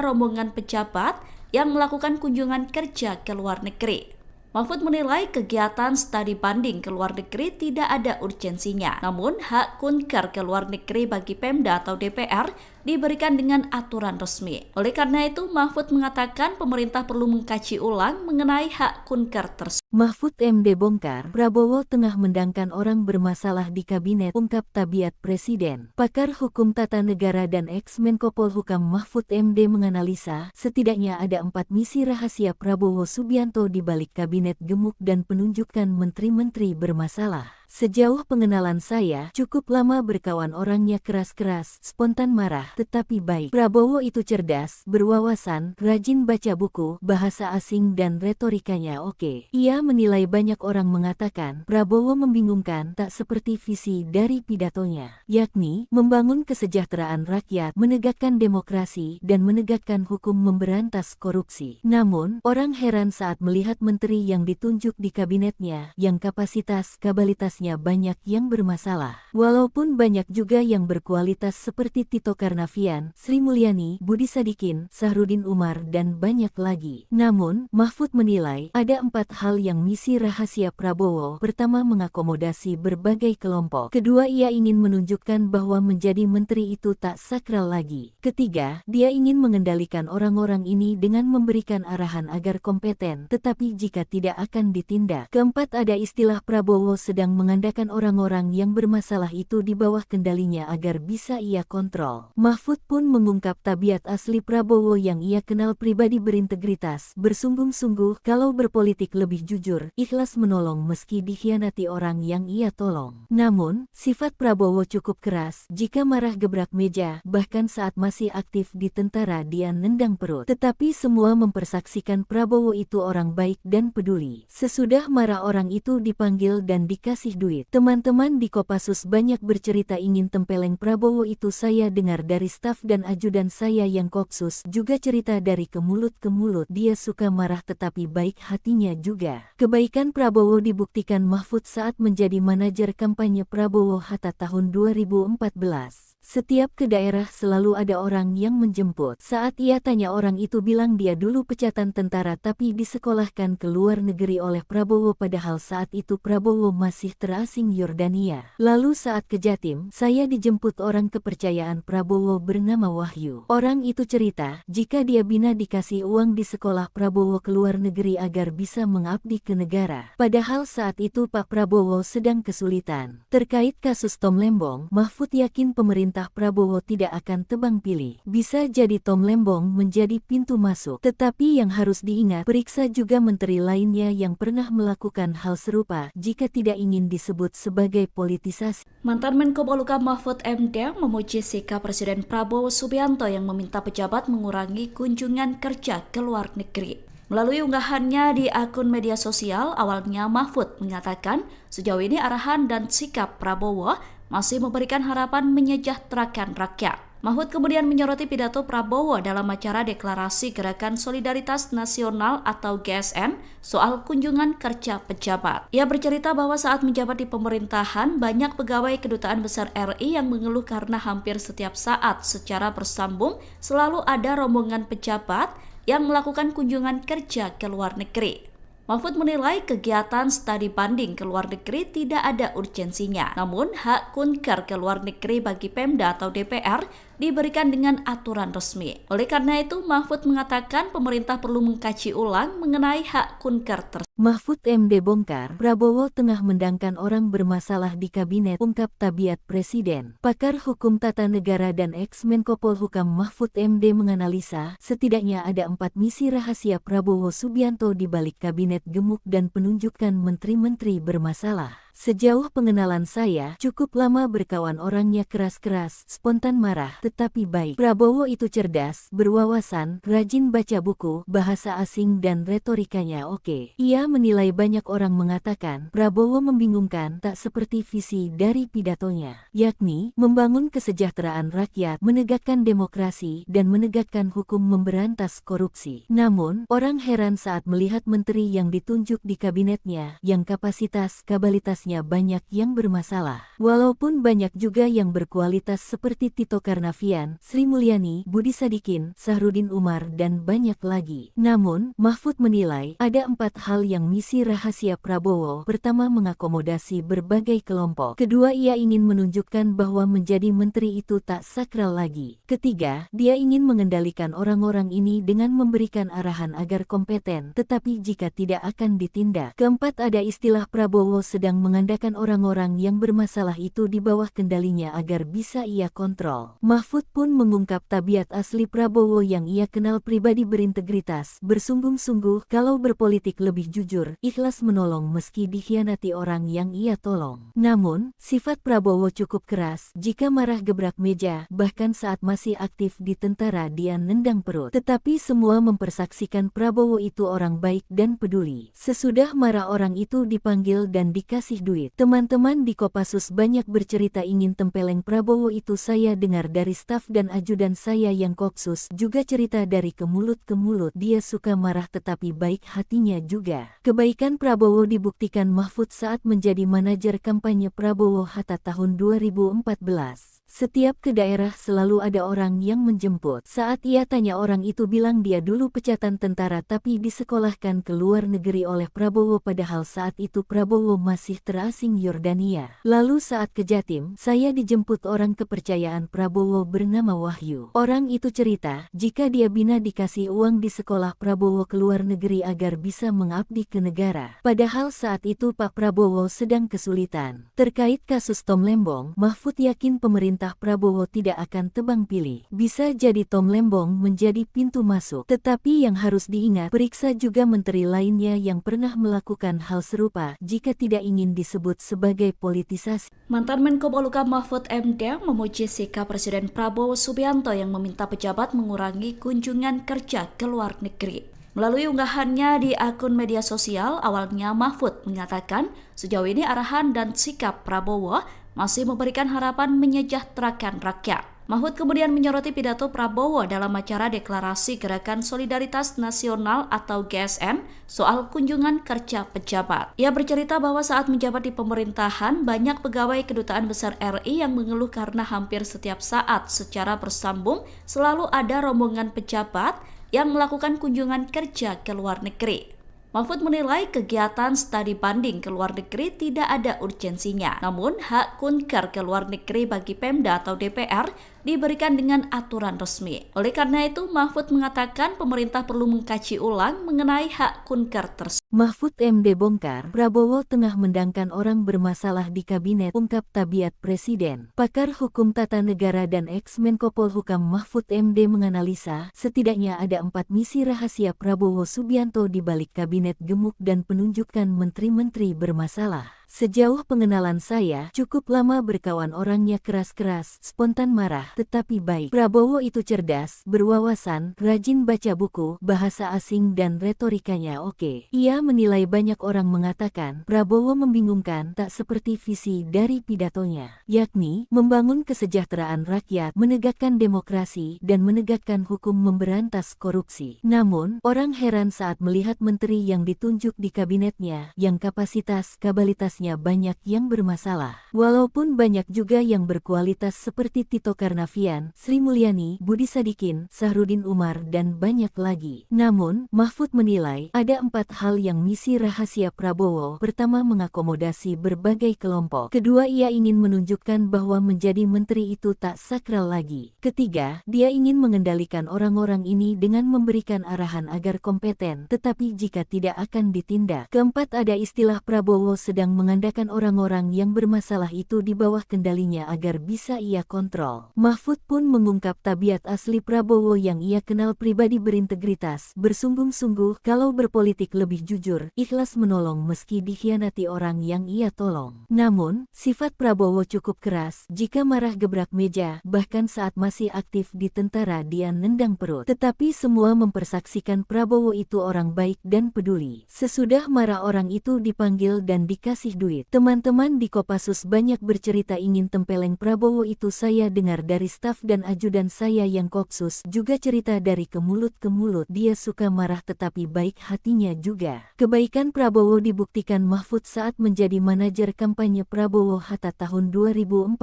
rombongan pejabat yang melakukan kunjungan kerja ke luar negeri. Mahfud menilai kegiatan studi banding ke luar negeri tidak ada urgensinya. Namun, hak kunker ke luar negeri bagi Pemda atau DPR diberikan dengan aturan resmi. Oleh karena itu, Mahfud mengatakan pemerintah perlu mengkaji ulang mengenai hak kunker tersebut. Mahfud MD bongkar, Prabowo tengah mendangkan orang bermasalah di kabinet, ungkap tabiat Presiden. Pakar Hukum Tata Negara dan ex-Menko Polhukam Mahfud MD menganalisa, setidaknya ada 4 misi rahasia Prabowo Subianto di balik kabinet gemuk dan penunjukan menteri-menteri bermasalah. Sejauh pengenalan saya, cukup lama berkawan orangnya keras-keras, spontan marah, tetapi baik. Prabowo itu cerdas, berwawasan, rajin baca buku, bahasa asing dan retorikanya oke. Ia menilai banyak orang mengatakan, Prabowo membingungkan tak seperti visi dari pidatonya, yakni membangun kesejahteraan rakyat, menegakkan demokrasi, dan menegakkan hukum memberantas korupsi. Namun, orang heran saat melihat menteri yang ditunjuk di kabinetnya, yang kapasitas-kabalitas banyak yang bermasalah. Walaupun banyak juga yang berkualitas seperti Tito Karnavian, Sri Mulyani, Budi Sadikin, Sahrudin Umar, dan banyak lagi. Namun, Mahfud menilai ada 4 hal yang misi rahasia Prabowo. Pertama, mengakomodasi berbagai kelompok. Kedua, ia ingin menunjukkan bahwa menjadi menteri itu tak sakral lagi. Ketiga, dia ingin mengendalikan orang-orang ini dengan memberikan arahan agar kompeten, tetapi jika tidak akan ditindak. Keempat, ada istilah Prabowo sedang mengandalkan orang-orang yang bermasalah itu di bawah kendalinya agar bisa ia kontrol. Mahfud pun mengungkap tabiat asli Prabowo yang ia kenal pribadi berintegritas, bersungguh-sungguh kalau berpolitik lebih jujur, ikhlas menolong meski dikhianati orang yang ia tolong. Namun, sifat Prabowo cukup keras, jika marah gebrak meja, bahkan saat masih aktif di tentara dia nendang perut. Tetapi semua mempersaksikan Prabowo itu orang baik dan peduli. Sesudah marah orang itu dipanggil dan dikasih duit. Teman-teman di Kopassus banyak bercerita ingin tempeleng Prabowo itu. Saya dengar dari staf dan ajudan saya yang Kopsus juga cerita dari ke mulut ke mulut. Dia suka marah tetapi baik hatinya juga. Kebaikan Prabowo dibuktikan Mahfud saat menjadi manajer kampanye Prabowo Hatta tahun 2014. Setiap ke daerah selalu ada orang yang menjemput. Saat ia tanya orang itu bilang dia dulu pecatan tentara tapi disekolahkan ke luar negeri oleh Prabowo padahal saat itu Prabowo masih terasing Yordania. Lalu saat ke Jatim, saya dijemput orang kepercayaan Prabowo bernama Wahyu. Orang itu cerita, jika dia bina dikasih uang di sekolah Prabowo ke luar negeri agar bisa mengabdi ke negara. Padahal saat itu Pak Prabowo sedang kesulitan. Terkait kasus Tom Lembong, Mahfud yakin pemerintah Prabowo tidak akan tebang pilih. Bisa jadi Tom Lembong menjadi pintu masuk. Tetapi yang harus diingat, periksa juga menteri lainnya yang pernah melakukan hal serupa jika tidak ingin disebut sebagai politisasi. Mantan Menko Polhukam Mahfud MD memuji sikap Presiden Prabowo Subianto yang meminta pejabat mengurangi kunjungan kerja ke luar negeri. Melalui unggahannya di akun media sosial, awalnya Mahfud mengatakan sejauh ini arahan dan sikap Prabowo masih memberikan harapan menyejahterakan rakyat. Mahfud kemudian menyoroti pidato Prabowo dalam acara deklarasi Gerakan Solidaritas Nasional atau GSN soal kunjungan kerja pejabat. Ia bercerita bahwa saat menjabat di pemerintahan, banyak pegawai Kedutaan Besar RI yang mengeluh karena hampir setiap saat secara bersambung selalu ada rombongan pejabat yang melakukan kunjungan kerja ke luar negeri. Mahfud menilai kegiatan studi banding ke luar negeri tidak ada urgensinya. Namun, hak kunker ke luar negeri bagi Pemda atau DPR diberikan dengan aturan resmi. Oleh karena itu, Mahfud mengatakan pemerintah perlu mengkaji ulang mengenai hak kunker tersebut. Mahfud MD bongkar, Prabowo tengah mendangkan orang bermasalah di kabinet, ungkap Tabiat Presiden. Pakar Hukum Tata Negara dan ex-Menko Polhukam Mahfud MD menganalisa, setidaknya ada 4 misi rahasia Prabowo Subianto di balik kabinet gemuk dan penunjukan menteri-menteri bermasalah. Sejauh pengenalan saya, cukup lama berkawan orangnya keras-keras, spontan marah, tetapi baik. Prabowo itu cerdas, berwawasan, rajin baca buku, bahasa asing dan retorikanya oke. Ia menilai banyak orang mengatakan, Prabowo membingungkan tak seperti visi dari pidatonya, yakni membangun kesejahteraan rakyat, menegakkan demokrasi, dan menegakkan hukum memberantas korupsi. Namun, orang heran saat melihat menteri yang ditunjuk di kabinetnya, yang kapasitas-kabalitasnya banyak yang bermasalah. Walaupun banyak juga yang berkualitas seperti Tito Karnavian, Sri Mulyani, Budi Sadikin, Sahrudin Umar, dan banyak lagi. Namun, Mahfud menilai ada 4 hal yang misi rahasia Prabowo. Pertama, mengakomodasi berbagai kelompok. Kedua, ia ingin menunjukkan bahwa menjadi menteri itu tak sakral lagi. Ketiga, dia ingin mengendalikan orang-orang ini dengan memberikan arahan agar kompeten, tetapi jika tidak akan ditindak. Keempat, ada istilah Prabowo sedang mengandalkan orang-orang yang bermasalah itu di bawah kendalinya agar bisa ia kontrol. Mahfud pun mengungkap tabiat asli Prabowo yang ia kenal pribadi berintegritas, bersungguh-sungguh, kalau berpolitik lebih jujur, ikhlas menolong meski dikhianati orang yang ia tolong. Namun, sifat Prabowo cukup keras, jika marah gebrak meja, bahkan saat masih aktif di tentara dia nendang perut. Tetapi semua mempersaksikan Prabowo itu orang baik dan peduli. Sesudah marah orang itu dipanggil dan dikasih duit. Teman-teman di Kopassus banyak bercerita ingin tempeleng Prabowo itu, saya dengar dari staf dan ajudan saya yang Kopsus juga cerita dari ke mulut ke mulut, dia suka marah tetapi baik hatinya juga. Kebaikan Prabowo dibuktikan Mahfud saat menjadi manajer kampanye Prabowo Hatta tahun 2014. Setiap ke daerah selalu ada orang yang menjemput. Saat ia tanya orang itu bilang dia dulu pecatan tentara tapi disekolahkan ke luar negeri oleh Prabowo padahal saat itu Prabowo masih terasing Yordania. Lalu saat ke Jatim, saya dijemput orang kepercayaan Prabowo bernama Wahyu. Orang itu cerita, jika dia bina dikasih uang di sekolah Prabowo ke luar negeri agar bisa mengabdi ke negara. Padahal saat itu Pak Prabowo sedang kesulitan. Terkait kasus Tom Lembong, Mahfud yakin pemerintah Prabowo tidak akan tebang pilih. Bisa jadi Tom Lembong menjadi pintu masuk. Tetapi yang harus diingat, periksa juga menteri lainnya yang pernah melakukan hal serupa jika tidak ingin disebut sebagai politisasi. Mantan Menko Polhukam Mahfud MD memuji sikap Presiden Prabowo Subianto yang meminta pejabat mengurangi kunjungan kerja ke luar negeri. Melalui unggahannya di akun media sosial, awalnya Mahfud mengatakan sejauh ini arahan dan sikap Prabowo masih memberikan harapan menyejahterakan rakyat. Mahfud kemudian menyoroti pidato Prabowo dalam acara Deklarasi Gerakan Solidaritas Nasional atau GSN soal kunjungan kerja pejabat. Ia bercerita bahwa saat menjabat di pemerintahan, banyak pegawai Kedutaan Besar RI yang mengeluh karena hampir setiap saat secara bersambung selalu ada rombongan pejabat yang melakukan kunjungan kerja ke luar negeri. Mahfud menilai kegiatan studi banding ke luar negeri tidak ada urgensinya. Namun, hak kunker ke luar negeri bagi Pemda atau DPR diberikan dengan aturan resmi. Oleh karena itu, Mahfud mengatakan pemerintah perlu mengkaji ulang mengenai hak kunker tersebut. Mahfud MD bongkar, Prabowo tengah mendangkan orang bermasalah di kabinet, ungkap tabiat Presiden. Pakar Hukum Tata Negara dan ex-Menko Polhukam Mahfud MD menganalisa, setidaknya ada 4 misi rahasia Prabowo Subianto di balik kabinet gemuk dan penunjukan menteri-menteri bermasalah. Sejauh pengenalan saya, cukup lama berkawan orangnya keras-keras, spontan marah, tetapi baik. Prabowo itu cerdas, berwawasan, rajin baca buku, bahasa asing dan retorikanya oke. Ia menilai banyak orang mengatakan, Prabowo membingungkan, tak seperti visi dari pidatonya, yakni membangun kesejahteraan rakyat, menegakkan demokrasi, dan menegakkan hukum memberantas korupsi. Namun, orang heran saat melihat menteri yang ditunjuk di kabinetnya, yang kapasitas-kabalitas banyak yang bermasalah. Walaupun banyak juga yang berkualitas seperti Tito Karnavian, Sri Mulyani, Budi Sadikin, Sahrudin Umar, dan banyak lagi. Namun, Mahfud menilai ada 4 hal yang misi rahasia Prabowo. Pertama, mengakomodasi berbagai kelompok. Kedua, ia ingin menunjukkan bahwa menjadi menteri itu tak sakral lagi. Ketiga, dia ingin mengendalikan orang-orang ini dengan memberikan arahan agar kompeten, tetapi jika tidak akan ditindak. Keempat, ada istilah Prabowo sedang mengandalkan orang-orang yang bermasalah itu di bawah kendalinya agar bisa ia kontrol. Mahfud pun mengungkap tabiat asli Prabowo yang ia kenal pribadi berintegritas, bersungguh-sungguh, kalau berpolitik lebih jujur, ikhlas menolong meski dikhianati orang yang ia tolong. Namun, sifat Prabowo cukup keras, jika marah gebrak meja, bahkan saat masih aktif di tentara dia nendang perut. Tetapi semua mempersaksikan Prabowo itu orang baik dan peduli. Sesudah marah orang itu dipanggil dan dikasih duit. Teman-teman di Kopassus banyak bercerita ingin tempeleng Prabowo itu. Saya dengar dari staf dan ajudan saya yang Kopsus juga cerita dari ke mulut ke mulut. Dia suka marah tetapi baik hatinya juga. Kebaikan Prabowo dibuktikan Mahfud saat menjadi manajer kampanye Prabowo Hatta tahun 2014.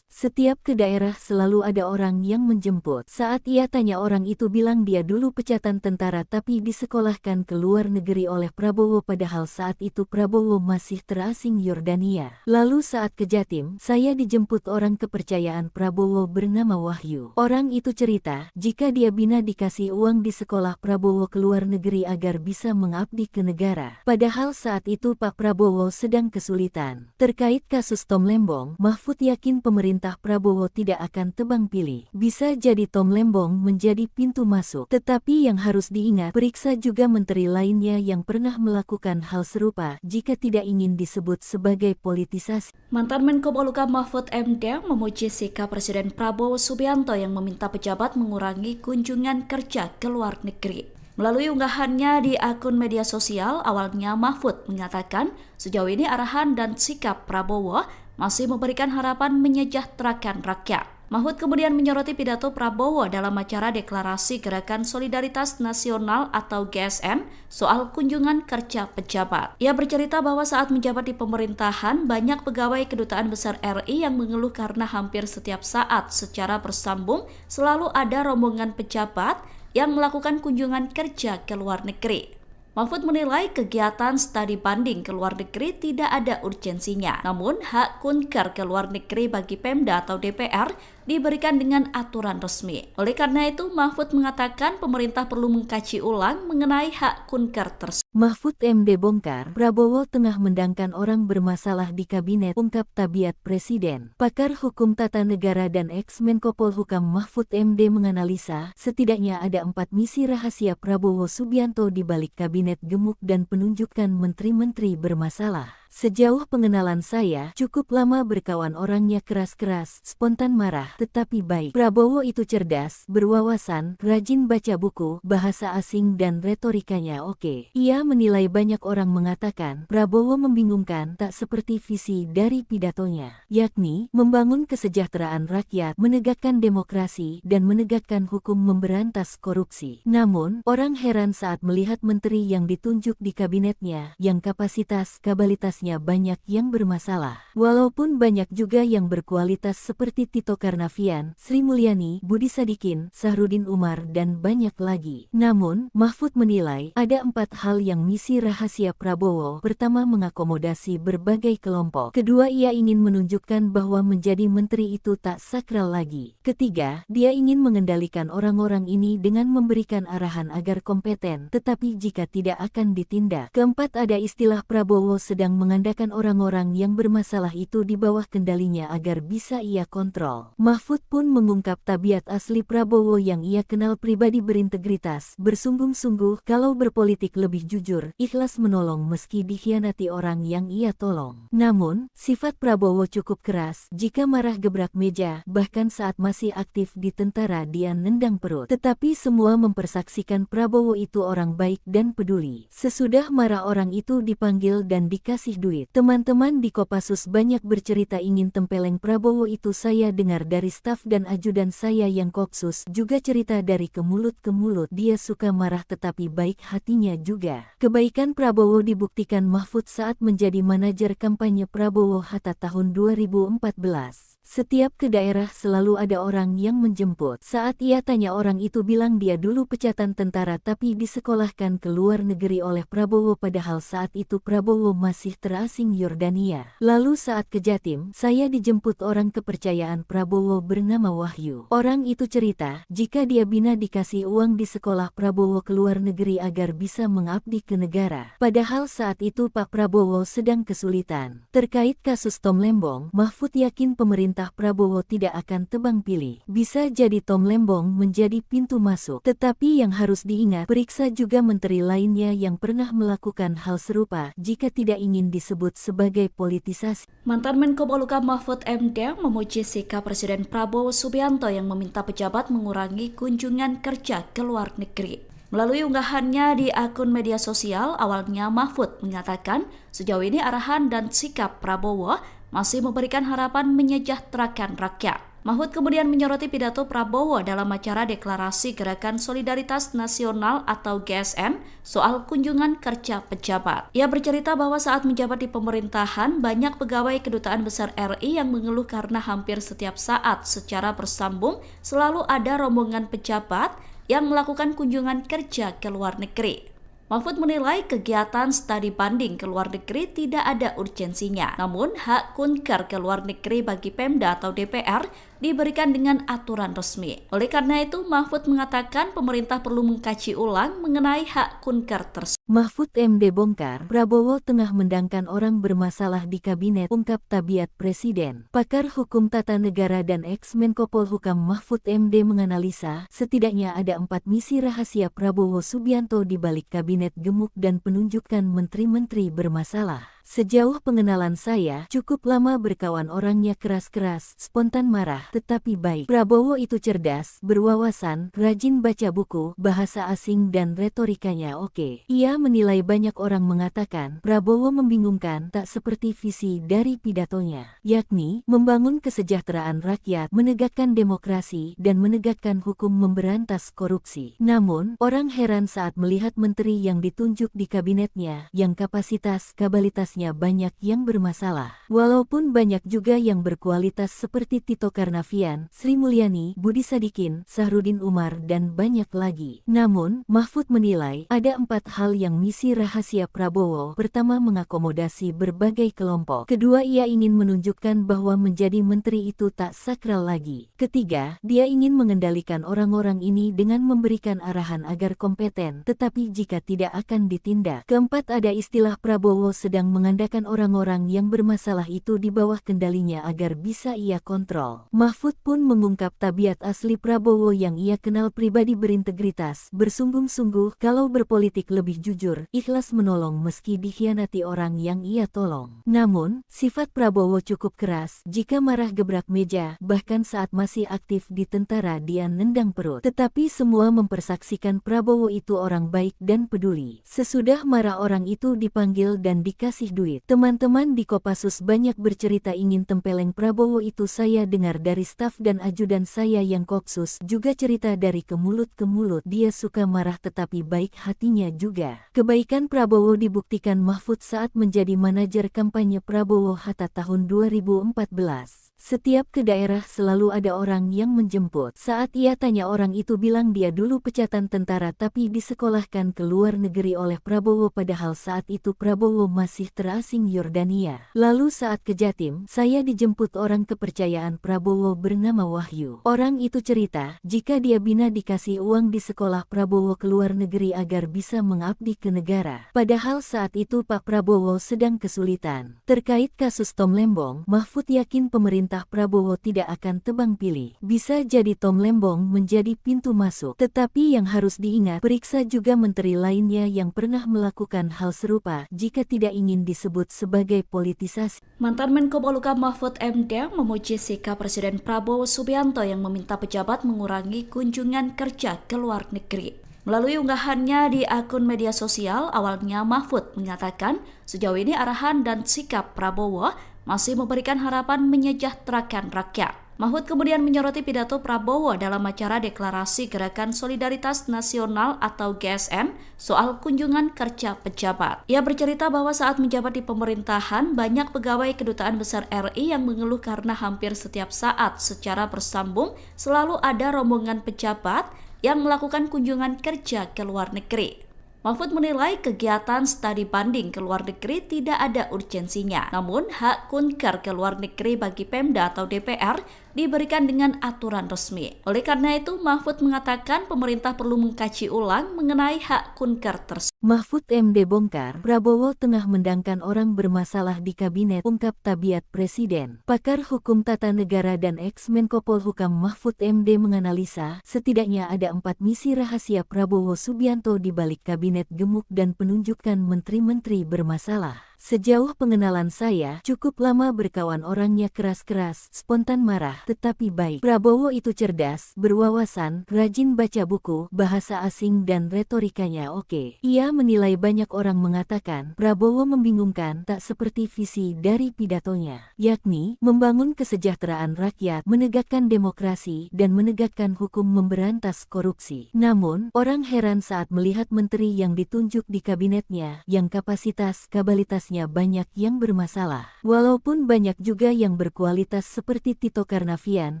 Setiap ke daerah selalu ada orang yang menjemput. Saat ia tanya orang itu bilang dia dulu pecatan tentara tapi disekolahkan ke luar negeri oleh Prabowo padahal saat itu Prabowo masih terasing Yordania. Lalu saat ke Jatim, saya dijemput orang kepercayaan Prabowo bernama Wahyu. Orang itu cerita, jika dia bina dikasih uang di sekolah Prabowo ke luar negeri agar bisa mengabdi ke negara. Padahal saat itu Pak Prabowo sedang kesulitan. Terkait kasus Tom Lembong, Mahfud yakin pemerintah Prabowo tidak akan tebang pilih. Bisa jadi Tom Lembong menjadi pintu masuk. Tetapi yang harus diingat, periksa juga menteri lainnya yang pernah melakukan hal serupa jika tidak ingin disebut sebagai politisasi. Mantan Menko Polhukam Mahfud MD memuji sikap Presiden Prabowo Subianto yang meminta pejabat mengurangi kunjungan kerja ke luar negeri. Melalui unggahannya di akun media sosial, awalnya Mahfud mengatakan sejauh ini arahan dan sikap Prabowo masih memberikan harapan menyejahterakan rakyat. Mahfud kemudian menyoroti pidato Prabowo dalam acara Deklarasi Gerakan Solidaritas Nasional atau GSN soal kunjungan kerja pejabat. Ia bercerita bahwa saat menjabat di pemerintahan, banyak pegawai Kedutaan Besar RI yang mengeluh karena hampir setiap saat secara bersambung selalu ada rombongan pejabat yang melakukan kunjungan kerja ke luar negeri. Mahfud menilai kegiatan studi banding ke luar negeri tidak ada urgensinya. Namun, hak kunker ke luar negeri bagi Pemda atau DPR diberikan dengan aturan resmi. Oleh karena itu, Mahfud mengatakan pemerintah perlu mengkaji ulang mengenai hak kunker tersebut. Mahfud MD bongkar, Prabowo tengah mendangkan orang bermasalah di kabinet, ungkap tabiat Presiden. Pakar Hukum Tata Negara dan ex-Menko Polhukam Mahfud MD menganalisa, setidaknya ada 4 misi rahasia Prabowo Subianto di balik kabinet gemuk dan penunjukan menteri-menteri bermasalah. Sejauh pengenalan saya, cukup lama berkawan orangnya keras-keras, spontan marah, tetapi baik. Prabowo itu cerdas, berwawasan, rajin baca buku, bahasa asing dan retorikanya oke. Ia menilai banyak orang mengatakan, Prabowo membingungkan tak seperti visi dari pidatonya, yakni membangun kesejahteraan rakyat, menegakkan demokrasi, dan menegakkan hukum memberantas korupsi. Namun, orang heran saat melihat menteri yang ditunjuk di kabinetnya, yang kapasitas-kabalitasnya banyak yang bermasalah. Walaupun banyak juga yang berkualitas seperti Tito Karnavian, Sri Mulyani, Budi Sadikin, Sahrudin Umar, dan banyak lagi. Namun, Mahfud menilai ada 4 hal yang misi rahasia Prabowo. Pertama, mengakomodasi berbagai kelompok. Kedua, ia ingin menunjukkan bahwa menjadi menteri itu tak sakral lagi. Ketiga, dia ingin mengendalikan orang-orang ini dengan memberikan arahan agar kompeten, tetapi jika tidak akan ditindak. Keempat, ada istilah Prabowo sedang mengandalkan orang-orang yang bermasalah itu di bawah kendalinya agar bisa ia kontrol. Mahfud pun mengungkap tabiat asli Prabowo yang ia kenal pribadi berintegritas, bersungguh-sungguh, kalau berpolitik lebih jujur, ikhlas menolong meski dikhianati orang yang ia tolong. Namun, sifat Prabowo cukup keras, jika marah gebrak meja, bahkan saat masih aktif di tentara dia nendang perut. Tetapi semua mempersaksikan Prabowo itu orang baik dan peduli. Sesudah marah orang itu dipanggil dan dikasih duit. Teman-teman di Kopassus banyak bercerita ingin tempeleng Prabowo itu. Saya dengar dari staf dan ajudan saya yang Kopsus juga cerita dari ke mulut ke mulut. Dia suka marah tetapi baik hatinya juga. Kebaikan Prabowo dibuktikan Mahfud saat menjadi manajer kampanye Prabowo Hatta tahun 2014. Setiap ke daerah selalu ada orang yang menjemput. Saat ia tanya orang itu bilang dia dulu pecatan tentara tapi disekolahkan ke luar negeri oleh Prabowo padahal saat itu Prabowo masih terasing Yordania. Lalu saat ke Jatim, saya dijemput orang kepercayaan Prabowo bernama Wahyu. Orang itu cerita, jika dia bina dikasih uang di sekolah Prabowo ke luar negeri agar bisa mengabdi ke negara. Padahal saat itu Pak Prabowo sedang kesulitan. Terkait kasus Tom Lembong, Mahfud yakin pemerintah Prabowo tidak akan tebang pilih. Bisa jadi Tom Lembong menjadi pintu masuk. Tetapi yang harus diingat, periksa juga menteri lainnya yang pernah melakukan hal serupa jika tidak ingin disebut sebagai politisasi. Mantan Menko Polhukam Mahfud MD memuji sikap Presiden Prabowo Subianto yang meminta pejabat mengurangi kunjungan kerja ke luar negeri. Melalui unggahannya di akun media sosial, awalnya Mahfud mengatakan sejauh ini arahan dan sikap Prabowo masih memberikan harapan menyejahterakan rakyat. Mahfud kemudian menyoroti pidato Prabowo dalam acara deklarasi Gerakan Solidaritas Nasional atau GSN soal kunjungan kerja pejabat. Ia bercerita bahwa saat menjabat di pemerintahan, banyak pegawai Kedutaan Besar RI yang mengeluh karena hampir setiap saat secara bersambung selalu ada rombongan pejabat yang melakukan kunjungan kerja ke luar negeri. Mahfud menilai kegiatan studi banding ke luar negeri tidak ada urgensinya. Namun, hak kunker ke luar negeri bagi Pemda atau DPR diberikan dengan aturan resmi. Oleh karena itu, Mahfud mengatakan pemerintah perlu mengkaji ulang mengenai hak kunker tersebut. Mahfud MD bongkar, Prabowo tengah mendangkan orang bermasalah di kabinet, ungkap tabiat presiden. Pakar hukum tata negara dan ex-Menko Polhukam Mahfud MD menganalisa, setidaknya ada 4 misi rahasia Prabowo Subianto di balik kabinet gemuk dan penunjukan menteri-menteri bermasalah. Sejauh pengenalan saya, cukup lama berkawan orangnya keras-keras, spontan marah, tetapi baik. Prabowo itu cerdas, berwawasan, rajin baca buku, bahasa asing dan retorikanya oke. Ia menilai banyak orang mengatakan, Prabowo membingungkan tak seperti visi dari pidatonya, yakni membangun kesejahteraan rakyat, menegakkan demokrasi, dan menegakkan hukum memberantas korupsi. Namun, orang heran saat melihat menteri yang ditunjuk di kabinetnya, yang kapasitas-kabalitasnya banyak yang bermasalah. Walaupun banyak juga yang berkualitas seperti Tito Karnavian, Sri Mulyani, Budi Sadikin, Sahrudin Umar, dan banyak lagi. Namun, Mahfud menilai ada 4 hal yang misi rahasia Prabowo. Pertama, mengakomodasi berbagai kelompok. Kedua, ia ingin menunjukkan bahwa menjadi menteri itu tak sakral lagi. Ketiga, dia ingin mengendalikan orang-orang ini dengan memberikan arahan agar kompeten, tetapi jika tidak akan ditindak. Keempat, ada istilah Prabowo sedang mengandalkan orang-orang yang bermasalah itu di bawah kendalinya agar bisa ia kontrol. Mahfud pun mengungkap tabiat asli Prabowo yang ia kenal pribadi berintegritas, bersungguh-sungguh kalau berpolitik lebih jujur, ikhlas menolong meski dikhianati orang yang ia tolong. Namun, sifat Prabowo cukup keras, jika marah gebrak meja, bahkan saat masih aktif di tentara dia nendang perut. Tetapi semua mempersaksikan Prabowo itu orang baik dan peduli. Sesudah marah orang itu dipanggil dan dikasih duit. Teman-teman di Kopassus banyak bercerita ingin tempeleng Prabowo itu. Saya dengar dari staf dan ajudan saya yang Kopsus juga cerita dari ke mulut ke mulut. Dia suka marah tetapi baik hatinya juga. Kebaikan Prabowo dibuktikan Mahfud saat menjadi manajer kampanye Prabowo Hatta tahun 2014. Setiap ke daerah selalu ada orang yang menjemput. Saat ia tanya orang itu bilang dia dulu pecatan tentara tapi disekolahkan ke luar negeri oleh Prabowo padahal saat itu Prabowo masih terasing Yordania. Lalu saat ke Jatim, saya dijemput orang kepercayaan Prabowo bernama Wahyu. Orang itu cerita, jika dia bina dikasih uang di sekolah Prabowo ke luar negeri agar bisa mengabdi ke negara. Padahal saat itu Pak Prabowo sedang kesulitan. Terkait kasus Tom Lembong, Mahfud yakin pemerintah Prabowo tidak akan tebang pilih. Bisa jadi Tom Lembong menjadi pintu masuk. Tetapi yang harus diingat, periksa juga menteri lainnya yang pernah melakukan hal serupa jika tidak ingin disebut sebagai politisasi. Mantan Menko Polhukam Mahfud MD memuji sikap Presiden Prabowo Subianto yang meminta pejabat mengurangi kunjungan kerja ke luar negeri. Melalui unggahannya di akun media sosial, awalnya Mahfud mengatakan sejauh ini arahan dan sikap Prabowo masih memberikan harapan menyejahterakan rakyat. Mahfud kemudian menyoroti pidato Prabowo dalam acara Deklarasi Gerakan Solidaritas Nasional atau GSN soal kunjungan kerja pejabat. Ia bercerita bahwa saat menjabat di pemerintahan, banyak pegawai Kedutaan Besar RI yang mengeluh karena hampir setiap saat secara bersambung selalu ada rombongan pejabat yang melakukan kunjungan kerja ke luar negeri. Mahfud menilai kegiatan studi banding ke luar negeri tidak ada urgensinya. Namun, hak kunker ke luar negeri bagi Pemda atau DPR diberikan dengan aturan resmi. Oleh karena itu, Mahfud mengatakan pemerintah perlu mengkaji ulang mengenai hak kunker tersebut. Mahfud MD bongkar, Prabowo tengah mendangkan orang bermasalah di kabinet, ungkap tabiat Presiden. Pakar Hukum Tata Negara dan ex-Menko Polhukam Mahfud MD menganalisa, setidaknya ada 4 misi rahasia Prabowo Subianto di balik kabinet gemuk dan penunjukan menteri-menteri bermasalah. Sejauh pengenalan saya, cukup lama berkawan orangnya keras-keras, spontan marah, tetapi baik. Prabowo itu cerdas, berwawasan, rajin baca buku, bahasa asing dan retorikanya oke. Ia menilai banyak orang mengatakan, Prabowo membingungkan tak seperti visi dari pidatonya, yakni membangun kesejahteraan rakyat, menegakkan demokrasi, dan menegakkan hukum memberantas korupsi. Namun, orang heran saat melihat menteri yang ditunjuk di kabinetnya, yang kapasitas-kabalitasnya banyak yang bermasalah. Walaupun banyak juga yang berkualitas seperti Tito Karnavian,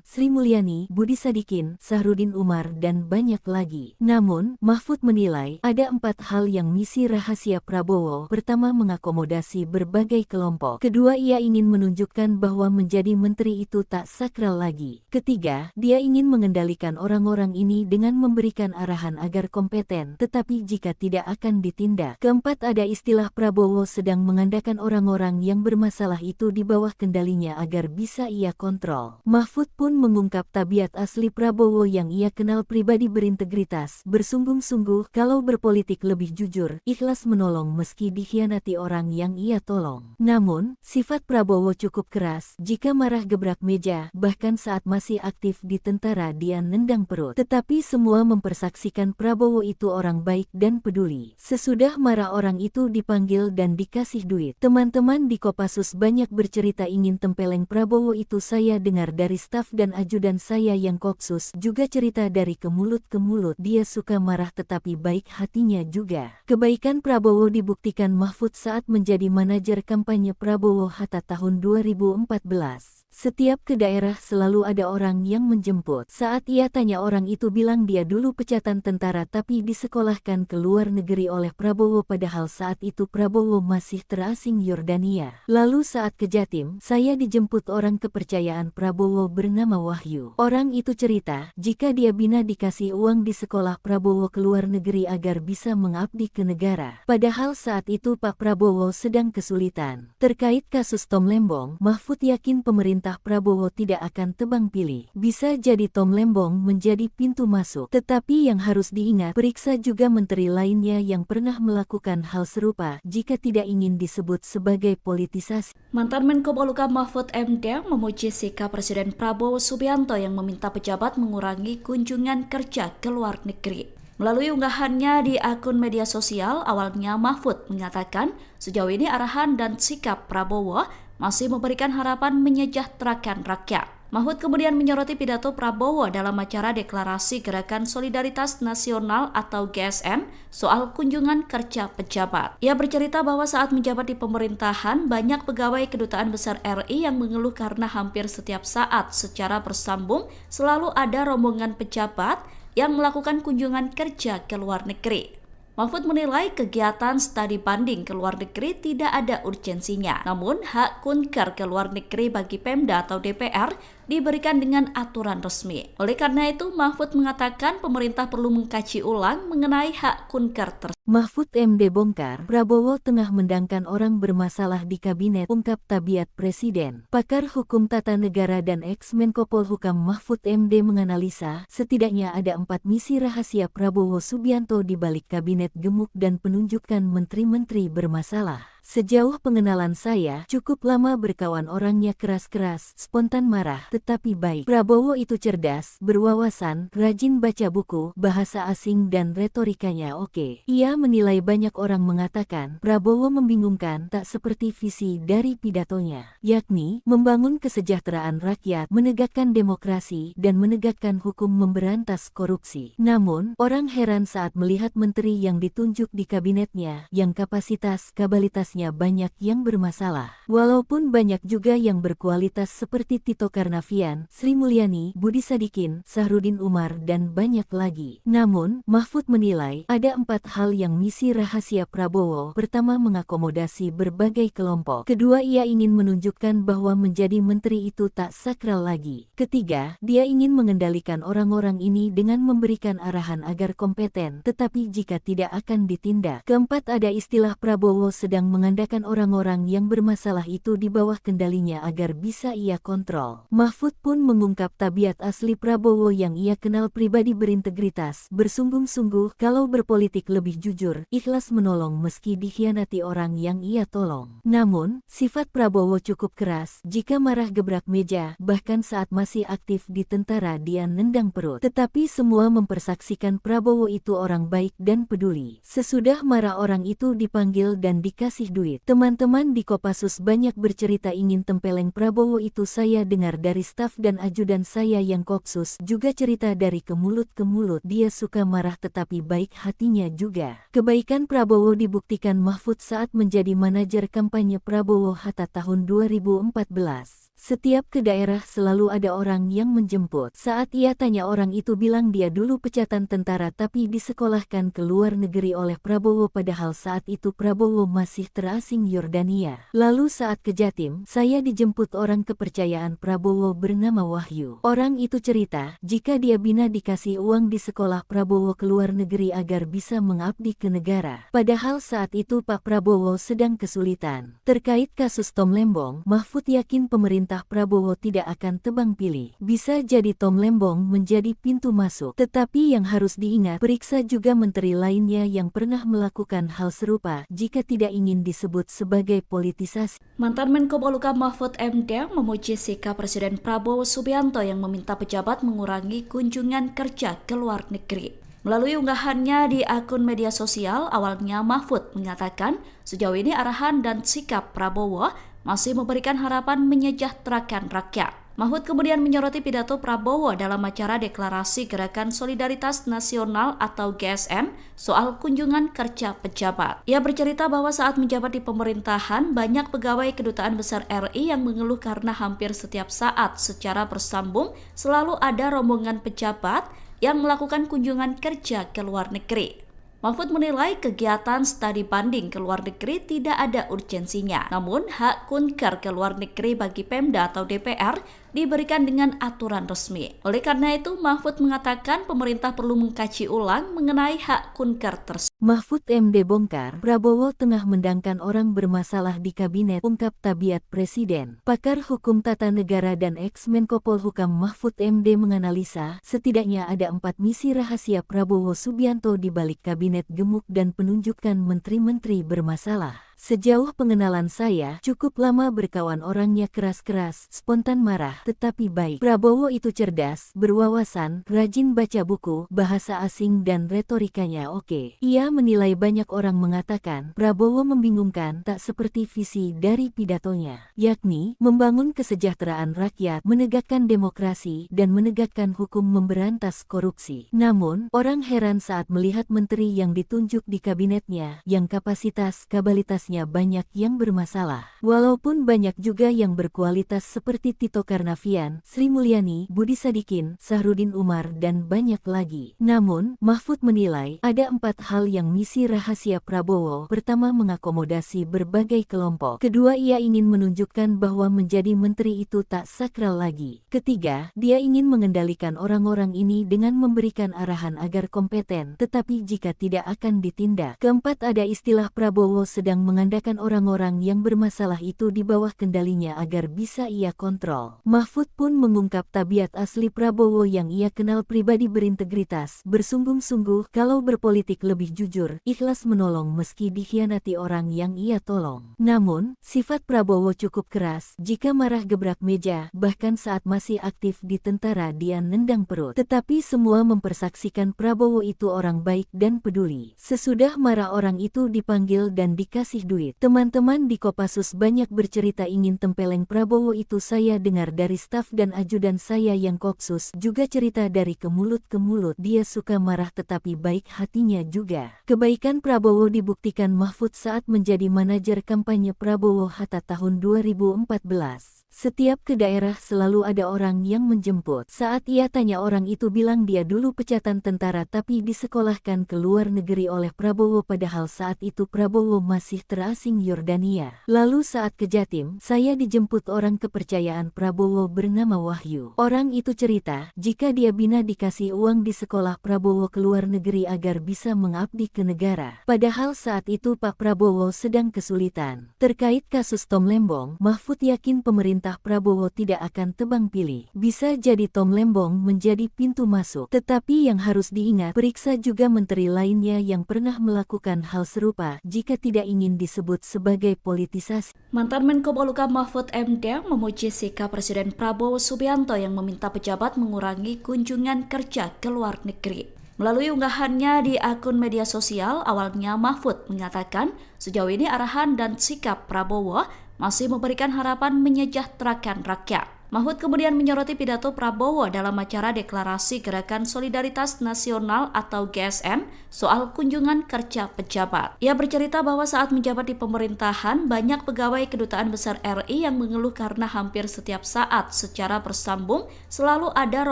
Sri Mulyani, Budi Sadikin, Sahrudin Umar, dan banyak lagi. Namun, Mahfud menilai ada 4 hal yang misi rahasia Prabowo. Pertama, mengakomodasi berbagai kelompok. Kedua, ia ingin menunjukkan bahwa menjadi menteri itu tak sakral lagi. Ketiga, dia ingin mengendalikan orang-orang ini dengan memberikan arahan agar kompeten, tetapi jika tidak akan ditindak. Keempat, ada istilah Prabowo sedang mengandalkan orang-orang yang bermasalah itu di bawah kendalinya agar bisa ia kontrol. Mahfud pun mengungkap tabiat asli Prabowo yang ia kenal pribadi berintegritas, bersungguh-sungguh kalau berpolitik lebih jujur, ikhlas menolong meski dikhianati orang yang ia tolong. Namun, sifat Prabowo cukup keras, jika marah gebrak meja, bahkan saat masih aktif di tentara dia nendang perut. Tetapi semua mempersaksikan Prabowo itu orang baik dan peduli. Sesudah marah orang itu dipanggil dan dikasih duit. Teman-teman di Kopassus banyak bercerita ingin tempeleng Prabowo itu. Saya dengar dari staf dan ajudan saya yang Kopsus juga cerita dari ke mulut ke mulut. Dia suka marah tetapi baik hatinya juga. Kebaikan Prabowo dibuktikan Mahfud saat menjadi manajer kampanye Prabowo Hatta tahun 2014. Setiap ke daerah selalu ada orang yang menjemput. Saat ia tanya orang itu bilang dia dulu pecatan tentara tapi disekolahkan ke luar negeri oleh Prabowo padahal saat itu Prabowo masih terasing Yordania. Lalu saat ke Jatim, saya dijemput orang kepercayaan Prabowo bernama Wahyu. Orang itu cerita, jika dia bina dikasih uang di sekolah Prabowo ke luar negeri agar bisa mengabdi ke negara. Padahal saat itu Pak Prabowo sedang kesulitan. Terkait kasus Tom Lembong, Mahfud yakin pemerintah Prabowo tidak akan tebang pilih. Bisa jadi Tom Lembong menjadi pintu masuk. Tetapi yang harus diingat, periksa juga menteri lainnya yang pernah melakukan hal serupa jika tidak ingin disebut sebagai politisasi. Mantan Menko Polhukam Mahfud MD memuji sikap Presiden Prabowo Subianto yang meminta pejabat mengurangi kunjungan kerja ke luar negeri. Melalui unggahannya di akun media sosial, awalnya Mahfud mengatakan sejauh ini arahan dan sikap Prabowo masih memberikan harapan menyejahterakan rakyat. Mahfud kemudian menyoroti pidato Prabowo dalam acara deklarasi Gerakan Solidaritas Nasional atau GSN soal kunjungan kerja pejabat. Ia bercerita bahwa saat menjabat di pemerintahan, banyak pegawai Kedutaan Besar RI yang mengeluh karena hampir setiap saat secara bersambung selalu ada rombongan pejabat yang melakukan kunjungan kerja ke luar negeri. Mahfud menilai kegiatan studi banding ke luar negeri tidak ada urgensinya. Namun, hak kunker ke luar negeri bagi Pemda atau DPR diberikan dengan aturan resmi. Oleh karena itu, Mahfud mengatakan pemerintah perlu mengkaji ulang mengenai hak kunker tersebut. Mahfud MD bongkar, Prabowo tengah mendangkan orang bermasalah di kabinet, ungkap tabiat Presiden. Pakar Hukum Tata Negara dan ex-Menko Polhukam Mahfud MD menganalisa, setidaknya ada 4 misi rahasia Prabowo Subianto di balik kabinet gemuk dan penunjukan menteri-menteri bermasalah. Sejauh pengenalan saya, cukup lama berkawan orangnya keras-keras, spontan marah, tetapi baik. Prabowo itu cerdas, berwawasan, rajin baca buku, bahasa asing dan retorikanya oke. Ia menilai banyak orang mengatakan, Prabowo membingungkan tak seperti visi dari pidatonya, yakni membangun kesejahteraan rakyat, menegakkan demokrasi, dan menegakkan hukum memberantas korupsi. Namun, orang heran saat melihat menteri yang ditunjuk di kabinetnya, yang kapasitas-kabalitas banyak yang bermasalah. Walaupun banyak juga yang berkualitas seperti Tito Karnavian, Sri Mulyani, Budi Sadikin, Sahrudin Umar, dan banyak lagi. Namun, Mahfud menilai ada 4 hal yang misi rahasia Prabowo. Pertama, mengakomodasi berbagai kelompok. Kedua, ia ingin menunjukkan bahwa menjadi menteri itu tak sakral lagi. Ketiga, dia ingin mengendalikan orang-orang ini dengan memberikan arahan agar kompeten, tetapi jika tidak akan ditindak. Keempat, ada istilah Prabowo sedang mengandalkan orang-orang yang bermasalah itu di bawah kendalinya agar bisa ia kontrol. Mahfud pun mengungkap tabiat asli Prabowo yang ia kenal pribadi berintegritas, bersungguh-sungguh, kalau berpolitik lebih jujur, ikhlas menolong meski dikhianati orang yang ia tolong. Namun, sifat Prabowo cukup keras, jika marah gebrak meja, bahkan saat masih aktif di tentara dia nendang perut. Tetapi semua mempersaksikan Prabowo itu orang baik dan peduli. Sesudah marah orang itu dipanggil dan dikasih duit. Teman-teman di Kopassus banyak bercerita ingin tempeleng Prabowo itu. Saya dengar dari staf dan ajudan saya yang Kopsus juga cerita dari ke mulut ke mulut. Dia suka marah tetapi baik hatinya juga. Kebaikan Prabowo dibuktikan Mahfud saat menjadi manajer kampanye Prabowo Hatta tahun 2014. Setiap ke daerah selalu ada orang yang menjemput. Saat ia tanya orang itu bilang dia dulu pecatan tentara tapi disekolahkan ke luar negeri oleh Prabowo padahal saat itu Prabowo masih terasing Yordania. Lalu saat ke Jatim, saya dijemput orang kepercayaan Prabowo bernama Wahyu. Orang itu cerita, jika dia bina dikasih uang di sekolah Prabowo ke luar negeri agar bisa mengabdi ke negara. Padahal saat itu Pak Prabowo sedang kesulitan. Terkait kasus Tom Lembong, Mahfud yakin pemerintah Prabowo tidak akan tebang pilih. Bisa jadi Tom Lembong menjadi pintu masuk. Tetapi yang harus diingat, periksa juga menteri lainnya yang pernah melakukan hal serupa jika tidak ingin disebut sebagai politisasi. Mantan Menko Polhukam Mahfud MD memuji sikap Presiden Prabowo Subianto yang meminta pejabat mengurangi kunjungan kerja ke luar negeri. Melalui unggahannya di akun media sosial, awalnya Mahfud mengatakan sejauh ini arahan dan sikap Prabowo masih memberikan harapan menyejahterakan rakyat. Mahfud kemudian menyoroti pidato Prabowo dalam acara Deklarasi Gerakan Solidaritas Nasional atau GSN soal kunjungan kerja pejabat. Ia bercerita bahwa saat menjabat di pemerintahan, banyak pegawai Kedutaan Besar RI yang mengeluh karena hampir setiap saat secara bersambung selalu ada rombongan pejabat yang melakukan kunjungan kerja ke luar negeri. Mahfud menilai kegiatan studi banding ke luar negeri tidak ada urgensinya. Namun, hak kunker ke luar negeri bagi Pemda atau DPR diberikan dengan aturan resmi. Oleh karena itu, Mahfud mengatakan pemerintah perlu mengkaji ulang mengenai hak kunker tersebut. Mahfud MD bongkar, Prabowo tengah mendangkan orang bermasalah di kabinet, ungkap tabiat Presiden. Pakar Hukum Tata Negara dan ex-Menko Polhukam Mahfud MD menganalisa, setidaknya ada 4 misi rahasia Prabowo Subianto di balik kabinet gemuk dan penunjukan menteri-menteri bermasalah. Sejauh pengenalan saya, cukup lama berkawan orangnya keras-keras, spontan marah, tetapi baik. Prabowo itu cerdas, berwawasan, rajin baca buku, bahasa asing dan retorikanya oke. Ia menilai banyak orang mengatakan, Prabowo membingungkan tak seperti visi dari pidatonya, yakni membangun kesejahteraan rakyat, menegakkan demokrasi, dan menegakkan hukum memberantas korupsi. Namun, orang heran saat melihat menteri yang ditunjuk di kabinetnya, yang kapasitas-kabalitasnya banyak yang bermasalah. Walaupun banyak juga yang berkualitas seperti Tito Karnavian, Sri Mulyani, Budi Sadikin, Sahrudin Umar, dan banyak lagi. Namun, Mahfud menilai ada 4 hal yang misi rahasia Prabowo. Pertama, mengakomodasi berbagai kelompok. Kedua, ia ingin menunjukkan bahwa menjadi menteri itu tak sakral lagi. Ketiga, dia ingin mengendalikan orang-orang ini dengan memberikan arahan agar kompeten, tetapi jika tidak akan ditindak. Keempat, ada istilah Prabowo sedang mengandalkan orang-orang yang bermasalah itu di bawah kendalinya agar bisa ia kontrol. Mahfud pun mengungkap tabiat asli Prabowo yang ia kenal pribadi berintegritas, bersungguh-sungguh, kalau berpolitik lebih jujur, ikhlas menolong meski dikhianati orang yang ia tolong. Namun, sifat Prabowo cukup keras, jika marah gebrak meja, bahkan saat masih aktif di tentara dia nendang perut. Tetapi semua mempersaksikan Prabowo itu orang baik dan peduli. Sesudah marah orang itu dipanggil dan dikasih duit. Teman-teman di Kopassus banyak bercerita ingin tempeleng Prabowo itu. Saya dengar dari staf dan ajudan saya yang Kopsus juga cerita dari ke mulut ke mulut. Dia suka marah tetapi baik hatinya juga. Kebaikan Prabowo dibuktikan Mahfud saat menjadi manajer kampanye Prabowo Hatta tahun 2014. Setiap ke daerah selalu ada orang yang menjemput. Saat ia tanya orang itu bilang dia dulu pecatan tentara tapi disekolahkan ke luar negeri oleh Prabowo padahal saat itu Prabowo masih terasing Yordania. Lalu saat ke Jatim, saya dijemput orang kepercayaan Prabowo bernama Wahyu. Orang itu cerita, jika dia bina dikasih uang di sekolah Prabowo ke luar negeri agar bisa mengabdi ke negara. Padahal saat itu Pak Prabowo sedang kesulitan. Terkait kasus Tom Lembong, Mahfud yakin pemerintah Prabowo tidak akan tebang pilih. Bisa jadi Tom Lembong menjadi pintu masuk. Tetapi yang harus diingat, periksa juga menteri lainnya yang pernah melakukan hal serupa jika tidak ingin disebut sebagai politisasi. Mantan Menko Polhukam Mahfud MD memuji sikap Presiden Prabowo Subianto yang meminta pejabat mengurangi kunjungan kerja ke luar negeri. Melalui unggahannya di akun media sosial, awalnya Mahfud mengatakan sejauh ini arahan dan sikap Prabowo masih memberikan harapan menyejahterakan rakyat. Mahfud kemudian menyoroti pidato Prabowo dalam acara Deklarasi Gerakan Solidaritas Nasional atau GSN soal kunjungan kerja pejabat. Ia bercerita bahwa saat menjabat di pemerintahan, banyak pegawai Kedutaan Besar RI yang mengeluh karena hampir setiap saat secara bersambung selalu ada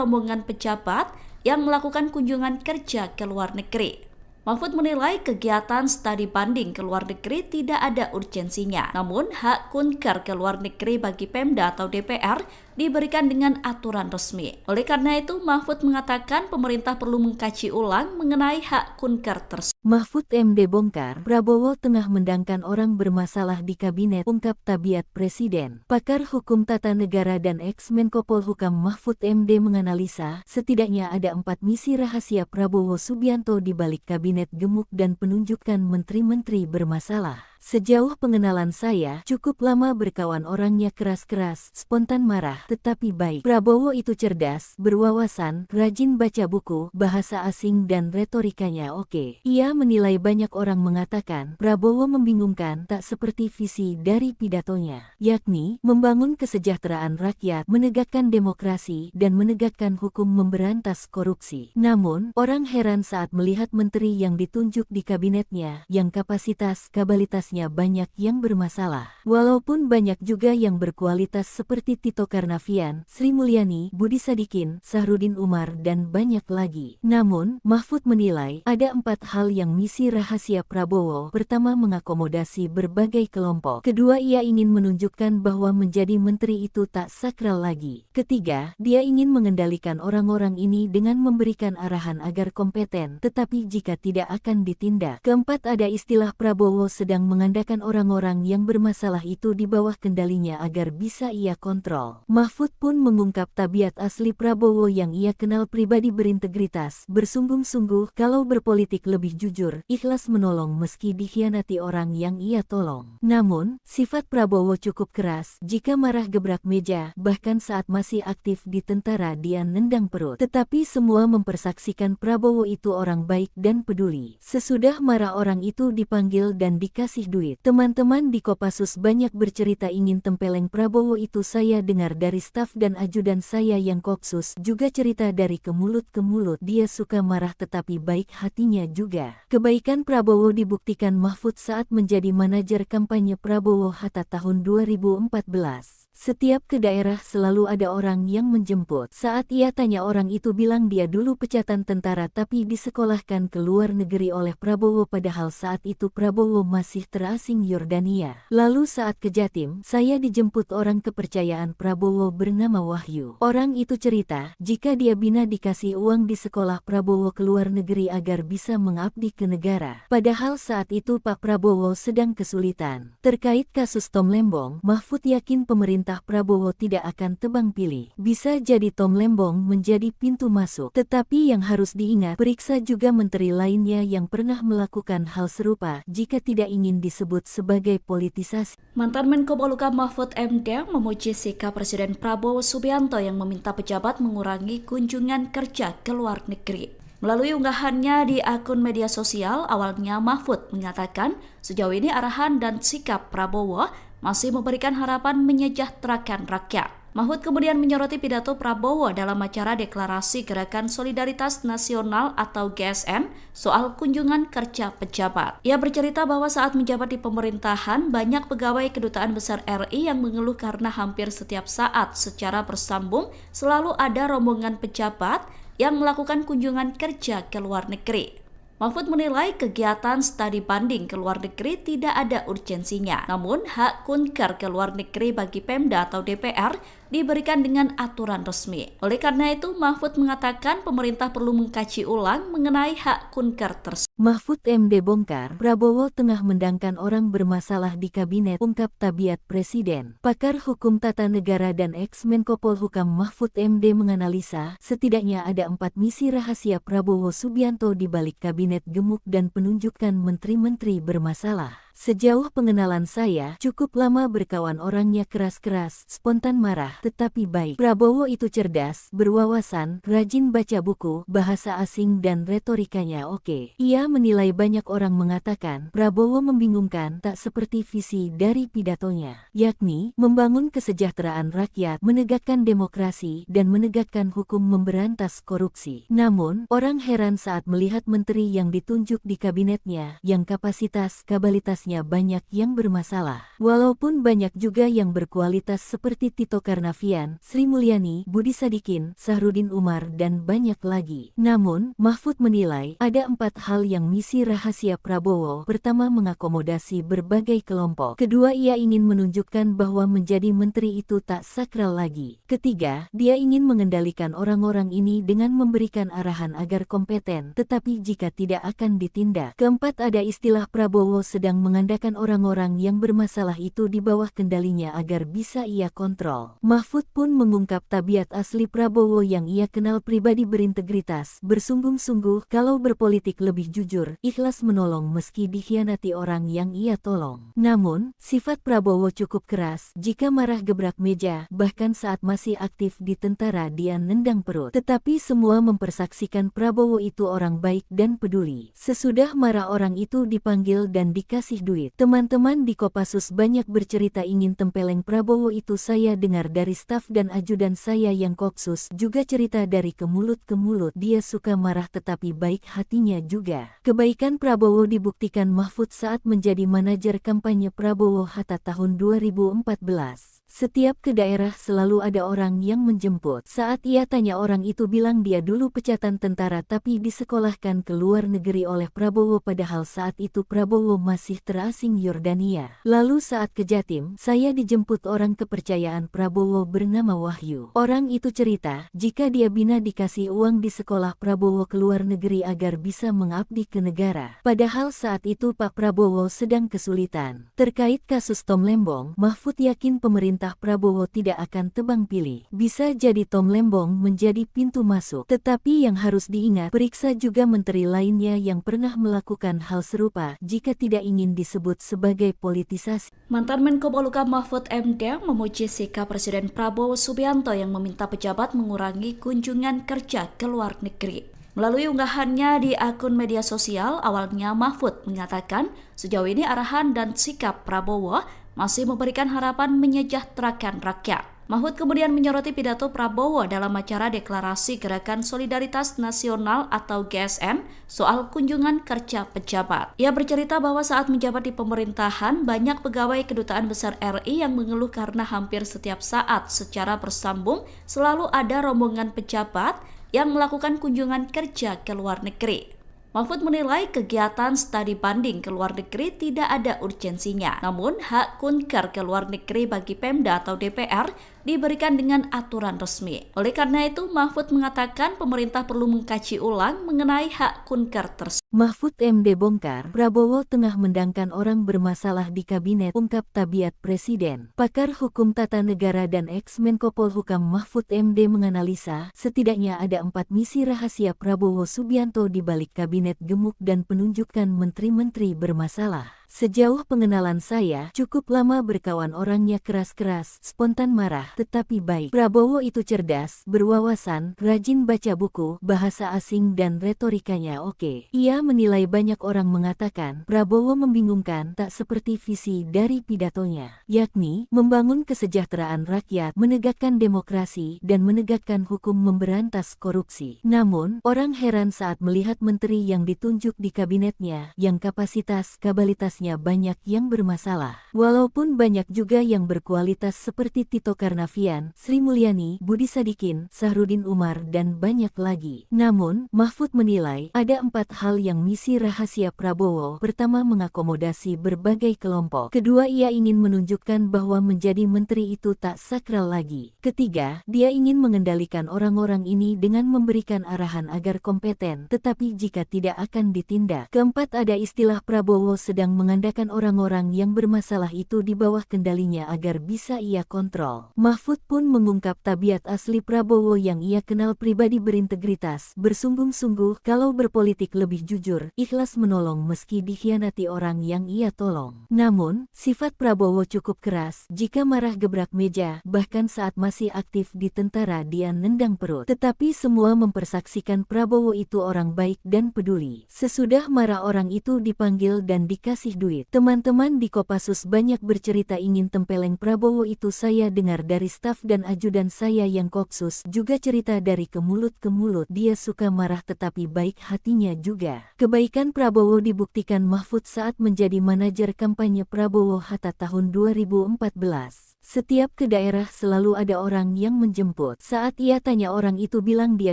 rombongan pejabat yang melakukan kunjungan kerja ke luar negeri. Mahfud menilai kegiatan studi banding ke luar negeri tidak ada urgensinya. Namun, hak kunker ke luar negeri bagi Pemda atau DPR diberikan dengan aturan resmi. Oleh karena itu, Mahfud mengatakan pemerintah perlu mengkaji ulang mengenai hak kunker tersebut. Mahfud MD bongkar, Prabowo tengah mendangkan orang bermasalah di kabinet, ungkap tabiat Presiden. Pakar Hukum Tata Negara dan ex-Menko Polhukam Mahfud MD menganalisa, setidaknya ada 4 misi rahasia Prabowo Subianto di balik kabinet gemuk dan penunjukan menteri-menteri bermasalah. Sejauh pengenalan saya, cukup lama berkawan orangnya keras-keras, spontan marah, tetapi baik. Prabowo itu cerdas, berwawasan, rajin baca buku, bahasa asing dan retorikanya oke. Ia menilai banyak orang mengatakan, Prabowo membingungkan tak seperti visi dari pidatonya, yakni membangun kesejahteraan rakyat, menegakkan demokrasi, dan menegakkan hukum memberantas korupsi. Namun, orang heran saat melihat menteri yang ditunjuk di kabinetnya, yang kapasitas-kapabilitasnya banyak yang bermasalah. Walaupun banyak juga yang berkualitas seperti Tito Karnavian, Sri Mulyani, Budi Sadikin, Sahrudin Umar, dan banyak lagi. Namun, Mahfud menilai ada 4 hal yang misi rahasia Prabowo. Pertama, mengakomodasi berbagai kelompok. Kedua, ia ingin menunjukkan bahwa menjadi menteri itu tak sakral lagi. Ketiga, dia ingin mengendalikan orang-orang ini dengan memberikan arahan agar kompeten, tetapi jika tidak akan ditindak. Keempat, ada istilah Prabowo sedang mengandalkan orang-orang yang bermasalah itu di bawah kendalinya agar bisa ia kontrol. Mahfud pun mengungkap tabiat asli Prabowo yang ia kenal pribadi berintegritas, bersungguh-sungguh kalau berpolitik lebih jujur, ikhlas menolong meski dikhianati orang yang ia tolong. Namun, sifat Prabowo cukup keras, jika marah gebrak meja, bahkan saat masih aktif di tentara dia nendang perut. Tetapi semua mempersaksikan Prabowo itu orang baik dan peduli. Sesudah marah orang itu dipanggil dan dikasih duit. Teman-teman di Kopassus banyak bercerita ingin tempeleng Prabowo itu. Saya dengar dari staf dan ajudan saya yang Kopsus juga cerita dari ke mulut ke mulut. Dia suka marah tetapi baik hatinya juga. Kebaikan Prabowo dibuktikan Mahfud saat menjadi manajer kampanye Prabowo Hatta tahun 2014. Setiap ke daerah selalu ada orang yang menjemput. Saat ia tanya orang itu bilang dia dulu pecatan tentara tapi disekolahkan ke luar negeri oleh Prabowo padahal saat itu Prabowo masih terasing Yordania. Lalu saat ke Jatim, saya dijemput orang kepercayaan Prabowo bernama Wahyu. Orang itu cerita, jika dia bina dikasih uang di sekolah Prabowo ke luar negeri agar bisa mengabdi ke negara. Padahal saat itu Pak Prabowo sedang kesulitan. Terkait kasus Tom Lembong, Mahfud yakin pemerintah Prabowo tidak akan tebang pilih. Bisa jadi Tom Lembong menjadi pintu masuk. Tetapi yang harus diingat, periksa juga menteri lainnya yang pernah melakukan hal serupa jika tidak ingin disebut sebagai politisasi. Mantan Menko Polhukam Mahfud MD memuji sikap Presiden Prabowo Subianto yang meminta pejabat mengurangi kunjungan kerja ke luar negeri. Melalui unggahannya di akun media sosial, awalnya Mahfud mengatakan sejauh ini arahan dan sikap Prabowo masih memberikan harapan menyejahterakan rakyat. Mahfud kemudian menyoroti pidato Prabowo dalam acara Deklarasi Gerakan Solidaritas Nasional atau GSN soal kunjungan kerja pejabat. Ia bercerita bahwa saat menjabat di pemerintahan, banyak pegawai Kedutaan Besar RI yang mengeluh karena hampir setiap saat secara bersambung selalu ada rombongan pejabat yang melakukan kunjungan kerja ke luar negeri. Mahfud menilai kegiatan studi banding ke luar negeri tidak ada urgensinya. Namun, hak kunker ke luar negeri bagi Pemda atau DPR diberikan dengan aturan resmi. Oleh karena itu, Mahfud mengatakan pemerintah perlu mengkaji ulang mengenai hak kunker tersebut. Mahfud MD bongkar, Prabowo tengah mendangkan orang bermasalah di kabinet, ungkap tabiat Presiden. Pakar Hukum Tata Negara dan ex-Menko Polhukam Mahfud MD menganalisa, setidaknya ada 4 misi rahasia Prabowo Subianto di balik kabinet gemuk dan penunjukan menteri-menteri bermasalah. Sejauh pengenalan saya, cukup lama berkawan orangnya keras-keras, spontan marah, tetapi baik. Prabowo itu cerdas, berwawasan, rajin baca buku, bahasa asing dan retorikanya oke. Ia menilai banyak orang mengatakan, Prabowo membingungkan tak seperti visi dari pidatonya, yakni membangun kesejahteraan rakyat, menegakkan demokrasi, dan menegakkan hukum memberantas korupsi. Namun, orang heran saat melihat menteri yang ditunjuk di kabinetnya, yang kapasitas-kapabilitasnya banyak yang bermasalah. Walaupun banyak juga yang berkualitas seperti Tito Karnavian, Sri Mulyani, Budi Sadikin, Sahrudin Umar, dan banyak lagi. Namun, Mahfud menilai ada 4 hal yang misi rahasia Prabowo. Pertama, mengakomodasi berbagai kelompok. Kedua, ia ingin menunjukkan bahwa menjadi menteri itu tak sakral lagi. Ketiga, dia ingin mengendalikan orang-orang ini dengan memberikan arahan agar kompeten, tetapi jika tidak akan ditindak. Keempat, ada istilah Prabowo sedang mengandalkan orang-orang yang bermasalah itu di bawah kendalinya agar bisa ia kontrol. Mahfud pun mengungkap tabiat asli Prabowo yang ia kenal pribadi berintegritas, bersungguh-sungguh kalau berpolitik lebih jujur, ikhlas menolong meski dikhianati orang yang ia tolong. Namun, sifat Prabowo cukup keras, jika marah gebrak meja, bahkan saat masih aktif di tentara dia nendang perut. Tetapi semua mempersaksikan Prabowo itu orang baik dan peduli. Sesudah marah orang itu dipanggil dan dikasih duit. Teman-teman di Kopassus banyak bercerita ingin tempeleng Prabowo itu. Saya dengar dari staf dan ajudan saya yang Kopsus juga cerita dari ke mulut ke mulut. Dia suka marah tetapi baik hatinya juga. Kebaikan Prabowo dibuktikan Mahfud saat menjadi manajer kampanye Prabowo Hatta tahun 2014. Setiap ke daerah selalu ada orang yang menjemput. Saat ia tanya orang itu bilang dia dulu pecatan tentara tapi disekolahkan ke luar negeri oleh Prabowo padahal saat itu Prabowo masih terasing Yordania. Lalu saat ke Jatim, saya dijemput orang kepercayaan Prabowo bernama Wahyu. Orang itu cerita, jika dia bina dikasih uang di sekolah Prabowo ke luar negeri agar bisa mengabdi ke negara. Padahal saat itu Pak Prabowo sedang kesulitan. Terkait kasus Tom Lembong, Mahfud yakin pemerintah Prabowo tidak akan tebang pilih. Bisa jadi Tom Lembong menjadi pintu masuk. Tetapi yang harus diingat, periksa juga menteri lainnya yang pernah melakukan hal serupa jika tidak ingin disebut sebagai politisasi. Mantan Menko Polhukam Mahfud MD memuji sikap Presiden Prabowo Subianto yang meminta pejabat mengurangi kunjungan kerja ke luar negeri. Melalui unggahannya di akun media sosial, awalnya Mahfud mengatakan sejauh ini arahan dan sikap Prabowo masih memberikan harapan menyejahterakan rakyat. Mahfud kemudian menyoroti pidato Prabowo dalam acara deklarasi Gerakan Solidaritas Nasional atau GSN soal kunjungan kerja pejabat. Ia bercerita bahwa saat menjabat di pemerintahan, banyak pegawai Kedutaan Besar RI yang mengeluh karena hampir setiap saat secara bersambung selalu ada rombongan pejabat yang melakukan kunjungan kerja ke luar negeri. Mahfud menilai kegiatan studi banding ke luar negeri tidak ada urgensinya. Namun, hak kunker ke luar negeri bagi Pemda atau DPR diberikan dengan aturan resmi. Oleh karena itu, Mahfud mengatakan pemerintah perlu mengkaji ulang mengenai hak kunker tersebut. Mahfud MD bongkar, Prabowo tengah mendangkan orang bermasalah di kabinet, ungkap tabiat presiden. Pakar hukum tata negara dan ex-Menko Polhukam Mahfud MD menganalisa, setidaknya ada 4 misi rahasia Prabowo Subianto di balik kabinet gemuk dan penunjukan menteri-menteri bermasalah. Sejauh pengenalan saya, cukup lama berkawan orangnya keras-keras, spontan marah, tetapi baik. Prabowo itu cerdas, berwawasan, rajin baca buku, bahasa asing dan retorikanya oke. Ia menilai banyak orang mengatakan, Prabowo membingungkan tak seperti visi dari pidatonya, yakni membangun kesejahteraan rakyat, menegakkan demokrasi, dan menegakkan hukum memberantas korupsi. Namun, orang heran saat melihat menteri yang ditunjuk di kabinetnya, yang kapasitas-kabalitasnya banyak yang bermasalah. Walaupun banyak juga yang berkualitas seperti Tito Karnavian, Sri Mulyani, Budi Sadikin, Sahrudin Umar, dan banyak lagi. Namun, Mahfud menilai ada 4 hal yang misi rahasia Prabowo. Pertama, mengakomodasi berbagai kelompok. Kedua, ia ingin menunjukkan bahwa menjadi menteri itu tak sakral lagi. Ketiga, dia ingin mengendalikan orang-orang ini dengan memberikan arahan agar kompeten, tetapi jika tidak akan ditindak. Keempat, ada istilah Prabowo sedang mengandalkan orang-orang yang bermasalah itu di bawah kendalinya agar bisa ia kontrol. Mahfud pun mengungkap tabiat asli Prabowo yang ia kenal pribadi berintegritas, bersungguh-sungguh kalau berpolitik lebih jujur, ikhlas menolong meski dikhianati orang yang ia tolong. Namun, sifat Prabowo cukup keras, jika marah gebrak meja, bahkan saat masih aktif di tentara dia nendang perut. Tetapi semua mempersaksikan Prabowo itu orang baik dan peduli. Sesudah marah orang itu dipanggil dan dikasih duit. Teman-teman di Kopassus banyak bercerita ingin tempeleng Prabowo itu. Saya dengar dari staf dan ajudan saya yang Kopsus juga cerita dari ke mulut ke mulut. Dia suka marah tetapi baik hatinya juga. Kebaikan Prabowo dibuktikan Mahfud saat menjadi manajer kampanye Prabowo Hatta tahun 2014. Setiap ke daerah selalu ada orang yang menjemput. Saat ia tanya orang itu bilang dia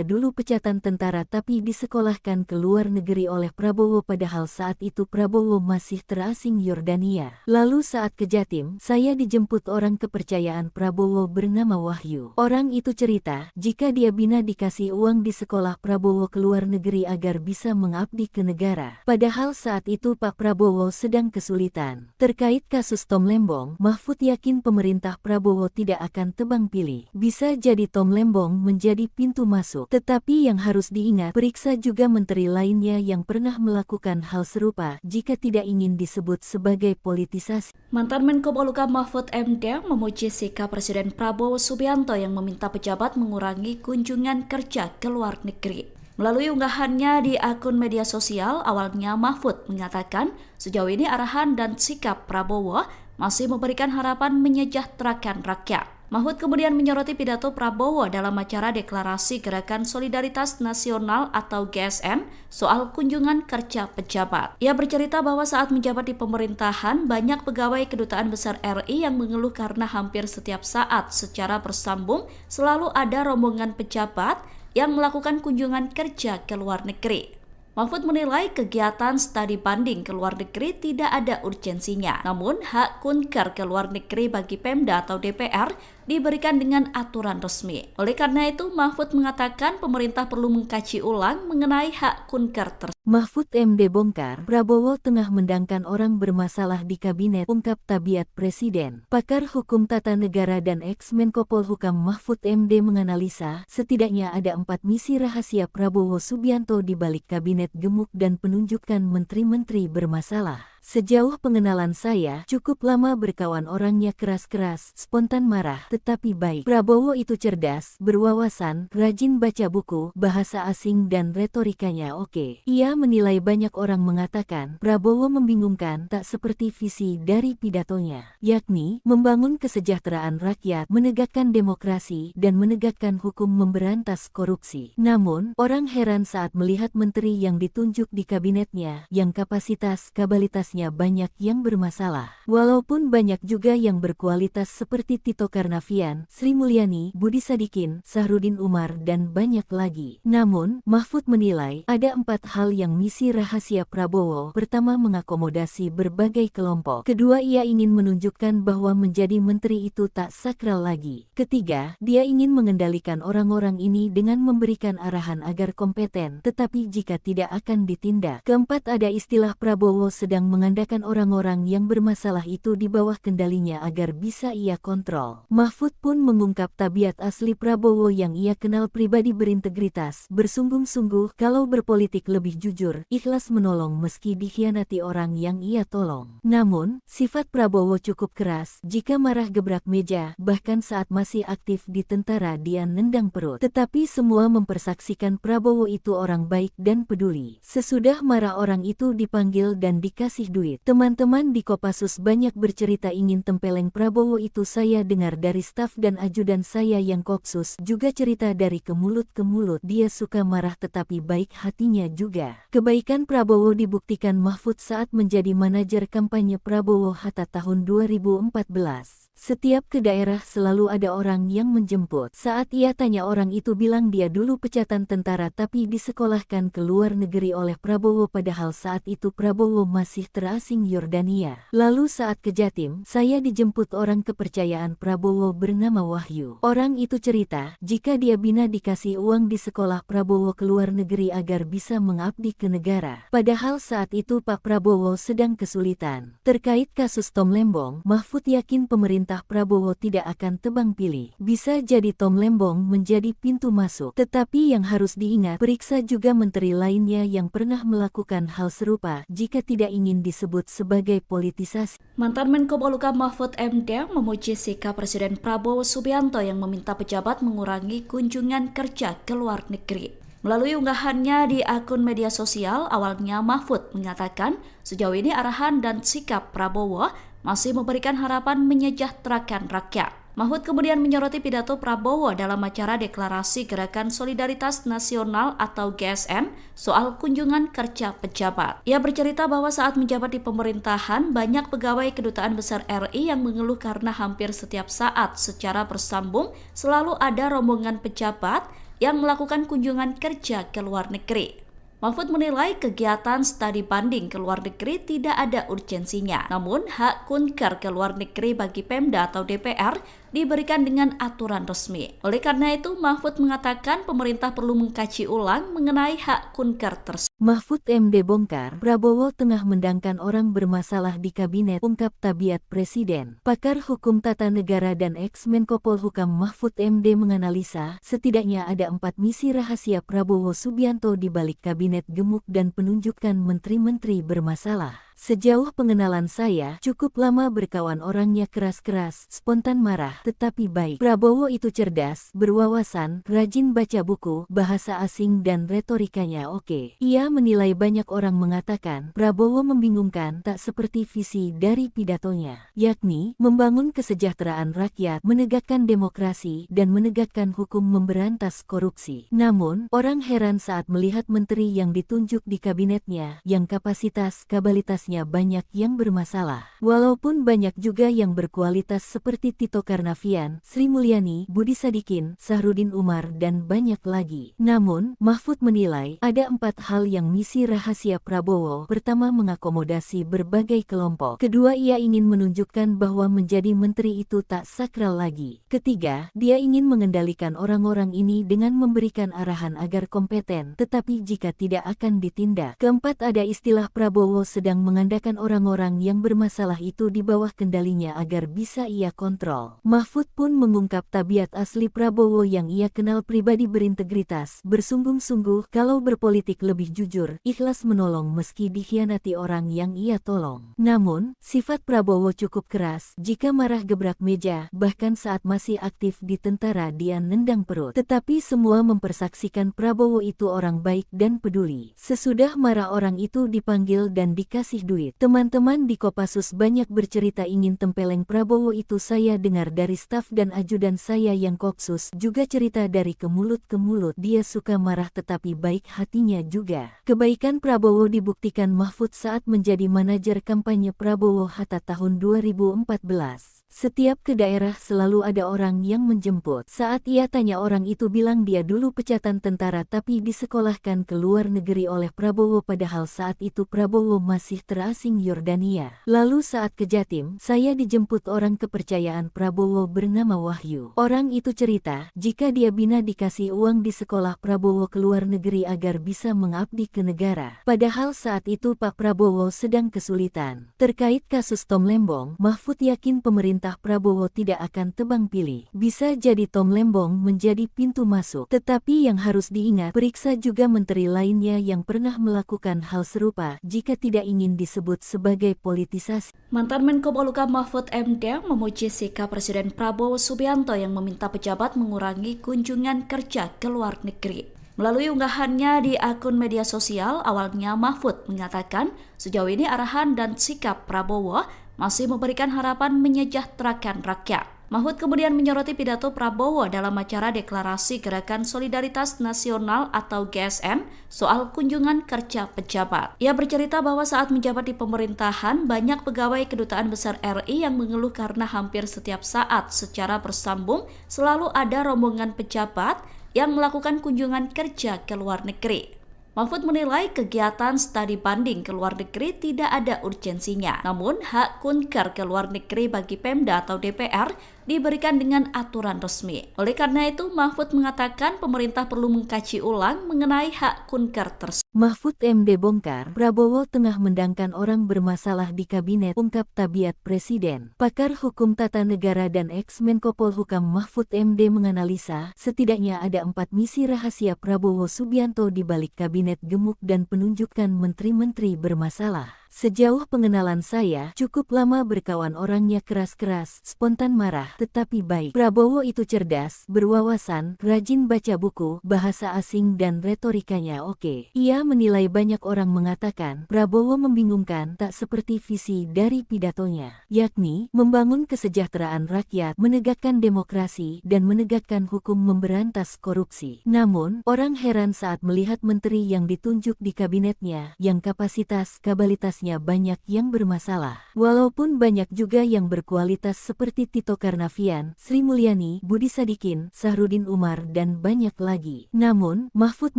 dulu pecatan tentara tapi disekolahkan ke luar negeri oleh Prabowo padahal saat itu Prabowo masih terasing Yordania. Lalu saat ke Jatim, saya dijemput orang kepercayaan Prabowo bernama Wahyu. Orang itu cerita, jika dia bina dikasih uang di sekolah Prabowo ke luar negeri agar bisa mengabdi ke negara. Padahal saat itu Pak Prabowo sedang kesulitan. Terkait kasus Tom Lembong, Mahfud yakin pemerintah Prabowo tidak akan tebang pilih. Bisa jadi Tom Lembong menjadi pintu masuk. Tetapi yang harus diingat, periksa juga menteri lainnya yang pernah melakukan hal serupa jika tidak ingin disebut sebagai politisasi. Mantan Menko Polhukam Mahfud MD memuji sikap Presiden Prabowo Subianto yang meminta pejabat mengurangi kunjungan kerja ke luar negeri. Melalui unggahannya di akun media sosial, awalnya Mahfud mengatakan sejauh ini arahan dan sikap Prabowo masih memberikan harapan menyejahterakan rakyat. Mahfud kemudian menyoroti pidato Prabowo dalam acara Deklarasi Gerakan Solidaritas Nasional atau GSN soal kunjungan kerja pejabat. Ia bercerita bahwa saat menjabat di pemerintahan, banyak pegawai Kedutaan Besar RI yang mengeluh karena hampir setiap saat secara bersambung selalu ada rombongan pejabat yang melakukan kunjungan kerja ke luar negeri. Mahfud menilai kegiatan studi banding ke luar negeri tidak ada urgensinya. Namun, hak kunker ke luar negeri bagi Pemda atau DPR diberikan dengan aturan resmi. Oleh karena itu, Mahfud mengatakan pemerintah perlu mengkaji ulang mengenai hak kunker tersebut. Mahfud MD bongkar, Prabowo tengah mendangkan orang bermasalah di kabinet, ungkap tabiat Presiden. Pakar Hukum Tata Negara dan ex-Menko Polhukam Mahfud MD menganalisa, setidaknya ada 4 misi rahasia Prabowo Subianto di balik kabinet gemuk dan penunjukan menteri-menteri bermasalah. Sejauh pengenalan saya, cukup lama berkawan orangnya keras-keras, spontan marah, tetapi baik. Prabowo itu cerdas, berwawasan, rajin baca buku, bahasa asing dan retorikanya oke. Ia menilai banyak orang mengatakan, Prabowo membingungkan tak seperti visi dari pidatonya, yakni membangun kesejahteraan rakyat, menegakkan demokrasi, dan menegakkan hukum memberantas korupsi. Namun, orang heran saat melihat menteri yang ditunjuk di kabinetnya, yang kapasitas-kabalitas banyak yang bermasalah. Walaupun banyak juga yang berkualitas seperti Tito Karnavian, Sri Mulyani, Budi Sadikin, Sahrudin Umar, dan banyak lagi. Namun, Mahfud menilai ada 4 hal yang misi rahasia Prabowo. Pertama, mengakomodasi berbagai kelompok. Kedua, ia ingin menunjukkan bahwa menjadi menteri itu tak sakral lagi. Ketiga, dia ingin mengendalikan orang-orang ini dengan memberikan arahan agar kompeten, tetapi jika tidak akan ditindak. Keempat, ada istilah Prabowo sedang mengandalkan orang-orang yang bermasalah itu di bawah kendalinya agar bisa ia kontrol. Mahfud pun mengungkap tabiat asli Prabowo yang ia kenal pribadi berintegritas, bersungguh-sungguh, kalau berpolitik lebih jujur, ikhlas menolong meski dikhianati orang yang ia tolong. Namun, sifat Prabowo cukup keras, jika marah gebrak meja, bahkan saat masih aktif di tentara dia nendang perut. Tetapi semua mempersaksikan Prabowo itu orang baik dan peduli. Sesudah marah orang itu dipanggil dan dikasih duit. Teman-teman di Kopassus banyak bercerita ingin tempeleng Prabowo itu. Saya dengar dari staf dan ajudan saya yang Kopsus juga cerita dari ke mulut ke mulut. Dia suka marah tetapi baik hatinya juga. Kebaikan Prabowo dibuktikan Mahfud saat menjadi manajer kampanye Prabowo Hatta tahun 2014. Setiap ke daerah selalu ada orang yang menjemput. Saat ia tanya orang itu bilang dia dulu pecatan tentara tapi disekolahkan ke luar negeri oleh Prabowo padahal saat itu Prabowo masih terasing Yordania. Lalu saat ke Jatim, saya dijemput orang kepercayaan Prabowo bernama Wahyu. Orang itu cerita, jika dia bina dikasih uang di sekolah Prabowo ke luar negeri agar bisa mengabdi ke negara. Padahal saat itu Pak Prabowo sedang kesulitan. Terkait kasus Tom Lembong, Mahfud yakin pemerintah Prabowo tidak akan tebang pilih. Bisa jadi Tom Lembong menjadi pintu masuk. Tetapi yang harus diingat, periksa juga menteri lainnya yang pernah melakukan hal serupa jika tidak ingin disebut sebagai politisasi. Mantan Menko Polhukam Mahfud MD memuji sikap Presiden Prabowo Subianto yang meminta pejabat mengurangi kunjungan kerja ke luar negeri. Melalui unggahannya di akun media sosial, awalnya Mahfud mengatakan sejauh ini arahan dan sikap Prabowo masih memberikan harapan menyejahterakan rakyat. Mahfud kemudian menyoroti pidato Prabowo dalam acara deklarasi Gerakan Solidaritas Nasional atau GSN soal kunjungan kerja pejabat. Ia bercerita bahwa saat menjabat di pemerintahan, banyak pegawai Kedutaan Besar RI yang mengeluh karena hampir setiap saat secara bersambung selalu ada rombongan pejabat yang melakukan kunjungan kerja ke luar negeri. Mahfud menilai kegiatan studi banding ke luar negeri tidak ada urgensinya. Namun, hak kunker ke luar negeri bagi Pemda atau DPR diberikan dengan aturan resmi. Oleh karena itu, Mahfud mengatakan pemerintah perlu mengkaji ulang mengenai hak kunker tersebut. Mahfud MD bongkar, Prabowo tengah mendangkan orang bermasalah di kabinet, ungkap tabiat Presiden. Pakar Hukum Tata Negara dan ex-Menko Polhukam Mahfud MD menganalisa, setidaknya ada 4 misi rahasia Prabowo Subianto di balik kabinet gemuk dan penunjukan menteri-menteri bermasalah. Sejauh pengenalan saya, cukup lama berkawan orangnya keras-keras, spontan marah, tetapi baik. Prabowo itu cerdas, berwawasan, rajin baca buku, bahasa asing dan retorikanya oke. Ia menilai banyak orang mengatakan, Prabowo membingungkan tak seperti visi dari pidatonya, yakni membangun kesejahteraan rakyat, menegakkan demokrasi, dan menegakkan hukum memberantas korupsi. Namun, orang heran saat melihat menteri yang ditunjuk di kabinetnya, yang kapasitas-kabalitasnya banyak yang bermasalah. Walaupun banyak juga yang berkualitas seperti Tito Karnavian, Sri Mulyani, Budi Sadikin, Sahrudin Umar, dan banyak lagi. Namun, Mahfud menilai ada 4 hal yang misi rahasia Prabowo. Pertama, mengakomodasi berbagai kelompok. Kedua, ia ingin menunjukkan bahwa menjadi menteri itu tak sakral lagi. Ketiga, dia ingin mengendalikan orang-orang ini dengan memberikan arahan agar kompeten, tetapi jika tidak akan ditindak. Keempat, ada istilah Prabowo sedang mengandalkan orang-orang yang bermasalah itu di bawah kendalinya agar bisa ia kontrol. Mahfud pun mengungkap tabiat asli Prabowo yang ia kenal pribadi berintegritas, bersungguh-sungguh, kalau berpolitik lebih jujur, ikhlas menolong meski dikhianati orang yang ia tolong. Namun, sifat Prabowo cukup keras, jika marah gebrak meja, bahkan saat masih aktif di tentara dia nendang perut. Tetapi semua mempersaksikan Prabowo itu orang baik dan peduli. Sesudah marah orang itu dipanggil dan dikasih duit. Teman-teman di Kopassus banyak bercerita ingin tempeleng Prabowo itu, saya dengar dari staf dan ajudan saya yang Kopsus juga cerita dari ke mulut ke mulut. Dia suka marah tetapi baik hatinya juga. Kebaikan Prabowo dibuktikan Mahfud saat menjadi manajer kampanye Prabowo Hatta tahun 2014. Setiap ke daerah selalu ada orang yang menjemput. Saat ia tanya orang itu bilang dia dulu pecatan tentara tapi disekolahkan ke luar negeri oleh Prabowo, padahal saat itu Prabowo masih terasing Yordania. Lalu saat ke Jatim, saya dijemput orang kepercayaan Prabowo bernama Wahyu. Orang itu cerita, jika dia bina dikasih uang di sekolah Prabowo ke luar negeri agar bisa mengabdi ke negara. Padahal saat itu Pak Prabowo sedang kesulitan. Terkait kasus Tom Lembong, Mahfud yakin pemerintah Prabowo tidak akan tebang pilih. Bisa jadi Tom Lembong menjadi pintu masuk. Tetapi yang harus diingat, periksa juga menteri lainnya yang pernah melakukan hal serupa jika tidak ingin disebut sebagai politisasi. Mantan Menko Polhukam Mahfud MD memuji sikap Presiden Prabowo Subianto yang meminta pejabat mengurangi kunjungan kerja ke luar negeri. Melalui unggahannya di akun media sosial, awalnya Mahfud mengatakan sejauh ini arahan dan sikap Prabowo masih memberikan harapan menyejahterakan rakyat. Mahfud kemudian menyoroti pidato Prabowo dalam acara deklarasi Gerakan Solidaritas Nasional atau GSN soal kunjungan kerja pejabat. Ia bercerita bahwa saat menjabat di pemerintahan, banyak pegawai Kedutaan Besar RI yang mengeluh karena hampir setiap saat secara bersambung selalu ada rombongan pejabat yang melakukan kunjungan kerja ke luar negeri. Mahfud menilai kegiatan studi banding ke luar negeri tidak ada urgensinya. Namun, hak kunker ke luar negeri bagi Pemda atau DPR diberikan dengan aturan resmi. Oleh karena itu, Mahfud mengatakan pemerintah perlu mengkaji ulang mengenai hak kunker tersebut. Mahfud MD bongkar, Prabowo tengah mendangkan orang bermasalah di kabinet, ungkap tabiat Presiden. Pakar Hukum Tata Negara dan ex-Menko Polhukam Mahfud MD menganalisa, setidaknya ada 4 misi rahasia Prabowo Subianto di balik kabinet gemuk dan penunjukan menteri-menteri bermasalah. Sejauh pengenalan saya, cukup lama berkawan orangnya keras-keras, spontan marah, tetapi baik. Prabowo itu cerdas, berwawasan, rajin baca buku, bahasa asing dan retorikanya oke. Ia menilai banyak orang mengatakan, Prabowo membingungkan tak seperti visi dari pidatonya, yakni membangun kesejahteraan rakyat, menegakkan demokrasi, dan menegakkan hukum memberantas korupsi. Namun, orang heran saat melihat menteri yang ditunjuk di kabinetnya, yang kapasitas-kapabilitasnya banyak yang bermasalah. Walaupun banyak juga yang berkualitas seperti Tito Karnavian, Sri Mulyani, Budi Sadikin, Sahrudin Umar, dan banyak lagi. Namun, Mahfud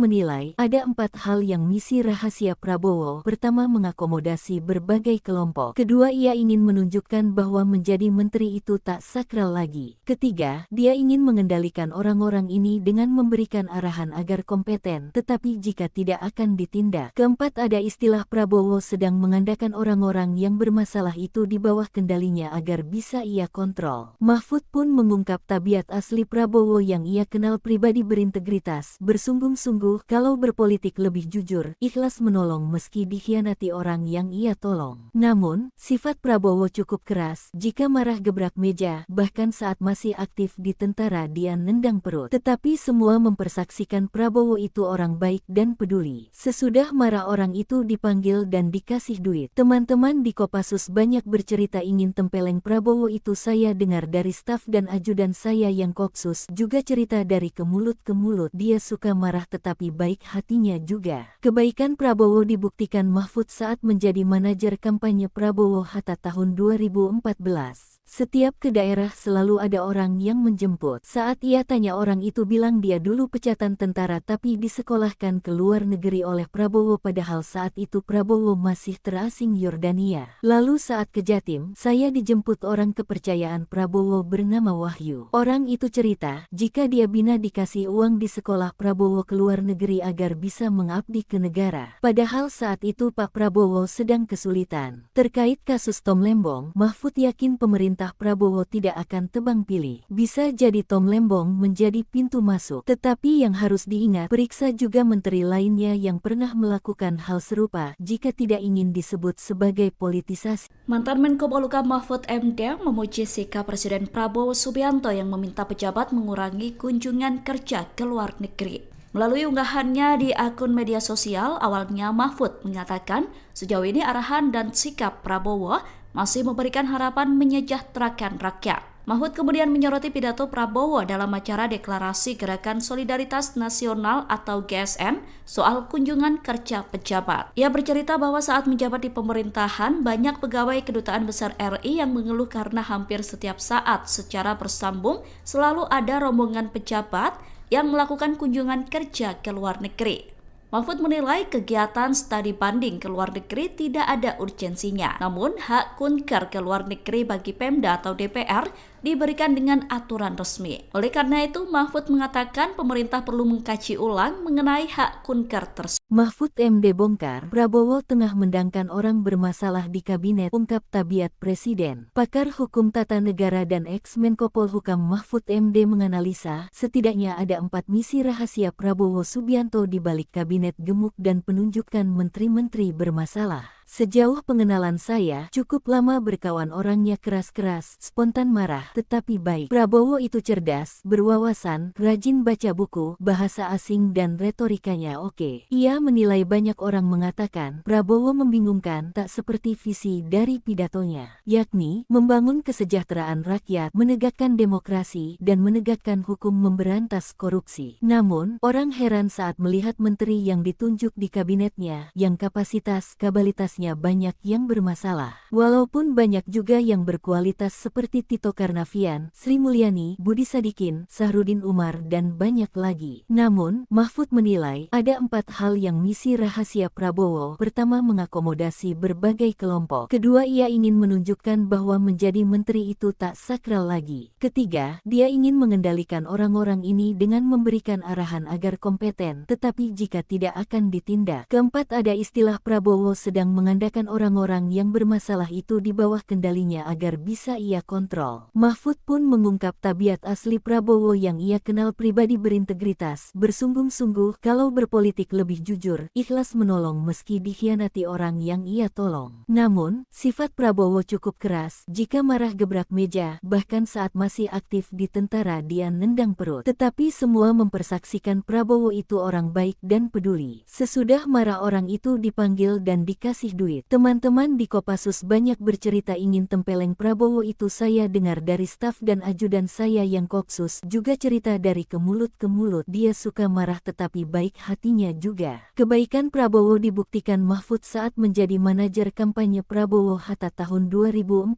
menilai ada 4 hal yang misi rahasia Prabowo. Pertama, mengakomodasi berbagai kelompok. Kedua, ia ingin menunjukkan bahwa menjadi menteri itu tak sakral lagi. Ketiga, dia ingin mengendalikan orang-orang ini dengan memberikan arahan agar kompeten, tetapi jika tidak akan ditindak. Keempat, ada istilah Prabowo sedang mengandalkan orang-orang yang bermasalah itu di bawah kendalinya agar bisa ia kontrol. Mahfud pun mengungkap tabiat asli Prabowo yang ia kenal pribadi berintegritas, bersungguh-sungguh, kalau berpolitik lebih jujur, ikhlas menolong meski dikhianati orang yang ia tolong. Namun, sifat Prabowo cukup keras, jika marah gebrak meja, bahkan saat masih aktif di tentara dia nendang perut. Tetapi semua mempersaksikan Prabowo itu orang baik dan peduli. Sesudah marah orang itu dipanggil dan dikasih duit. Teman-teman di Kopassus banyak bercerita ingin tempeleng Prabowo itu. Saya dengar dari staf dan ajudan saya yang Kopsus juga cerita dari ke mulut ke mulut. Dia suka marah tetapi baik hatinya juga. Kebaikan Prabowo dibuktikan Mahfud saat menjadi manajer kampanye Prabowo Hatta tahun 2014. Setiap ke daerah selalu ada orang yang menjemput. Saat ia tanya orang itu bilang dia dulu pecatan tentara tapi disekolahkan ke luar negeri oleh Prabowo padahal saat itu Prabowo masih terasing Yordania. Lalu saat ke Jatim, saya dijemput orang kepercayaan Prabowo bernama Wahyu. Orang itu cerita, jika dia bina dikasih uang di sekolah Prabowo ke luar negeri agar bisa mengabdi ke negara. Padahal saat itu Pak Prabowo sedang kesulitan. Terkait kasus Tom Lembong, Mahfud yakin pemerintah Prabowo tidak akan tebang pilih. Bisa jadi Tom Lembong menjadi pintu masuk. Tetapi yang harus diingat, periksa juga menteri lainnya yang pernah melakukan hal serupa jika tidak ingin disebut sebagai politisasi. Mantan Menko Polhukam Mahfud MD memuji sikap Presiden Prabowo Subianto yang meminta pejabat mengurangi kunjungan kerja ke luar negeri. Melalui unggahannya di akun media sosial, awalnya Mahfud mengatakan sejauh ini arahan dan sikap Prabowo masih memberikan harapan menyejahterakan rakyat. Mahfud kemudian menyoroti pidato Prabowo dalam acara Deklarasi Gerakan Solidaritas Nasional atau GSN soal kunjungan kerja pejabat. Ia bercerita bahwa saat menjabat di pemerintahan, banyak pegawai Kedutaan Besar RI yang mengeluh karena hampir setiap saat secara bersambung selalu ada rombongan pejabat yang melakukan kunjungan kerja ke luar negeri. Mahfud menilai kegiatan studi banding ke luar negeri tidak ada urgensinya. Namun, hak kunker ke luar negeri bagi Pemda atau DPR diberikan dengan aturan resmi. Oleh karena itu, Mahfud mengatakan pemerintah perlu mengkaji ulang mengenai hak kunker tersebut. Mahfud MD bongkar, Prabowo tengah mendangkan orang bermasalah di kabinet, ungkap tabiat Presiden. Pakar Hukum Tata Negara dan ex-Menko Polhukam Mahfud MD menganalisa, setidaknya ada 4 misi rahasia Prabowo Subianto di balik kabinet gemuk dan penunjukan menteri-menteri bermasalah. Sejauh pengenalan saya, cukup lama berkawan orangnya keras-keras, spontan marah, tetapi baik. Prabowo itu cerdas, berwawasan, rajin baca buku, bahasa asing dan retorikanya oke. Ia menilai banyak orang mengatakan, Prabowo membingungkan tak seperti visi dari pidatonya, yakni membangun kesejahteraan rakyat, menegakkan demokrasi, dan menegakkan hukum memberantas korupsi. Namun, orang heran saat melihat menteri yang ditunjuk di kabinetnya, yang kapasitas-kapabilitasnya banyak yang bermasalah. Walaupun banyak juga yang berkualitas seperti Tito Karnavian, Sri Mulyani, Budi Sadikin, Sahrudin Umar, dan banyak lagi. Namun, Mahfud menilai ada 4 hal yang misi rahasia Prabowo. Pertama, mengakomodasi berbagai kelompok. Kedua, ia ingin menunjukkan bahwa menjadi menteri itu tak sakral lagi. Ketiga, dia ingin mengendalikan orang-orang ini dengan memberikan arahan agar kompeten, tetapi jika tidak akan ditindak. Keempat, ada istilah Prabowo sedang mengandalkan mengandalkan orang-orang yang bermasalah itu di bawah kendalinya agar bisa ia kontrol. Mahfud pun mengungkap tabiat asli Prabowo yang ia kenal pribadi berintegritas, bersungguh-sungguh kalau berpolitik lebih jujur, ikhlas menolong meski dikhianati orang yang ia tolong. Namun, sifat Prabowo cukup keras, jika marah gebrak meja, bahkan saat masih aktif di tentara dia nendang perut. Tetapi semua mempersaksikan Prabowo itu orang baik dan peduli. Sesudah marah orang itu dipanggil dan dikasih duit. Teman-teman di Kopassus banyak bercerita ingin tempeleng Prabowo itu. Saya dengar dari staf dan ajudan saya yang Kopsus juga cerita dari ke mulut ke mulut. Dia suka marah tetapi baik hatinya juga. Kebaikan Prabowo dibuktikan Mahfud saat menjadi manajer kampanye Prabowo Hatta tahun 2014.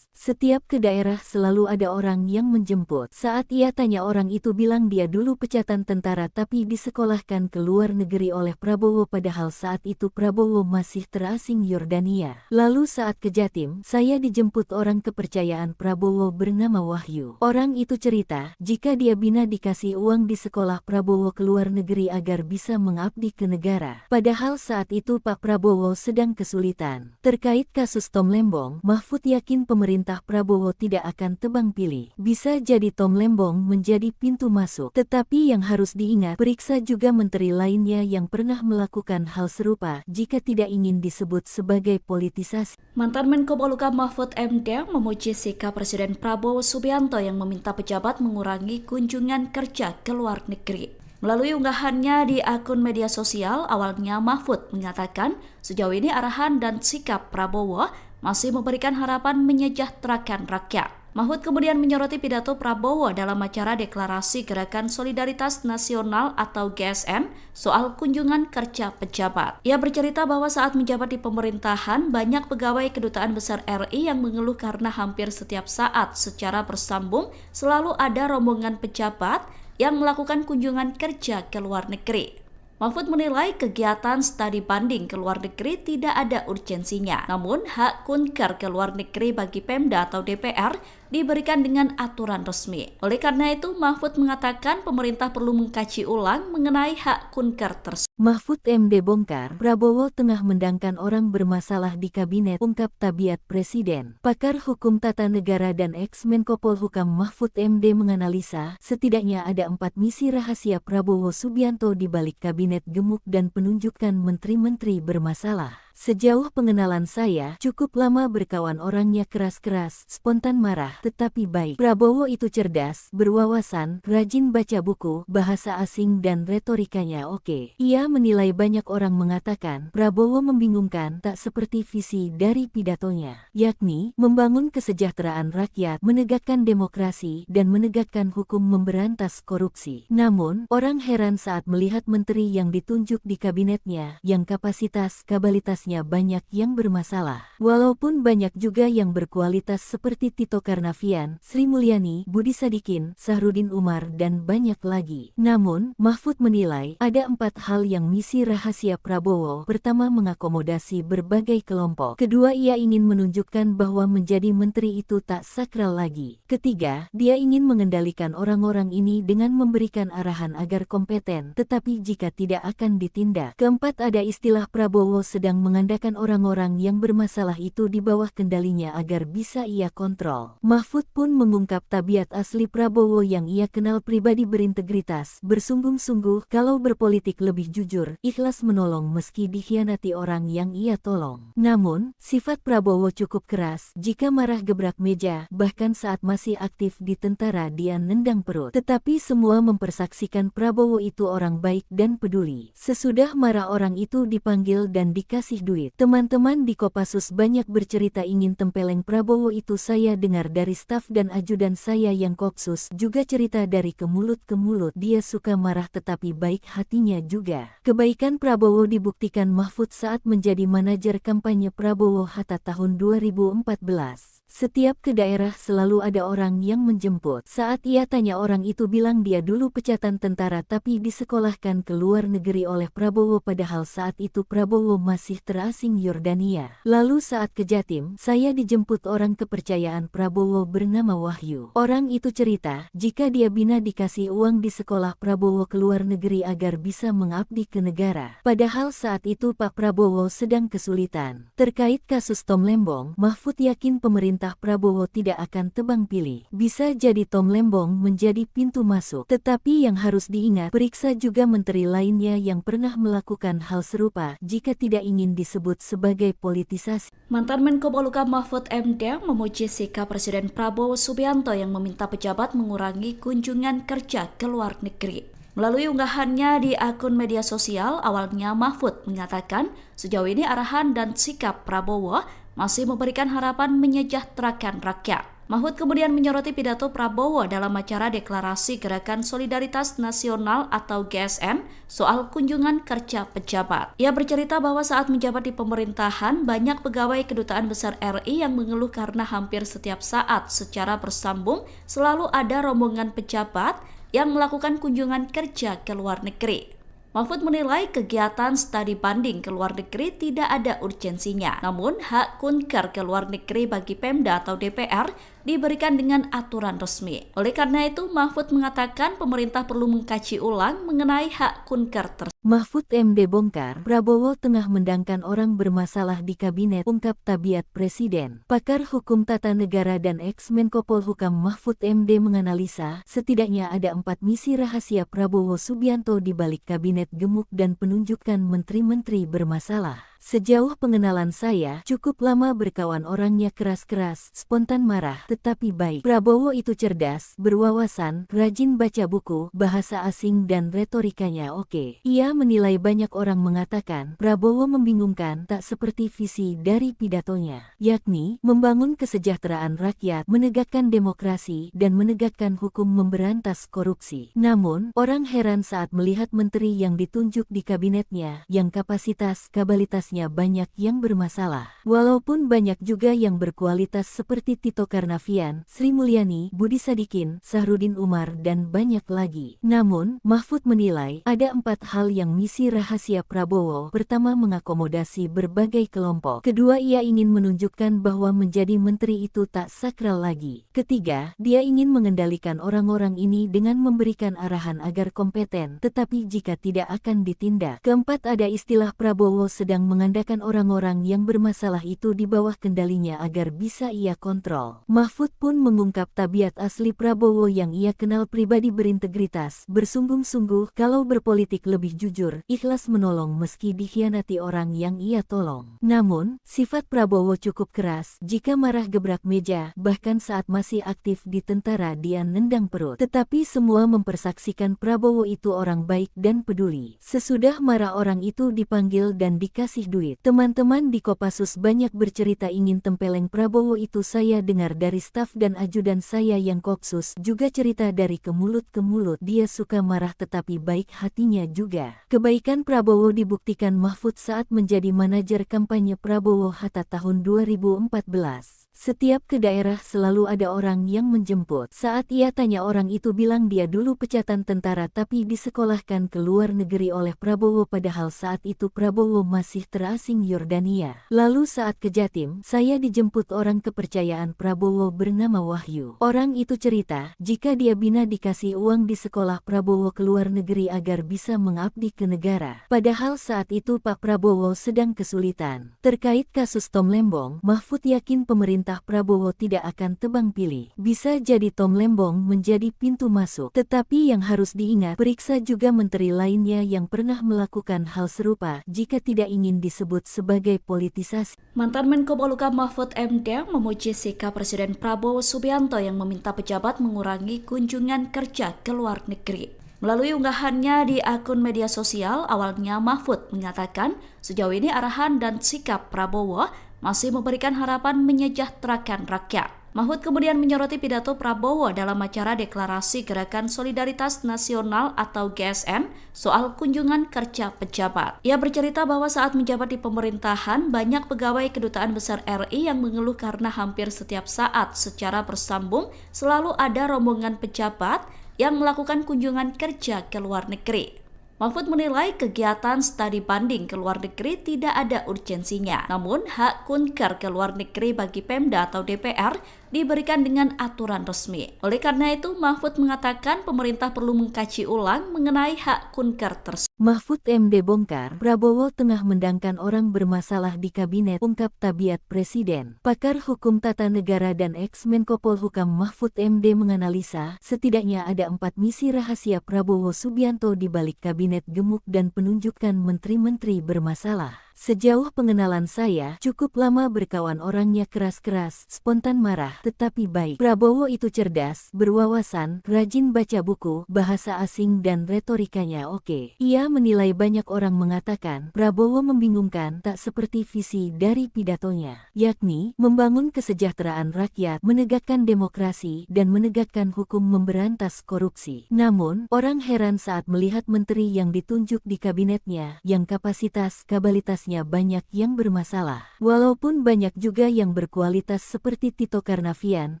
Setiap ke daerah selalu ada orang yang menjemput. Saat ia tanya orang itu bilang dia dulu pecatan tentara tapi disekolahkan ke luar negeri oleh Prabowo padahal saat itu Prabowo masih terasing Yordania. Lalu saat ke Jatim, saya dijemput orang kepercayaan Prabowo bernama Wahyu. Orang itu cerita, jika dia bina dikasih uang di sekolah Prabowo ke luar negeri agar bisa mengabdi ke negara. Padahal saat itu Pak Prabowo sedang kesulitan. Terkait kasus Tom Lembong, Mahfud yakin pemerintah Prabowo tidak akan tebang pilih. Bisa jadi Tom Lembong menjadi pintu masuk. Tetapi yang harus diingat, periksa juga menteri lainnya yang pernah melakukan hal serupa jika tidak ingin disebut sebagai politisasi. Mantan Menko Polhukam Mahfud MD memuji sikap Presiden Prabowo Subianto yang meminta pejabat mengurangi kunjungan kerja ke luar negeri. Melalui unggahannya di akun media sosial, awalnya Mahfud mengatakan sejauh ini arahan dan sikap Prabowo masih memberikan harapan menyejahterakan rakyat. Mahfud kemudian menyoroti pidato Prabowo dalam acara deklarasi Gerakan Solidaritas Nasional atau GSN soal kunjungan kerja pejabat. Ia bercerita bahwa saat menjabat di pemerintahan, banyak pegawai Kedutaan Besar RI yang mengeluh karena hampir setiap saat secara bersambung selalu ada rombongan pejabat yang melakukan kunjungan kerja ke luar negeri. Mahfud menilai kegiatan studi banding ke luar negeri tidak ada urgensinya. Namun, hak kunker ke luar negeri bagi Pemda atau DPR diberikan dengan aturan resmi. Oleh karena itu, Mahfud mengatakan pemerintah perlu mengkaji ulang mengenai hak kunker tersebut. Mahfud MD bongkar, Prabowo tengah mendangkan orang bermasalah di kabinet, ungkap tabiat presiden. Pakar hukum tata negara dan ex-Menko Polhukam Mahfud MD menganalisa, setidaknya ada 4 misi rahasia Prabowo Subianto di balik kabinet gemuk dan penunjukan menteri-menteri bermasalah. Sejauh pengenalan saya, cukup lama berkawan orangnya keras-keras, spontan marah, tetapi baik. Prabowo itu cerdas, berwawasan, rajin baca buku, bahasa asing dan retorikanya oke. Ia menilai banyak orang mengatakan, Prabowo membingungkan tak seperti visi dari pidatonya, yakni membangun kesejahteraan rakyat, menegakkan demokrasi, dan menegakkan hukum memberantas korupsi. Namun, orang heran saat melihat menteri yang ditunjuk di kabinetnya, yang kapasitas-kabalitasnya banyak yang bermasalah. Walaupun banyak juga yang berkualitas seperti Tito Karnavian, Sri Mulyani, Budi Sadikin, Sahrudin Umar, dan banyak lagi. Namun, Mahfud menilai ada 4 hal yang misi rahasia Prabowo. Pertama, mengakomodasi berbagai kelompok. Kedua, ia ingin menunjukkan bahwa menjadi menteri itu tak sakral lagi. Ketiga, dia ingin mengendalikan orang-orang ini dengan memberikan arahan agar kompeten, tetapi jika tidak akan ditindak. Keempat, ada istilah Prabowo sedang mengandalkan orang-orang yang bermasalah itu di bawah kendalinya agar bisa ia kontrol. Mahfud pun mengungkap tabiat asli Prabowo yang ia kenal pribadi berintegritas, bersungguh-sungguh kalau berpolitik lebih jujur, ikhlas menolong meski dikhianati orang yang ia tolong. Namun, sifat Prabowo cukup keras, jika marah gebrak meja, bahkan saat masih aktif di tentara dia nendang perut. Tetapi semua mempersaksikan Prabowo itu orang baik dan peduli. Sesudah marah orang itu dipanggil dan dikasih duit. Teman-teman di Kopassus banyak bercerita ingin tempeleng Prabowo itu. Saya dengar dari staf dan ajudan saya yang Kopsus juga cerita dari ke mulut ke mulut. Dia suka marah tetapi baik hatinya juga. Kebaikan Prabowo dibuktikan Mahfud saat menjadi manajer kampanye Prabowo Hatta tahun 2014. Setiap ke daerah selalu ada orang yang menjemput. Saat ia tanya, orang itu bilang dia dulu pecatan tentara tapi disekolahkan ke luar negeri oleh Prabowo, padahal saat itu Prabowo masih terasing Yordania. Lalu saat ke Jatim, saya dijemput orang kepercayaan Prabowo bernama Wahyu. Orang itu cerita, jika dia bina dikasih uang di sekolah Prabowo ke luar negeri agar bisa mengabdi ke negara. Padahal saat itu Pak Prabowo sedang kesulitan. Terkait kasus Tom Lembong, Mahfud yakin pemerintah Prabowo tidak akan tebang pilih. Bisa jadi Tom Lembong menjadi pintu masuk. Tetapi yang harus diingat, periksa juga menteri lainnya yang pernah melakukan hal serupa jika tidak ingin disebut sebagai politisasi. Mantan Menko Polhukam Mahfud MD memuji sikap Presiden Prabowo Subianto yang meminta pejabat mengurangi kunjungan kerja ke luar negeri. Melalui unggahannya di akun media sosial, awalnya Mahfud mengatakan sejauh ini arahan dan sikap Prabowo masih memberikan harapan menyejahterakan rakyat. Mahfud kemudian menyoroti pidato Prabowo dalam acara Deklarasi Gerakan Solidaritas Nasional atau GSN soal kunjungan kerja pejabat. Ia bercerita bahwa saat menjabat di pemerintahan, banyak pegawai Kedutaan Besar RI yang mengeluh karena hampir setiap saat secara bersambung selalu ada rombongan pejabat yang melakukan kunjungan kerja ke luar negeri. Mahfud menilai kegiatan studi banding ke luar negeri tidak ada urgensinya. Namun, hak kunker ke luar negeri bagi Pemda atau DPR diberikan dengan aturan resmi. Oleh karena itu, Mahfud mengatakan pemerintah perlu mengkaji ulang mengenai hak kunker tersebut. Mahfud MD bongkar, Prabowo tengah mendangkan orang bermasalah di kabinet, ungkap tabiat Presiden. Pakar Hukum Tata Negara dan ex-Menko Polhukam Mahfud MD menganalisa, setidaknya ada 4 misi rahasia Prabowo Subianto di balik kabinet gemuk dan penunjukan menteri-menteri bermasalah. Sejauh pengenalan saya, cukup lama berkawan, orangnya keras-keras, spontan marah, tetapi baik. Prabowo itu cerdas, berwawasan, rajin baca buku, bahasa asing dan retorikanya oke. Ia menilai banyak orang mengatakan, Prabowo membingungkan, tak seperti visi dari pidatonya, yakni membangun kesejahteraan rakyat, menegakkan demokrasi, dan menegakkan hukum, memberantas korupsi. Namun, orang heran saat melihat menteri yang ditunjuk di kabinetnya, yang kapasitas-kabalitasnya banyak yang bermasalah. Walaupun banyak juga yang berkualitas seperti Tito Karnavian, Sri Mulyani, Budi Sadikin, Sahrudin Umar, dan banyak lagi. Namun, Mahfud menilai ada 4 hal yang misi rahasia Prabowo. Pertama, mengakomodasi berbagai kelompok. Kedua, ia ingin menunjukkan bahwa menjadi menteri itu tak sakral lagi. Ketiga, dia ingin mengendalikan orang-orang ini dengan memberikan arahan agar kompeten, tetapi jika tidak akan ditindak. Keempat, ada istilah Prabowo sedang mengandalkan orang-orang yang bermasalah itu di bawah kendalinya agar bisa ia kontrol. Mahfud pun mengungkap tabiat asli Prabowo yang ia kenal pribadi, berintegritas, bersungguh-sungguh, kalau berpolitik lebih jujur, ikhlas menolong meski dikhianati orang yang ia tolong. Namun, sifat Prabowo cukup keras, jika marah gebrak meja, bahkan saat masih aktif di tentara dia nendang perut. Tetapi semua mempersaksikan Prabowo itu orang baik dan peduli. Sesudah marah orang itu dipanggil dan dikasih duit. Teman-teman di Kopassus banyak bercerita ingin tempeleng Prabowo itu. Saya dengar dari staf dan ajudan saya yang Kopsus juga cerita dari ke mulut ke mulut. Dia suka marah tetapi baik hatinya juga. Kebaikan Prabowo dibuktikan Mahfud saat menjadi manajer kampanye Prabowo Hatta tahun 2014. Setiap ke daerah selalu ada orang yang menjemput. Saat ia tanya, orang itu bilang dia dulu pecatan tentara tapi disekolahkan ke luar negeri oleh Prabowo, padahal saat itu Prabowo masih terasing Yordania. Lalu saat ke Jatim, saya dijemput orang kepercayaan Prabowo bernama Wahyu. Orang itu cerita, jika dia bina dikasih uang di sekolah Prabowo ke luar negeri agar bisa mengabdi ke negara. Padahal saat itu Pak Prabowo sedang kesulitan. Terkait kasus Tom Lembong, Mahfud yakin pemerintah Prabowo tidak akan tebang pilih. Bisa jadi Tom Lembong menjadi pintu masuk. Tetapi yang harus diingat, periksa juga menteri lainnya yang pernah melakukan hal serupa jika tidak ingin disebut sebagai politisasi. Mantan Menko Polhukam Mahfud MD memuji sikap Presiden Prabowo Subianto yang meminta pejabat mengurangi kunjungan kerja ke luar negeri. Melalui unggahannya di akun media sosial, awalnya Mahfud mengatakan sejauh ini arahan dan sikap Prabowo masih memberikan harapan menyejahterakan rakyat. Mahfud kemudian menyoroti pidato Prabowo dalam acara Deklarasi Gerakan Solidaritas Nasional atau GSN soal kunjungan kerja pejabat. Ia bercerita bahwa saat menjabat di pemerintahan, banyak pegawai Kedutaan Besar RI yang mengeluh karena hampir setiap saat secara bersambung selalu ada rombongan pejabat yang melakukan kunjungan kerja ke luar negeri. Mahfud menilai kegiatan studi banding ke luar negeri tidak ada urgensinya. Namun, hak kunker ke luar negeri bagi Pemda atau DPR diberikan dengan aturan resmi. Oleh karena itu, Mahfud mengatakan pemerintah perlu mengkaji ulang mengenai hak kunker tersebut. Mahfud MD bongkar, Prabowo tengah mendangkan orang bermasalah di kabinet, ungkap Tabiat Presiden. Pakar Hukum Tata Negara dan ex-Menko Polhukam Mahfud MD menganalisa, setidaknya ada 4 misi rahasia Prabowo Subianto di balik kabinet gemuk dan penunjukan menteri-menteri bermasalah. Sejauh pengenalan saya, cukup lama berkawan orangnya keras-keras, spontan marah, tetapi baik. Prabowo itu cerdas, berwawasan, rajin baca buku, bahasa asing dan retorikanya oke. Ia menilai banyak orang mengatakan, Prabowo membingungkan tak seperti visi dari pidatonya, yakni membangun kesejahteraan rakyat, menegakkan demokrasi, dan menegakkan hukum memberantas korupsi. Namun, orang heran saat melihat menteri yang ditunjuk di kabinetnya, yang kapasitas-kabalitas banyak yang bermasalah. Walaupun banyak juga yang berkualitas seperti Tito Karnavian,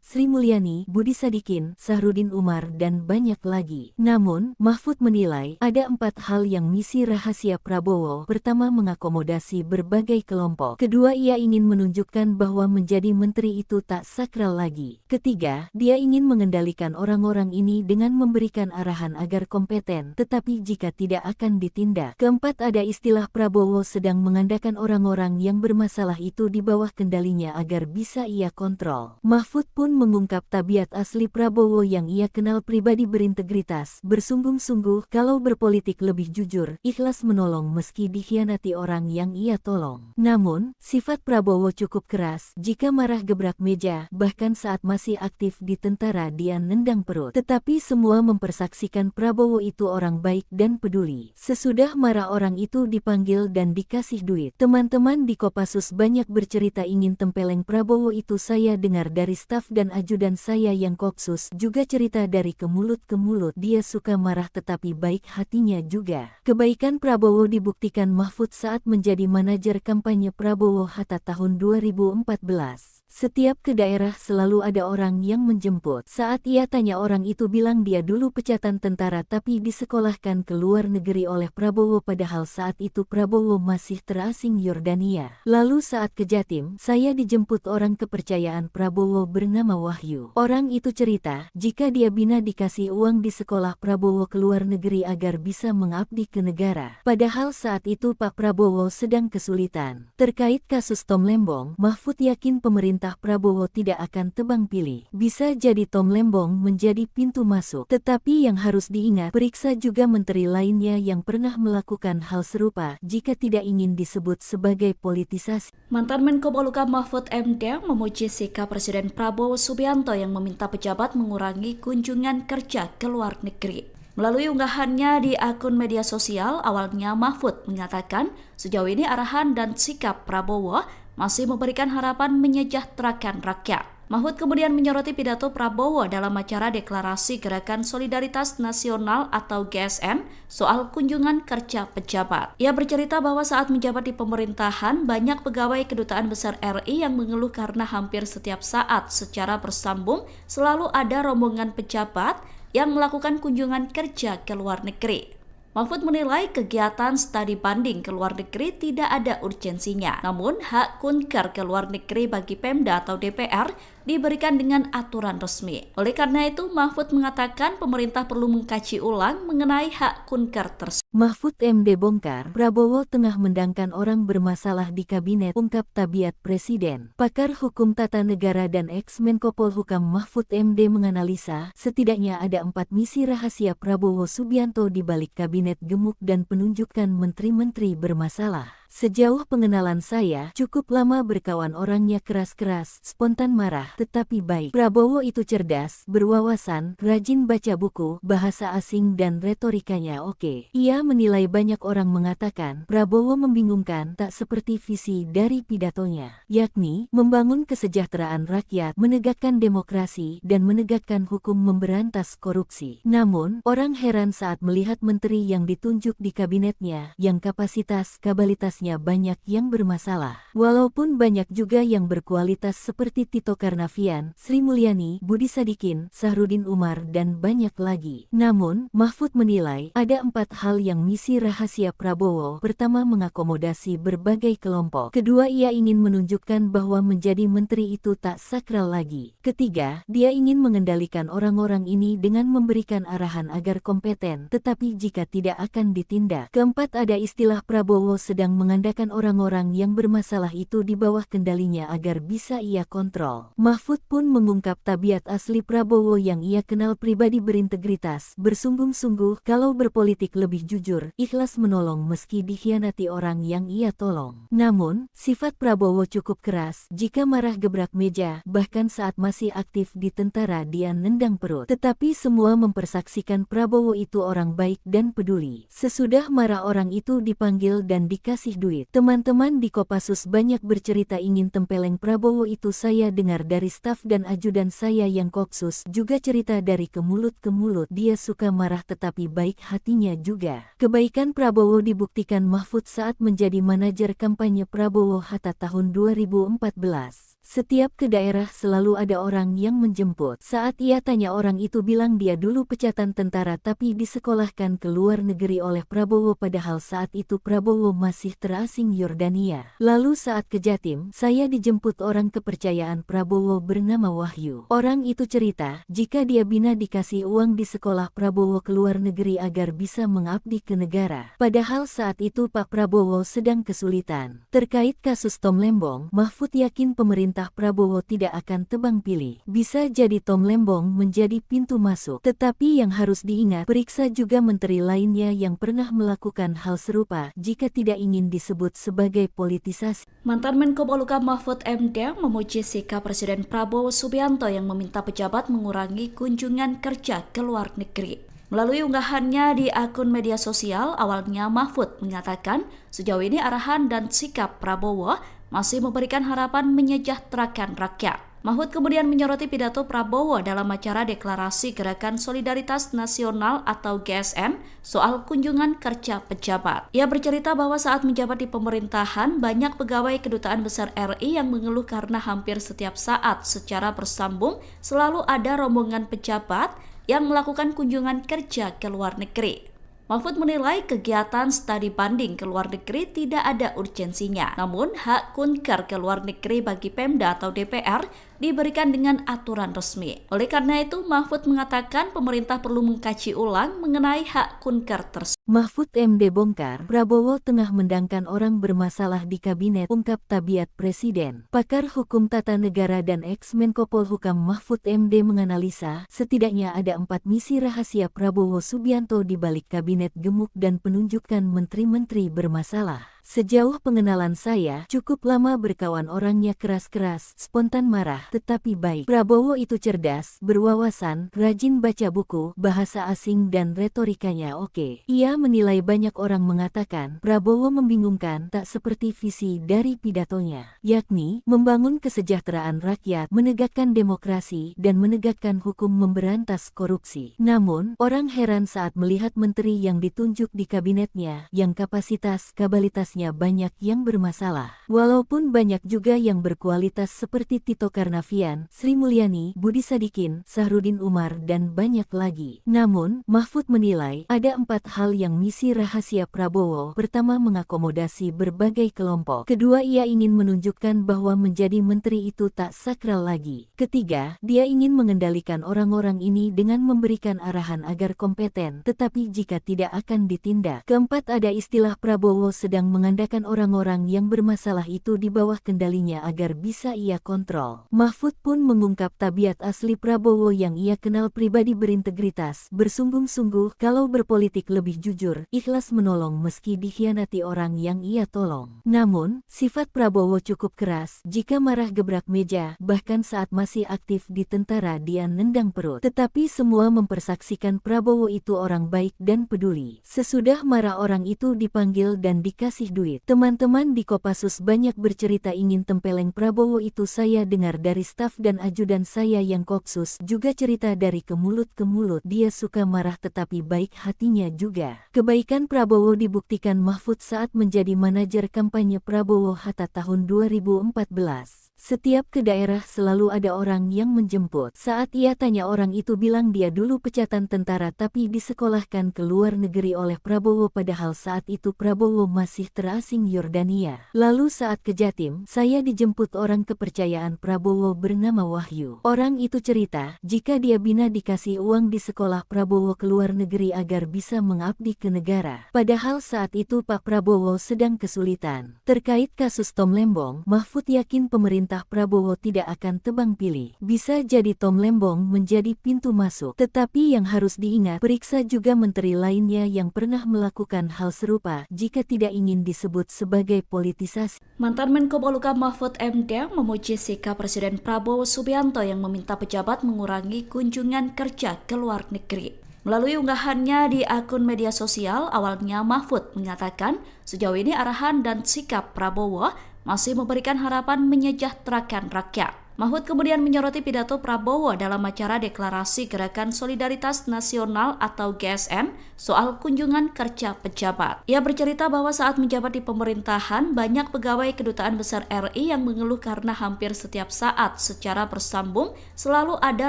Sri Mulyani, Budi Sadikin, Sahrudin Umar, dan banyak lagi. Namun, Mahfud menilai ada 4 hal yang misi rahasia Prabowo. Pertama, mengakomodasi berbagai kelompok. Kedua, ia ingin menunjukkan bahwa menjadi menteri itu tak sakral lagi. Ketiga, dia ingin mengendalikan orang-orang ini dengan memberikan arahan agar kompeten, tetapi jika tidak akan ditindak. Keempat, ada istilah Prabowo sedang mengandalkan orang-orang yang bermasalah itu di bawah kendalinya agar bisa ia kontrol. Mahfud pun mengungkap tabiat asli Prabowo yang ia kenal pribadi berintegritas, bersungguh-sungguh, kalau berpolitik lebih jujur, ikhlas menolong meski dikhianati orang yang ia tolong. Namun, sifat Prabowo cukup keras, jika marah gebrak meja, bahkan saat masih aktif di tentara dia nendang perut. Tetapi semua mempersaksikan Prabowo itu orang baik dan peduli. Sesudah marah orang itu dipanggil dan dikasih duit. Teman-teman di Kopassus banyak bercerita ingin tempeleng Prabowo itu. Saya dengar dari staf dan ajudan saya yang Kopsus juga cerita dari ke mulut ke mulut. Dia suka marah tetapi baik hatinya juga. Kebaikan Prabowo dibuktikan Mahfud saat menjadi manajer kampanye Prabowo Hatta tahun 2014. Setiap ke daerah selalu ada orang yang menjemput. Saat ia tanya orang itu bilang dia dulu pecatan tentara tapi disekolahkan ke luar negeri oleh Prabowo padahal saat itu Prabowo masih terasing Yordania. Lalu saat ke Jatim, saya dijemput orang kepercayaan Prabowo bernama Wahyu. Orang itu cerita, jika dia bina dikasih uang di sekolah Prabowo ke luar negeri agar bisa mengabdi ke negara. Padahal saat itu Pak Prabowo sedang kesulitan. Terkait kasus Tom Lembong, Mahfud yakin pemerintah Prabowo tidak akan tebang pilih. Bisa jadi Tom Lembong menjadi pintu masuk. Tetapi yang harus diingat, periksa juga menteri lainnya yang pernah melakukan hal serupa jika tidak ingin disebut sebagai politisasi. Mantan Menko Polhukam Mahfud MD memuji sikap Presiden Prabowo Subianto yang meminta pejabat mengurangi kunjungan kerja ke luar negeri. Melalui unggahannya di akun media sosial, awalnya Mahfud mengatakan sejauh ini arahan dan sikap Prabowo masih memberikan harapan menyejahterakan rakyat. Mahfud kemudian menyoroti pidato Prabowo dalam acara Deklarasi Gerakan Solidaritas Nasional atau GSN soal kunjungan kerja pejabat. Ia bercerita bahwa saat menjabat di pemerintahan, banyak pegawai Kedutaan Besar RI yang mengeluh karena hampir setiap saat secara bersambung selalu ada rombongan pejabat yang melakukan kunjungan kerja ke luar negeri. Mahfud menilai kegiatan studi banding ke luar negeri tidak ada urgensinya. Namun, hak kunker ke luar negeri bagi Pemda atau DPR diberikan dengan aturan resmi. Oleh karena itu, Mahfud mengatakan pemerintah perlu mengkaji ulang mengenai hak kunker tersebut. Mahfud MD bongkar, Prabowo tengah mendangkan orang bermasalah di kabinet, ungkap Tabiat Presiden. Pakar Hukum Tata Negara dan ex-Menko Polhukam Mahfud MD menganalisa, setidaknya ada 4 misi rahasia Prabowo Subianto di balik kabinet gemuk dan penunjukan menteri-menteri bermasalah. Sejauh pengenalan saya, cukup lama berkawan orangnya keras-keras, spontan marah, tetapi baik. Prabowo itu cerdas, berwawasan, rajin baca buku, bahasa asing dan retorikanya oke. Ia menilai banyak orang mengatakan, Prabowo membingungkan tak seperti visi dari pidatonya, yakni membangun kesejahteraan rakyat, menegakkan demokrasi, dan menegakkan hukum memberantas korupsi. Namun, orang heran saat melihat menteri yang ditunjuk di kabinetnya, yang kapasitas-kapabilitasnya banyak yang bermasalah. Walaupun banyak juga yang berkualitas seperti Tito Karnavian, Sri Mulyani, Budi Sadikin, Sahrudin Umar, dan banyak lagi. Namun, Mahfud menilai ada 4 hal yang misi rahasia Prabowo. Pertama, mengakomodasi berbagai kelompok. Kedua, ia ingin menunjukkan bahwa menjadi menteri itu tak sakral lagi. Ketiga, dia ingin mengendalikan orang-orang ini dengan memberikan arahan agar kompeten, tetapi jika tidak akan ditindak. Keempat, ada istilah Prabowo sedang mengandalkan orang-orang yang bermasalah itu di bawah kendalinya agar bisa ia kontrol. Mahfud pun mengungkap tabiat asli Prabowo yang ia kenal pribadi berintegritas, bersungguh-sungguh, kalau berpolitik lebih jujur, ikhlas menolong meski dikhianati orang yang ia tolong. Namun, sifat Prabowo cukup keras, jika marah gebrak meja, bahkan saat masih aktif di tentara dia nendang perut. Tetapi semua mempersaksikan Prabowo itu orang baik dan peduli. Sesudah marah orang itu dipanggil dan dikasih duit. Teman-teman di Kopassus banyak bercerita ingin tempeleng Prabowo itu. Saya dengar dari staf dan ajudan saya yang Kopsus juga cerita dari ke mulut ke mulut. Dia suka marah tetapi baik hatinya juga. Kebaikan Prabowo dibuktikan Mahfud saat menjadi manajer kampanye Prabowo Hatta tahun 2014. Setiap ke daerah selalu ada orang yang menjemput. Saat ia tanya orang itu bilang dia dulu pecatan tentara tapi disekolahkan ke luar negeri oleh Prabowo padahal saat itu Prabowo masih terasing Yordania. Lalu saat ke Jatim, saya dijemput orang kepercayaan Prabowo bernama Wahyu. Orang itu cerita, jika dia bina dikasih uang di sekolah Prabowo ke luar negeri agar bisa mengabdi ke negara. Padahal saat itu Pak Prabowo sedang kesulitan. Terkait kasus Tom Lembong, Mahfud yakin pemerintah Prabowo tidak akan tebang pilih. Bisa jadi Tom Lembong menjadi pintu masuk. Tetapi yang harus diingat, periksa juga menteri lainnya yang pernah melakukan hal serupa jika tidak ingin disebut sebagai politisasi. Mantan Menko Polhukam Mahfud MD memuji sikap Presiden Prabowo Subianto yang meminta pejabat mengurangi kunjungan kerja ke luar negeri. Melalui unggahannya di akun media sosial, awalnya Mahfud mengatakan sejauh ini arahan dan sikap Prabowo masih memberikan harapan menyejahterakan rakyat. Mahfud kemudian menyoroti pidato Prabowo dalam acara deklarasi Gerakan Solidaritas Nasional atau GSN soal kunjungan kerja pejabat. Ia bercerita bahwa saat menjabat di pemerintahan, banyak pegawai Kedutaan Besar RI yang mengeluh karena hampir setiap saat secara bersambung selalu ada rombongan pejabat yang melakukan kunjungan kerja ke luar negeri. Mahfud menilai kegiatan studi banding ke luar negeri tidak ada urgensinya. Namun, hak kunker ke luar negeri bagi Pemda atau DPR diberikan dengan aturan resmi. Oleh karena itu, Mahfud mengatakan pemerintah perlu mengkaji ulang mengenai hak kunker tersebut. Mahfud MD bongkar, Prabowo tengah mendangkan orang bermasalah di kabinet, ungkap tabiat presiden. Pakar hukum tata negara dan ex-Menko Polhukam Mahfud MD menganalisa, setidaknya ada 4 misi rahasia Prabowo Subianto di balik kabinet gemuk dan penunjukan menteri-menteri bermasalah. Sejauh pengenalan saya, cukup lama berkawan orangnya keras-keras, spontan marah, tetapi baik. Prabowo itu cerdas, berwawasan, rajin baca buku, bahasa asing dan retorikanya oke. Ia menilai banyak orang mengatakan, Prabowo membingungkan tak seperti visi dari pidatonya, yakni membangun kesejahteraan rakyat, menegakkan demokrasi, dan menegakkan hukum memberantas korupsi. Namun, orang heran saat melihat menteri yang ditunjuk di kabinetnya, yang kapasitas-kapabilitasnya banyak yang bermasalah. Walaupun banyak juga yang berkualitas seperti Tito Karnavian, Sri Mulyani, Budi Sadikin, Sahrudin Umar, dan banyak lagi. Namun, Mahfud menilai ada 4 hal yang misi rahasia Prabowo. Pertama, mengakomodasi berbagai kelompok. Kedua, ia ingin menunjukkan bahwa menjadi menteri itu tak sakral lagi. Ketiga, dia ingin mengendalikan orang-orang ini dengan memberikan arahan agar kompeten, tetapi jika tidak akan ditindak. Keempat, ada istilah Prabowo sedang mengandalkan orang-orang yang bermasalah itu di bawah kendalinya agar bisa ia kontrol. Mahfud pun mengungkap tabiat asli Prabowo yang ia kenal pribadi berintegritas, bersungguh-sungguh kalau berpolitik lebih jujur, ikhlas menolong meski dikhianati orang yang ia tolong. Namun, sifat Prabowo cukup keras, jika marah gebrak meja, bahkan saat masih aktif di tentara dia nendang perut. Tetapi semua mempersaksikan Prabowo itu orang baik dan peduli. Sesudah marah orang itu dipanggil dan dikasih duit. Teman-teman di Kopassus banyak bercerita ingin tempeleng Prabowo itu. Saya dengar dari staf dan ajudan saya yang Kopsus juga cerita dari ke mulut ke mulut. Dia suka marah tetapi baik hatinya juga. Kebaikan Prabowo dibuktikan Mahfud saat menjadi manajer kampanye Prabowo Hatta tahun 2014. Setiap ke daerah selalu ada orang yang menjemput. Saat ia tanya orang itu bilang dia dulu pecatan tentara tapi disekolahkan ke luar negeri oleh Prabowo padahal saat itu Prabowo masih terasing Yordania. Lalu saat ke Jatim, saya dijemput orang kepercayaan Prabowo bernama Wahyu. Orang itu cerita, jika dia bina dikasih uang di sekolah Prabowo ke luar negeri agar bisa mengabdi ke negara. Padahal saat itu Pak Prabowo sedang kesulitan. Terkait kasus Tom Lembong, Mahfud yakin pemerintah Prabowo tidak akan tebang pilih. Bisa jadi Tom Lembong menjadi pintu masuk. Tetapi yang harus diingat, periksa juga menteri lainnya yang pernah melakukan hal serupa jika tidak ingin disebut sebagai politisasi. Mantan Menko Polhukam Mahfud MD memuji sikap Presiden Prabowo Subianto yang meminta pejabat mengurangi kunjungan kerja ke luar negeri. Melalui unggahannya di akun media sosial, awalnya Mahfud mengatakan sejauh ini arahan dan sikap Prabowo masih memberikan harapan menyejahterakan rakyat. Mahfud kemudian menyoroti pidato Prabowo dalam acara Deklarasi Gerakan Solidaritas Nasional atau GSN soal kunjungan kerja pejabat. Ia bercerita bahwa saat menjabat di pemerintahan, banyak pegawai Kedutaan Besar RI yang mengeluh karena hampir setiap saat secara bersambung selalu ada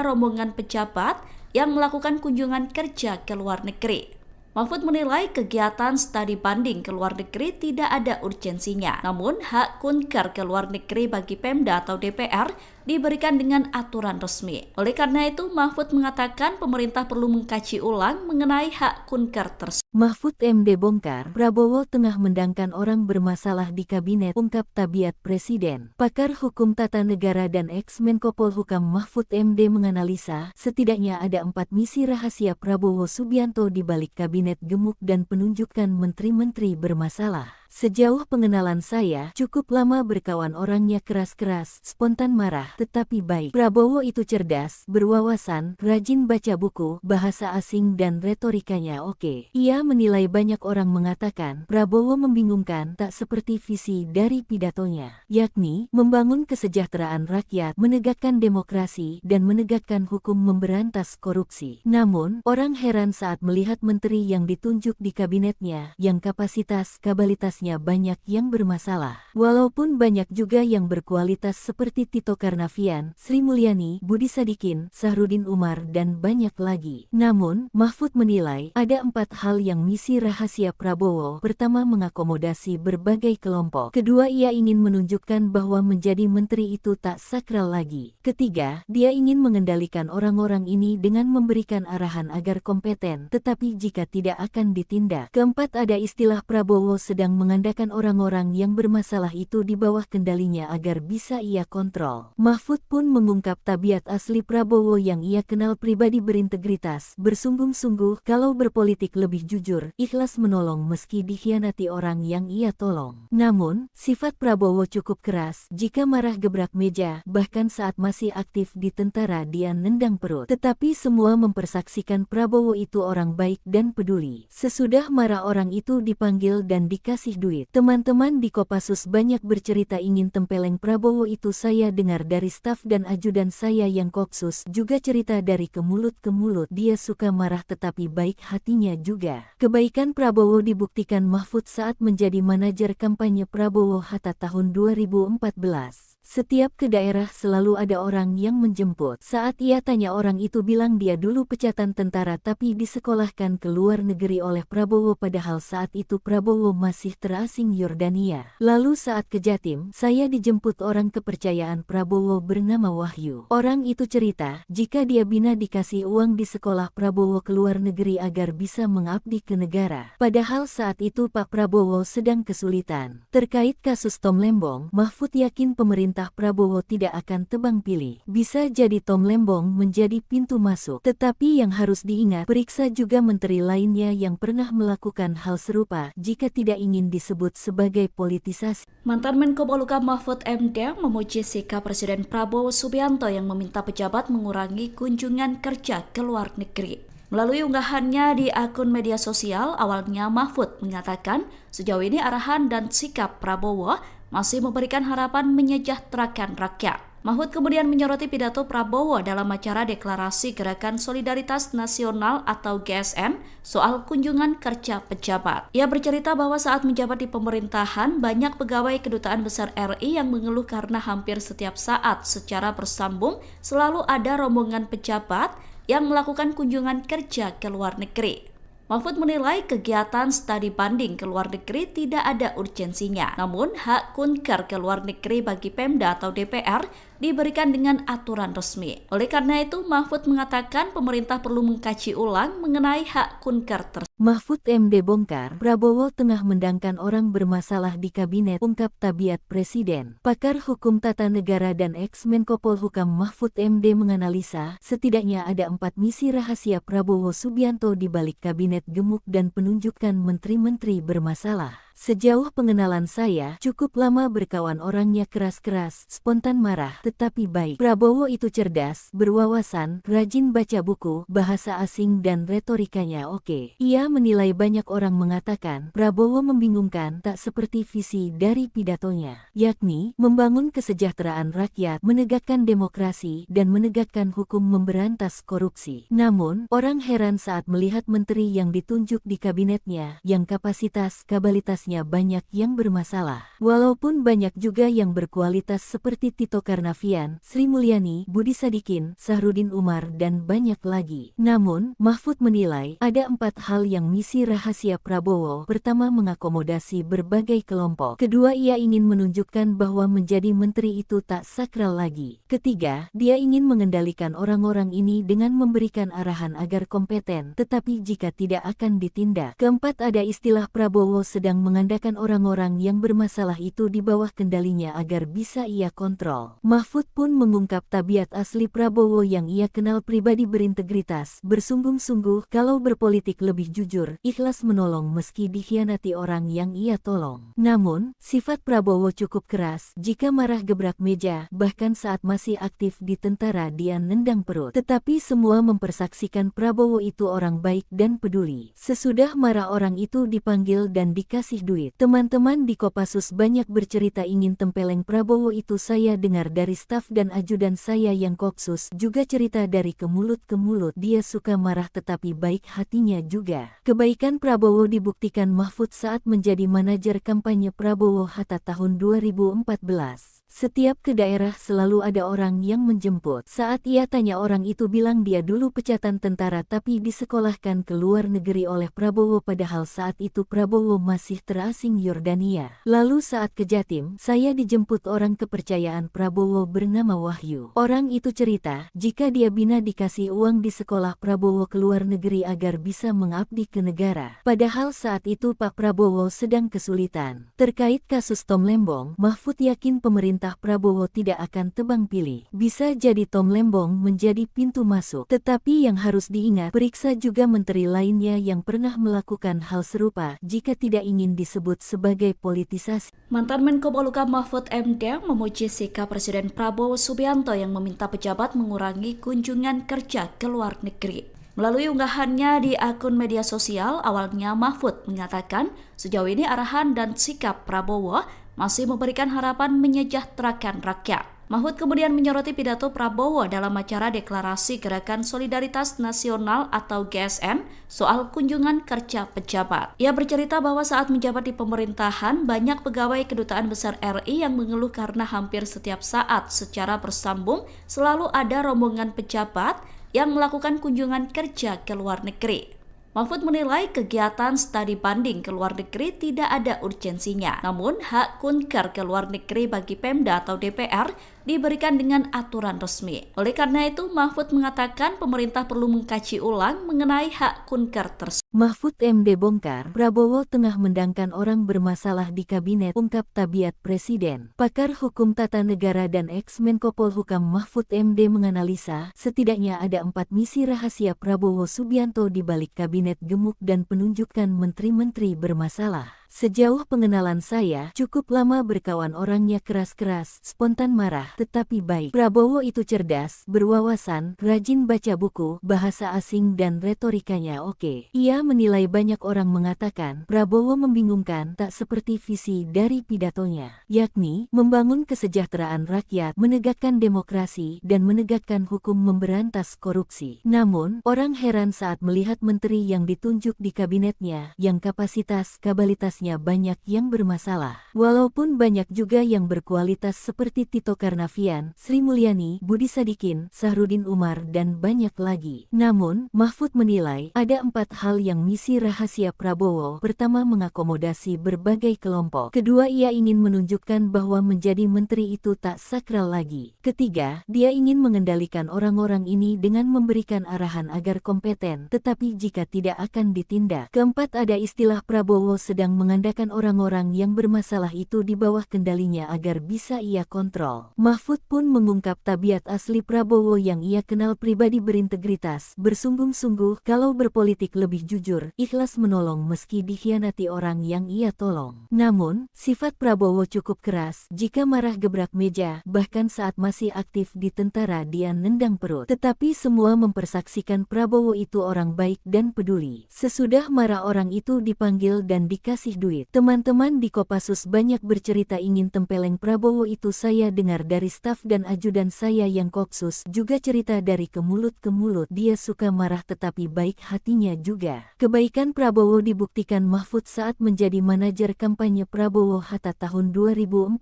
rombongan pejabat yang melakukan kunjungan kerja ke luar negeri. Mahfud menilai kegiatan studi banding ke luar negeri tidak ada urgensinya. Namun, hak kunker ke luar negeri bagi Pemda atau DPR diberikan dengan aturan resmi. Oleh karena itu, Mahfud mengatakan pemerintah perlu mengkaji ulang mengenai hak kunker tersebut. Mahfud MD bongkar, Prabowo tengah mendangkan orang bermasalah di kabinet, ungkap tabiat Presiden. Pakar Hukum Tata Negara dan ex-Menko Polhukam Mahfud MD menganalisa, setidaknya ada 4 misi rahasia Prabowo Subianto di balik kabinet gemuk dan penunjukan menteri-menteri bermasalah. Sejauh pengenalan saya, cukup lama berkawan orangnya keras-keras, spontan marah, tetapi baik. Prabowo itu cerdas, berwawasan, rajin baca buku, bahasa asing dan retorikanya oke. Ia menilai banyak orang mengatakan, Prabowo membingungkan tak seperti visi dari pidatonya, yakni membangun kesejahteraan rakyat, menegakkan demokrasi, dan menegakkan hukum memberantas korupsi. Namun, orang heran saat melihat menteri yang ditunjuk di kabinetnya, yang kapasitas-kabalitas banyak yang bermasalah. Walaupun banyak juga yang berkualitas seperti Tito Karnavian, Sri Mulyani, Budi Sadikin, Sahrudin Umar, dan banyak lagi. Namun, Mahfud menilai ada 4 hal yang misi rahasia Prabowo. Pertama, mengakomodasi berbagai kelompok. Kedua, ia ingin menunjukkan bahwa menjadi menteri itu tak sakral lagi. Ketiga, dia ingin mengendalikan orang-orang ini dengan memberikan arahan agar kompeten, tetapi jika tidak akan ditindak. Keempat, ada istilah Prabowo sedang mengandalkan orang-orang yang bermasalah itu di bawah kendalinya agar bisa ia kontrol. Mahfud pun mengungkap tabiat asli Prabowo yang ia kenal pribadi berintegritas, bersungguh-sungguh kalau berpolitik lebih jujur, ikhlas menolong meski dikhianati orang yang ia tolong. Namun, sifat Prabowo cukup keras, jika marah gebrak meja, bahkan saat masih aktif di tentara dia nendang perut. Tetapi semua mempersaksikan Prabowo itu orang baik dan peduli. Sesudah marah orang itu dipanggil dan dikasih duit. Teman-teman di Kopassus banyak bercerita ingin tempeleng Prabowo itu. Saya dengar dari staf dan ajudan saya yang Kopsus juga cerita dari ke mulut ke mulut. Dia suka marah tetapi baik hatinya juga. Kebaikan Prabowo dibuktikan Mahfud saat menjadi manajer kampanye Prabowo Hatta tahun 2014. Setiap ke daerah selalu ada orang yang menjemput. Saat ia tanya orang itu bilang dia dulu pecatan tentara tapi disekolahkan ke luar negeri oleh Prabowo padahal saat itu Prabowo masih terasing Yordania. Lalu saat ke Jatim, saya dijemput orang kepercayaan Prabowo bernama Wahyu. Orang itu cerita, jika dia bina dikasih uang di sekolah Prabowo ke luar negeri agar bisa mengabdi ke negara. Padahal saat itu Pak Prabowo sedang kesulitan. Terkait kasus Tom Lembong, Mahfud yakin pemerintah Prabowo tidak akan tebang pilih. Bisa jadi Tom Lembong menjadi pintu masuk. Tetapi yang harus diingat, periksa juga menteri lainnya yang pernah melakukan hal serupa jika tidak ingin disebut sebagai politisasi. Mantan Menko Polhukam Mahfud MD memuji sikap Presiden Prabowo Subianto yang meminta pejabat mengurangi kunjungan kerja ke luar negeri. Melalui unggahannya di akun media sosial, awalnya Mahfud mengatakan sejauh ini arahan dan sikap Prabowo masih memberikan harapan menyejahterakan rakyat. Mahfud kemudian menyoroti pidato Prabowo dalam acara Deklarasi Gerakan Solidaritas Nasional atau GSN soal kunjungan kerja pejabat. Ia bercerita bahwa saat menjabat di pemerintahan, banyak pegawai Kedutaan Besar RI yang mengeluh karena hampir setiap saat secara bersambung selalu ada rombongan pejabat yang melakukan kunjungan kerja ke luar negeri. Mahfud menilai kegiatan studi banding ke luar negeri tidak ada urgensinya. Namun, hak kunker ke luar negeri bagi Pemda atau DPR diberikan dengan aturan resmi. Oleh karena itu, Mahfud mengatakan pemerintah perlu mengkaji ulang mengenai hak kunker tersebut. Mahfud MD bongkar, Prabowo tengah mendangkan orang bermasalah di kabinet, ungkap tabiat Presiden. Pakar Hukum Tata Negara dan ex-Menko Polhukam Mahfud MD menganalisa, setidaknya ada 4 misi rahasia Prabowo Subianto di balik kabinet gemuk dan penunjukan menteri-menteri bermasalah. Sejauh pengenalan saya, cukup lama berkawan orangnya keras-keras, spontan marah, tetapi baik. Prabowo itu cerdas, berwawasan, rajin baca buku, bahasa asing dan retorikanya oke. Ia menilai banyak orang mengatakan, Prabowo membingungkan tak seperti visi dari pidatonya, yakni membangun kesejahteraan rakyat, menegakkan demokrasi, dan menegakkan hukum memberantas korupsi. Namun, orang heran saat melihat menteri yang ditunjuk di kabinetnya, yang kapasitas-kabalitasnya banyak yang bermasalah. Walaupun banyak juga yang berkualitas seperti Tito Karnavian, Sri Mulyani, Budi Sadikin, Sahrudin Umar, dan banyak lagi. Namun, Mahfud menilai ada 4 hal yang misi rahasia Prabowo. Pertama, mengakomodasi berbagai kelompok. Kedua, ia ingin menunjukkan bahwa menjadi menteri itu tak sakral lagi. Ketiga, dia ingin mengendalikan orang-orang ini dengan memberikan arahan agar kompeten, tetapi jika tidak akan ditindak. Keempat, ada istilah Prabowo sedang mengandalkan orang-orang yang bermasalah itu di bawah kendalinya agar bisa ia kontrol. Mahfud pun mengungkap tabiat asli Prabowo yang ia kenal pribadi berintegritas, bersungguh-sungguh, kalau berpolitik lebih jujur, ikhlas menolong meski dikhianati orang yang ia tolong. Namun, sifat Prabowo cukup keras, jika marah gebrak meja, bahkan saat masih aktif di tentara dia nendang perut. Tetapi semua mempersaksikan Prabowo itu orang baik dan peduli. Sesudah marah orang itu dipanggil dan dikasih duit. Teman-teman di Kopassus banyak bercerita ingin tempeleng Prabowo itu. Saya dengar dari staf dan ajudan saya yang Kopsus juga cerita dari ke mulut ke mulut. Dia suka marah tetapi baik hatinya juga. Kebaikan Prabowo dibuktikan Mahfud saat menjadi manajer kampanye Prabowo Hatta tahun 2014. Setiap ke daerah selalu ada orang yang menjemput. Saat ia tanya orang itu bilang dia dulu pecatan tentara tapi disekolahkan ke luar negeri oleh Prabowo padahal saat itu Prabowo masih terasing Yordania. Lalu saat ke Jatim, saya dijemput orang kepercayaan Prabowo bernama Wahyu. Orang itu cerita, jika dia bina dikasih uang di sekolah Prabowo ke luar negeri agar bisa mengabdi ke negara. Padahal saat itu Pak Prabowo sedang kesulitan. Terkait kasus Tom Lembong, Mahfud yakin pemerintah Prabowo tidak akan tebang pilih. Bisa jadi Tom Lembong menjadi pintu masuk. Tetapi yang harus diingat, periksa juga menteri lainnya yang pernah melakukan hal serupa jika tidak ingin disebut sebagai politisasi. Mantan Menko Polhukam Mahfud MD memuji sikap Presiden Prabowo Subianto yang meminta pejabat mengurangi kunjungan kerja ke luar negeri. Melalui unggahannya di akun media sosial, awalnya Mahfud mengatakan sejauh ini arahan dan sikap Prabowo masih memberikan harapan menyejahterakan rakyat. Mahfud kemudian menyoroti pidato Prabowo dalam acara deklarasi Gerakan Solidaritas Nasional atau GSN soal kunjungan kerja pejabat. Ia bercerita bahwa saat menjabat di pemerintahan, banyak pegawai Kedutaan Besar RI yang mengeluh karena hampir setiap saat secara bersambung selalu ada rombongan pejabat yang melakukan kunjungan kerja ke luar negeri. Mahfud menilai kegiatan studi banding ke luar negeri tidak ada urgensinya. Namun, hak kunker ke luar negeri bagi Pemda atau DPR diberikan dengan aturan resmi. Oleh karena itu, Mahfud mengatakan pemerintah perlu mengkaji ulang mengenai hak kunker tersebut. Mahfud MD bongkar, Prabowo tengah mendangkan orang bermasalah di kabinet, ungkap tabiat Presiden. Pakar Hukum Tata Negara dan ex-Menko Polhukam Mahfud MD menganalisa, setidaknya ada 4 misi rahasia Prabowo Subianto di balik kabinet gemuk dan penunjukan menteri-menteri bermasalah. Sejauh pengenalan saya, cukup lama berkawan orangnya keras-keras, spontan marah, tetapi baik. Prabowo itu cerdas, berwawasan, rajin baca buku, bahasa asing dan retorikanya oke. Ia menilai banyak orang mengatakan, Prabowo membingungkan tak seperti visi dari pidatonya, yakni membangun kesejahteraan rakyat, menegakkan demokrasi, dan menegakkan hukum memberantas korupsi. Namun, orang heran saat melihat menteri yang ditunjuk di kabinetnya, yang kapasitas-kabalitas banyak yang bermasalah. Walaupun banyak juga yang berkualitas seperti Tito Karnavian, Sri Mulyani, Budi Sadikin, Sahrudin Umar, dan banyak lagi. Namun, Mahfud menilai ada 4 hal yang misi rahasia Prabowo. Pertama, mengakomodasi berbagai kelompok. Kedua, ia ingin menunjukkan bahwa menjadi menteri itu tak sakral lagi. Ketiga, dia ingin mengendalikan orang-orang ini dengan memberikan arahan agar kompeten, tetapi jika tidak akan ditindak. Keempat, ada istilah Prabowo sedang mengandalkan orang-orang yang bermasalah itu di bawah kendalinya agar bisa ia kontrol. Mahfud pun mengungkap tabiat asli Prabowo yang ia kenal pribadi berintegritas, bersungguh-sungguh, kalau berpolitik lebih jujur, ikhlas menolong meski dikhianati orang yang ia tolong. Namun, sifat Prabowo cukup keras, jika marah gebrak meja, bahkan saat masih aktif di tentara dia nendang perut. Tetapi semua mempersaksikan Prabowo itu orang baik dan peduli. Sesudah marah orang itu dipanggil dan dikasih duit. Teman-teman di Kopassus banyak bercerita ingin tempeleng Prabowo itu. Saya dengar dari staf dan ajudan saya yang Kopsus juga cerita dari ke mulut ke mulut. Dia suka marah tetapi baik hatinya juga. Kebaikan Prabowo dibuktikan Mahfud saat menjadi manajer kampanye Prabowo Hatta tahun 2014.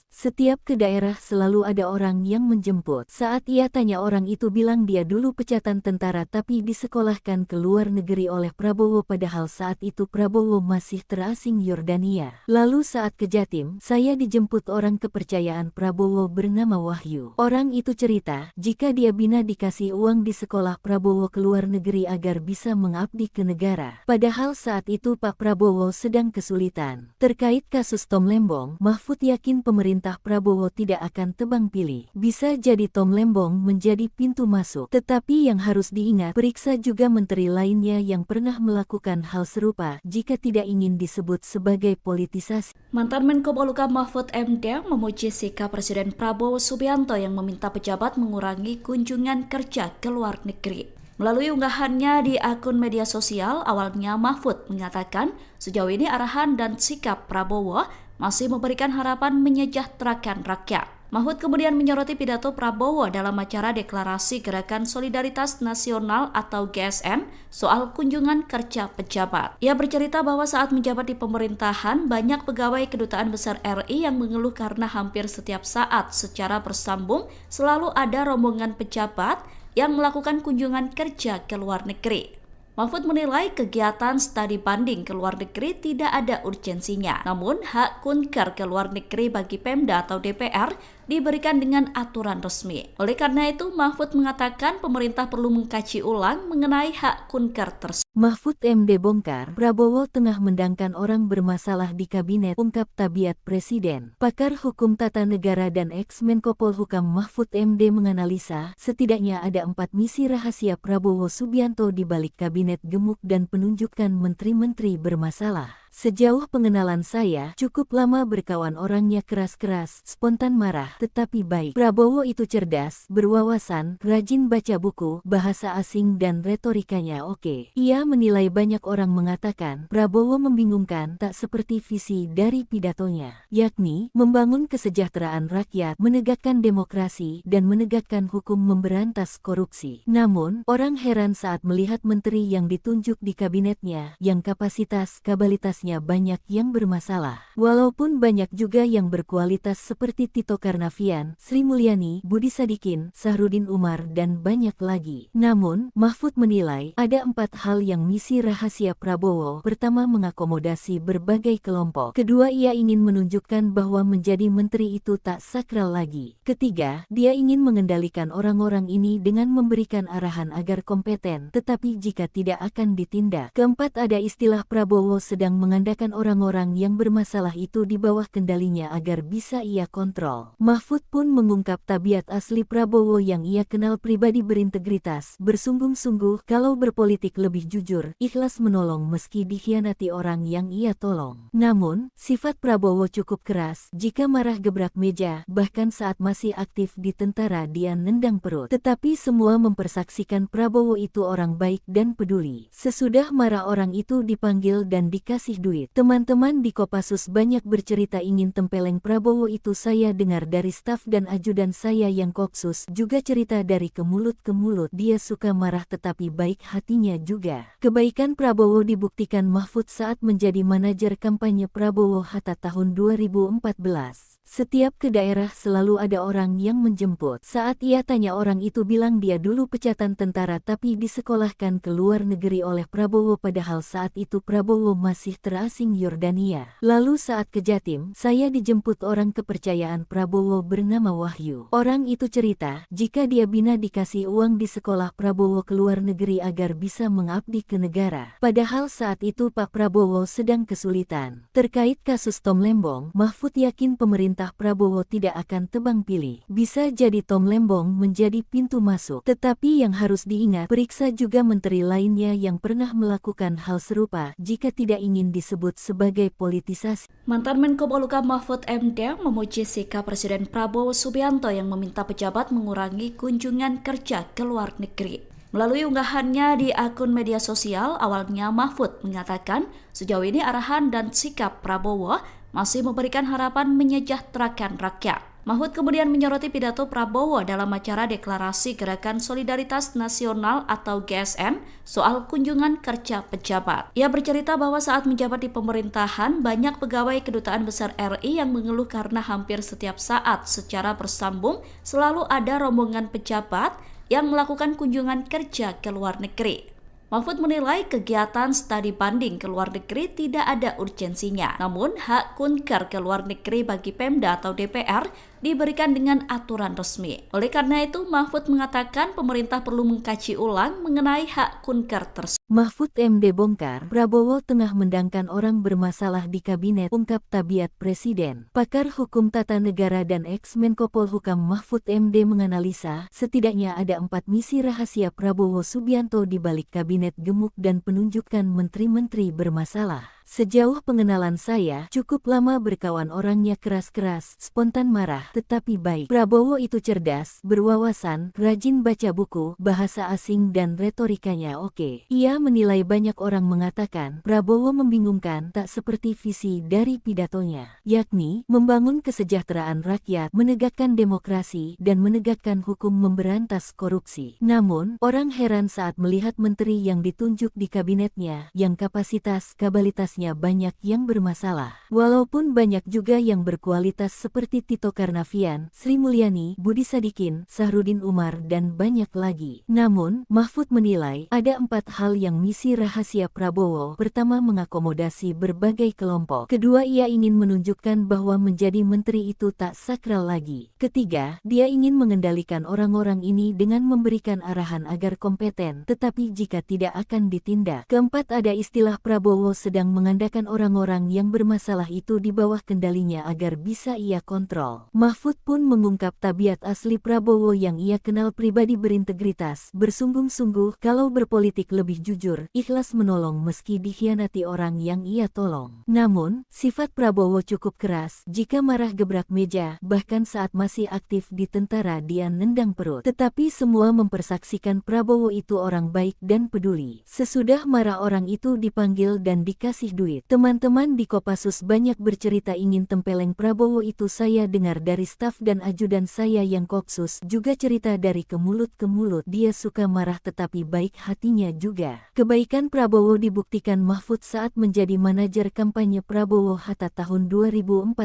Setiap ke daerah selalu ada orang yang menjemput. Saat ia tanya orang itu bilang dia dulu pecatan tentara tapi disekolahkan ke luar negeri oleh Prabowo padahal saat itu Prabowo masih terasing Yordania. Lalu saat ke Jatim, saya dijemput orang kepercayaan Prabowo bernama Wahyu. Orang itu cerita, jika dia bina dikasih uang di sekolah Prabowo ke luar negeri agar bisa mengabdi ke negara. Padahal saat itu Pak Prabowo sedang kesulitan. Terkait kasus Tom Lembong, Mahfud yakin pemerintah Prabowo tidak akan tebang pilih. Bisa jadi Tom Lembong menjadi pintu masuk. Tetapi yang harus diingat, periksa juga menteri lainnya yang pernah melakukan hal serupa jika tidak ingin disebut sebagai politisasi. Mantan Menko Polhukam Mahfud MD memuji sikap Presiden Prabowo Subianto yang meminta pejabat mengurangi kunjungan kerja ke luar negeri. Melalui unggahannya di akun media sosial, awalnya Mahfud mengatakan sejauh ini arahan dan sikap Prabowo masih memberikan harapan menyejahterakan rakyat. Mahfud kemudian menyoroti pidato Prabowo dalam acara deklarasi Gerakan Solidaritas Nasional atau GSN soal kunjungan kerja pejabat. Ia bercerita bahwa saat menjabat di pemerintahan, banyak pegawai Kedutaan Besar RI yang mengeluh karena hampir setiap saat secara bersambung selalu ada rombongan pejabat yang melakukan kunjungan kerja ke luar negeri. Mahfud menilai kegiatan studi banding ke luar negeri tidak ada urgensinya. Namun, hak kunker ke luar negeri bagi Pemda atau DPR diberikan dengan aturan resmi. Oleh karena itu, Mahfud mengatakan pemerintah perlu mengkaji ulang mengenai hak kunker tersebut. Mahfud MD bongkar, Prabowo tengah mendangkan orang bermasalah di kabinet, ungkap tabiat Presiden. Pakar Hukum Tata Negara dan ex-Menko Polhukam Mahfud MD menganalisa, setidaknya ada 4 misi rahasia Prabowo Subianto di balik kabinet gemuk dan penunjukan menteri-menteri bermasalah. Sejauh pengenalan saya, cukup lama berkawan orangnya keras-keras, spontan marah, tetapi baik. Prabowo itu cerdas, berwawasan, rajin baca buku, bahasa asing dan retorikanya oke. Ia menilai banyak orang mengatakan, Prabowo membingungkan tak seperti visi dari pidatonya, yakni membangun kesejahteraan rakyat, menegakkan demokrasi, dan menegakkan hukum memberantas korupsi. Namun, orang heran saat melihat menteri yang ditunjuk di kabinetnya, yang kapasitas-kapabilitasnya banyak yang bermasalah. Walaupun banyak juga yang berkualitas seperti Tito Karnavian, Sri Mulyani, Budi Sadikin, Sahrudin Umar, dan banyak lagi. Namun, Mahfud menilai ada 4 hal yang misi rahasia Prabowo. Pertama, mengakomodasi berbagai kelompok. Kedua, ia ingin menunjukkan bahwa menjadi menteri itu tak sakral lagi. Ketiga, dia ingin mengendalikan orang-orang ini dengan memberikan arahan agar kompeten, tetapi jika tidak akan ditindak. Keempat, ada istilah Prabowo sedang mengandalkan orang-orang yang bermasalah itu di bawah kendalinya agar bisa ia kontrol. Mahfud pun mengungkap tabiat asli Prabowo yang ia kenal pribadi berintegritas, bersungguh-sungguh, kalau berpolitik lebih jujur, ikhlas menolong meski dikhianati orang yang ia tolong. Namun, sifat Prabowo cukup keras, jika marah gebrak meja, bahkan saat masih aktif di tentara dia nendang perut. Tetapi semua mempersaksikan Prabowo itu orang baik dan peduli. Sesudah marah orang itu dipanggil dan dikasih duit. Teman-teman di Kopassus banyak bercerita ingin tempeleng Prabowo itu. Saya dengar dari staf dan ajudan saya yang Kopsus juga cerita dari ke mulut ke mulut. Dia suka marah tetapi baik hatinya juga. Kebaikan Prabowo dibuktikan Mahfud saat menjadi manajer kampanye Prabowo Hatta tahun 2014. Setiap ke daerah selalu ada orang yang menjemput. Saat ia tanya orang itu bilang dia dulu pecatan tentara tapi disekolahkan ke luar negeri oleh Prabowo padahal saat itu Prabowo masih terasing Yordania. Lalu saat ke Jatim, saya dijemput orang kepercayaan Prabowo bernama Wahyu. Orang itu cerita, jika dia bina dikasih uang di sekolah Prabowo ke luar negeri agar bisa mengabdi ke negara. Padahal saat itu Pak Prabowo sedang kesulitan. Terkait kasus Tom Lembong, Mahfud yakin pemerintah Prabowo tidak akan tebang pilih. Bisa jadi Tom Lembong menjadi pintu masuk. Tetapi yang harus diingat, periksa juga menteri lainnya yang pernah melakukan hal serupa jika tidak ingin disebut sebagai politisasi. Mantan Menko Polhukam Mahfud MD memuji sikap Presiden Prabowo Subianto yang meminta pejabat mengurangi kunjungan kerja ke luar negeri. Melalui unggahannya di akun media sosial, awalnya Mahfud mengatakan sejauh ini arahan dan sikap Prabowo masih memberikan harapan menyejahterakan rakyat. Mahfud kemudian menyoroti pidato Prabowo dalam acara Deklarasi Gerakan Solidaritas Nasional atau GSN soal kunjungan kerja pejabat. Ia bercerita bahwa saat menjabat di pemerintahan, banyak pegawai Kedutaan Besar RI yang mengeluh karena hampir setiap saat secara bersambung selalu ada rombongan pejabat yang melakukan kunjungan kerja ke luar negeri. Mahfud menilai kegiatan studi banding ke luar negeri tidak ada urgensinya. Namun, hak kunker ke luar negeri bagi Pemda atau DPR diberikan dengan aturan resmi. Oleh karena itu, Mahfud mengatakan pemerintah perlu mengkaji ulang mengenai hak kunker tersebut. Mahfud MD bongkar, Prabowo tengah mendangkan orang bermasalah di kabinet, ungkap tabiat presiden. Pakar hukum tata negara dan ex-Menko Polhukam Mahfud MD menganalisa, setidaknya ada 4 misi rahasia Prabowo Subianto di balik kabinet gemuk dan penunjukan menteri-menteri bermasalah. Sejauh pengenalan saya, cukup lama berkawan orangnya keras-keras, spontan marah, tetapi baik. Prabowo itu cerdas, berwawasan, rajin baca buku, bahasa asing dan retorikanya oke. Ia menilai banyak orang mengatakan, Prabowo membingungkan tak seperti visi dari pidatonya, yakni membangun kesejahteraan rakyat, menegakkan demokrasi, dan menegakkan hukum memberantas korupsi. Namun, orang heran saat melihat menteri yang ditunjuk di kabinetnya, yang kapasitas-kapabilitasnya banyak yang bermasalah. Walaupun banyak juga yang berkualitas seperti Tito Karnavian, Sri Mulyani, Budi Sadikin, Sahrudin Umar, dan banyak lagi. Namun, Mahfud menilai ada 4 hal yang misi rahasia Prabowo. Pertama, mengakomodasi berbagai kelompok. Kedua, ia ingin menunjukkan bahwa menjadi menteri itu tak sakral lagi. Ketiga, dia ingin mengendalikan orang-orang ini dengan memberikan arahan agar kompeten, tetapi jika tidak akan ditindak. Keempat, ada istilah Prabowo sedang mengandalkan orang-orang yang bermasalah itu di bawah kendalinya agar bisa ia kontrol. Mahfud pun mengungkap tabiat asli Prabowo yang ia kenal pribadi berintegritas, bersungguh-sungguh kalau berpolitik lebih jujur, ikhlas menolong meski dikhianati orang yang ia tolong. Namun, sifat Prabowo cukup keras, jika marah gebrak meja, bahkan saat masih aktif di tentara dia nendang perut. Tetapi semua mempersaksikan Prabowo itu orang baik dan peduli. Sesudah marah orang itu dipanggil dan dikasih duit. Teman-teman di Kopassus banyak bercerita ingin tempeleng Prabowo itu. Saya dengar dari staf dan ajudan saya yang Kopsus juga cerita dari ke mulut ke mulut. Dia suka marah tetapi baik hatinya juga. Kebaikan Prabowo dibuktikan Mahfud saat menjadi manajer kampanye Prabowo Hatta tahun 2014.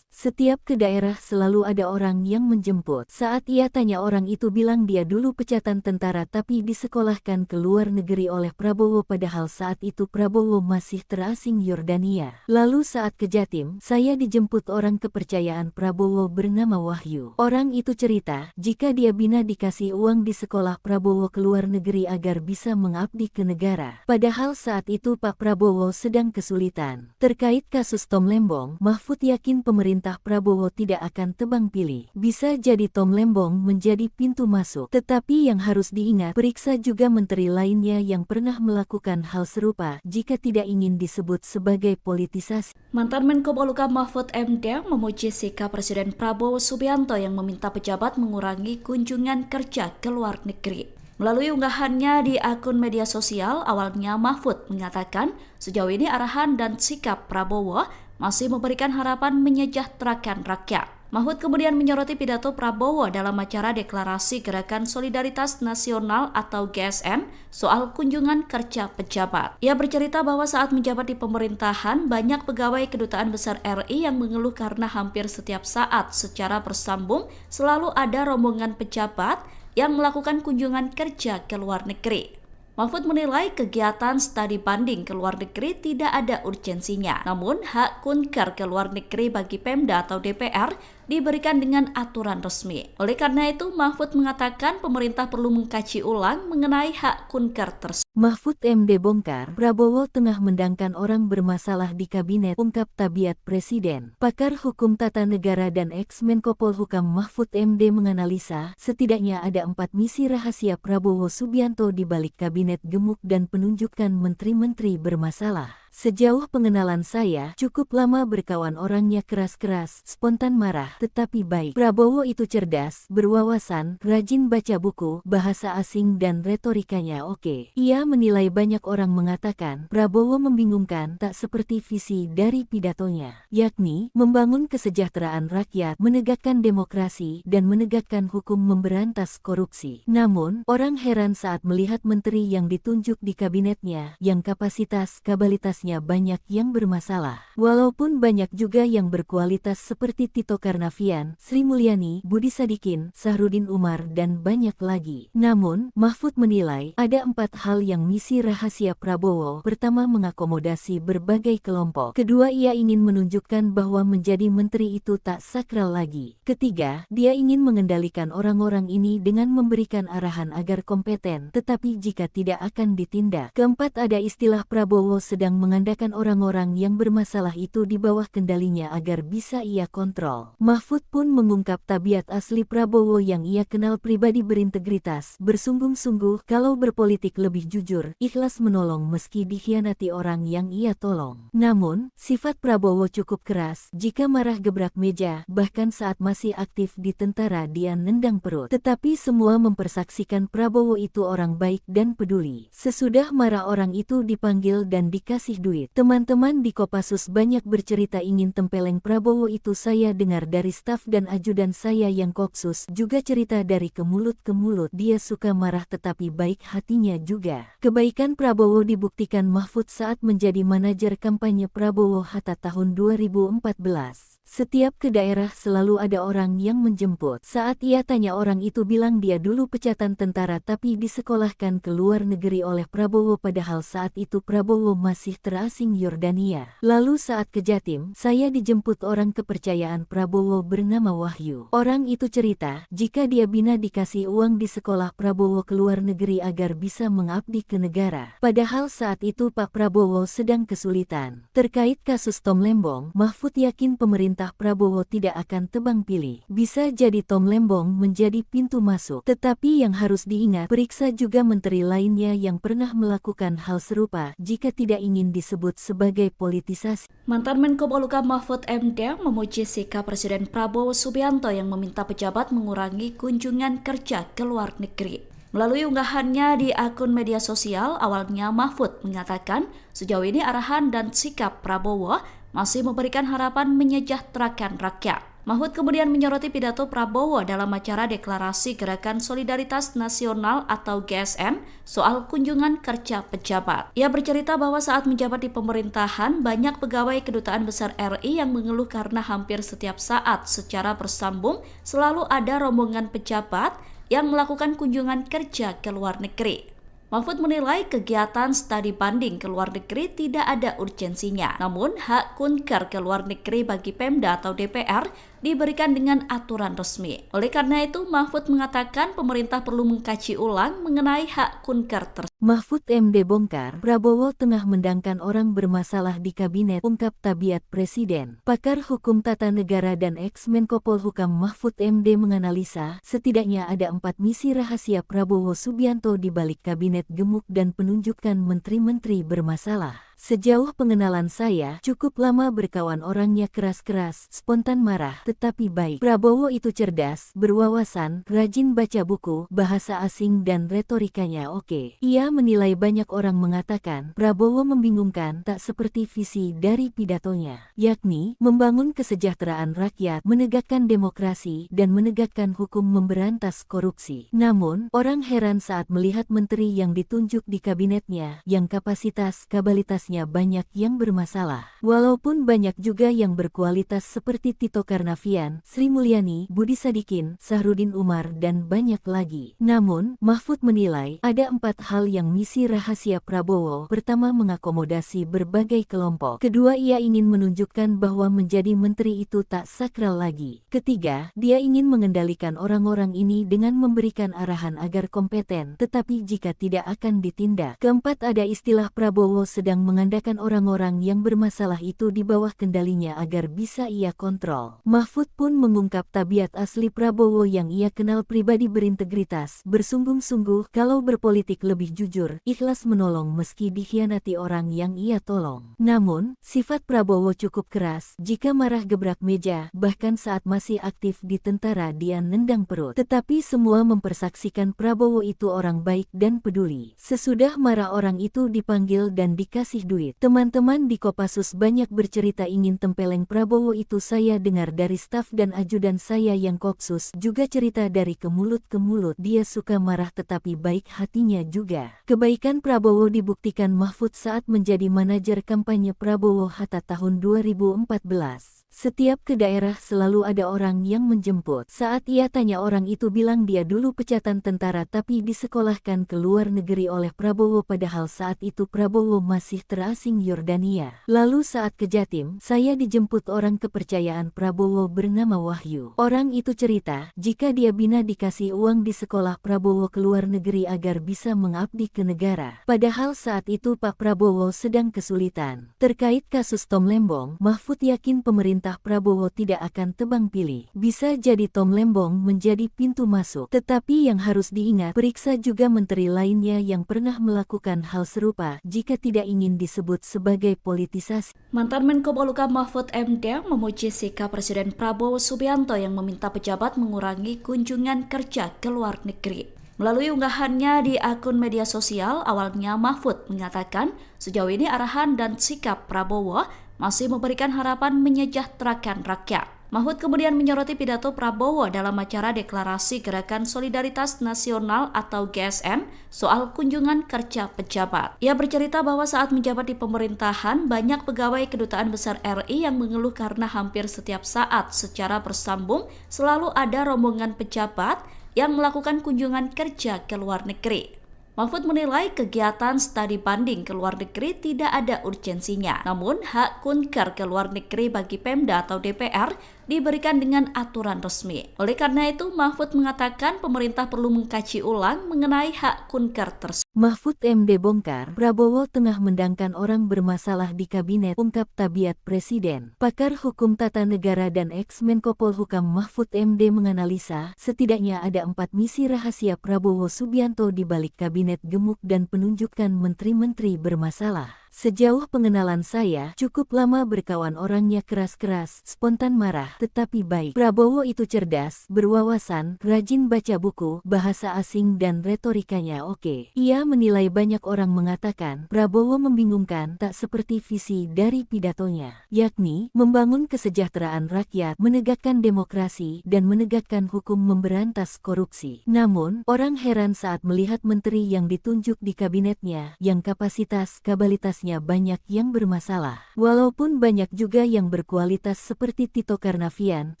Setiap ke daerah selalu ada orang yang menjemput. Saat ia tanya orang itu bilang dia dulu pecatan tentara tapi disekolahkan ke luar negeri oleh Prabowo padahal saat itu Prabowo masih terasing Yordania. Lalu saat ke Jatim, saya dijemput orang kepercayaan Prabowo bernama Wahyu. Orang itu cerita, jika dia bina dikasih uang di sekolah Prabowo ke luar negeri agar bisa mengabdi ke negara. Padahal saat itu Pak Prabowo sedang kesulitan. Terkait kasus Tom Lembong, Mahfud yakin pemerintah Prabowo tidak akan tebang pilih. Bisa jadi Tom Lembong menjadi pintu masuk. Tetapi yang harus diingat, periksa juga menteri lainnya yang pernah melakukan hal serupa jika tidak ingin disebut sebagai politisasi. Mantan Menko Polhukam Mahfud MD memuji sikap Presiden Prabowo Subianto yang meminta pejabat mengurangi kunjungan kerja ke luar negeri. Melalui unggahannya di akun media sosial, awalnya Mahfud mengatakan sejauh ini arahan dan sikap Prabowo masih memberikan harapan menyejahterakan rakyat. Mahfud kemudian menyoroti pidato Prabowo dalam acara Deklarasi Gerakan Solidaritas Nasional atau GSN soal kunjungan kerja pejabat. Ia bercerita bahwa saat menjabat di pemerintahan, banyak pegawai Kedutaan Besar RI yang mengeluh karena hampir setiap saat secara bersambung selalu ada rombongan pejabat yang melakukan kunjungan kerja ke luar negeri. Mahfud menilai kegiatan studi banding ke luar negeri tidak ada urgensinya. Namun, hak kunker ke luar negeri bagi Pemda atau DPR diberikan dengan aturan resmi. Oleh karena itu, Mahfud mengatakan pemerintah perlu mengkaji ulang mengenai hak kunker tersebut. Mahfud MD bongkar, Prabowo tengah mendangkan orang bermasalah di kabinet, ungkap tabiat Presiden. Pakar Hukum Tata Negara dan ex-Menko Polhukam Mahfud MD menganalisa, setidaknya ada 4 misi rahasia Prabowo Subianto di balik kabinet gemuk dan penunjukan menteri-menteri bermasalah. Sejauh pengenalan saya, cukup lama berkawan orangnya keras-keras, spontan marah, tetapi baik. Prabowo itu cerdas, berwawasan, rajin baca buku, bahasa asing dan retorikanya oke. Ia menilai banyak orang mengatakan, Prabowo membingungkan tak seperti visi dari pidatonya, yakni membangun kesejahteraan rakyat, menegakkan demokrasi, dan menegakkan hukum memberantas korupsi. Namun, orang heran saat melihat menteri yang ditunjuk di kabinetnya, yang kapasitas-kabalitas banyak yang bermasalah. Walaupun banyak juga yang berkualitas seperti Tito Karnavian, Sri Mulyani, Budi Sadikin, Sahrudin Umar, dan banyak lagi. Namun, Mahfud menilai ada 4 hal yang misi rahasia Prabowo. Pertama, mengakomodasi berbagai kelompok. Kedua, ia ingin menunjukkan bahwa menjadi menteri itu tak sakral lagi. Ketiga, dia ingin mengendalikan orang-orang ini dengan memberikan arahan agar kompeten, tetapi jika tidak akan ditindak. Keempat, ada istilah Prabowo sedang mengandalkan orang-orang yang bermasalah itu di bawah kendalinya agar bisa ia kontrol. Mahfud pun mengungkap tabiat asli Prabowo yang ia kenal pribadi berintegritas, bersungguh-sungguh kalau berpolitik lebih jujur, ikhlas menolong meski dikhianati orang yang ia tolong. Namun, sifat Prabowo cukup keras, jika marah gebrak meja, bahkan saat masih aktif di tentara dia nendang perut. Tetapi semua mempersaksikan Prabowo itu orang baik dan peduli. Sesudah marah orang itu dipanggil dan dikasih duit. Teman-teman di Kopassus banyak bercerita ingin tempeleng Prabowo itu. Saya dengar dari staf dan ajudan saya yang Kopsus juga cerita dari ke mulut ke mulut. Dia suka marah tetapi baik hatinya juga. Kebaikan Prabowo dibuktikan Mahfud saat menjadi manajer kampanye Prabowo Hatta tahun 2014. Setiap ke daerah selalu ada orang yang menjemput. Saat ia tanya orang itu bilang dia dulu pecatan tentara tapi disekolahkan ke luar negeri oleh Prabowo padahal saat itu Prabowo masih terasing Yordania. Lalu saat ke Jatim, saya dijemput orang kepercayaan Prabowo bernama Wahyu. Orang itu cerita, jika dia bina dikasih uang di sekolah Prabowo ke luar negeri agar bisa mengabdi ke negara. Padahal saat itu Pak Prabowo sedang kesulitan. Terkait kasus Tom Lembong, Mahfud yakin pemerintah Prabowo tidak akan tebang pilih. Bisa jadi Tom Lembong menjadi pintu masuk. Tetapi yang harus diingat, periksa juga menteri lainnya yang pernah melakukan hal serupa jika tidak ingin disebut sebagai politisasi. Mantan Menko Polhukam Mahfud MD memuji sikap Presiden Prabowo Subianto yang meminta pejabat mengurangi kunjungan kerja ke luar negeri. Melalui unggahannya di akun media sosial, awalnya Mahfud mengatakan sejauh ini arahan dan sikap Prabowo masih memberikan harapan menyejahterakan rakyat. Mahfud kemudian menyoroti pidato Prabowo dalam acara deklarasi Gerakan Solidaritas Nasional atau GSN soal kunjungan kerja pejabat. Ia bercerita bahwa saat menjabat di pemerintahan, banyak pegawai Kedutaan Besar RI yang mengeluh karena hampir setiap saat secara bersambung selalu ada rombongan pejabat yang melakukan kunjungan kerja ke luar negeri. Mahfud menilai kegiatan studi banding ke luar negeri tidak ada urgensinya. Namun, hak kunker ke luar negeri bagi Pemda atau DPR diberikan dengan aturan resmi. Oleh karena itu, Mahfud mengatakan pemerintah perlu mengkaji ulang mengenai hak kunker tersebut. Mahfud MD bongkar, Prabowo tengah mendangkan orang bermasalah di kabinet, ungkap tabiat Presiden. Pakar Hukum Tata Negara dan ex-Menko Polhukam Mahfud MD menganalisa, setidaknya ada 4 misi rahasia Prabowo Subianto di balik kabinet gemuk dan penunjukan menteri-menteri bermasalah. Sejauh pengenalan saya, cukup lama berkawan orangnya keras-keras, spontan marah, tetapi baik. Prabowo itu cerdas, berwawasan, rajin baca buku, bahasa asing dan retorikanya oke. Ia menilai banyak orang mengatakan, Prabowo membingungkan tak seperti visi dari pidatonya, yakni membangun kesejahteraan rakyat, menegakkan demokrasi, dan menegakkan hukum memberantas korupsi. Namun, orang heran saat melihat menteri yang ditunjuk di kabinetnya, yang kapasitas-kabalitas banyak yang bermasalah. Walaupun banyak juga yang berkualitas seperti Tito Karnavian, Sri Mulyani, Budi Sadikin, Sahrudin Umar, dan banyak lagi. Namun, Mahfud menilai ada 4 hal yang misi rahasia Prabowo. Pertama, mengakomodasi berbagai kelompok. Kedua, ia ingin menunjukkan bahwa menjadi menteri itu tak sakral lagi. Ketiga, dia ingin mengendalikan orang-orang ini dengan memberikan arahan agar kompeten, tetapi jika tidak akan ditindak. Keempat, ada istilah Prabowo sedang mengandalkan orang-orang yang bermasalah itu di bawah kendalinya agar bisa ia kontrol. Mahfud pun mengungkap tabiat asli Prabowo yang ia kenal pribadi berintegritas, bersungguh-sungguh, kalau berpolitik lebih jujur, ikhlas menolong meski dikhianati orang yang ia tolong. Namun, sifat Prabowo cukup keras, jika marah gebrak meja, bahkan saat masih aktif di tentara dia nendang perut. Tetapi semua mempersaksikan Prabowo itu orang baik dan peduli. Sesudah marah orang itu dipanggil dan dikasih duit. Teman-teman di Kopassus banyak bercerita ingin tempeleng Prabowo itu. Saya dengar dari staf dan ajudan saya yang Kopsus juga cerita dari ke mulut ke mulut. Dia suka marah tetapi baik hatinya juga. Kebaikan Prabowo dibuktikan Mahfud saat menjadi manajer kampanye Prabowo Hatta tahun 2014. Setiap ke daerah selalu ada orang yang menjemput. Saat ia tanya orang itu bilang dia dulu pecatan tentara tapi disekolahkan ke luar negeri oleh Prabowo padahal saat itu Prabowo masih terasing Yordania. Lalu saat ke Jatim, saya dijemput orang kepercayaan Prabowo bernama Wahyu. Orang itu cerita, jika dia bina dikasih uang di sekolah Prabowo ke luar negeri agar bisa mengabdi ke negara. Padahal saat itu Pak Prabowo sedang kesulitan. Terkait kasus Tom Lembong, Mahfud yakin pemerintah Prabowo tidak akan tebang pilih. Bisa jadi Tom Lembong menjadi pintu masuk. Tetapi yang harus diingat, periksa juga menteri lainnya yang pernah melakukan hal serupa jika tidak ingin disebut sebagai politisasi. Mantan Menko Polhukam Mahfud MD memuji sikap Presiden Prabowo Subianto yang meminta pejabat mengurangi kunjungan kerja ke luar negeri. Melalui unggahannya di akun media sosial, awalnya Mahfud mengatakan sejauh ini arahan dan sikap Prabowo masih memberikan harapan menyejahterakan rakyat. Mahfud kemudian menyoroti pidato Prabowo dalam acara Deklarasi Gerakan Solidaritas Nasional atau GSN soal kunjungan kerja pejabat. Ia bercerita bahwa saat menjabat di pemerintahan, banyak pegawai Kedutaan Besar RI yang mengeluh karena hampir setiap saat secara bersambung selalu ada rombongan pejabat yang melakukan kunjungan kerja ke luar negeri. Mahfud menilai kegiatan studi banding ke luar negeri tidak ada urgensinya. Namun, hak kunker ke luar negeri bagi Pemda atau DPR diberikan dengan aturan resmi. Oleh karena itu, Mahfud mengatakan pemerintah perlu mengkaji ulang mengenai hak kunker tersebut. Mahfud MD bongkar, Prabowo tengah mendangkan orang bermasalah di kabinet, ungkap tabiat Presiden. Pakar Hukum Tata Negara dan ex-Menko Polhukam Mahfud MD menganalisa, setidaknya ada 4 misi rahasia Prabowo Subianto di balik kabinet gemuk dan penunjukan menteri-menteri bermasalah. Sejauh pengenalan saya, cukup lama berkawan orangnya keras-keras, spontan marah, tetapi baik. Prabowo itu cerdas, berwawasan, rajin baca buku, bahasa asing dan retorikanya oke. Ia menilai banyak orang mengatakan, Prabowo membingungkan tak seperti visi dari pidatonya, yakni membangun kesejahteraan rakyat, menegakkan demokrasi, dan menegakkan hukum memberantas korupsi. Namun, orang heran saat melihat menteri yang ditunjuk di kabinetnya, yang kapasitas-kabalitas banyak yang bermasalah. Walaupun banyak juga yang berkualitas seperti Tito Karnavian,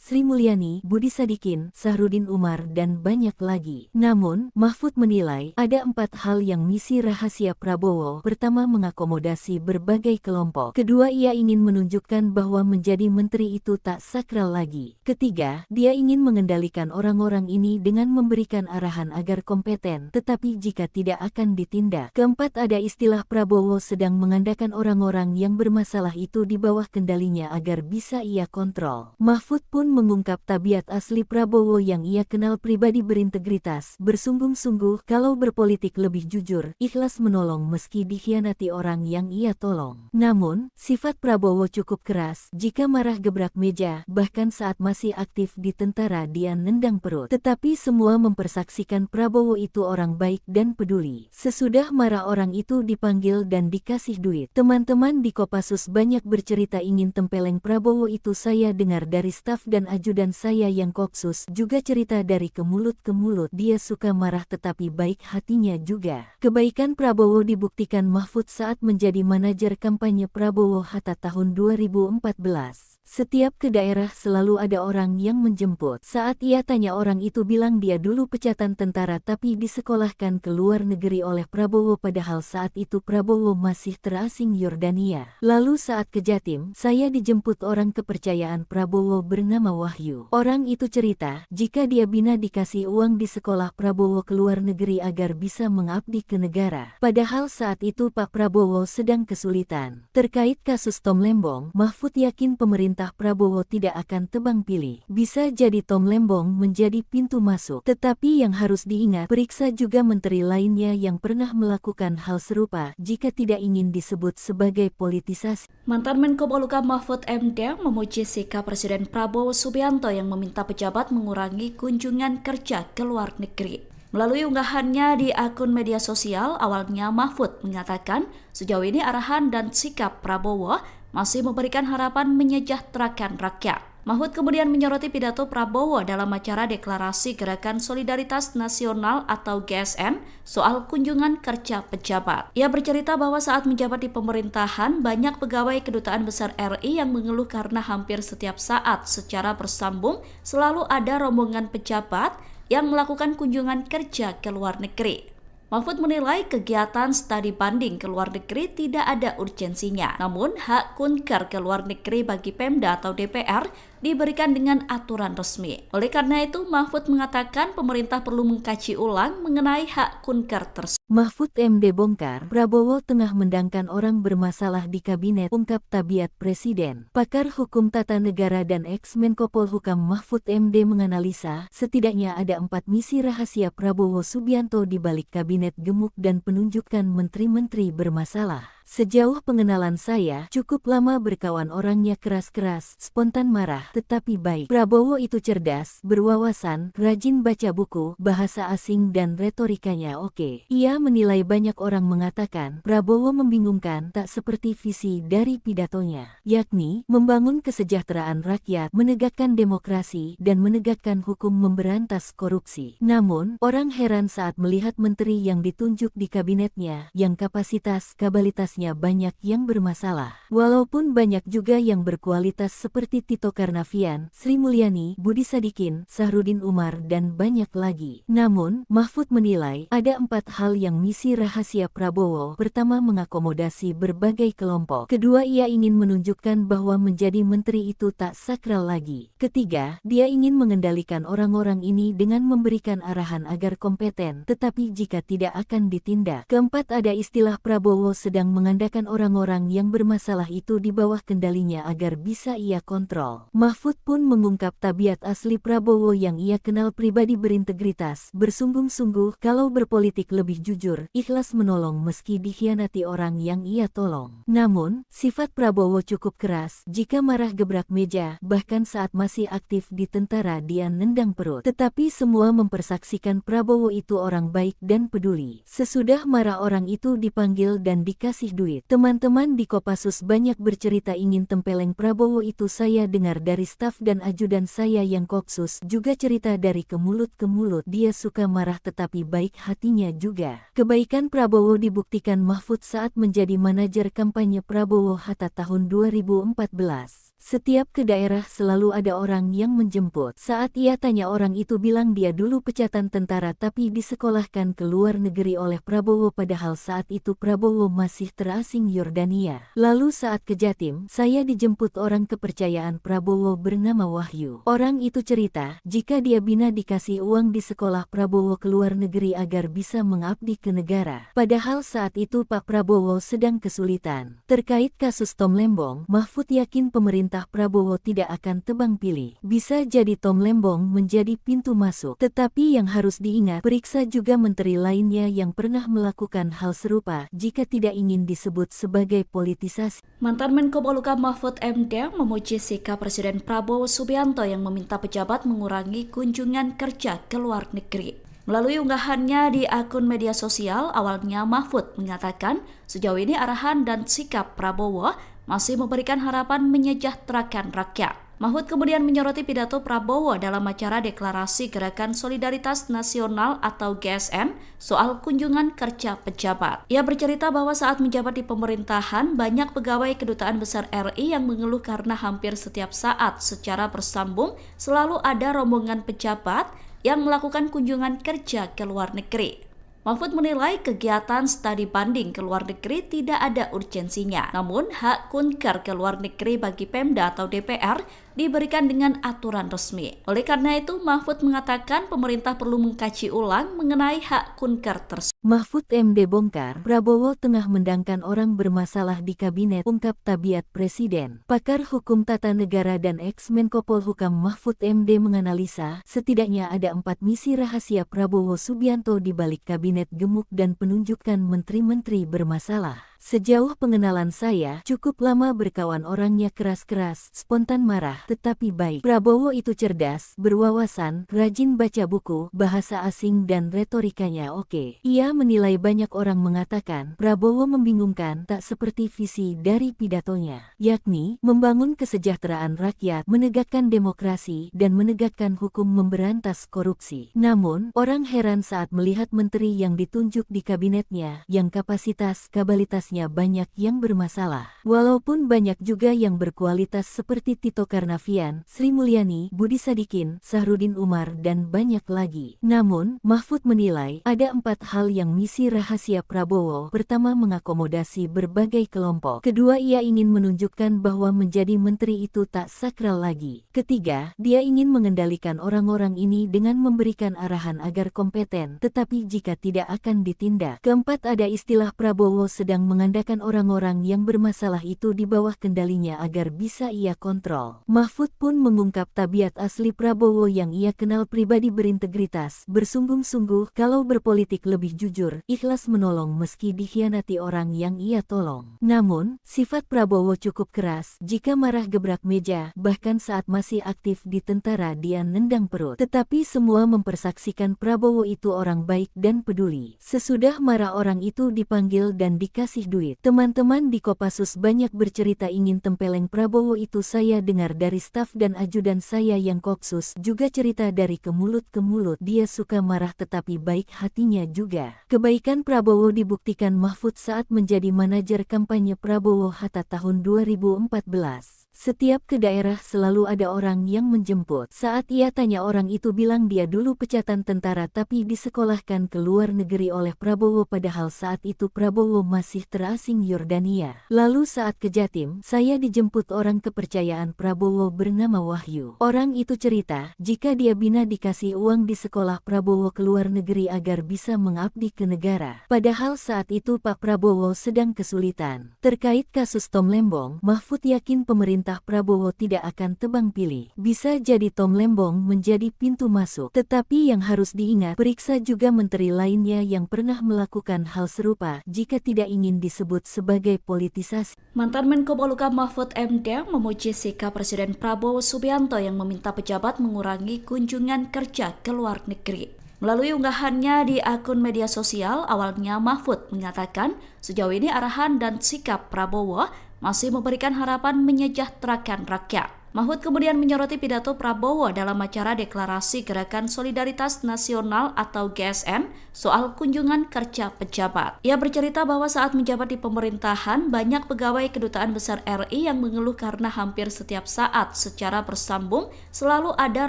Sri Mulyani, Budi Sadikin, Sahrudin Umar, dan banyak lagi. Namun, Mahfud menilai ada 4 hal yang misi rahasia Prabowo. Pertama, mengakomodasi berbagai kelompok. Kedua, ia ingin menunjukkan bahwa menjadi menteri itu tak sakral lagi. Ketiga, dia ingin mengendalikan orang-orang ini dengan memberikan arahan agar kompeten, tetapi jika tidak akan ditindak. Keempat, ada istilah Prabowo sedang mengandalkan orang-orang yang bermasalah itu di bawah kendalinya agar bisa ia kontrol. Mahfud pun mengungkap tabiat asli Prabowo yang ia kenal pribadi berintegritas, bersungguh-sungguh, kalau berpolitik lebih jujur, ikhlas menolong meski dikhianati orang yang ia tolong. Namun, sifat Prabowo cukup keras, jika marah gebrak meja, bahkan saat masih aktif di tentara dia nendang perut. Tetapi semua mempersaksikan Prabowo itu orang baik dan peduli. Sesudah marah orang itu dipanggil dan dikasih duit. Teman-teman di Kopassus banyak bercerita ingin tempeleng Prabowo itu. Saya dengar dari staf dan ajudan saya yang Kopsus juga cerita dari ke mulut ke mulut. Dia suka marah tetapi baik hatinya juga. Kebaikan Prabowo dibuktikan Mahfud saat menjadi manajer kampanye Prabowo Hatta tahun 2014. Setiap ke daerah selalu ada orang yang menjemput. Saat ia tanya orang itu bilang dia dulu pecatan tentara tapi disekolahkan ke luar negeri oleh Prabowo padahal saat itu Prabowo masih terasing Yordania. Lalu saat ke Jatim, saya dijemput orang kepercayaan Prabowo bernama Wahyu. Orang itu cerita, jika dia bina dikasih uang di sekolah Prabowo ke luar negeri agar bisa mengabdi ke negara. Padahal saat itu Pak Prabowo sedang kesulitan. Terkait kasus Tom Lembong, Mahfud yakin pemerintah Prabowo tidak akan tebang pilih. Bisa jadi Tom Lembong menjadi pintu masuk. Tetapi yang harus diingat, periksa juga menteri lainnya yang pernah melakukan hal serupa jika tidak ingin disebut sebagai politisasi. Mantan Menko Polhukam Mahfud MD memuji sikap Presiden Prabowo Subianto yang meminta pejabat mengurangi kunjungan kerja ke luar negeri. Melalui unggahannya di akun media sosial, awalnya Mahfud mengatakan sejauh ini arahan dan sikap Prabowo masih memberikan harapan menyejahterakan rakyat. Mahfud kemudian menyoroti pidato Prabowo dalam acara Deklarasi Gerakan Solidaritas Nasional atau GSN soal kunjungan kerja pejabat. Ia bercerita bahwa saat menjabat di pemerintahan, banyak pegawai Kedutaan Besar RI yang mengeluh karena hampir setiap saat secara bersambung selalu ada rombongan pejabat yang melakukan kunjungan kerja ke luar negeri. Mahfud menilai kegiatan studi banding ke luar negeri tidak ada urgensinya. Namun, hak kunker ke luar negeri bagi Pemda atau DPR diberikan dengan aturan resmi. Oleh karena itu, Mahfud mengatakan pemerintah perlu mengkaji ulang mengenai hak kunker tersebut. Mahfud MD bongkar, Prabowo tengah mendangkan orang bermasalah di kabinet, ungkap tabiat Presiden. Pakar Hukum Tata Negara dan ex-Menko Polhukam Mahfud MD menganalisa, setidaknya ada 4 misi rahasia Prabowo Subianto di balik kabinet gemuk dan penunjukan menteri-menteri bermasalah. Sejauh pengenalan saya, cukup lama berkawan orangnya keras-keras, spontan marah, tetapi baik. Prabowo itu cerdas, berwawasan, rajin baca buku, bahasa asing dan retorikanya oke. Ia menilai banyak orang mengatakan, Prabowo membingungkan tak seperti visi dari pidatonya, yakni membangun kesejahteraan rakyat, menegakkan demokrasi, dan menegakkan hukum memberantas korupsi. Namun, orang heran saat melihat menteri yang ditunjuk di kabinetnya, yang kapasitas-kapabilitasnya banyak yang bermasalah. Walaupun banyak juga yang berkualitas seperti Tito Karnavian, Sri Mulyani, Budi Sadikin, Sahrudin Umar, dan banyak lagi. Namun, Mahfud menilai ada 4 hal yang misi rahasia Prabowo. Pertama, mengakomodasi berbagai kelompok. Kedua, ia ingin menunjukkan bahwa menjadi menteri itu tak sakral lagi. Ketiga, dia ingin mengendalikan orang-orang ini dengan memberikan arahan agar kompeten, tetapi jika tidak akan ditindak. Keempat, ada istilah Prabowo sedang mengandalkan orang-orang yang bermasalah itu di bawah kendalinya agar bisa ia kontrol. Mahfud pun mengungkap tabiat asli Prabowo yang ia kenal pribadi berintegritas, bersungguh-sungguh, kalau berpolitik lebih jujur, ikhlas menolong meski dikhianati orang yang ia tolong. Namun, sifat Prabowo cukup keras, jika marah gebrak meja, bahkan saat masih aktif di tentara dia nendang perut. Tetapi semua mempersaksikan Prabowo itu orang baik dan peduli. Sesudah marah orang itu dipanggil dan dikasih duit. Teman-teman di Kopassus banyak bercerita ingin tempeleng Prabowo itu. Saya dengar dari staf dan ajudan saya yang Kopsus juga cerita dari ke mulut ke mulut. Dia suka marah tetapi baik hatinya juga. Kebaikan Prabowo dibuktikan Mahfud saat menjadi manajer kampanye Prabowo Hatta tahun 2014. Setiap ke daerah selalu ada orang yang menjemput. Saat ia tanya orang itu bilang dia dulu pecatan tentara tapi disekolahkan ke luar negeri oleh Prabowo padahal saat itu Prabowo masih terasing Yordania. Lalu saat ke Jatim, saya dijemput orang kepercayaan Prabowo bernama Wahyu. Orang itu cerita, jika dia bina dikasih uang di sekolah Prabowo ke luar negeri agar bisa mengabdi ke negara. Padahal saat itu Pak Prabowo sedang kesulitan. Terkait kasus Tom Lembong, Mahfud yakin pemerintah Prabowo tidak akan tebang pilih. Bisa jadi Tom Lembong menjadi pintu masuk. Tetapi yang harus diingat, periksa juga menteri lainnya yang pernah melakukan hal serupa jika tidak ingin disebut sebagai politisasi. Mantan Menko Polhukam Mahfud MD memuji sikap Presiden Prabowo Subianto yang meminta pejabat mengurangi kunjungan kerja ke luar negeri. Melalui unggahannya di akun media sosial, awalnya Mahfud mengatakan sejauh ini arahan dan sikap Prabowo masih memberikan harapan menyejahterakan rakyat. Mahfud kemudian menyoroti pidato Prabowo dalam acara Deklarasi Gerakan Solidaritas Nasional atau GSN soal kunjungan kerja pejabat. Ia bercerita bahwa saat menjabat di pemerintahan, banyak pegawai Kedutaan Besar RI yang mengeluh karena hampir setiap saat secara bersambung selalu ada rombongan pejabat yang melakukan kunjungan kerja ke luar negeri. Mahfud menilai kegiatan studi banding ke luar negeri tidak ada urgensinya. Namun, hak kunker ke luar negeri bagi Pemda atau DPR diberikan dengan aturan resmi. Oleh karena itu, Mahfud mengatakan pemerintah perlu mengkaji ulang mengenai hak kunker tersebut. Mahfud MD bongkar, Prabowo tengah mendangkan orang bermasalah di kabinet, ungkap tabiat presiden. Pakar hukum tata negara dan ex-Menko Polhukam Mahfud MD menganalisa, setidaknya ada 4 misi rahasia Prabowo Subianto di balik kabinet gemuk dan penunjukan menteri-menteri bermasalah. Sejauh pengenalan saya, cukup lama berkawan orangnya keras-keras, spontan marah, tetapi baik. Prabowo itu cerdas, berwawasan, rajin baca buku, bahasa asing dan retorikanya oke. Ia menilai banyak orang mengatakan, Prabowo membingungkan tak seperti visi dari pidatonya, yakni membangun kesejahteraan rakyat, menegakkan demokrasi, dan menegakkan hukum memberantas korupsi. Namun, orang heran saat melihat menteri yang ditunjuk di kabinetnya, yang kapasitas-kapabilitasnya banyak yang bermasalah. Walaupun banyak juga yang berkualitas seperti Tito Karnavian, Sri Mulyani, Budi Sadikin, Sahrudin Umar, dan banyak lagi. Namun, Mahfud menilai ada 4 hal yang misi rahasia Prabowo. Pertama, mengakomodasi berbagai kelompok. Kedua, ia ingin menunjukkan bahwa menjadi menteri itu tak sakral lagi. Ketiga, dia ingin mengendalikan orang-orang ini dengan memberikan arahan agar kompeten, tetapi jika tidak akan ditindak. Keempat, ada istilah Prabowo sedang mengandalkan orang-orang yang bermasalah itu di bawah kendalinya agar bisa ia kontrol. Mahfud pun mengungkap tabiat asli Prabowo yang ia kenal pribadi berintegritas, bersungguh-sungguh kalau berpolitik lebih jujur, ikhlas menolong meski dikhianati orang yang ia tolong. Namun, sifat Prabowo cukup keras, jika marah gebrak meja, bahkan saat masih aktif di tentara dia nendang perut. Tetapi semua mempersaksikan Prabowo itu orang baik dan peduli. Sesudah marah orang itu dipanggil dan dikasih duit. Teman-teman di Kopassus banyak bercerita ingin tempeleng Prabowo itu. Saya dengar dari staf dan ajudan saya yang Kopsus juga cerita dari ke mulut ke mulut. Dia suka marah tetapi baik hatinya juga. Kebaikan Prabowo dibuktikan Mahfud saat menjadi manajer kampanye Prabowo Hatta tahun 2014. Setiap ke daerah selalu ada orang yang menjemput. Saat ia tanya orang itu bilang dia dulu pecatan tentara tapi disekolahkan ke luar negeri oleh Prabowo padahal saat itu Prabowo masih terasing Yordania. Lalu saat ke Jatim, saya dijemput orang kepercayaan Prabowo bernama Wahyu. Orang itu cerita, jika dia bina dikasih uang di sekolah Prabowo ke luar negeri agar bisa mengabdi ke negara. Padahal saat itu Pak Prabowo sedang kesulitan. Terkait kasus Tom Lembong, Mahfud yakin pemerintah Prabowo tidak akan tebang pilih. Bisa jadi Tom Lembong menjadi pintu masuk. Tetapi yang harus diingat, periksa juga menteri lainnya yang pernah melakukan hal serupa jika tidak ingin disebut sebagai politisasi. Mantan Menko Polhukam Mahfud MD memuji sikap Presiden Prabowo Subianto yang meminta pejabat mengurangi kunjungan kerja ke luar negeri. Melalui unggahannya di akun media sosial, awalnya Mahfud mengatakan sejauh ini arahan dan sikap Prabowo masih memberikan harapan menyejahterakan rakyat. Mahfud kemudian menyoroti pidato Prabowo dalam acara Deklarasi Gerakan Solidaritas Nasional atau GSN soal kunjungan kerja pejabat. Ia bercerita bahwa saat menjabat di pemerintahan, banyak pegawai Kedutaan Besar RI yang mengeluh karena hampir setiap saat secara bersambung selalu ada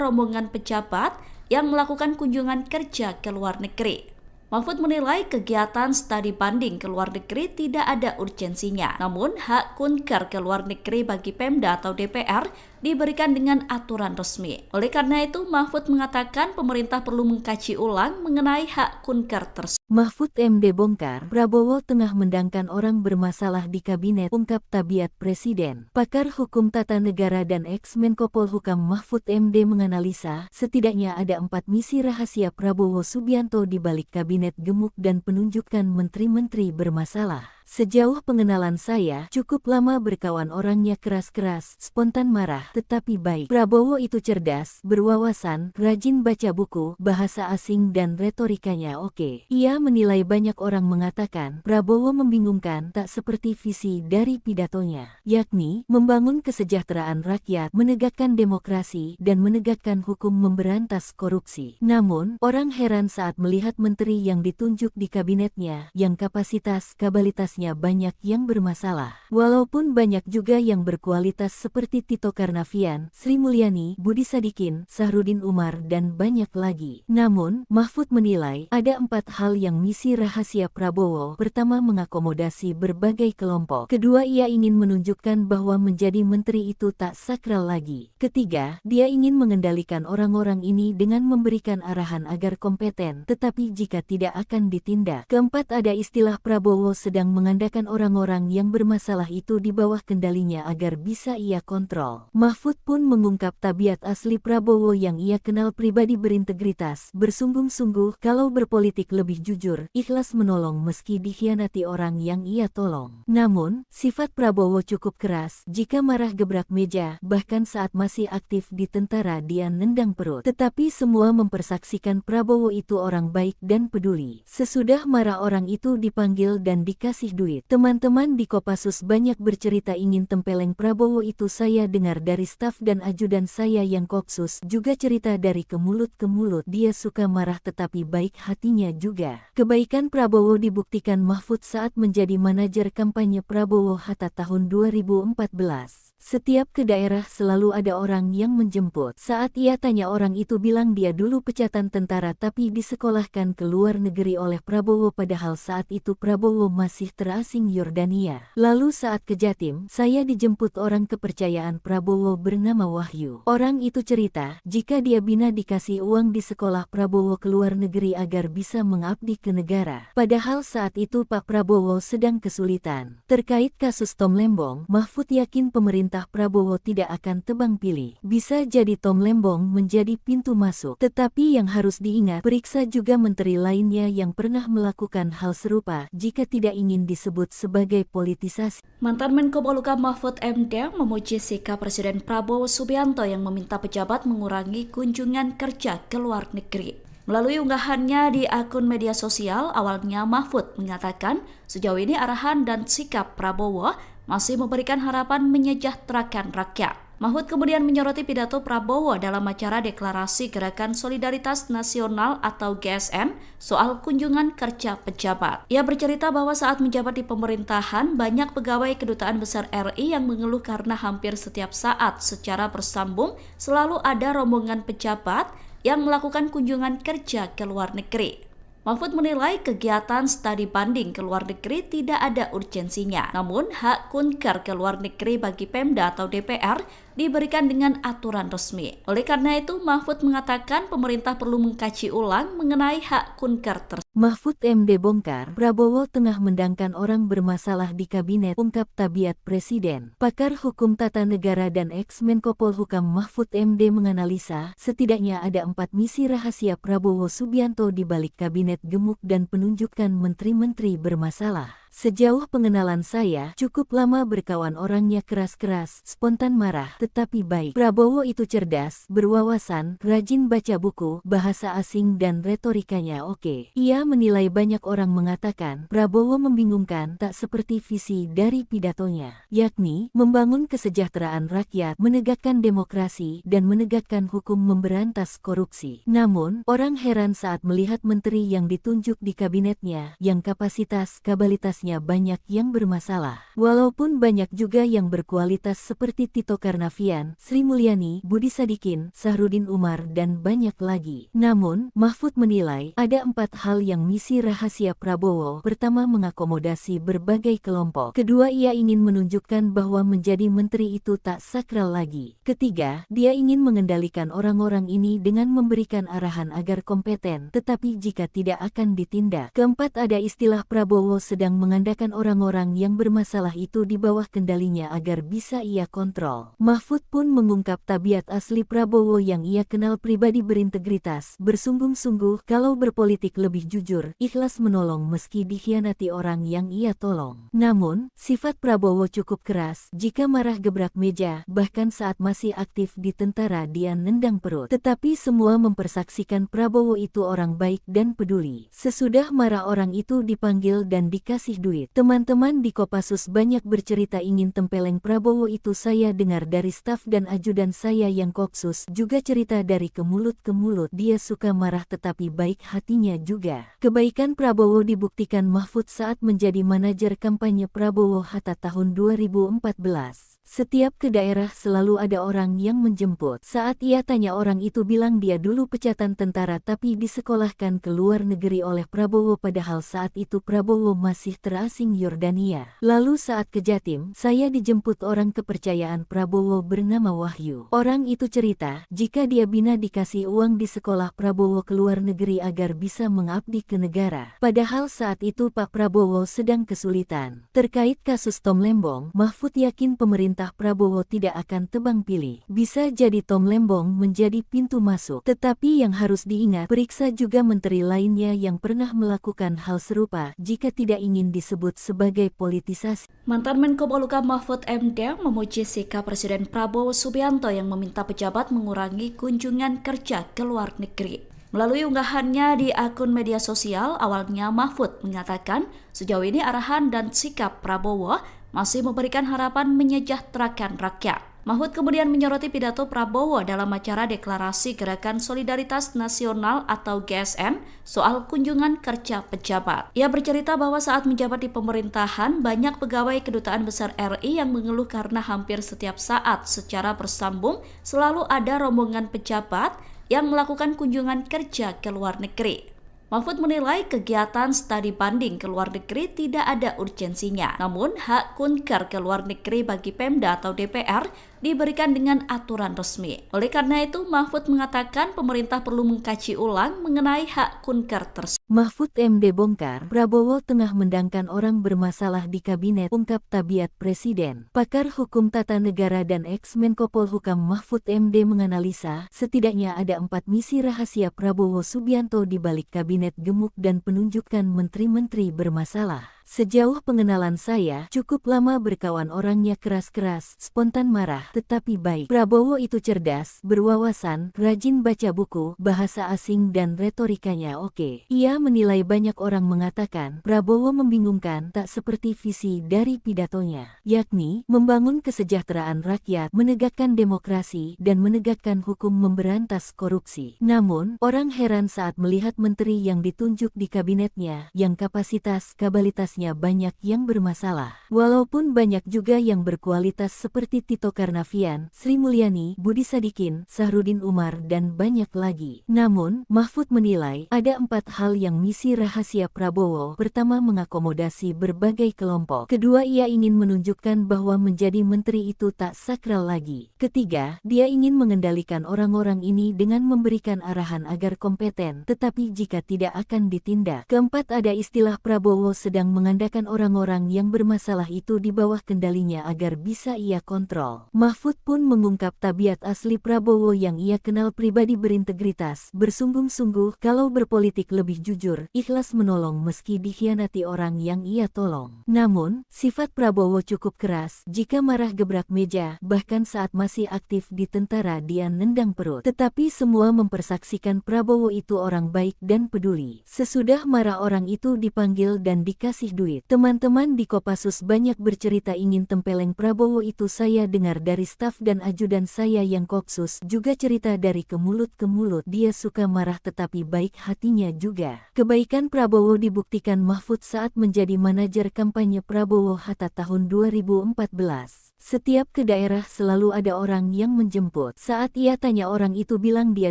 rombongan pejabat yang melakukan kunjungan kerja ke luar negeri. Mahfud menilai kegiatan studi banding ke luar negeri tidak ada urgensinya. Namun, hak kunker ke luar negeri bagi Pemda atau DPR diberikan dengan aturan resmi. Oleh karena itu, Mahfud mengatakan pemerintah perlu mengkaji ulang mengenai hak kunker tersebut. Mahfud MD bongkar, Prabowo tengah mendangkan orang bermasalah di kabinet, ungkap tabiat Presiden. Pakar Hukum Tata Negara dan ex-Menko Polhukam Mahfud MD menganalisa, setidaknya ada 4 misi rahasia Prabowo Subianto di balik kabinet gemuk dan penunjukan menteri-menteri bermasalah. Sejauh pengenalan saya, cukup lama berkawan orangnya keras-keras, spontan marah, tetapi baik. Prabowo itu cerdas, berwawasan, rajin baca buku, bahasa asing dan retorikanya oke. Ia menilai banyak orang mengatakan, Prabowo membingungkan tak seperti visi dari pidatonya, yakni membangun kesejahteraan rakyat, menegakkan demokrasi, dan menegakkan hukum memberantas korupsi. Namun, orang heran saat melihat menteri yang ditunjuk di kabinetnya, yang kapasitas-kabalitasnya banyak yang bermasalah. Walaupun banyak juga yang berkualitas seperti Tito Karnavian, Sri Mulyani, Budi Sadikin, Sahrudin Umar, dan banyak lagi. Namun, Mahfud menilai ada 4 hal yang misi rahasia Prabowo. Pertama, mengakomodasi berbagai kelompok. Kedua, ia ingin menunjukkan bahwa menjadi menteri itu tak sakral lagi. Ketiga, dia ingin mengendalikan orang-orang ini dengan memberikan arahan agar kompeten, tetapi jika tidak akan ditindak. Keempat, ada istilah Prabowo sedang mengandalkan orang-orang yang bermasalah itu di bawah kendalinya agar bisa ia kontrol. Mahfud pun mengungkap tabiat asli Prabowo yang ia kenal pribadi berintegritas, bersungguh-sungguh kalau berpolitik lebih jujur, ikhlas menolong meski dikhianati orang yang ia tolong. Namun, sifat Prabowo cukup keras, jika marah gebrak meja, bahkan saat masih aktif di tentara dia nendang perut. Tetapi semua mempersaksikan Prabowo itu orang baik dan peduli. Sesudah marah orang itu dipanggil dan dikasih duit. Teman-teman di Kopassus banyak bercerita ingin tempeleng Prabowo itu. Saya dengar dari staf dan ajudan saya yang Kopsus juga cerita dari ke mulut ke mulut. Dia suka marah tetapi baik hatinya juga. Kebaikan Prabowo dibuktikan Mahfud saat menjadi manajer kampanye Prabowo Hatta tahun 2014. Setiap ke daerah selalu ada orang yang menjemput. Saat ia tanya orang itu bilang dia dulu pecatan tentara tapi disekolahkan ke luar negeri oleh Prabowo padahal saat itu Prabowo masih terasing Yordania. Lalu saat ke Jatim, saya dijemput orang kepercayaan Prabowo bernama Wahyu. Orang itu cerita, jika dia bina dikasih uang di sekolah Prabowo ke luar negeri agar bisa mengabdi ke negara. Padahal saat itu Pak Prabowo sedang kesulitan. Terkait kasus Tom Lembong, Mahfud yakin pemerintah Prabowo tidak akan tebang pilih. Bisa jadi Tom Lembong menjadi pintu masuk. Tetapi yang harus diingat, periksa juga menteri lainnya yang pernah melakukan hal serupa jika tidak ingin disebut sebagai politisasi. Mantan Menko Polhukam Mahfud MD memuji sikap Presiden Prabowo Subianto yang meminta pejabat mengurangi kunjungan kerja ke luar negeri. Melalui unggahannya di akun media sosial, awalnya Mahfud mengatakan sejauh ini arahan dan sikap Prabowo masih memberikan harapan menyejahterakan rakyat. Mahfud kemudian menyoroti pidato Prabowo dalam acara deklarasi Gerakan Solidaritas Nasional atau GSN soal kunjungan kerja pejabat. Ia bercerita bahwa saat menjabat di pemerintahan, banyak pegawai Kedutaan Besar RI yang mengeluh karena hampir setiap saat secara bersambung selalu ada rombongan pejabat yang melakukan kunjungan kerja ke luar negeri. Mahfud menilai kegiatan studi banding ke luar negeri tidak ada urgensinya. Namun, hak kunker ke luar negeri bagi Pemda atau DPR diberikan dengan aturan resmi. Oleh karena itu, Mahfud mengatakan pemerintah perlu mengkaji ulang mengenai hak kunker tersebut. Mahfud MD bongkar, Prabowo tengah mendangkan orang bermasalah di kabinet, ungkap tabiat Presiden. Pakar Hukum Tata Negara dan ex-Menko Polhukam Mahfud MD menganalisa, setidaknya ada 4 misi rahasia Prabowo Subianto di balik kabinet gemuk dan penunjukan menteri-menteri bermasalah. Sejauh pengenalan saya, cukup lama berkawan orangnya keras-keras, spontan marah, tetapi baik. Prabowo itu cerdas, berwawasan, rajin baca buku, bahasa asing dan retorikanya oke. Ia menilai banyak orang mengatakan, Prabowo membingungkan tak seperti visi dari pidatonya, yakni membangun kesejahteraan rakyat, menegakkan demokrasi, dan menegakkan hukum memberantas korupsi. Namun, orang heran saat melihat menteri yang ditunjuk di kabinetnya, yang kapasitas-kabalitas banyak yang bermasalah. Walaupun banyak juga yang berkualitas seperti Tito Karnavian, Sri Mulyani, Budi Sadikin, Sahrudin Umar, dan banyak lagi. Namun, Mahfud menilai ada 4 hal yang misi rahasia Prabowo. Pertama, mengakomodasi berbagai kelompok. Kedua, ia ingin menunjukkan bahwa menjadi menteri itu tak sakral lagi. Ketiga, dia ingin mengendalikan orang-orang ini dengan memberikan arahan agar kompeten, tetapi jika tidak akan ditindak. Keempat, ada istilah Prabowo sedang mengandalkan orang-orang yang bermasalah itu di bawah kendalinya agar bisa ia kontrol. Mahfud pun mengungkap tabiat asli Prabowo yang ia kenal pribadi berintegritas, bersungguh-sungguh, kalau berpolitik lebih jujur, ikhlas menolong meski dikhianati orang yang ia tolong. Namun, sifat Prabowo cukup keras, jika marah gebrak meja, bahkan saat masih aktif di tentara dia nendang perut. Tetapi semua mempersaksikan Prabowo itu orang baik dan peduli. Sesudah marah orang itu dipanggil dan dikasih duit. Teman-teman di Kopassus banyak bercerita ingin tempeleng Prabowo itu. Saya dengar dari staf dan ajudan saya yang Kopsus juga cerita dari ke mulut ke mulut. Dia suka marah tetapi baik hatinya juga. Kebaikan Prabowo dibuktikan Mahfud saat menjadi manajer kampanye Prabowo Hatta tahun 2014. Setiap ke daerah selalu ada orang yang menjemput. Saat ia tanya orang itu bilang dia dulu pecatan tentara tapi disekolahkan ke luar negeri oleh Prabowo padahal saat itu Prabowo masih terasing Yordania. Lalu saat ke Jatim, saya dijemput orang kepercayaan Prabowo bernama Wahyu. Orang itu cerita, jika dia bina dikasih uang di sekolah Prabowo ke luar negeri agar bisa mengabdi ke negara. Padahal saat itu Pak Prabowo sedang kesulitan. Terkait kasus Tom Lembong, Mahfud yakin pemerintah Prabowo tidak akan tebang pilih. Bisa jadi Tom Lembong menjadi pintu masuk. Tetapi yang harus diingat, periksa juga menteri lainnya yang pernah melakukan hal serupa jika tidak ingin disebut sebagai politisasi. Mantan Menko Polhukam Mahfud MD memuji sikap Presiden Prabowo Subianto yang meminta pejabat mengurangi kunjungan kerja ke luar negeri. Melalui unggahannya di akun media sosial, awalnya Mahfud mengatakan sejauh ini arahan dan sikap Prabowo masih memberikan harapan menyejahterakan rakyat. Mahfud kemudian menyoroti pidato Prabowo dalam acara deklarasi Gerakan Solidaritas Nasional atau GSN soal kunjungan kerja pejabat. Ia bercerita bahwa saat menjabat di pemerintahan, banyak pegawai Kedutaan Besar RI yang mengeluh karena hampir setiap saat secara bersambung selalu ada rombongan pejabat yang melakukan kunjungan kerja ke luar negeri. Mahfud menilai kegiatan studi banding ke luar negeri tidak ada urgensinya. Namun, hak kunker ke luar negeri bagi Pemda atau DPR diberikan dengan aturan resmi. Oleh karena itu, Mahfud mengatakan pemerintah perlu mengkaji ulang mengenai hak kunker tersebut. Mahfud MD bongkar, Prabowo tengah mendangkan orang bermasalah di kabinet, ungkap tabiat Presiden. Pakar Hukum Tata Negara dan ex-Menko Polhukam Mahfud MD menganalisa, setidaknya ada 4 misi rahasia Prabowo Subianto di balik kabinet gemuk dan penunjukan menteri-menteri bermasalah. Sejauh pengenalan saya, cukup lama berkawan orangnya keras-keras, spontan marah, tetapi baik. Prabowo itu cerdas, berwawasan, rajin baca buku, bahasa asing dan retorikanya oke. Ia menilai banyak orang mengatakan, Prabowo membingungkan tak seperti visi dari pidatonya, yakni membangun kesejahteraan rakyat, menegakkan demokrasi, dan menegakkan hukum memberantas korupsi. Namun, orang heran saat melihat menteri yang ditunjuk di kabinetnya, yang kapasitas-kabalitasnya banyak yang bermasalah. Walaupun banyak juga yang berkualitas seperti Tito Karnavian, Sri Mulyani, Budi Sadikin, Sahrudin Umar, dan banyak lagi. Namun, Mahfud menilai ada 4 hal yang misi rahasia Prabowo. Pertama, mengakomodasi berbagai kelompok. Kedua, ia ingin menunjukkan bahwa menjadi menteri itu tak sakral lagi. Ketiga, dia ingin mengendalikan orang-orang ini dengan memberikan arahan agar kompeten, tetapi jika tidak akan ditindak. Keempat, ada istilah Prabowo sedang mengandalkan orang-orang yang bermasalah itu di bawah kendalinya agar bisa ia kontrol. Mahfud pun mengungkap tabiat asli Prabowo yang ia kenal pribadi berintegritas, bersungguh-sungguh, kalau berpolitik lebih jujur, ikhlas menolong meski dikhianati orang yang ia tolong. Namun, sifat Prabowo cukup keras, jika marah gebrak meja, bahkan saat masih aktif di tentara dia nendang perut. Tetapi semua mempersaksikan Prabowo itu orang baik dan peduli. Sesudah marah orang itu dipanggil dan dikasih duit. Teman-teman di Kopassus banyak bercerita ingin tempeleng Prabowo itu. Saya dengar dari staf dan ajudan saya yang Kopsus juga cerita dari ke mulut ke mulut. Dia suka marah tetapi baik hatinya juga. Kebaikan Prabowo dibuktikan Mahfud saat menjadi manajer kampanye Prabowo Hatta tahun 2014. Setiap ke daerah selalu ada orang yang menjemput. Saat ia tanya orang itu bilang dia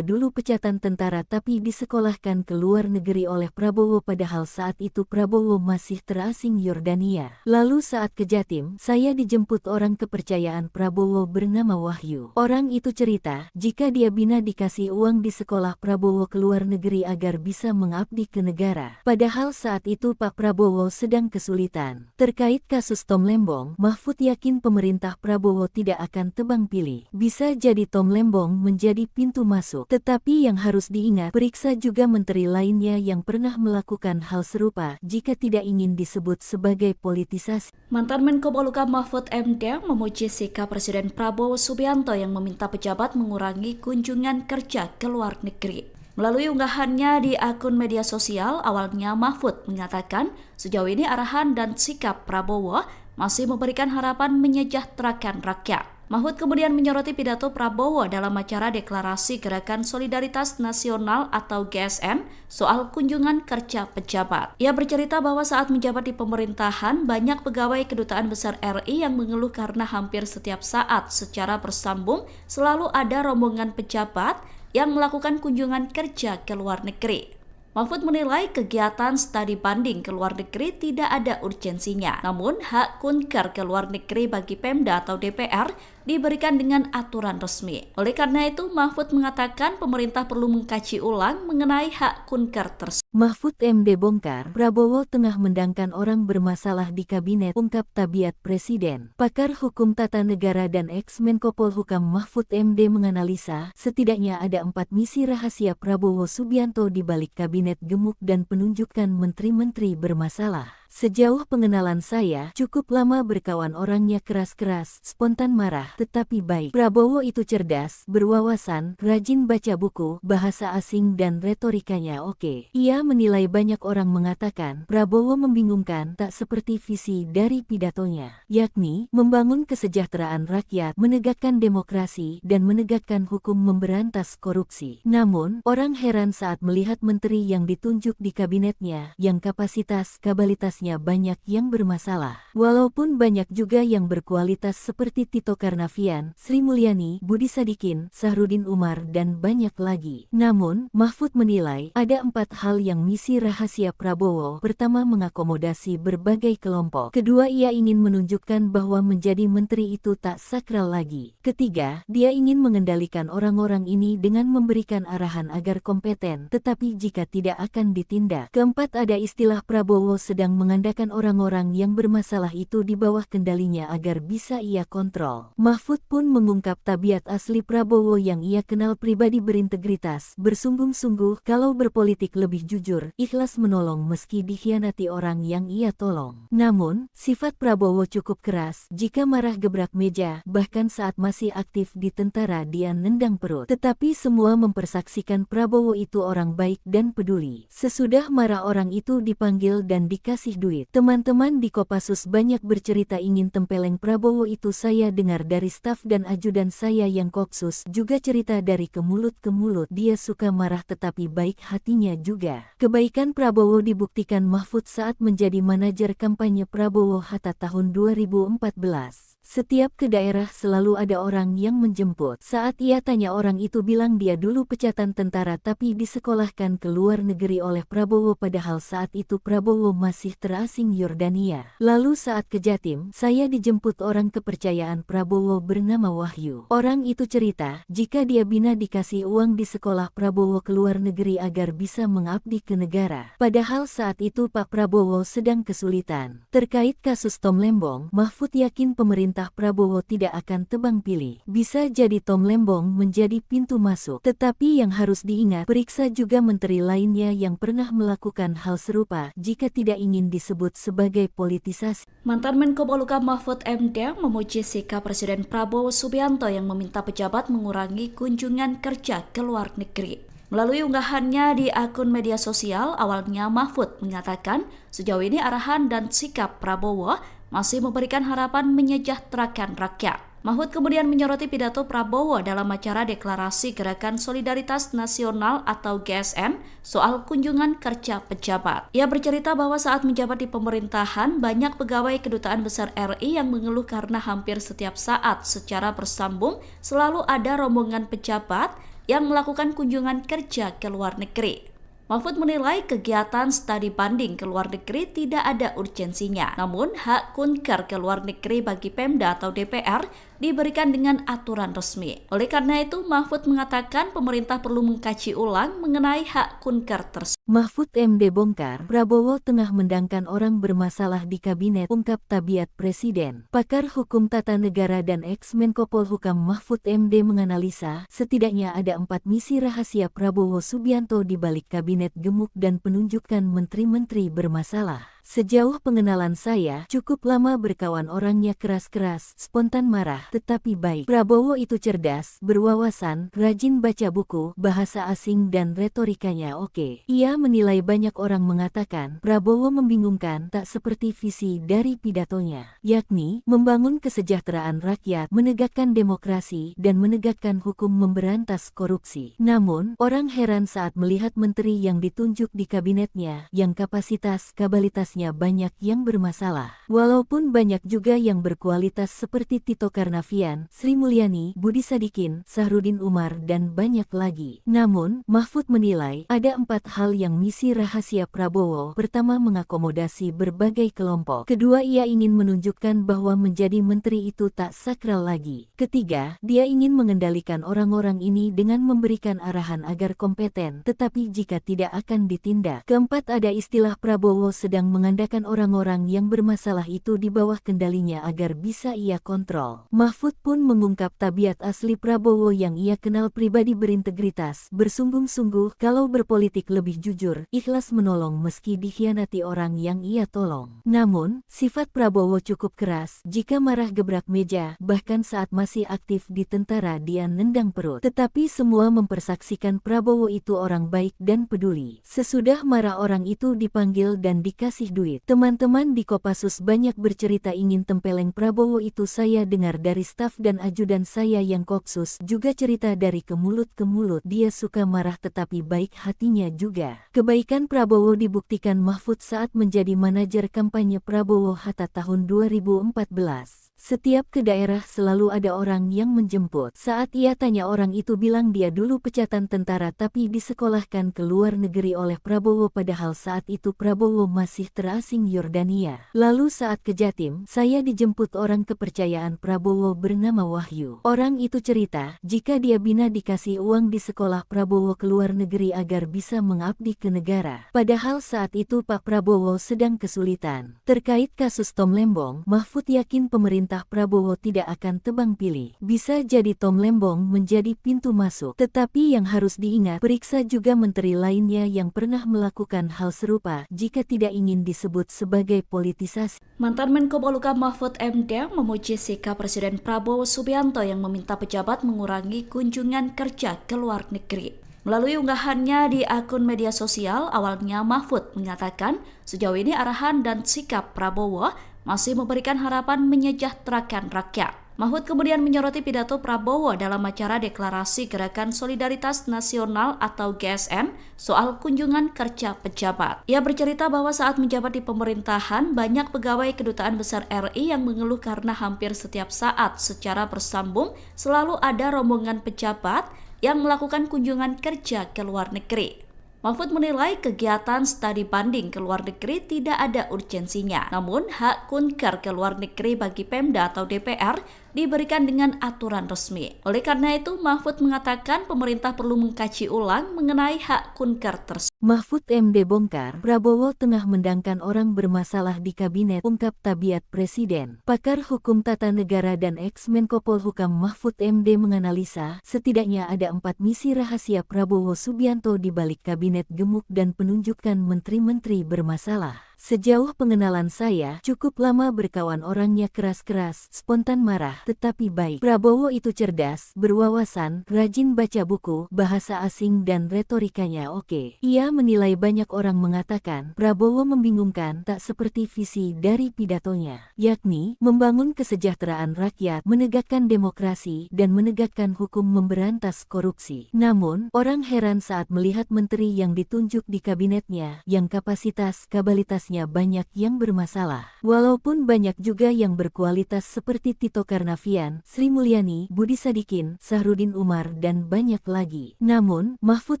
dulu pecatan tentara tapi disekolahkan ke luar negeri oleh Prabowo padahal saat itu Prabowo masih terasing Yordania. Lalu saat ke Jatim, saya dijemput orang kepercayaan Prabowo bernama Wahyu. Orang itu cerita, jika dia bina dikasih uang di sekolah Prabowo ke luar negeri agar bisa mengabdi ke negara. Padahal saat itu Pak Prabowo sedang kesulitan. Terkait kasus Tom Lembong, Mahfud yakin pemerintah Prabowo tidak akan tebang pilih. Bisa jadi Tom Lembong menjadi pintu masuk. Tetapi yang harus diingat, periksa juga menteri lainnya yang pernah melakukan hal serupa jika tidak ingin disebut sebagai politisasi. Mantan Menko Polhukam Mahfud MD memuji sikap Presiden Prabowo Subianto yang meminta pejabat mengurangi kunjungan kerja ke luar negeri. Melalui unggahannya di akun media sosial, awalnya Mahfud mengatakan sejauh ini arahan dan sikap Prabowo masih memberikan harapan menyejahterakan rakyat. Mahfud kemudian menyoroti pidato Prabowo dalam acara deklarasi Gerakan Solidaritas Nasional atau GSN soal kunjungan kerja pejabat. Ia bercerita bahwa saat menjabat di pemerintahan, banyak pegawai Kedutaan Besar RI yang mengeluh karena hampir setiap saat secara bersambung selalu ada rombongan pejabat yang melakukan kunjungan kerja ke luar negeri. Mahfud menilai kegiatan studi banding ke luar negeri tidak ada urgensinya. Namun, hak kunker ke luar negeri bagi Pemda atau DPR diberikan dengan aturan resmi. Oleh karena itu, Mahfud mengatakan pemerintah perlu mengkaji ulang mengenai hak kunker tersebut. Mahfud MD bongkar, Prabowo tengah mendangkan orang bermasalah di kabinet, ungkap tabiat Presiden. Pakar Hukum Tata Negara dan ex-Menko Polhukam Mahfud MD menganalisa, setidaknya ada 4 misi rahasia Prabowo Subianto di balik kabinet gemuk dan penunjukan menteri-menteri bermasalah. Sejauh pengenalan saya, cukup lama berkawan orangnya keras-keras, spontan marah, tetapi baik. Prabowo itu cerdas, berwawasan, rajin baca buku, bahasa asing dan retorikanya oke. Ia menilai banyak orang mengatakan, Prabowo membingungkan tak seperti visi dari pidatonya, yakni membangun kesejahteraan rakyat, menegakkan demokrasi, dan menegakkan hukum memberantas korupsi. Namun, orang heran saat melihat menteri yang ditunjuk di kabinetnya, yang kapasitas-kabalitasnya banyak yang bermasalah. Walaupun banyak juga yang berkualitas seperti Tito Karnavian, Sri Mulyani, Budi Sadikin, Sahrudin Umar, dan banyak lagi. Namun, Mahfud menilai ada 4 hal yang misi rahasia Prabowo. Pertama, mengakomodasi berbagai kelompok. Kedua, ia ingin menunjukkan bahwa menjadi menteri itu tak sakral lagi. Ketiga, dia ingin mengendalikan orang-orang ini dengan memberikan arahan agar kompeten, tetapi jika tidak akan ditindak. Keempat, ada istilah Prabowo sedang mengandalkan orang-orang yang bermasalah itu di bawah kendalinya agar bisa ia kontrol. Mahfud pun mengungkap tabiat asli Prabowo yang ia kenal pribadi berintegritas, bersungguh-sungguh, kalau berpolitik lebih jujur, ikhlas menolong meski dikhianati orang yang ia tolong. Namun, sifat Prabowo cukup keras, jika marah gebrak meja, bahkan saat masih aktif di tentara dia nendang perut. Tetapi semua mempersaksikan Prabowo itu orang baik dan peduli. Sesudah marah orang itu dipanggil dan dikasih duit. Teman-teman di Kopassus banyak bercerita ingin tempeleng Prabowo itu. Saya dengar dari staf dan ajudan saya yang Kopsus juga cerita dari ke mulut ke mulut. Dia suka marah tetapi baik hatinya juga. Kebaikan Prabowo dibuktikan Mahfud saat menjadi manajer kampanye Prabowo Hatta tahun 2014. Setiap ke daerah selalu ada orang yang menjemput. Saat ia tanya orang itu bilang dia dulu pecatan tentara tapi disekolahkan ke luar negeri oleh Prabowo padahal saat itu Prabowo masih terasing Yordania. Lalu saat ke Jatim, saya dijemput orang kepercayaan Prabowo bernama Wahyu. Orang itu cerita, jika dia bina dikasih uang di sekolah Prabowo ke luar negeri agar bisa mengabdi ke negara. Padahal saat itu Pak Prabowo sedang kesulitan. Terkait kasus Tom Lembong, Mahfud yakin pemerintah Prabowo tidak akan tebang pilih. Bisa jadi Tom Lembong menjadi pintu masuk. Tetapi yang harus diingat, periksa juga menteri lainnya yang pernah melakukan hal serupa jika tidak ingin disebut sebagai politisasi. Mantan Menko Polhukam Mahfud MD memuji sikap Presiden Prabowo Subianto yang meminta pejabat mengurangi kunjungan kerja ke luar negeri. Melalui unggahannya di akun media sosial, awalnya Mahfud mengatakan sejauh ini arahan dan sikap Prabowo masih memberikan harapan menyejahterakan rakyat. Mahfud kemudian menyoroti pidato Prabowo dalam acara Deklarasi Gerakan Solidaritas Nasional atau GSN soal kunjungan kerja pejabat. Ia bercerita bahwa saat menjabat di pemerintahan, banyak pegawai Kedutaan Besar RI yang mengeluh karena hampir setiap saat secara bersambung selalu ada rombongan pejabat yang melakukan kunjungan kerja ke luar negeri. Mahfud menilai kegiatan studi banding ke luar negeri tidak ada urgensinya. Namun, hak kunker ke luar negeri bagi Pemda atau DPR diberikan dengan aturan resmi. Oleh karena itu, Mahfud mengatakan pemerintah perlu mengkaji ulang mengenai hak kunker tersebut. Mahfud MD bongkar, Prabowo tengah mendangkan orang bermasalah di kabinet, ungkap tabiat presiden. Pakar hukum tata negara dan ex-Menko Polhukam Mahfud MD menganalisa, setidaknya ada 4 misi rahasia Prabowo Subianto di balik kabinet gemuk dan penunjukan menteri-menteri bermasalah. Sejauh pengenalan saya, cukup lama berkawan orangnya keras-keras, spontan marah, tetapi baik. Prabowo itu cerdas, berwawasan, rajin baca buku, bahasa asing dan retorikanya oke. Ia menilai banyak orang mengatakan, Prabowo membingungkan tak seperti visi dari pidatonya, yakni membangun kesejahteraan rakyat, menegakkan demokrasi, dan menegakkan hukum memberantas korupsi. Namun, orang heran saat melihat menteri yang ditunjuk di kabinetnya, yang kapasitas-kabalitasnya banyak yang bermasalah. Walaupun banyak juga yang berkualitas seperti Tito Karnavian, Sri Mulyani, Budi Sadikin, Sahrudin Umar, dan banyak lagi. Namun, Mahfud menilai ada 4 hal yang misi rahasia Prabowo. Pertama, mengakomodasi berbagai kelompok. Kedua, ia ingin menunjukkan bahwa menjadi menteri itu tak sakral lagi. Ketiga, dia ingin mengendalikan orang-orang ini dengan memberikan arahan agar kompeten, tetapi jika tidak akan ditindak. Keempat, ada istilah Prabowo sedang mengandalkan orang-orang yang bermasalah itu di bawah kendalinya agar bisa ia kontrol. Mahfud pun mengungkap tabiat asli Prabowo yang ia kenal pribadi berintegritas, bersungguh-sungguh kalau berpolitik lebih jujur, ikhlas menolong meski dikhianati orang yang ia tolong. Namun, sifat Prabowo cukup keras, jika marah gebrak meja, bahkan saat masih aktif di tentara dia nendang perut. Tetapi semua mempersaksikan Prabowo itu orang baik dan peduli. Sesudah marah orang itu dipanggil dan dikasih duit. Teman-teman di Kopassus banyak bercerita ingin tempeleng Prabowo itu. Saya dengar dari staf dan ajudan saya yang Kopsus juga cerita dari ke mulut ke mulut. Dia suka marah tetapi baik hatinya juga. Kebaikan Prabowo dibuktikan Mahfud saat menjadi manajer kampanye Prabowo Hatta tahun 2014. Setiap ke daerah selalu ada orang yang menjemput. Saat ia tanya orang itu bilang dia dulu pecatan tentara tapi disekolahkan ke luar negeri oleh Prabowo padahal saat itu Prabowo masih terasing Yordania. Lalu saat ke Jatim, saya dijemput orang kepercayaan Prabowo bernama Wahyu. Orang itu cerita, jika dia bina dikasih uang di sekolah Prabowo ke luar negeri agar bisa mengabdi ke negara. Padahal saat itu Pak Prabowo sedang kesulitan. Terkait kasus Tom Lembong, Mahfud yakin pemerintah Prabowo tidak akan tebang pilih. Bisa jadi Tom Lembong menjadi pintu masuk. Tetapi yang harus diingat, periksa juga menteri lainnya yang pernah melakukan hal serupa jika tidak ingin disebut sebagai politisasi. Mantan Menko Polhukam Mahfud MD memuji sikap Presiden Prabowo Subianto yang meminta pejabat mengurangi kunjungan kerja ke luar negeri. Melalui unggahannya di akun media sosial, awalnya Mahfud mengatakan sejauh ini arahan dan sikap Prabowo masih memberikan harapan menyejahterakan rakyat. Mahfud kemudian menyoroti pidato Prabowo dalam acara deklarasi Gerakan Solidaritas Nasional atau GSN soal kunjungan kerja pejabat. Ia bercerita bahwa saat menjabat di pemerintahan, banyak pegawai Kedutaan Besar RI yang mengeluh karena hampir setiap saat secara bersambung selalu ada rombongan pejabat yang melakukan kunjungan kerja ke luar negeri. Mahfud menilai kegiatan studi banding ke luar negeri tidak ada urgensinya. Namun, hak kunker ke luar negeri bagi Pemda atau DPR diberikan dengan aturan resmi. Oleh karena itu, Mahfud mengatakan pemerintah perlu mengkaji ulang mengenai hak kunker tersebut. Mahfud MD bongkar, Prabowo tengah mendangkan orang bermasalah di kabinet, ungkap tabiat Presiden. Pakar Hukum Tata Negara dan ex-Menko Polhukam Mahfud MD menganalisa, setidaknya ada 4 misi rahasia Prabowo Subianto di balik kabinet gemuk dan penunjukan menteri-menteri bermasalah. Sejauh pengenalan saya, cukup lama berkawan orangnya keras-keras, spontan marah, tetapi baik. Prabowo itu cerdas, berwawasan, rajin baca buku, bahasa asing dan retorikanya oke. Ia menilai banyak orang mengatakan, Prabowo membingungkan tak seperti visi dari pidatonya, yakni membangun kesejahteraan rakyat, menegakkan demokrasi, dan menegakkan hukum memberantas korupsi. Namun, orang heran saat melihat menteri yang ditunjuk di kabinetnya, yang kapasitas-kabalitasnya banyak yang bermasalah. Walaupun banyak juga yang berkualitas seperti Tito Karnavian, Sri Mulyani, Budi Sadikin, Sahrudin Umar, dan banyak lagi. Namun, Mahfud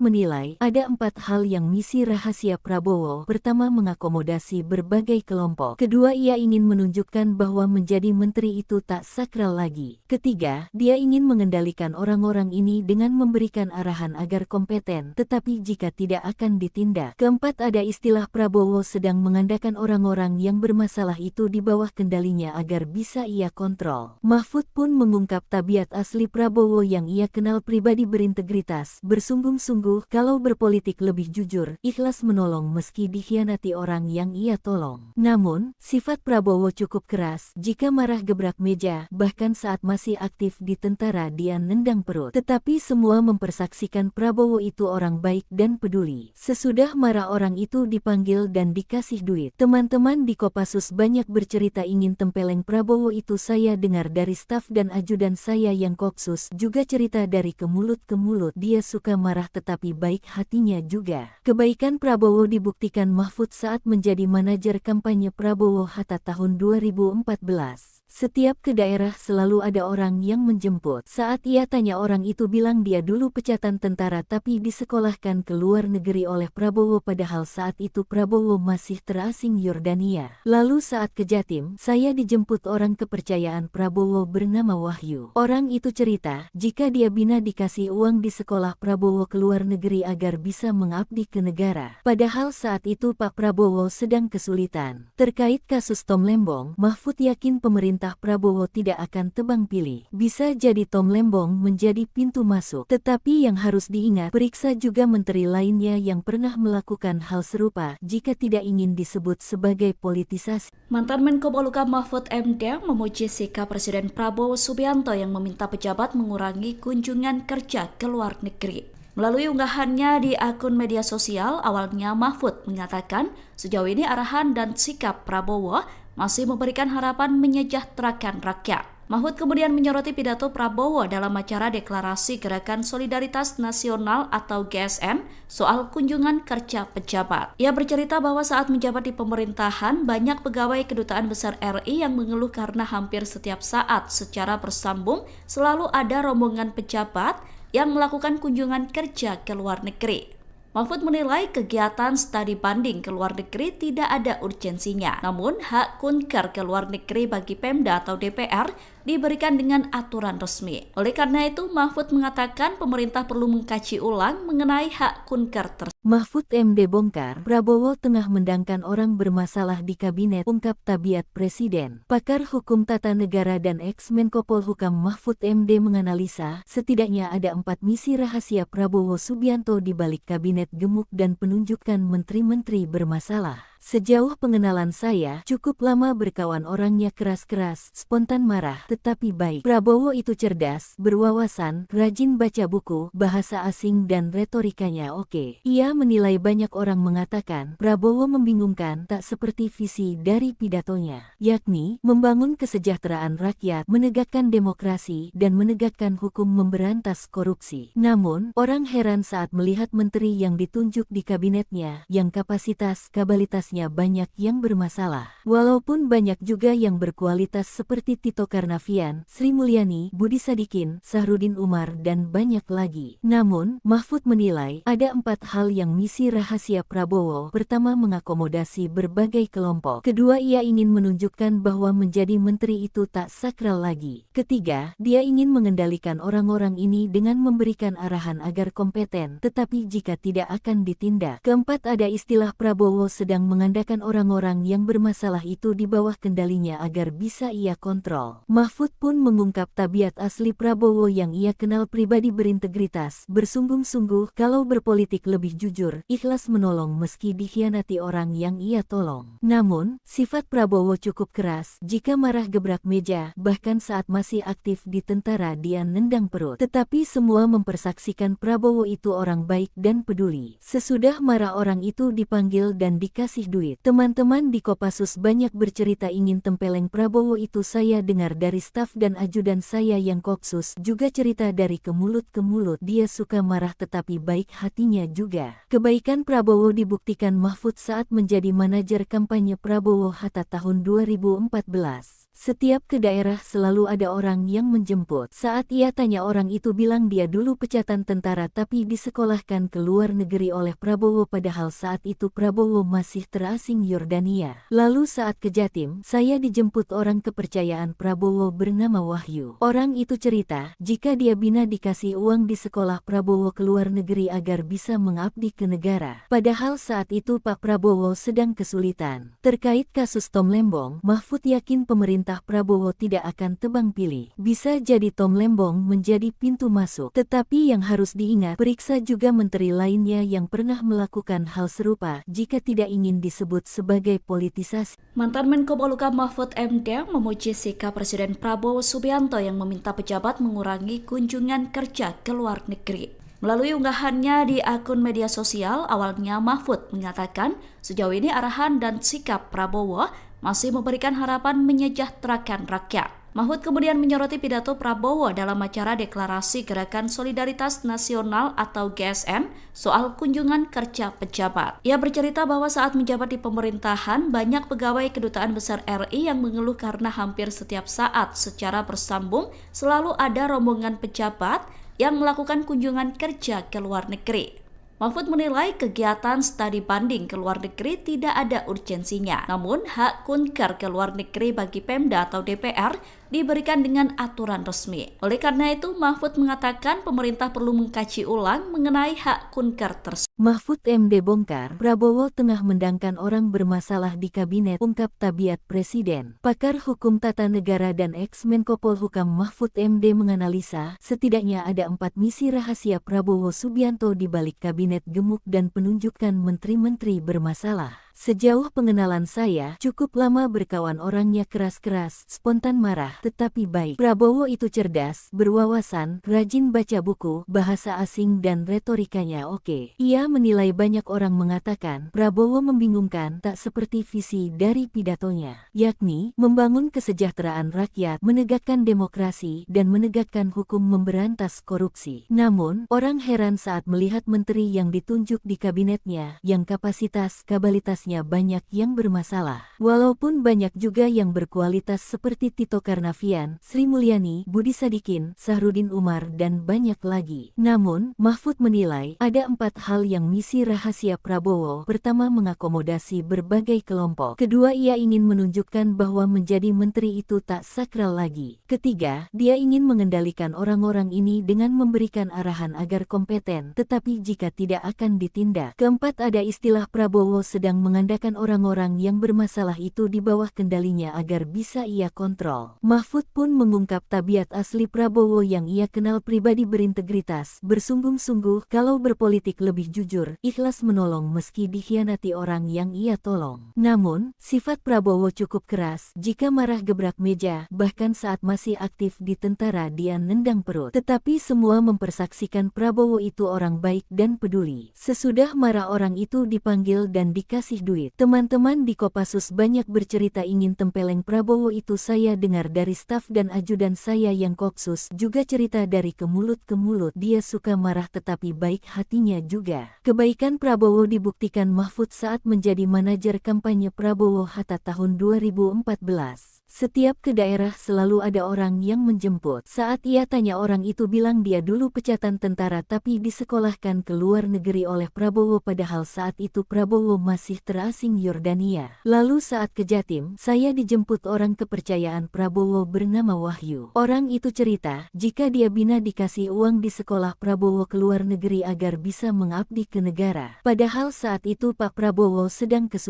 menilai ada 4 hal yang misi rahasia Prabowo. Pertama, mengakomodasi berbagai kelompok. Kedua, ia ingin menunjukkan bahwa menjadi menteri itu tak sakral lagi. Ketiga, dia ingin mengendalikan orang-orang ini dengan memberikan arahan agar kompeten, tetapi jika tidak akan ditindak. Keempat, ada istilah Prabowo sedang mengandalkan orang-orang yang bermasalah itu di bawah kendalinya agar bisa ia kontrol. Mahfud pun mengungkap tabiat asli Prabowo yang ia kenal pribadi berintegritas, bersungguh-sungguh kalau berpolitik lebih jujur, ikhlas menolong meski dikhianati orang yang ia tolong. Namun, sifat Prabowo cukup keras, jika marah gebrak meja, bahkan saat masih aktif di tentara dia nendang perut. Tetapi semua mempersaksikan Prabowo itu orang baik dan peduli. Sesudah marah orang itu dipanggil dan dikasih duit. Teman-teman di Kopassus banyak bercerita ingin tempeleng Prabowo itu. Saya dengar dari staf dan ajudan saya yang Kopsus juga cerita dari ke mulut ke mulut. Dia suka marah tetapi baik hatinya juga. Kebaikan Prabowo dibuktikan Mahfud saat menjadi manajer kampanye Prabowo Hatta tahun 2014. Setiap ke daerah selalu ada orang yang menjemput. Saat ia tanya, orang itu bilang dia dulu pecatan tentara tapi disekolahkan ke luar negeri oleh Prabowo, padahal saat itu Prabowo masih terasing Yordania. Lalu saat ke Jatim, saya dijemput orang kepercayaan Prabowo bernama Wahyu. Orang itu cerita, jika dia bina dikasih uang di sekolah Prabowo ke luar negeri agar bisa mengabdi ke negara. Padahal saat itu Pak Prabowo sedang kesulitan. Terkait kasus Tom Lembong, Mahfud yakin pemerintah Prabowo tidak akan tebang pilih. Bisa jadi Tom Lembong menjadi pintu masuk. Tetapi yang harus diingat, periksa juga menteri lainnya yang pernah melakukan hal serupa jika tidak ingin disebut sebagai politisasi. Mantan Menko Polhukam Mahfud MD memuji sikap Presiden Prabowo Subianto yang meminta pejabat mengurangi kunjungan kerja ke luar negeri. Melalui unggahannya di akun media sosial, awalnya Mahfud mengatakan sejauh ini arahan dan sikap Prabowo masih memberikan harapan menyejahterakan rakyat. Mahfud kemudian menyoroti pidato Prabowo dalam acara Deklarasi Gerakan Solidaritas Nasional atau GSN soal kunjungan kerja pejabat. Ia bercerita bahwa saat menjabat di pemerintahan, banyak pegawai Kedutaan Besar RI yang mengeluh karena hampir setiap saat secara bersambung selalu ada rombongan pejabat yang melakukan kunjungan kerja ke luar negeri. Mahfud menilai kegiatan studi banding ke luar negeri tidak ada urgensinya. Namun, hak kunker ke luar negeri bagi Pemda atau DPR diberikan dengan aturan resmi. Oleh karena itu, Mahfud mengatakan pemerintah perlu mengkaji ulang mengenai hak kunker tersebut. Mahfud MD bongkar, Prabowo tengah mendangkan orang bermasalah di kabinet, ungkap tabiat Presiden. Pakar Hukum Tata Negara dan ex-Menko Polhukam Mahfud MD menganalisa, setidaknya ada 4 misi rahasia Prabowo Subianto di balik kabinet gemuk dan penunjukan menteri-menteri bermasalah. Sejauh pengenalan saya, cukup lama berkawan, orangnya keras-keras, spontan marah, tetapi baik. Prabowo itu cerdas, berwawasan, rajin baca buku, bahasa asing dan retorikanya oke. Ia menilai banyak orang mengatakan, Prabowo membingungkan, tak seperti visi dari pidatonya, yakni membangun kesejahteraan rakyat, menegakkan demokrasi, dan menegakkan hukum, memberantas korupsi. Namun, orang heran saat melihat menteri yang ditunjuk di kabinetnya, yang kapasitas-kabalitas banyak yang bermasalah. Walaupun banyak juga yang berkualitas seperti Tito Karnavian, Sri Mulyani, Budi Sadikin, Sahrudin Umar, dan banyak lagi. Namun, Mahfud menilai ada 4 hal yang misi rahasia Prabowo. Pertama, mengakomodasi berbagai kelompok. Kedua, ia ingin menunjukkan bahwa menjadi menteri itu tak sakral lagi. Ketiga, dia ingin mengendalikan orang-orang ini dengan memberikan arahan agar kompeten, tetapi jika tidak akan ditindak. Keempat, ada istilah Prabowo sedang mengandalkan orang-orang yang bermasalah itu di bawah kendalinya agar bisa ia kontrol. Mahfud pun mengungkap tabiat asli Prabowo yang ia kenal pribadi, berintegritas, bersungguh-sungguh, kalau berpolitik lebih jujur, ikhlas menolong meski dikhianati orang yang ia tolong. Namun, sifat Prabowo cukup keras, jika marah gebrak meja, bahkan saat masih aktif di tentara dia nendang perut. Tetapi semua mempersaksikan Prabowo itu orang baik dan peduli. Sesudah marah orang itu dipanggil dan dikasih duit. Teman-teman di Kopassus banyak bercerita ingin tempeleng Prabowo itu. Saya dengar dari staf dan ajudan saya yang Kopsus juga cerita dari ke mulut ke mulut. Dia suka marah tetapi baik hatinya juga. Kebaikan Prabowo dibuktikan Mahfud saat menjadi manajer kampanye Prabowo Hatta tahun 2014. Setiap ke daerah selalu ada orang yang menjemput. Saat ia tanya, orang itu bilang dia dulu pecatan tentara tapi disekolahkan ke luar negeri oleh Prabowo, padahal saat itu Prabowo masih terasing Yordania. Lalu saat ke Jatim, saya dijemput orang kepercayaan Prabowo bernama Wahyu. Orang itu cerita, jika dia bina dikasih uang di sekolah Prabowo ke luar negeri agar bisa mengabdi ke negara. Padahal saat itu Pak Prabowo sedang kesulitan. Terkait kasus Tom Lembong, Mahfud yakin pemerintah Prabowo tidak akan tebang pilih. Bisa jadi Tom Lembong menjadi pintu masuk. Tetapi yang harus diingat, periksa juga menteri lainnya yang pernah melakukan hal serupa jika tidak ingin disebut sebagai politisasi. Mantan Menko Polhukam Mahfud MD memuji sikap Presiden Prabowo Subianto yang meminta pejabat mengurangi kunjungan kerja ke luar negeri. Melalui unggahannya di akun media sosial, awalnya Mahfud mengatakan sejauh ini arahan dan sikap Prabowo masih memberikan harapan menyejahterakan rakyat. Mahfud kemudian menyoroti pidato Prabowo dalam acara Deklarasi Gerakan Solidaritas Nasional atau GSN soal kunjungan kerja pejabat. Ia bercerita bahwa saat menjabat di pemerintahan, banyak pegawai Kedutaan Besar RI yang mengeluh karena hampir setiap saat secara bersambung selalu ada rombongan pejabat yang melakukan kunjungan kerja ke luar negeri. Mahfud menilai kegiatan studi banding ke luar negeri tidak ada urgensinya. Namun, hak kunker ke luar negeri bagi Pemda atau DPR diberikan dengan aturan resmi. Oleh karena itu, Mahfud mengatakan pemerintah perlu mengkaji ulang mengenai hak kunker tersebut. Mahfud MD bongkar, Prabowo tengah mendangkan orang bermasalah di kabinet, ungkap tabiat Presiden. Pakar Hukum Tata Negara dan ex-Menko Polhukam Mahfud MD menganalisa, setidaknya ada 4 misi rahasia Prabowo Subianto di balik kabinet gemuk dan penunjukan menteri-menteri bermasalah. Sejauh pengenalan saya, cukup lama berkawan orangnya keras-keras, spontan marah, tetapi baik. Prabowo itu cerdas, berwawasan, rajin baca buku, bahasa asing dan retorikanya oke. Ia menilai banyak orang mengatakan, Prabowo membingungkan tak seperti visi dari pidatonya, yakni membangun kesejahteraan rakyat, menegakkan demokrasi, dan menegakkan hukum memberantas korupsi. Namun, orang heran saat melihat menteri yang ditunjuk di kabinetnya, yang kapasitas-kabalitasnya banyak yang bermasalah. Walaupun banyak juga yang berkualitas seperti Tito Karnavian, Sri Mulyani, Budi Sadikin, Sahrudin Umar, dan banyak lagi. Namun, Mahfud menilai ada 4 hal yang misi rahasia Prabowo. Pertama, mengakomodasi berbagai kelompok. Kedua, ia ingin menunjukkan bahwa menjadi menteri itu tak sakral lagi. Ketiga, dia ingin mengendalikan orang-orang ini dengan memberikan arahan agar kompeten, tetapi jika tidak akan ditindak. Keempat, ada istilah Prabowo sedang mengandalkan orang-orang yang bermasalah itu di bawah kendalinya agar bisa ia kontrol. Mahfud pun mengungkap tabiat asli Prabowo yang ia kenal pribadi berintegritas, bersungguh-sungguh, kalau berpolitik lebih jujur, ikhlas menolong meski dikhianati orang yang ia tolong. Namun, sifat Prabowo cukup keras, jika marah gebrak meja, bahkan saat masih aktif di tentara dia nendang perut. Tetapi semua mempersaksikan Prabowo itu orang baik dan peduli. Sesudah marah orang itu dipanggil dan dikasih duit. Teman-teman di Kopassus banyak bercerita ingin tempeleng Prabowo itu. Saya dengar dari staf dan ajudan saya yang Kopsus juga cerita dari ke mulut ke mulut. Dia suka marah tetapi baik hatinya juga. Kebaikan Prabowo dibuktikan Mahfud saat menjadi manajer kampanye Prabowo Hatta tahun 2014. Setiap ke daerah selalu ada orang yang menjemput. Saat ia tanya orang itu bilang dia dulu pecatan tentara tapi disekolahkan ke luar negeri oleh Prabowo padahal saat itu Prabowo masih terasing Yordania. Lalu saat ke Jatim, saya dijemput orang kepercayaan Prabowo bernama Wahyu. Orang itu cerita, jika dia bina dikasih uang di sekolah Prabowo ke luar negeri agar bisa mengabdi ke negara. Padahal saat itu Pak Prabowo sedang kesulitan.